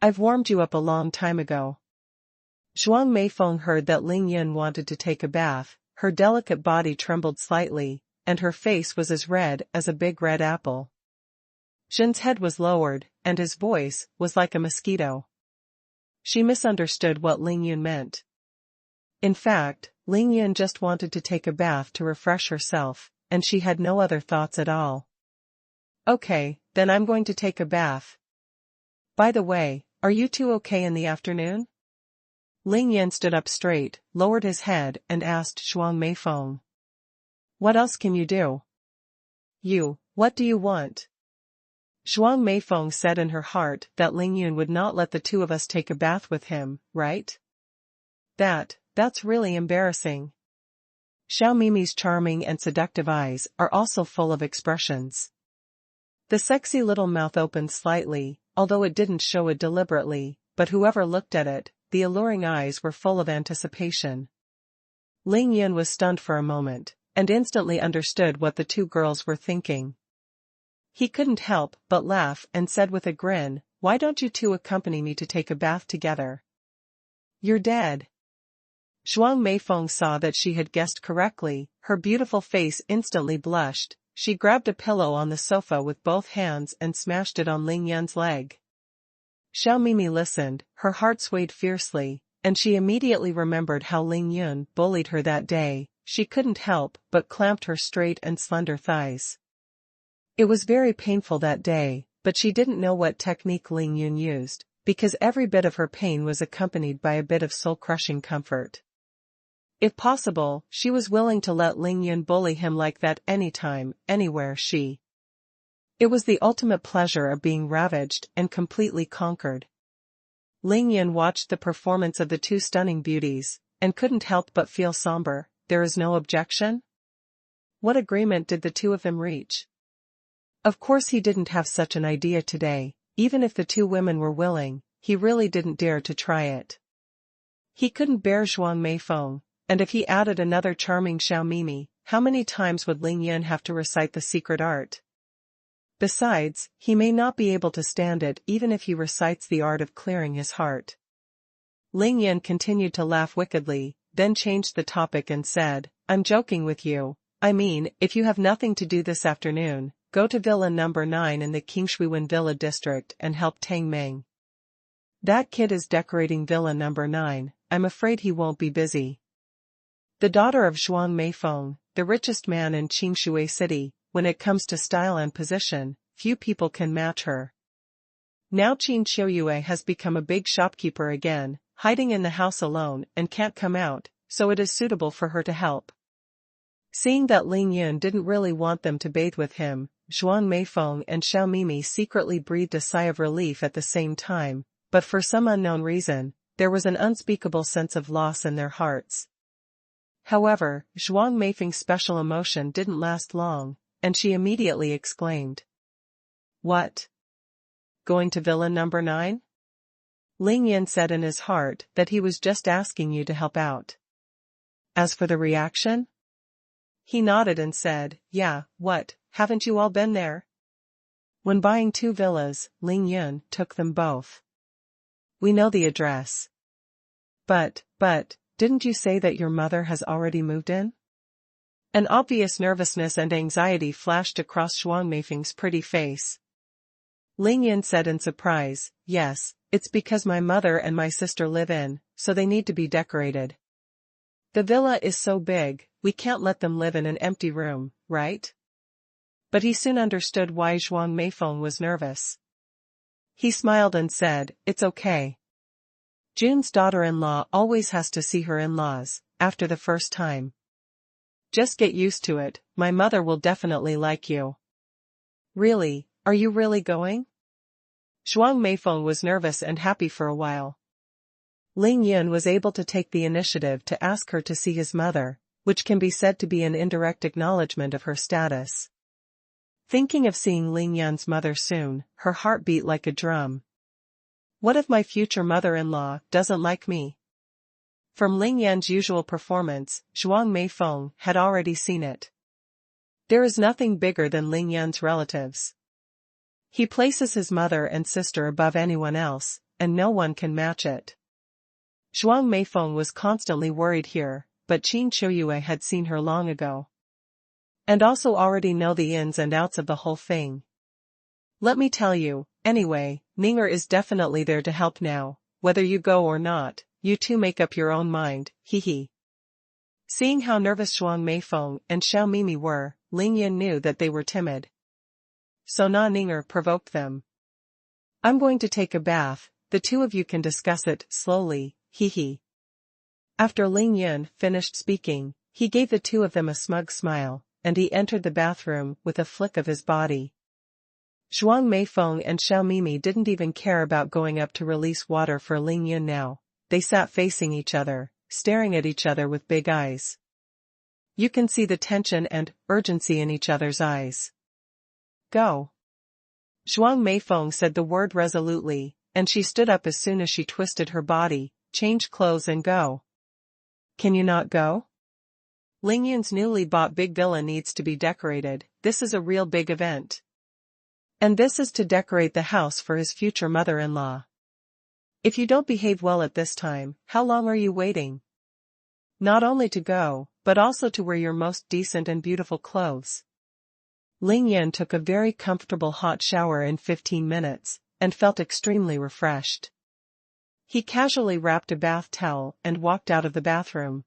"I've warmed you up a long time ago." Zhuang Meifeng heard that Ling Yun wanted to take a bath, her delicate body trembled slightly, and her face was as red as a big red apple. Zhen's head was lowered, and his voice was like a mosquito. She misunderstood what Ling Yun meant. In fact, Ling Yun just wanted to take a bath to refresh herself, and she had no other thoughts at all. "Okay, then I'm going to take a bath. By the way, are you two okay in the afternoon? Ling Yan stood up straight, lowered his head, and asked Zhuang Meifeng. What else can you do? What do you want? Zhuang Meifeng said in her heart that Ling Yun would not let the two of us take a bath with him, right? That's really embarrassing. Xiao Mimi's charming and seductive eyes are also full of expressions. The sexy little mouth opened slightly, although it didn't show it deliberately, but whoever looked at it, the alluring eyes were full of anticipation. Ling Yun was stunned for a moment, and instantly understood what the two girls were thinking. He couldn't help but laugh and said with a grin, "Why don't you two accompany me to take a bath together?" "You're dead." Zhuang Meifeng saw that she had guessed correctly, her beautiful face instantly blushed. She grabbed a pillow on the sofa with both hands and smashed it on Ling Yun's leg. Xiao Mimi listened, her heart swayed fiercely, and she immediately remembered how Ling Yun bullied her that day. She couldn't help but clamped her straight and slender thighs. It was very painful that day, but she didn't know what technique Ling Yun used, because every bit of her pain was accompanied by a bit of soul-crushing comfort. If possible, she was willing to let Ling Yun bully him like that anytime, anywhere. It was the ultimate pleasure of being ravaged and completely conquered. Ling Yun watched the performance of the two stunning beauties, and couldn't help but feel somber. There is no objection? What agreement did the two of them reach? Of course he didn't have such an idea today. Even if the two women were willing, he really didn't dare to try it. He couldn't bear Zhuang Meifeng, and if he added another charming Xiao Mimi, how many times would Ling Yun have to recite the secret art? Besides, he may not be able to stand it even if he recites the art of clearing his heart. Ling Yun continued to laugh wickedly, then changed the topic and said, "I'm joking with you. I mean, if you have nothing to do this afternoon, go to Villa number 9 in the Qingshuiwen Villa district and help Tang Meng. That kid is decorating Villa number 9, I'm afraid he won't be busy." The daughter of Zhuang Meifeng, the richest man in Qingshui City, when it comes to style and position, few people can match her. Now Qin Qiuyue has become a big shopkeeper again, hiding in the house alone and can't come out, so it is suitable for her to help. Seeing that Ling Yun didn't really want them to bathe with him, Zhuang Meifeng and Xiao Mimi secretly breathed a sigh of relief at the same time, but for some unknown reason, there was an unspeakable sense of loss in their hearts. However, Zhuang Meifeng's special emotion didn't last long, and she immediately exclaimed. "What? Going to Villa number 9? Ling Yun said in his heart that he was just asking you to help out." As for the reaction? He nodded and said, "Yeah, what, haven't you all been there?" When buying 2 villas, Ling Yun took them both. "We know the address." But, didn't you say that your mother has already moved in?" An obvious nervousness and anxiety flashed across Zhuang Meifeng's pretty face. Ling Yun said in surprise, "Yes, it's because my mother and my sister live in, so they need to be decorated. The villa is so big, we can't let them live in an empty room, right?" But he soon understood why Zhuang Meifeng was nervous. He smiled and said, "It's okay. Jun's daughter-in-law always has to see her in-laws, after the first time. Just get used to it, my mother will definitely like you." "Really, are you really going?" Zhuang Meifeng was nervous and happy for a while. Ling Yun was able to take the initiative to ask her to see his mother, which can be said to be an indirect acknowledgement of her status. Thinking of seeing Ling Yun's mother soon, her heart beat like a drum. What if my future mother-in-law doesn't like me? From Ling Yan's usual performance, Zhuang Meifeng had already seen it. There is nothing bigger than Ling Yan's relatives. He places his mother and sister above anyone else, and no one can match it. Zhuang Meifeng was constantly worried here, but Qin Qiuyue had seen her long ago. And also already know the ins and outs of the whole thing. "Let me tell you, anyway, Ninger is definitely there to help now, whether you go or not, you two make up your own mind, hee." Seeing how nervous Zhuang Meifeng and Xiao Mimi were, Ling Yun knew that they were timid. So Na Ninger provoked them. "I'm going to take a bath, the two of you can discuss it slowly, hee." After Ling Yun finished speaking, he gave the two of them a smug smile, and he entered the bathroom with a flick of his body. Zhuang Meifeng and Xiao Mimi didn't even care about going up to release water for Ling Yun now. They sat facing each other, staring at each other with big eyes. You can see the tension and urgency in each other's eyes. Go. Zhuang Meifeng said the word resolutely, and she stood up as soon as she twisted her body, changed clothes and go. Can you not go? Ling Yun's newly bought big villa needs to be decorated. This is a real big event. And this is to decorate the house for his future mother-in-law. If you don't behave well at this time, how long are you waiting? Not only to go, but also to wear your most decent and beautiful clothes. Ling Yun took a very comfortable hot shower in 15 minutes, and felt extremely refreshed. He casually wrapped a bath towel and walked out of the bathroom.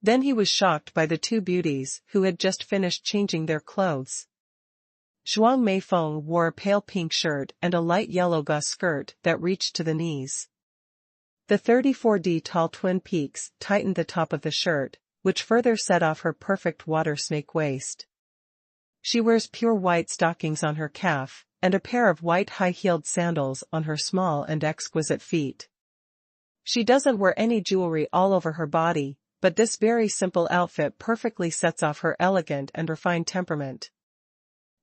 Then he was shocked by the two beauties who had just finished changing their clothes. Zhuang Meifeng wore a pale pink shirt and a light yellow gauze skirt that reached to the knees. The 34D tall twin peaks tightened the top of the shirt, which further set off her perfect water snake waist. She wears pure white stockings on her calf, and a pair of white high-heeled sandals on her small and exquisite feet. She doesn't wear any jewelry all over her body, but this very simple outfit perfectly sets off her elegant and refined temperament.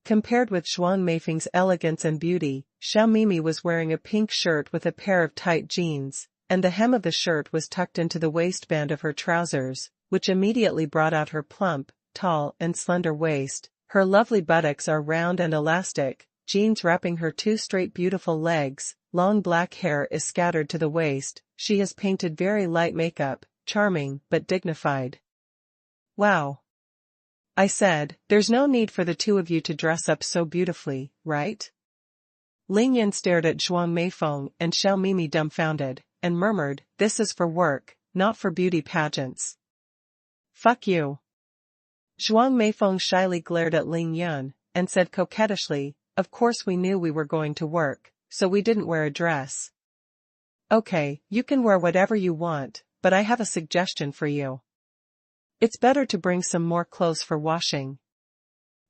Compared with Zhuang Meifeng's elegance and beauty, Xiao Mimi was wearing a pink shirt with a pair of tight jeans, and the hem of the shirt was tucked into the waistband of her trousers, which immediately brought out her plump, tall and slender waist. Her lovely buttocks are round and elastic, jeans wrapping her two straight beautiful legs, long black hair is scattered to the waist, she has painted very light makeup, charming but dignified. Wow. I said, there's no need for the two of you to dress up so beautifully, right? Ling Yun stared at Zhuang Meifeng and Xiao Mimi dumbfounded, and murmured, this is for work, not for beauty pageants. Fuck you. Zhuang Meifeng shyly glared at Ling Yun, and said coquettishly, of course we knew we were going to work, so we didn't wear a dress. Okay, you can wear whatever you want, but I have a suggestion for you. It's better to bring some more clothes for washing.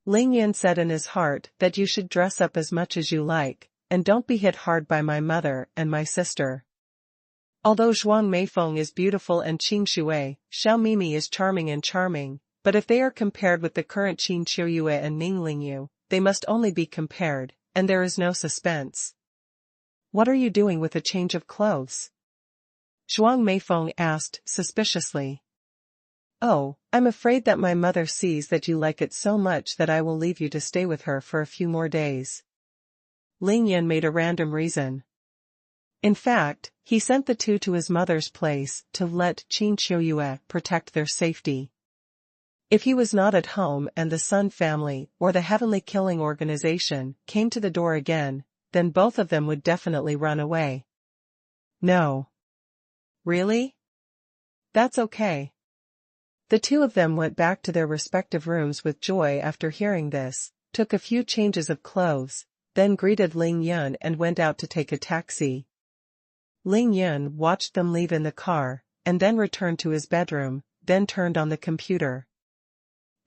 Ling Yun said in his heart that you should dress up as much as you like, and don't be hit hard by my mother and my sister. Although Zhuang Meifeng is beautiful and Qin Shuai, Xiao Mimi is charming, but if they are compared with the current Qin Qiuyue and Ning Lingyu, they must only be compared, and there is no suspense. What are you doing with a change of clothes? Zhuang Meifeng asked suspiciously. Oh, I'm afraid that my mother sees that you like it so much that I will leave you to stay with her for a few more days. Ling Yun made a random reason. In fact, he sent the two to his mother's place to let Qin Qiuyue protect their safety. If he was not at home and the Sun family or the Heavenly Killing Organization came to the door again, then both of them would definitely run away. No. Really? That's okay. The two of them went back to their respective rooms with joy after hearing this, took a few changes of clothes, then greeted Ling Yun and went out to take a taxi. Ling Yun watched them leave in the car, and then returned to his bedroom, then turned on the computer.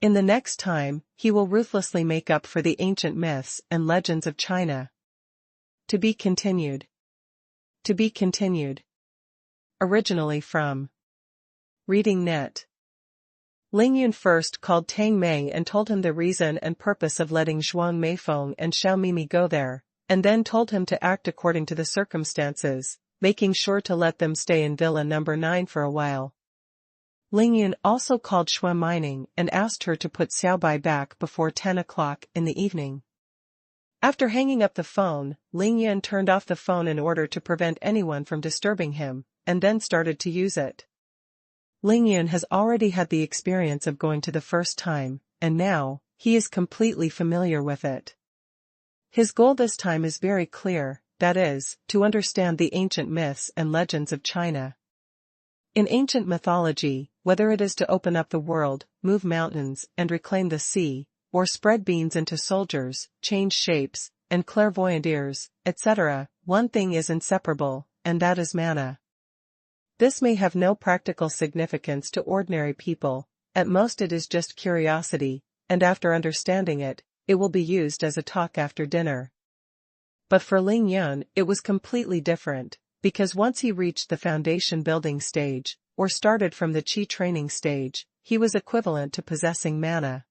In the next time, he will ruthlessly make up for the ancient myths and legends of China. To be continued. To be continued. Originally from Reading Net. Ling Yun first called Tang Meng and told him the reason and purpose of letting Zhuang Meifeng and Xiao Mimi go there, and then told him to act according to the circumstances, making sure to let them stay in Villa number 9 for a while. Ling Yun also called Shui Mining and asked her to put Xiaobai back before 10 o'clock in the evening. After hanging up the phone, Ling Yun turned off the phone in order to prevent anyone from disturbing him, and then started to use it. Ling Yun has already had the experience of going to the first time, and now, he is completely familiar with it. His goal this time is very clear, that is, to understand the ancient myths and legends of China. In ancient mythology, whether it is to open up the world, move mountains, and reclaim the sea, or spread beings into soldiers, change shapes, and clairvoyant ears, etc., one thing is inseparable, and that is mana. This may have no practical significance to ordinary people, at most it is just curiosity, and after understanding it, it will be used as a talk after dinner. But for Ling Yun, it was completely different, because once he reached the foundation building stage, or started from the Qi training stage, he was equivalent to possessing mana.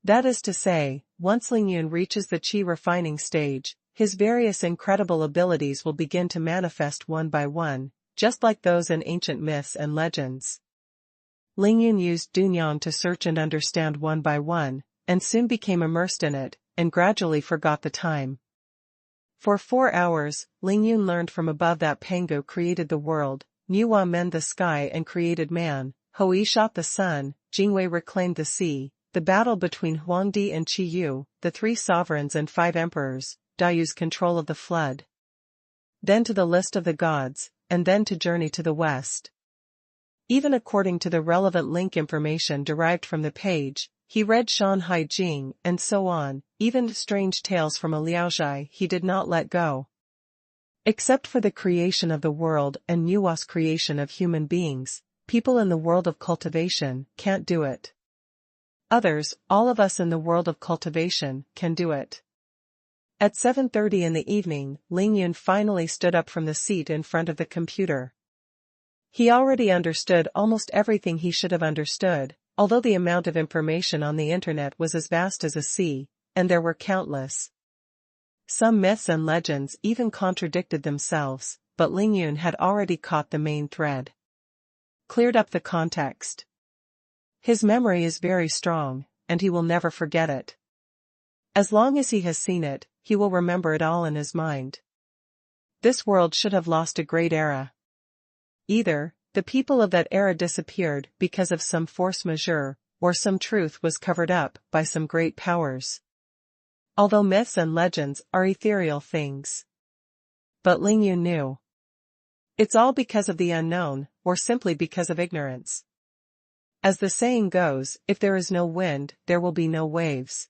That is to say, once Ling Yun reaches the Qi refining stage, his various incredible abilities will begin to manifest one by one, just like those in ancient myths and legends. Ling Yun used Dunyan to search and understand one by one, and soon became immersed in it, and gradually forgot the time. For 4 hours, Ling Yun learned from above that Pangu created the world, Nuwa mend the sky and created man, Hoi shot the sun, Jingwei reclaimed the sea, the battle between Huangdi and Qiyu, the 3 sovereigns and 5 emperors, Dayu's control of the flood. Then to the list of the gods, and then to journey to the west. Even according to the relevant link information derived from the page, he read Shanhai Jing and so on, even strange tales from a Liaozhai he did not let go. Except for the creation of the world and Nuwa's creation of human beings, people in the world of cultivation can't do it. Others, all of us in the world of cultivation, can do it. At 7:30 in the evening, Ling Yun finally stood up from the seat in front of the computer. He already understood almost everything he should have understood, although the amount of information on the internet was as vast as a sea, and there were countless. Some myths and legends even contradicted themselves, but Ling Yun had already caught the main thread. Cleared up the context. His memory is very strong, and he will never forget it. As long as he has seen it, he will remember it all in his mind. This world should have lost a great era. Either, the people of that era disappeared because of some force majeure, or some truth was covered up by some great powers. Although myths and legends are ethereal things. But Ling Yun knew. It's all because of the unknown, or simply because of ignorance. As the saying goes, if there is no wind, there will be no waves.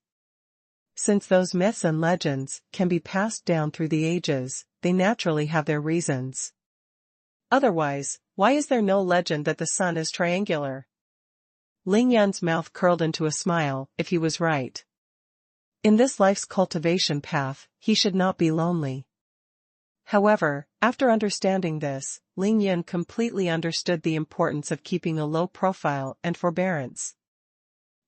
Since those myths and legends can be passed down through the ages, they naturally have their reasons. Otherwise, why is there no legend that the sun is triangular? Ling Yun's mouth curled into a smile, if he was right. In this life's cultivation path, he should not be lonely. However, after understanding this, Ling Yun completely understood the importance of keeping a low profile and forbearance.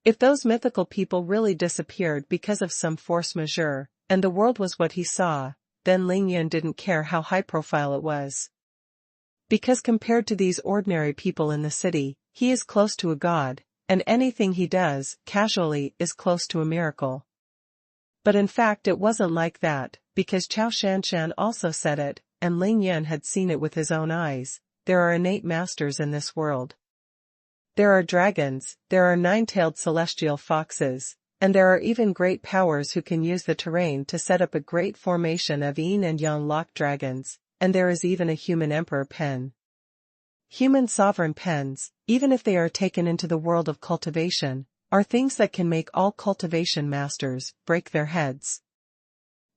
If those mythical people really disappeared because of some force majeure, and the world was what he saw, then Ling Yun didn't care how high profile it was. Because compared to these ordinary people in the city, he is close to a god, and anything he does, casually, is close to a miracle. But in fact it wasn't like that, because Chao Shanshan also said it, and Ling Yun had seen it with his own eyes, there are innate masters in this world. There are dragons, there are 9-tailed celestial foxes, and there are even great powers who can use the terrain to set up a great formation of yin and yang lock dragons, and there is even a human emperor pen. Human sovereign pens, even if they are taken into the world of cultivation, are things that can make all cultivation masters break their heads.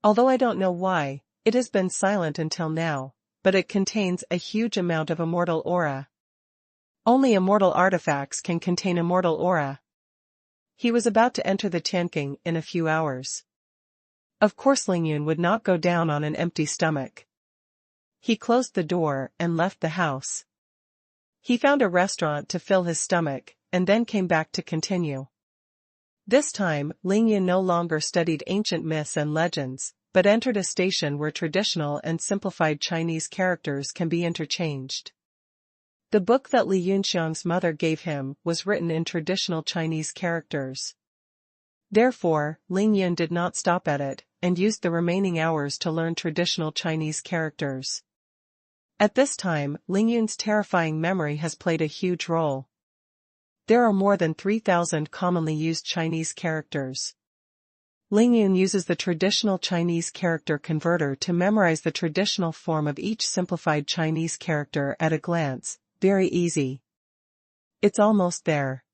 Although I don't know why, it has been silent until now, but it contains a huge amount of immortal aura. Only immortal artifacts can contain immortal aura. He was about to enter the Tianqing in a few hours. Of course Ling Yun would not go down on an empty stomach. He closed the door and left the house. He found a restaurant to fill his stomach, and then came back to continue. This time, Ling Yun no longer studied ancient myths and legends, but entered a station where traditional and simplified Chinese characters can be interchanged. The book that Li Yunxiang's mother gave him was written in traditional Chinese characters. Therefore, Ling Yun did not stop at it, and used the remaining hours to learn traditional Chinese characters. At this time, Ling Yun's terrifying memory has played a huge role. There are more than 3,000 commonly used Chinese characters. Ling Yun uses the traditional Chinese character converter to memorize the traditional form of each simplified Chinese character at a glance. Very easy. It's almost there.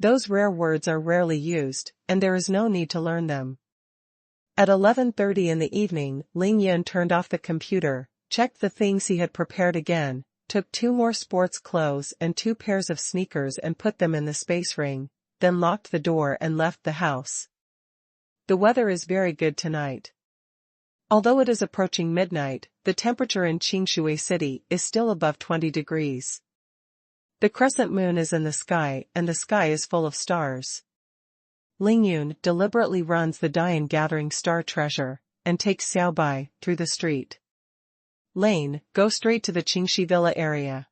Those rare words are rarely used, and there is no need to learn them. At 11:30 in the evening, Ling Yun turned off the computer, checked the things he had prepared again, took 2 more sports clothes and 2 pairs of sneakers and put them in the space ring, then locked the door and left the house. The weather is very good tonight. Although it is approaching midnight, the temperature in Qingshui City is still above 20 degrees. The crescent moon is in the sky and the sky is full of stars. Ling Yun deliberately runs the Dian gathering star treasure, and takes Xiaobai through the street. Lane, go straight to the Qingxi Villa area.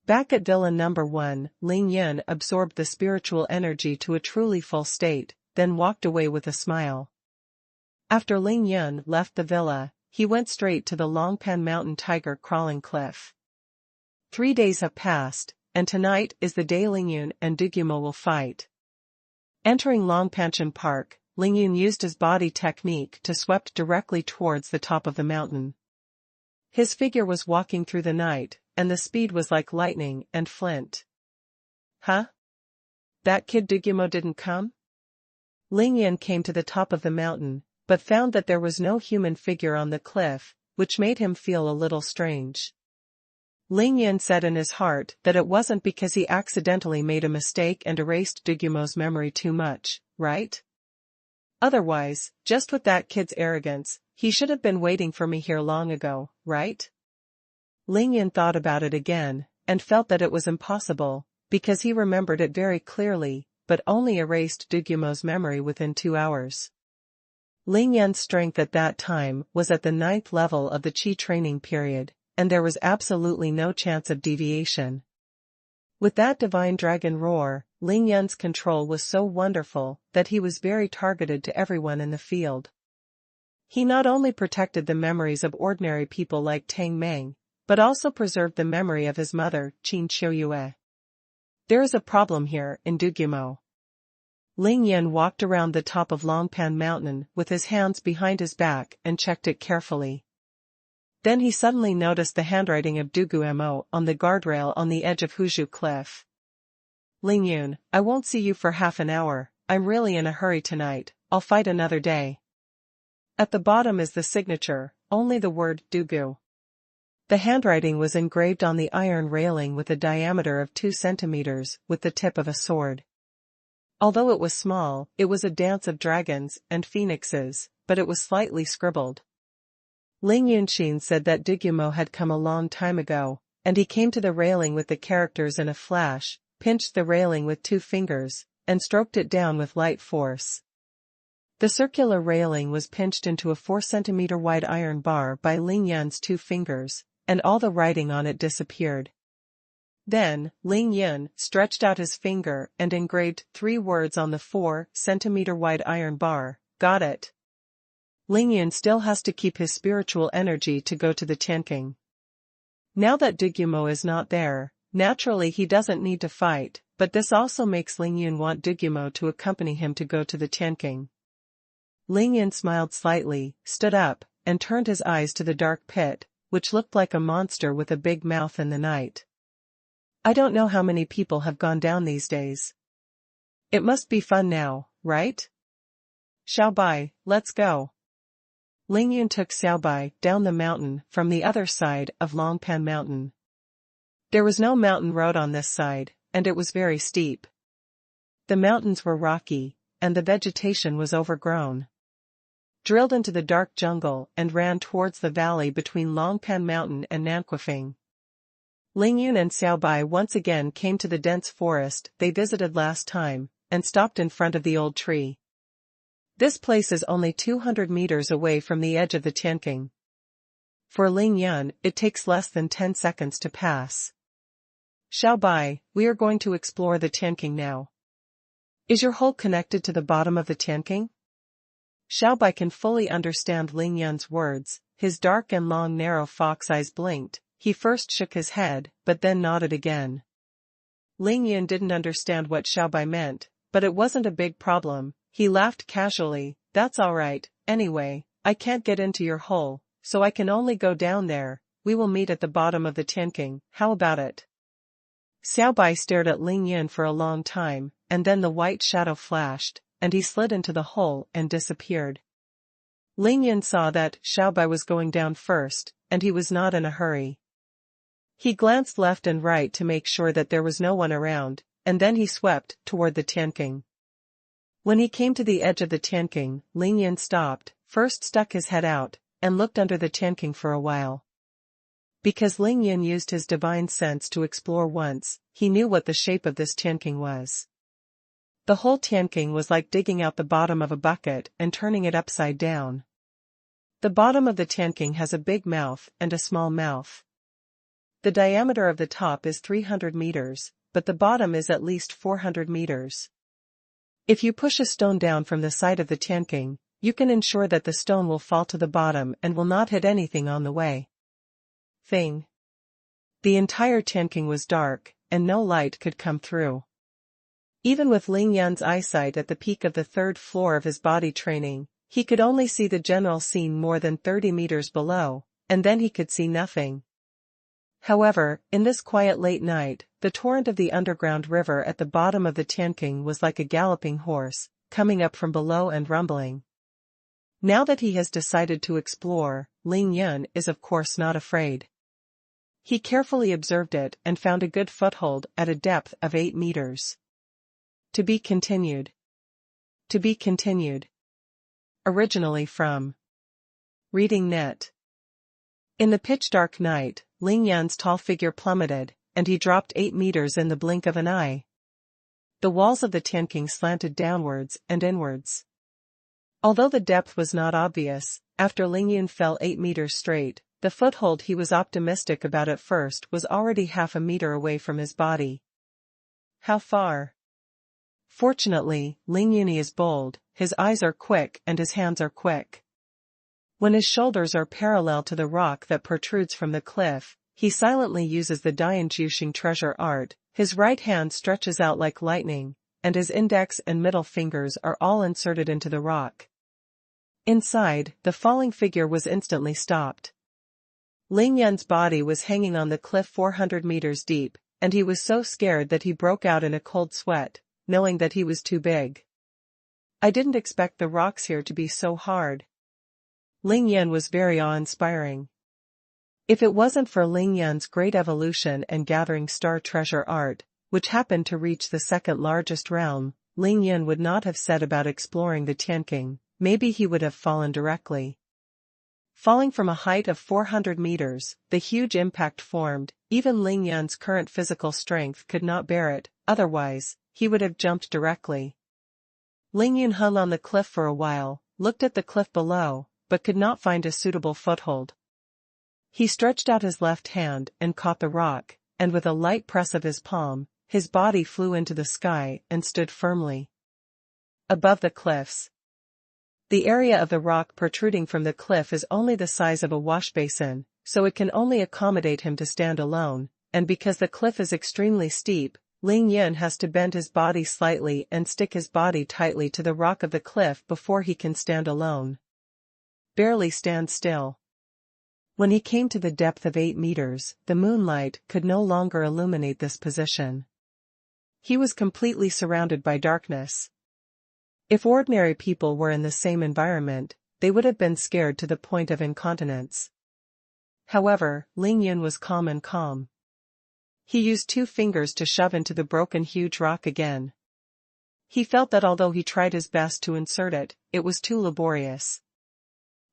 Back at Villa number 1, Ling Yun absorbed the spiritual energy to a truly full state, then walked away with a smile. After Ling Yun left the villa, he went straight to the Longpan Mountain Tiger Crawling Cliff. 3 days have passed, and tonight is the day Ling Yun and Dugumo will fight. Entering Longpanshan Park, Ling Yun used his body technique to swept directly towards the top of the mountain. His figure was walking through the night, and the speed was like lightning and flint. Huh? That kid Dugumo didn't come? Ling Yun came to the top of the mountain, but found that there was no human figure on the cliff, which made him feel a little strange. Ling Yun said in his heart that it wasn't because he accidentally made a mistake and erased Dugumo's memory too much, right? Otherwise, just with that kid's arrogance, he should have been waiting for me here long ago, right? Ling Yun thought about it again, and felt that it was impossible, because he remembered it very clearly, but only erased Dugumo's memory within 2 hours. Ling Yun's strength at that time was at the 9th level of the Qi training period, and there was absolutely no chance of deviation. With that divine dragon roar, Ling Yun's control was so wonderful that he was very targeted to everyone in the field. He not only protected the memories of ordinary people like Tang Meng, but also preserved the memory of his mother, Qin Qiuyue. There is a problem here in Dugumo. Ling Yun walked around the top of Longpan Mountain with his hands behind his back and checked it carefully. Then he suddenly noticed the handwriting of Dugumo on the guardrail on the edge of Huzhu Cliff. Ling Yun, I won't see you for half an hour, I'm really in a hurry tonight, I'll fight another day. At the bottom is the signature, only the word Dugu. The handwriting was engraved on the iron railing with a diameter of 2 centimeters with the tip of a sword. Although it was small, it was a dance of dragons and phoenixes, but it was slightly scribbled. Ling Yunxin said that Dugumo had come a long time ago, and he came to the railing with the characters in a flash, pinched the railing with 2 fingers, and stroked it down with light force. The circular railing was pinched into a 4-centimeter wide iron bar by Ling Yun's 2 fingers, and all the writing on it disappeared. Then, Ling Yun stretched out his finger and engraved 3 words on the 4-centimeter wide iron bar, got it. Ling Yun still has to keep his spiritual energy to go to the Tianqing. Now that Dugumo is not there, naturally he doesn't need to fight, but this also makes Ling Yun want Dugumo to accompany him to go to the Tianqing. Ling Yun smiled slightly, stood up, and turned his eyes to the dark pit, which looked like a monster with a big mouth in the night. I don't know how many people have gone down these days. It must be fun now, right? Xiaobai, let's go. Ling Yun took Xiaobai down the mountain from the other side of Longpan Mountain. There was no mountain road on this side, and it was very steep. The mountains were rocky, and the vegetation was overgrown. Drilled into the dark jungle and ran towards the valley between Longpan Mountain and Nanquifeng. Ling Yun and Xiaobai once again came to the dense forest they visited last time, and stopped in front of the old tree. This place is only 200 meters away from the edge of the Tianqing. For Ling Yun, it takes less than 10 seconds to pass. Xiaobai, we are going to explore the Tianqing now. Is your hole connected to the bottom of the Tianqing? Xiaobai can fully understand Ling Yun's words, his dark and long narrow fox eyes blinked, he first shook his head, but then nodded again. Ling Yun didn't understand what Xiaobai meant, but it wasn't a big problem. He laughed casually, that's alright, anyway, I can't get into your hole, so I can only go down there, we will meet at the bottom of the Tianqing, how about it? Xiaobai stared at Ling Yun for a long time, and then the white shadow flashed, and he slid into the hole and disappeared. Ling Yun saw that Xiaobai was going down first, and he was not in a hurry. He glanced left and right to make sure that there was no one around, and then he swept toward the Tianqing. When he came to the edge of the Tianqing, Ling Yan stopped, first stuck his head out, and looked under the Tianqing for a while. Because Ling Yan used his divine sense to explore once, he knew what the shape of this Tianqing was. The whole Tianqing was like digging out the bottom of a bucket and turning it upside down. The bottom of the Tianqing has a big mouth and a small mouth. The diameter of the top is 300 meters, but the bottom is at least 400 meters. If you push a stone down from the side of the Tianqing, you can ensure that the stone will fall to the bottom and will not hit anything on the way. The entire Tianqing was dark, and no light could come through. Even with Ling Yan's eyesight at the peak of the third floor of his body training, he could only see the general scene more than 30 meters below, and then he could see nothing. However, in this quiet late night, the torrent of the underground river at the bottom of the Tianqing was like a galloping horse, coming up from below and rumbling. Now that he has decided to explore, Ling Yan is of course not afraid. He carefully observed it and found a good foothold at a depth of 8 meters. To be continued. To be continued. Originally from Reading Net. In the pitch-dark night, Ling Yan's tall figure plummeted, and he dropped 8 meters in the blink of an eye. The walls of the Tianqing slanted downwards and inwards. Although the depth was not obvious, after Ling Yan fell 8 meters straight, the foothold he was optimistic about at first was already half a meter away from his body. How far? Fortunately, Ling Yan is bold, his eyes are quick and his hands are quick. When his shoulders are parallel to the rock that protrudes from the cliff, he silently uses the Dianjushing treasure art, his right hand stretches out like lightning, and his index and middle fingers are all inserted into the rock. Inside, the falling figure was instantly stopped. Ling Yan's body was hanging on the cliff 400 meters deep, and he was so scared that he broke out in a cold sweat, knowing that he was too big. I didn't expect the rocks here to be so hard. Ling Yan was very awe-inspiring. If it wasn't for Ling Yan's great evolution and gathering star treasure art, which happened to reach the second largest realm, Ling Yan would not have set about exploring the Tianqing, maybe he would have fallen directly. Falling from a height of 400 meters, the huge impact formed, even Ling Yan's current physical strength could not bear it, otherwise, he would have jumped directly. Ling Yan hung on the cliff for a while, looked at the cliff below, but could not find a suitable foothold. He stretched out his left hand and caught the rock, and with a light press of his palm, his body flew into the sky and stood firmly above the cliffs. The area of the rock protruding from the cliff is only the size of a wash basin, so it can only accommodate him to stand alone, and because the cliff is extremely steep, Ling Yan has to bend his body slightly and stick his body tightly to the rock of the cliff before he can stand alone. Barely stand still. When he came to the depth of 8 meters, the moonlight could no longer illuminate this position. He was completely surrounded by darkness. If ordinary people were in the same environment, they would have been scared to the point of incontinence. However, Ling Yan was calm and calm. He used 2 fingers to shove into the broken huge rock again. He felt that although he tried his best to insert it, it was too laborious.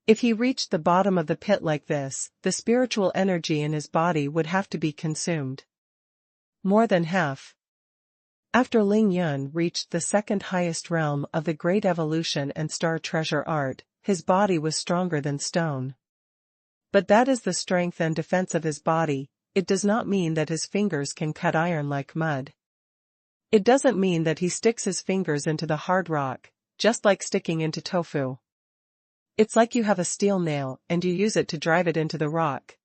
If he reached the bottom of the pit like this, the spiritual energy in his body would have to be consumed. More than half. After Ling Yan reached the second highest realm of the Great Evolution and Star Treasure Art, his body was stronger than stone. But that is the strength and defense of his body. It does not mean that his fingers can cut iron like mud. It doesn't mean that he sticks his fingers into the hard rock, just like sticking into tofu. It's like you have a steel nail and you use it to drive it into the rock.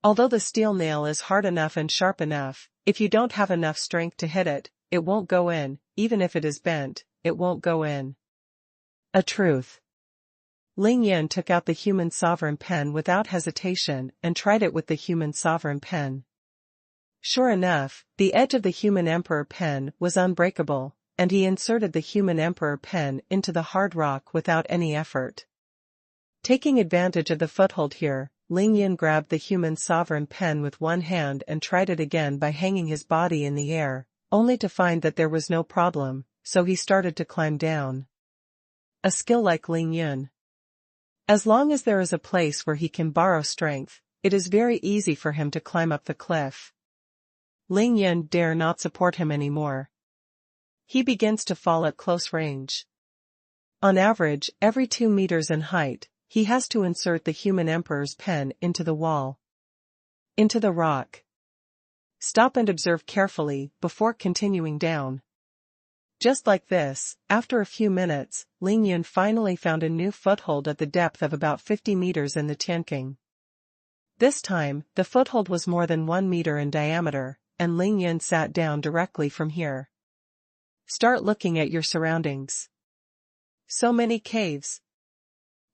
Although the steel nail is hard enough and sharp enough, if you don't have enough strength to hit it, it won't go in, even if it is bent, it won't go in. A truth. Ling Yan took out the human sovereign pen without hesitation and tried it with the human sovereign pen. Sure enough, the edge of the human emperor pen was unbreakable, and he inserted the human emperor pen into the hard rock without any effort. Taking advantage of the foothold here, Ling Yun grabbed the human sovereign pen with one hand and tried it again by hanging his body in the air, only to find that there was no problem, so he started to climb down. A skill like Ling Yun. As long as there is a place where he can borrow strength, it is very easy for him to climb up the cliff. Ling Yun dare not support him anymore. He begins to fall at close range. On average, every 2 meters in height, he has to insert the human emperor's pen into the wall. Into the rock. Stop and observe carefully before continuing down. Just like this, after a few minutes, Ling Yun finally found a new foothold at the depth of about 50 meters in the Tianqing. This time, the foothold was more than 1 meter in diameter, and Ling Yun sat down directly from here. Start looking at your surroundings. So many caves.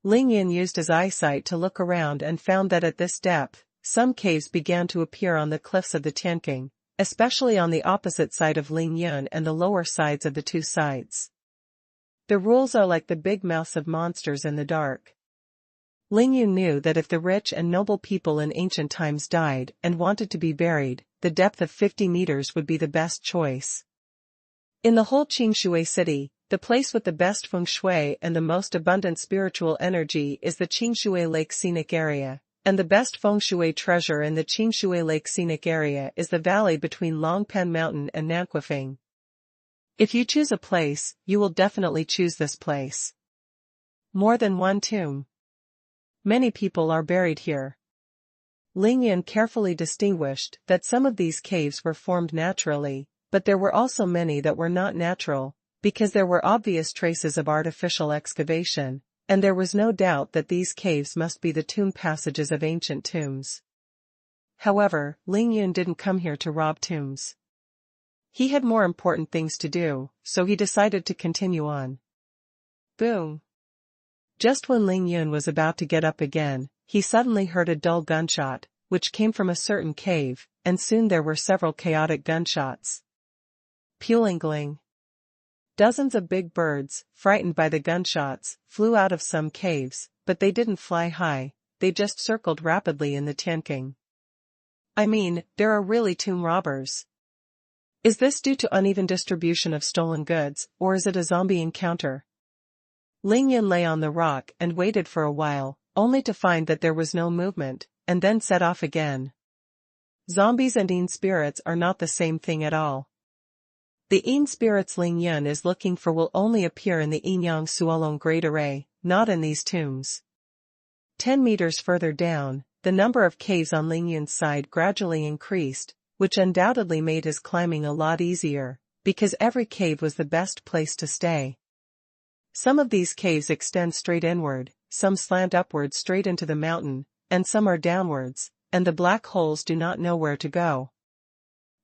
Ling Yun used his eyesight to look around and found that at this depth, some caves began to appear on the cliffs of the Tianqing, especially on the opposite side of Ling Yun and the lower sides of the two sides. The rules are like the big mouths of monsters in the dark. Ling Yun knew that if the rich and noble people in ancient times died and wanted to be buried, the depth of 50 meters would be the best choice. In the whole Qingshui city, the place with the best feng shui and the most abundant spiritual energy is the Qingshui Lake Scenic Area, and the best feng shui treasure in the Qingshui Lake Scenic Area is the valley between Longpan Mountain and Nanquifeng. If you choose a place, you will definitely choose this place. More than one tomb. Many people are buried here. Ling Yun carefully distinguished that some of these caves were formed naturally, but there were also many that were not natural, because there were obvious traces of artificial excavation, and there was no doubt that these caves must be the tomb passages of ancient tombs. However, Ling Yun didn't come here to rob tombs. He had more important things to do, so he decided to continue on. Boom! Just when Ling Yun was about to get up again, he suddenly heard a dull gunshot, which came from a certain cave, and soon there were several chaotic gunshots. Pulingling. Dozens of big birds, frightened by the gunshots, flew out of some caves, but they didn't fly high, they just circled rapidly in the Tianqing. I mean, there are really tomb robbers. Is this due to uneven distribution of stolen goods, or is it a zombie encounter? Ling Yun lay on the rock and waited for a while, only to find that there was no movement, and then set off again. Zombies and Yin spirits are not the same thing at all. The Yin spirits Ling Yun is looking for will only appear in the Yin-Yang Suolong Great Array, not in these tombs. 10 meters further down, the number of caves on Ling Yun's side gradually increased, which undoubtedly made his climbing a lot easier, because every cave was the best place to stay. Some of these caves extend straight inward, some slant upwards straight into the mountain, and some are downwards, and the black holes do not know where to go.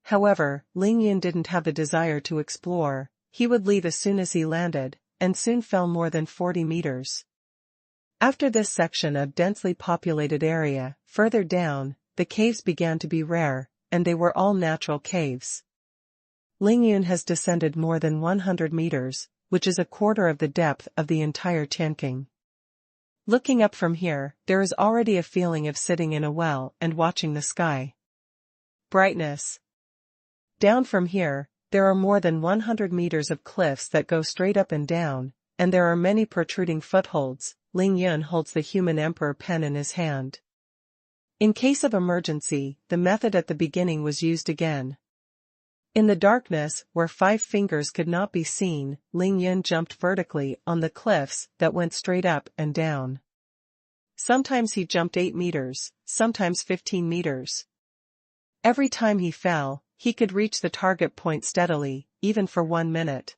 However, Ling Yun didn't have the desire to explore, he would leave as soon as he landed, and soon fell more than 40 meters. After this section of densely populated area, further down, the caves began to be rare, and they were all natural caves. Ling Yun has descended more than 100 meters, which is a quarter of the depth of the entire Tianqing. Looking up from here, there is already a feeling of sitting in a well and watching the sky. Brightness. Down from here, there are more than 100 meters of cliffs that go straight up and down, and there are many protruding footholds. Ling Yun holds the human emperor pen in his hand. In case of emergency, the method at the beginning was used again. In the darkness, where 5 fingers could not be seen, Ling Yun jumped vertically on the cliffs that went straight up and down. Sometimes he jumped 8 meters, sometimes 15 meters. Every time he fell, he could reach the target point steadily, even for 1 minute.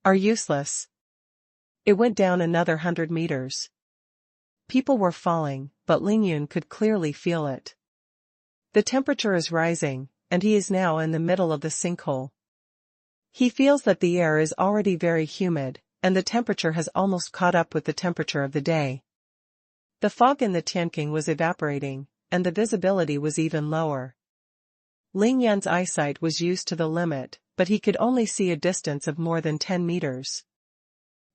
Are useless. It went down another 100 meters. People were falling, but Ling Yun could clearly feel it. The temperature is rising, and he is now in the middle of the sinkhole. He feels that the air is already very humid, and the temperature has almost caught up with the temperature of the day. The fog in the Tianqing was evaporating, and the visibility was even lower. Ling Yun's eyesight was used to the limit, but he could only see a distance of more than 10 meters.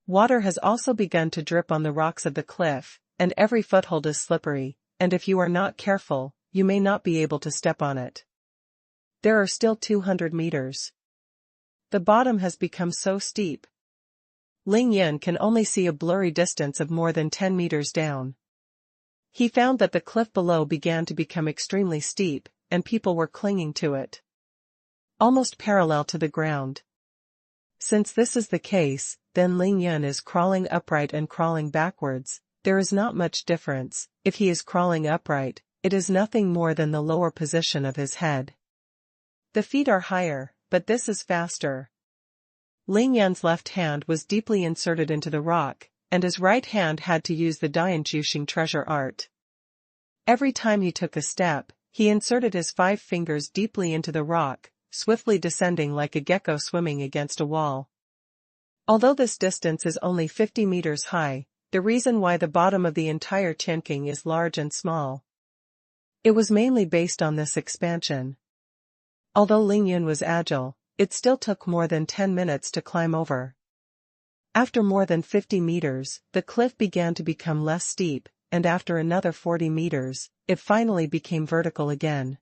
Water has also begun to drip on the rocks of the cliff, and every foothold is slippery, and if you are not careful, you may not be able to step on it. There are still 200 meters. The bottom has become so steep. Ling Yan can only see a blurry distance of more than 10 meters down. He found that the cliff below began to become extremely steep, and people were clinging to it, almost parallel to the ground. Since this is the case, then Ling Yan is crawling upright and crawling backwards. There is not much difference. If he is crawling upright, it is nothing more than the lower position of his head. The feet are higher, but this is faster. Ling Yan's left hand was deeply inserted into the rock, and his right hand had to use the Dianjushing treasure art. Every time he took a step, he inserted his 5 fingers deeply into the rock, swiftly descending like a gecko swimming against a wall. Although this distance is only 50 meters high, the reason why the bottom of the entire Tianqing is large and small. It was mainly based on this expansion. Although Ling Yan was agile, it still took more than 10 minutes to climb over. After more than 50 meters, the cliff began to become less steep, and after another 40 meters, it finally became vertical again.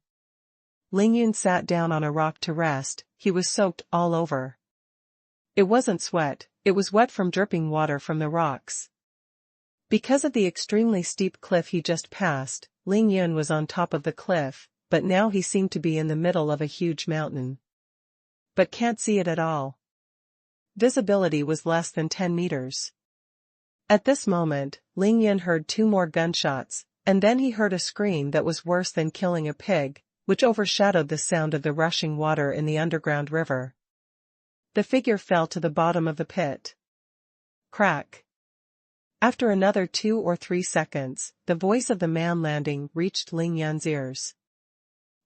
Ling Yan sat down on a rock to rest. He was soaked all over. It wasn't sweat, it was wet from dripping water from the rocks. Because of the extremely steep cliff he just passed, Ling Yan was on top of the cliff, but now he seemed to be in the middle of a huge mountain. But can't see it at all. Visibility was less than 10 meters. At this moment, Ling Yan heard 2 more gunshots, and then he heard a scream that was worse than killing a pig, which overshadowed the sound of the rushing water in the underground river. The figure fell to the bottom of the pit. Crack. After another 2 or 3 seconds, the voice of the man landing reached Ling Yan's ears.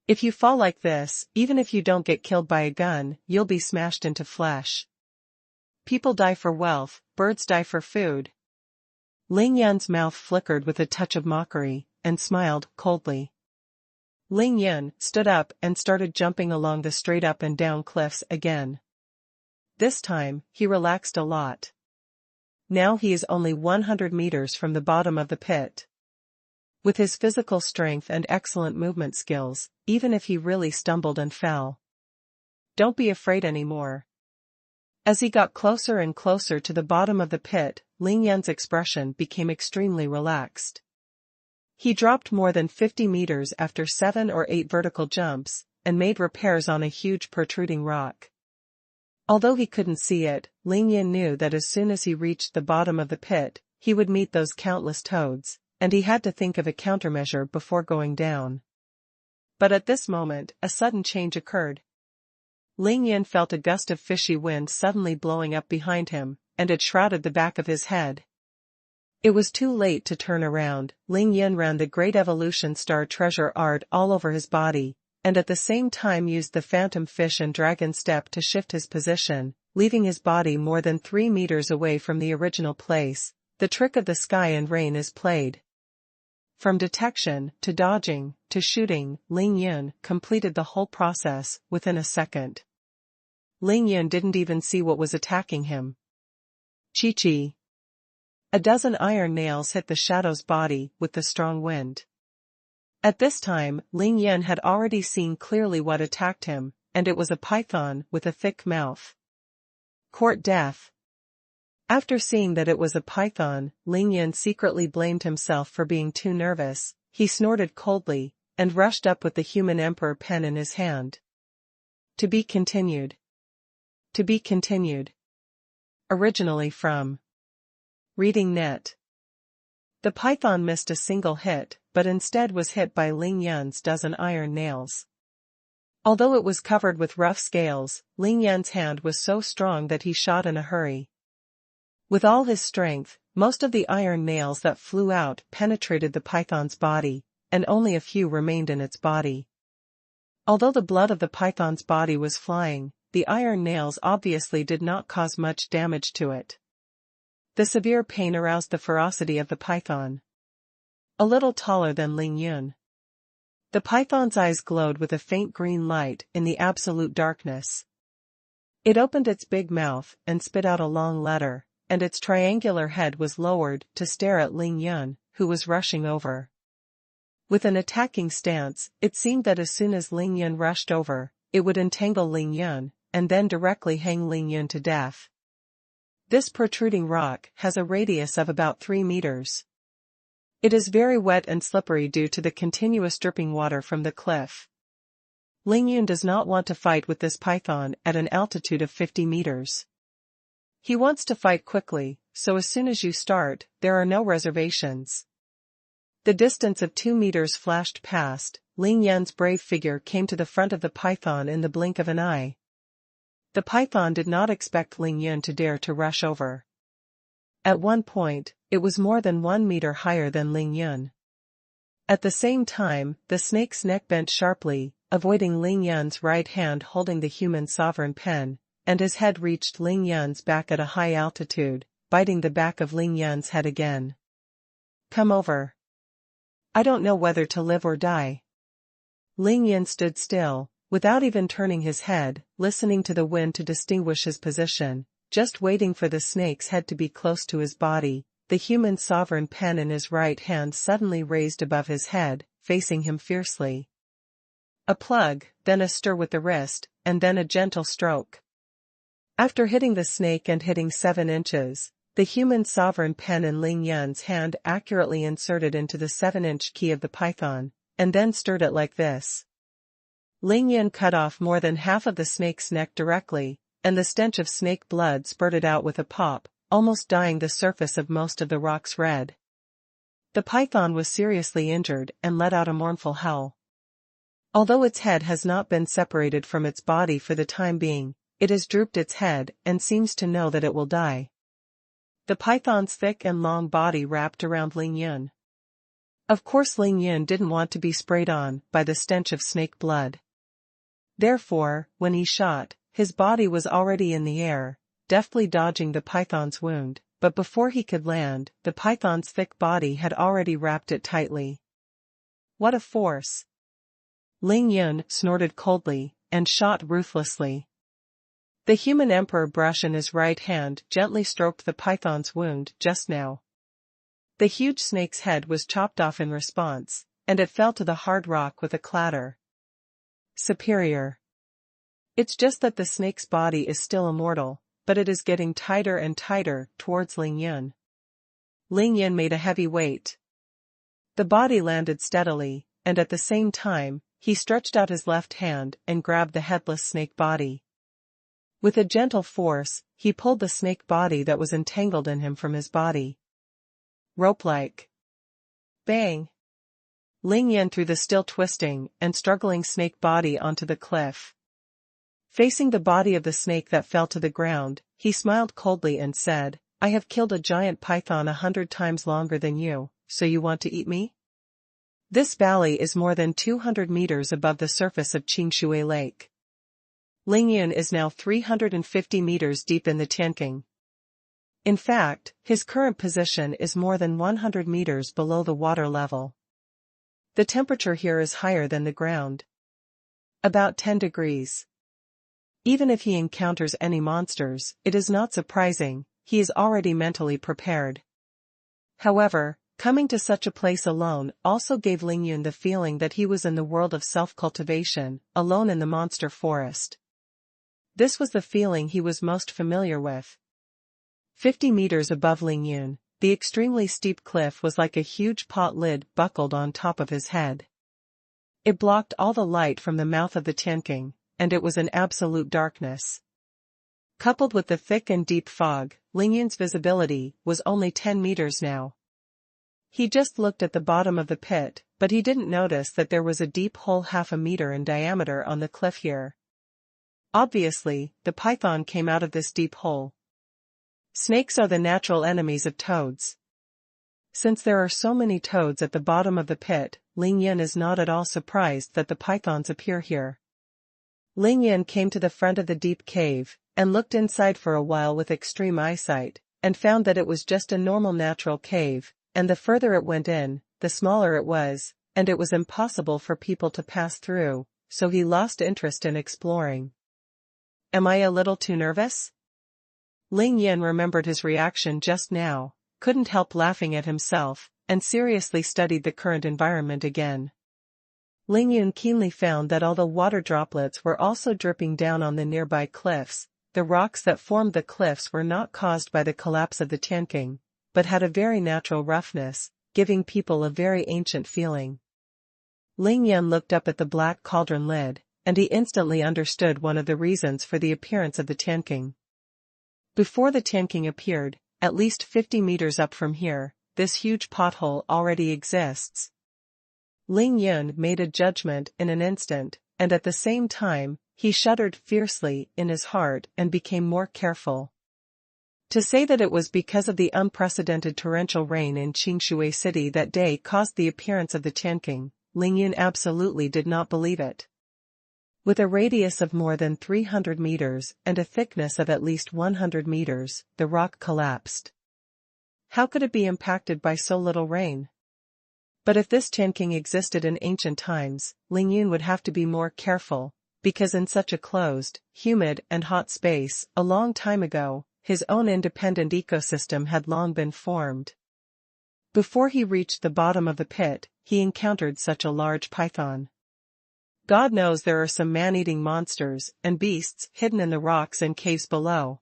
If you fall like this, even if you don't get killed by a gun, you'll be smashed into flesh. People die for wealth, birds die for food. Ling Yan's mouth flickered with a touch of mockery, and smiled coldly. Ling Yan stood up and started jumping along the straight up and down cliffs again. This time, he relaxed a lot. Now he is only 100 meters from the bottom of the pit. With his physical strength and excellent movement skills, even if he really stumbled and fell. Don't be afraid anymore. As he got closer and closer to the bottom of the pit, Ling Yan's expression became extremely relaxed. He dropped more than 50 meters after 7 or 8 vertical jumps, and made repairs on a huge protruding rock. Although he couldn't see it, Ling Yan knew that as soon as he reached the bottom of the pit, he would meet those countless toads, and he had to think of a countermeasure before going down. But at this moment, a sudden change occurred. Ling Yan felt a gust of fishy wind suddenly blowing up behind him, and it shrouded the back of his head. It was too late to turn around. Ling Yan ran the Great Evolution Star treasure art all over his body, and at the same time used the Phantom Fish and Dragon Step to shift his position, leaving his body more than 3 meters away from the original place. The trick of the sky and rain is played. From detection, to dodging, to shooting, Ling Yan completed the whole process within a second. Ling Yan didn't even see what was attacking him. Chi-chi. A dozen iron nails hit the shadow's body with the strong wind. At this time, Ling Yan had already seen clearly what attacked him, and it was a python with a thick mouth. Court death. After seeing that it was a python, Ling Yan secretly blamed himself for being too nervous. He snorted coldly, and rushed up with the human emperor pen in his hand. To be continued. To be continued. Originally from Reading Net. The python missed a single hit, but instead was hit by Ling Yan's dozen iron nails. Although it was covered with rough scales, Ling Yan's hand was so strong that he shot in a hurry. With all his strength, most of the iron nails that flew out penetrated the python's body, and only a few remained in its body. Although the blood of the python's body was flying, the iron nails obviously did not cause much damage to it. The severe pain aroused the ferocity of the python. A little taller than Ling Yan. The python's eyes glowed with a faint green light in the absolute darkness. It opened its big mouth and spit out a long letter, and its triangular head was lowered to stare at Ling Yan, who was rushing over. With an attacking stance, it seemed that as soon as Ling Yun rushed over, it would entangle Ling Yun, and then directly hang Ling Yun to death. This protruding rock has a radius of about 3 meters. It is very wet and slippery due to the continuous dripping water from the cliff. Ling Yun does not want to fight with this python at an altitude of 50 meters. He wants to fight quickly, so as soon as you start, there are no reservations. The distance of 2 meters flashed past, Ling Yun's brave figure came to the front of the python in the blink of an eye. The python did not expect Ling Yun to dare to rush over. At one point, it was more than 1 meter higher than Ling Yun. At the same time, the snake's neck bent sharply, avoiding Ling Yun's right hand holding the human sovereign pen, and his head reached Ling Yun's back at a high altitude, biting the back of Ling Yun's head again. "Come over. I don't know whether to live or die." Ling Yun stood still, without even turning his head, listening to the wind to distinguish his position, just waiting for the snake's head to be close to his body. The human sovereign pen in his right hand suddenly raised above his head, facing him fiercely. A plug, then a stir with the wrist, and then a gentle stroke. After hitting the snake and hitting 7 inches, the human sovereign pen in Ling Yun's hand accurately inserted into the 7-inch key of the python, and then stirred it like this. Ling Yun cut off more than half of the snake's neck directly, and the stench of snake blood spurted out with a pop, almost dyeing the surface of most of the rocks red. The python was seriously injured and let out a mournful howl. Although its head has not been separated from its body for the time being, it has drooped its head and seems to know that it will die. The python's thick and long body wrapped around Ling Yun. Of course Ling Yun didn't want to be sprayed on by the stench of snake blood. Therefore, when he shot, his body was already in the air, deftly dodging the python's wound, but before he could land, the python's thick body had already wrapped it tightly. What a force! Ling Yun snorted coldly, and shot ruthlessly. The human emperor brush in his right hand gently stroked the python's wound just now. The huge snake's head was chopped off in response, and it fell to the hard rock with a clatter. Superior. It's just that the snake's body is still immortal, but it is getting tighter and tighter towards Ling Yun. Ling Yun made a heavy weight. The body landed steadily, and at the same time, he stretched out his left hand and grabbed the headless snake body. With a gentle force, he pulled the snake body that was entangled in him from his body. Rope-like. Bang! Ling Yun threw the still twisting and struggling snake body onto the cliff. Facing the body of the snake that fell to the ground, he smiled coldly and said, "I have killed a giant python 100 times longer than you, so you want to eat me?" This valley is more than 200 meters above the surface of Qingshui Lake. Ling Yun is now 350 meters deep in the Tianqing. In fact, his current position is more than 100 meters below the water level. The temperature here is higher than the ground. About 10 degrees. Even if he encounters any monsters, it is not surprising, he is already mentally prepared. However, coming to such a place alone also gave Ling Yun the feeling that he was in the world of self-cultivation, alone in the monster forest. This was the feeling he was most familiar with. 50 meters above Ling Yun, the extremely steep cliff was like a huge pot lid buckled on top of his head. It blocked all the light from the mouth of the Tianqing, and it was in absolute darkness. Coupled with the thick and deep fog, Ling Yun's visibility was only 10 meters now. He just looked at the bottom of the pit, but he didn't notice that there was a deep hole half a meter in diameter on the cliff here. Obviously, the python came out of this deep hole. Snakes are the natural enemies of toads. Since there are so many toads at the bottom of the pit, Ling Yun is not at all surprised that the pythons appear here. Ling Yun came to the front of the deep cave, and looked inside for a while with extreme eyesight, and found that it was just a normal natural cave, and the further it went in, the smaller it was, and it was impossible for people to pass through, so he lost interest in exploring. Am I a little too nervous? Ling Yun remembered his reaction just now, couldn't help laughing at himself, and seriously studied the current environment again. Ling Yun keenly found that although water droplets were also dripping down on the nearby cliffs, the rocks that formed the cliffs were not caused by the collapse of the Tianqing, but had a very natural roughness, giving people a very ancient feeling. Ling Yun looked up at the black cauldron lid, and he instantly understood one of the reasons for the appearance of the Tianqing. Before the Tianqing appeared, at least 50 meters up from here, this huge pothole already exists. Ling Yun made a judgment in an instant, and at the same time, he shuddered fiercely in his heart and became more careful. To say that it was because of the unprecedented torrential rain in Qingshui City that day caused the appearance of the Tianqing, Ling Yun absolutely did not believe it. With a radius of more than 300 meters and a thickness of at least 100 meters, the rock collapsed. How could it be impacted by so little rain? But if this Tianqing existed in ancient times, Ling Yun would have to be more careful, because in such a closed, humid and hot space, a long time ago, his own independent ecosystem had long been formed. Before he reached the bottom of the pit, he encountered such a large python. God knows there are some man-eating monsters and beasts hidden in the rocks and caves below.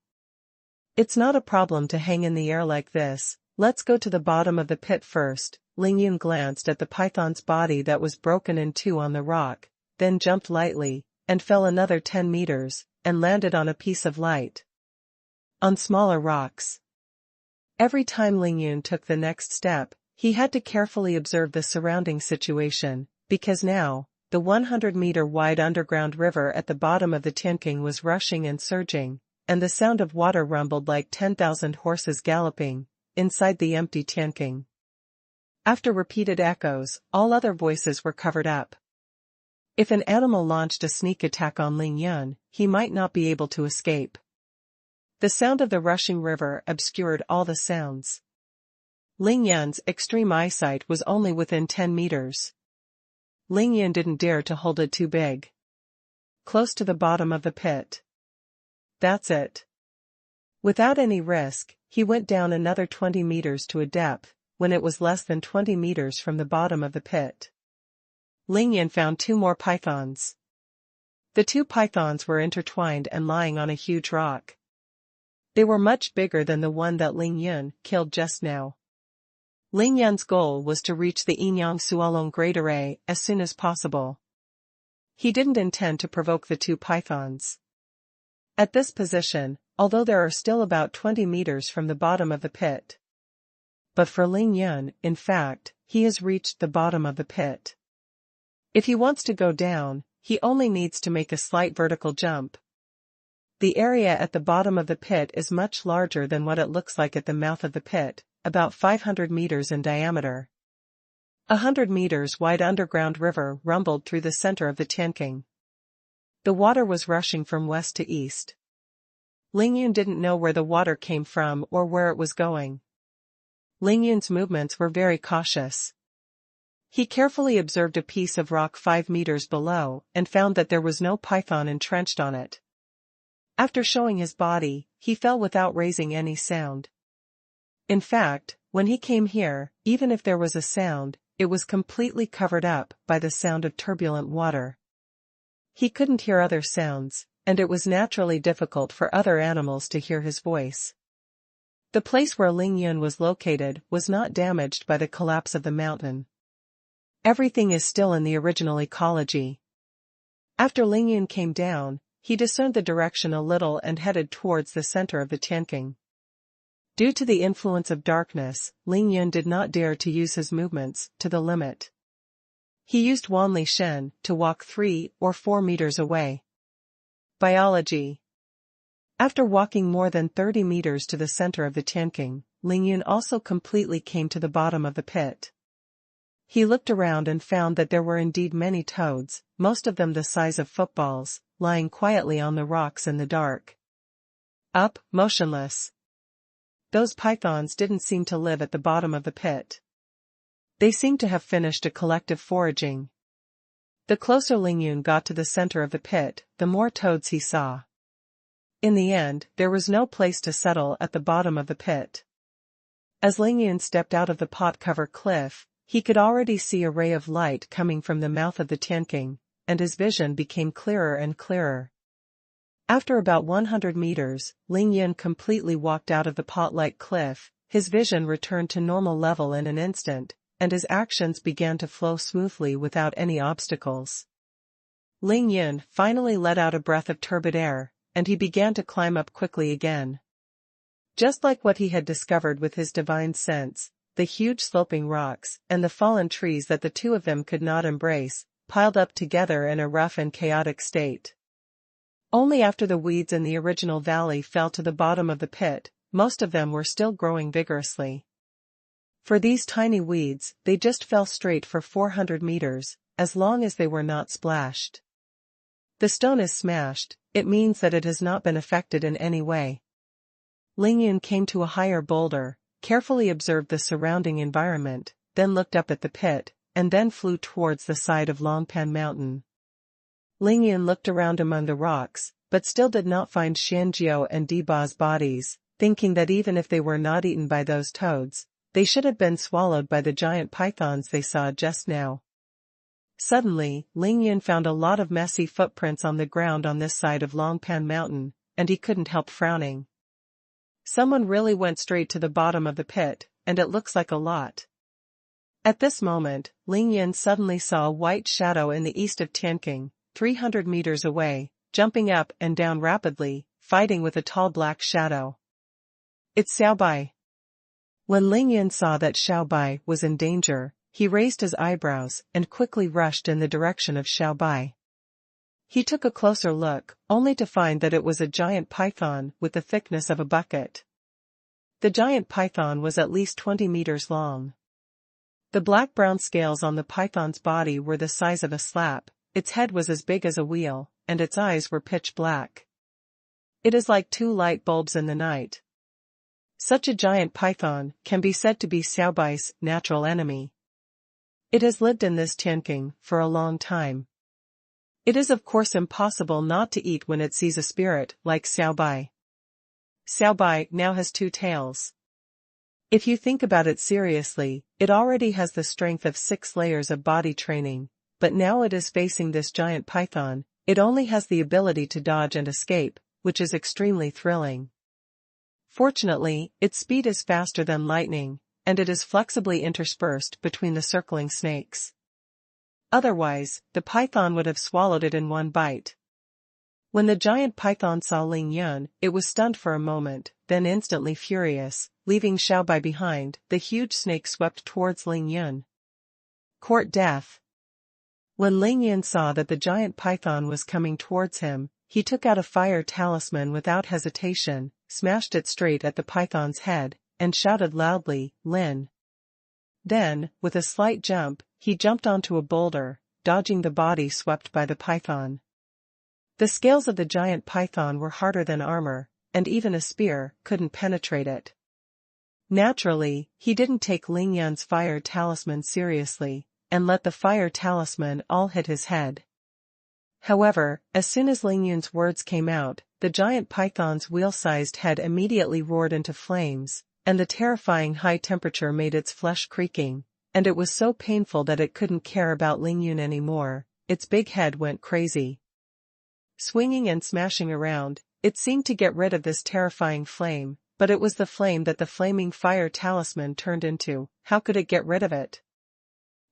It's not a problem to hang in the air like this, let's go to the bottom of the pit first. Ling Yun glanced at the python's body that was broken in two on the rock, then jumped lightly, and fell another 10 meters, and landed on a piece of light. On smaller rocks. Every time Ling Yun took the next step, he had to carefully observe the surrounding situation, because now, the 100-meter-wide underground river at the bottom of the Tianqing was rushing and surging, and the sound of water rumbled like 10,000 horses galloping, inside the empty Tianqing. After repeated echoes, all other voices were covered up. If an animal launched a sneak attack on Ling Yun, he might not be able to escape. The sound of the rushing river obscured all the sounds. Ling Yun's extreme eyesight was only within 10 meters. Ling Yun didn't dare to hold it too big. Close to the bottom of the pit. That's it. Without any risk, he went down another 20 meters to a depth, when it was less than 20 meters from the bottom of the pit. Ling Yun found two more pythons. The two pythons were intertwined and lying on a huge rock. They were much bigger than the one that Ling Yun killed just now. Ling Yun's goal was to reach the Yinyang Suolong Great Array as soon as possible. He didn't intend to provoke the two pythons. At this position, although there are still about 20 meters from the bottom of the pit. But for Ling Yun, in fact, he has reached the bottom of the pit. If he wants to go down, he only needs to make a slight vertical jump. The area at the bottom of the pit is much larger than what it looks like at the mouth of the pit, about 500 meters in diameter. 100 meters wide underground river rumbled through the center of the Tianqing. The water was rushing from west to east. Ling Yun didn't know where the water came from or where it was going. Ling Yun's movements were very cautious. He carefully observed a piece of rock 5 meters below and found that there was no python entrenched on it. After showing his body, he fell without raising any sound. In fact, when he came here, even if there was a sound, it was completely covered up by the sound of turbulent water. He couldn't hear other sounds, and it was naturally difficult for other animals to hear his voice. The place where Ling Yun was located was not damaged by the collapse of the mountain. Everything is still in the original ecology. After Ling Yun came down, he discerned the direction a little and headed towards the center of the Tianqing. Due to the influence of darkness, Ling Yun did not dare to use his movements to the limit. He used Wanli Shen to walk 3 or 4 meters away. Biology. After walking more than 30 meters to the center of the Tianqing, Ling Yun also completely came to the bottom of the pit. He looked around and found that there were indeed many toads, most of them the size of footballs, lying quietly on the rocks in the dark. Up, motionless. Those pythons didn't seem to live at the bottom of the pit. They seemed to have finished a collective foraging. The closer Ling Yun got to the center of the pit, the more toads he saw. In the end, there was no place to settle at the bottom of the pit. As Ling Yun stepped out of the pot-cover cliff, he could already see a ray of light coming from the mouth of the Tianqing, and his vision became clearer and clearer. After about 100 meters, Ling Yun completely walked out of the pot-like cliff, his vision returned to normal level in an instant, and his actions began to flow smoothly without any obstacles. Ling Yun finally let out a breath of turbid air, and he began to climb up quickly again. Just like what he had discovered with his divine sense, the huge sloping rocks and the fallen trees that the two of them could not embrace, piled up together in a rough and chaotic state. Only after the weeds in the original valley fell to the bottom of the pit, most of them were still growing vigorously. For these tiny weeds, they just fell straight for 400 meters, as long as they were not splashed. The stone is smashed, it means that it has not been affected in any way. Ling Yun came to a higher boulder, carefully observed the surrounding environment, then looked up at the pit, and then flew towards the side of Longpan Mountain. Ling Yun looked around among the rocks, but still did not find Xianjiao and Diba's bodies, thinking that even if they were not eaten by those toads, they should have been swallowed by the giant pythons they saw just now. Suddenly, Ling Yun found a lot of messy footprints on the ground on this side of Longpan Mountain, and he couldn't help frowning. Someone really went straight to the bottom of the pit, and it looks like a lot. At this moment, Ling Yun suddenly saw a white shadow in the east of Tianqing, 300 meters away, jumping up and down rapidly, fighting with a tall black shadow. It's Xiaobai. When Ling Yun saw that Xiaobai was in danger, he raised his eyebrows and quickly rushed in the direction of Xiaobai. He took a closer look, only to find that it was a giant python with the thickness of a bucket. The giant python was at least 20 meters long. The black-brown scales on the python's body were the size of a slap, its head was as big as a wheel, and its eyes were pitch black. It is like two light bulbs in the night. Such a giant python can be said to be Xiaobai's natural enemy. It has lived in this Tianqing for a long time. It is of course impossible not to eat when it sees a spirit like Xiaobai. Xiaobai now has two tails. If you think about it seriously, it already has the strength of 6 layers of body training, but now it is facing this giant python, it only has the ability to dodge and escape, which is extremely thrilling. Fortunately, its speed is faster than lightning, and it is flexibly interspersed between the circling snakes. Otherwise, the python would have swallowed it in one bite. When the giant python saw Ling Yun, it was stunned for a moment, then instantly furious, leaving Xiaobai behind, the huge snake swept towards Ling Yun. Court death. When Ling Yun saw that the giant python was coming towards him, he took out a fire talisman without hesitation, smashed it straight at the python's head, and shouted loudly, "Lin." Then, with a slight jump, he jumped onto a boulder, dodging the body swept by the python. The scales of the giant python were harder than armor, and even a spear couldn't penetrate it. Naturally, he didn't take Ling Yun's fire talisman seriously, and let the fire talisman all hit his head. However, as soon as Ling Yun's words came out, the giant python's wheel-sized head immediately roared into flames, and the terrifying high temperature made its flesh creaking, and it was so painful that it couldn't care about Ling Yun anymore. Its big head went crazy. Swinging and smashing around, it seemed to get rid of this terrifying flame, but it was the flame that the flaming fire talisman turned into. How could it get rid of it?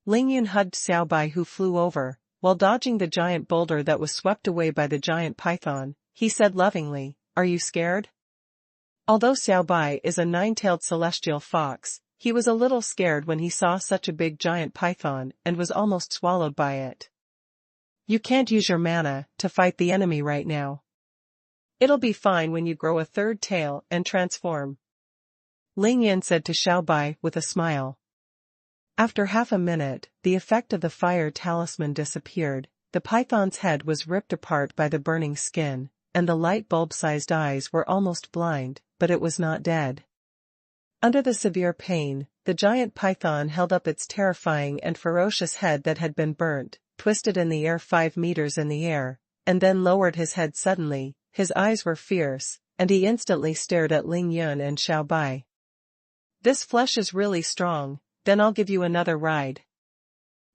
Ling Yun hugged Xiaobai, who flew over, while dodging the giant boulder that was swept away by the giant python. He said lovingly, "Are you scared?" Although Xiaobai is a 9-tailed celestial fox, he was a little scared when he saw such a big giant python and was almost swallowed by it. "You can't use your mana to fight the enemy right now. It'll be fine when you grow a 3rd tail and transform," Ling Yun said to Xiaobai with a smile. After half a minute, the effect of the fire talisman disappeared, the python's head was ripped apart by the burning skin, and the light bulb-sized eyes were almost blind, but it was not dead. Under the severe pain, the giant python held up its terrifying and ferocious head that had been burnt, twisted in the air 5 meters in the air, and then lowered his head suddenly. His eyes were fierce, and he instantly stared at Ling Yun and Xiaobai. This flesh is really strong, then I'll give you another ride.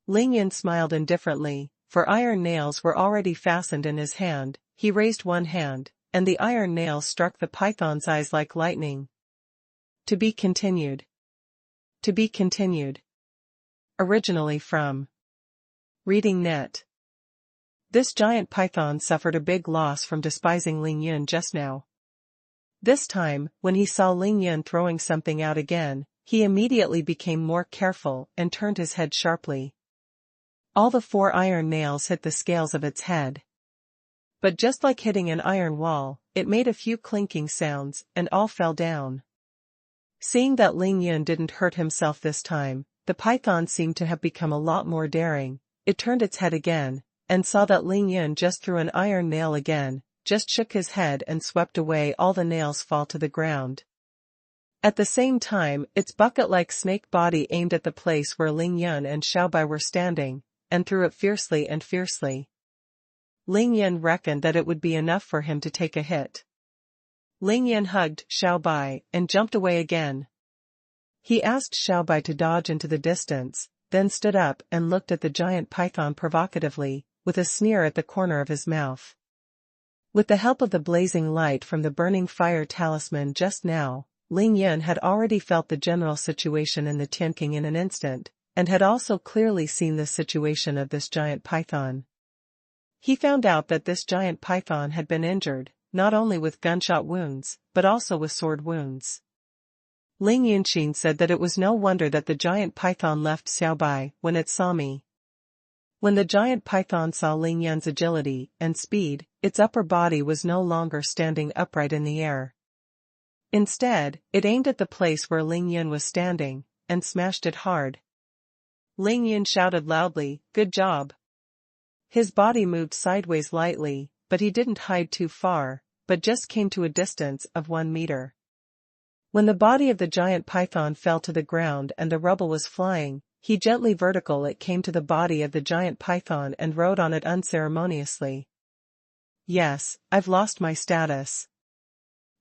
Ling Yun smiled indifferently, for iron nails were already fastened in his hand. He raised one hand, and the iron nail struck the python's eyes like lightning. To be continued. To be continued. Originally from Reading Net. This giant python suffered a big loss from despising Ling Yun just now. This time, when he saw Ling Yun throwing something out again, he immediately became more careful and turned his head sharply. All the 4 iron nails hit the scales of its head. But just like hitting an iron wall, it made a few clinking sounds, and all fell down. Seeing that Ling Yun didn't hurt himself this time, the python seemed to have become a lot more daring. It turned its head again, and saw that Ling Yun just threw an iron nail again, just shook his head and swept away all the nails fall to the ground. At the same time, its bucket-like snake body aimed at the place where Ling Yun and Xiaobai were standing, and threw it fiercely and fiercely. Ling Yun reckoned that it would be enough for him to take a hit. Ling Yun hugged Xiaobai and jumped away again. He asked Xiaobai to dodge into the distance, then stood up and looked at the giant python provocatively, with a sneer at the corner of his mouth. With the help of the blazing light from the burning fire talisman just now, Ling Yun had already felt the general situation in the Tianqing in an instant, and had also clearly seen the situation of this giant python. He found out that this giant python had been injured, not only with gunshot wounds, but also with sword wounds. Ling Yunqin said that it was no wonder that the giant python left Xiaobai when it saw me. When the giant python saw Ling Yun's agility and speed, its upper body was no longer standing upright in the air. Instead, it aimed at the place where Ling Yun was standing, and smashed it hard. Ling Yun shouted loudly, "Good job." His body moved sideways lightly, but he didn't hide too far, but just came to a distance of 1 meter. When the body of the giant python fell to the ground and the rubble was flying, he gently vertical it came to the body of the giant python and rode on it unceremoniously. Yes, I've lost my status.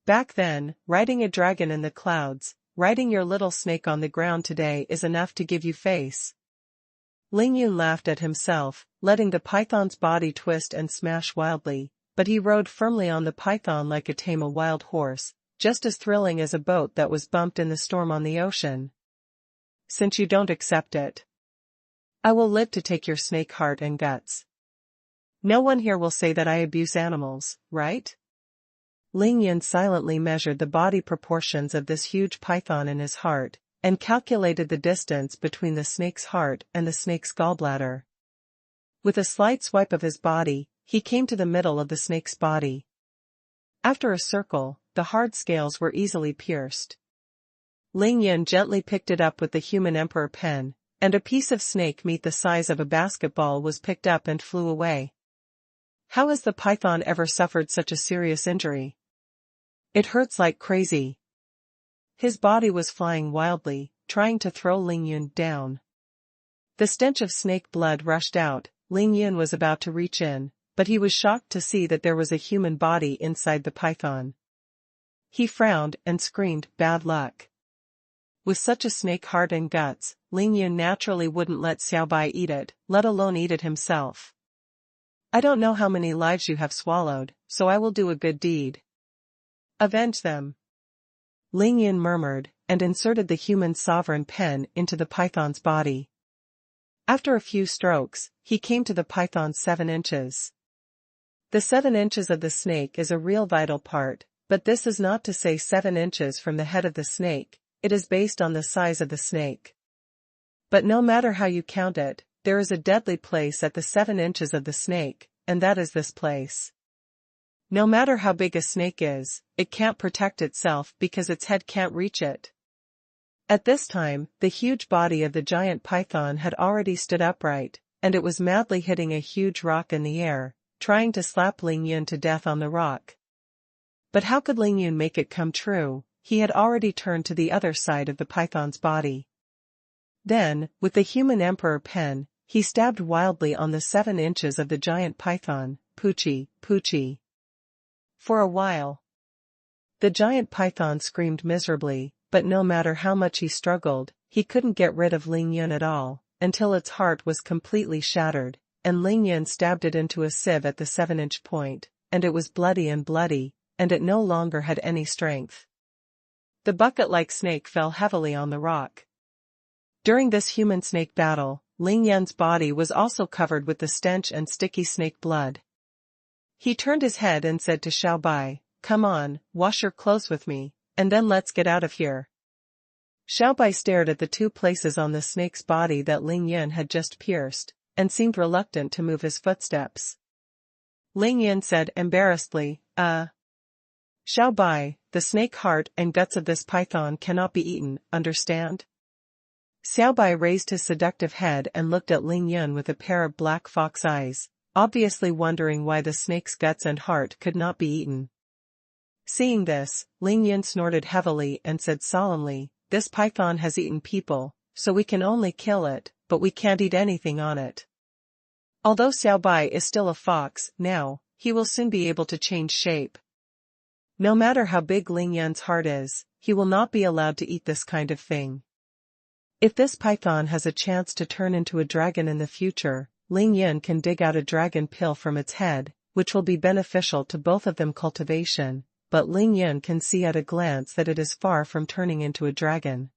Back then, riding a dragon in the clouds, riding your little snake on the ground today is enough to give you face. Ling Yun laughed at himself, letting the python's body twist and smash wildly, but he rode firmly on the python like a tame wild horse, just as thrilling as a boat that was bumped in the storm on the ocean. Since you don't accept it, I will live to take your snake heart and guts. No one here will say that I abuse animals, right? Ling Yun silently measured the body proportions of this huge python in his heart, and calculated the distance between the snake's heart and the snake's gallbladder. With a slight swipe of his body, he came to the middle of the snake's body. After a circle, the hard scales were easily pierced. Ling Yun gently picked it up with the human emperor pen, and a piece of snake meat the size of a basketball was picked up and flew away. How has the python ever suffered such a serious injury? It hurts like crazy. His body was flying wildly, trying to throw Ling Yun down. The stench of snake blood rushed out. Ling Yun was about to reach in, but he was shocked to see that there was a human body inside the python. He frowned and screamed, "Bad luck." With such a snake heart and guts, Ling Yun naturally wouldn't let Xiaobai eat it, let alone eat it himself. I don't know how many lives you have swallowed, so I will do a good deed. Avenge them. Ling Yun murmured, and inserted the human sovereign pen into the python's body. After a few strokes, he came to the python's 7 inches. The 7 inches of the snake is a real vital part, but this is not to say 7 inches from the head of the snake, it is based on the size of the snake. But no matter how you count it, there is a deadly place at the 7 inches of the snake, and that is this place. No matter how big a snake is, it can't protect itself because its head can't reach it. At this time, the huge body of the giant python had already stood upright, and it was madly hitting a huge rock in the air, trying to slap Ling Yun to death on the rock. But how could Ling Yun make it come true? He had already turned to the other side of the python's body. Then, with the human emperor pen, he stabbed wildly on the 7 inches of the giant python, Poochie, Poochie. For a while, the giant python screamed miserably, but no matter how much he struggled, he couldn't get rid of Ling Yun at all, until its heart was completely shattered, and Ling Yun stabbed it into a sieve at the 7-inch point, and it was bloody, and it no longer had any strength. The bucket-like snake fell heavily on the rock. During this human-snake battle, Ling Yun's body was also covered with the stench and sticky snake blood. He turned his head and said to Xiao Bai, "Come on, wash your clothes with me, and then let's get out of here." Xiao Bai stared at the 2 places on the snake's body that Ling Yun had just pierced, and seemed reluctant to move his footsteps. Ling Yun said embarrassedly, Xiao Bai, the snake heart and guts of this python cannot be eaten, understand?" Xiao Bai raised his seductive head and looked at Ling Yun with a pair of black fox eyes, obviously wondering why the snake's guts and heart could not be eaten. Seeing this, Ling Yun snorted heavily and said solemnly, "This python has eaten people, so we can only kill it, but we can't eat anything on it." Although Xiao Bai is still a fox now, he will soon be able to change shape. No matter how big Ling Yun's heart is, he will not be allowed to eat this kind of thing. If this python has a chance to turn into a dragon in the future, Ling Yun can dig out a dragon pill from its head, which will be beneficial to both of them. Cultivation, but Ling Yun can see at a glance that it is far from turning into a dragon.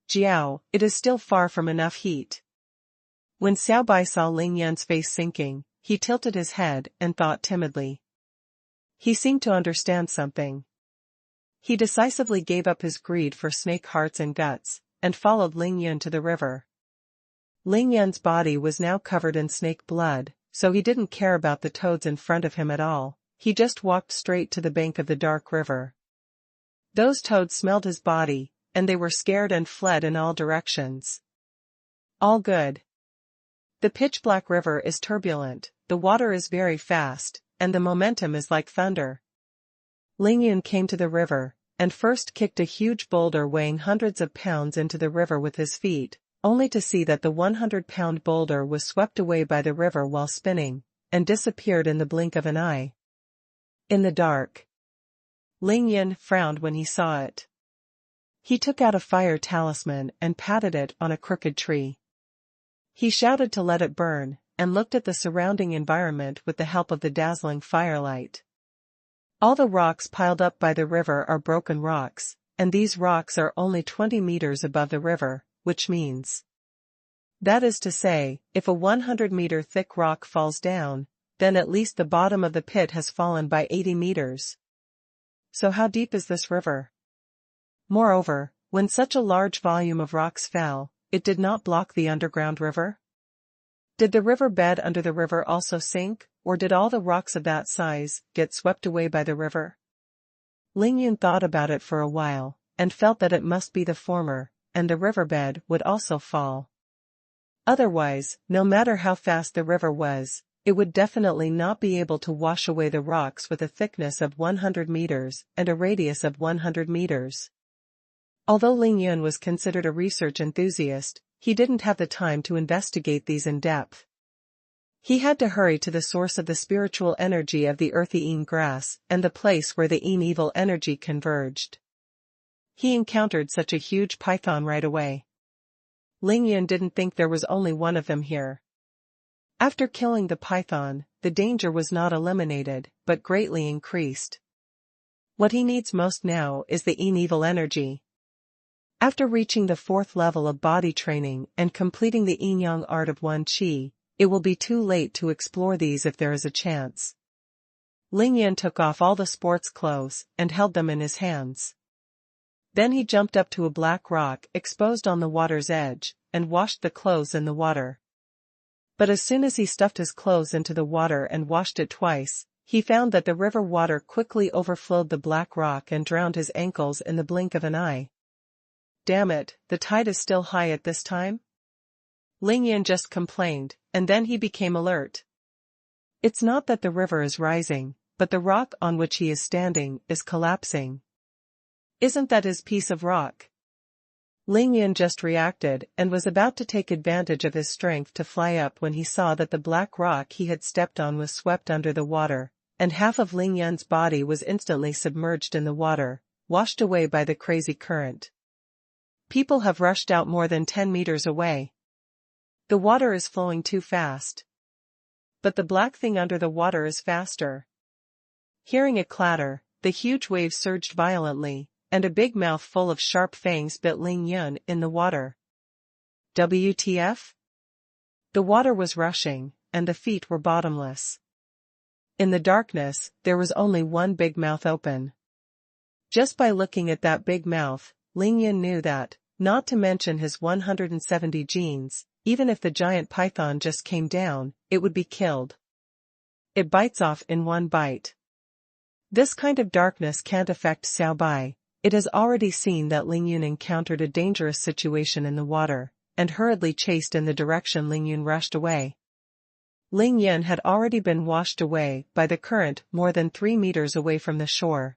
Jiao, it is still far from enough heat. When Xiao Bai saw Ling Yun's face sinking, he tilted his head and thought timidly. He seemed to understand something. He decisively gave up his greed for snake hearts and guts, and followed Ling Yun to the river. Ling Yun's body was now covered in snake blood, so he didn't care about the toads in front of him at all, he just walked straight to the bank of the dark river. Those toads smelled his body, and they were scared and fled in all directions. All good. The pitch-black river is turbulent, the water is very fast, and the momentum is like thunder. Ling Yun came to the river, and first kicked a huge boulder weighing hundreds of pounds into the river with his feet, only to see that the 100-pound boulder was swept away by the river while spinning, and disappeared in the blink of an eye. In the dark. Ling Yun frowned when he saw it. He took out a fire talisman and patted it on a crooked tree. He shouted to let it burn, and looked at the surrounding environment with the help of the dazzling firelight. All the rocks piled up by the river are broken rocks, and these rocks are only 20 meters above the river, which means. That is to say, if a 100-meter thick rock falls down, then at least the bottom of the pit has fallen by 80 meters. So how deep is this river? Moreover, when such a large volume of rocks fell, it did not block the underground river? Did the river bed under the river also sink, or did all the rocks of that size get swept away by the river? Ling Yun thought about it for a while, and felt that it must be the former, and the riverbed would also fall. Otherwise, no matter how fast the river was, it would definitely not be able to wash away the rocks with a thickness of 100 meters and a radius of 100 meters. Although Ling Yun was considered a research enthusiast, he didn't have the time to investigate these in depth. He had to hurry to the source of the spiritual energy of the earthy Yin grass and the place where the Yin evil energy converged. He encountered such a huge python right away. Ling Yun didn't think there was only one of them here. After killing the python, the danger was not eliminated, but greatly increased. What he needs most now is the Yin evil energy. After reaching the 4th level of body training and completing the yin-yang art of Wan Qi, it will be too late to explore these if there is a chance. Ling Yun took off all the sports clothes and held them in his hands. Then he jumped up to a black rock exposed on the water's edge, and washed the clothes in the water. But as soon as he stuffed his clothes into the water and washed it twice, he found that the river water quickly overflowed the black rock and drowned his ankles in the blink of an eye. Damn it, the tide is still high at this time? Ling Yun just complained, and then he became alert. It's not that the river is rising, but the rock on which he is standing is collapsing. Isn't that his piece of rock? Ling Yun just reacted and was about to take advantage of his strength to fly up when he saw that the black rock he had stepped on was swept under the water, and half of Ling Yun's body was instantly submerged in the water, washed away by the crazy current. People have rushed out more than 10 meters away. The water is flowing too fast. But the black thing under the water is faster. Hearing a clatter, the huge wave surged violently, and a big mouth full of sharp fangs bit Ling Yun in the water. WTF? The water was rushing, and the feet were bottomless. In the darkness, there was only one big mouth open. Just by looking at that big mouth, Ling Yun knew that, not to mention his 170 genes, even if the giant python just came down, it would be killed. It bites off in one bite. This kind of darkness can't affect Xiao Bai. It has already seen that Ling Yun encountered a dangerous situation in the water, and hurriedly chased in the direction Ling Yun rushed away. Ling Yun had already been washed away by the current more than 3 meters away from the shore.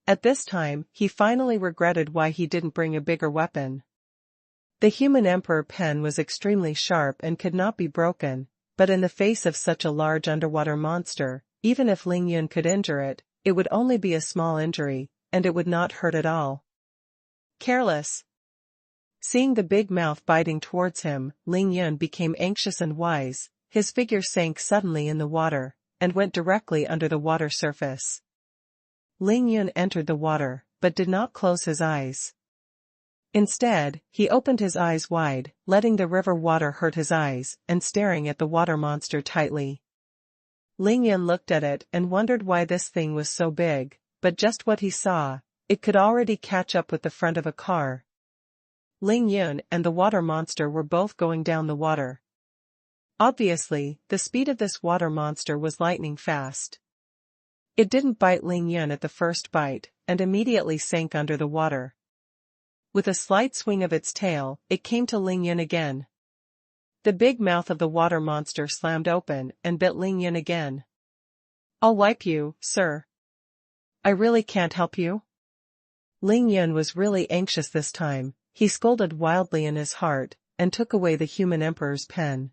At this time, he finally regretted why he didn't bring a bigger weapon. The human emperor pen was extremely sharp and could not be broken, but in the face of such a large underwater monster, even if Ling Yun could injure it, it would only be a small injury, and it would not hurt at all. Careless. Seeing the big mouth biting towards him, Ling Yun became anxious and wise. His figure sank suddenly in the water, and went directly under the water surface. Ling Yun entered the water, but did not close his eyes. Instead, he opened his eyes wide, letting the river water hurt his eyes, and staring at the water monster tightly. Ling Yun looked at it and wondered why this thing was so big, but just what he saw, it could already catch up with the front of a car. Ling Yun and the water monster were both going down the water. Obviously, the speed of this water monster was lightning fast. It didn't bite Ling Yun at the first bite, and immediately sank under the water. With a slight swing of its tail, it came to Ling Yun again. The big mouth of the water monster slammed open and bit Ling Yun again. "I'll wipe you, sir. I really can't help you?" Ling Yun was really anxious this time. He scolded wildly in his heart, and took away the human emperor's pen.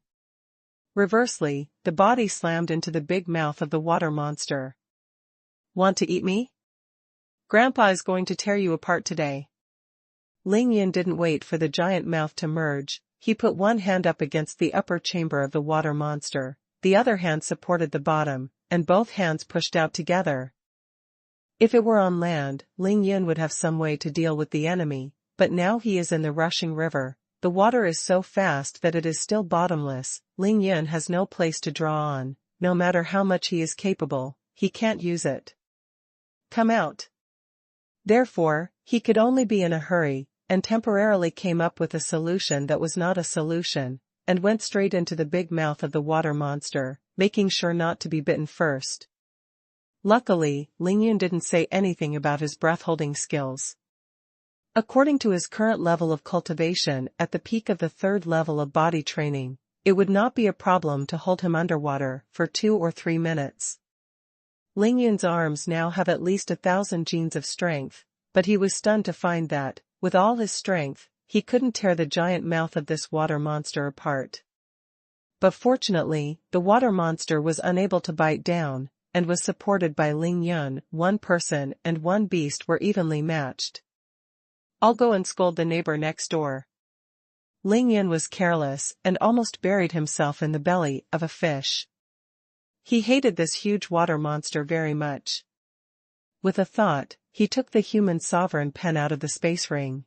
Reversely, the body slammed into the big mouth of the water monster. "Want to eat me? Grandpa is going to tear you apart today." Ling Yun didn't wait for the giant mouth to merge. He put one hand up against the upper chamber of the water monster, the other hand supported the bottom, and both hands pushed out together. If it were on land, Ling Yun would have some way to deal with the enemy, but now he is in the rushing river. The water is so fast that it is still bottomless. Ling Yun has no place to draw on. No matter how much he is capable, he can't use it. "Come out." Therefore, he could only be in a hurry, and temporarily came up with a solution that was not a solution, and went straight into the big mouth of the water monster, making sure not to be bitten first. Luckily, Ling Yun didn't say anything about his breath-holding skills. According to his current level of cultivation at the peak of the 3rd level of body training, it would not be a problem to hold him underwater for 2 or 3 minutes. Ling Yun's arms now have at least 1,000 genes of strength, but he was stunned to find that, with all his strength, he couldn't tear the giant mouth of this water monster apart. But fortunately, the water monster was unable to bite down, and was supported by Ling Yun. One person and one beast were evenly matched. "I'll go and scold the neighbor next door." Ling Yun was careless and almost buried himself in the belly of a fish. He hated this huge water monster very much. With a thought, he took the human sovereign pen out of the space ring.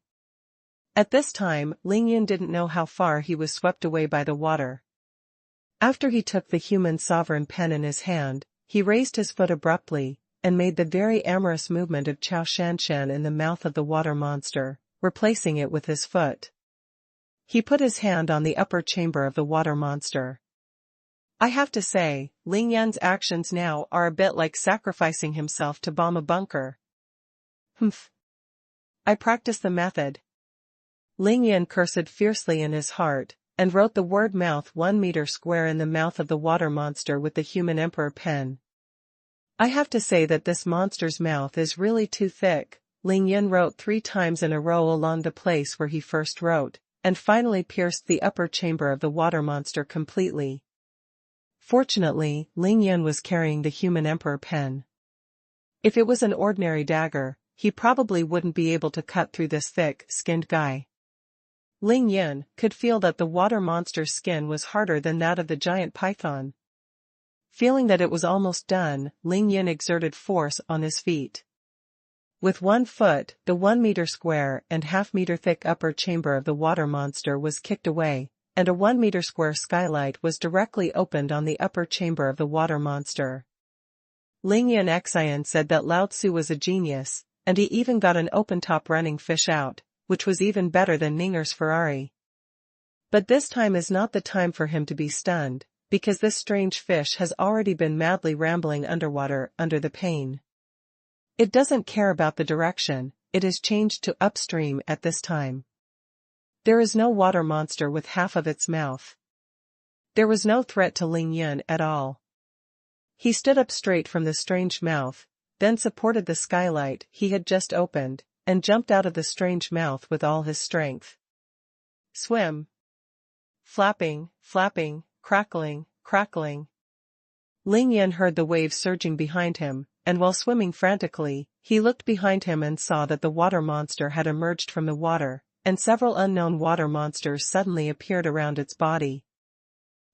At this time, Ling Yun didn't know how far he was swept away by the water. After he took the human sovereign pen in his hand, he raised his foot abruptly, and made the very amorous movement of Chao Shanshan in the mouth of the water monster, replacing it with his foot. He put his hand on the upper chamber of the water monster. I have to say, Ling Yun's actions now are a bit like sacrificing himself to bomb a bunker. Humph. I practice the method. Ling Yun cursed fiercely in his heart, and wrote the word mouth 1 meter square in the mouth of the water monster with the human emperor pen. I have to say that this monster's mouth is really too thick. Ling Yun wrote 3 times in a row along the place where he first wrote, and finally pierced the upper chamber of the water monster completely. Fortunately, Ling Yun was carrying the human emperor pen. If it was an ordinary dagger, he probably wouldn't be able to cut through this thick-skinned guy. Ling Yun could feel that the water monster's skin was harder than that of the giant python. Feeling that it was almost done, Ling Yun exerted force on his feet. With 1 foot, the 1 meter square and half-meter thick upper chamber of the water monster was kicked away, and a 1 meter square skylight was directly opened on the upper chamber of the water monster. Ling Yun Xian said that Lao Tzu was a genius, and he even got an open-top running fish out, which was even better than Ninger's Ferrari. But this time is not the time for him to be stunned, because this strange fish has already been madly rambling underwater under the pain. It doesn't care about the direction, it is changed to upstream at this time. There is no water monster with half of its mouth. There was no threat to Ling Yun at all. He stood up straight from the strange mouth, then supported the skylight he had just opened, and jumped out of the strange mouth with all his strength. Swim. Flapping, flapping, crackling, crackling. Ling Yun heard the waves surging behind him, and while swimming frantically, he looked behind him and saw that the water monster had emerged from the water, and several unknown water monsters suddenly appeared around its body.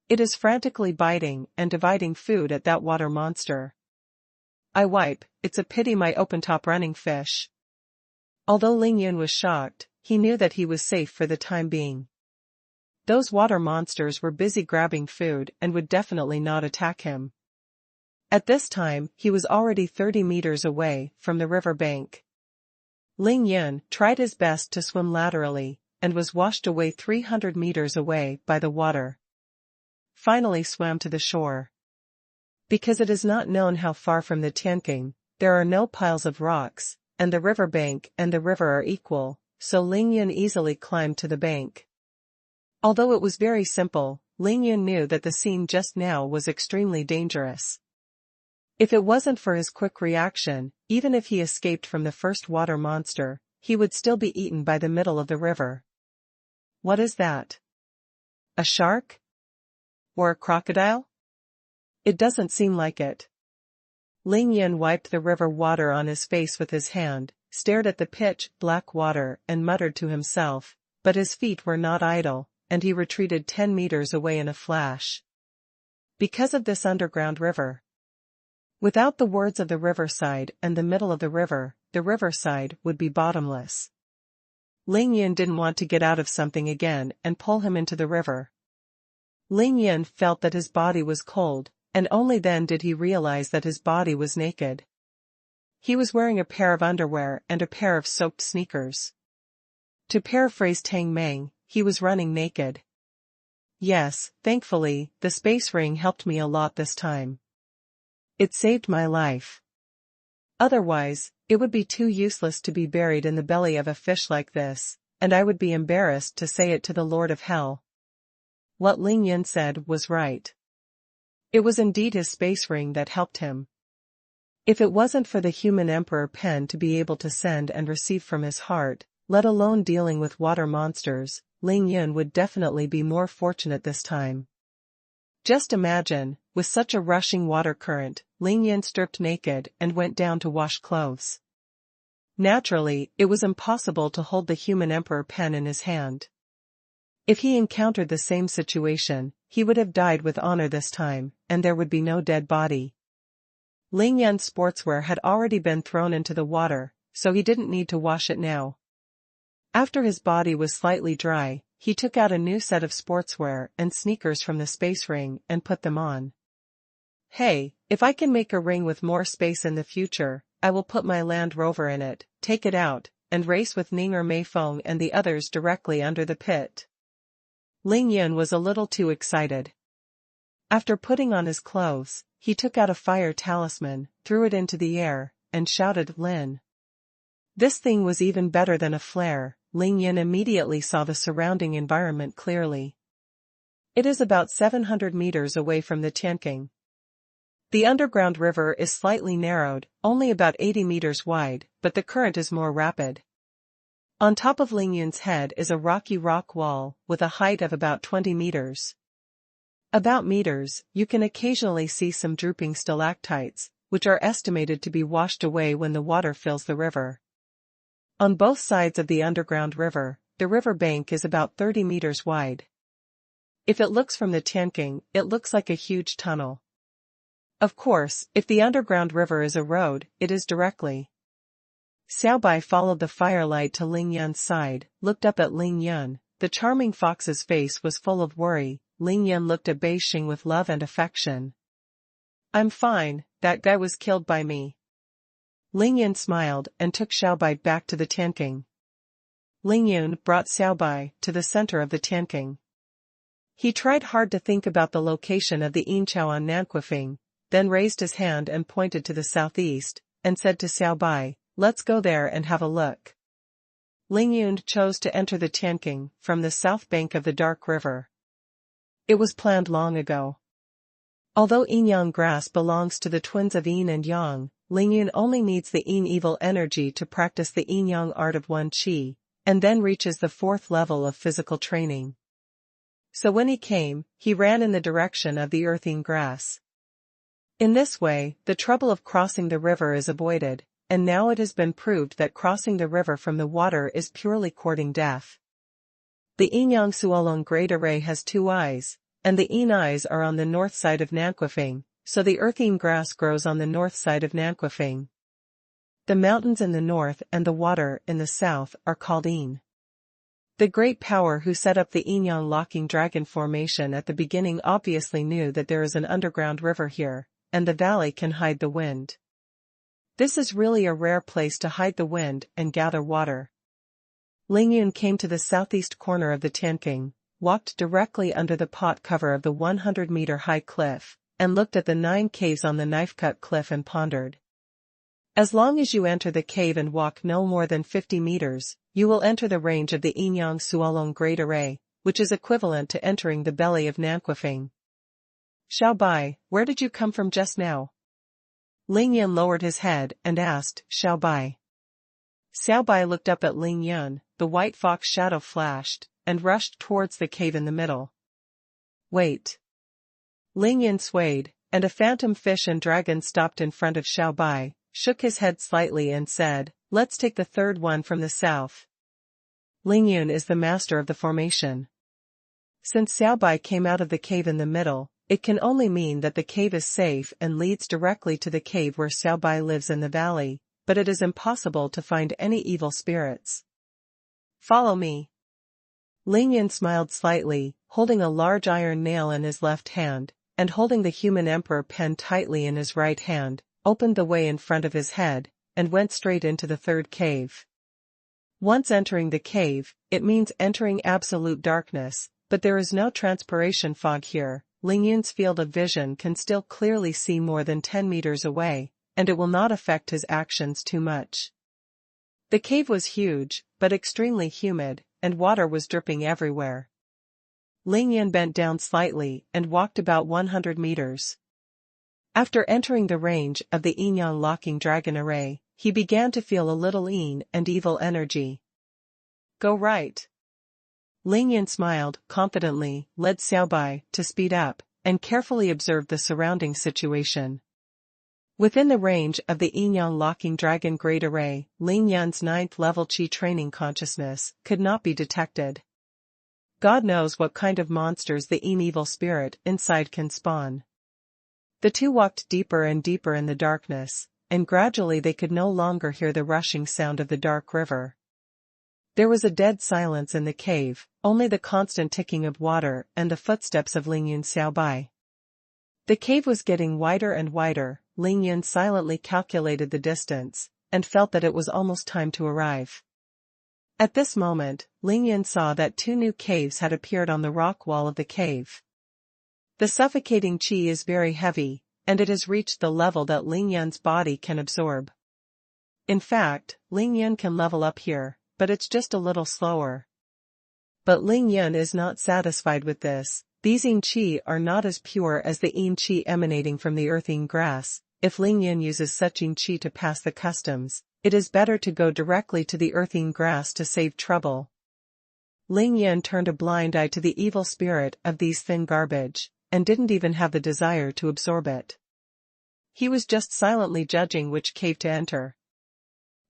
It is frantically biting and dividing food at that water monster. I wipe, it's a pity my open-top running fish. Although Ling Yun was shocked, he knew that he was safe for the time being. Those water monsters were busy grabbing food and would definitely not attack him. At this time, he was already 30 meters away from the river bank. Ling Yun tried his best to swim laterally, and was washed away 300 meters away by the water. Finally swam to the shore. Because it is not known how far from the Tianqing, there are no piles of rocks, and the river bank and the river are equal, so Ling Yun easily climbed to the bank. Although it was very simple, Ling Yun knew that the scene just now was extremely dangerous. If it wasn't for his quick reaction, even if he escaped from the first water monster, he would still be eaten by the middle of the river. What is that? A shark? Or a crocodile? It doesn't seem like it. Ling Yun wiped the river water on his face with his hand, stared at the pitch-black water and muttered to himself, but his feet were not idle, and he retreated 10 meters away in a flash. Because of this underground river. Without the words of the riverside and the middle of the riverside would be bottomless. Ling Yun didn't want to get out of something again and pull him into the river. Ling Yun felt that his body was cold, and only then did he realize that his body was naked. He was wearing a pair of underwear and a pair of soaked sneakers. To paraphrase Tang Meng, he was running naked. Yes, thankfully, the space ring helped me a lot this time. It saved my life. Otherwise, it would be too useless to be buried in the belly of a fish like this, and I would be embarrassed to say it to the Lord of Hell. What Ling Yun said was right. It was indeed his space ring that helped him. If it wasn't for the human emperor pen to be able to send and receive from his heart, let alone dealing with water monsters, Ling Yun would definitely be more fortunate this time. Just imagine, with such a rushing water current, Ling Yun stripped naked and went down to wash clothes. Naturally, it was impossible to hold the human emperor pen in his hand. If he encountered the same situation, he would have died with honor this time, and there would be no dead body. Ling Yun's sportswear had already been thrown into the water, so he didn't need to wash it now. After his body was slightly dry, he took out a new set of sportswear and sneakers from the space ring and put them on. Hey, if I can make a ring with more space in the future, I will put my Land Rover in it, take it out, and race with Ninger Meifeng and the others directly under the pit. Ling Yun was a little too excited. After putting on his clothes, he took out a fire talisman, threw it into the air, and shouted Lin. This thing was even better than a flare. Ling Yun immediately saw the surrounding environment clearly. It is about 700 meters away from the Tianqing. The underground river is slightly narrowed, only about 80 meters wide, but the current is more rapid. On top of Ling Yun's head is a rocky rock wall, with a height of about 20 meters. About meters, you can occasionally see some drooping stalactites, which are estimated to be washed away when the water fills the river. On both sides of the underground river, the river bank is about 30 meters wide. If it looks from the Tianqing, it looks like a huge tunnel. Of course, if the underground river is a road, it is directly. Xiaobai followed the firelight to Ling Yun's side, looked up at Ling Yun. The charming fox's face was full of worry. Ling Yun looked at Bei Xing with love and affection. I'm fine, that guy was killed by me. Ling Yun smiled and took Xiaobai back to the Tianqing. Ling Yun brought Xiaobai to the center of the Tianqing. He tried hard to think about the location of the Yinchuan Nanquifeng, then raised his hand and pointed to the southeast, and said to Xiaobai, let's go there and have a look. Ling Yun chose to enter the Tianqing from the south bank of the dark river. It was planned long ago. Although Yin-Yang grass belongs to the twins of Yin and Yang, Ling Yun only needs the Yin evil energy to practice the Yin-Yang art of Wen Qi, and then reaches the 4th level of physical training. So when he came, he ran in the direction of the earthing grass. In this way, the trouble of crossing the river is avoided, and now it has been proved that crossing the river from the water is purely courting death. The Yin-Yang xuanhuan great array has 2 eyes, and the Yin eyes are on the north side of Nanquifeng, so the earthing grass grows on the north side of Nanquifeng. The mountains in the north and the water in the south are called Yin. The great power who set up the Yin-Yang locking dragon formation at the beginning obviously knew that there is an underground river here, and the valley can hide the wind. This is really a rare place to hide the wind and gather water. Ling Yun came to the southeast corner of the Tianqing, walked directly under the pot cover of the 100-meter-high cliff, and looked at the 9 caves on the knife-cut cliff and pondered. As long as you enter the cave and walk no more than 50 meters, you will enter the range of the Yin-Yang xuanhuan great array, which is equivalent to entering the belly of Nanquifeng. Xiaobai, where did you come from just now? Ling Yun lowered his head and asked Xiaobai. Xiaobai looked up at Ling Yun, the white fox shadow flashed, and rushed towards the cave in the middle. Wait. Ling Yun swayed, and a phantom fish and dragon stopped in front of Xiaobai, shook his head slightly and said, let's take the 3rd one from the south. Ling Yun is the master of the formation. Since Xiaobai came out of the cave in the middle, it can only mean that the cave is safe and leads directly to the cave where Xiaobai lives in the valley, but it is impossible to find any evil spirits. Follow me. Ling Yun smiled slightly, holding a large iron nail in his left hand, and holding the human emperor pen tightly in his right hand, opened the way in front of his head, and went straight into the 3rd cave. Once entering the cave, it means entering absolute darkness, but there is no transpiration fog here. Ling Yun's field of vision can still clearly see more than 10 meters away, and it will not affect his actions too much. The cave was huge, but extremely humid, and water was dripping everywhere. Ling Yun bent down slightly and walked about 100 meters. After entering the range of the Yin-Yang locking dragon array, he began to feel a little Yin and evil energy. Go right. Ling Yun smiled confidently, led Xiaobai to speed up, and carefully observed the surrounding situation. Within the range of the Yin-Yang locking dragon great array, Ling Yun's 9th level Qi training consciousness could not be detected. God knows what kind of monsters the Yin evil spirit inside can spawn. The two walked deeper and deeper in the darkness, and gradually they could no longer hear the rushing sound of the dark river. There was a dead silence in the cave, only the constant ticking of water and the footsteps of Ling Yun Xiaobai. The cave was getting wider and wider. Ling Yun silently calculated the distance, and felt that it was almost time to arrive. At this moment, Ling Yun saw that 2 new caves had appeared on the rock wall of the cave. The suffocating qi is very heavy, and it has reached the level that Ling Yun's body can absorb. In fact, Ling Yun can level up here, but it's just a little slower. But Ling Yun is not satisfied with this. These Yin Qi are not as pure as the Yin Qi emanating from the earthing grass. If Ling Yun uses such Yin Qi to pass the customs, it is better to go directly to the earthing grass to save trouble. Ling Yun turned a blind eye to the evil spirit of these thin garbage, and didn't even have the desire to absorb it. He was just silently judging which cave to enter.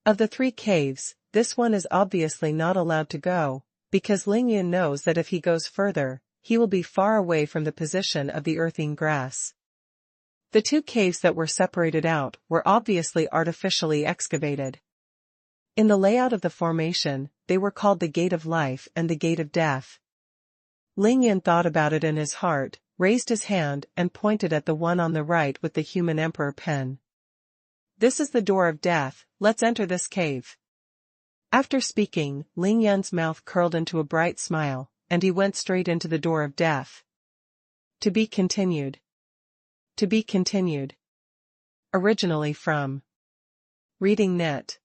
Of the 3 caves, this one is obviously not allowed to go, because Ling Yun knows that if he goes further, he will be far away from the position of the earthing grass. The 2 caves that were separated out were obviously artificially excavated. In the layout of the formation, they were called the Gate of Life and the Gate of Death. Ling Yun thought about it in his heart, raised his hand and pointed at the one on the right with the human emperor pen. This is the door of death, let's enter this cave. After speaking, Ling Yun's mouth curled into a bright smile, and he went straight into the door of death. To be continued. To be continued. Originally from Reading Net.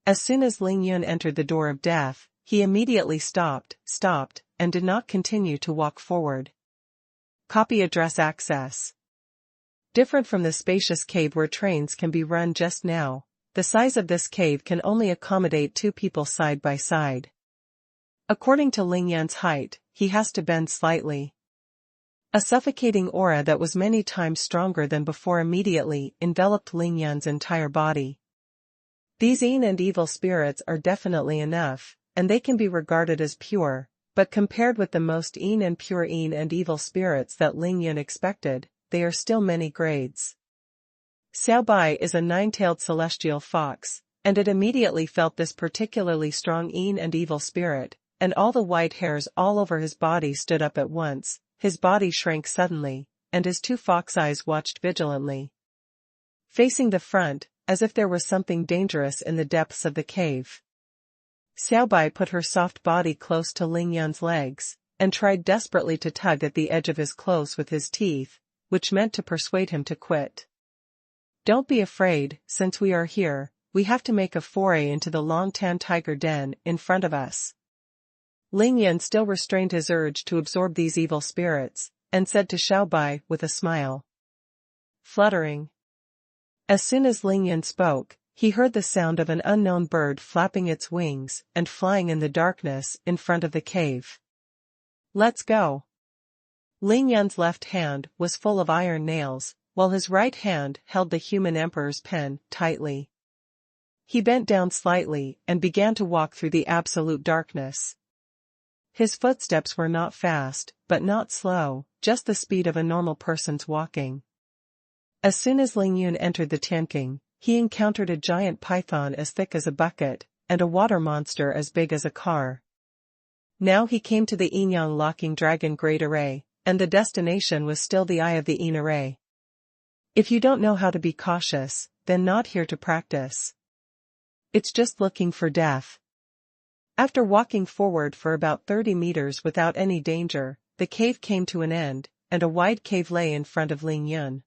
As soon as Ling Yun entered the door of death, he immediately stopped, and did not continue to walk forward. Copy address access. Different from the spacious cave where trains can be run just now, the size of this cave can only accommodate 2 people side by side. According to Ling Yun's height, he has to bend slightly. A suffocating aura that was many times stronger than before immediately enveloped Ling Yun's entire body. These Yin and evil spirits are definitely enough, and they can be regarded as pure, but compared with the most Yin and pure Yin and evil spirits that Ling Yun expected, they are still many grades. Xiao Bai is a 9-tailed celestial fox, and it immediately felt this particularly strong Yin and evil spirit, and all the white hairs all over his body stood up at once, his body shrank suddenly, and his 2 fox eyes watched vigilantly. Facing the front, as if there was something dangerous in the depths of the cave. Xiao Bai put her soft body close to Ling Yun's legs, and tried desperately to tug at the edge of his clothes with his teeth, which meant to persuade him to quit. Don't be afraid, since we are here, we have to make a foray into the long tan tiger den in front of us. Ling Yun still restrained his urge to absorb these evil spirits, and said to Xiao Bai with a smile. Fluttering. As soon as Ling Yun spoke, he heard the sound of an unknown bird flapping its wings and flying in the darkness in front of the cave. Let's go. Ling Yun's left hand was full of iron nails, while his right hand held the human emperor's pen tightly. He bent down slightly and began to walk through the absolute darkness. His footsteps were not fast, but not slow, just the speed of a normal person's walking. As soon as Ling Yun entered the Tianqing, he encountered a giant python as thick as a bucket, and a water monster as big as a car. Now he came to the Yinyang locking dragon great array, and the destination was still the eye of the Yin array. If you don't know how to be cautious, then not here to practice. It's just looking for death. After walking forward for about 30 meters without any danger, the cave came to an end, and a wide cave lay in front of Ling Yun.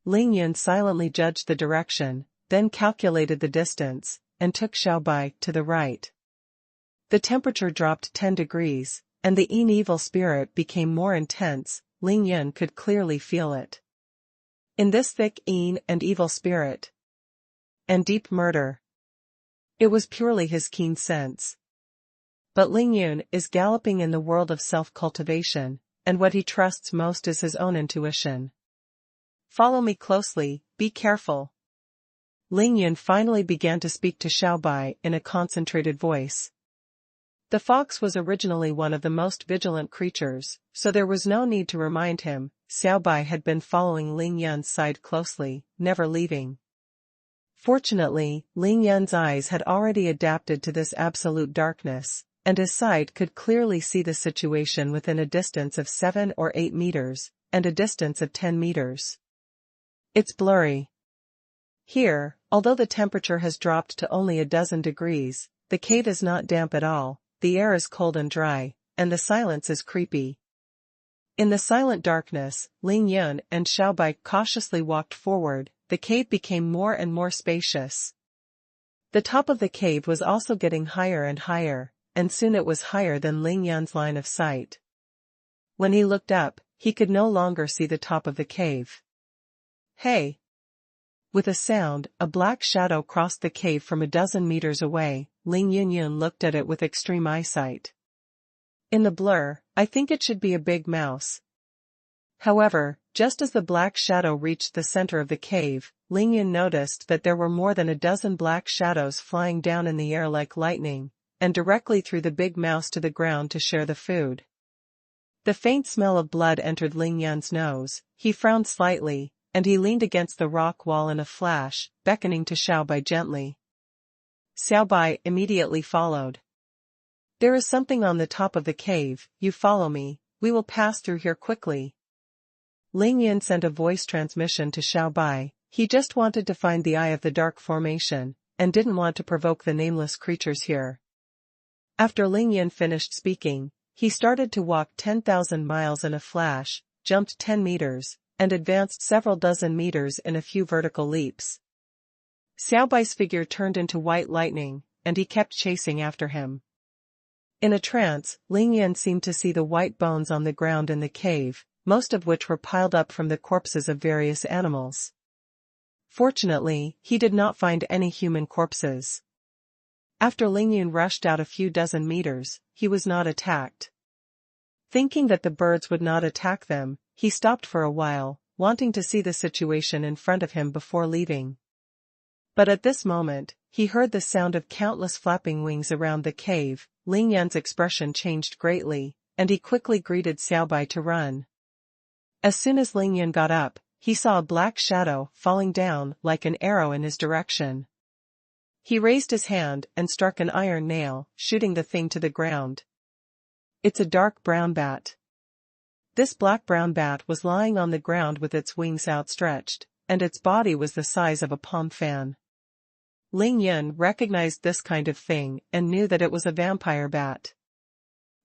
Ling Yun silently judged the direction, then calculated the distance, and took Xiao Bai to the right. The temperature dropped 10 degrees, and the Yin evil spirit became more intense. Ling Yun could clearly feel it. In this thick Yin and evil spirit, and deep murder. It was purely his keen sense. But Ling Yun is galloping in the world of self-cultivation, and what he trusts most is his own intuition. Follow me closely, be careful. Ling Yun finally began to speak to Xiao Bai in a concentrated voice. The fox was originally one of the most vigilant creatures, so there was no need to remind him. Xiao Bai had been following Ling Yun's side closely, never leaving. Fortunately, Ling Yun's eyes had already adapted to this absolute darkness, and his sight could clearly see the situation within a distance of 7 or 8 meters, and a distance of 10 meters. It's blurry. Here, although the temperature has dropped to only a dozen degrees, the cave is not damp at all, the air is cold and dry, and the silence is creepy. In the silent darkness, Ling Yun and Xiao Bai cautiously walked forward. The cave became more and more spacious. The top of the cave was also getting higher and higher, and soon it was higher than Ling Yun's line of sight. When he looked up, he could no longer see the top of the cave. Hey! With a sound, a black shadow crossed the cave from a dozen meters away. Ling Yun looked at it with extreme eyesight. In the blur, I think it should be a big mouse. However, Just as the black shadow reached the center of the cave, Ling Yun noticed that there were more than a dozen black shadows flying down in the air like lightning, and directly threw the big mouse to the ground to share the food. The faint smell of blood entered Ling Yun's nose, he frowned slightly, and he leaned against the rock wall in a flash, beckoning to Xiaobai gently. Xiaobai immediately followed. There is something on the top of the cave, you follow me, we will pass through here quickly. Ling Yun sent a voice transmission to Xiaobai, he just wanted to find the Eye of the Dark Formation, and didn't want to provoke the nameless creatures here. After Ling Yun finished speaking, he started to walk 10,000 miles in a flash, jumped 10 meters, and advanced several dozen meters in a few vertical leaps. Xiaobai's figure turned into white lightning, and he kept chasing after him. In a trance, Ling Yun seemed to see the white bones on the ground in the cave, most of which were piled up from the corpses of various animals. Fortunately, he did not find any human corpses. After Ling Yun rushed out a few dozen meters, he was not attacked. Thinking that the birds would not attack them, he stopped for a while, wanting to see the situation in front of him before leaving. But at this moment, he heard the sound of countless flapping wings around the cave. Ling Yun's expression changed greatly, and he quickly greeted Xiaobai to run. As soon as Ling Yun got up, he saw a black shadow falling down like an arrow in his direction. He raised his hand and struck an iron nail, shooting the thing to the ground. It's a dark brown bat. This black-brown bat was lying on the ground with its wings outstretched, and its body was the size of a palm fan. Ling Yun recognized this kind of thing and knew that it was a vampire bat.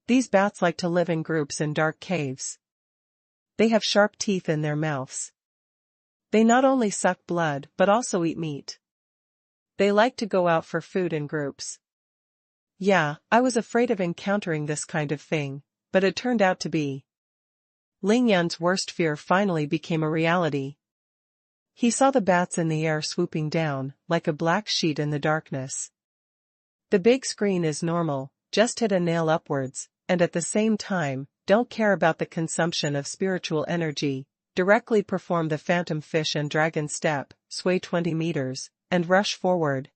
These bats like to live in groups in dark caves. They have sharp teeth in their mouths. They not only suck blood but also eat meat. They like to go out for food in groups. Yeah, I was afraid of encountering this kind of thing, but it turned out to be. Ling Yun's worst fear finally became a reality. He saw the bats in the air swooping down, like a black sheet in the darkness. The big screen is normal, just hit a nail upwards, and at the same time, don't care about the consumption of spiritual energy, directly perform the phantom fish and dragon step, sway 20 meters, and rush forward.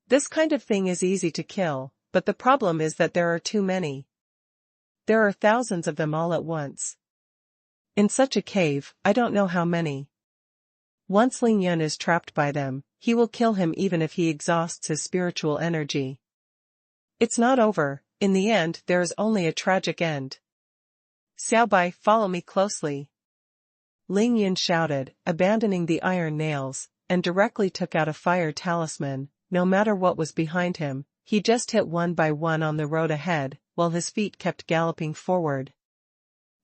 This kind of thing is easy to kill, but the problem is that there are too many. There are thousands of them all at once. In such a cave, I don't know how many. Once Ling Yun is trapped by them, he will kill him even if he exhausts his spiritual energy. It's not over, in the end there is only a tragic end. Xiaobai, follow me closely. Ling Yun shouted, abandoning the iron nails, and directly took out a fire talisman. No matter what was behind him, he just hit one by one on the road ahead, while his feet kept galloping forward.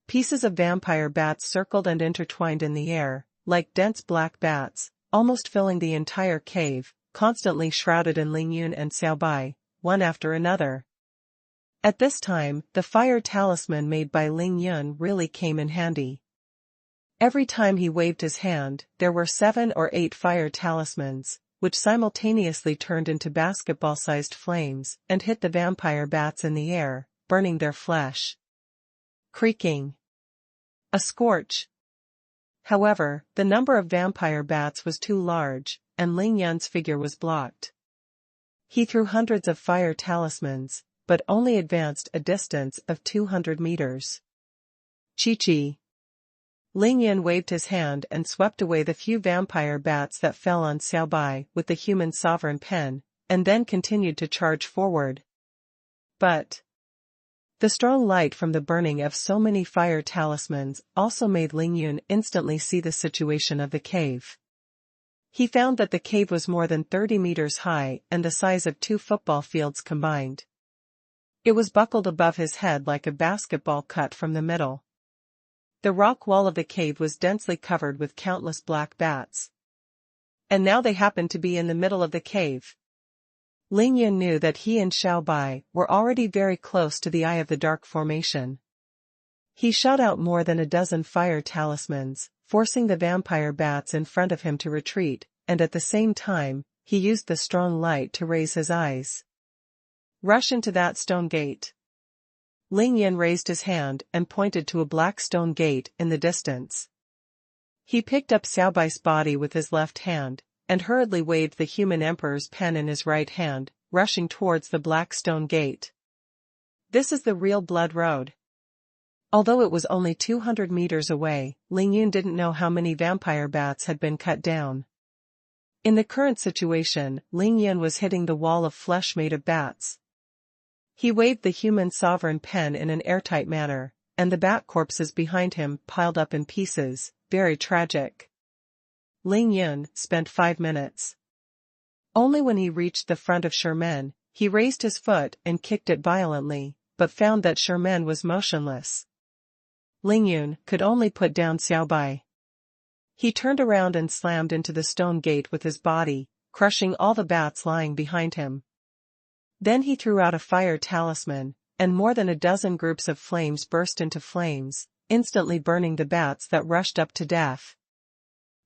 Pieces of vampire bats circled and intertwined in the air, like dense black bats, almost filling the entire cave, constantly shrouded in Ling Yun and Xiaobai, one after another. At this time, the fire talisman made by Ling Yun really came in handy. Every time he waved his hand, there were 7 or 8 fire talismans, which simultaneously turned into basketball-sized flames and hit the vampire bats in the air, burning their flesh. Creaking. A scorch. However, the number of vampire bats was too large, and Ling Yun's figure was blocked. He threw hundreds of fire talismans, but only advanced a distance of 200 meters. Chi-chi. Ling Yun waved his hand and swept away the few vampire bats that fell on Xiaobai with the human sovereign pen, and then continued to charge forward. But the strong light from the burning of so many fire talismans also made Ling Yun instantly see the situation of the cave. He found that the cave was more than 30 meters high and the size of 2 football fields combined. It was buckled above his head like a basketball cut from the middle. The rock wall of the cave was densely covered with countless black bats. And now they happened to be in the middle of the cave. Ling Yun knew that he and Xiaobai were already very close to the Eye of the Dark Formation. He shot out more than a dozen fire talismans, forcing the vampire bats in front of him to retreat, and at the same time, he used the strong light to raise his eyes. Rush into that stone gate. Ling Yun raised his hand and pointed to a black stone gate in the distance. He picked up Xiaobai's body with his left hand, and hurriedly waved the human emperor's pen in his right hand, rushing towards the black stone gate. This is the real blood road. Although it was only 200 meters away, Ling Yun didn't know how many vampire bats had been cut down. In the current situation, Ling Yun was hitting the wall of flesh made of bats. He waved the human sovereign pen in an airtight manner, and the bat corpses behind him piled up in pieces, very tragic. Ling Yun spent 5 minutes. Only when he reached the front of Sherman, he raised his foot and kicked it violently, but found that Sherman was motionless. Ling Yun could only put down Xiaobai. He turned around and slammed into the stone gate with his body, crushing all the bats lying behind him. Then he threw out a fire talisman, and more than a dozen groups of flames burst into flames, instantly burning the bats that rushed up to death.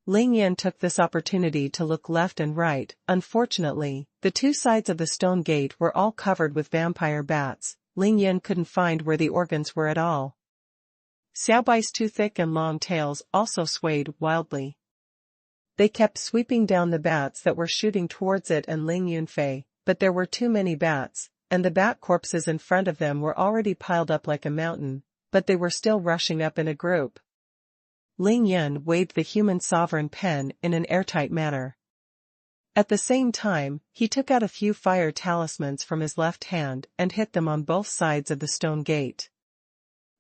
Ling Yun took this opportunity to look left and right. Unfortunately, the two sides of the stone gate were all covered with vampire bats. Ling Yun couldn't find where the organs were at all. Xiaobai's two thick and long tails also swayed wildly. They kept sweeping down the bats that were shooting towards it and Ling Yunfei, but there were too many bats, and the bat corpses in front of them were already piled up like a mountain, but they were still rushing up in a group. Ling Yun waved the human sovereign pen in an airtight manner. At the same time, he took out a few fire talismans from his left hand and hit them on both sides of the stone gate.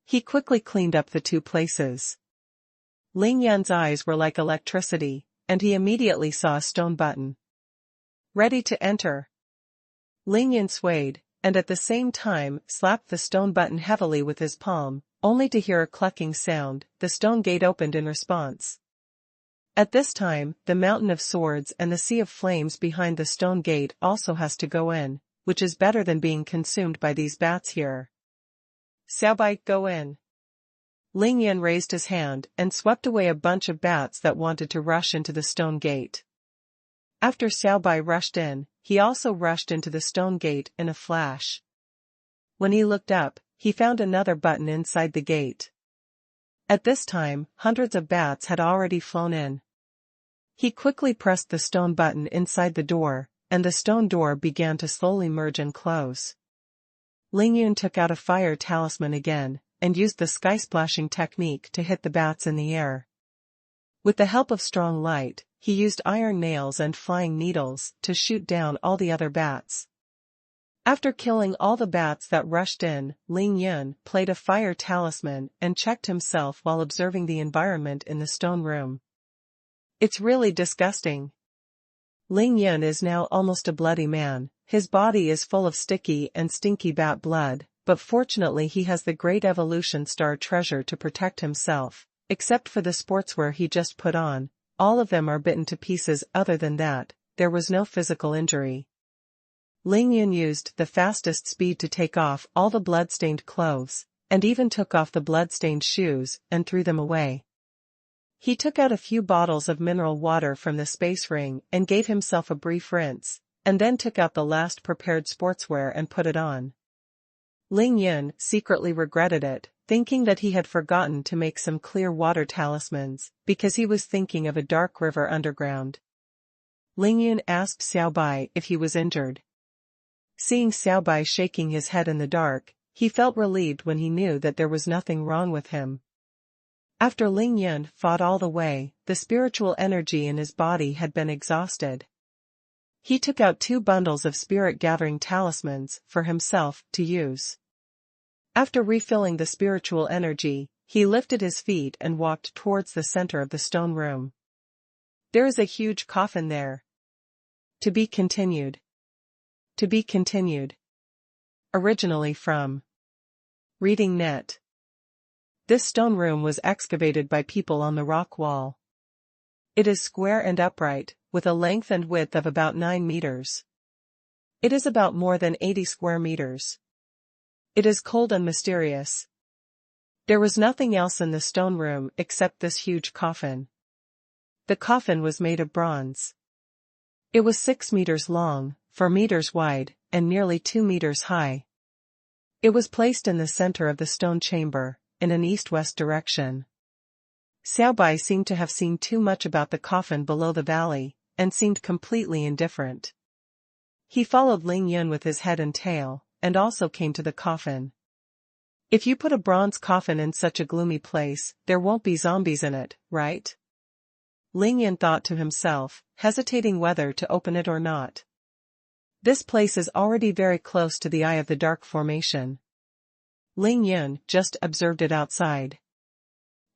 He quickly cleaned up the two places. Ling Yun's eyes were like electricity, and he immediately saw a stone button. Ready to enter. Ling Yun swayed, and at the same time slapped the stone button heavily with his palm, only to hear a clucking sound. The stone gate opened in response. At this time, the mountain of swords and the sea of flames behind the stone gate also has to go in, which is better than being consumed by these bats here. Xiaobai, go in. Ling Yun raised his hand and swept away a bunch of bats that wanted to rush into the stone gate. After Xiaobai rushed in, he also rushed into the stone gate in a flash. When he looked up, he found another button inside the gate. At this time, hundreds of bats had already flown in. He quickly pressed the stone button inside the door, and the stone door began to slowly merge and close. Ling Yun took out a fire talisman again, and used the sky-splashing technique to hit the bats in the air. With the help of strong light, he used iron nails and flying needles to shoot down all the other bats. After killing all the bats that rushed in, Ling Yun played a fire talisman and checked himself while observing the environment in the stone room. It's really disgusting. Ling Yun is now almost a bloody man. His body is full of sticky and stinky bat blood, but fortunately he has the Great Evolution Star treasure to protect himself, except for the sportswear he just put on. All of them are bitten to pieces. Other than that, there was no physical injury. Ling Yun used the fastest speed to take off all the blood-stained clothes, and even took off the blood-stained shoes and threw them away. He took out a few bottles of mineral water from the space ring and gave himself a brief rinse, and then took out the last prepared sportswear and put it on. Ling Yun secretly regretted it, thinking that he had forgotten to make some clear water talismans, because he was thinking of a dark river underground. Ling Yun asked Xiaobai if he was injured. Seeing Xiaobai shaking his head in the dark, he felt relieved when he knew that there was nothing wrong with him. After Ling Yun fought all the way, the spiritual energy in his body had been exhausted. He took out 2 bundles of spirit-gathering talismans for himself to use. After refilling the spiritual energy, he lifted his feet and walked towards the center of the stone room. There is a huge coffin there. To be continued. To be continued. Originally from Reading Net. This stone room was excavated by people on the rock wall. It is square and upright, with a length and width of about 9 meters. It is about more than 80 square meters. It is cold and mysterious. There was nothing else in the stone room except this huge coffin. The coffin was made of bronze. It was 6 meters long, 4 meters wide, and nearly 2 meters high. It was placed in the center of the stone chamber, in an east-west direction. Xiaobai seemed to have seen too much about the coffin below the valley, and seemed completely indifferent. He followed Ling Yun with his head and tail, and also came to the coffin. If you put a bronze coffin in such a gloomy place, there won't be zombies in it, right? Ling Yun thought to himself, hesitating whether to open it or not. This place is already very close to the Eye of the Dark formation. Ling Yun just observed it outside.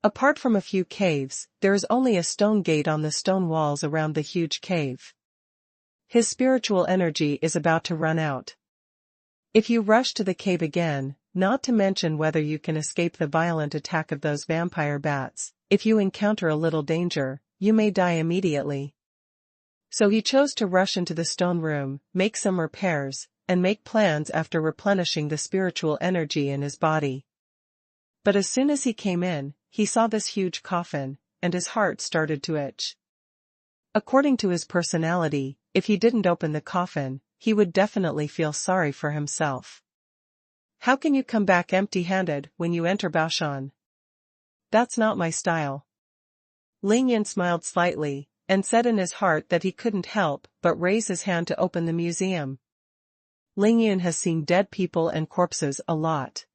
Apart from a few caves, there is only a stone gate on the stone walls around the huge cave. His spiritual energy is about to run out. If you rush to the cave again, not to mention whether you can escape the violent attack of those vampire bats, if you encounter a little danger, you may die immediately. So he chose to rush into the stone room, make some repairs, and make plans after replenishing the spiritual energy in his body. But as soon as he came in, he saw this huge coffin, and his heart started to itch. According to his personality, if he didn't open the coffin, he would definitely feel sorry for himself. How can you come back empty-handed when you enter Baoshan? That's not my style. Ling Yun smiled slightly, and said in his heart that he couldn't help but raise his hand to open the museum. Ling Yun has seen dead people and corpses a lot.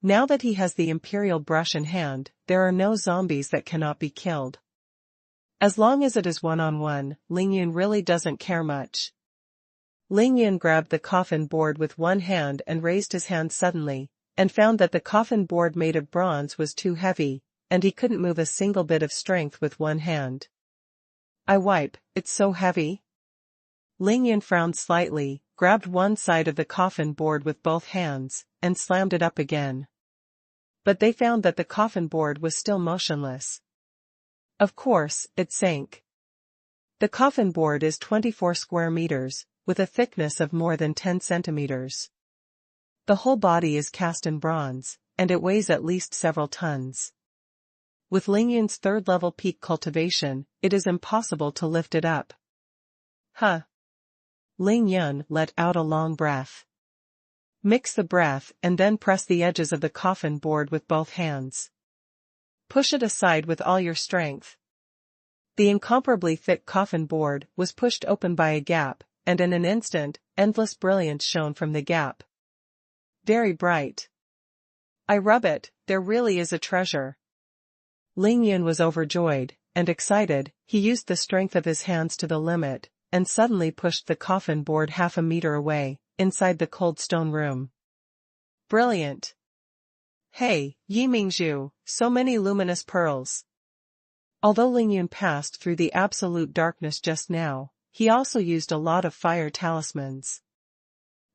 Now that he has the imperial brush in hand, there are no zombies that cannot be killed. As long as it is one-on-one, Ling Yun really doesn't care much. Ling Yun grabbed the coffin board with one hand and raised his hand suddenly, and found that the coffin board made of bronze was too heavy, and he couldn't move a single bit of strength with one hand. It's so heavy. Ling Yun frowned slightly, grabbed one side of the coffin board with both hands, and slammed it up again. But they found that the coffin board was still motionless. Of course, it sank. The coffin board is 24 square meters, with a thickness of more than 10 centimeters. The whole body is cast in bronze, and it weighs at least several tons. With Ling Yun's third-level peak cultivation, it is impossible to lift it up. Huh. Ling Yun let out a long breath. Mix the breath and then press the edges of the coffin board with both hands. Push it aside with all your strength. The incomparably thick coffin board was pushed open by a gap, and in an instant, endless brilliance shone from the gap. Very bright. I rub it, there really is a treasure. Ling Yun was overjoyed and excited. He used the strength of his hands to the limit, and suddenly pushed the coffin board half a meter away, inside the cold stone room. Brilliant. Hey, Yi Mingzhu, so many luminous pearls. Although Ling Yun passed through the absolute darkness just now, he also used a lot of fire talismans.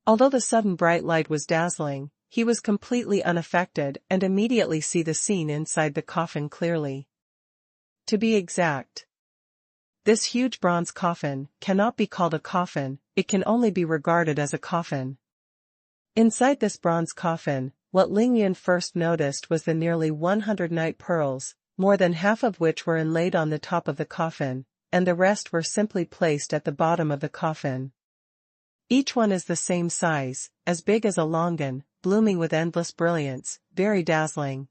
Although the sudden bright light was dazzling, he was completely unaffected and immediately see the scene inside the coffin clearly. To be exact, this huge bronze coffin cannot be called a coffin, it can only be regarded as a coffin. Inside this bronze coffin, what Ling Yun first noticed was the nearly 100 night pearls, more than half of which were inlaid on the top of the coffin, and the rest were simply placed at the bottom of the coffin. Each one is the same size, as big as a longan, blooming with endless brilliance, very dazzling.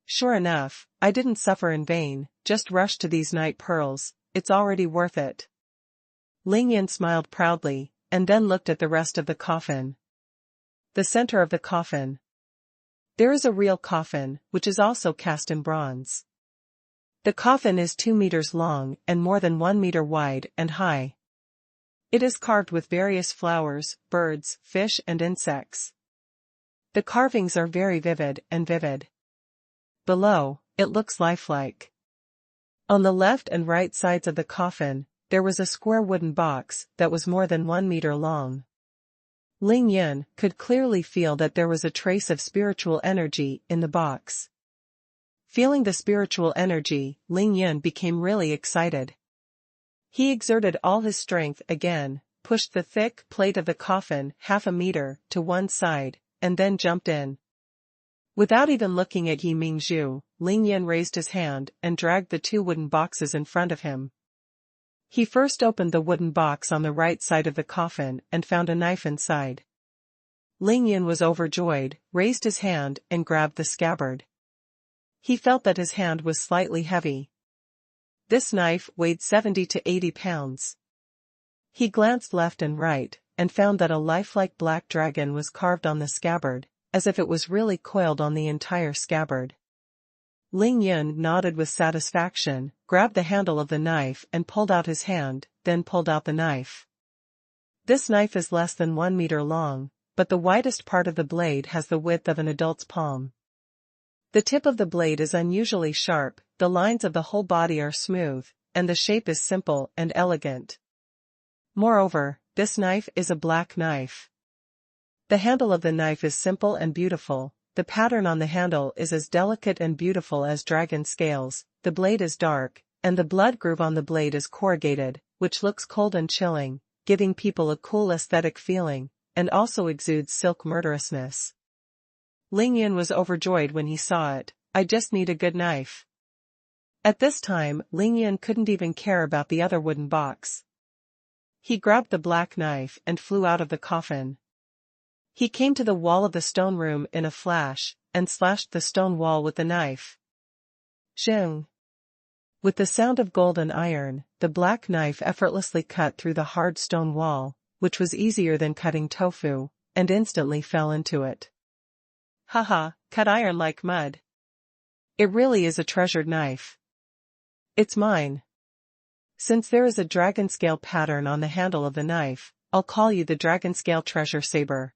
Sure enough, I didn't suffer in vain, just rush to these night pearls, it's already worth it. Ling Yun smiled proudly, and then looked at the rest of the coffin. The center of the coffin. There is a real coffin, which is also cast in bronze. The coffin is 2 meters long and more than 1 meter wide and high. It is carved with various flowers, birds, fish and insects. The carvings are very vivid. Below, it looks lifelike. On the left and right sides of the coffin, there was a square wooden box that was more than 1 meter long. Ling Yun could clearly feel that there was a trace of spiritual energy in the box. Feeling the spiritual energy, Ling Yun became really excited. He exerted all his strength again, pushed the thick plate of the coffin half a meter to one side, and then jumped in. Without even looking at Yi Mingzhu, Ling Yun raised his hand and dragged the 2 wooden boxes in front of him. He first opened the wooden box on the right side of the coffin and found a knife inside. Ling Yun was overjoyed, raised his hand and grabbed the scabbard. He felt that his hand was slightly heavy. This knife weighed 70 to 80 pounds. He glanced left and right, and found that a lifelike black dragon was carved on the scabbard, as if it was really coiled on the entire scabbard. Ling Yun nodded with satisfaction, grabbed the handle of the knife and pulled out his hand, then pulled out the knife. This knife is less than 1 meter long, but the widest part of the blade has the width of an adult's palm. The tip of the blade is unusually sharp, the lines of the whole body are smooth, and the shape is simple and elegant. Moreover, this knife is a black knife. The handle of the knife is simple and beautiful, the pattern on the handle is as delicate and beautiful as dragon scales, the blade is dark, and the blood groove on the blade is corrugated, which looks cold and chilling, giving people a cool aesthetic feeling, and also exudes silk murderousness. Ling Yun was overjoyed when he saw it. I just need a good knife. At this time, Ling Yun couldn't even care about the other wooden box. He grabbed the black knife and flew out of the coffin. He came to the wall of the stone room in a flash, and slashed the stone wall with the knife. Zheng. With the sound of gold and iron, the black knife effortlessly cut through the hard stone wall, which was easier than cutting tofu, and instantly fell into it. Haha, cut iron like mud. It really is a treasured knife. It's mine. Since there is a dragon scale pattern on the handle of the knife, I'll call you the dragon scale treasure saber.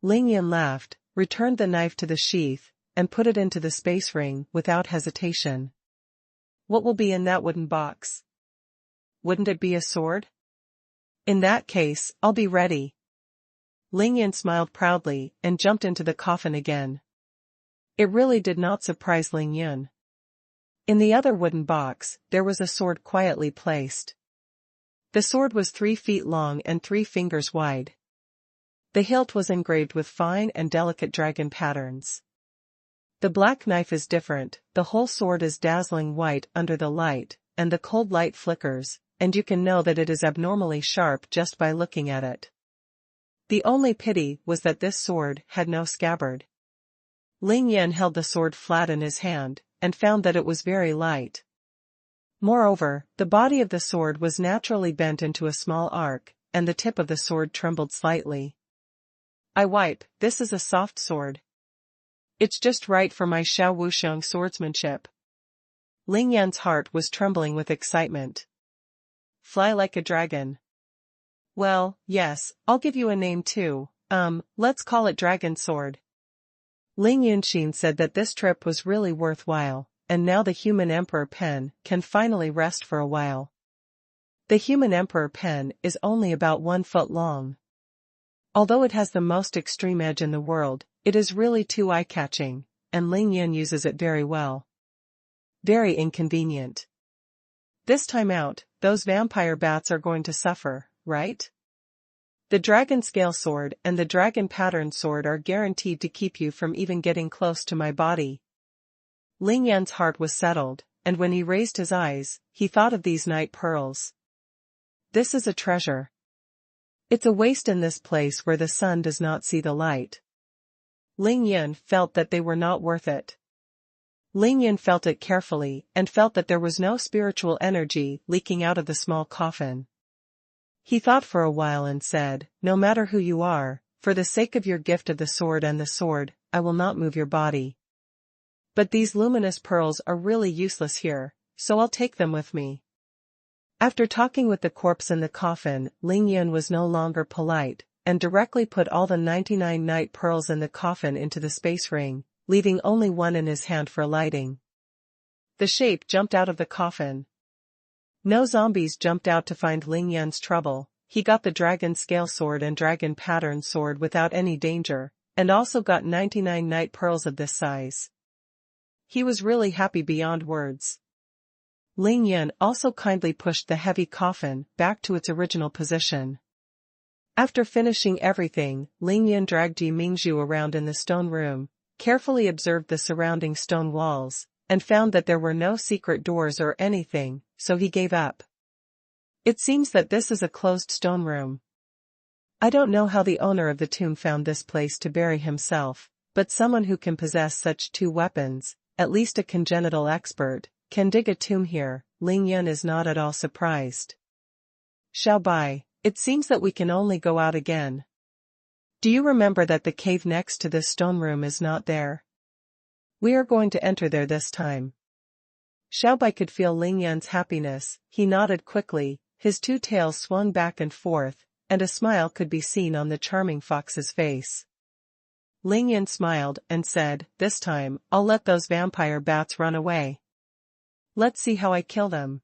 Ling Yun laughed, returned the knife to the sheath, and put it into the space ring without hesitation. What will be in that wooden box? Wouldn't it be a sword? In that case, I'll be ready. Ling Yun smiled proudly and jumped into the coffin again. It really did not surprise Ling Yun. In the other wooden box, there was a sword quietly placed. The sword was 3 feet long and 3 fingers wide. The hilt was engraved with fine and delicate dragon patterns. The black knife is different, the whole sword is dazzling white under the light, and the cold light flickers, and you can know that it is abnormally sharp just by looking at it. The only pity was that this sword had no scabbard. Ling Yun held the sword flat in his hand, and found that it was very light. Moreover, the body of the sword was naturally bent into a small arc, and the tip of the sword trembled slightly. This is a soft sword. It's just right for my Xiao Wuxiang swordsmanship. Ling Yan's heart was trembling with excitement. Fly like a dragon. Well, yes, I'll give you a name too, let's call it Dragon Sword. Ling Yunxin said that this trip was really worthwhile, and now the human emperor pen can finally rest for a while. The human emperor pen is only about 1 foot long. Although it has the most extreme edge in the world, it is really too eye-catching, and Ling Yun uses it very well. Very inconvenient. This time out, those vampire bats are going to suffer, right? The dragon scale sword and the dragon pattern sword are guaranteed to keep you from even getting close to my body. Ling Yan's heart was settled, and when he raised his eyes, he thought of these night pearls. This is a treasure. It's a waste in this place where the sun does not see the light. Ling Yun felt that they were not worth it. Ling Yun felt it carefully and felt that there was no spiritual energy leaking out of the small coffin. He thought for a while and said, no matter who you are, for the sake of your gift of the sword and the sword, I will not move your body. But these luminous pearls are really useless here, so I'll take them with me. After talking with the corpse in the coffin, Ling Yun was no longer polite, and directly put all the 99 night pearls in the coffin into the space ring, leaving only one in his hand for lighting. The shape jumped out of the coffin. No zombies jumped out to find Ling Yun's trouble. He got the dragon scale sword and dragon pattern sword without any danger, and also got 99 night pearls of this size. He was really happy beyond words. Ling Yun also kindly pushed the heavy coffin back to its original position. After finishing everything, Ling Yun dragged Ji Mingzhu around in the stone room, carefully observed the surrounding stone walls, and found that there were no secret doors or anything, so he gave up. It seems that this is a closed stone room. I don't know how the owner of the tomb found this place to bury himself, but someone who can possess such 2 weapons, at least a congenital expert, can dig a tomb here. Ling Yun is not at all surprised. Xiao Bai, it seems that we can only go out again. Do you remember that the cave next to this stone room is not there? We are going to enter there this time. Xiao Bai could feel Ling Yun's happiness. He nodded quickly, his two tails swung back and forth, and a smile could be seen on the charming fox's face. Ling Yun smiled and said, "This time, I'll let those vampire bats run away. Let's see how I kill them."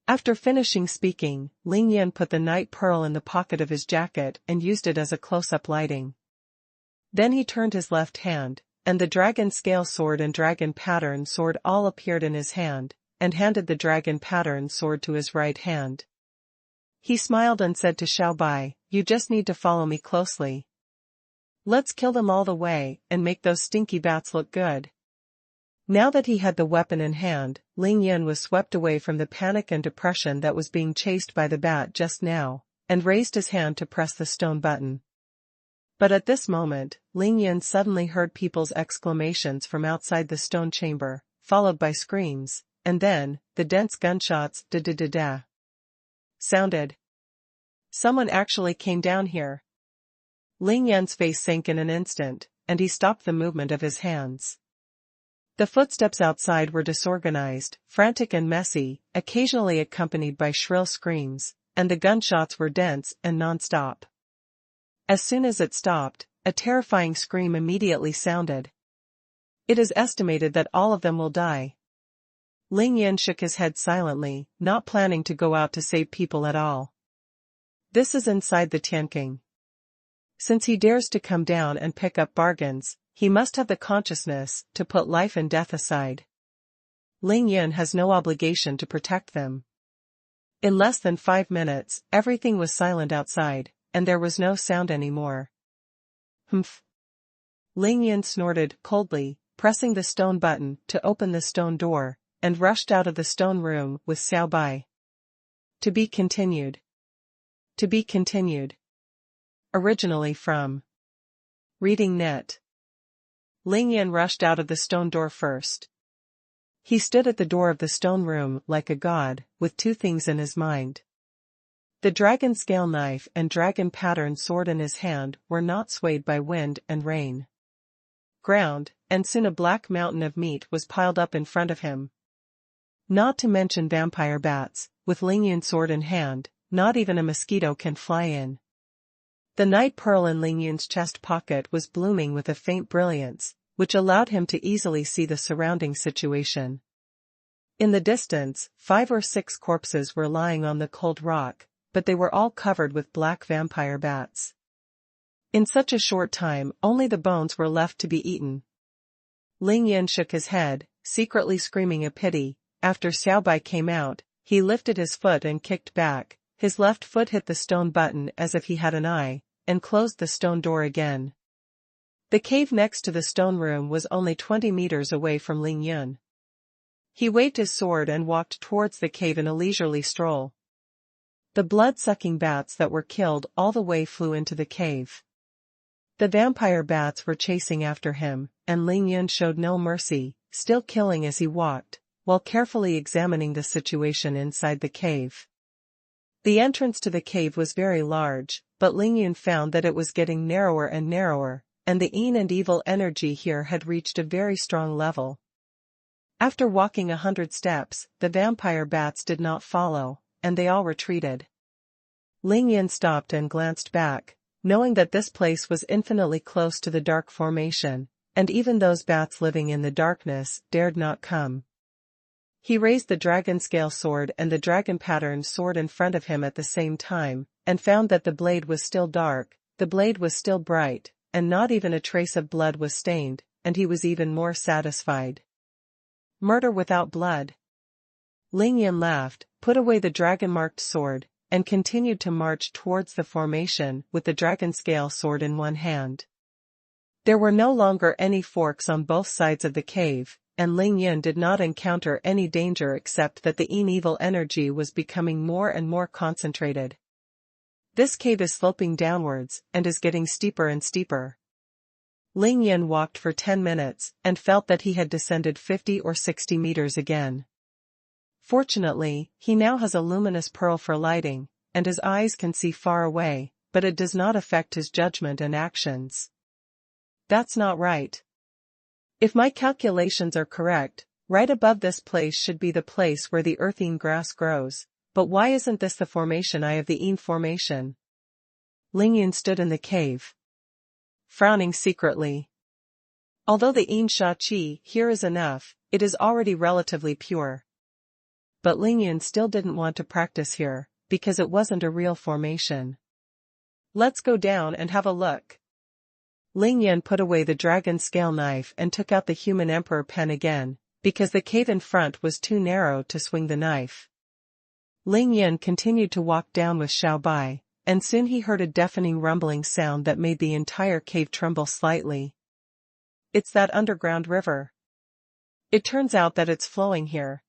After finishing speaking, Ling Yun put the night pearl in the pocket of his jacket and used it as a close-up lighting. Then he turned his left hand, and the dragon scale sword and dragon pattern sword all appeared in his hand, and handed the dragon pattern sword to his right hand. He smiled and said to Xiao Bai, "You just need to follow me closely. Let's kill them all the way, and make those stinky bats look good." Now that he had the weapon in hand, Ling Yun was swept away from the panic and depression that was being chased by the bat just now, and raised his hand to press the stone button. But at this moment, Ling Yun suddenly heard people's exclamations from outside the stone chamber, followed by screams, and then, the dense gunshots da-da-da-da sounded. Someone actually came down here. Ling Yun's face sank in an instant, and he stopped the movement of his hands. The footsteps outside were disorganized, frantic and messy, occasionally accompanied by shrill screams, and the gunshots were dense and non-stop. As soon as it stopped, a terrifying scream immediately sounded. "It is estimated that all of them will die." Ling Yun shook his head silently, not planning to go out to save people at all. This is inside the Tianqing. Since he dares to come down and pick up bargains, he must have the consciousness to put life and death aside. Ling Yun has no obligation to protect them. In less than 5 minutes, everything was silent outside, and there was no sound anymore. Humph. Ling Yun snorted coldly, pressing the stone button to open the stone door, and rushed out of the stone room with Xiao Bai. To be continued. To be continued. Originally from Reading Net. Ling Yun rushed out of the stone door first. He stood at the door of the stone room like a god, with two things in his mind. The dragon scale knife and dragon pattern sword in his hand were not swayed by wind and rain. Ground, and soon a black mountain of meat was piled up in front of him. Not to mention vampire bats, with Ling Yun's sword in hand, not even a mosquito can fly in. The night pearl in Ling Yun's chest pocket was blooming with a faint brilliance, which allowed him to easily see the surrounding situation. In the distance, 5 or 6 corpses were lying on the cold rock, but they were all covered with black vampire bats. In such a short time, only the bones were left to be eaten. Ling Yun shook his head, secretly screaming a pity. After Xiao Bai came out, he lifted his foot and kicked back. His left foot hit the stone button as if he had an eye, and closed the stone door again. The cave next to the stone room was only 20 meters away from Ling Yun. He waved his sword and walked towards the cave in a leisurely stroll. The blood-sucking bats that were killed all the way flew into the cave. The vampire bats were chasing after him, and Ling Yun showed no mercy, still killing as he walked, while carefully examining the situation inside the cave. The entrance to the cave was very large, but Ling Yun found that it was getting narrower and narrower, and the yin and evil energy here had reached a very strong level. After walking 100 steps, the vampire bats did not follow, and they all retreated. Ling Yun stopped and glanced back, knowing that this place was infinitely close to the dark formation, and even those bats living in the darkness dared not come. He raised the dragon scale sword and the dragon pattern sword in front of him at the same time, and found that the blade was still dark, the blade was still bright, and not even a trace of blood was stained, and he was even more satisfied. Murder without blood. Ling Yun laughed, put away the dragon-marked sword, and continued to march towards the formation with the dragon scale sword in one hand. There were no longer any forks on both sides of the cave, and Ling Yun did not encounter any danger except that the evil energy was becoming more and more concentrated. This cave is sloping downwards, and is getting steeper and steeper. Ling Yin walked for 10 minutes and felt that he had descended 50 or 60 meters again. Fortunately, he now has a luminous pearl for lighting, and his eyes can see far away, but it does not affect his judgment and actions. That's not right. If my calculations are correct, right above this place should be the place where the earthine grass grows, but why isn't this the formation I of the Yin formation? Ling Yin stood in the cave, frowning secretly. Although the Yin Sha Qi here is enough, it is already relatively pure. But Ling Yin still didn't want to practice here, because it wasn't a real formation. Let's go down and have a look. Ling Yin put away the dragon scale knife and took out the human emperor pen again, because the cave in front was too narrow to swing the knife. Ling Yin continued to walk down with Xiao Bai, and soon he heard a deafening rumbling sound that made the entire cave tremble slightly. It's that underground river. It turns out that it's flowing here.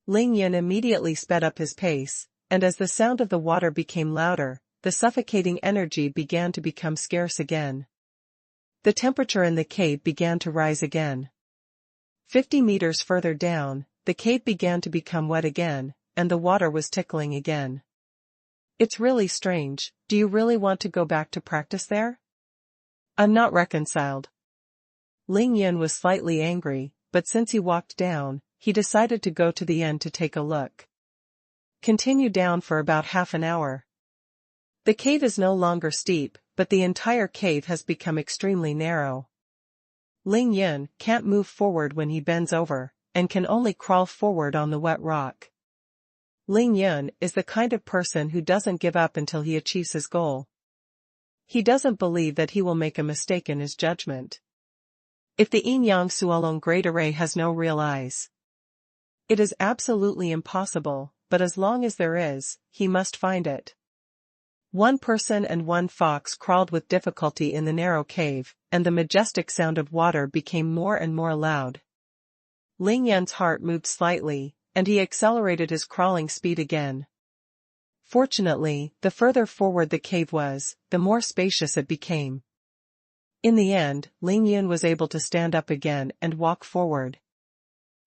Ling Yin immediately sped up his pace, and as the sound of the water became louder, the suffocating energy began to become scarce again. The temperature in the cave began to rise again. 50 meters further down, the cave began to become wet again, and the water was tickling again. It's really strange. Do you really want to go back to practice there? I'm not reconciled. Ling Yin was slightly angry, but since he walked down, he decided to go to the end to take a look. Continue down for about half an hour. The cave is no longer steep, but the entire cave has become extremely narrow. Ling Yin can't move forward when he bends over, and can only crawl forward on the wet rock. Ling Yin is the kind of person who doesn't give up until he achieves his goal. He doesn't believe that he will make a mistake in his judgment. If the Yin-Yang Xuanhuan Great Array has no real eyes, it is absolutely impossible, but as long as there is, he must find it. One person and one fox crawled with difficulty in the narrow cave, and the majestic sound of water became more and more loud. Ling Yin's heart moved slightly, and he accelerated his crawling speed again. Fortunately, the further forward the cave was, the more spacious it became. In the end, Ling Yin was able to stand up again and walk forward.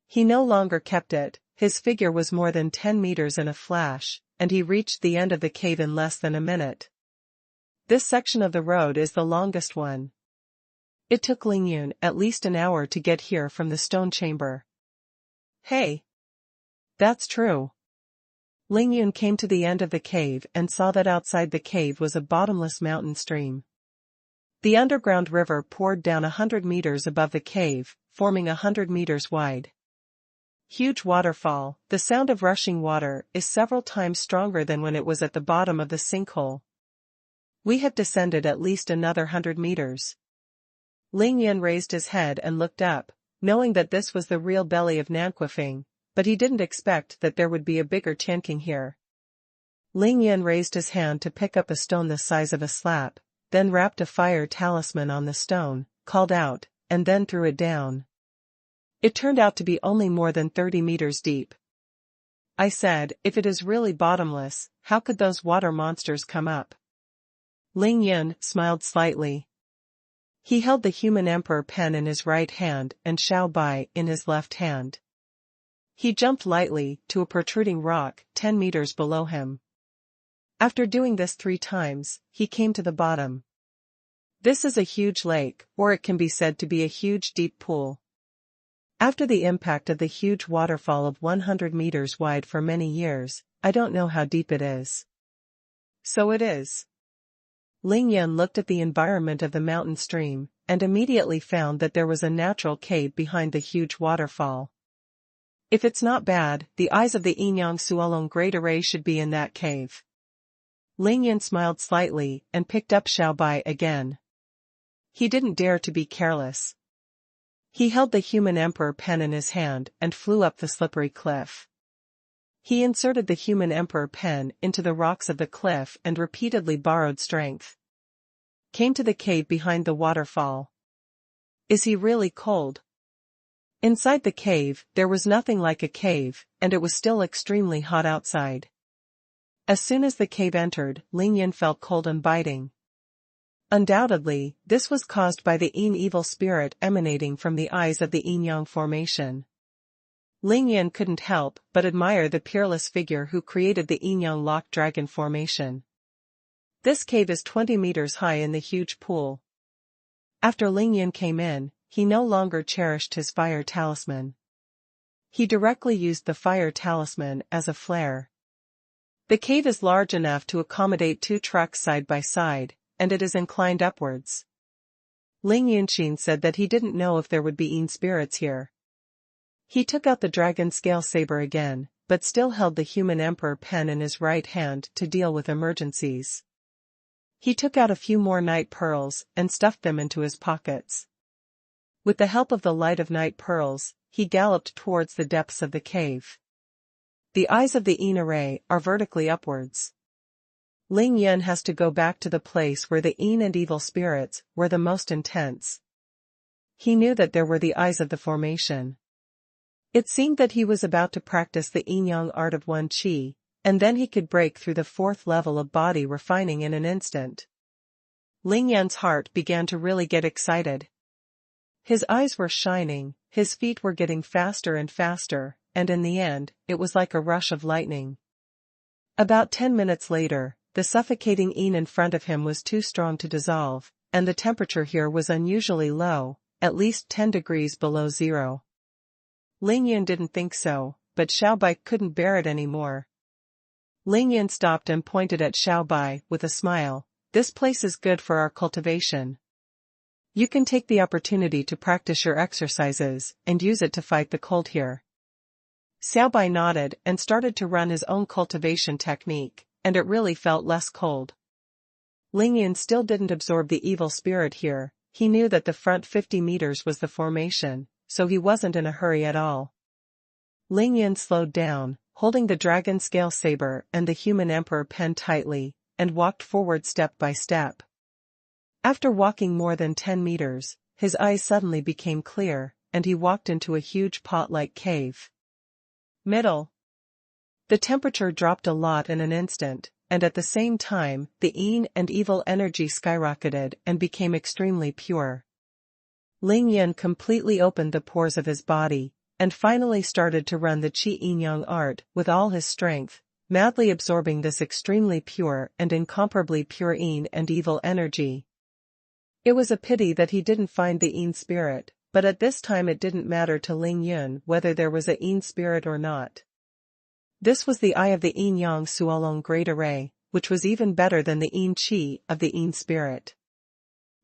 He no longer kept it, his figure was more than 10 meters in a flash, and he reached the end of the cave in less than a minute. This section of the road is the longest one. It took Ling Yin at least an hour to get here from the stone chamber. Hey! That's true. Ling Yin came to the end of the cave and saw that outside the cave was a bottomless mountain stream. The underground river poured down 100 meters above the cave, forming 100 meters wide. Huge waterfall, the sound of rushing water is several times stronger than when it was at the bottom of the sinkhole. We have descended at least another 100 meters. Ling Yin raised his head and looked up, knowing that this was the real belly of Nanquifeng, but he didn't expect that there would be a bigger Tianqing here. Ling Yin raised his hand to pick up a stone the size of a slap, then wrapped a fire talisman on the stone, called out, and then threw it down. It turned out to be only more than 30 meters deep. I said, if it is really bottomless, how could those water monsters come up? Ling Yin smiled slightly. He held the human emperor pen in his right hand and Xiao Bai in his left hand. He jumped lightly to a protruding rock 10 meters below him. After doing this 3 times, he came to the bottom. This is a huge lake, or it can be said to be a huge deep pool. After the impact of the huge waterfall of 100 meters wide for many years, I don't know how deep it is. So it is. Ling Yin looked at the environment of the mountain stream, and immediately found that there was a natural cave behind the huge waterfall. If it's not bad, the eyes of the Yin-Yang Xuanhuan Great Array should be in that cave. Ling Yin smiled slightly and picked up Xiao Bai again. He didn't dare to be careless. He held the human emperor pen in his hand and flew up the slippery cliff. He inserted the human emperor pen into the rocks of the cliff and repeatedly borrowed strength. Came to the cave behind the waterfall. Is he really cold? Inside the cave, there was nothing like a cave, and it was still extremely hot outside. As soon as the cave entered, Ling Yin felt cold and biting. Undoubtedly, this was caused by the yin evil spirit emanating from the eyes of the yin-yang formation. Ling Yun couldn't help but admire the peerless figure who created the yin-yang lock dragon formation. This cave is 20 meters high in the huge pool. After Ling Yun came in, he no longer cherished his fire talisman. He directly used the fire talisman as a flare. The cave is large enough to accommodate 2 trucks side by side, and it is inclined upwards. Ling Yunqin said that he didn't know if there would be yin spirits here. He took out the dragon scale saber again, but still held the human emperor pen in his right hand to deal with emergencies. He took out a few more night pearls and stuffed them into his pockets. With the help of the light of night pearls, he galloped towards the depths of the cave. The eyes of the yin array are vertically upwards. Ling Yun has to go back to the place where the yin and evil spirits were the most intense. He knew that there were the eyes of the formation. It seemed that he was about to practice the yin-yang art of one qi, and then he could break through the 4th level of body refining in an instant. Ling Yun's heart began to really get excited. His eyes were shining, his feet were getting faster and faster, and in the end, it was like a rush of lightning. About 10 minutes later, the suffocating yin in front of him was too strong to dissolve, and the temperature here was unusually low, at least 10 degrees below zero. Ling Yun didn't think so, but Xiaobai couldn't bear it anymore. Ling Yun stopped and pointed at Xiaobai with a smile. "This place is good for our cultivation. You can take the opportunity to practice your exercises and use it to fight the cold here." Xiaobai nodded and started to run his own cultivation technique, and it really felt less cold. Ling Yun still didn't absorb the evil spirit here. He knew that the front 50 meters was the formation, so he wasn't in a hurry at all. Ling Yun slowed down, holding the dragon scale saber and the human emperor pen tightly, and walked forward step by step. After walking more than 10 meters, his eyes suddenly became clear, and he walked into a huge pot-like cave. Middle. The temperature dropped a lot in an instant, and at the same time, the yin and evil energy skyrocketed and became extremely pure. Ling Yun completely opened the pores of his body, and finally started to run the qi yin-yang art with all his strength, madly absorbing this extremely pure and incomparably pure yin and evil energy. It was a pity that he didn't find the yin spirit, but at this time it didn't matter to Ling Yun whether there was a yin spirit or not. This was the eye of the yin-yang xuanhuan great array, which was even better than the yin qi of the yin spirit.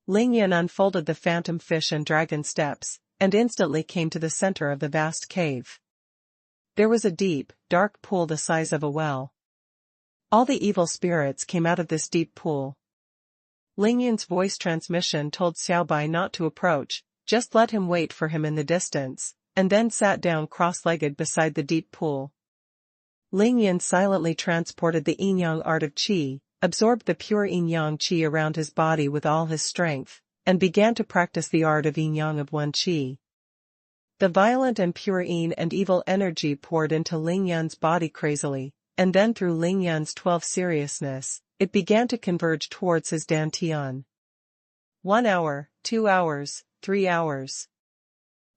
Ling Yun unfolded the phantom fish and dragon steps, and instantly came to the center of the vast cave. There was a deep, dark pool the size of a well. All the evil spirits came out of this deep pool. Ling Yun's voice transmission told Xiaobai not to approach, just let him wait for him in the distance, and then sat down cross-legged beside the deep pool. Ling Yun silently transported the yin-yang art of qi, absorbed the pure yin-yang qi around his body with all his strength, and began to practice the art of yin-yang of one qi. The violent and pure yin and evil energy poured into Ling Yun's body crazily, and then through Ling Yun's 12 seriousness, it began to converge towards his dantian. 1 hour, 2 hours, 3 hours.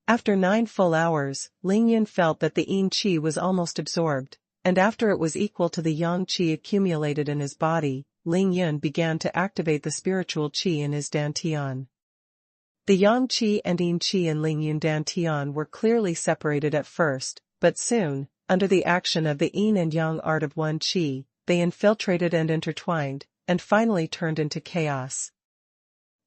After 9 full hours, Ling Yun felt that the yin qi was almost absorbed, and after it was equal to the yang qi accumulated in his body, Ling Yun began to activate the spiritual qi in his dantian. The yang qi and yin qi in Ling Yun dantian were clearly separated at first, but soon, under the action of the yin and yang art of one qi, they infiltrated and intertwined, and finally turned into chaos.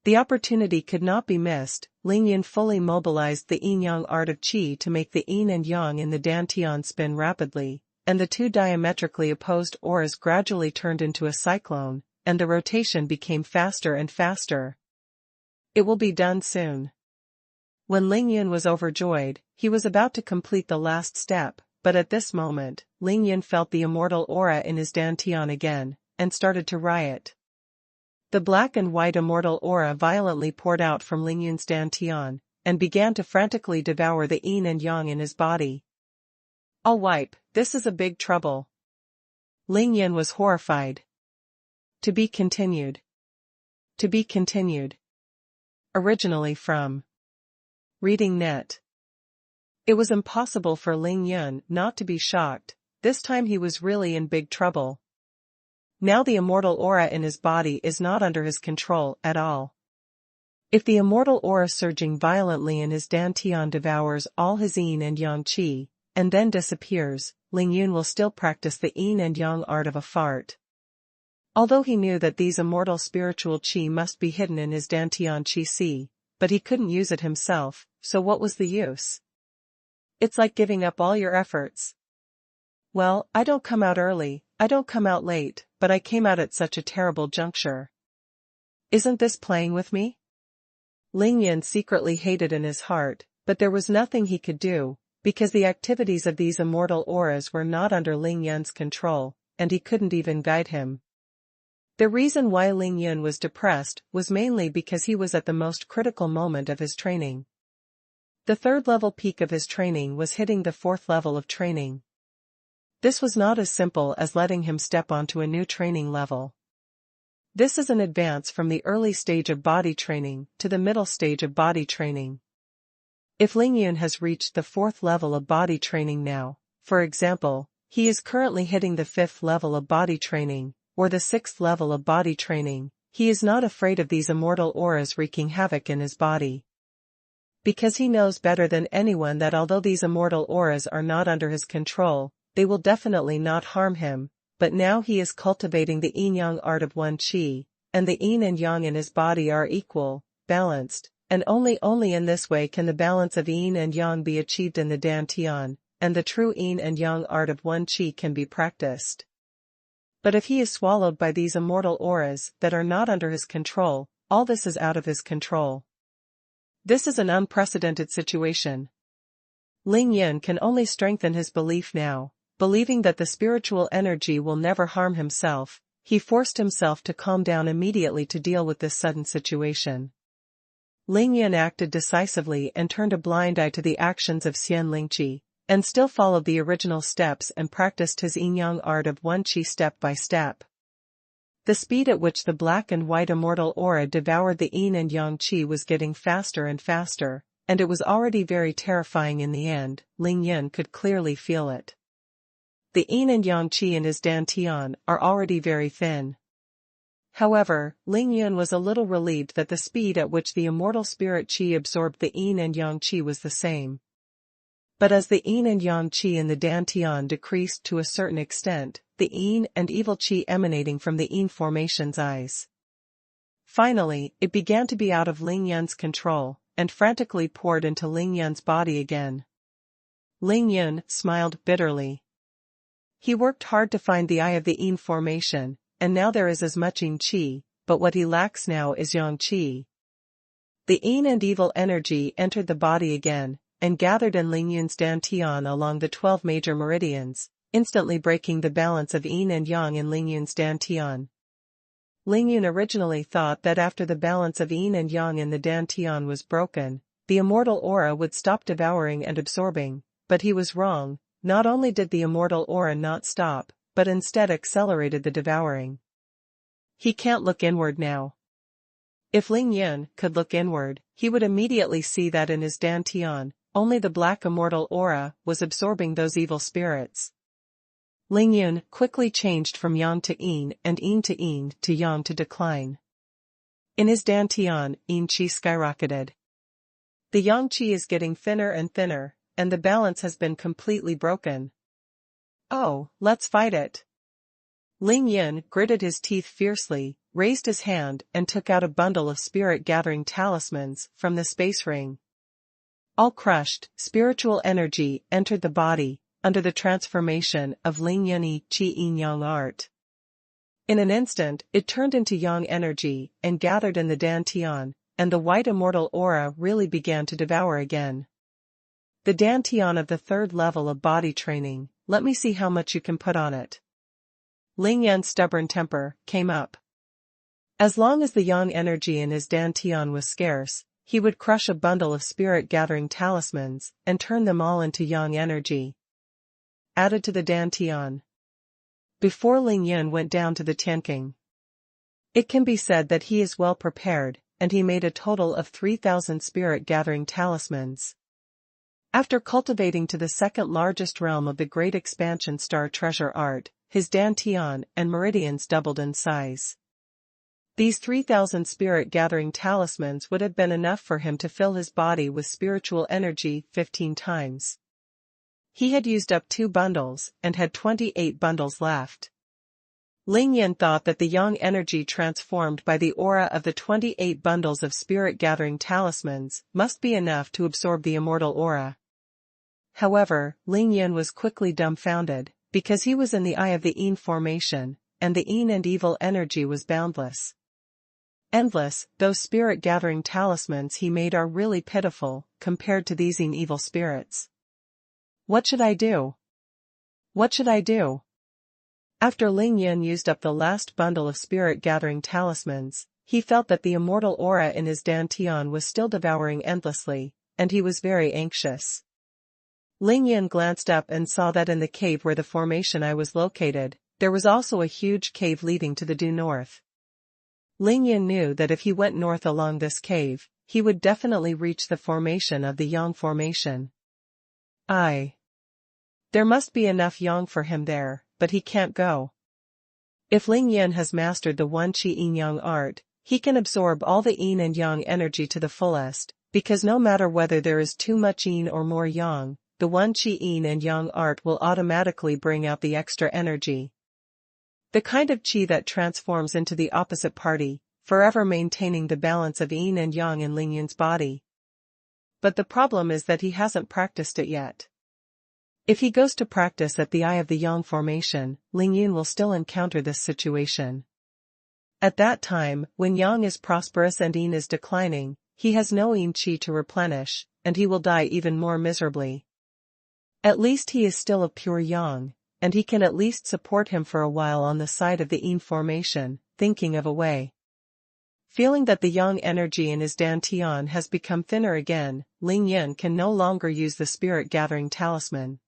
The opportunity could not be missed. Ling Yun fully mobilized the yin-yang art of qi to make the yin and yang in the dantian spin rapidly, and the 2 diametrically opposed auras gradually turned into a cyclone, and the rotation became faster and faster. It will be done soon. When Ling Yun was overjoyed, he was about to complete the last step, but at this moment, Ling Yun felt the immortal aura in his dantian again, and started to riot. The black and white immortal aura violently poured out from Ling Yun's dantian, and began to frantically devour the yin and yang in his body. "I'll wipe, this is a big trouble." Ling Yun was horrified. To be continued. To be continued. Originally from Reading Net. It was impossible for Ling Yun not to be shocked. This time he was really in big trouble. Now the immortal aura in his body is not under his control at all. If the immortal aura surging violently in his dantian devours all his yin and yang qi, and then disappears, Ling Yun will still practice the yin and yang art of a fart. Although he knew that these immortal spiritual qi must be hidden in his dantian qi si, but he couldn't use it himself, so what was the use? It's like giving up all your efforts. Well, I don't come out early, I don't come out late, but I came out at such a terrible juncture. Isn't this playing with me? Ling Yun secretly hated in his heart, but there was nothing he could do, because the activities of these immortal auras were not under Ling Yun's control, and he couldn't even guide him. The reason why Ling Yun was depressed was mainly because he was at the most critical moment of his training. The third-level peak of his training was hitting the fourth level of training. This was not as simple as letting him step onto a new training level. This is an advance from the early stage of body training to the middle stage of body training. If Ling Yun has reached the fourth level of body training now, for example, he is currently hitting the fifth level of body training, or the sixth level of body training, he is not afraid of these immortal auras wreaking havoc in his body. Because he knows better than anyone that although these immortal auras are not under his control, they will definitely not harm him, but now he is cultivating the yin-yang art of one qi, and the yin and yang in his body are equal, balanced, and only in this way can the balance of yin and yang be achieved in the dantian, and the true yin and yang art of one qi can be practiced. But if he is swallowed by these immortal auras that are not under his control, all this is out of his control. This is an unprecedented situation. Ling Yun can only strengthen his belief now, believing that the spiritual energy will never harm himself. He forced himself to calm down immediately to deal with this sudden situation. Ling Yun acted decisively and turned a blind eye to the actions of Xian Lingqi, and still followed the original steps and practiced his yin-yang art of one qi step by step. The speed at which the black and white immortal aura devoured the yin and yang qi was getting faster and faster, and it was already very terrifying in the end. Ling Yun could clearly feel it. The yin and yang qi in his dantian are already very thin. However, Ling Yun was a little relieved that the speed at which the immortal spirit qi absorbed the yin and yang qi was the same. But as the yin and yang qi in the dantian decreased to a certain extent, the yin and evil qi emanating from the yin formation's eyes. Finally, it began to be out of Ling Yun's control, and frantically poured into Ling Yun's body again. Ling Yun smiled bitterly. He worked hard to find the eye of the yin formation, and now there is as much yin qi, but what he lacks now is yang qi. The yin and evil energy entered the body again, and gathered in Ling Yun's dantian along the 12 major meridians, instantly breaking the balance of yin and yang in Ling Yun's dantian. Ling Yun originally thought that after the balance of yin and yang in the dantian was broken, the immortal aura would stop devouring and absorbing, but he was wrong. Not only did the immortal aura not stop, but instead accelerated the devouring. He can't look inward now. If Ling Yun could look inward, he would immediately see that in his dantian, only the black immortal aura was absorbing those evil spirits. Ling Yun quickly changed from yang to yin and yin to yang to decline. In his dantian, yin qi skyrocketed. The yang qi is getting thinner and thinner, and the balance has been completely broken. Oh, let's fight it. Ling Yun gritted his teeth fiercely, raised his hand and took out a bundle of spirit-gathering talismans from the space ring. All crushed, spiritual energy entered the body, under the transformation of Ling Yun's qi yin-yang art. In an instant, it turned into yang energy and gathered in the dantian, and the white immortal aura really began to devour again. The dantian of the third level of body training, let me see how much you can put on it. Ling Yun's stubborn temper came up. As long as the yang energy in his dantian was scarce, he would crush a bundle of spirit-gathering talismans and turn them all into yang energy. Added to the dantian. Before Ling Yun went down to the Tianqing. It can be said that he is well prepared, and he made a total of 3,000 spirit-gathering talismans. After cultivating to the second largest realm of the Great Expansion star treasure art, his dantian and meridians doubled in size. These 3,000 spirit-gathering talismans would have been enough for him to fill his body with spiritual energy 15 times. He had used up 2 bundles, and had 28 bundles left. Ling Yin thought that the yang energy transformed by the aura of the 28 bundles of spirit-gathering talismans must be enough to absorb the immortal aura. However, Ling Yin was quickly dumbfounded, because he was in the eye of the Yin formation, and the Yin and evil energy was boundless. Endless, those spirit-gathering talismans he made are really pitiful, compared to these Yin evil spirits. What should I do? What should I do? After Ling Yin used up the last bundle of spirit-gathering talismans, he felt that the immortal aura in his dantian was still devouring endlessly, and he was very anxious. Ling Yin glanced up and saw that in the cave where the formation I was located, there was also a huge cave leading to the due north. Ling Yin knew that if he went north along this cave, he would definitely reach the formation of the Yang formation. There must be enough Yang for him there, but he can't go. If Ling Yin has mastered the One Qi Yin Yang art, he can absorb all the Yin and Yang energy to the fullest, because no matter whether there is too much Yin or more Yang, the One Qi Yin and Yang art will automatically bring out the extra energy. The kind of Qi that transforms into the opposite party, forever maintaining the balance of Yin and Yang in Ling Yin's body. But the problem is that he hasn't practiced it yet. If he goes to practice at the eye of the Yang formation, Ling Yin will still encounter this situation. At that time, when Yang is prosperous and Yin is declining, he has no Yin Qi to replenish, and he will die even more miserably. At least he is still of pure Yang, and he can at least support him for a while on the side of the Yin formation, thinking of a way. Feeling that the Yang energy in his dantian has become thinner again, Ling Yin can no longer use the spirit-gathering talisman.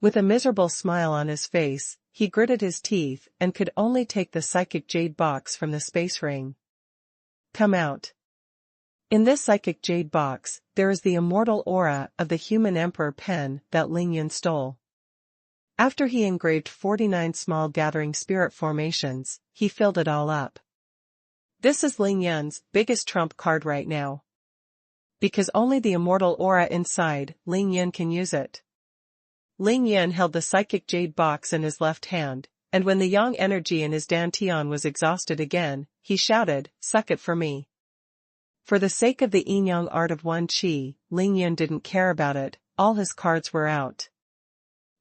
With a miserable smile on his face, he gritted his teeth and could only take the psychic jade box from the space ring. Come out. In this psychic jade box, there is the immortal aura of the human emperor pen that Ling Yin stole. After he engraved 49 small gathering spirit formations, he filled it all up. This is Ling Yin's biggest trump card right now. Because only the immortal aura inside Ling Yin can use it. Ling Yin held the psychic jade box in his left hand, and when the Yang energy in his dantian was exhausted again, he shouted, "Suck it for me." For the sake of the Yin-Yang art of One Qi, Ling Yin didn't care about it, all his cards were out.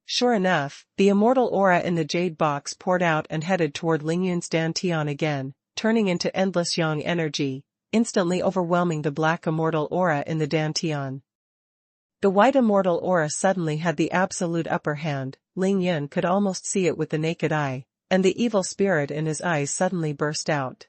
Sure enough, the immortal aura in the jade box poured out and headed toward Ling Yin's dantian again, turning into endless Yang energy, instantly overwhelming the black immortal aura in the dantian. The white immortal aura suddenly had the absolute upper hand, Ling Yin could almost see it with the naked eye, and the evil spirit in his eyes suddenly burst out.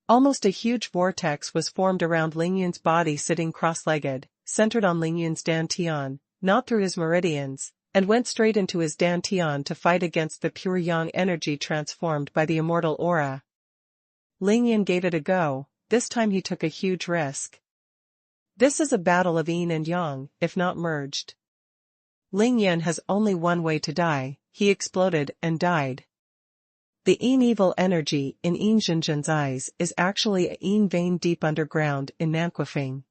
Almost a huge vortex was formed around Ling Yin's body sitting cross-legged, centered on Ling Yin's dantian, not through his meridians, and went straight into his dantian to fight against the pure Yang energy transformed by the immortal aura. Ling Yin gave it a go, this time he took a huge risk. This is a battle of Yin and Yang, if not merged. Ling Yin has only one way to die, he exploded and died. The Yin evil energy in Yin Zhen's eyes is actually a Yin vein deep underground in Nanquifeng.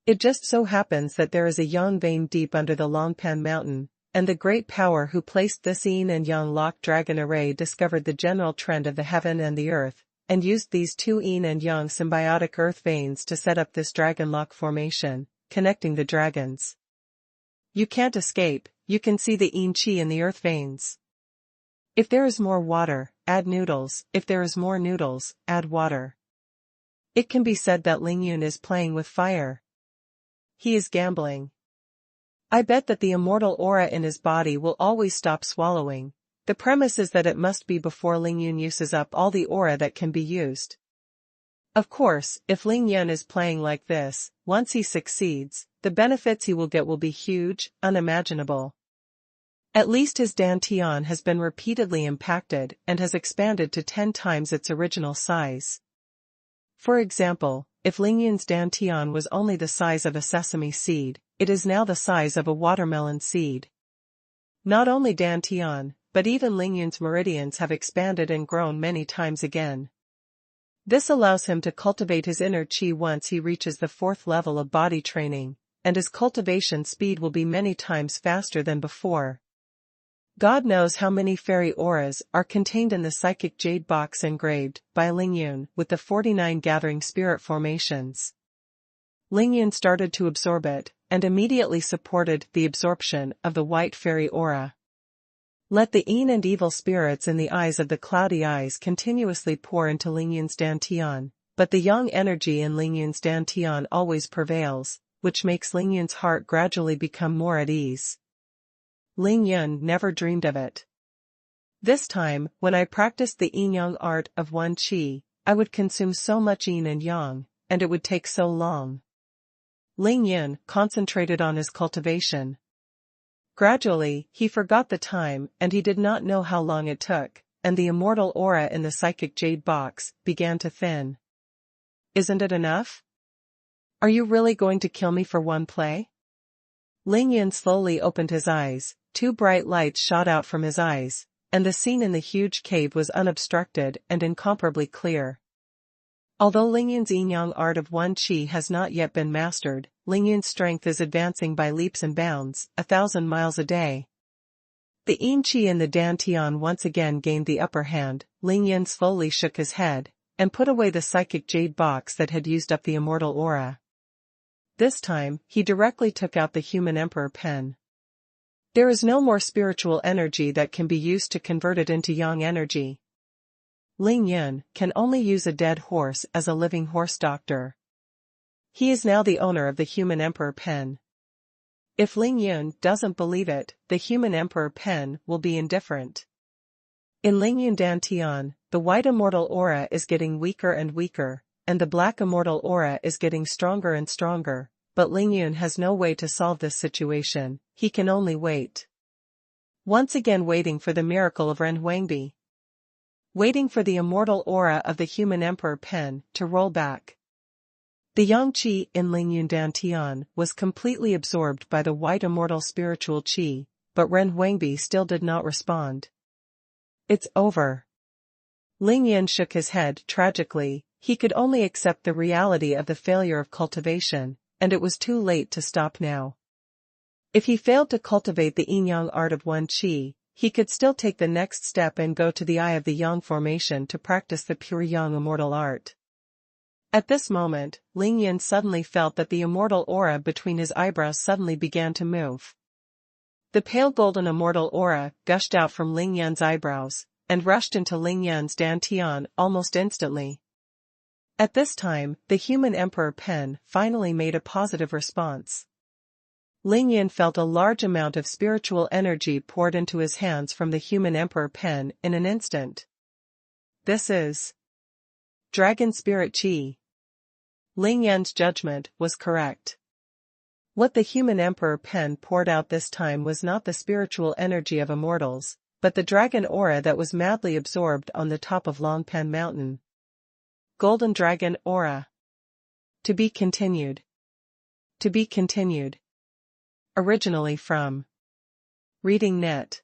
It just so happens that there is a Yang vein deep under the Longpan mountain, and the great power who placed this Yin and Yang locked dragon array discovered the general trend of the heaven and the earth, and used these 2 Yin and Yang symbiotic earth veins to set up this dragon lock formation, connecting the dragons. You can't escape, you can see the Yin Qi in the earth veins. If there is more water, add noodles, if there is more noodles, add water. It can be said that Ling Yin is playing with fire. He is gambling. I bet that the immortal aura in his body will always stop swallowing. The premise is that it must be before Ling Yin uses up all the aura that can be used. Of course, if Ling Yin is playing like this, once he succeeds, the benefits he will get will be huge, unimaginable. At least his dantian has been repeatedly impacted and has expanded to 10 times its original size. For example, if Lingyun's dantian was only the size of a sesame seed, it is now the size of a watermelon seed. Not only dantian, but even Lingyun's meridians have expanded and grown many times again. This allows him to cultivate his inner qi once he reaches the 4th level of body training, and his cultivation speed will be many times faster than before. God knows how many fairy auras are contained in the psychic jade box engraved by Lingyun with the 49 gathering spirit formations. Lingyun started to absorb it, and immediately supported the absorption of the white fairy aura. Let the yin and evil spirits in the eyes of the cloudy eyes continuously pour into Lingyun's dantian, but the yang energy in Lingyun's dantian always prevails, which makes Lingyun's heart gradually become more at ease. Lingyun never dreamed of it. This time, when I practiced the yin-yang art of one qi, I would consume so much yin and yang, and it would take so long. Lingyun concentrated on his cultivation. Gradually, he forgot the time and he did not know how long it took, and the immortal aura in the psychic jade box began to thin. Isn't it enough? Are you really going to kill me for one play? Lingyun slowly opened his eyes, 2 bright lights shot out from his eyes, and the scene in the huge cave was unobstructed and incomparably clear. Although Lingyun's yin-yang art of one qi has not yet been mastered, Lingyun's strength is advancing by leaps and bounds, 1,000 miles a day. The yin qi in the dantian once again gained the upper hand. Lingyun slowly shook his head, and put away the psychic jade box that had used up the immortal aura. This time, he directly took out the human emperor pen. There is no more spiritual energy that can be used to convert it into yang energy. Lingyun can only use a dead horse as a living horse doctor. He is now the owner of the human emperor pen. If Lingyun doesn't believe it, the human emperor pen will be indifferent. In Lingyun dantian, the white immortal aura is getting weaker and weaker, and the black immortal aura is getting stronger and stronger, but Lingyun has no way to solve this situation. He can only wait. Once again waiting for the miracle of Ren Huangbi. Waiting for the immortal aura of the human emperor pen to roll back. The yang qi in Lingyun dantian was completely absorbed by the white immortal spiritual qi, but Ren Huangbi still did not respond. It's over. Lingyun shook his head tragically. He could only accept the reality of the failure of cultivation, and it was too late to stop now. If he failed to cultivate the yin-yang art of one qi, he could still take the next step and go to the Eye of the Yang formation to practice the pure Yang immortal art. At this moment, Lingyun suddenly felt that the immortal aura between his eyebrows suddenly began to move. The pale golden immortal aura gushed out from Lingyun's eyebrows, and rushed into Lingyun's dantian almost instantly. At this time, the human emperor pen finally made a positive response. Lingyun felt a large amount of spiritual energy poured into his hands from the human emperor pen in an instant. This is Dragon Spirit Qi. Lingyun's judgment was correct. What the human emperor pen poured out this time was not the spiritual energy of immortals, but the dragon aura that was madly absorbed on the top of Longpan Mountain. Golden Dragon Aura. To be continued. To be continued. Originally from Reading Net.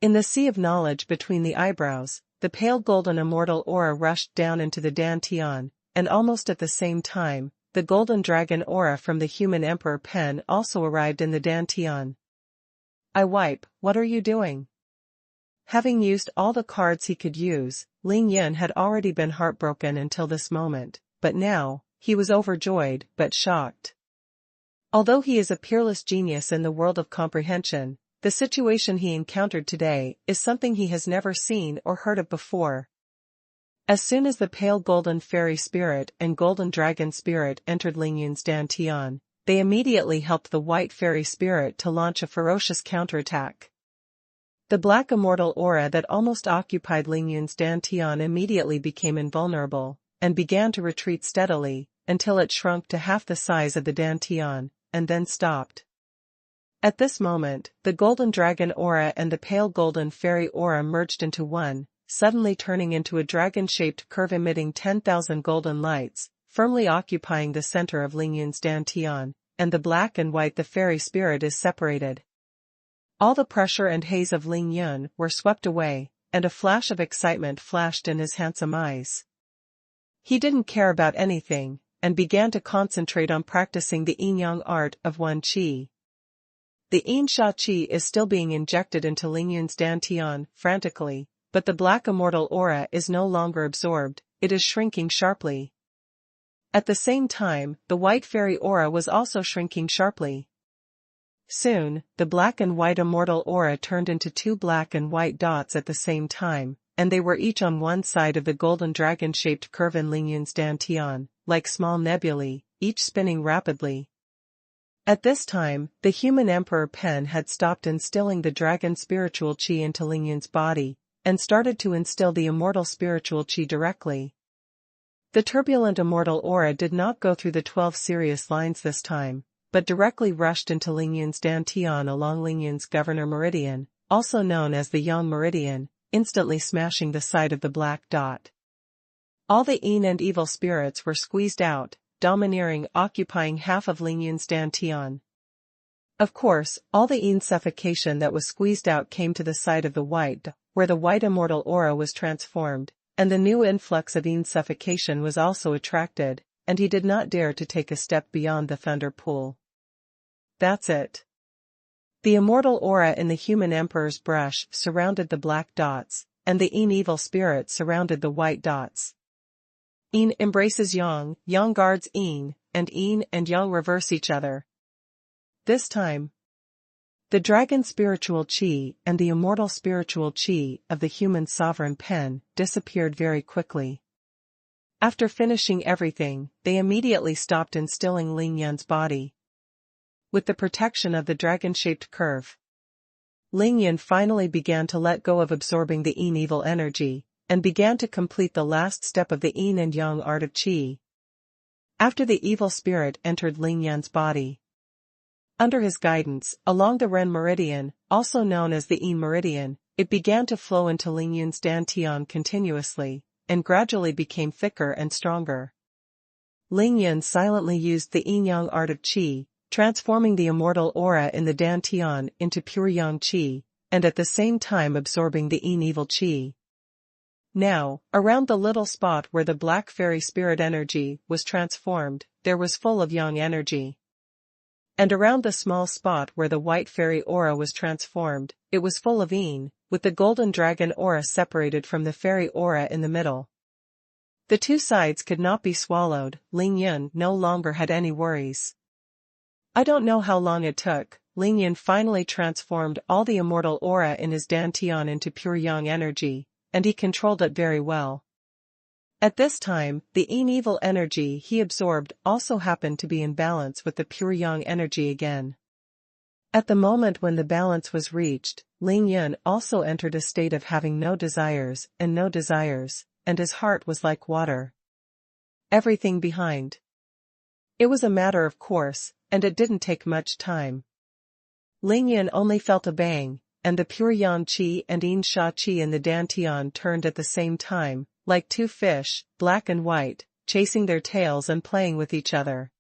In the sea of knowledge between the eyebrows, the pale golden immortal aura rushed down into the dantian, and almost at the same time, the golden dragon aura from the human emperor pen also arrived in the dantian. I wipe, what are you doing? Having used all the cards he could use, Lingyun had already been heartbroken until this moment, but now, he was overjoyed but shocked. Although he is a peerless genius in the world of comprehension, the situation he encountered today is something he has never seen or heard of before. As soon as the pale golden fairy spirit and golden dragon spirit entered Lingyun's dantian, they immediately helped the white fairy spirit to launch a ferocious counterattack. The black immortal aura that almost occupied Lingyun's dantian immediately became invulnerable, and began to retreat steadily, until it shrunk to half the size of the dantian, and then stopped. At this moment, the golden dragon aura and the pale golden fairy aura merged into one, suddenly turning into a dragon-shaped curve emitting 10,000 golden lights, firmly occupying the center of Lingyun's dantian, and the black and white the fairy spirit is separated. All the pressure and haze of Lingyun were swept away, and a flash of excitement flashed in his handsome eyes. He didn't care about anything, and began to concentrate on practicing the yin-yang art of Wen Qi. The yin sha qi is still being injected into Lingyun's dantian frantically, but the black immortal aura is no longer absorbed, it is shrinking sharply. At the same time, the white fairy aura was also shrinking sharply. Soon, the black and white immortal aura turned into two black and white dots at the same time, and they were each on one side of the golden dragon-shaped curve in Lingyun's dantian, like small nebulae, each spinning rapidly. At this time, the human Emperor Pen had stopped instilling the dragon spiritual qi into Lingyun's body, and started to instill the immortal spiritual qi directly. The turbulent immortal aura did not go through the 12 serious lines this time, but directly rushed into Lingyun's dantian along Lingyun's governor meridian, also known as the yang meridian, instantly smashing the side of the black dot. All the yin and evil spirits were squeezed out, domineering occupying half of Lingyun's dantian. Of course, all the yin suffocation that was squeezed out came to the side of the white, where the white immortal aura was transformed, and the new influx of yin suffocation was also attracted, and he did not dare to take a step beyond the thunder pool. That's it. The immortal aura in the human emperor's brush surrounded the black dots, and the yin evil spirit surrounded the white dots. Yin embraces yang, yang guards yin, and yin and yang reverse each other. This time, the dragon spiritual qi and the immortal spiritual qi of the human sovereign Pen disappeared very quickly. After finishing everything, they immediately stopped instilling Lingyun's body. With the protection of the dragon-shaped curve, Lingyun finally began to let go of absorbing the yin evil energy, and began to complete the last step of the yin and yang art of qi. After the evil spirit entered Lingyun's body, under his guidance, along the Ren meridian, also known as the yin meridian, it began to flow into Lingyun's dantian continuously, and gradually became thicker and stronger. Lingyun silently used the yin-yang art of qi, transforming the immortal aura in the dantian into pure yang qi, and at the same time absorbing the yin evil qi. Now, around the little spot where the black fairy spirit energy was transformed, there was full of yang energy. And around the small spot where the white fairy aura was transformed, it was full of yin, with the golden dragon aura separated from the fairy aura in the middle. The two sides could not be swallowed, Lingyun no longer had any worries. I don't know how long it took, Lingyun finally transformed all the immortal aura in his dantian into pure yang energy, and he controlled it very well. At this time, the yin evil energy he absorbed also happened to be in balance with the pure yang energy again. At the moment when the balance was reached, Lingyun also entered a state of having no desires, and his heart was like water. Everything behind. It was a matter of course, and it didn't take much time. Lingyun only felt a bang, and the pure yang qi and yin sha qi in the dantian turned at the same time, like two fish, black and white, chasing their tails and playing with each other.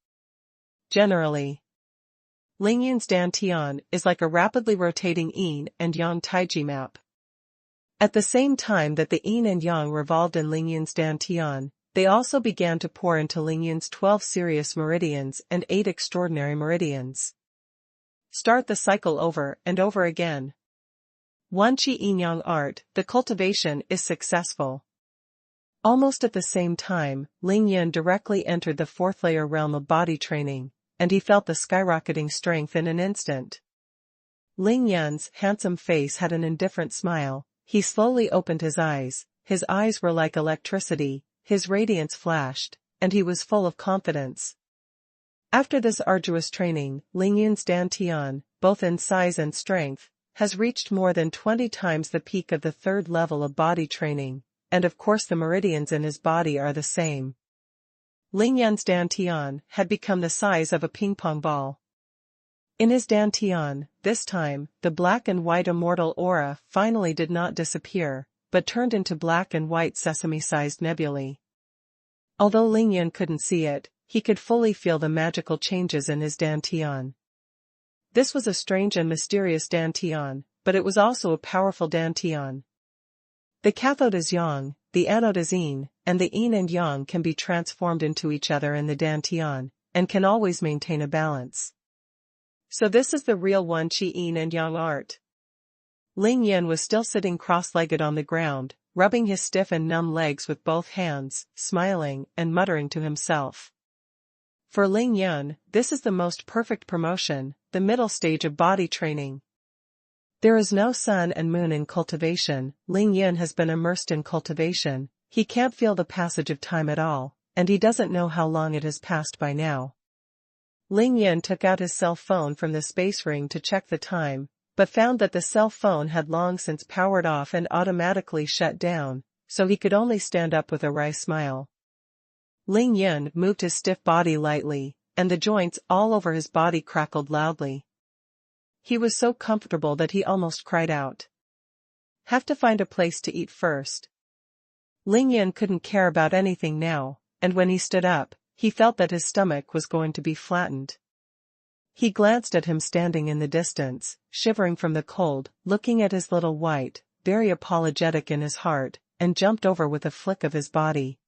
Generally, Lingyun's dantian is like a rapidly rotating yin and yang taiji map. At the same time that the yin and yang revolved in Lingyun's dantian, they also began to pour into Lingyun's 12 serious meridians and 8 extraordinary meridians. Start the cycle over and over again. Wen Qi Yin Yang art, the cultivation is successful. Almost at the same time, Lingyun directly entered the 4th layer realm of body training, and he felt the skyrocketing strength in an instant. Lingyun's handsome face had an indifferent smile, he slowly opened his eyes were like electricity, his radiance flashed, and he was full of confidence. After this arduous training, Lingyun's dantian, both in size and strength, has reached more than 20 times the peak of the 3rd level of body training, and of course the meridians in his body are the same. Lingyun's dantian had become the size of a ping-pong ball. In his dantian, this time, the black and white immortal aura finally did not disappear, but turned into black and white sesame-sized nebulae. Although Lingyan couldn't see it, he could fully feel the magical changes in his dantian. This was a strange and mysterious dantian, but it was also a powerful dantian. The cathode is yang, the anode is yin, and the yin and yang can be transformed into each other in the dantian, and can always maintain a balance. So this is the real one qi yin and yang art. Lingyan was still sitting cross-legged on the ground, rubbing his stiff and numb legs with both hands, smiling and muttering to himself. For Lingyan, this is the most perfect promotion, the middle stage of body training. There is no sun and moon in cultivation. Lingyan has been immersed in cultivation, he can't feel the passage of time at all, and he doesn't know how long it has passed by now. Lingyan took out his cell phone from the space ring to check the time, but found that the cell phone had long since powered off and automatically shut down, so he could only stand up with a wry smile. Lingyan moved his stiff body lightly, and the joints all over his body crackled loudly. He was so comfortable that he almost cried out. Have to find a place to eat first. Lingyan couldn't care about anything now, and when he stood up, he felt that his stomach was going to be flattened. He glanced at him standing in the distance, shivering from the cold, looking at his little white, very apologetic in his heart, and jumped over with a flick of his body.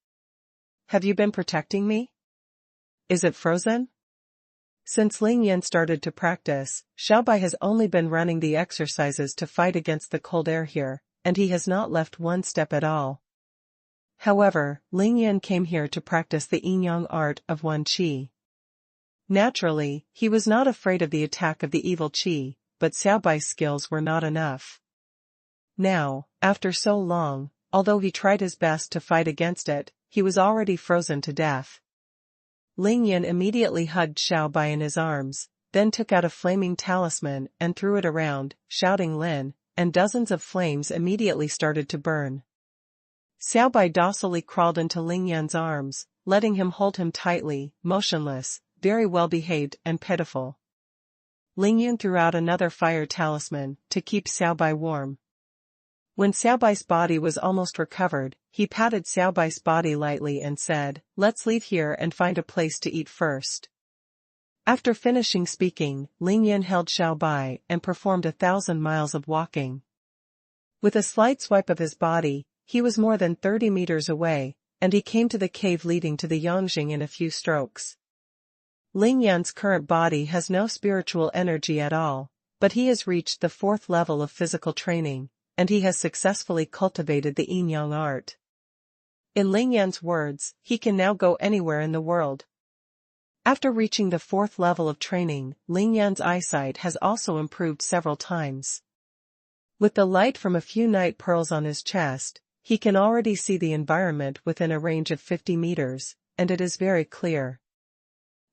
Have you been protecting me? Is it frozen? Since Lingyan started to practice, Xiaobai has only been running the exercises to fight against the cold air here, and he has not left one step at all. However, Lingyan came here to practice the yin-yang art of Wen Qi. Naturally, he was not afraid of the attack of the evil Qi, but Xiaobai's skills were not enough. Now, after so long, although he tried his best to fight against it, he was already frozen to death. Lingyan immediately hugged Xiaobai in his arms, then took out a flaming talisman and threw it around, shouting Lin, and dozens of flames immediately started to burn. Xiaobai docilely crawled into Lingyan's arms, letting him hold him tightly, motionless, very well behaved and pitiful. Lingyan threw out another fire talisman, to keep Xiaobai warm. When Xiaobai's body was almost recovered, he patted Xiaobai's body lightly and said, "Let's leave here and find a place to eat first." After finishing speaking, Lingyan held Xiaobai and performed 1,000 miles of walking. With a slight swipe of his body, he was more than 30 meters away, and he came to the cave leading to the Yongjing in a few strokes. Lingyan's current body has no spiritual energy at all, but he has reached the 4th level of physical training, and he has successfully cultivated the yin-yang art. In Lingyan's words, he can now go anywhere in the world. After reaching the 4th level of training, Lingyan's eyesight has also improved several times. With the light from a few night pearls on his chest, he can already see the environment within a range of 50 meters, and it is very clear.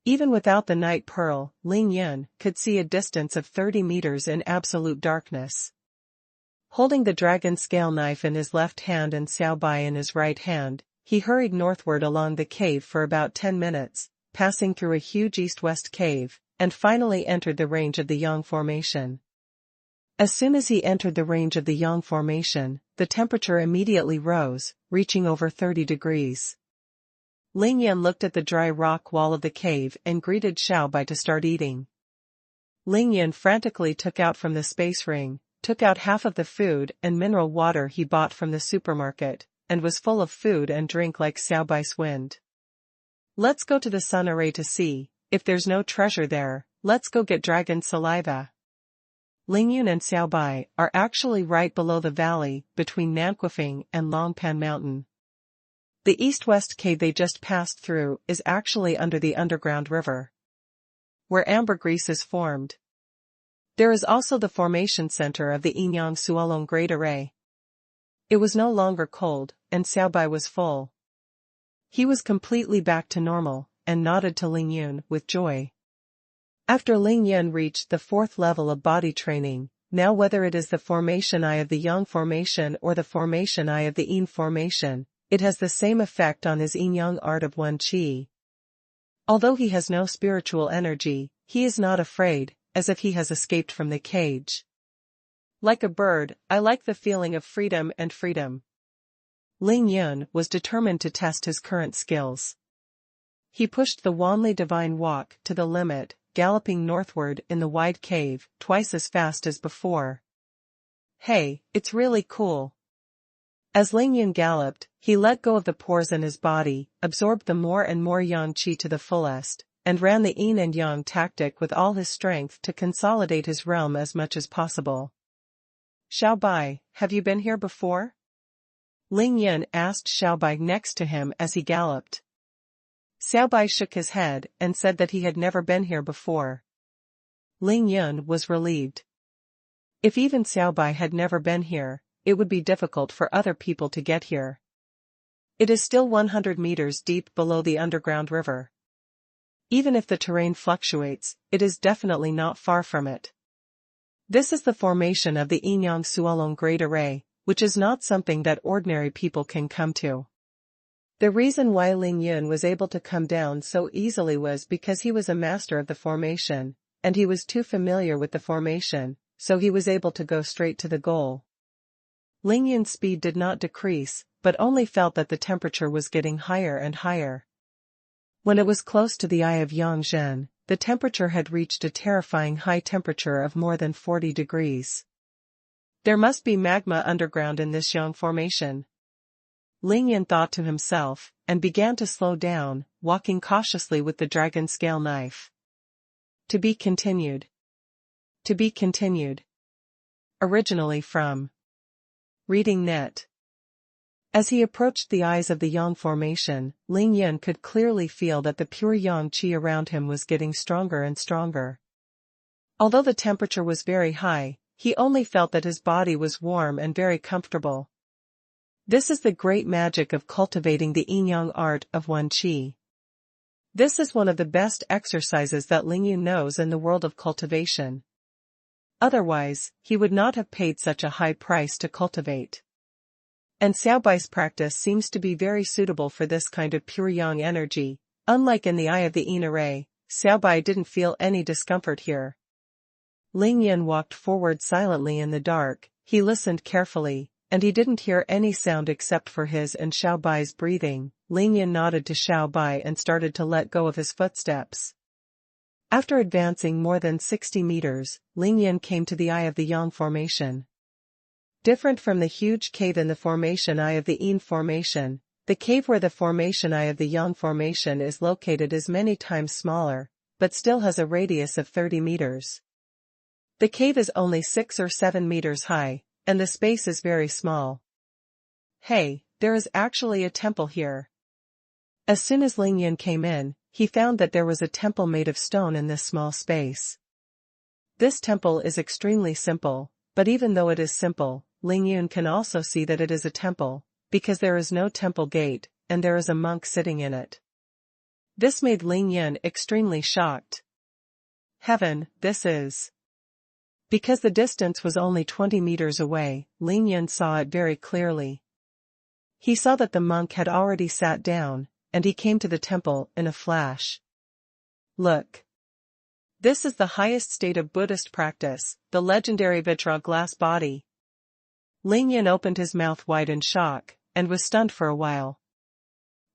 Even without the night pearl, Lingyan could see a distance of 30 meters in absolute darkness. Holding the dragon scale knife in his left hand and Xiaobai in his right hand, he hurried northward along the cave for about 10 minutes, passing through a huge east-west cave, and finally entered the range of the Yang Formation. As soon as he entered the range of the Yang Formation, the temperature immediately rose, reaching over 30 degrees. Lingyan looked at the dry rock wall of the cave and greeted Xiaobai to start eating. Lingyan frantically took out from the space ring, took out half of the food and mineral water he bought from the supermarket, and was full of food and drink like Xiaobai's wind. Let's go to the sun array to see, if there's no treasure there, let's go get dragon saliva. Lingyun and Xiaobai are actually right below the valley between Nanquifeng and Longpan Mountain. The east-west cave they just passed through is actually under the underground river, where ambergris is formed. There is also the formation center of the Yinyang Suolong Great Array. It was no longer cold, and Xiaobai was full. He was completely back to normal, and nodded to Lingyun with joy. After Lingyun reached the 4th level of body training, now whether it is the formation eye of the Yang formation or the formation eye of the Yin formation, it has the same effect on his yin-yang art of Wen Qi. Although he has no spiritual energy, he is not afraid, as if he has escaped from the cage. Like a bird, I like the feeling of freedom and freedom. Ling Yun was determined to test his current skills. He pushed the Wanli divine walk to the limit, galloping northward in the wide cave, twice as fast as before. Hey, it's really cool. As Ling Yun galloped, he let go of the pores in his body, absorbed the more and more yang qi to the fullest, and ran the yin and yang tactic with all his strength to consolidate his realm as much as possible. Xiao Bai, have you been here before? Ling Yun asked Xiao Bai next to him as he galloped. Xiao Bai shook his head and said that he had never been here before. Ling Yun was relieved. If even Xiao Bai had never been here, it would be difficult for other people to get here. It is still 100 meters deep below the underground river. Even if the terrain fluctuates, it is definitely not far from it. This is the formation of the Yinyang Suolong Great Array, which is not something that ordinary people can come to. The reason why Ling Yun was able to come down so easily was because he was a master of the formation, and he was too familiar with the formation, so he was able to go straight to the goal. Ling Yun's speed did not decrease, but only felt that the temperature was getting higher and higher. When it was close to the eye of Yangzhen, the temperature had reached a terrifying high temperature of more than 40 degrees. There must be magma underground in this Yang formation. Ling Yun thought to himself, and began to slow down, walking cautiously with the dragon scale knife. To be continued. To be continued. Originally from Reading Net. As he approached the eyes of the Yang formation, Ling Yun could clearly feel that the pure Yang qi around him was getting stronger and stronger. Although the temperature was very high, he only felt that his body was warm and very comfortable. This is the great magic of cultivating the yin-yang art of Wen Qi. This is one of the best exercises that Ling Yun knows in the world of cultivation. Otherwise, he would not have paid such a high price to cultivate. And Xiao Bai's practice seems to be very suitable for this kind of pure yang energy. Unlike in the eye of the yin array, Xiao Bai didn't feel any discomfort here. Ling Yun walked forward silently in the dark. He listened carefully, and he didn't hear any sound except for his and Xiao Bai's breathing. Ling Yun nodded to Xiao Bai and started to let go of his footsteps. After advancing more than 60 meters, Ling Yun came to the eye of the Yang formation. Different from the huge cave in the formation eye of the Yin formation, the cave where the formation eye of the Yang formation is located is many times smaller, but still has a radius of 30 meters. The cave is only 6 or 7 meters high, and the space is very small. Hey, there is actually a temple here. As soon as Ling Yun came in, he found that there was a temple made of stone in this small space. This temple is extremely simple, but even though it is simple, Ling Yun can also see that it is a temple, because there is no temple gate, and there is a monk sitting in it. This made Ling Yun extremely shocked. Heaven, this is. Because the distance was only 20 meters away, Ling Yun saw it very clearly. He saw that the monk had already sat down, and he came to the temple in a flash. Look. This is the highest state of Buddhist practice, the legendary Vajra glass body. Ling Yun opened his mouth wide in shock, and was stunned for a while.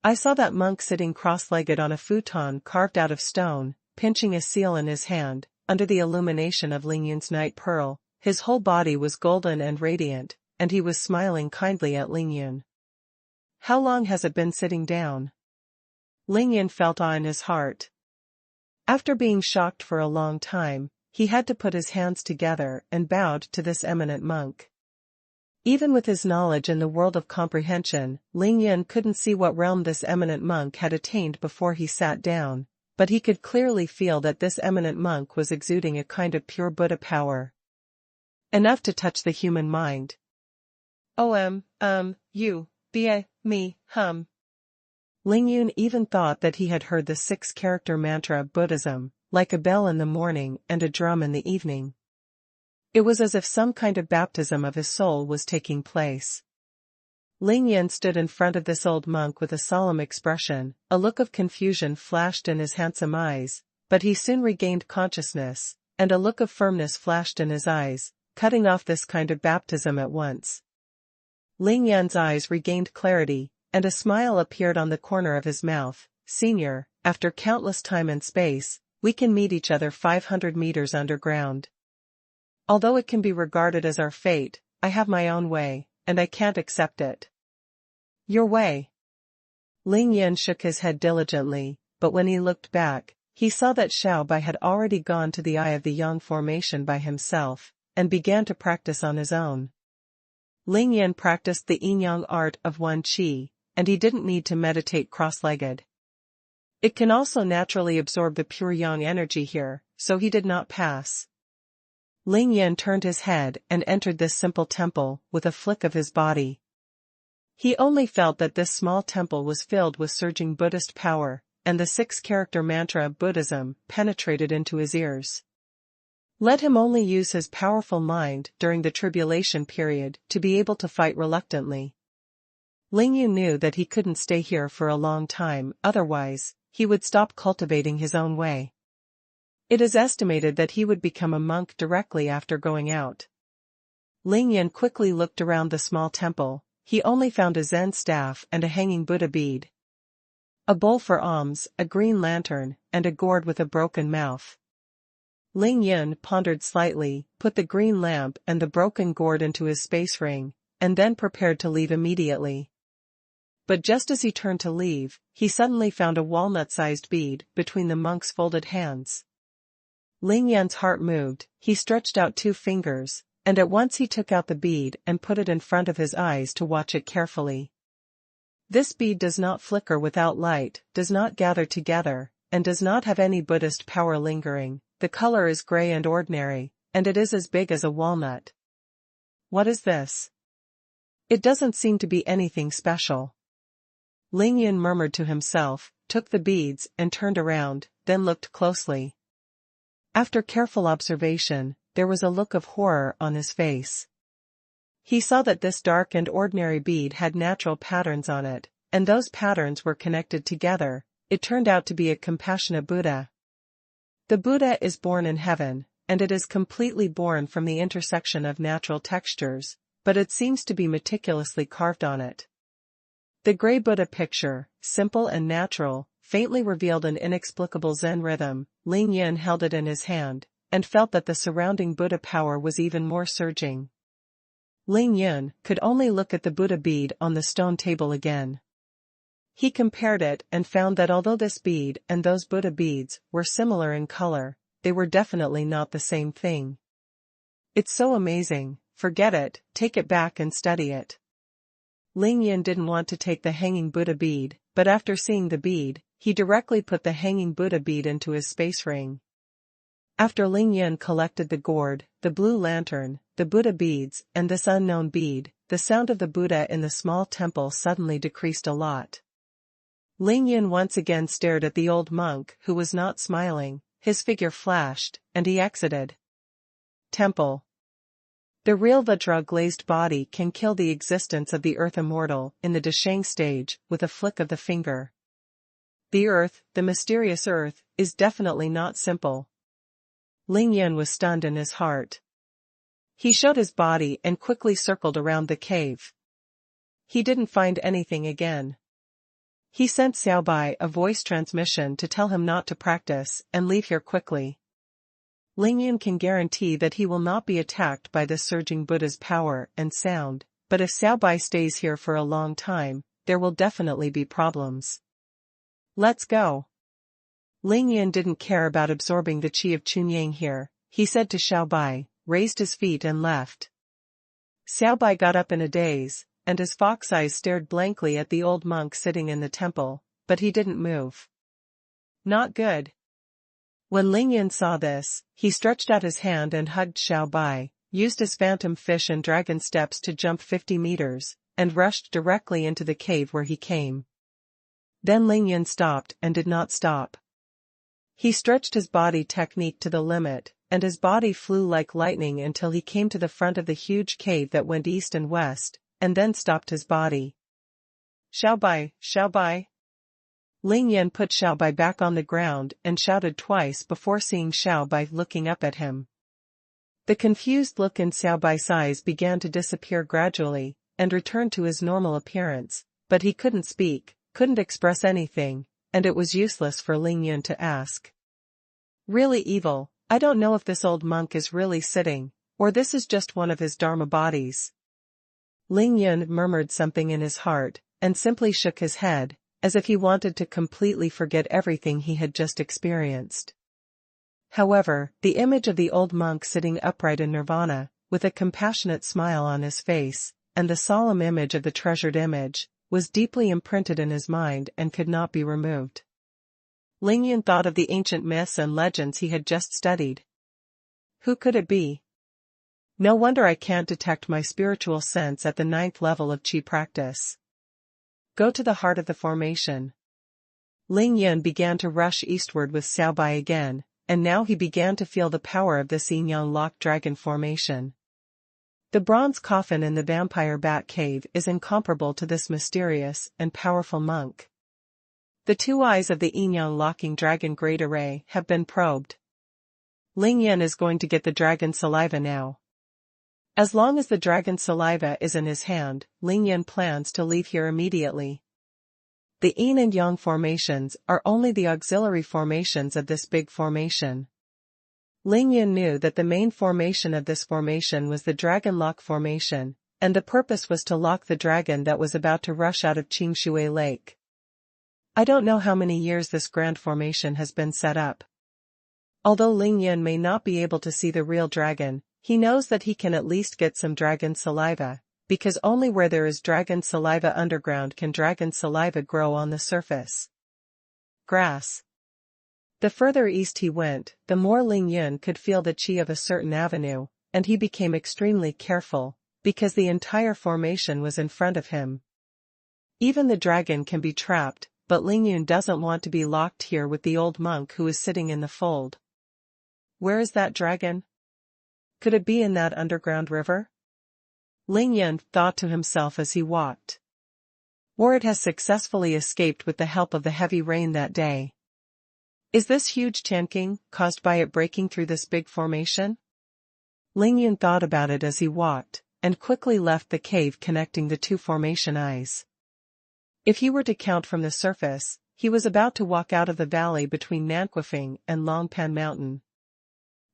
I saw that monk sitting cross-legged on a futon carved out of stone, pinching a seal in his hand, under the illumination of Ling Yun's night pearl. His whole body was golden and radiant, and he was smiling kindly at Ling Yun. How long has it been sitting down? Ling Yun felt awe in his heart. After being shocked for a long time, he had to put his hands together and bowed to this eminent monk. Even with his knowledge in the world of comprehension, Ling Yun couldn't see what realm this eminent monk had attained before he sat down, but he could clearly feel that this eminent monk was exuding a kind of pure Buddha power. Enough to touch the human mind. Me. Ling Yun even thought that he had heard the 6-character mantra of Buddhism, like a bell in the morning and a drum in the evening. It was as if some kind of baptism of his soul was taking place. Ling Yun stood in front of this old monk with a solemn expression. A look of confusion flashed in his handsome eyes, but he soon regained consciousness, and a look of firmness flashed in his eyes, cutting off this kind of baptism at once. Ling Yan's eyes regained clarity, and a smile appeared on the corner of his mouth. Senior, after countless time and space, we can meet each other 500 meters underground. Although it can be regarded as our fate, I have my own way, and I can't accept it. Your way? Ling Yan shook his head diligently, but when he looked back, he saw that Xiaobai had already gone to the Eye of the Yang formation by himself, and began to practice on his own. Ling Yan practiced the yin-yang art of Wan Qi, and he didn't need to meditate cross-legged. It can also naturally absorb the pure yang energy here, so he did not pass. Ling Yan turned his head and entered this simple temple with a flick of his body. He only felt that this small temple was filled with surging Buddhist power, and the 6-character mantra of Buddhism penetrated into his ears. Let him only use his powerful mind during the tribulation period to be able to fight reluctantly. Ling Yu knew that he couldn't stay here for a long time, otherwise, he would stop cultivating his own way. It is estimated that he would become a monk directly after going out. Ling Yan quickly looked around the small temple. He only found a Zen staff and a hanging Buddha bead. A bowl for alms, a green lantern, and a gourd with a broken mouth. Ling Yan pondered slightly, put the green lamp and the broken gourd into his space ring, and then prepared to leave immediately. But just as he turned to leave, he suddenly found a walnut-sized bead between the monk's folded hands. Ling Yan's heart moved, he stretched out 2 fingers, and at once he took out the bead and put it in front of his eyes to watch it carefully. This bead does not flicker without light, does not gather together, and does not have any Buddhist power lingering. The color is gray and ordinary, and it is as big as a walnut. What is this? It doesn't seem to be anything special. Ling Yan murmured to himself, took the beads and turned around, then looked closely. After careful observation, there was a look of horror on his face. He saw that this dark and ordinary bead had natural patterns on it, and those patterns were connected together. It turned out to be a compassionate Buddha. The Buddha is born in heaven, and it is completely born from the intersection of natural textures, but it seems to be meticulously carved on it. The gray Buddha picture, simple and natural, faintly revealed an inexplicable Zen rhythm. Ling Yan held it in his hand, and felt that the surrounding Buddha power was even more surging. Ling Yan could only look at the Buddha bead on the stone table again. He compared it and found that although this bead and those Buddha beads were similar in color, they were definitely not the same thing. It's so amazing, forget it, take it back and study it. Ling Yan didn't want to take the hanging Buddha bead, but after seeing the bead, he directly put the hanging Buddha bead into his space ring. After Ling Yan collected the gourd, the blue lantern, the Buddha beads, and this unknown bead, the sound of the Buddha in the small temple suddenly decreased a lot. Ling Yan once again stared at the old monk who was not smiling, his figure flashed, and he exited. Temple. The real Vajra-glazed body can kill the existence of the earth immortal in the Zheng stage with a flick of the finger. The earth, the mysterious earth, is definitely not simple. Ling Yan was stunned in his heart. He showed his body and quickly circled around the cave. He didn't find anything again. He sent Xiaobai a voice transmission to tell him not to practice and leave here quickly. Ling Yan can guarantee that he will not be attacked by this surging Buddha's power and sound, but if Xiaobai stays here for a long time, there will definitely be problems. Let's go. Ling Yan didn't care about absorbing the qi of Chunying here, he said to Xiaobai, raised his feet and left. Xiaobai got up in a daze, and his fox eyes stared blankly at the old monk sitting in the temple, but he didn't move. Not good. When Ling Yan saw this, he stretched out his hand and hugged Xiaobai, used his phantom fish and dragon steps to jump 50 meters, and rushed directly into the cave where he came. Then Ling Yan stopped and did not stop. He stretched his body technique to the limit, and his body flew like lightning until he came to the front of the huge cave that went east and west, and then stopped his body. Xiaobai, Xiaobai. Ling Yan put Xiaobai back on the ground and shouted twice before seeing Xiaobai looking up at him. The confused look in Xiaobai's eyes began to disappear gradually, and returned to his normal appearance, but he couldn't speak, couldn't express anything, and it was useless for Ling Yan to ask. Really evil, I don't know if this old monk is really sitting, or this is just one of his dharma bodies. Ling Yan murmured something in his heart, and simply shook his head, as if he wanted to completely forget everything he had just experienced. However, the image of the old monk sitting upright in nirvana, with a compassionate smile on his face, and the solemn image of the treasured image, was deeply imprinted in his mind and could not be removed. Ling Yan thought of the ancient myths and legends he had just studied. Who could it be? No wonder I can't detect my spiritual sense at the 9th level of Qi practice. Go to the heart of the formation. Ling Yan began to rush eastward with Xiaobai again, and now he began to feel the power of this yin-yang locked dragon formation. The bronze coffin in the vampire bat cave is incomparable to this mysterious and powerful monk. The 2 eyes of the yin-yang locking dragon great array have been probed. Ling Yan is going to get the dragon saliva now. As long as the dragon saliva is in his hand, Ling Yan plans to leave here immediately. The yin and yang formations are only the auxiliary formations of this big formation. Ling Yan knew that the main formation of this formation was the dragon lock formation, and the purpose was to lock the dragon that was about to rush out of Qingshui Lake. I don't know how many years this grand formation has been set up. Although Ling Yan may not be able to see the real dragon, he knows that he can at least get some dragon saliva, because only where there is dragon saliva underground can dragon saliva grow on the surface. Grass. The further east he went, the more Ling Yan could feel the qi of a certain avenue, and he became extremely careful, because the entire formation was in front of him. Even the dragon can be trapped, but Ling Yan doesn't want to be locked here with the old monk who is sitting in the fold. Where is that dragon? Could it be in that underground river? Ling Yan thought to himself as he walked. Or it has successfully escaped with the help of the heavy rain that day. Is this huge chanting caused by it breaking through this big formation? Ling Yan thought about it as he walked, and quickly left the cave connecting the 2 formation eyes. If he were to count from the surface, he was about to walk out of the valley between Nanquifeng and Longpan Mountain.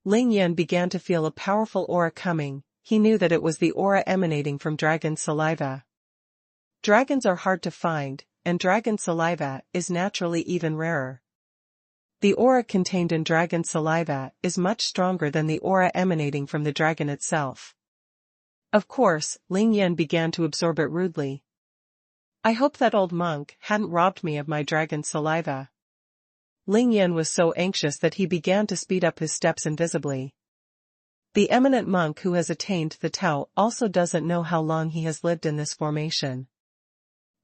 Ling Yan began to feel a powerful aura coming. He knew that it was the aura emanating from dragon saliva. Dragons are hard to find, and dragon saliva is naturally even rarer. The aura contained in dragon saliva is much stronger than the aura emanating from the dragon itself. Of course, Ling Yan began to absorb it rudely. I hope that old monk hadn't robbed me of my dragon saliva. Ling Yan was so anxious that he began to speed up his steps invisibly. The eminent monk who has attained the Tao also doesn't know how long he has lived in this formation.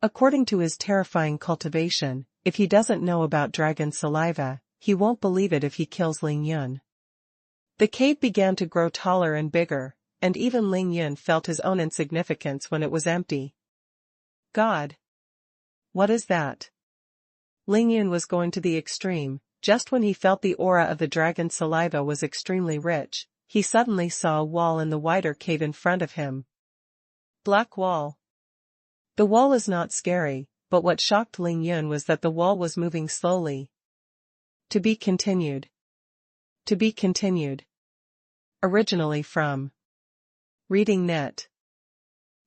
According to his terrifying cultivation, if he doesn't know about dragon saliva, he won't believe it if he kills Ling Yan. The cave began to grow taller and bigger, and even Ling Yan felt his own insignificance when it was empty. God! What is that? Ling Yan was going to the extreme. Just when he felt the aura of the dragon saliva was extremely rich, he suddenly saw a wall in the wider cave in front of him. Black wall. The wall is not scary, but what shocked Ling Yan was that the wall was moving slowly. To be continued. To be continued. Originally from Reading Net.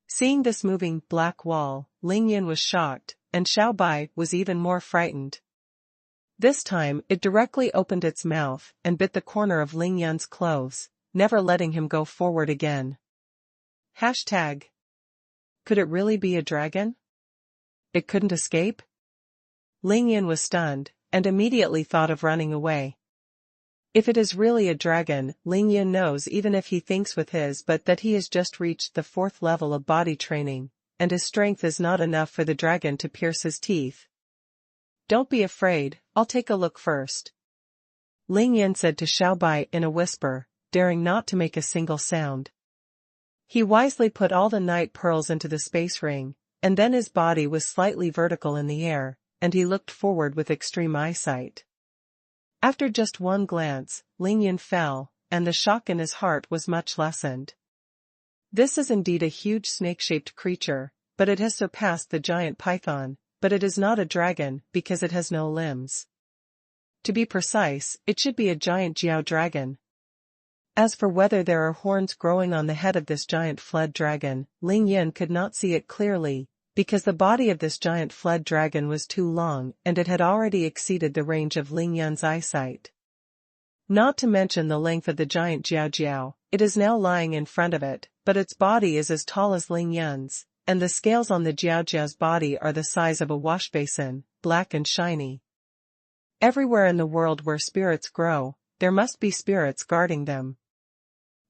Seeing this moving black wall, Ling Yan was shocked, and Xiaobai was even more frightened. This time it directly opened its mouth and bit the corner of Ling Yan's clothes, never letting him go forward again. Hashtag. Could it really be a dragon? It couldn't escape? Ling Yan was stunned, and immediately thought of running away. If it is really a dragon, Ling Yan knows even if he thinks with his but that he has just reached the 4th level of body training, and his strength is not enough for the dragon to pierce his teeth. Don't be afraid, I'll take a look first. Ling Yan said to Xiaobai in a whisper, daring not to make a single sound. He wisely put all the night pearls into the space ring, and then his body was slightly vertical in the air, and he looked forward with extreme eyesight. After just one glance, Ling Yun fell, and the shock in his heart was much lessened. This is indeed a huge snake-shaped creature, but it has surpassed the giant python, but it is not a dragon because it has no limbs. To be precise, it should be a giant Jiao dragon. As for whether there are horns growing on the head of this giant flood dragon, Ling Yun could not see it clearly, because the body of this giant flood dragon was too long and it had already exceeded the range of Ling Yun's eyesight. Not to mention the length of the giant Jiao Jiao, it is now lying in front of it, but its body is as tall as Ling Yun's, and the scales on the Jiao Jiao's body are the size of a wash basin, black and shiny. Everywhere in the world where spirits grow, there must be spirits guarding them.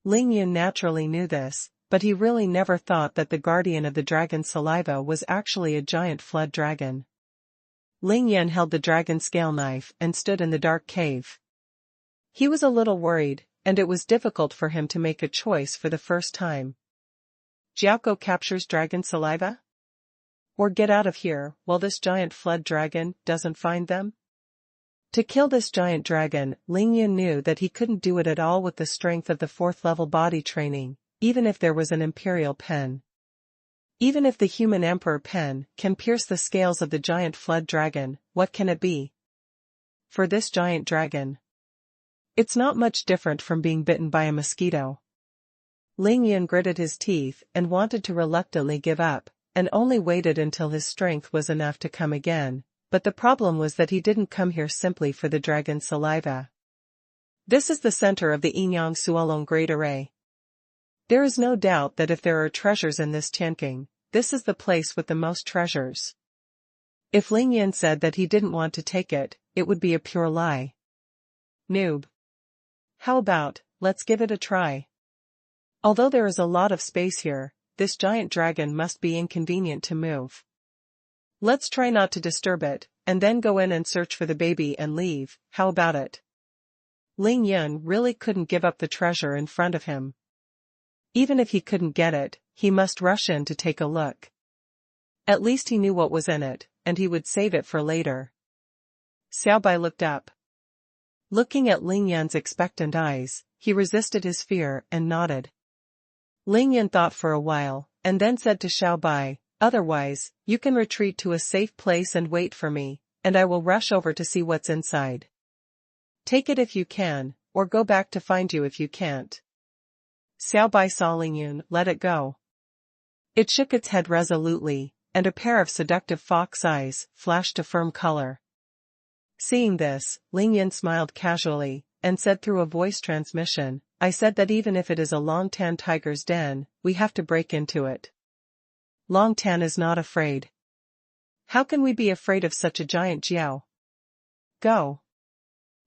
Ling Yun naturally knew this, but he really never thought that the guardian of the dragon's saliva was actually a giant flood dragon. Ling Yun held the dragon's scale knife and stood in the dark cave. He was a little worried, and it was difficult for him to make a choice for the first time. Jiaoko captures dragon saliva? Or get out of here while this giant flood dragon doesn't find them? To kill this giant dragon, Ling Yun knew that he couldn't do it at all with the strength of the 4th level body training, even if there was an imperial pen. Even if the human emperor pen can pierce the scales of the giant flood dragon, what can it be? For this giant dragon, it's not much different from being bitten by a mosquito. Ling Yun gritted his teeth and wanted to reluctantly give up, and only waited until his strength was enough to come again. But the problem was that he didn't come here simply for the dragon's saliva. This is the center of the Yinyang Suolong Great Array. There is no doubt that if there are treasures in this Tianqing, this is the place with the most treasures. If Ling Yun said that he didn't want to take it, it would be a pure lie. Noob. How about, let's give it a try. Although there is a lot of space here, this giant dragon must be inconvenient to move. Let's try not to disturb it, and then go in and search for the baby and leave, how about it? Ling Yun really couldn't give up the treasure in front of him. Even if he couldn't get it, he must rush in to take a look. At least he knew what was in it, and he would save it for later. Xiaobai looked up. Looking at Ling Yun's expectant eyes, he resisted his fear and nodded. Ling Yun thought for a while, and then said to Xiaobai, "Otherwise, you can retreat to a safe place and wait for me, and I will rush over to see what's inside. Take it if you can, or go back to find you if you can't." Xiaobai saw Ling Yun let it go. It shook its head resolutely, and a pair of seductive fox eyes flashed a firm color. Seeing this, Ling Yun smiled casually, and said through a voice transmission, "I said that even if it is a Long Tan tiger's den, we have to break into it. Long Tan is not afraid. How can we be afraid of such a giant Jiao? Go."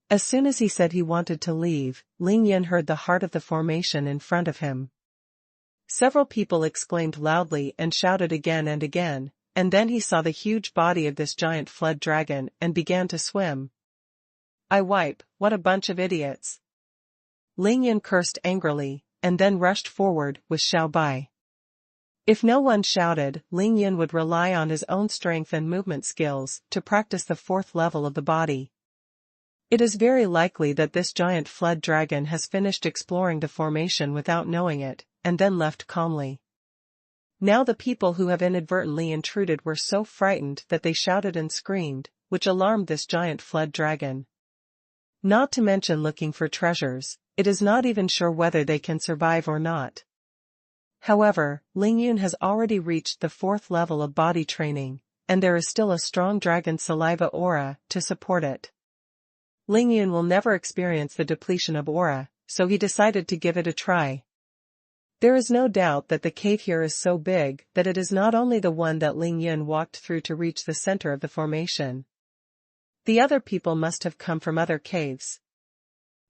As soon as he said he wanted to leave, Ling Yun heard the heart of the formation in front of him. Several people exclaimed loudly and shouted again and again, and then he saw the huge body of this giant flood dragon and began to swim. "I wipe, what a bunch of idiots." Ling Yun cursed angrily, and then rushed forward with Xiaobai. If no one shouted, Ling Yun would rely on his own strength and movement skills to practice the 4th level of the body. It is very likely that this giant flood dragon has finished exploring the formation without knowing it, and then left calmly. Now the people who have inadvertently intruded were so frightened that they shouted and screamed, which alarmed this giant flood dragon. Not to mention looking for treasures, it is not even sure whether they can survive or not. However, Ling Yun has already reached the 4th level of body training, and there is still a strong dragon saliva aura to support it. Ling Yun will never experience the depletion of aura, so he decided to give it a try. There is no doubt that the cave here is so big that it is not only the one that Ling Yun walked through to reach the center of the formation. The other people must have come from other caves.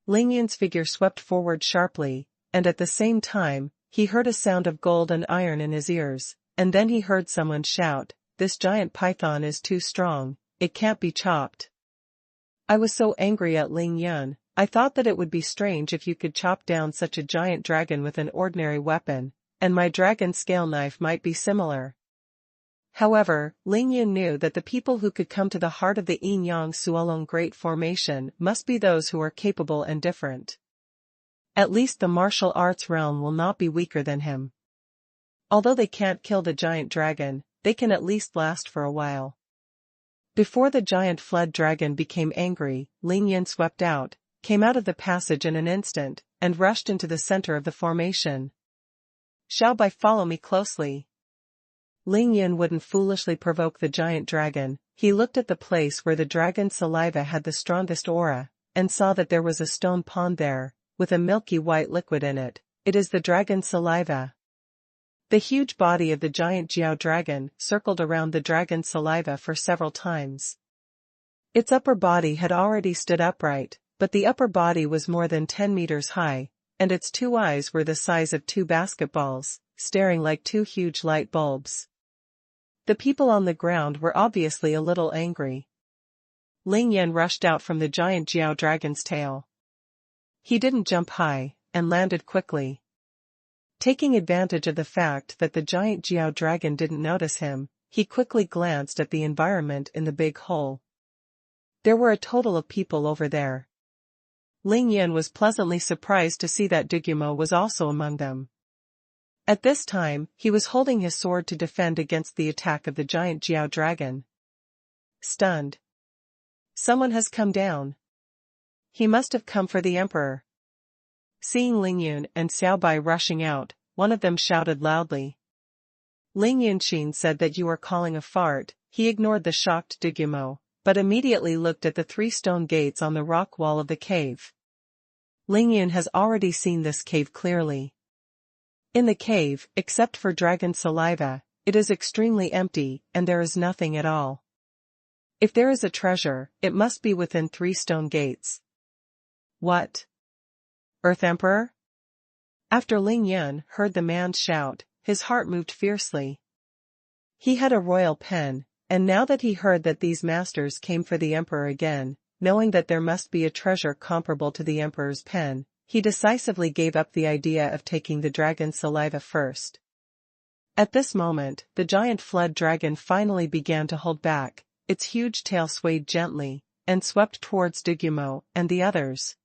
Ling Yun's figure swept forward sharply, and at the same time, he heard a sound of gold and iron in his ears, and then he heard someone shout, "This giant python is too strong, it can't be chopped." I was so angry at Ling Yun, I thought that it would be strange if you could chop down such a giant dragon with an ordinary weapon, and my dragon scale knife might be similar. However, Ling Yun knew that the people who could come to the heart of the Yin-Yang Suolong Great Formation must be those who are capable and different. At least the martial arts realm will not be weaker than him. Although they can't kill the giant dragon, they can at least last for a while. Before the giant flood dragon became angry, Ling Yun swept out, came out of the passage in an instant, and rushed into the center of the formation. Xiao Bai, follow me closely. Ling Yun wouldn't foolishly provoke the giant dragon. He looked at the place where the dragon's saliva had the strongest aura, and saw that there was a stone pond there, with a milky white liquid in it. It is the dragon's saliva. The huge body of the giant Jiao dragon circled around the dragon's saliva for several times. Its upper body had already stood upright, but the upper body was more than 10 meters high, and its two eyes were the size of 2 basketballs, staring like 2 huge light bulbs. The people on the ground were obviously a little angry. Ling Yun rushed out from the giant Jiao dragon's tail. He didn't jump high, and landed quickly. Taking advantage of the fact that the giant Jiao dragon didn't notice him, he quickly glanced at the environment in the big hole. There were a total of people over there. Ling Yun was pleasantly surprised to see that Dugumo was also among them. At this time, he was holding his sword to defend against the attack of the giant Jiao dragon. Stunned. Someone has come down. He must have come for the emperor. Seeing Ling Yun and Xiao Bai rushing out, one of them shouted loudly. Ling Yunxin said that you are calling a fart. He ignored the shocked Dugumo, but immediately looked at the 3 stone gates on the rock wall of the cave. Ling Yun has already seen this cave clearly. In the cave, except for dragon saliva, it is extremely empty, and there is nothing at all. If there is a treasure, it must be within 3 stone gates. What? Earth Emperor? After Ling Yun heard the man shout, his heart moved fiercely. He had a royal pen, and now that he heard that these masters came for the emperor again, knowing that there must be a treasure comparable to the emperor's pen, he decisively gave up the idea of taking the dragon's saliva first. At this moment, the giant flood dragon finally began to hold back. Its huge tail swayed gently, and swept towards Dugumo and the others.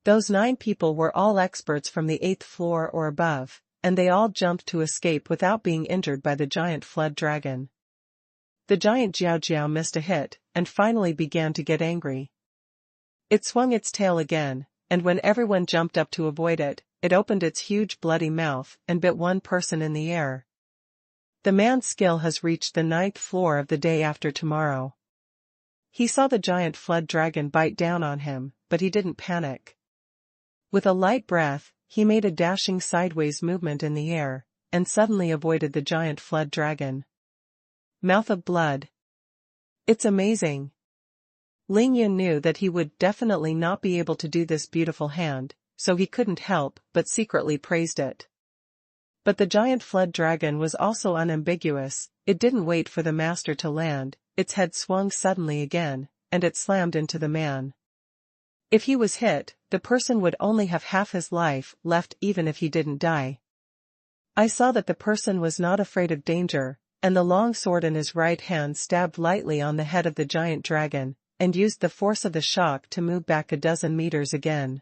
Those 9 people were all experts from the 8th floor or above, and they all jumped to escape without being injured by the giant flood dragon. The giant Jiao Jiao missed a hit, and finally began to get angry. It swung its tail again, and when everyone jumped up to avoid it, it opened its huge bloody mouth and bit one person in the air. The man's skill has reached the 9th floor of the day after tomorrow. He saw the giant flood dragon bite down on him, but he didn't panic. With a light breath, he made a dashing sideways movement in the air, and suddenly avoided the giant flood dragon. Mouth of blood. It's amazing. Ling Yun knew that he would definitely not be able to do this beautiful hand, so he couldn't help but secretly praised it. But the giant flood dragon was also unambiguous. It didn't wait for the master to land, its head swung suddenly again, and it slammed into the man. If he was hit, the person would only have half his life left even if he didn't die. I saw that the person was not afraid of danger, and the long sword in his right hand stabbed lightly on the head of the giant dragon, and used the force of the shock to move back a dozen meters again.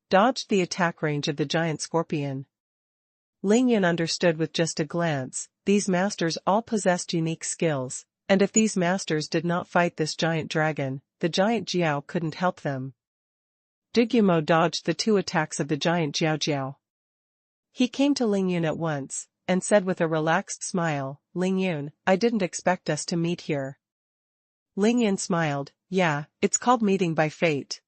Dodged the attack range of the giant scorpion. Ling Yun understood with just a glance, these masters all possessed unique skills, and if these masters did not fight this giant dragon, the giant Jiao couldn't help them. Dugumo dodged the 2 attacks of the giant Jiao Jiao. He came to Ling Yun at once, and said with a relaxed smile, Ling Yun, I didn't expect us to meet here. Ling Yun smiled, yeah, it's called meeting by fate.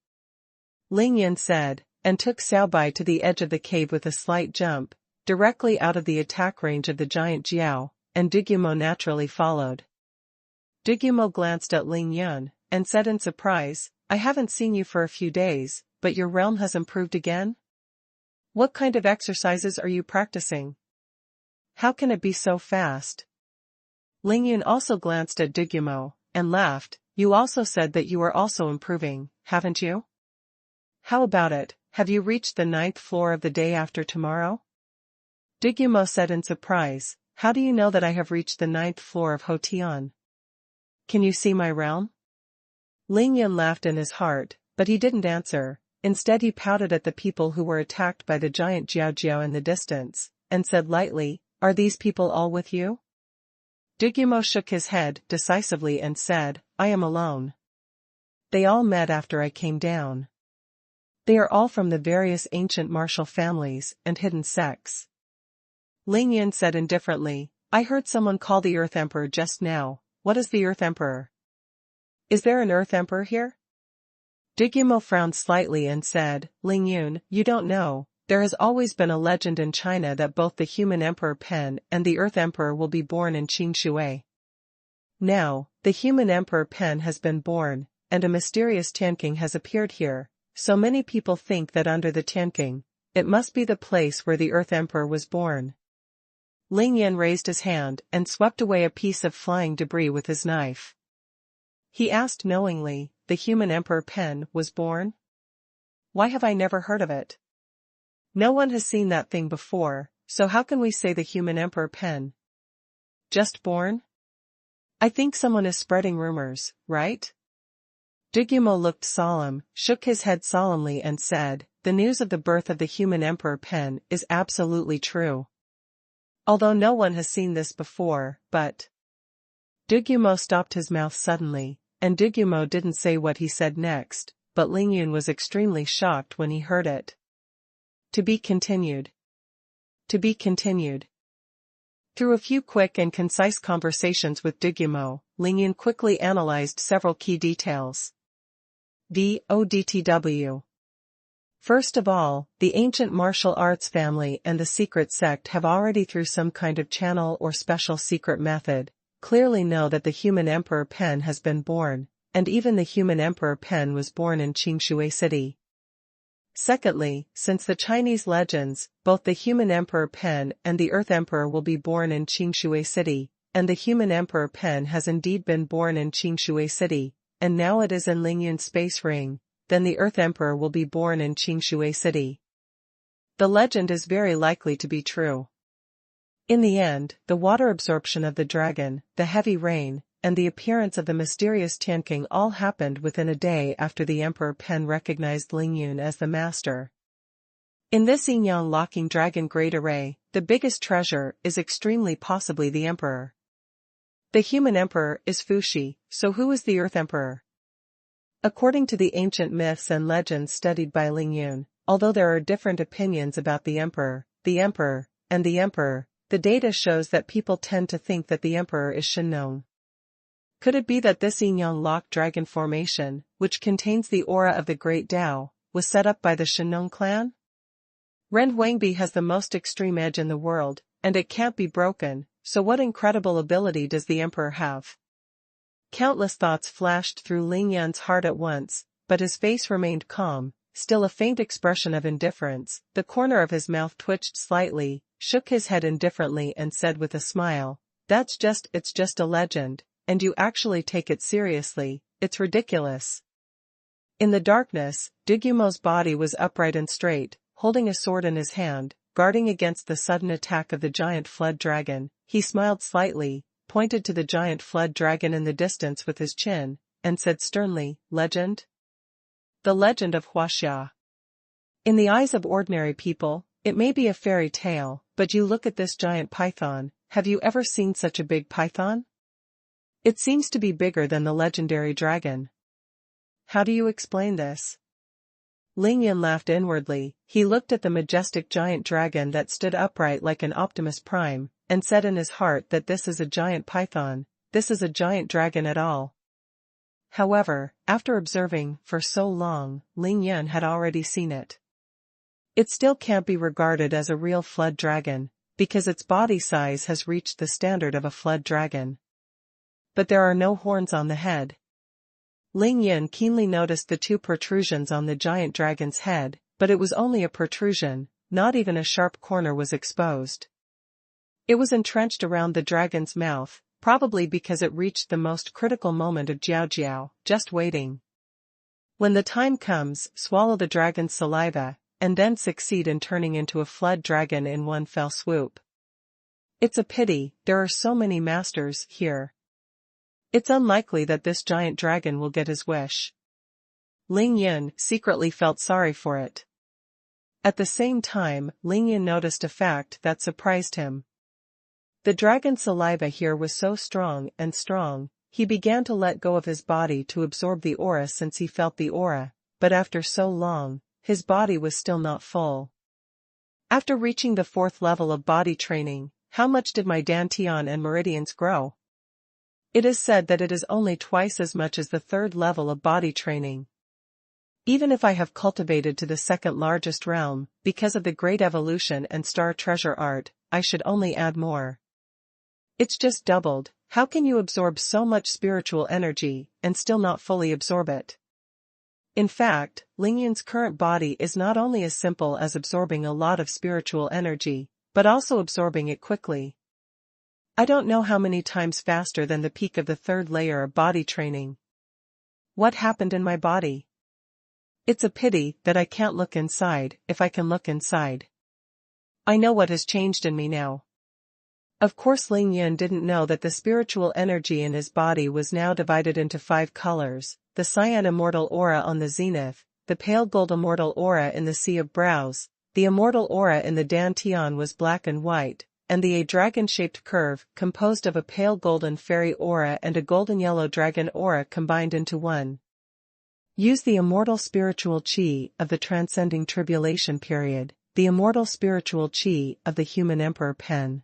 Ling Yun said, and took Xiao Bai to the edge of the cave with a slight jump, directly out of the attack range of the giant Jiao, and Dugumo naturally followed. Dugumo glanced at Ling Yun, and said in surprise, I haven't seen you for a few days, but your realm has improved again? What kind of exercises are you practicing? How can it be so fast? Ling Yun also glanced at Dugumo, and laughed, you also said that you are also improving, haven't you? How about it, have you reached the 9th floor of the day after tomorrow? Dugumo said in surprise, how do you know that I have reached the 9th floor of Hotian? Can you see my realm? Ling Yun laughed in his heart, but he didn't answer. Instead he pouted at the people who were attacked by the giant Jiao Jiao in the distance, and said lightly, "Are these people all with you?" Dugumo shook his head decisively and said, "I am alone. They all met after I came down. They are all from the various ancient martial families and hidden sects." Ling Yun said indifferently, "I heard someone call the Earth Emperor just now. What is the Earth Emperor? Is there an Earth Emperor here?" Dugumo frowned slightly and said, "Ling Yun, you don't know. There has always been a legend in China that both the human Emperor Pen and the Earth Emperor will be born in Qingshui. Now, the human Emperor Pen has been born, and a mysterious Tianqing has appeared here, so many people think that under the Tianqing, it must be the place where the Earth Emperor was born." Ling Yan raised his hand and swept away a piece of flying debris with his knife. He asked knowingly, "The human Emperor Pen was born? Why have I never heard of it? No one has seen that thing before, so how can we say the human Emperor Pen just born? I think someone is spreading rumors, right?" Dugumo looked solemn, shook his head solemnly and said, "The news of the birth of the human Emperor Pen is absolutely true. Although no one has seen this before, but—" Dugumo stopped his mouth suddenly, and Dugumo didn't say what he said next, but Ling Yun was extremely shocked when he heard it. To be continued. To be continued. Through a few quick and concise conversations with Dugumo, Ling Yun quickly analyzed several key details. DODTW. First of all, the ancient martial arts family and the secret sect have already through some kind of channel or special secret method, clearly know that the human Emperor Pen has been born, and even the human Emperor Pen was born in Qingshui City. Secondly, since the Chinese legends, both the human Emperor Pen and the Earth Emperor will be born in Qingshui City, and the human Emperor Pen has indeed been born in Qingshui City, and now it is in Ling Yun's space ring, then the Earth Emperor will be born in Qingshui City. The legend is very likely to be true. In the end, the water absorption of the dragon, the heavy rain, and the appearance of the mysterious Tianqing all happened within a day after the Emperor Pen recognized Ling Yun as the master. In this yin-yang locking dragon great array, the biggest treasure is extremely possibly the Emperor. The human Emperor is Fuxi, so who is the Earth Emperor? According to the ancient myths and legends studied by Ling Yun, although there are different opinions about the Emperor, and the Emperor, the data shows that people tend to think that the Emperor is Shenong. Could it be that this yin-yang locked dragon formation, which contains the aura of the Great Tao, was set up by the Shenong clan? Ren Huangbi has the most extreme edge in the world, and it can't be broken, so what incredible ability does the Emperor have? Countless thoughts flashed through Ling Yan's heart at once, but his face remained calm, still a faint expression of indifference. The corner of his mouth twitched slightly, shook his head indifferently and said with a smile, it's just a legend. And you actually take it seriously, it's ridiculous." In the darkness, Dugumo's body was upright and straight, holding a sword in his hand, guarding against the sudden attack of the giant flood dragon. He smiled slightly, pointed to the giant flood dragon in the distance with his chin, and said sternly, "Legend? The legend of Huaxia. In the eyes of ordinary people, it may be a fairy tale, but you look at this giant python, have you ever seen such a big python? It seems to be bigger than the legendary dragon. How do you explain this?" Ling Yun laughed inwardly. He looked at the majestic giant dragon that stood upright like an Optimus Prime, and said in his heart that this is a giant python, this is a giant dragon at all. However, after observing for so long, Ling Yun had already seen it. It still can't be regarded as a real flood dragon, because its body size has reached the standard of a flood dragon. But there are no horns on the head. Ling Yun keenly noticed the two protrusions on the giant dragon's head, but it was only a protrusion, not even a sharp corner was exposed. It was entrenched around the dragon's mouth, probably because it reached the most critical moment of Jiao Jiao, just waiting. When the time comes, swallow the dragon's saliva, and then succeed in turning into a flood dragon in one fell swoop. It's a pity, there are so many masters here. It's unlikely that this giant dragon will get his wish. Ling Yun secretly felt sorry for it. At the same time, Ling Yun noticed a fact that surprised him. The dragon's saliva here was so strong, he began to let go of his body to absorb the aura since he felt the aura, but after so long, his body was still not full. After reaching the 4th level of body training, how much did my dantian and meridians grow? It is said that it is only twice as much as the 3rd level of body training. Even if I have cultivated to the 2nd largest realm, because of the great evolution and star treasure art, I should only add more. It's just doubled. How can you absorb so much spiritual energy, and still not fully absorb it? In fact, Ling Yun's current body is not only as simple as absorbing a lot of spiritual energy, but also absorbing it quickly. I don't know how many times faster than the peak of the 3rd layer of body training. What happened in my body? It's a pity that I can't look inside, if I can look inside. I know what has changed in me now. Of course Ling Yun didn't know that the spiritual energy in his body was now divided into 5 colors, the cyan immortal aura on the zenith, the pale gold immortal aura in the sea of brows, the immortal aura in the dantian was black and white, and the dragon-shaped curve, composed of a pale golden fairy aura and a golden yellow dragon aura combined into one. Use the immortal spiritual chi of the transcending tribulation period, the immortal spiritual chi of the human emperor pen.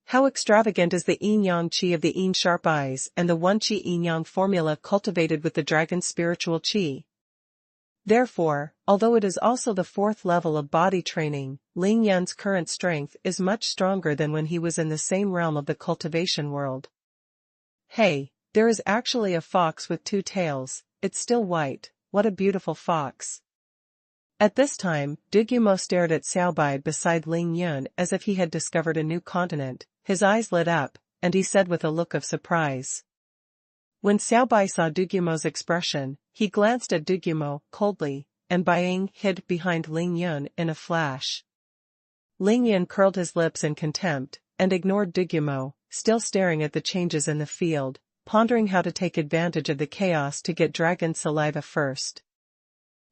How extravagant is the yin-yang chi of the yin sharp eyes and the one chi yin-yang formula cultivated with the dragon's spiritual chi. Therefore, although it is also the 4th level of body training, Ling Yun's current strength is much stronger than when he was in the same realm of the cultivation world. Hey, there is actually a fox with 2 tails, it's still white, what a beautiful fox. At this time, Dugumo stared at Xiaobai beside Ling Yun as if he had discovered a new continent, his eyes lit up, and he said with a look of surprise. When Xiaobai saw Dugumo's expression, he glanced at Dugumo coldly, and Baiying hid behind Ling Yun in a flash. Ling Yun curled his lips in contempt, and ignored Dugumo, still staring at the changes in the field, pondering how to take advantage of the chaos to get dragon saliva first.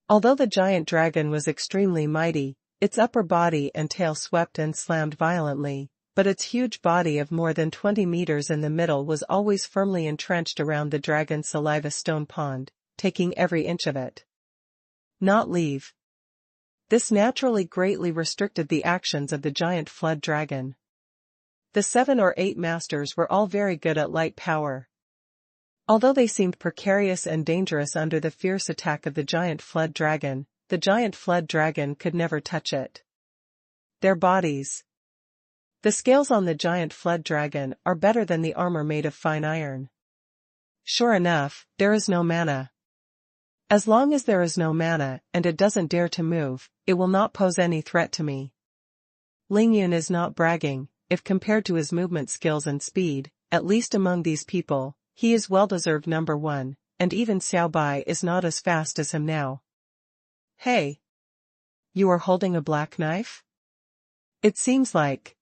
Although the giant dragon was extremely mighty, its upper body and tail swept and slammed violently, but its huge body of more than 20 meters in the middle was always firmly entrenched around the dragon's saliva stone pond, taking every inch of it. Not leave. This naturally greatly restricted the actions of the giant flood dragon. The 7 or 8 masters were all very good at light power. Although they seemed precarious and dangerous under the fierce attack of the giant flood dragon could never touch it. Their bodies. The scales on the giant flood dragon are better than the armor made of fine iron. Sure enough, there is no mana. As long as there is no mana and it doesn't dare to move, it will not pose any threat to me. Ling Yun is not bragging, if compared to his movement skills and speed, at least among these people, he is well-deserved number 1, and even Xiaobai is not as fast as him now. Hey! You are holding a black knife? It seems like.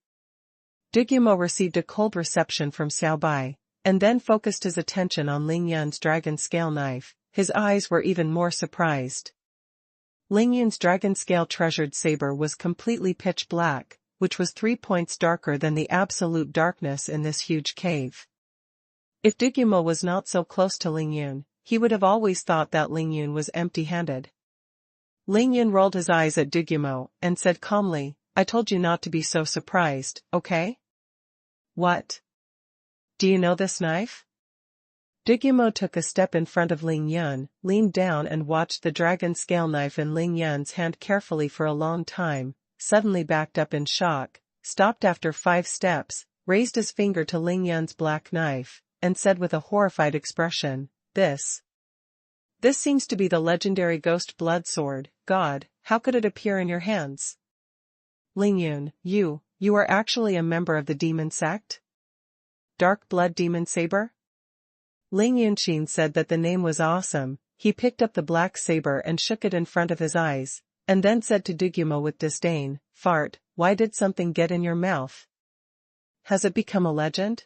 Dugumo received a cold reception from Xiaobai, and then focused his attention on Ling Yun's dragon scale knife. His eyes were even more surprised. Ling Yun's dragon scale treasured saber was completely pitch black, which was 3 points darker than the absolute darkness in this huge cave. If Dugumo was not so close to Ling Yun, he would have always thought that Ling Yun was empty-handed. Ling Yun rolled his eyes at Dugumo and said calmly, I told you not to be so surprised, okay? What? Do you know this knife? Dugumo took a step in front of Ling Yun, leaned down and watched the dragon scale knife in Ling Yun's hand carefully for a long time, suddenly backed up in shock, stopped after 5 steps, raised his finger to Ling Yun's black knife, and said with a horrified expression, This seems to be the legendary ghost blood sword. God, how could it appear in your hands? Ling Yun, you are actually a member of the demon sect? Dark Blood Demon Saber? Ling Yunqin said that the name was awesome. He picked up the black saber and shook it in front of his eyes, and then said to Dugumo with disdain, Fart, why did something get in your mouth? Has it become a legend?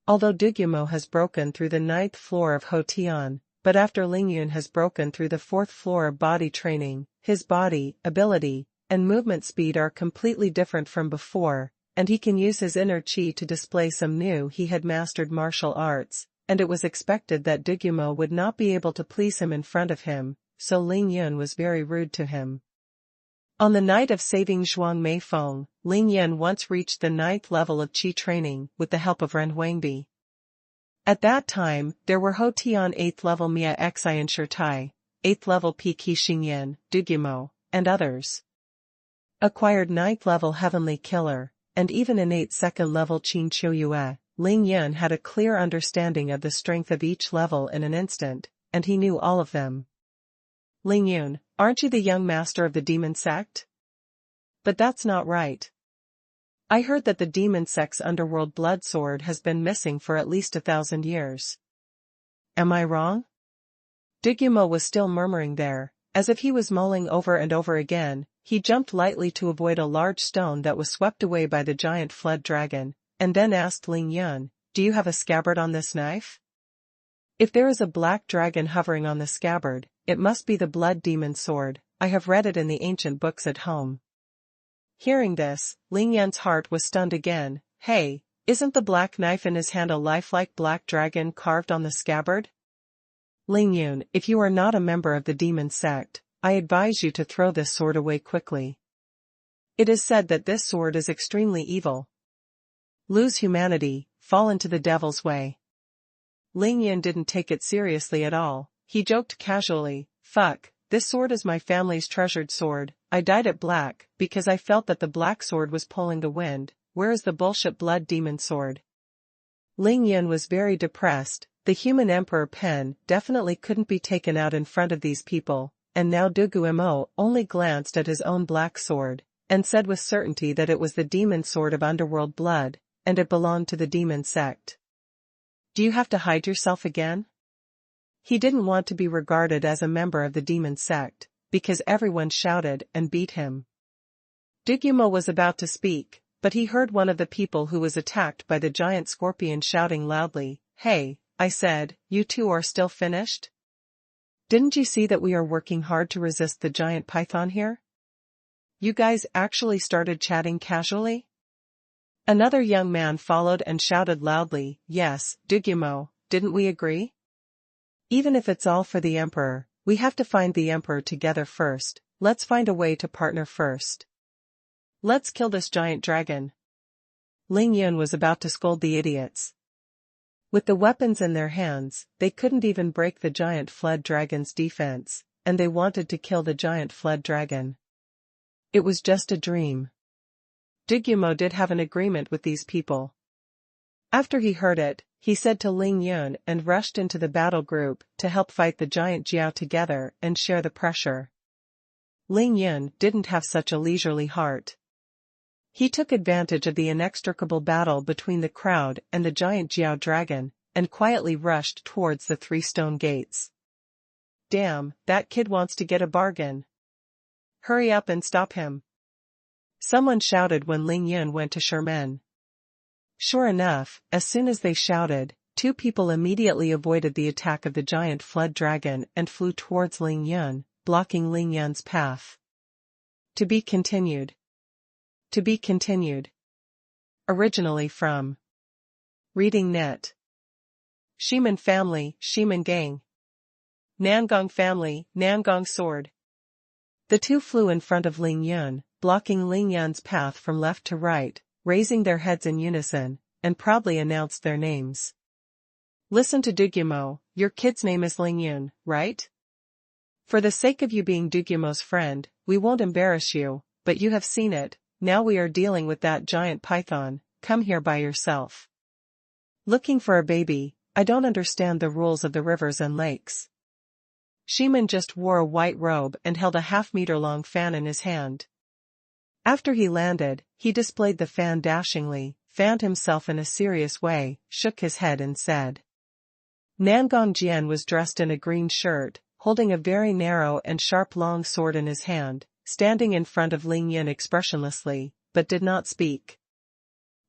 Although Dugumo has broken through the 9th floor of Hotian, but after Lingyun has broken through the 4th floor of body training, his body, ability, and movement speed are completely different from before, and he can use his inner chi to display some new he had mastered martial arts, and it was expected that Dugumo would not be able to please him in front of him, so Lingyun was very rude to him. On the night of saving Zhuang Meifeng, Lingyun once reached the 9th level of chi training with the help of Ren Huangbi. At that time, there were Hotian 8th level Mia Xian Shirtai, 8th level Pi Qi Xingyan, Dugumo, and others. Acquired 9th level Heavenly Killer, and even innate 2nd level Qin Qiuyue, Lingyun had a clear understanding of the strength of each level in an instant, and he knew all of them. Lingyun, aren't you the young master of the demon sect? But that's not right. I heard that the demon sect's underworld blood sword has been missing for at least 1,000 years. Am I wrong? Dugumo was still murmuring there, as if he was mulling over and over again. He jumped lightly to avoid a large stone that was swept away by the giant flood dragon, and then asked Lingyun, "Do you have a scabbard on this knife?" If there is a black dragon hovering on the scabbard, it must be the blood demon sword. I have read it in the ancient books at home. Hearing this, Lingyun's heart was stunned again. Hey, isn't the black knife in his hand a lifelike black dragon carved on the scabbard? Lingyun, if you are not a member of the demon sect, I advise you to throw this sword away quickly. It is said that this sword is extremely evil. Lose humanity, fall into the devil's way. Lingyun didn't take it seriously at all. He joked casually, "Fuck, this sword is my family's treasured sword. I dyed it black because I felt that the black sword was pulling the wind. Where is the bullshit blood demon sword?" Lingyun was very depressed. The human Emperor Pen definitely couldn't be taken out in front of these people, and now Dugumo only glanced at his own black sword, and said with certainty that it was the demon sword of underworld blood, and it belonged to the demon sect. Do you have to hide yourself again? He didn't want to be regarded as a member of the demon sect, because everyone shouted and beat him. Dugumo was about to speak, but he heard one of the people who was attacked by the giant scorpion shouting loudly, "Hey, I said, you two are still finished? Didn't you see that we are working hard to resist the giant python here? You guys actually started chatting casually?" Another young man followed and shouted loudly, "Yes, Dugumo, didn't we agree? Even if it's all for the Emperor, we have to find the Emperor together first. Let's find a way to partner first. Let's kill this giant dragon." Lingyun was about to scold the idiots. With the weapons in their hands, they couldn't even break the giant flood dragon's defense, and they wanted to kill the giant flood dragon. It was just a dream. Dugumo did have an agreement with these people. After he heard it, he said to Lingyun and rushed into the battle group to help fight the giant Jiao together and share the pressure. Lingyun didn't have such a leisurely heart. He took advantage of the inextricable battle between the crowd and the giant Jiao dragon, and quietly rushed towards the 3 stone gates. "Damn, that kid wants to get a bargain. Hurry up and stop him," someone shouted when Lingyun went to Sherman. Sure enough, as soon as they shouted, 2 people immediately avoided the attack of the giant flood dragon and flew towards Lingyun, blocking Lingyun's path. To be continued. To be continued. Originally from Reading Net. Shiman family, Shiman gang. Nangong family, Nangong sword. The 2 flew in front of Lingyun, blocking Lingyun's path from left to right, raising their heads in unison, and proudly announced their names. "Listen to Dugumo, your kid's name is Lingyun, right? For the sake of you being Dugumo's friend, we won't embarrass you, but you have seen it. Now we are dealing with that giant python. Come here by yourself. Looking for a baby? I don't understand the rules of the rivers and lakes." Shiman just wore a white robe and held a half-meter-long fan in his hand. After he landed, he displayed the fan dashingly, fanned himself in a serious way, shook his head and said. Nangong Jian was dressed in a green shirt, holding a very narrow and sharp long sword in his hand, standing in front of Lingyun expressionlessly, but did not speak.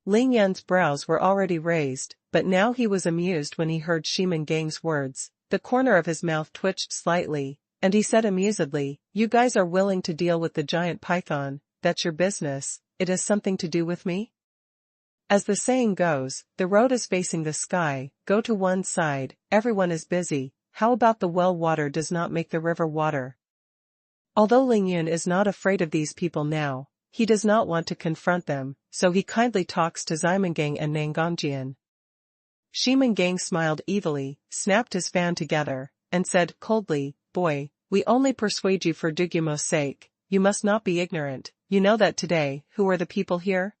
Ling Yan's brows were already raised, but now he was amused when he heard Shaman-gang's words. The corner of his mouth twitched slightly, and he said amusedly, "You guys are willing to deal with the giant python, that's your business, it has something to do with me? As the saying goes, the road is facing the sky, go to one side, everyone is busy, how about the well water does not make the river water?" Although Ling Yun is not afraid of these people now, he does not want to confront them, so he kindly talks to Ximengang and Nangongjian. Shaman-gang smiled evilly, snapped his fan together, and said coldly, "Boy, we only persuade you for Dugumo's sake, you must not be ignorant, you know that today, who are the people here?"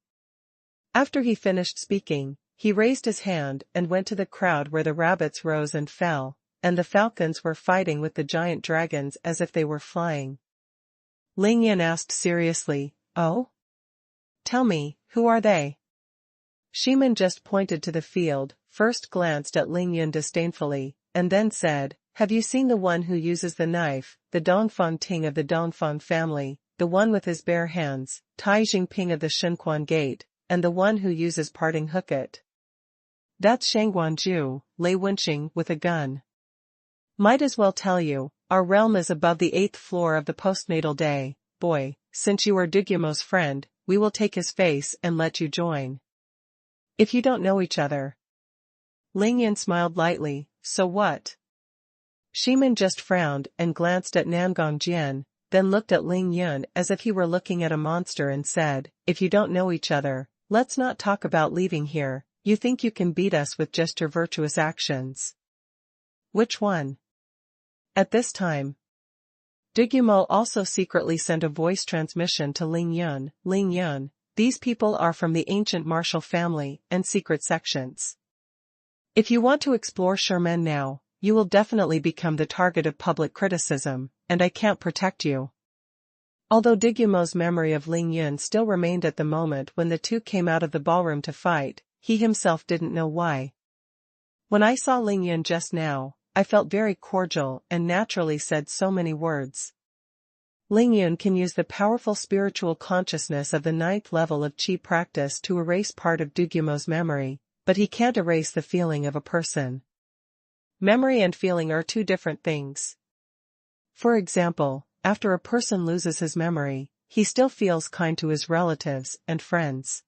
After he finished speaking, he raised his hand and went to the crowd where the rabbits rose and fell, and the falcons were fighting with the giant dragons as if they were flying. Ling Yun asked seriously, "Oh? Tell me, who are they?" Shaman just pointed to the field, first glanced at Ling Yun disdainfully, and then said, "Have you seen the one who uses the knife, the Dongfang Ting of the Dongfang family, the one with his bare hands, Tai Jingping of the Xuanhuan gate, and the one who uses parting hookit? That's Shangguanju, Lei Wenqing with a gun. Might as well tell you, our realm is above the 8th floor of the postnatal day, boy, since you are Dugumo's friend, we will take his face and let you join. If you don't know each other." Ling Yun smiled lightly, "So what?" Shaman just frowned and glanced at Nangongjian, then looked at Ling Yun as if he were looking at a monster and said, "If you don't know each other, let's not talk about leaving here, you think you can beat us with just your virtuous actions. Which one?" At this time, Dugumo also secretly sent a voice transmission to Ling Yun. "Ling Yun, these people are from the ancient martial family and secret sections. If you want to explore Sherman now, you will definitely become the target of public criticism, and I can't protect you." Although Dugumo's memory of Ling Yun still remained at the moment when the two came out of the ballroom to fight, he himself didn't know why. "When I saw Ling Yun just now, I felt very cordial and naturally said so many words. Ling Yun can use the powerful spiritual consciousness of the 9th level of Qi practice to erase part of Dugumo's memory, but he can't erase the feeling of a person. Memory and feeling are two different things. For example, after a person loses his memory, he still feels kind to his relatives and friends.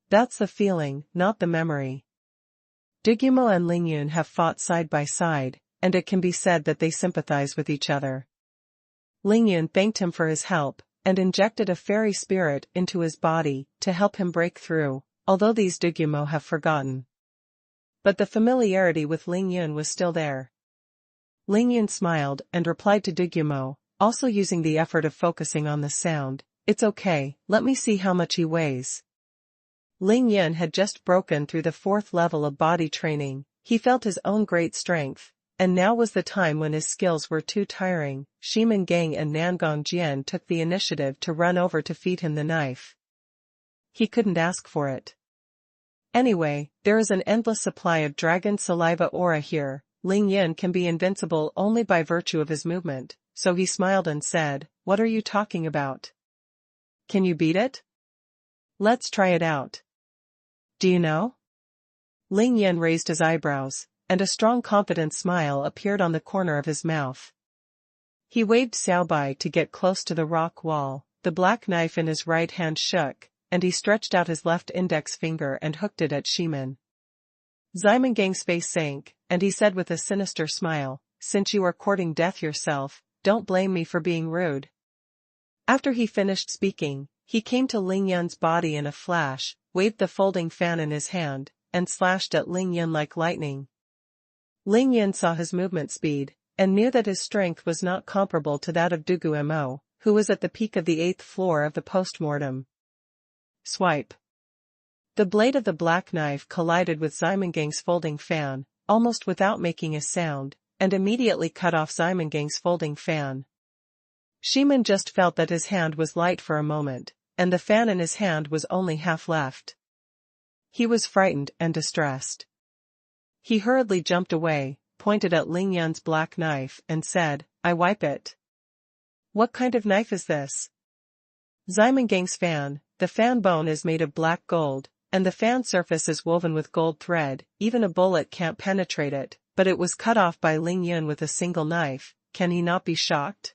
That's the feeling, not the memory. Dugumo and Ling Yun have fought side by side, and it can be said that they sympathize with each other. Ling Yun thanked him for his help, and injected a fairy spirit into his body to help him break through, although these Dugumo have forgotten. But the familiarity with Ling Yun was still there. Ling Yun smiled and replied to Dugumo, also using the effort of focusing on the sound, "It's okay, let me see how much he weighs." Ling Yun had just broken through the 4th level of body training, he felt his own great strength, and now was the time when his skills were too tiring. Shaman-gang and Nangongjian took the initiative to run over to feed him the knife. He couldn't ask for it. Anyway, there is an endless supply of dragon saliva aura here. Ling Yun can be invincible only by virtue of his movement, so he smiled and said, "What are you talking about? Can you beat it? Let's try it out. Do you know?" Ling Yun raised his eyebrows, and a strong confident smile appeared on the corner of his mouth. He waved Xiaobai to get close to the rock wall, the black knife in his right hand shook, and he stretched out his left index finger and hooked it at Shaman. Ximenggang's face sank, and he said with a sinister smile, "Since you are courting death yourself, don't blame me for being rude." After he finished speaking, he came to Ling Yun's body in a flash, waved the folding fan in his hand, and slashed at Ling Yun like lightning. Ling Yun saw his movement speed, and knew that his strength was not comparable to that of Dugumo, who was at the peak of the 8th floor of the postmortem. Swipe. The blade of the black knife collided with Ximenggang's folding fan, almost without making a sound, and immediately cut off Ximenggang's folding fan. Shaman just felt that his hand was light for a moment, and the fan in his hand was only half left. He was frightened and distressed. He hurriedly jumped away, pointed at Ling Yun's black knife, and said, "I wipe it." "What kind of knife is this?" "Ximenggang's fan, the fan bone is made of black gold, and the fan surface is woven with gold thread, even a bullet can't penetrate it, but it was cut off by Ling Yun with a single knife. Can he not be shocked?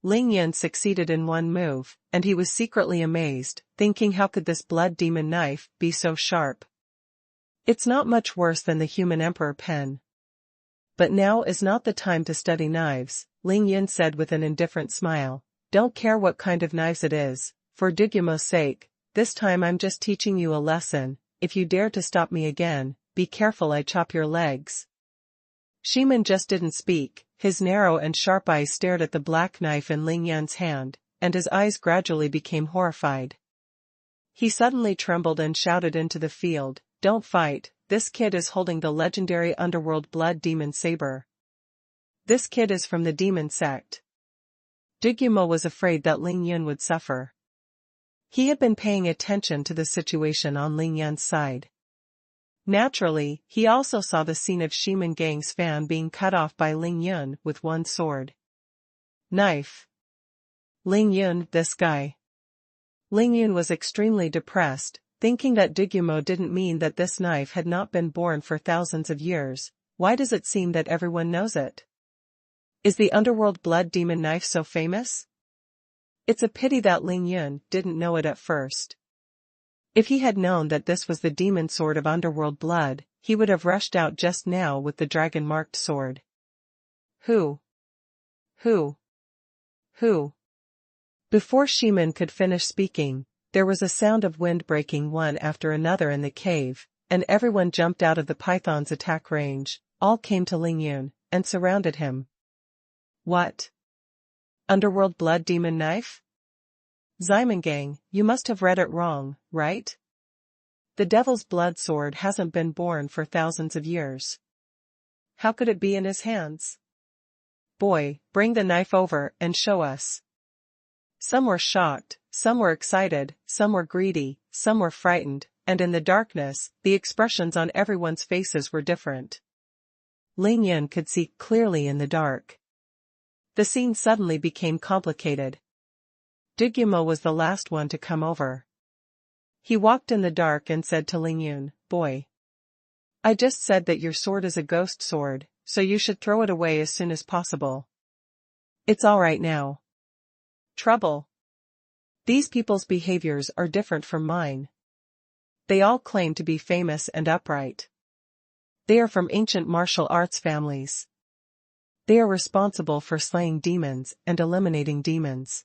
Ling Yun succeeded in one move, and he was secretly amazed, thinking how could this blood demon knife be so sharp? It's not much worse than the human emperor pen. But now is not the time to study knives, Ling Yun said with an indifferent smile. Don't care what kind of knives it is, for Dugumo's sake, this time I'm just teaching you a lesson. If you dare to stop me again, be careful I chop your legs. Shiman just didn't speak, his narrow and sharp eyes stared at the black knife in Ling Yun's hand, and his eyes gradually became horrified. He suddenly trembled and shouted into the field, "Don't fight, this kid is holding the legendary underworld blood demon saber. This kid is from the demon sect." Dugumo was afraid that Ling Yun would suffer. He had been paying attention to the situation on Ling Yun's side. Naturally, he also saw the scene of Shiman Gang's fan being cut off by Ling Yun with one sword. Knife. Ling Yun, this guy. Ling Yun was extremely depressed, thinking that Dugumo didn't mean that this knife had not been born for thousands of years. Why does it seem that everyone knows it? Is the underworld blood demon knife so famous? It's a pity that Ling Yun didn't know it at first. If he had known that this was the demon sword of underworld blood, he would have rushed out just now with the dragon-marked sword. Who? Before Shiman could finish speaking, there was a sound of wind breaking one after another in the cave, and everyone jumped out of the python's attack range. All came to Ling Yun, and surrounded him. What? Underworld blood demon knife? Zymangang, you must have read it wrong, right? The devil's blood sword hasn't been born for thousands of years. How could it be in his hands? Boy, bring the knife over and show us. Some were shocked, some were excited, some were greedy, some were frightened, and in the darkness, the expressions on everyone's faces were different. Ling Yun could see clearly in the dark. The scene suddenly became complicated. Dugumo was the last one to come over. He walked in the dark and said to Ling Yun, "Boy, I just said that your sword is a ghost sword, so you should throw it away as soon as possible. It's all right now." Trouble. These people's behaviors are different from mine. They all claim to be famous and upright. They are from ancient martial arts families. They are responsible for slaying demons and eliminating demons.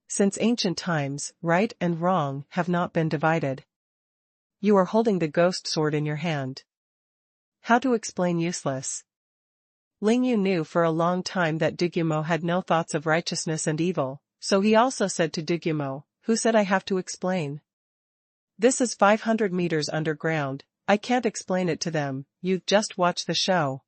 Since ancient times, right and wrong have not been divided. You are holding the ghost sword in your hand. How to explain useless? Ling Yun knew for a long time that Dugumo had no thoughts of righteousness and evil, so he also said to Dugumo, "Who said I have to explain? This is 500 meters underground, I can't explain it to them, you just watch the show."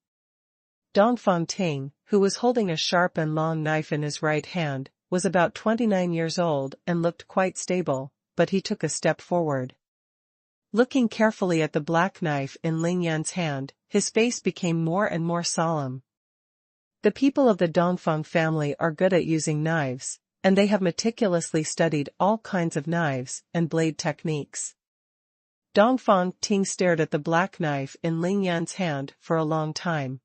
Dongfang Ting, who was holding a sharp and long knife in his right hand, was about 29 years old and looked quite stable, but he took a step forward. Looking carefully at the black knife in Ling Yun's hand, his face became more and more solemn. The people of the Dongfang family are good at using knives, and they have meticulously studied all kinds of knives and blade techniques. Dongfang Ting stared at the black knife in Ling Yun's hand for a long time.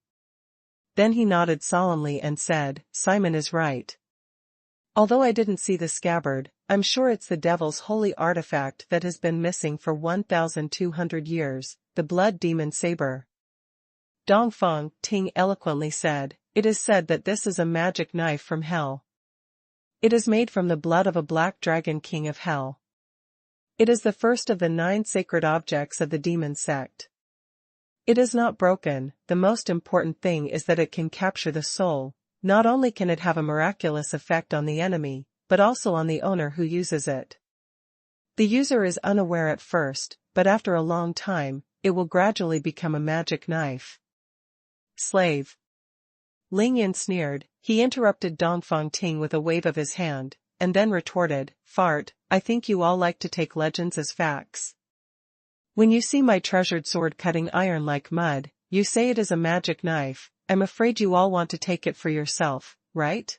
Then he nodded solemnly and said, "Simon is right. Although I didn't see the scabbard, I'm sure it's the devil's holy artifact that has been missing for 1,200 years, the blood demon saber." Dongfang Ting eloquently said, "It is said that this is a magic knife from hell. It is made from the blood of a black dragon king of hell. It is the first of the 9 sacred objects of the demon sect. It is not broken, the most important thing is that it can capture the soul. Not only can it have a miraculous effect on the enemy, but also on the owner who uses it. The user is unaware at first, but after a long time, it will gradually become a magic knife." Slave. Ling Yun sneered. He interrupted Dongfang Ting with a wave of his hand, and then retorted, "Fart, I think you all like to take legends as facts. When you see my treasured sword cutting iron like mud, you say it is a magic knife. I'm afraid you all want to take it for yourself, right?"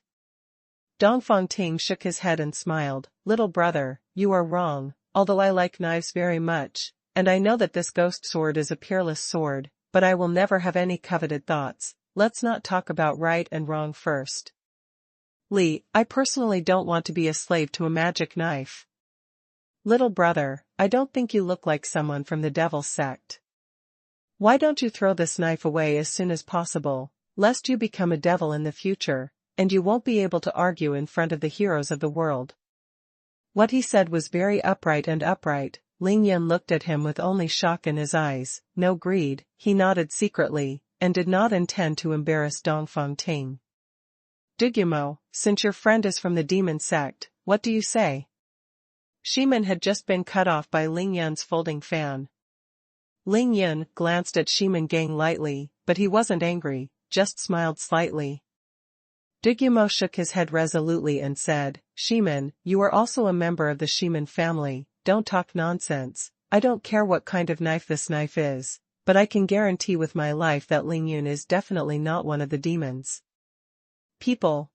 Dongfang Ting shook his head and smiled. "Little brother, you are wrong, although I like knives very much, and I know that this ghost sword is a peerless sword, but I will never have any coveted thoughts. Let's not talk about right and wrong first. Li, I personally don't want to be a slave to a magic knife. Little brother, I don't think you look like someone from the Devil's sect. Why don't you throw this knife away as soon as possible, lest you become a devil in the future, and you won't be able to argue in front of the heroes of the world. What he said was very upright. Ling Yan looked at him with only shock in his eyes, no greed. He nodded secretly, and did not intend to embarrass Dongfang Ting. Dugumo, since your friend is from the demon sect, what do you say? Shimin had just been cut off by Ling Yan's folding fan. Ling Yan glanced at Shimin Gang lightly, but he wasn't angry, just smiled slightly. Dugumo shook his head resolutely and said, Shimin, you are also a member of the Shimin family, don't talk nonsense. I don't care what kind of knife this knife is, but I can guarantee with my life that Ling Yun is definitely not one of the demons. People.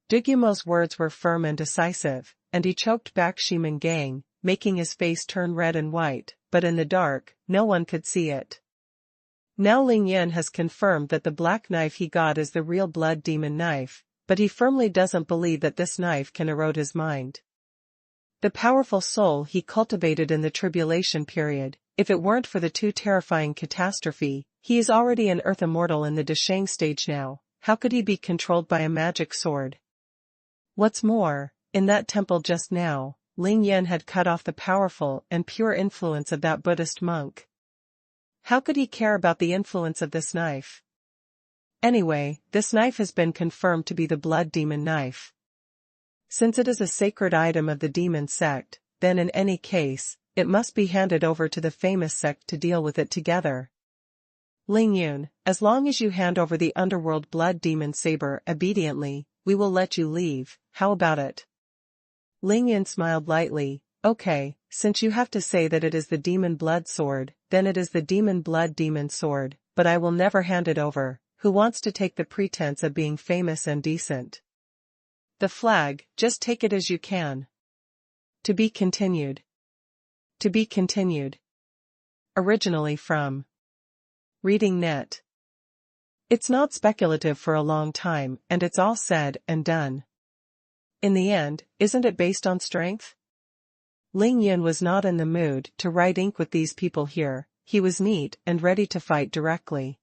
Dugumo's words were firm and decisive, and he choked back Shimin Gang, making his face turn red and white, but in the dark, no one could see it. Now Ling Yan has confirmed that the black knife he got is the real blood demon knife, but he firmly doesn't believe that this knife can erode his mind. The powerful soul he cultivated in the tribulation period, if it weren't for the too terrifying catastrophe, he is already an earth immortal in the Zheng stage now. How could he be controlled by a magic sword? What's more, in that temple just now, Ling Yan had cut off the powerful and pure influence of that Buddhist monk. How could he care about the influence of this knife? Anyway, this knife has been confirmed to be the blood demon knife. Since it is a sacred item of the demon sect, then in any case, it must be handed over to the famous sect to deal with it together. Ling Yun, as long as you hand over the underworld blood demon saber obediently, we will let you leave. How about it? Ling Yun smiled lightly. Okay, since you have to say that it is the demon blood sword, then it is the demon blood demon sword, but I will never hand it over. Who wants to take the pretense of being famous and decent? The flag, just take it as you can. To be continued. To be continued. Originally from Reading Net. It's not speculative for a long time, and it's all said and done. In the end, isn't it based on strength? Ling Yun was not in the mood to write ink with these people here. He was neat and ready to fight directly.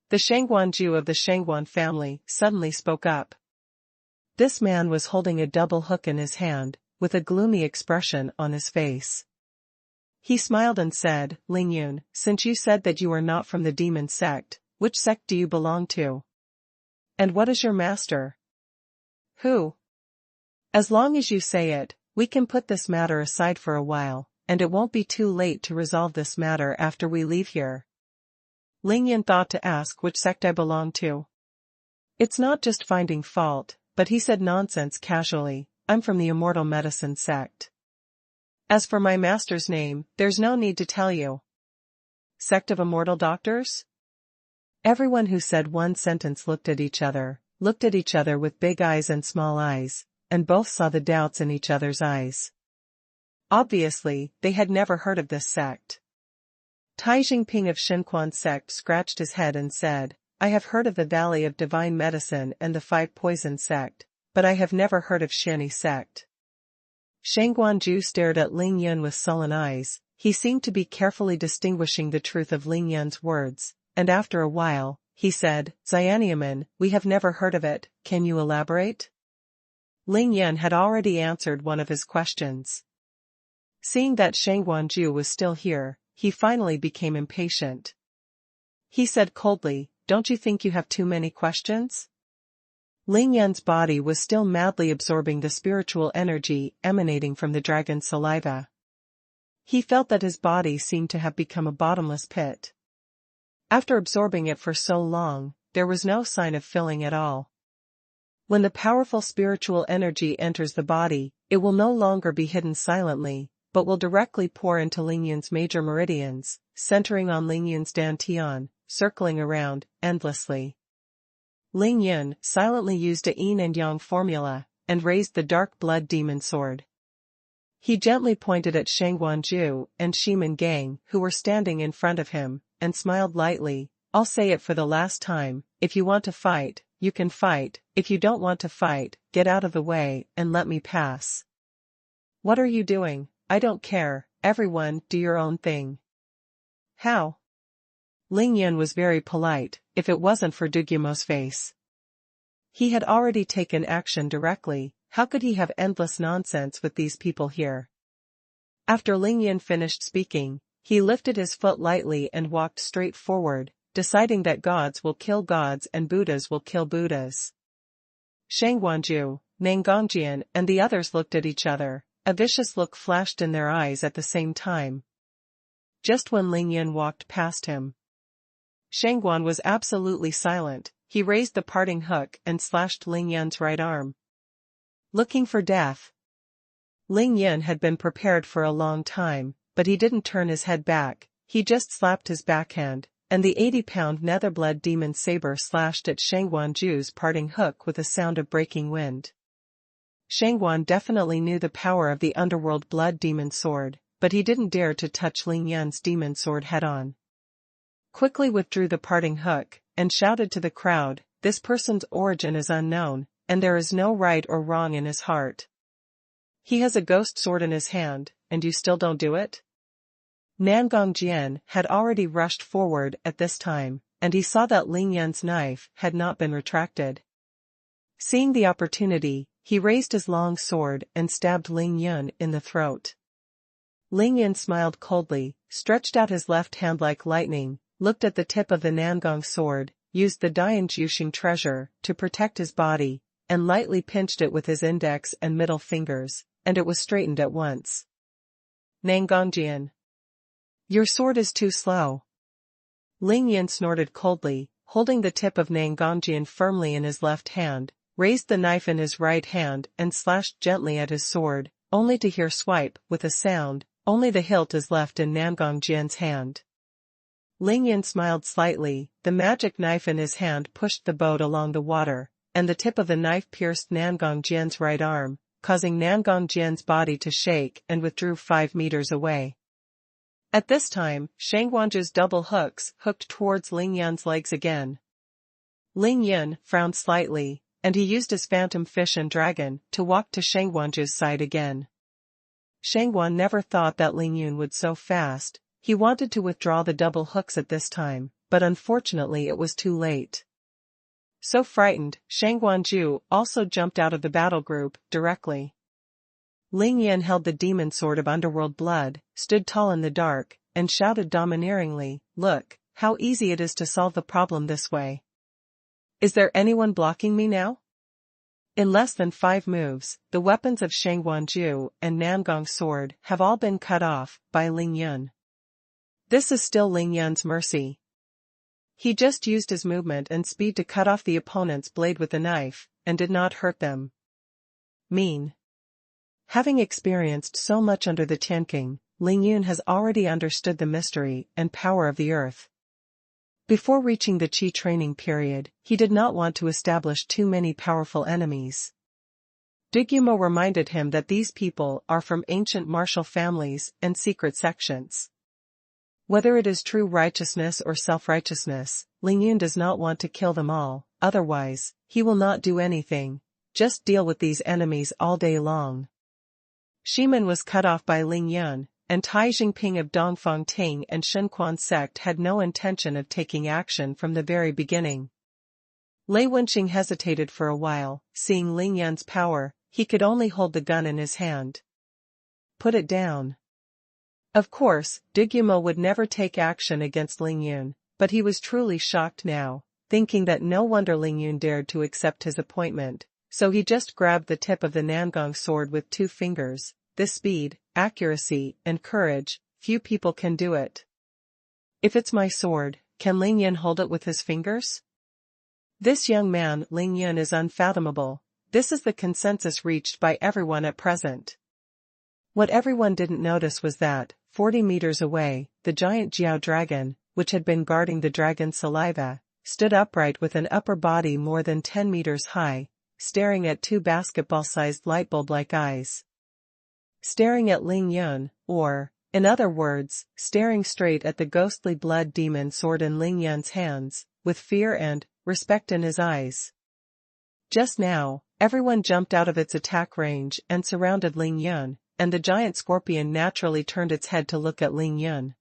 The Shangguan Ju of the Shangguan family suddenly spoke up. This man was holding a double hook in his hand, with a gloomy expression on his face. He smiled and said, Ling Yun, since you said that you are not from the demon sect, which sect do you belong to? And what is your master? Who? As long as you say it, we can put this matter aside for a while, and it won't be too late to resolve this matter after we leave here. Ling Yan thought to ask which sect I belong to. It's not just finding fault, but he said nonsense casually. I'm from the Immortal Medicine sect. As for my master's name, there's no need to tell you. Sect of Immortal Doctors? Everyone who said one sentence looked at each other with big eyes and small eyes, and both saw the doubts in each other's eyes. Obviously, they had never heard of this sect. Tai Jingping of Shenquan sect scratched his head and said, I have heard of the Valley of Divine Medicine and the Five Poison sect, but I have never heard of Shani sect. Shangguan Ju stared at Ling Yun with sullen eyes. He seemed to be carefully distinguishing the truth of Ling Yun's words, and after a while, he said, Xianiamen, we have never heard of it, can you elaborate? Ling Yun had already answered one of his questions. Seeing that Shangguan Ju was still here, he finally became impatient. He said coldly, don't you think you have too many questions? Ling Yan's body was still madly absorbing the spiritual energy emanating from the dragon's saliva. He felt that his body seemed to have become a bottomless pit. After absorbing it for so long, there was no sign of filling at all. When the powerful spiritual energy enters the body, it will no longer be hidden silently, but will directly pour into Ling Yun's major meridians, centering on Ling Yun's dantian, circling around, endlessly. Ling Yun silently used a yin and yang formula, and raised the dark blood demon sword. He gently pointed at Xuanhuan and Shiman Gang who were standing in front of him, and smiled lightly. I'll say it for the last time, if you want to fight, you can fight, if you don't want to fight, get out of the way and let me pass. What are you doing? I don't care, everyone do your own thing. How? Ling Yun was very polite, if it wasn't for Dugumo's face. He had already taken action directly, how could he have endless nonsense with these people here? After Ling Yun finished speaking, he lifted his foot lightly and walked straight forward, deciding that gods will kill gods and Buddhas will kill Buddhas. Shangguanju, Nangongjian and the others looked at each other, a vicious look flashed in their eyes at the same time. Just when Ling Yun walked past him, Shangguan was absolutely silent. He raised the parting hook and slashed Ling Yun's right arm. Looking for death. Ling Yun had been prepared for a long time, but he didn't turn his head back, he just slapped his backhand, and the 80-pound Netherblood demon saber slashed at Shangguanju's parting hook with a sound of breaking wind. Shangguan definitely knew the power of the underworld blood demon sword, but he didn't dare to touch Ling Yun's demon sword head-on. Quickly withdrew the parting hook, and shouted to the crowd, this person's origin is unknown, and there is no right or wrong in his heart. He has a ghost sword in his hand, and you still don't do it? Nangongjian had already rushed forward at this time, and he saw that Ling Yun's knife had not been retracted. Seeing the opportunity, he raised his long sword and stabbed Ling Yun in the throat. Ling Yun smiled coldly, stretched out his left hand like lightning, looked at the tip of the Nangong sword, used the Dianjushing treasure to protect his body, and lightly pinched it with his index and middle fingers, and it was straightened at once. Nangongjian. Your sword is too slow. Ling Yun snorted coldly, holding the tip of Nangongjian firmly in his left hand, raised the knife in his right hand and slashed gently at his sword, only to hear swipe, with a sound, only the hilt is left in Nangongjian's hand. Ling Yun smiled slightly, the magic knife in his hand pushed the boat along the water, and the tip of the knife pierced Nangongjian's right arm, causing Nangongjian's body to shake and withdrew 5 meters away. At this time, Shangguanju's double hooks hooked towards Ling Yun's legs again. Ling Yun frowned slightly, and he used his phantom fish and dragon to walk to Shangguanju's side again. Shangguan never thought that Ling Yun would so fast. He wanted to withdraw the double hooks at this time, but unfortunately it was too late. So frightened, Shangguanju also jumped out of the battle group directly. Ling Yun held the demon sword of underworld blood, stood tall in the dark, and shouted domineeringly, look, how easy it is to solve the problem this way. Is there anyone blocking me now? In less than 5 moves, the weapons of Shangguanju and Nangong's sword have all been cut off by Ling Yun. This is still Ling Yun's mercy. He just used his movement and speed to cut off the opponent's blade with the knife, and did not hurt them. Mean. Having experienced so much under the Tianqing, Ling Yun has already understood the mystery and power of the earth. Before reaching the Qi training period, he did not want to establish too many powerful enemies. Dugumo reminded him that these people are from ancient martial families and secret sections. Whether it is true righteousness or self-righteousness, Ling Yun does not want to kill them all, otherwise, he will not do anything, just deal with these enemies all day long. Shiman was cut off by Ling Yun, and Tai Jingping of Dongfang Ting and Shunquan sect had no intention of taking action from the very beginning. Lei Wenqing hesitated for a while, seeing Ling Yun's power, he could only hold the gun in his hand. Put it down. Of course, Dugumo would never take action against Ling Yun, but he was truly shocked now, thinking that no wonder Ling Yun dared to accept his appointment, so he just grabbed the tip of the Nangong sword with 2 fingers. This speed, accuracy, and courage, few people can do it. If it's my sword, can Ling Yun hold it with his fingers? This young man, Ling Yun, is unfathomable. This is the consensus reached by everyone at present. What everyone didn't notice was that, 40 meters away, the giant Jiao dragon, which had been guarding the dragon's saliva, stood upright with an upper body more than 10 meters high, staring at 2 basketball-sized light bulb-like eyes. staring at Ling Yun, or, in other words, staring straight at the ghostly blood demon sword in Ling Yun's hands, with fear and respect in his eyes. Just now, everyone jumped out of its attack range and surrounded Ling Yun, and the giant scorpion naturally turned its head to look at Ling Yun.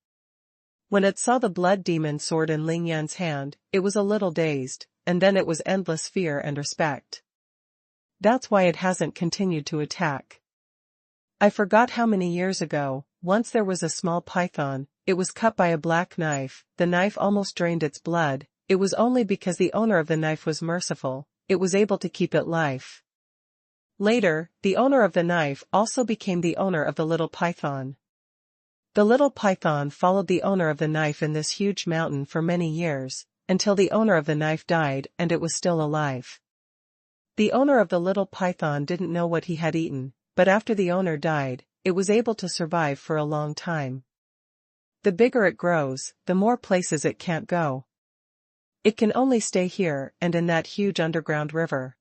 When it saw the blood demon sword in Ling Yun's hand, it was a little dazed, and then it was endless fear and respect. That's why it hasn't continued to attack. I forgot how many years ago, once there was a small python, it was cut by a black knife, the knife almost drained its blood, it was only because the owner of the knife was merciful, it was able to keep it life. Later, the owner of the knife also became the owner of the little python. The little python followed the owner of the knife in this huge mountain for many years, until the owner of the knife died and it was still alive. The owner of the little python didn't know what he had eaten, but after the owner died, it was able to survive for a long time. The bigger it grows, the more places it can't go. It can only stay here and in that huge underground river.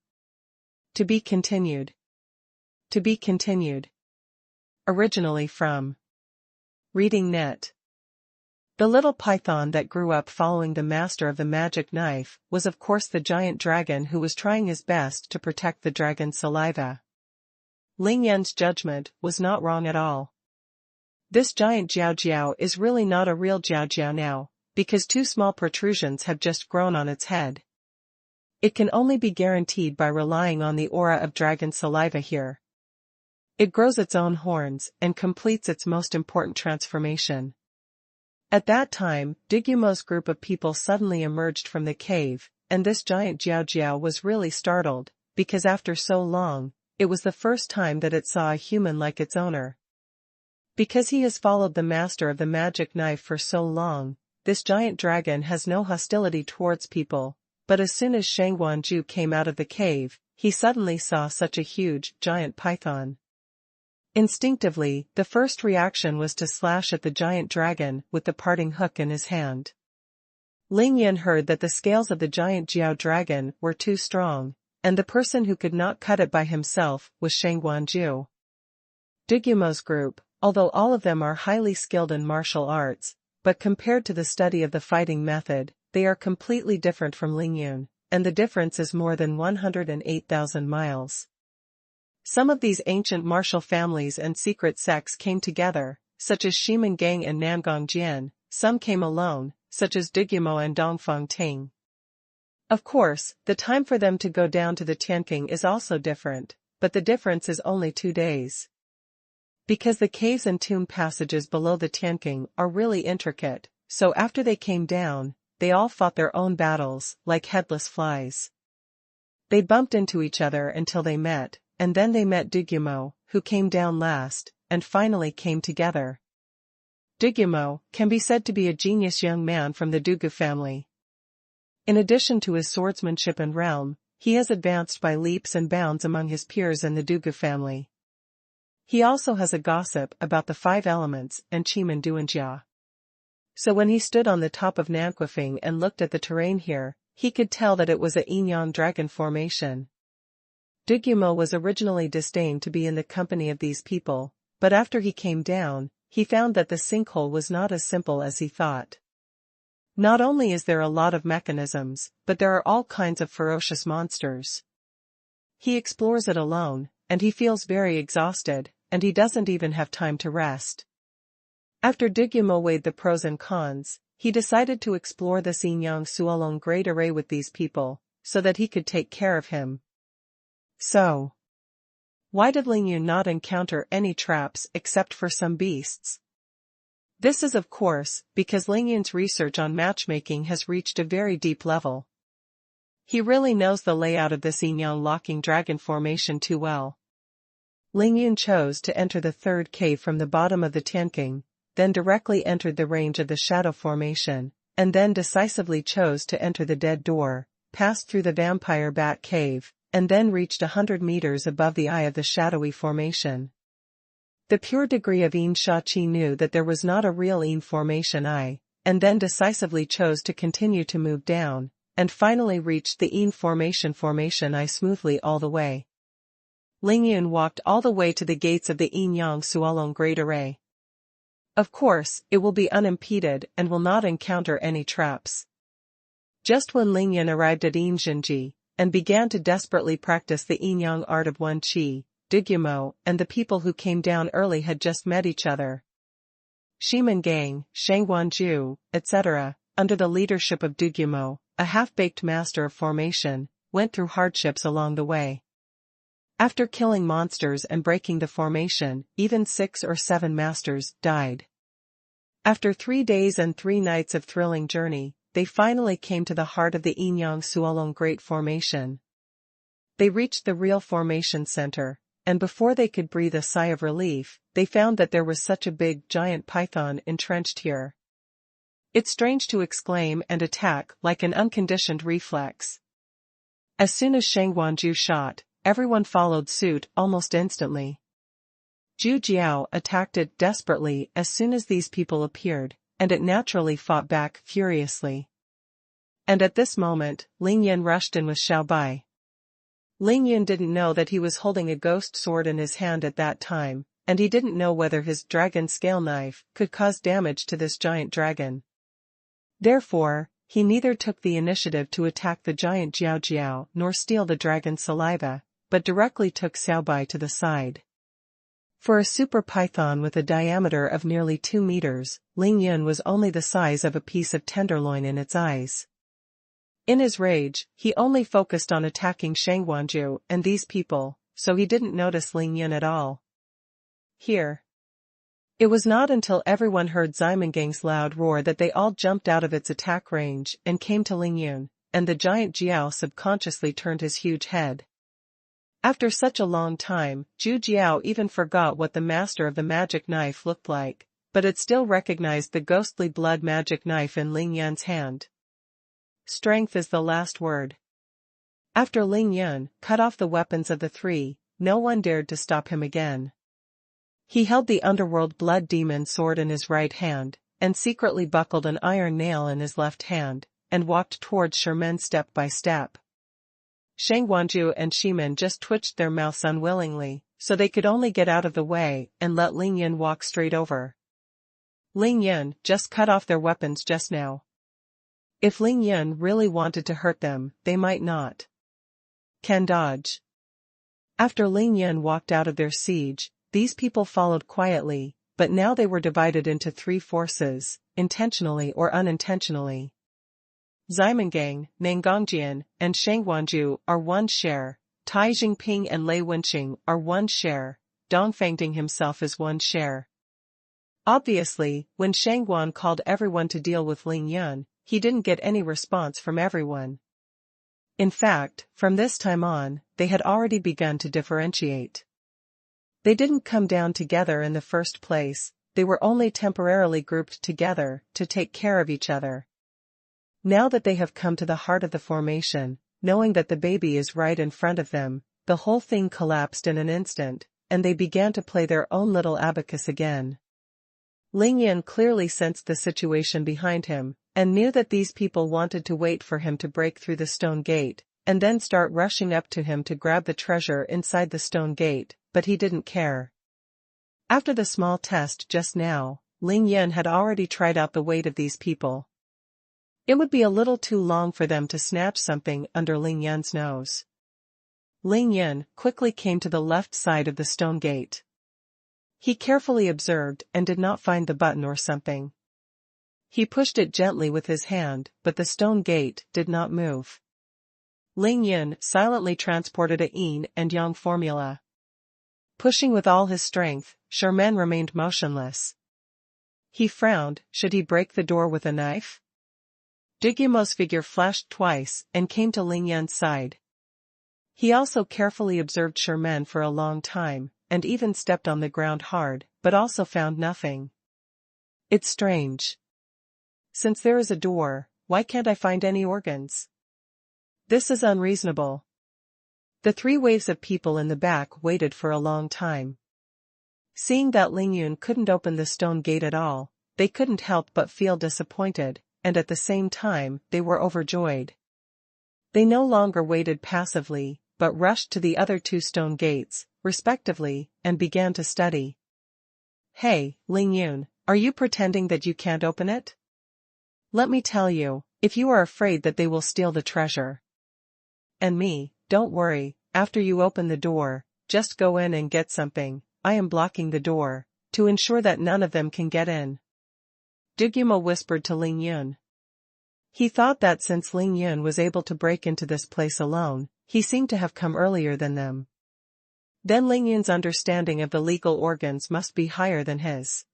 To be continued. To be continued. Originally from Reading Net. The little python that grew up following the master of the magic knife was of course the giant dragon who was trying his best to protect the dragon's saliva. Ling Yun's judgment was not wrong at all. This giant Jiao Jiao is really not a real Jiao Jiao now, because two small protrusions have just grown on its head. It can only be guaranteed by relying on the aura of dragon saliva here. It grows its own horns and completes its most important transformation. At that time, Digimo's group of people suddenly emerged from the cave, and this giant Jiao Jiao was really startled, because after so long, it was the first time that it saw a human like its owner. Because he has followed the master of the magic knife for so long, this giant dragon has no hostility towards people, but as soon as Shangguanju came out of the cave, he suddenly saw such a huge, giant python. Instinctively, the first reaction was to slash at the giant dragon with the parting hook in his hand. Ling Yun heard that the scales of the giant Jiao dragon were too strong, and the person who could not cut it by himself was Shangguanju. Digimo's group, although all of them are highly skilled in martial arts, but compared to the study of the fighting method, they are completely different from Ling Yun, and the difference is more than 108,000 miles. Some of these ancient martial families and secret sects came together, such as Shimen Gang and Namgong Jian, some came alone, such as Digimo and Dongfang Ting. Of course, the time for them to go down to the Tianqing is also different, but the difference is only 2 days. Because the caves and tomb passages below the Tianqing are really intricate, so after they came down, they all fought their own battles, like headless flies. They bumped into each other until they met, and then they met Digimo, who came down last, and finally came together. Digimo can be said to be a genius young man from the Dugu family. In addition to his swordsmanship and realm, he has advanced by leaps and bounds among his peers in the Dugu family. He also has a gossip about the 5 elements and Chimen Duanjia. So when he stood on the top of Nanquifeng and looked at the terrain here, he could tell that it was a Yin-Yang dragon formation. Digimo was originally disdained to be in the company of these people, but after he came down, he found that the sinkhole was not as simple as he thought. Not only is there a lot of mechanisms, but there are all kinds of ferocious monsters. He explores it alone, and he feels very exhausted, and he doesn't even have time to rest. After Digimo weighed the pros and cons, he decided to explore the Xinyang Suolong Great Array with these people, so that he could take care of him. So, why did Ling Yun not encounter any traps except for some beasts? This is of course, because Ling Yun's research on matchmaking has reached a very deep level. He really knows the layout of the Xinyang locking dragon formation too well. Ling Yun chose to enter the 3rd cave from the bottom of the Tianqing, then directly entered the range of the shadow formation, and then decisively chose to enter the dead door, passed through the vampire bat cave, and then reached 100 meters above the eye of the shadowy formation. The pure degree of Yin Shachi knew that there was not a real Yin formation eye, and then decisively chose to continue to move down, and finally reached the Yin formation eye smoothly all the way. Ling Yun walked all the way to the gates of the Yinyang Suolong Great Array. Of course, it will be unimpeded and will not encounter any traps. Just when Ling Yun arrived at Yinzhenji, and began to desperately practice the Yinyang art of Wen Qi, Dugyumo and the people who came down early had just met each other. Shimen Gang, Shangguanju, etc., under the leadership of Dugyumo, a half-baked master of formation, went through hardships along the way. After killing monsters and breaking the formation, even 6 or 7 masters died. After 3 days and 3 nights of thrilling journey, they finally came to the heart of the Yinyang Suolong Great Formation. They reached the real formation center, and before they could breathe a sigh of relief, they found that there was such a big giant python entrenched here. It's strange to exclaim and attack like an unconditioned reflex. As soon as Shangguanju shot, everyone followed suit almost instantly. Zhu Jiao attacked it desperately as soon as these people appeared, and it naturally fought back furiously. And at this moment, Ling Yun rushed in with Xiao Bai. Ling Yun didn't know that he was holding a ghost sword in his hand at that time, and he didn't know whether his dragon scale knife could cause damage to this giant dragon. Therefore, he neither took the initiative to attack the giant Jiao Jiao nor steal the dragon's saliva, but directly took Xiao Bai to the side. For a super python with a diameter of nearly 2 meters, Ling Yun was only the size of a piece of tenderloin in its eyes. In his rage, he only focused on attacking Shangguanju and these people, so he didn't notice Ling Yun at all. Here. It was not until everyone heard Zimengang's loud roar that they all jumped out of its attack range and came to Ling Yun, and the giant Jiao subconsciously turned his huge head. After such a long time, Zhu Jiao even forgot what the master of the magic knife looked like, but it still recognized the ghostly blood magic knife in Ling Yun's hand. Strength is the last word. After Ling Yun cut off the weapons of the 3, no one dared to stop him again. He held the underworld blood demon sword in his right hand, and secretly buckled an iron nail in his left hand, and walked towards Sherman step by step. Shangguanju and Shimen just twitched their mouths unwillingly, so they could only get out of the way and let Ling Yun walk straight over. Ling Yun just cut off their weapons just now. If Ling Yun really wanted to hurt them, they might not. Can dodge. After Ling Yun walked out of their siege, these people followed quietly, but now they were divided into 3 forces, intentionally or unintentionally. Zimengang, Nangongjian, and Shangguanju are 1 share, Tai Jingping and Lei Wenqing are 1 share, Dongfangding himself is 1 share. Obviously, when Shangguan called everyone to deal with Ling Yun, he didn't get any response from everyone. In fact, from this time on, they had already begun to differentiate. They didn't come down together in the first place, they were only temporarily grouped together to take care of each other. Now that they have come to the heart of the formation, knowing that the baby is right in front of them, the whole thing collapsed in an instant, and they began to play their own little abacus again. Ling Yun clearly sensed the situation behind him, and knew that these people wanted to wait for him to break through the stone gate, and then start rushing up to him to grab the treasure inside the stone gate, but he didn't care. After the small test just now, Ling Yun had already tried out the weight of these people. It would be a little too long for them to snatch something under Ling Yun's nose. Ling Yun quickly came to the left side of the stone gate. He carefully observed and did not find the button or something. He pushed it gently with his hand, but the stone gate did not move. Ling Yun silently transported a yin and yang formula. Pushing with all his strength, Sherman remained motionless. He frowned. Should he break the door with a knife? Dugyumo's figure flashed twice and came to Ling Yun's side. He also carefully observed Sherman for a long time, and even stepped on the ground hard, but also found nothing. It's strange. Since there is a door, why can't I find any organs? This is unreasonable. The 3 waves of people in the back waited for a long time. Seeing that Ling Yun couldn't open the stone gate at all, they couldn't help but feel disappointed, and at the same time, they were overjoyed. They no longer waited passively, but rushed to the other 2 stone gates, respectively, and began to study. Hey, Ling Yun, are you pretending that you can't open it? Let me tell you, if you are afraid that they will steal the treasure. And me, don't worry, after you open the door, just go in and get something, I am blocking the door, to ensure that none of them can get in. Dugumo whispered to Ling Yun. He thought that since Ling Yun was able to break into this place alone, he seemed to have come earlier than them. Then Ling Yun's understanding of the legal organs must be higher than his.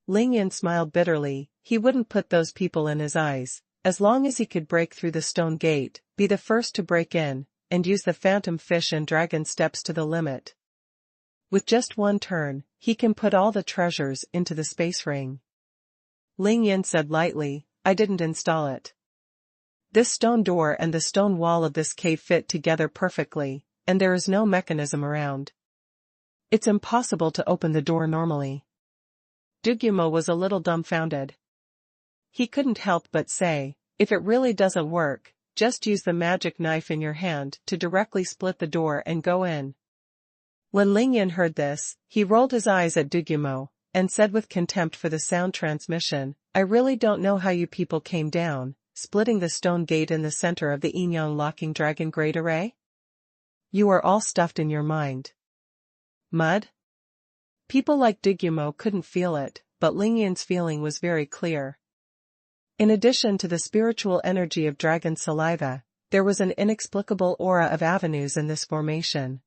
Ling Yun smiled bitterly, he wouldn't put those people in his eyes, as long as he could break through the stone gate, be the first to break in, and use the phantom fish and dragon steps to the limit. With just one turn, he can put all the treasures into the space ring. Ling Yun said lightly, I didn't install it. This stone door and the stone wall of this cave fit together perfectly, and there is no mechanism around. It's impossible to open the door normally. Dugumo was a little dumbfounded. He couldn't help but say, if it really doesn't work, just use the magic knife in your hand to directly split the door and go in. When Ling Yun heard this, he rolled his eyes at Dugumo, and said with contempt for the sound transmission, I really don't know how you people came down, splitting the stone gate in the center of the Inyang locking dragon grate array? You are all stuffed in your mind. Mud? People like Dugumo couldn't feel it, but Ling Yun's feeling was very clear. In addition to the spiritual energy of dragon saliva, there was an inexplicable aura of avenues in this formation.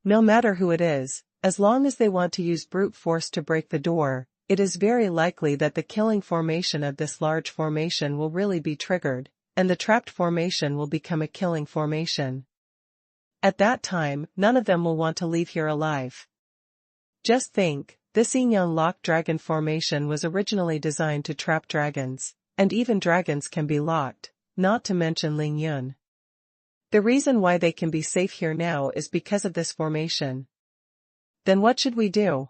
No matter who it is, as long as they want to use brute force to break the door, it is very likely that the killing formation of this large formation will really be triggered, and the trapped formation will become a killing formation. At that time, none of them will want to leave here alive. Just think, this Inyang lock dragon formation was originally designed to trap dragons, and even dragons can be locked, not to mention Ling Yun. The reason why they can be safe here now is because of this formation. Then what should we do?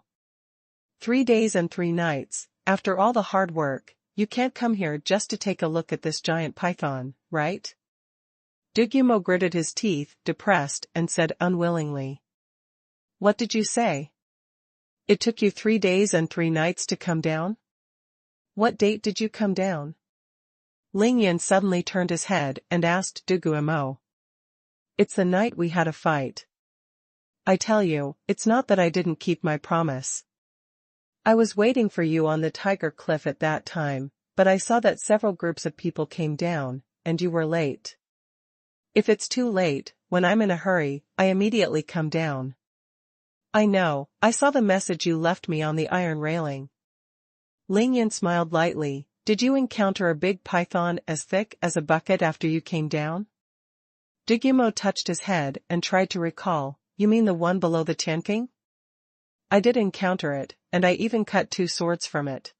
3 days and 3 nights, after all the hard work, you can't come here just to take a look at this giant python, right? Dugumo gritted his teeth, depressed, and said unwillingly. What did you say? It took you 3 days and 3 nights to come down? What date did you come down? Ling Yun suddenly turned his head and asked Dugumo. It's the night we had a fight. I tell you, it's not that I didn't keep my promise. I was waiting for you on the Tiger Cliff at that time, but I saw that several groups of people came down, and you were late. If it's too late, when I'm in a hurry, I immediately come down. I know, I saw the message you left me on the iron railing. Ling Yun smiled lightly, did you encounter a big python as thick as a bucket after you came down? Dugumo touched his head and tried to recall, you mean the one below the Tianqing? I did encounter it, and I even cut 2 swords from it.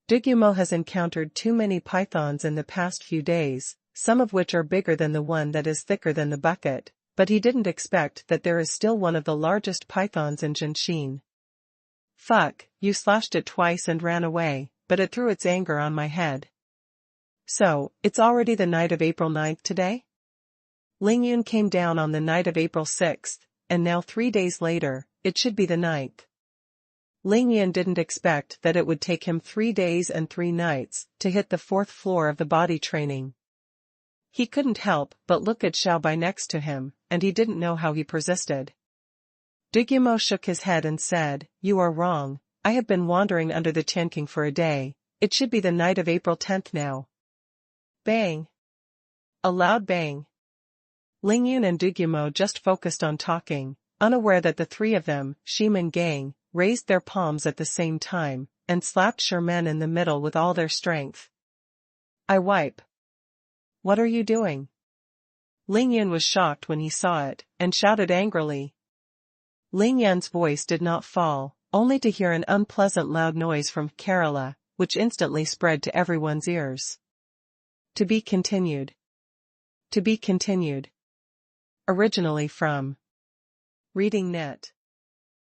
Dugumo has encountered too many pythons in the past few days, some of which are bigger than the one that is thicker than the bucket, but he didn't expect that there is still one of the largest pythons in Jinshin. Fuck, you slashed it twice and ran away, but it threw its anger on my head. So, it's already the night of April 9th today? Ling Yun came down on the night of April 6th, and now 3 days later, it should be the 9th. Ling Yun didn't expect that it would take him 3 days and 3 nights to hit the 4th floor of the body training. He couldn't help but look at Xiaobai next to him, and he didn't know how he persisted. Dugumo shook his head and said, you are wrong, I have been wandering under the Tianqing for a day, it should be the night of April 10th now. Bang! A loud bang. Ling Yun and Dugumo just focused on talking, unaware that the 3 of them, Shiman Gang, raised their palms at the same time, and slapped Sherman in the middle with all their strength. I wipe. What are you doing? Ling Yun was shocked when he saw it, and shouted angrily. Ling Yun's voice did not fall, only to hear an unpleasant loud noise from Kerala, which instantly spread to everyone's ears. To be continued. To be continued. Originally from Reading Net.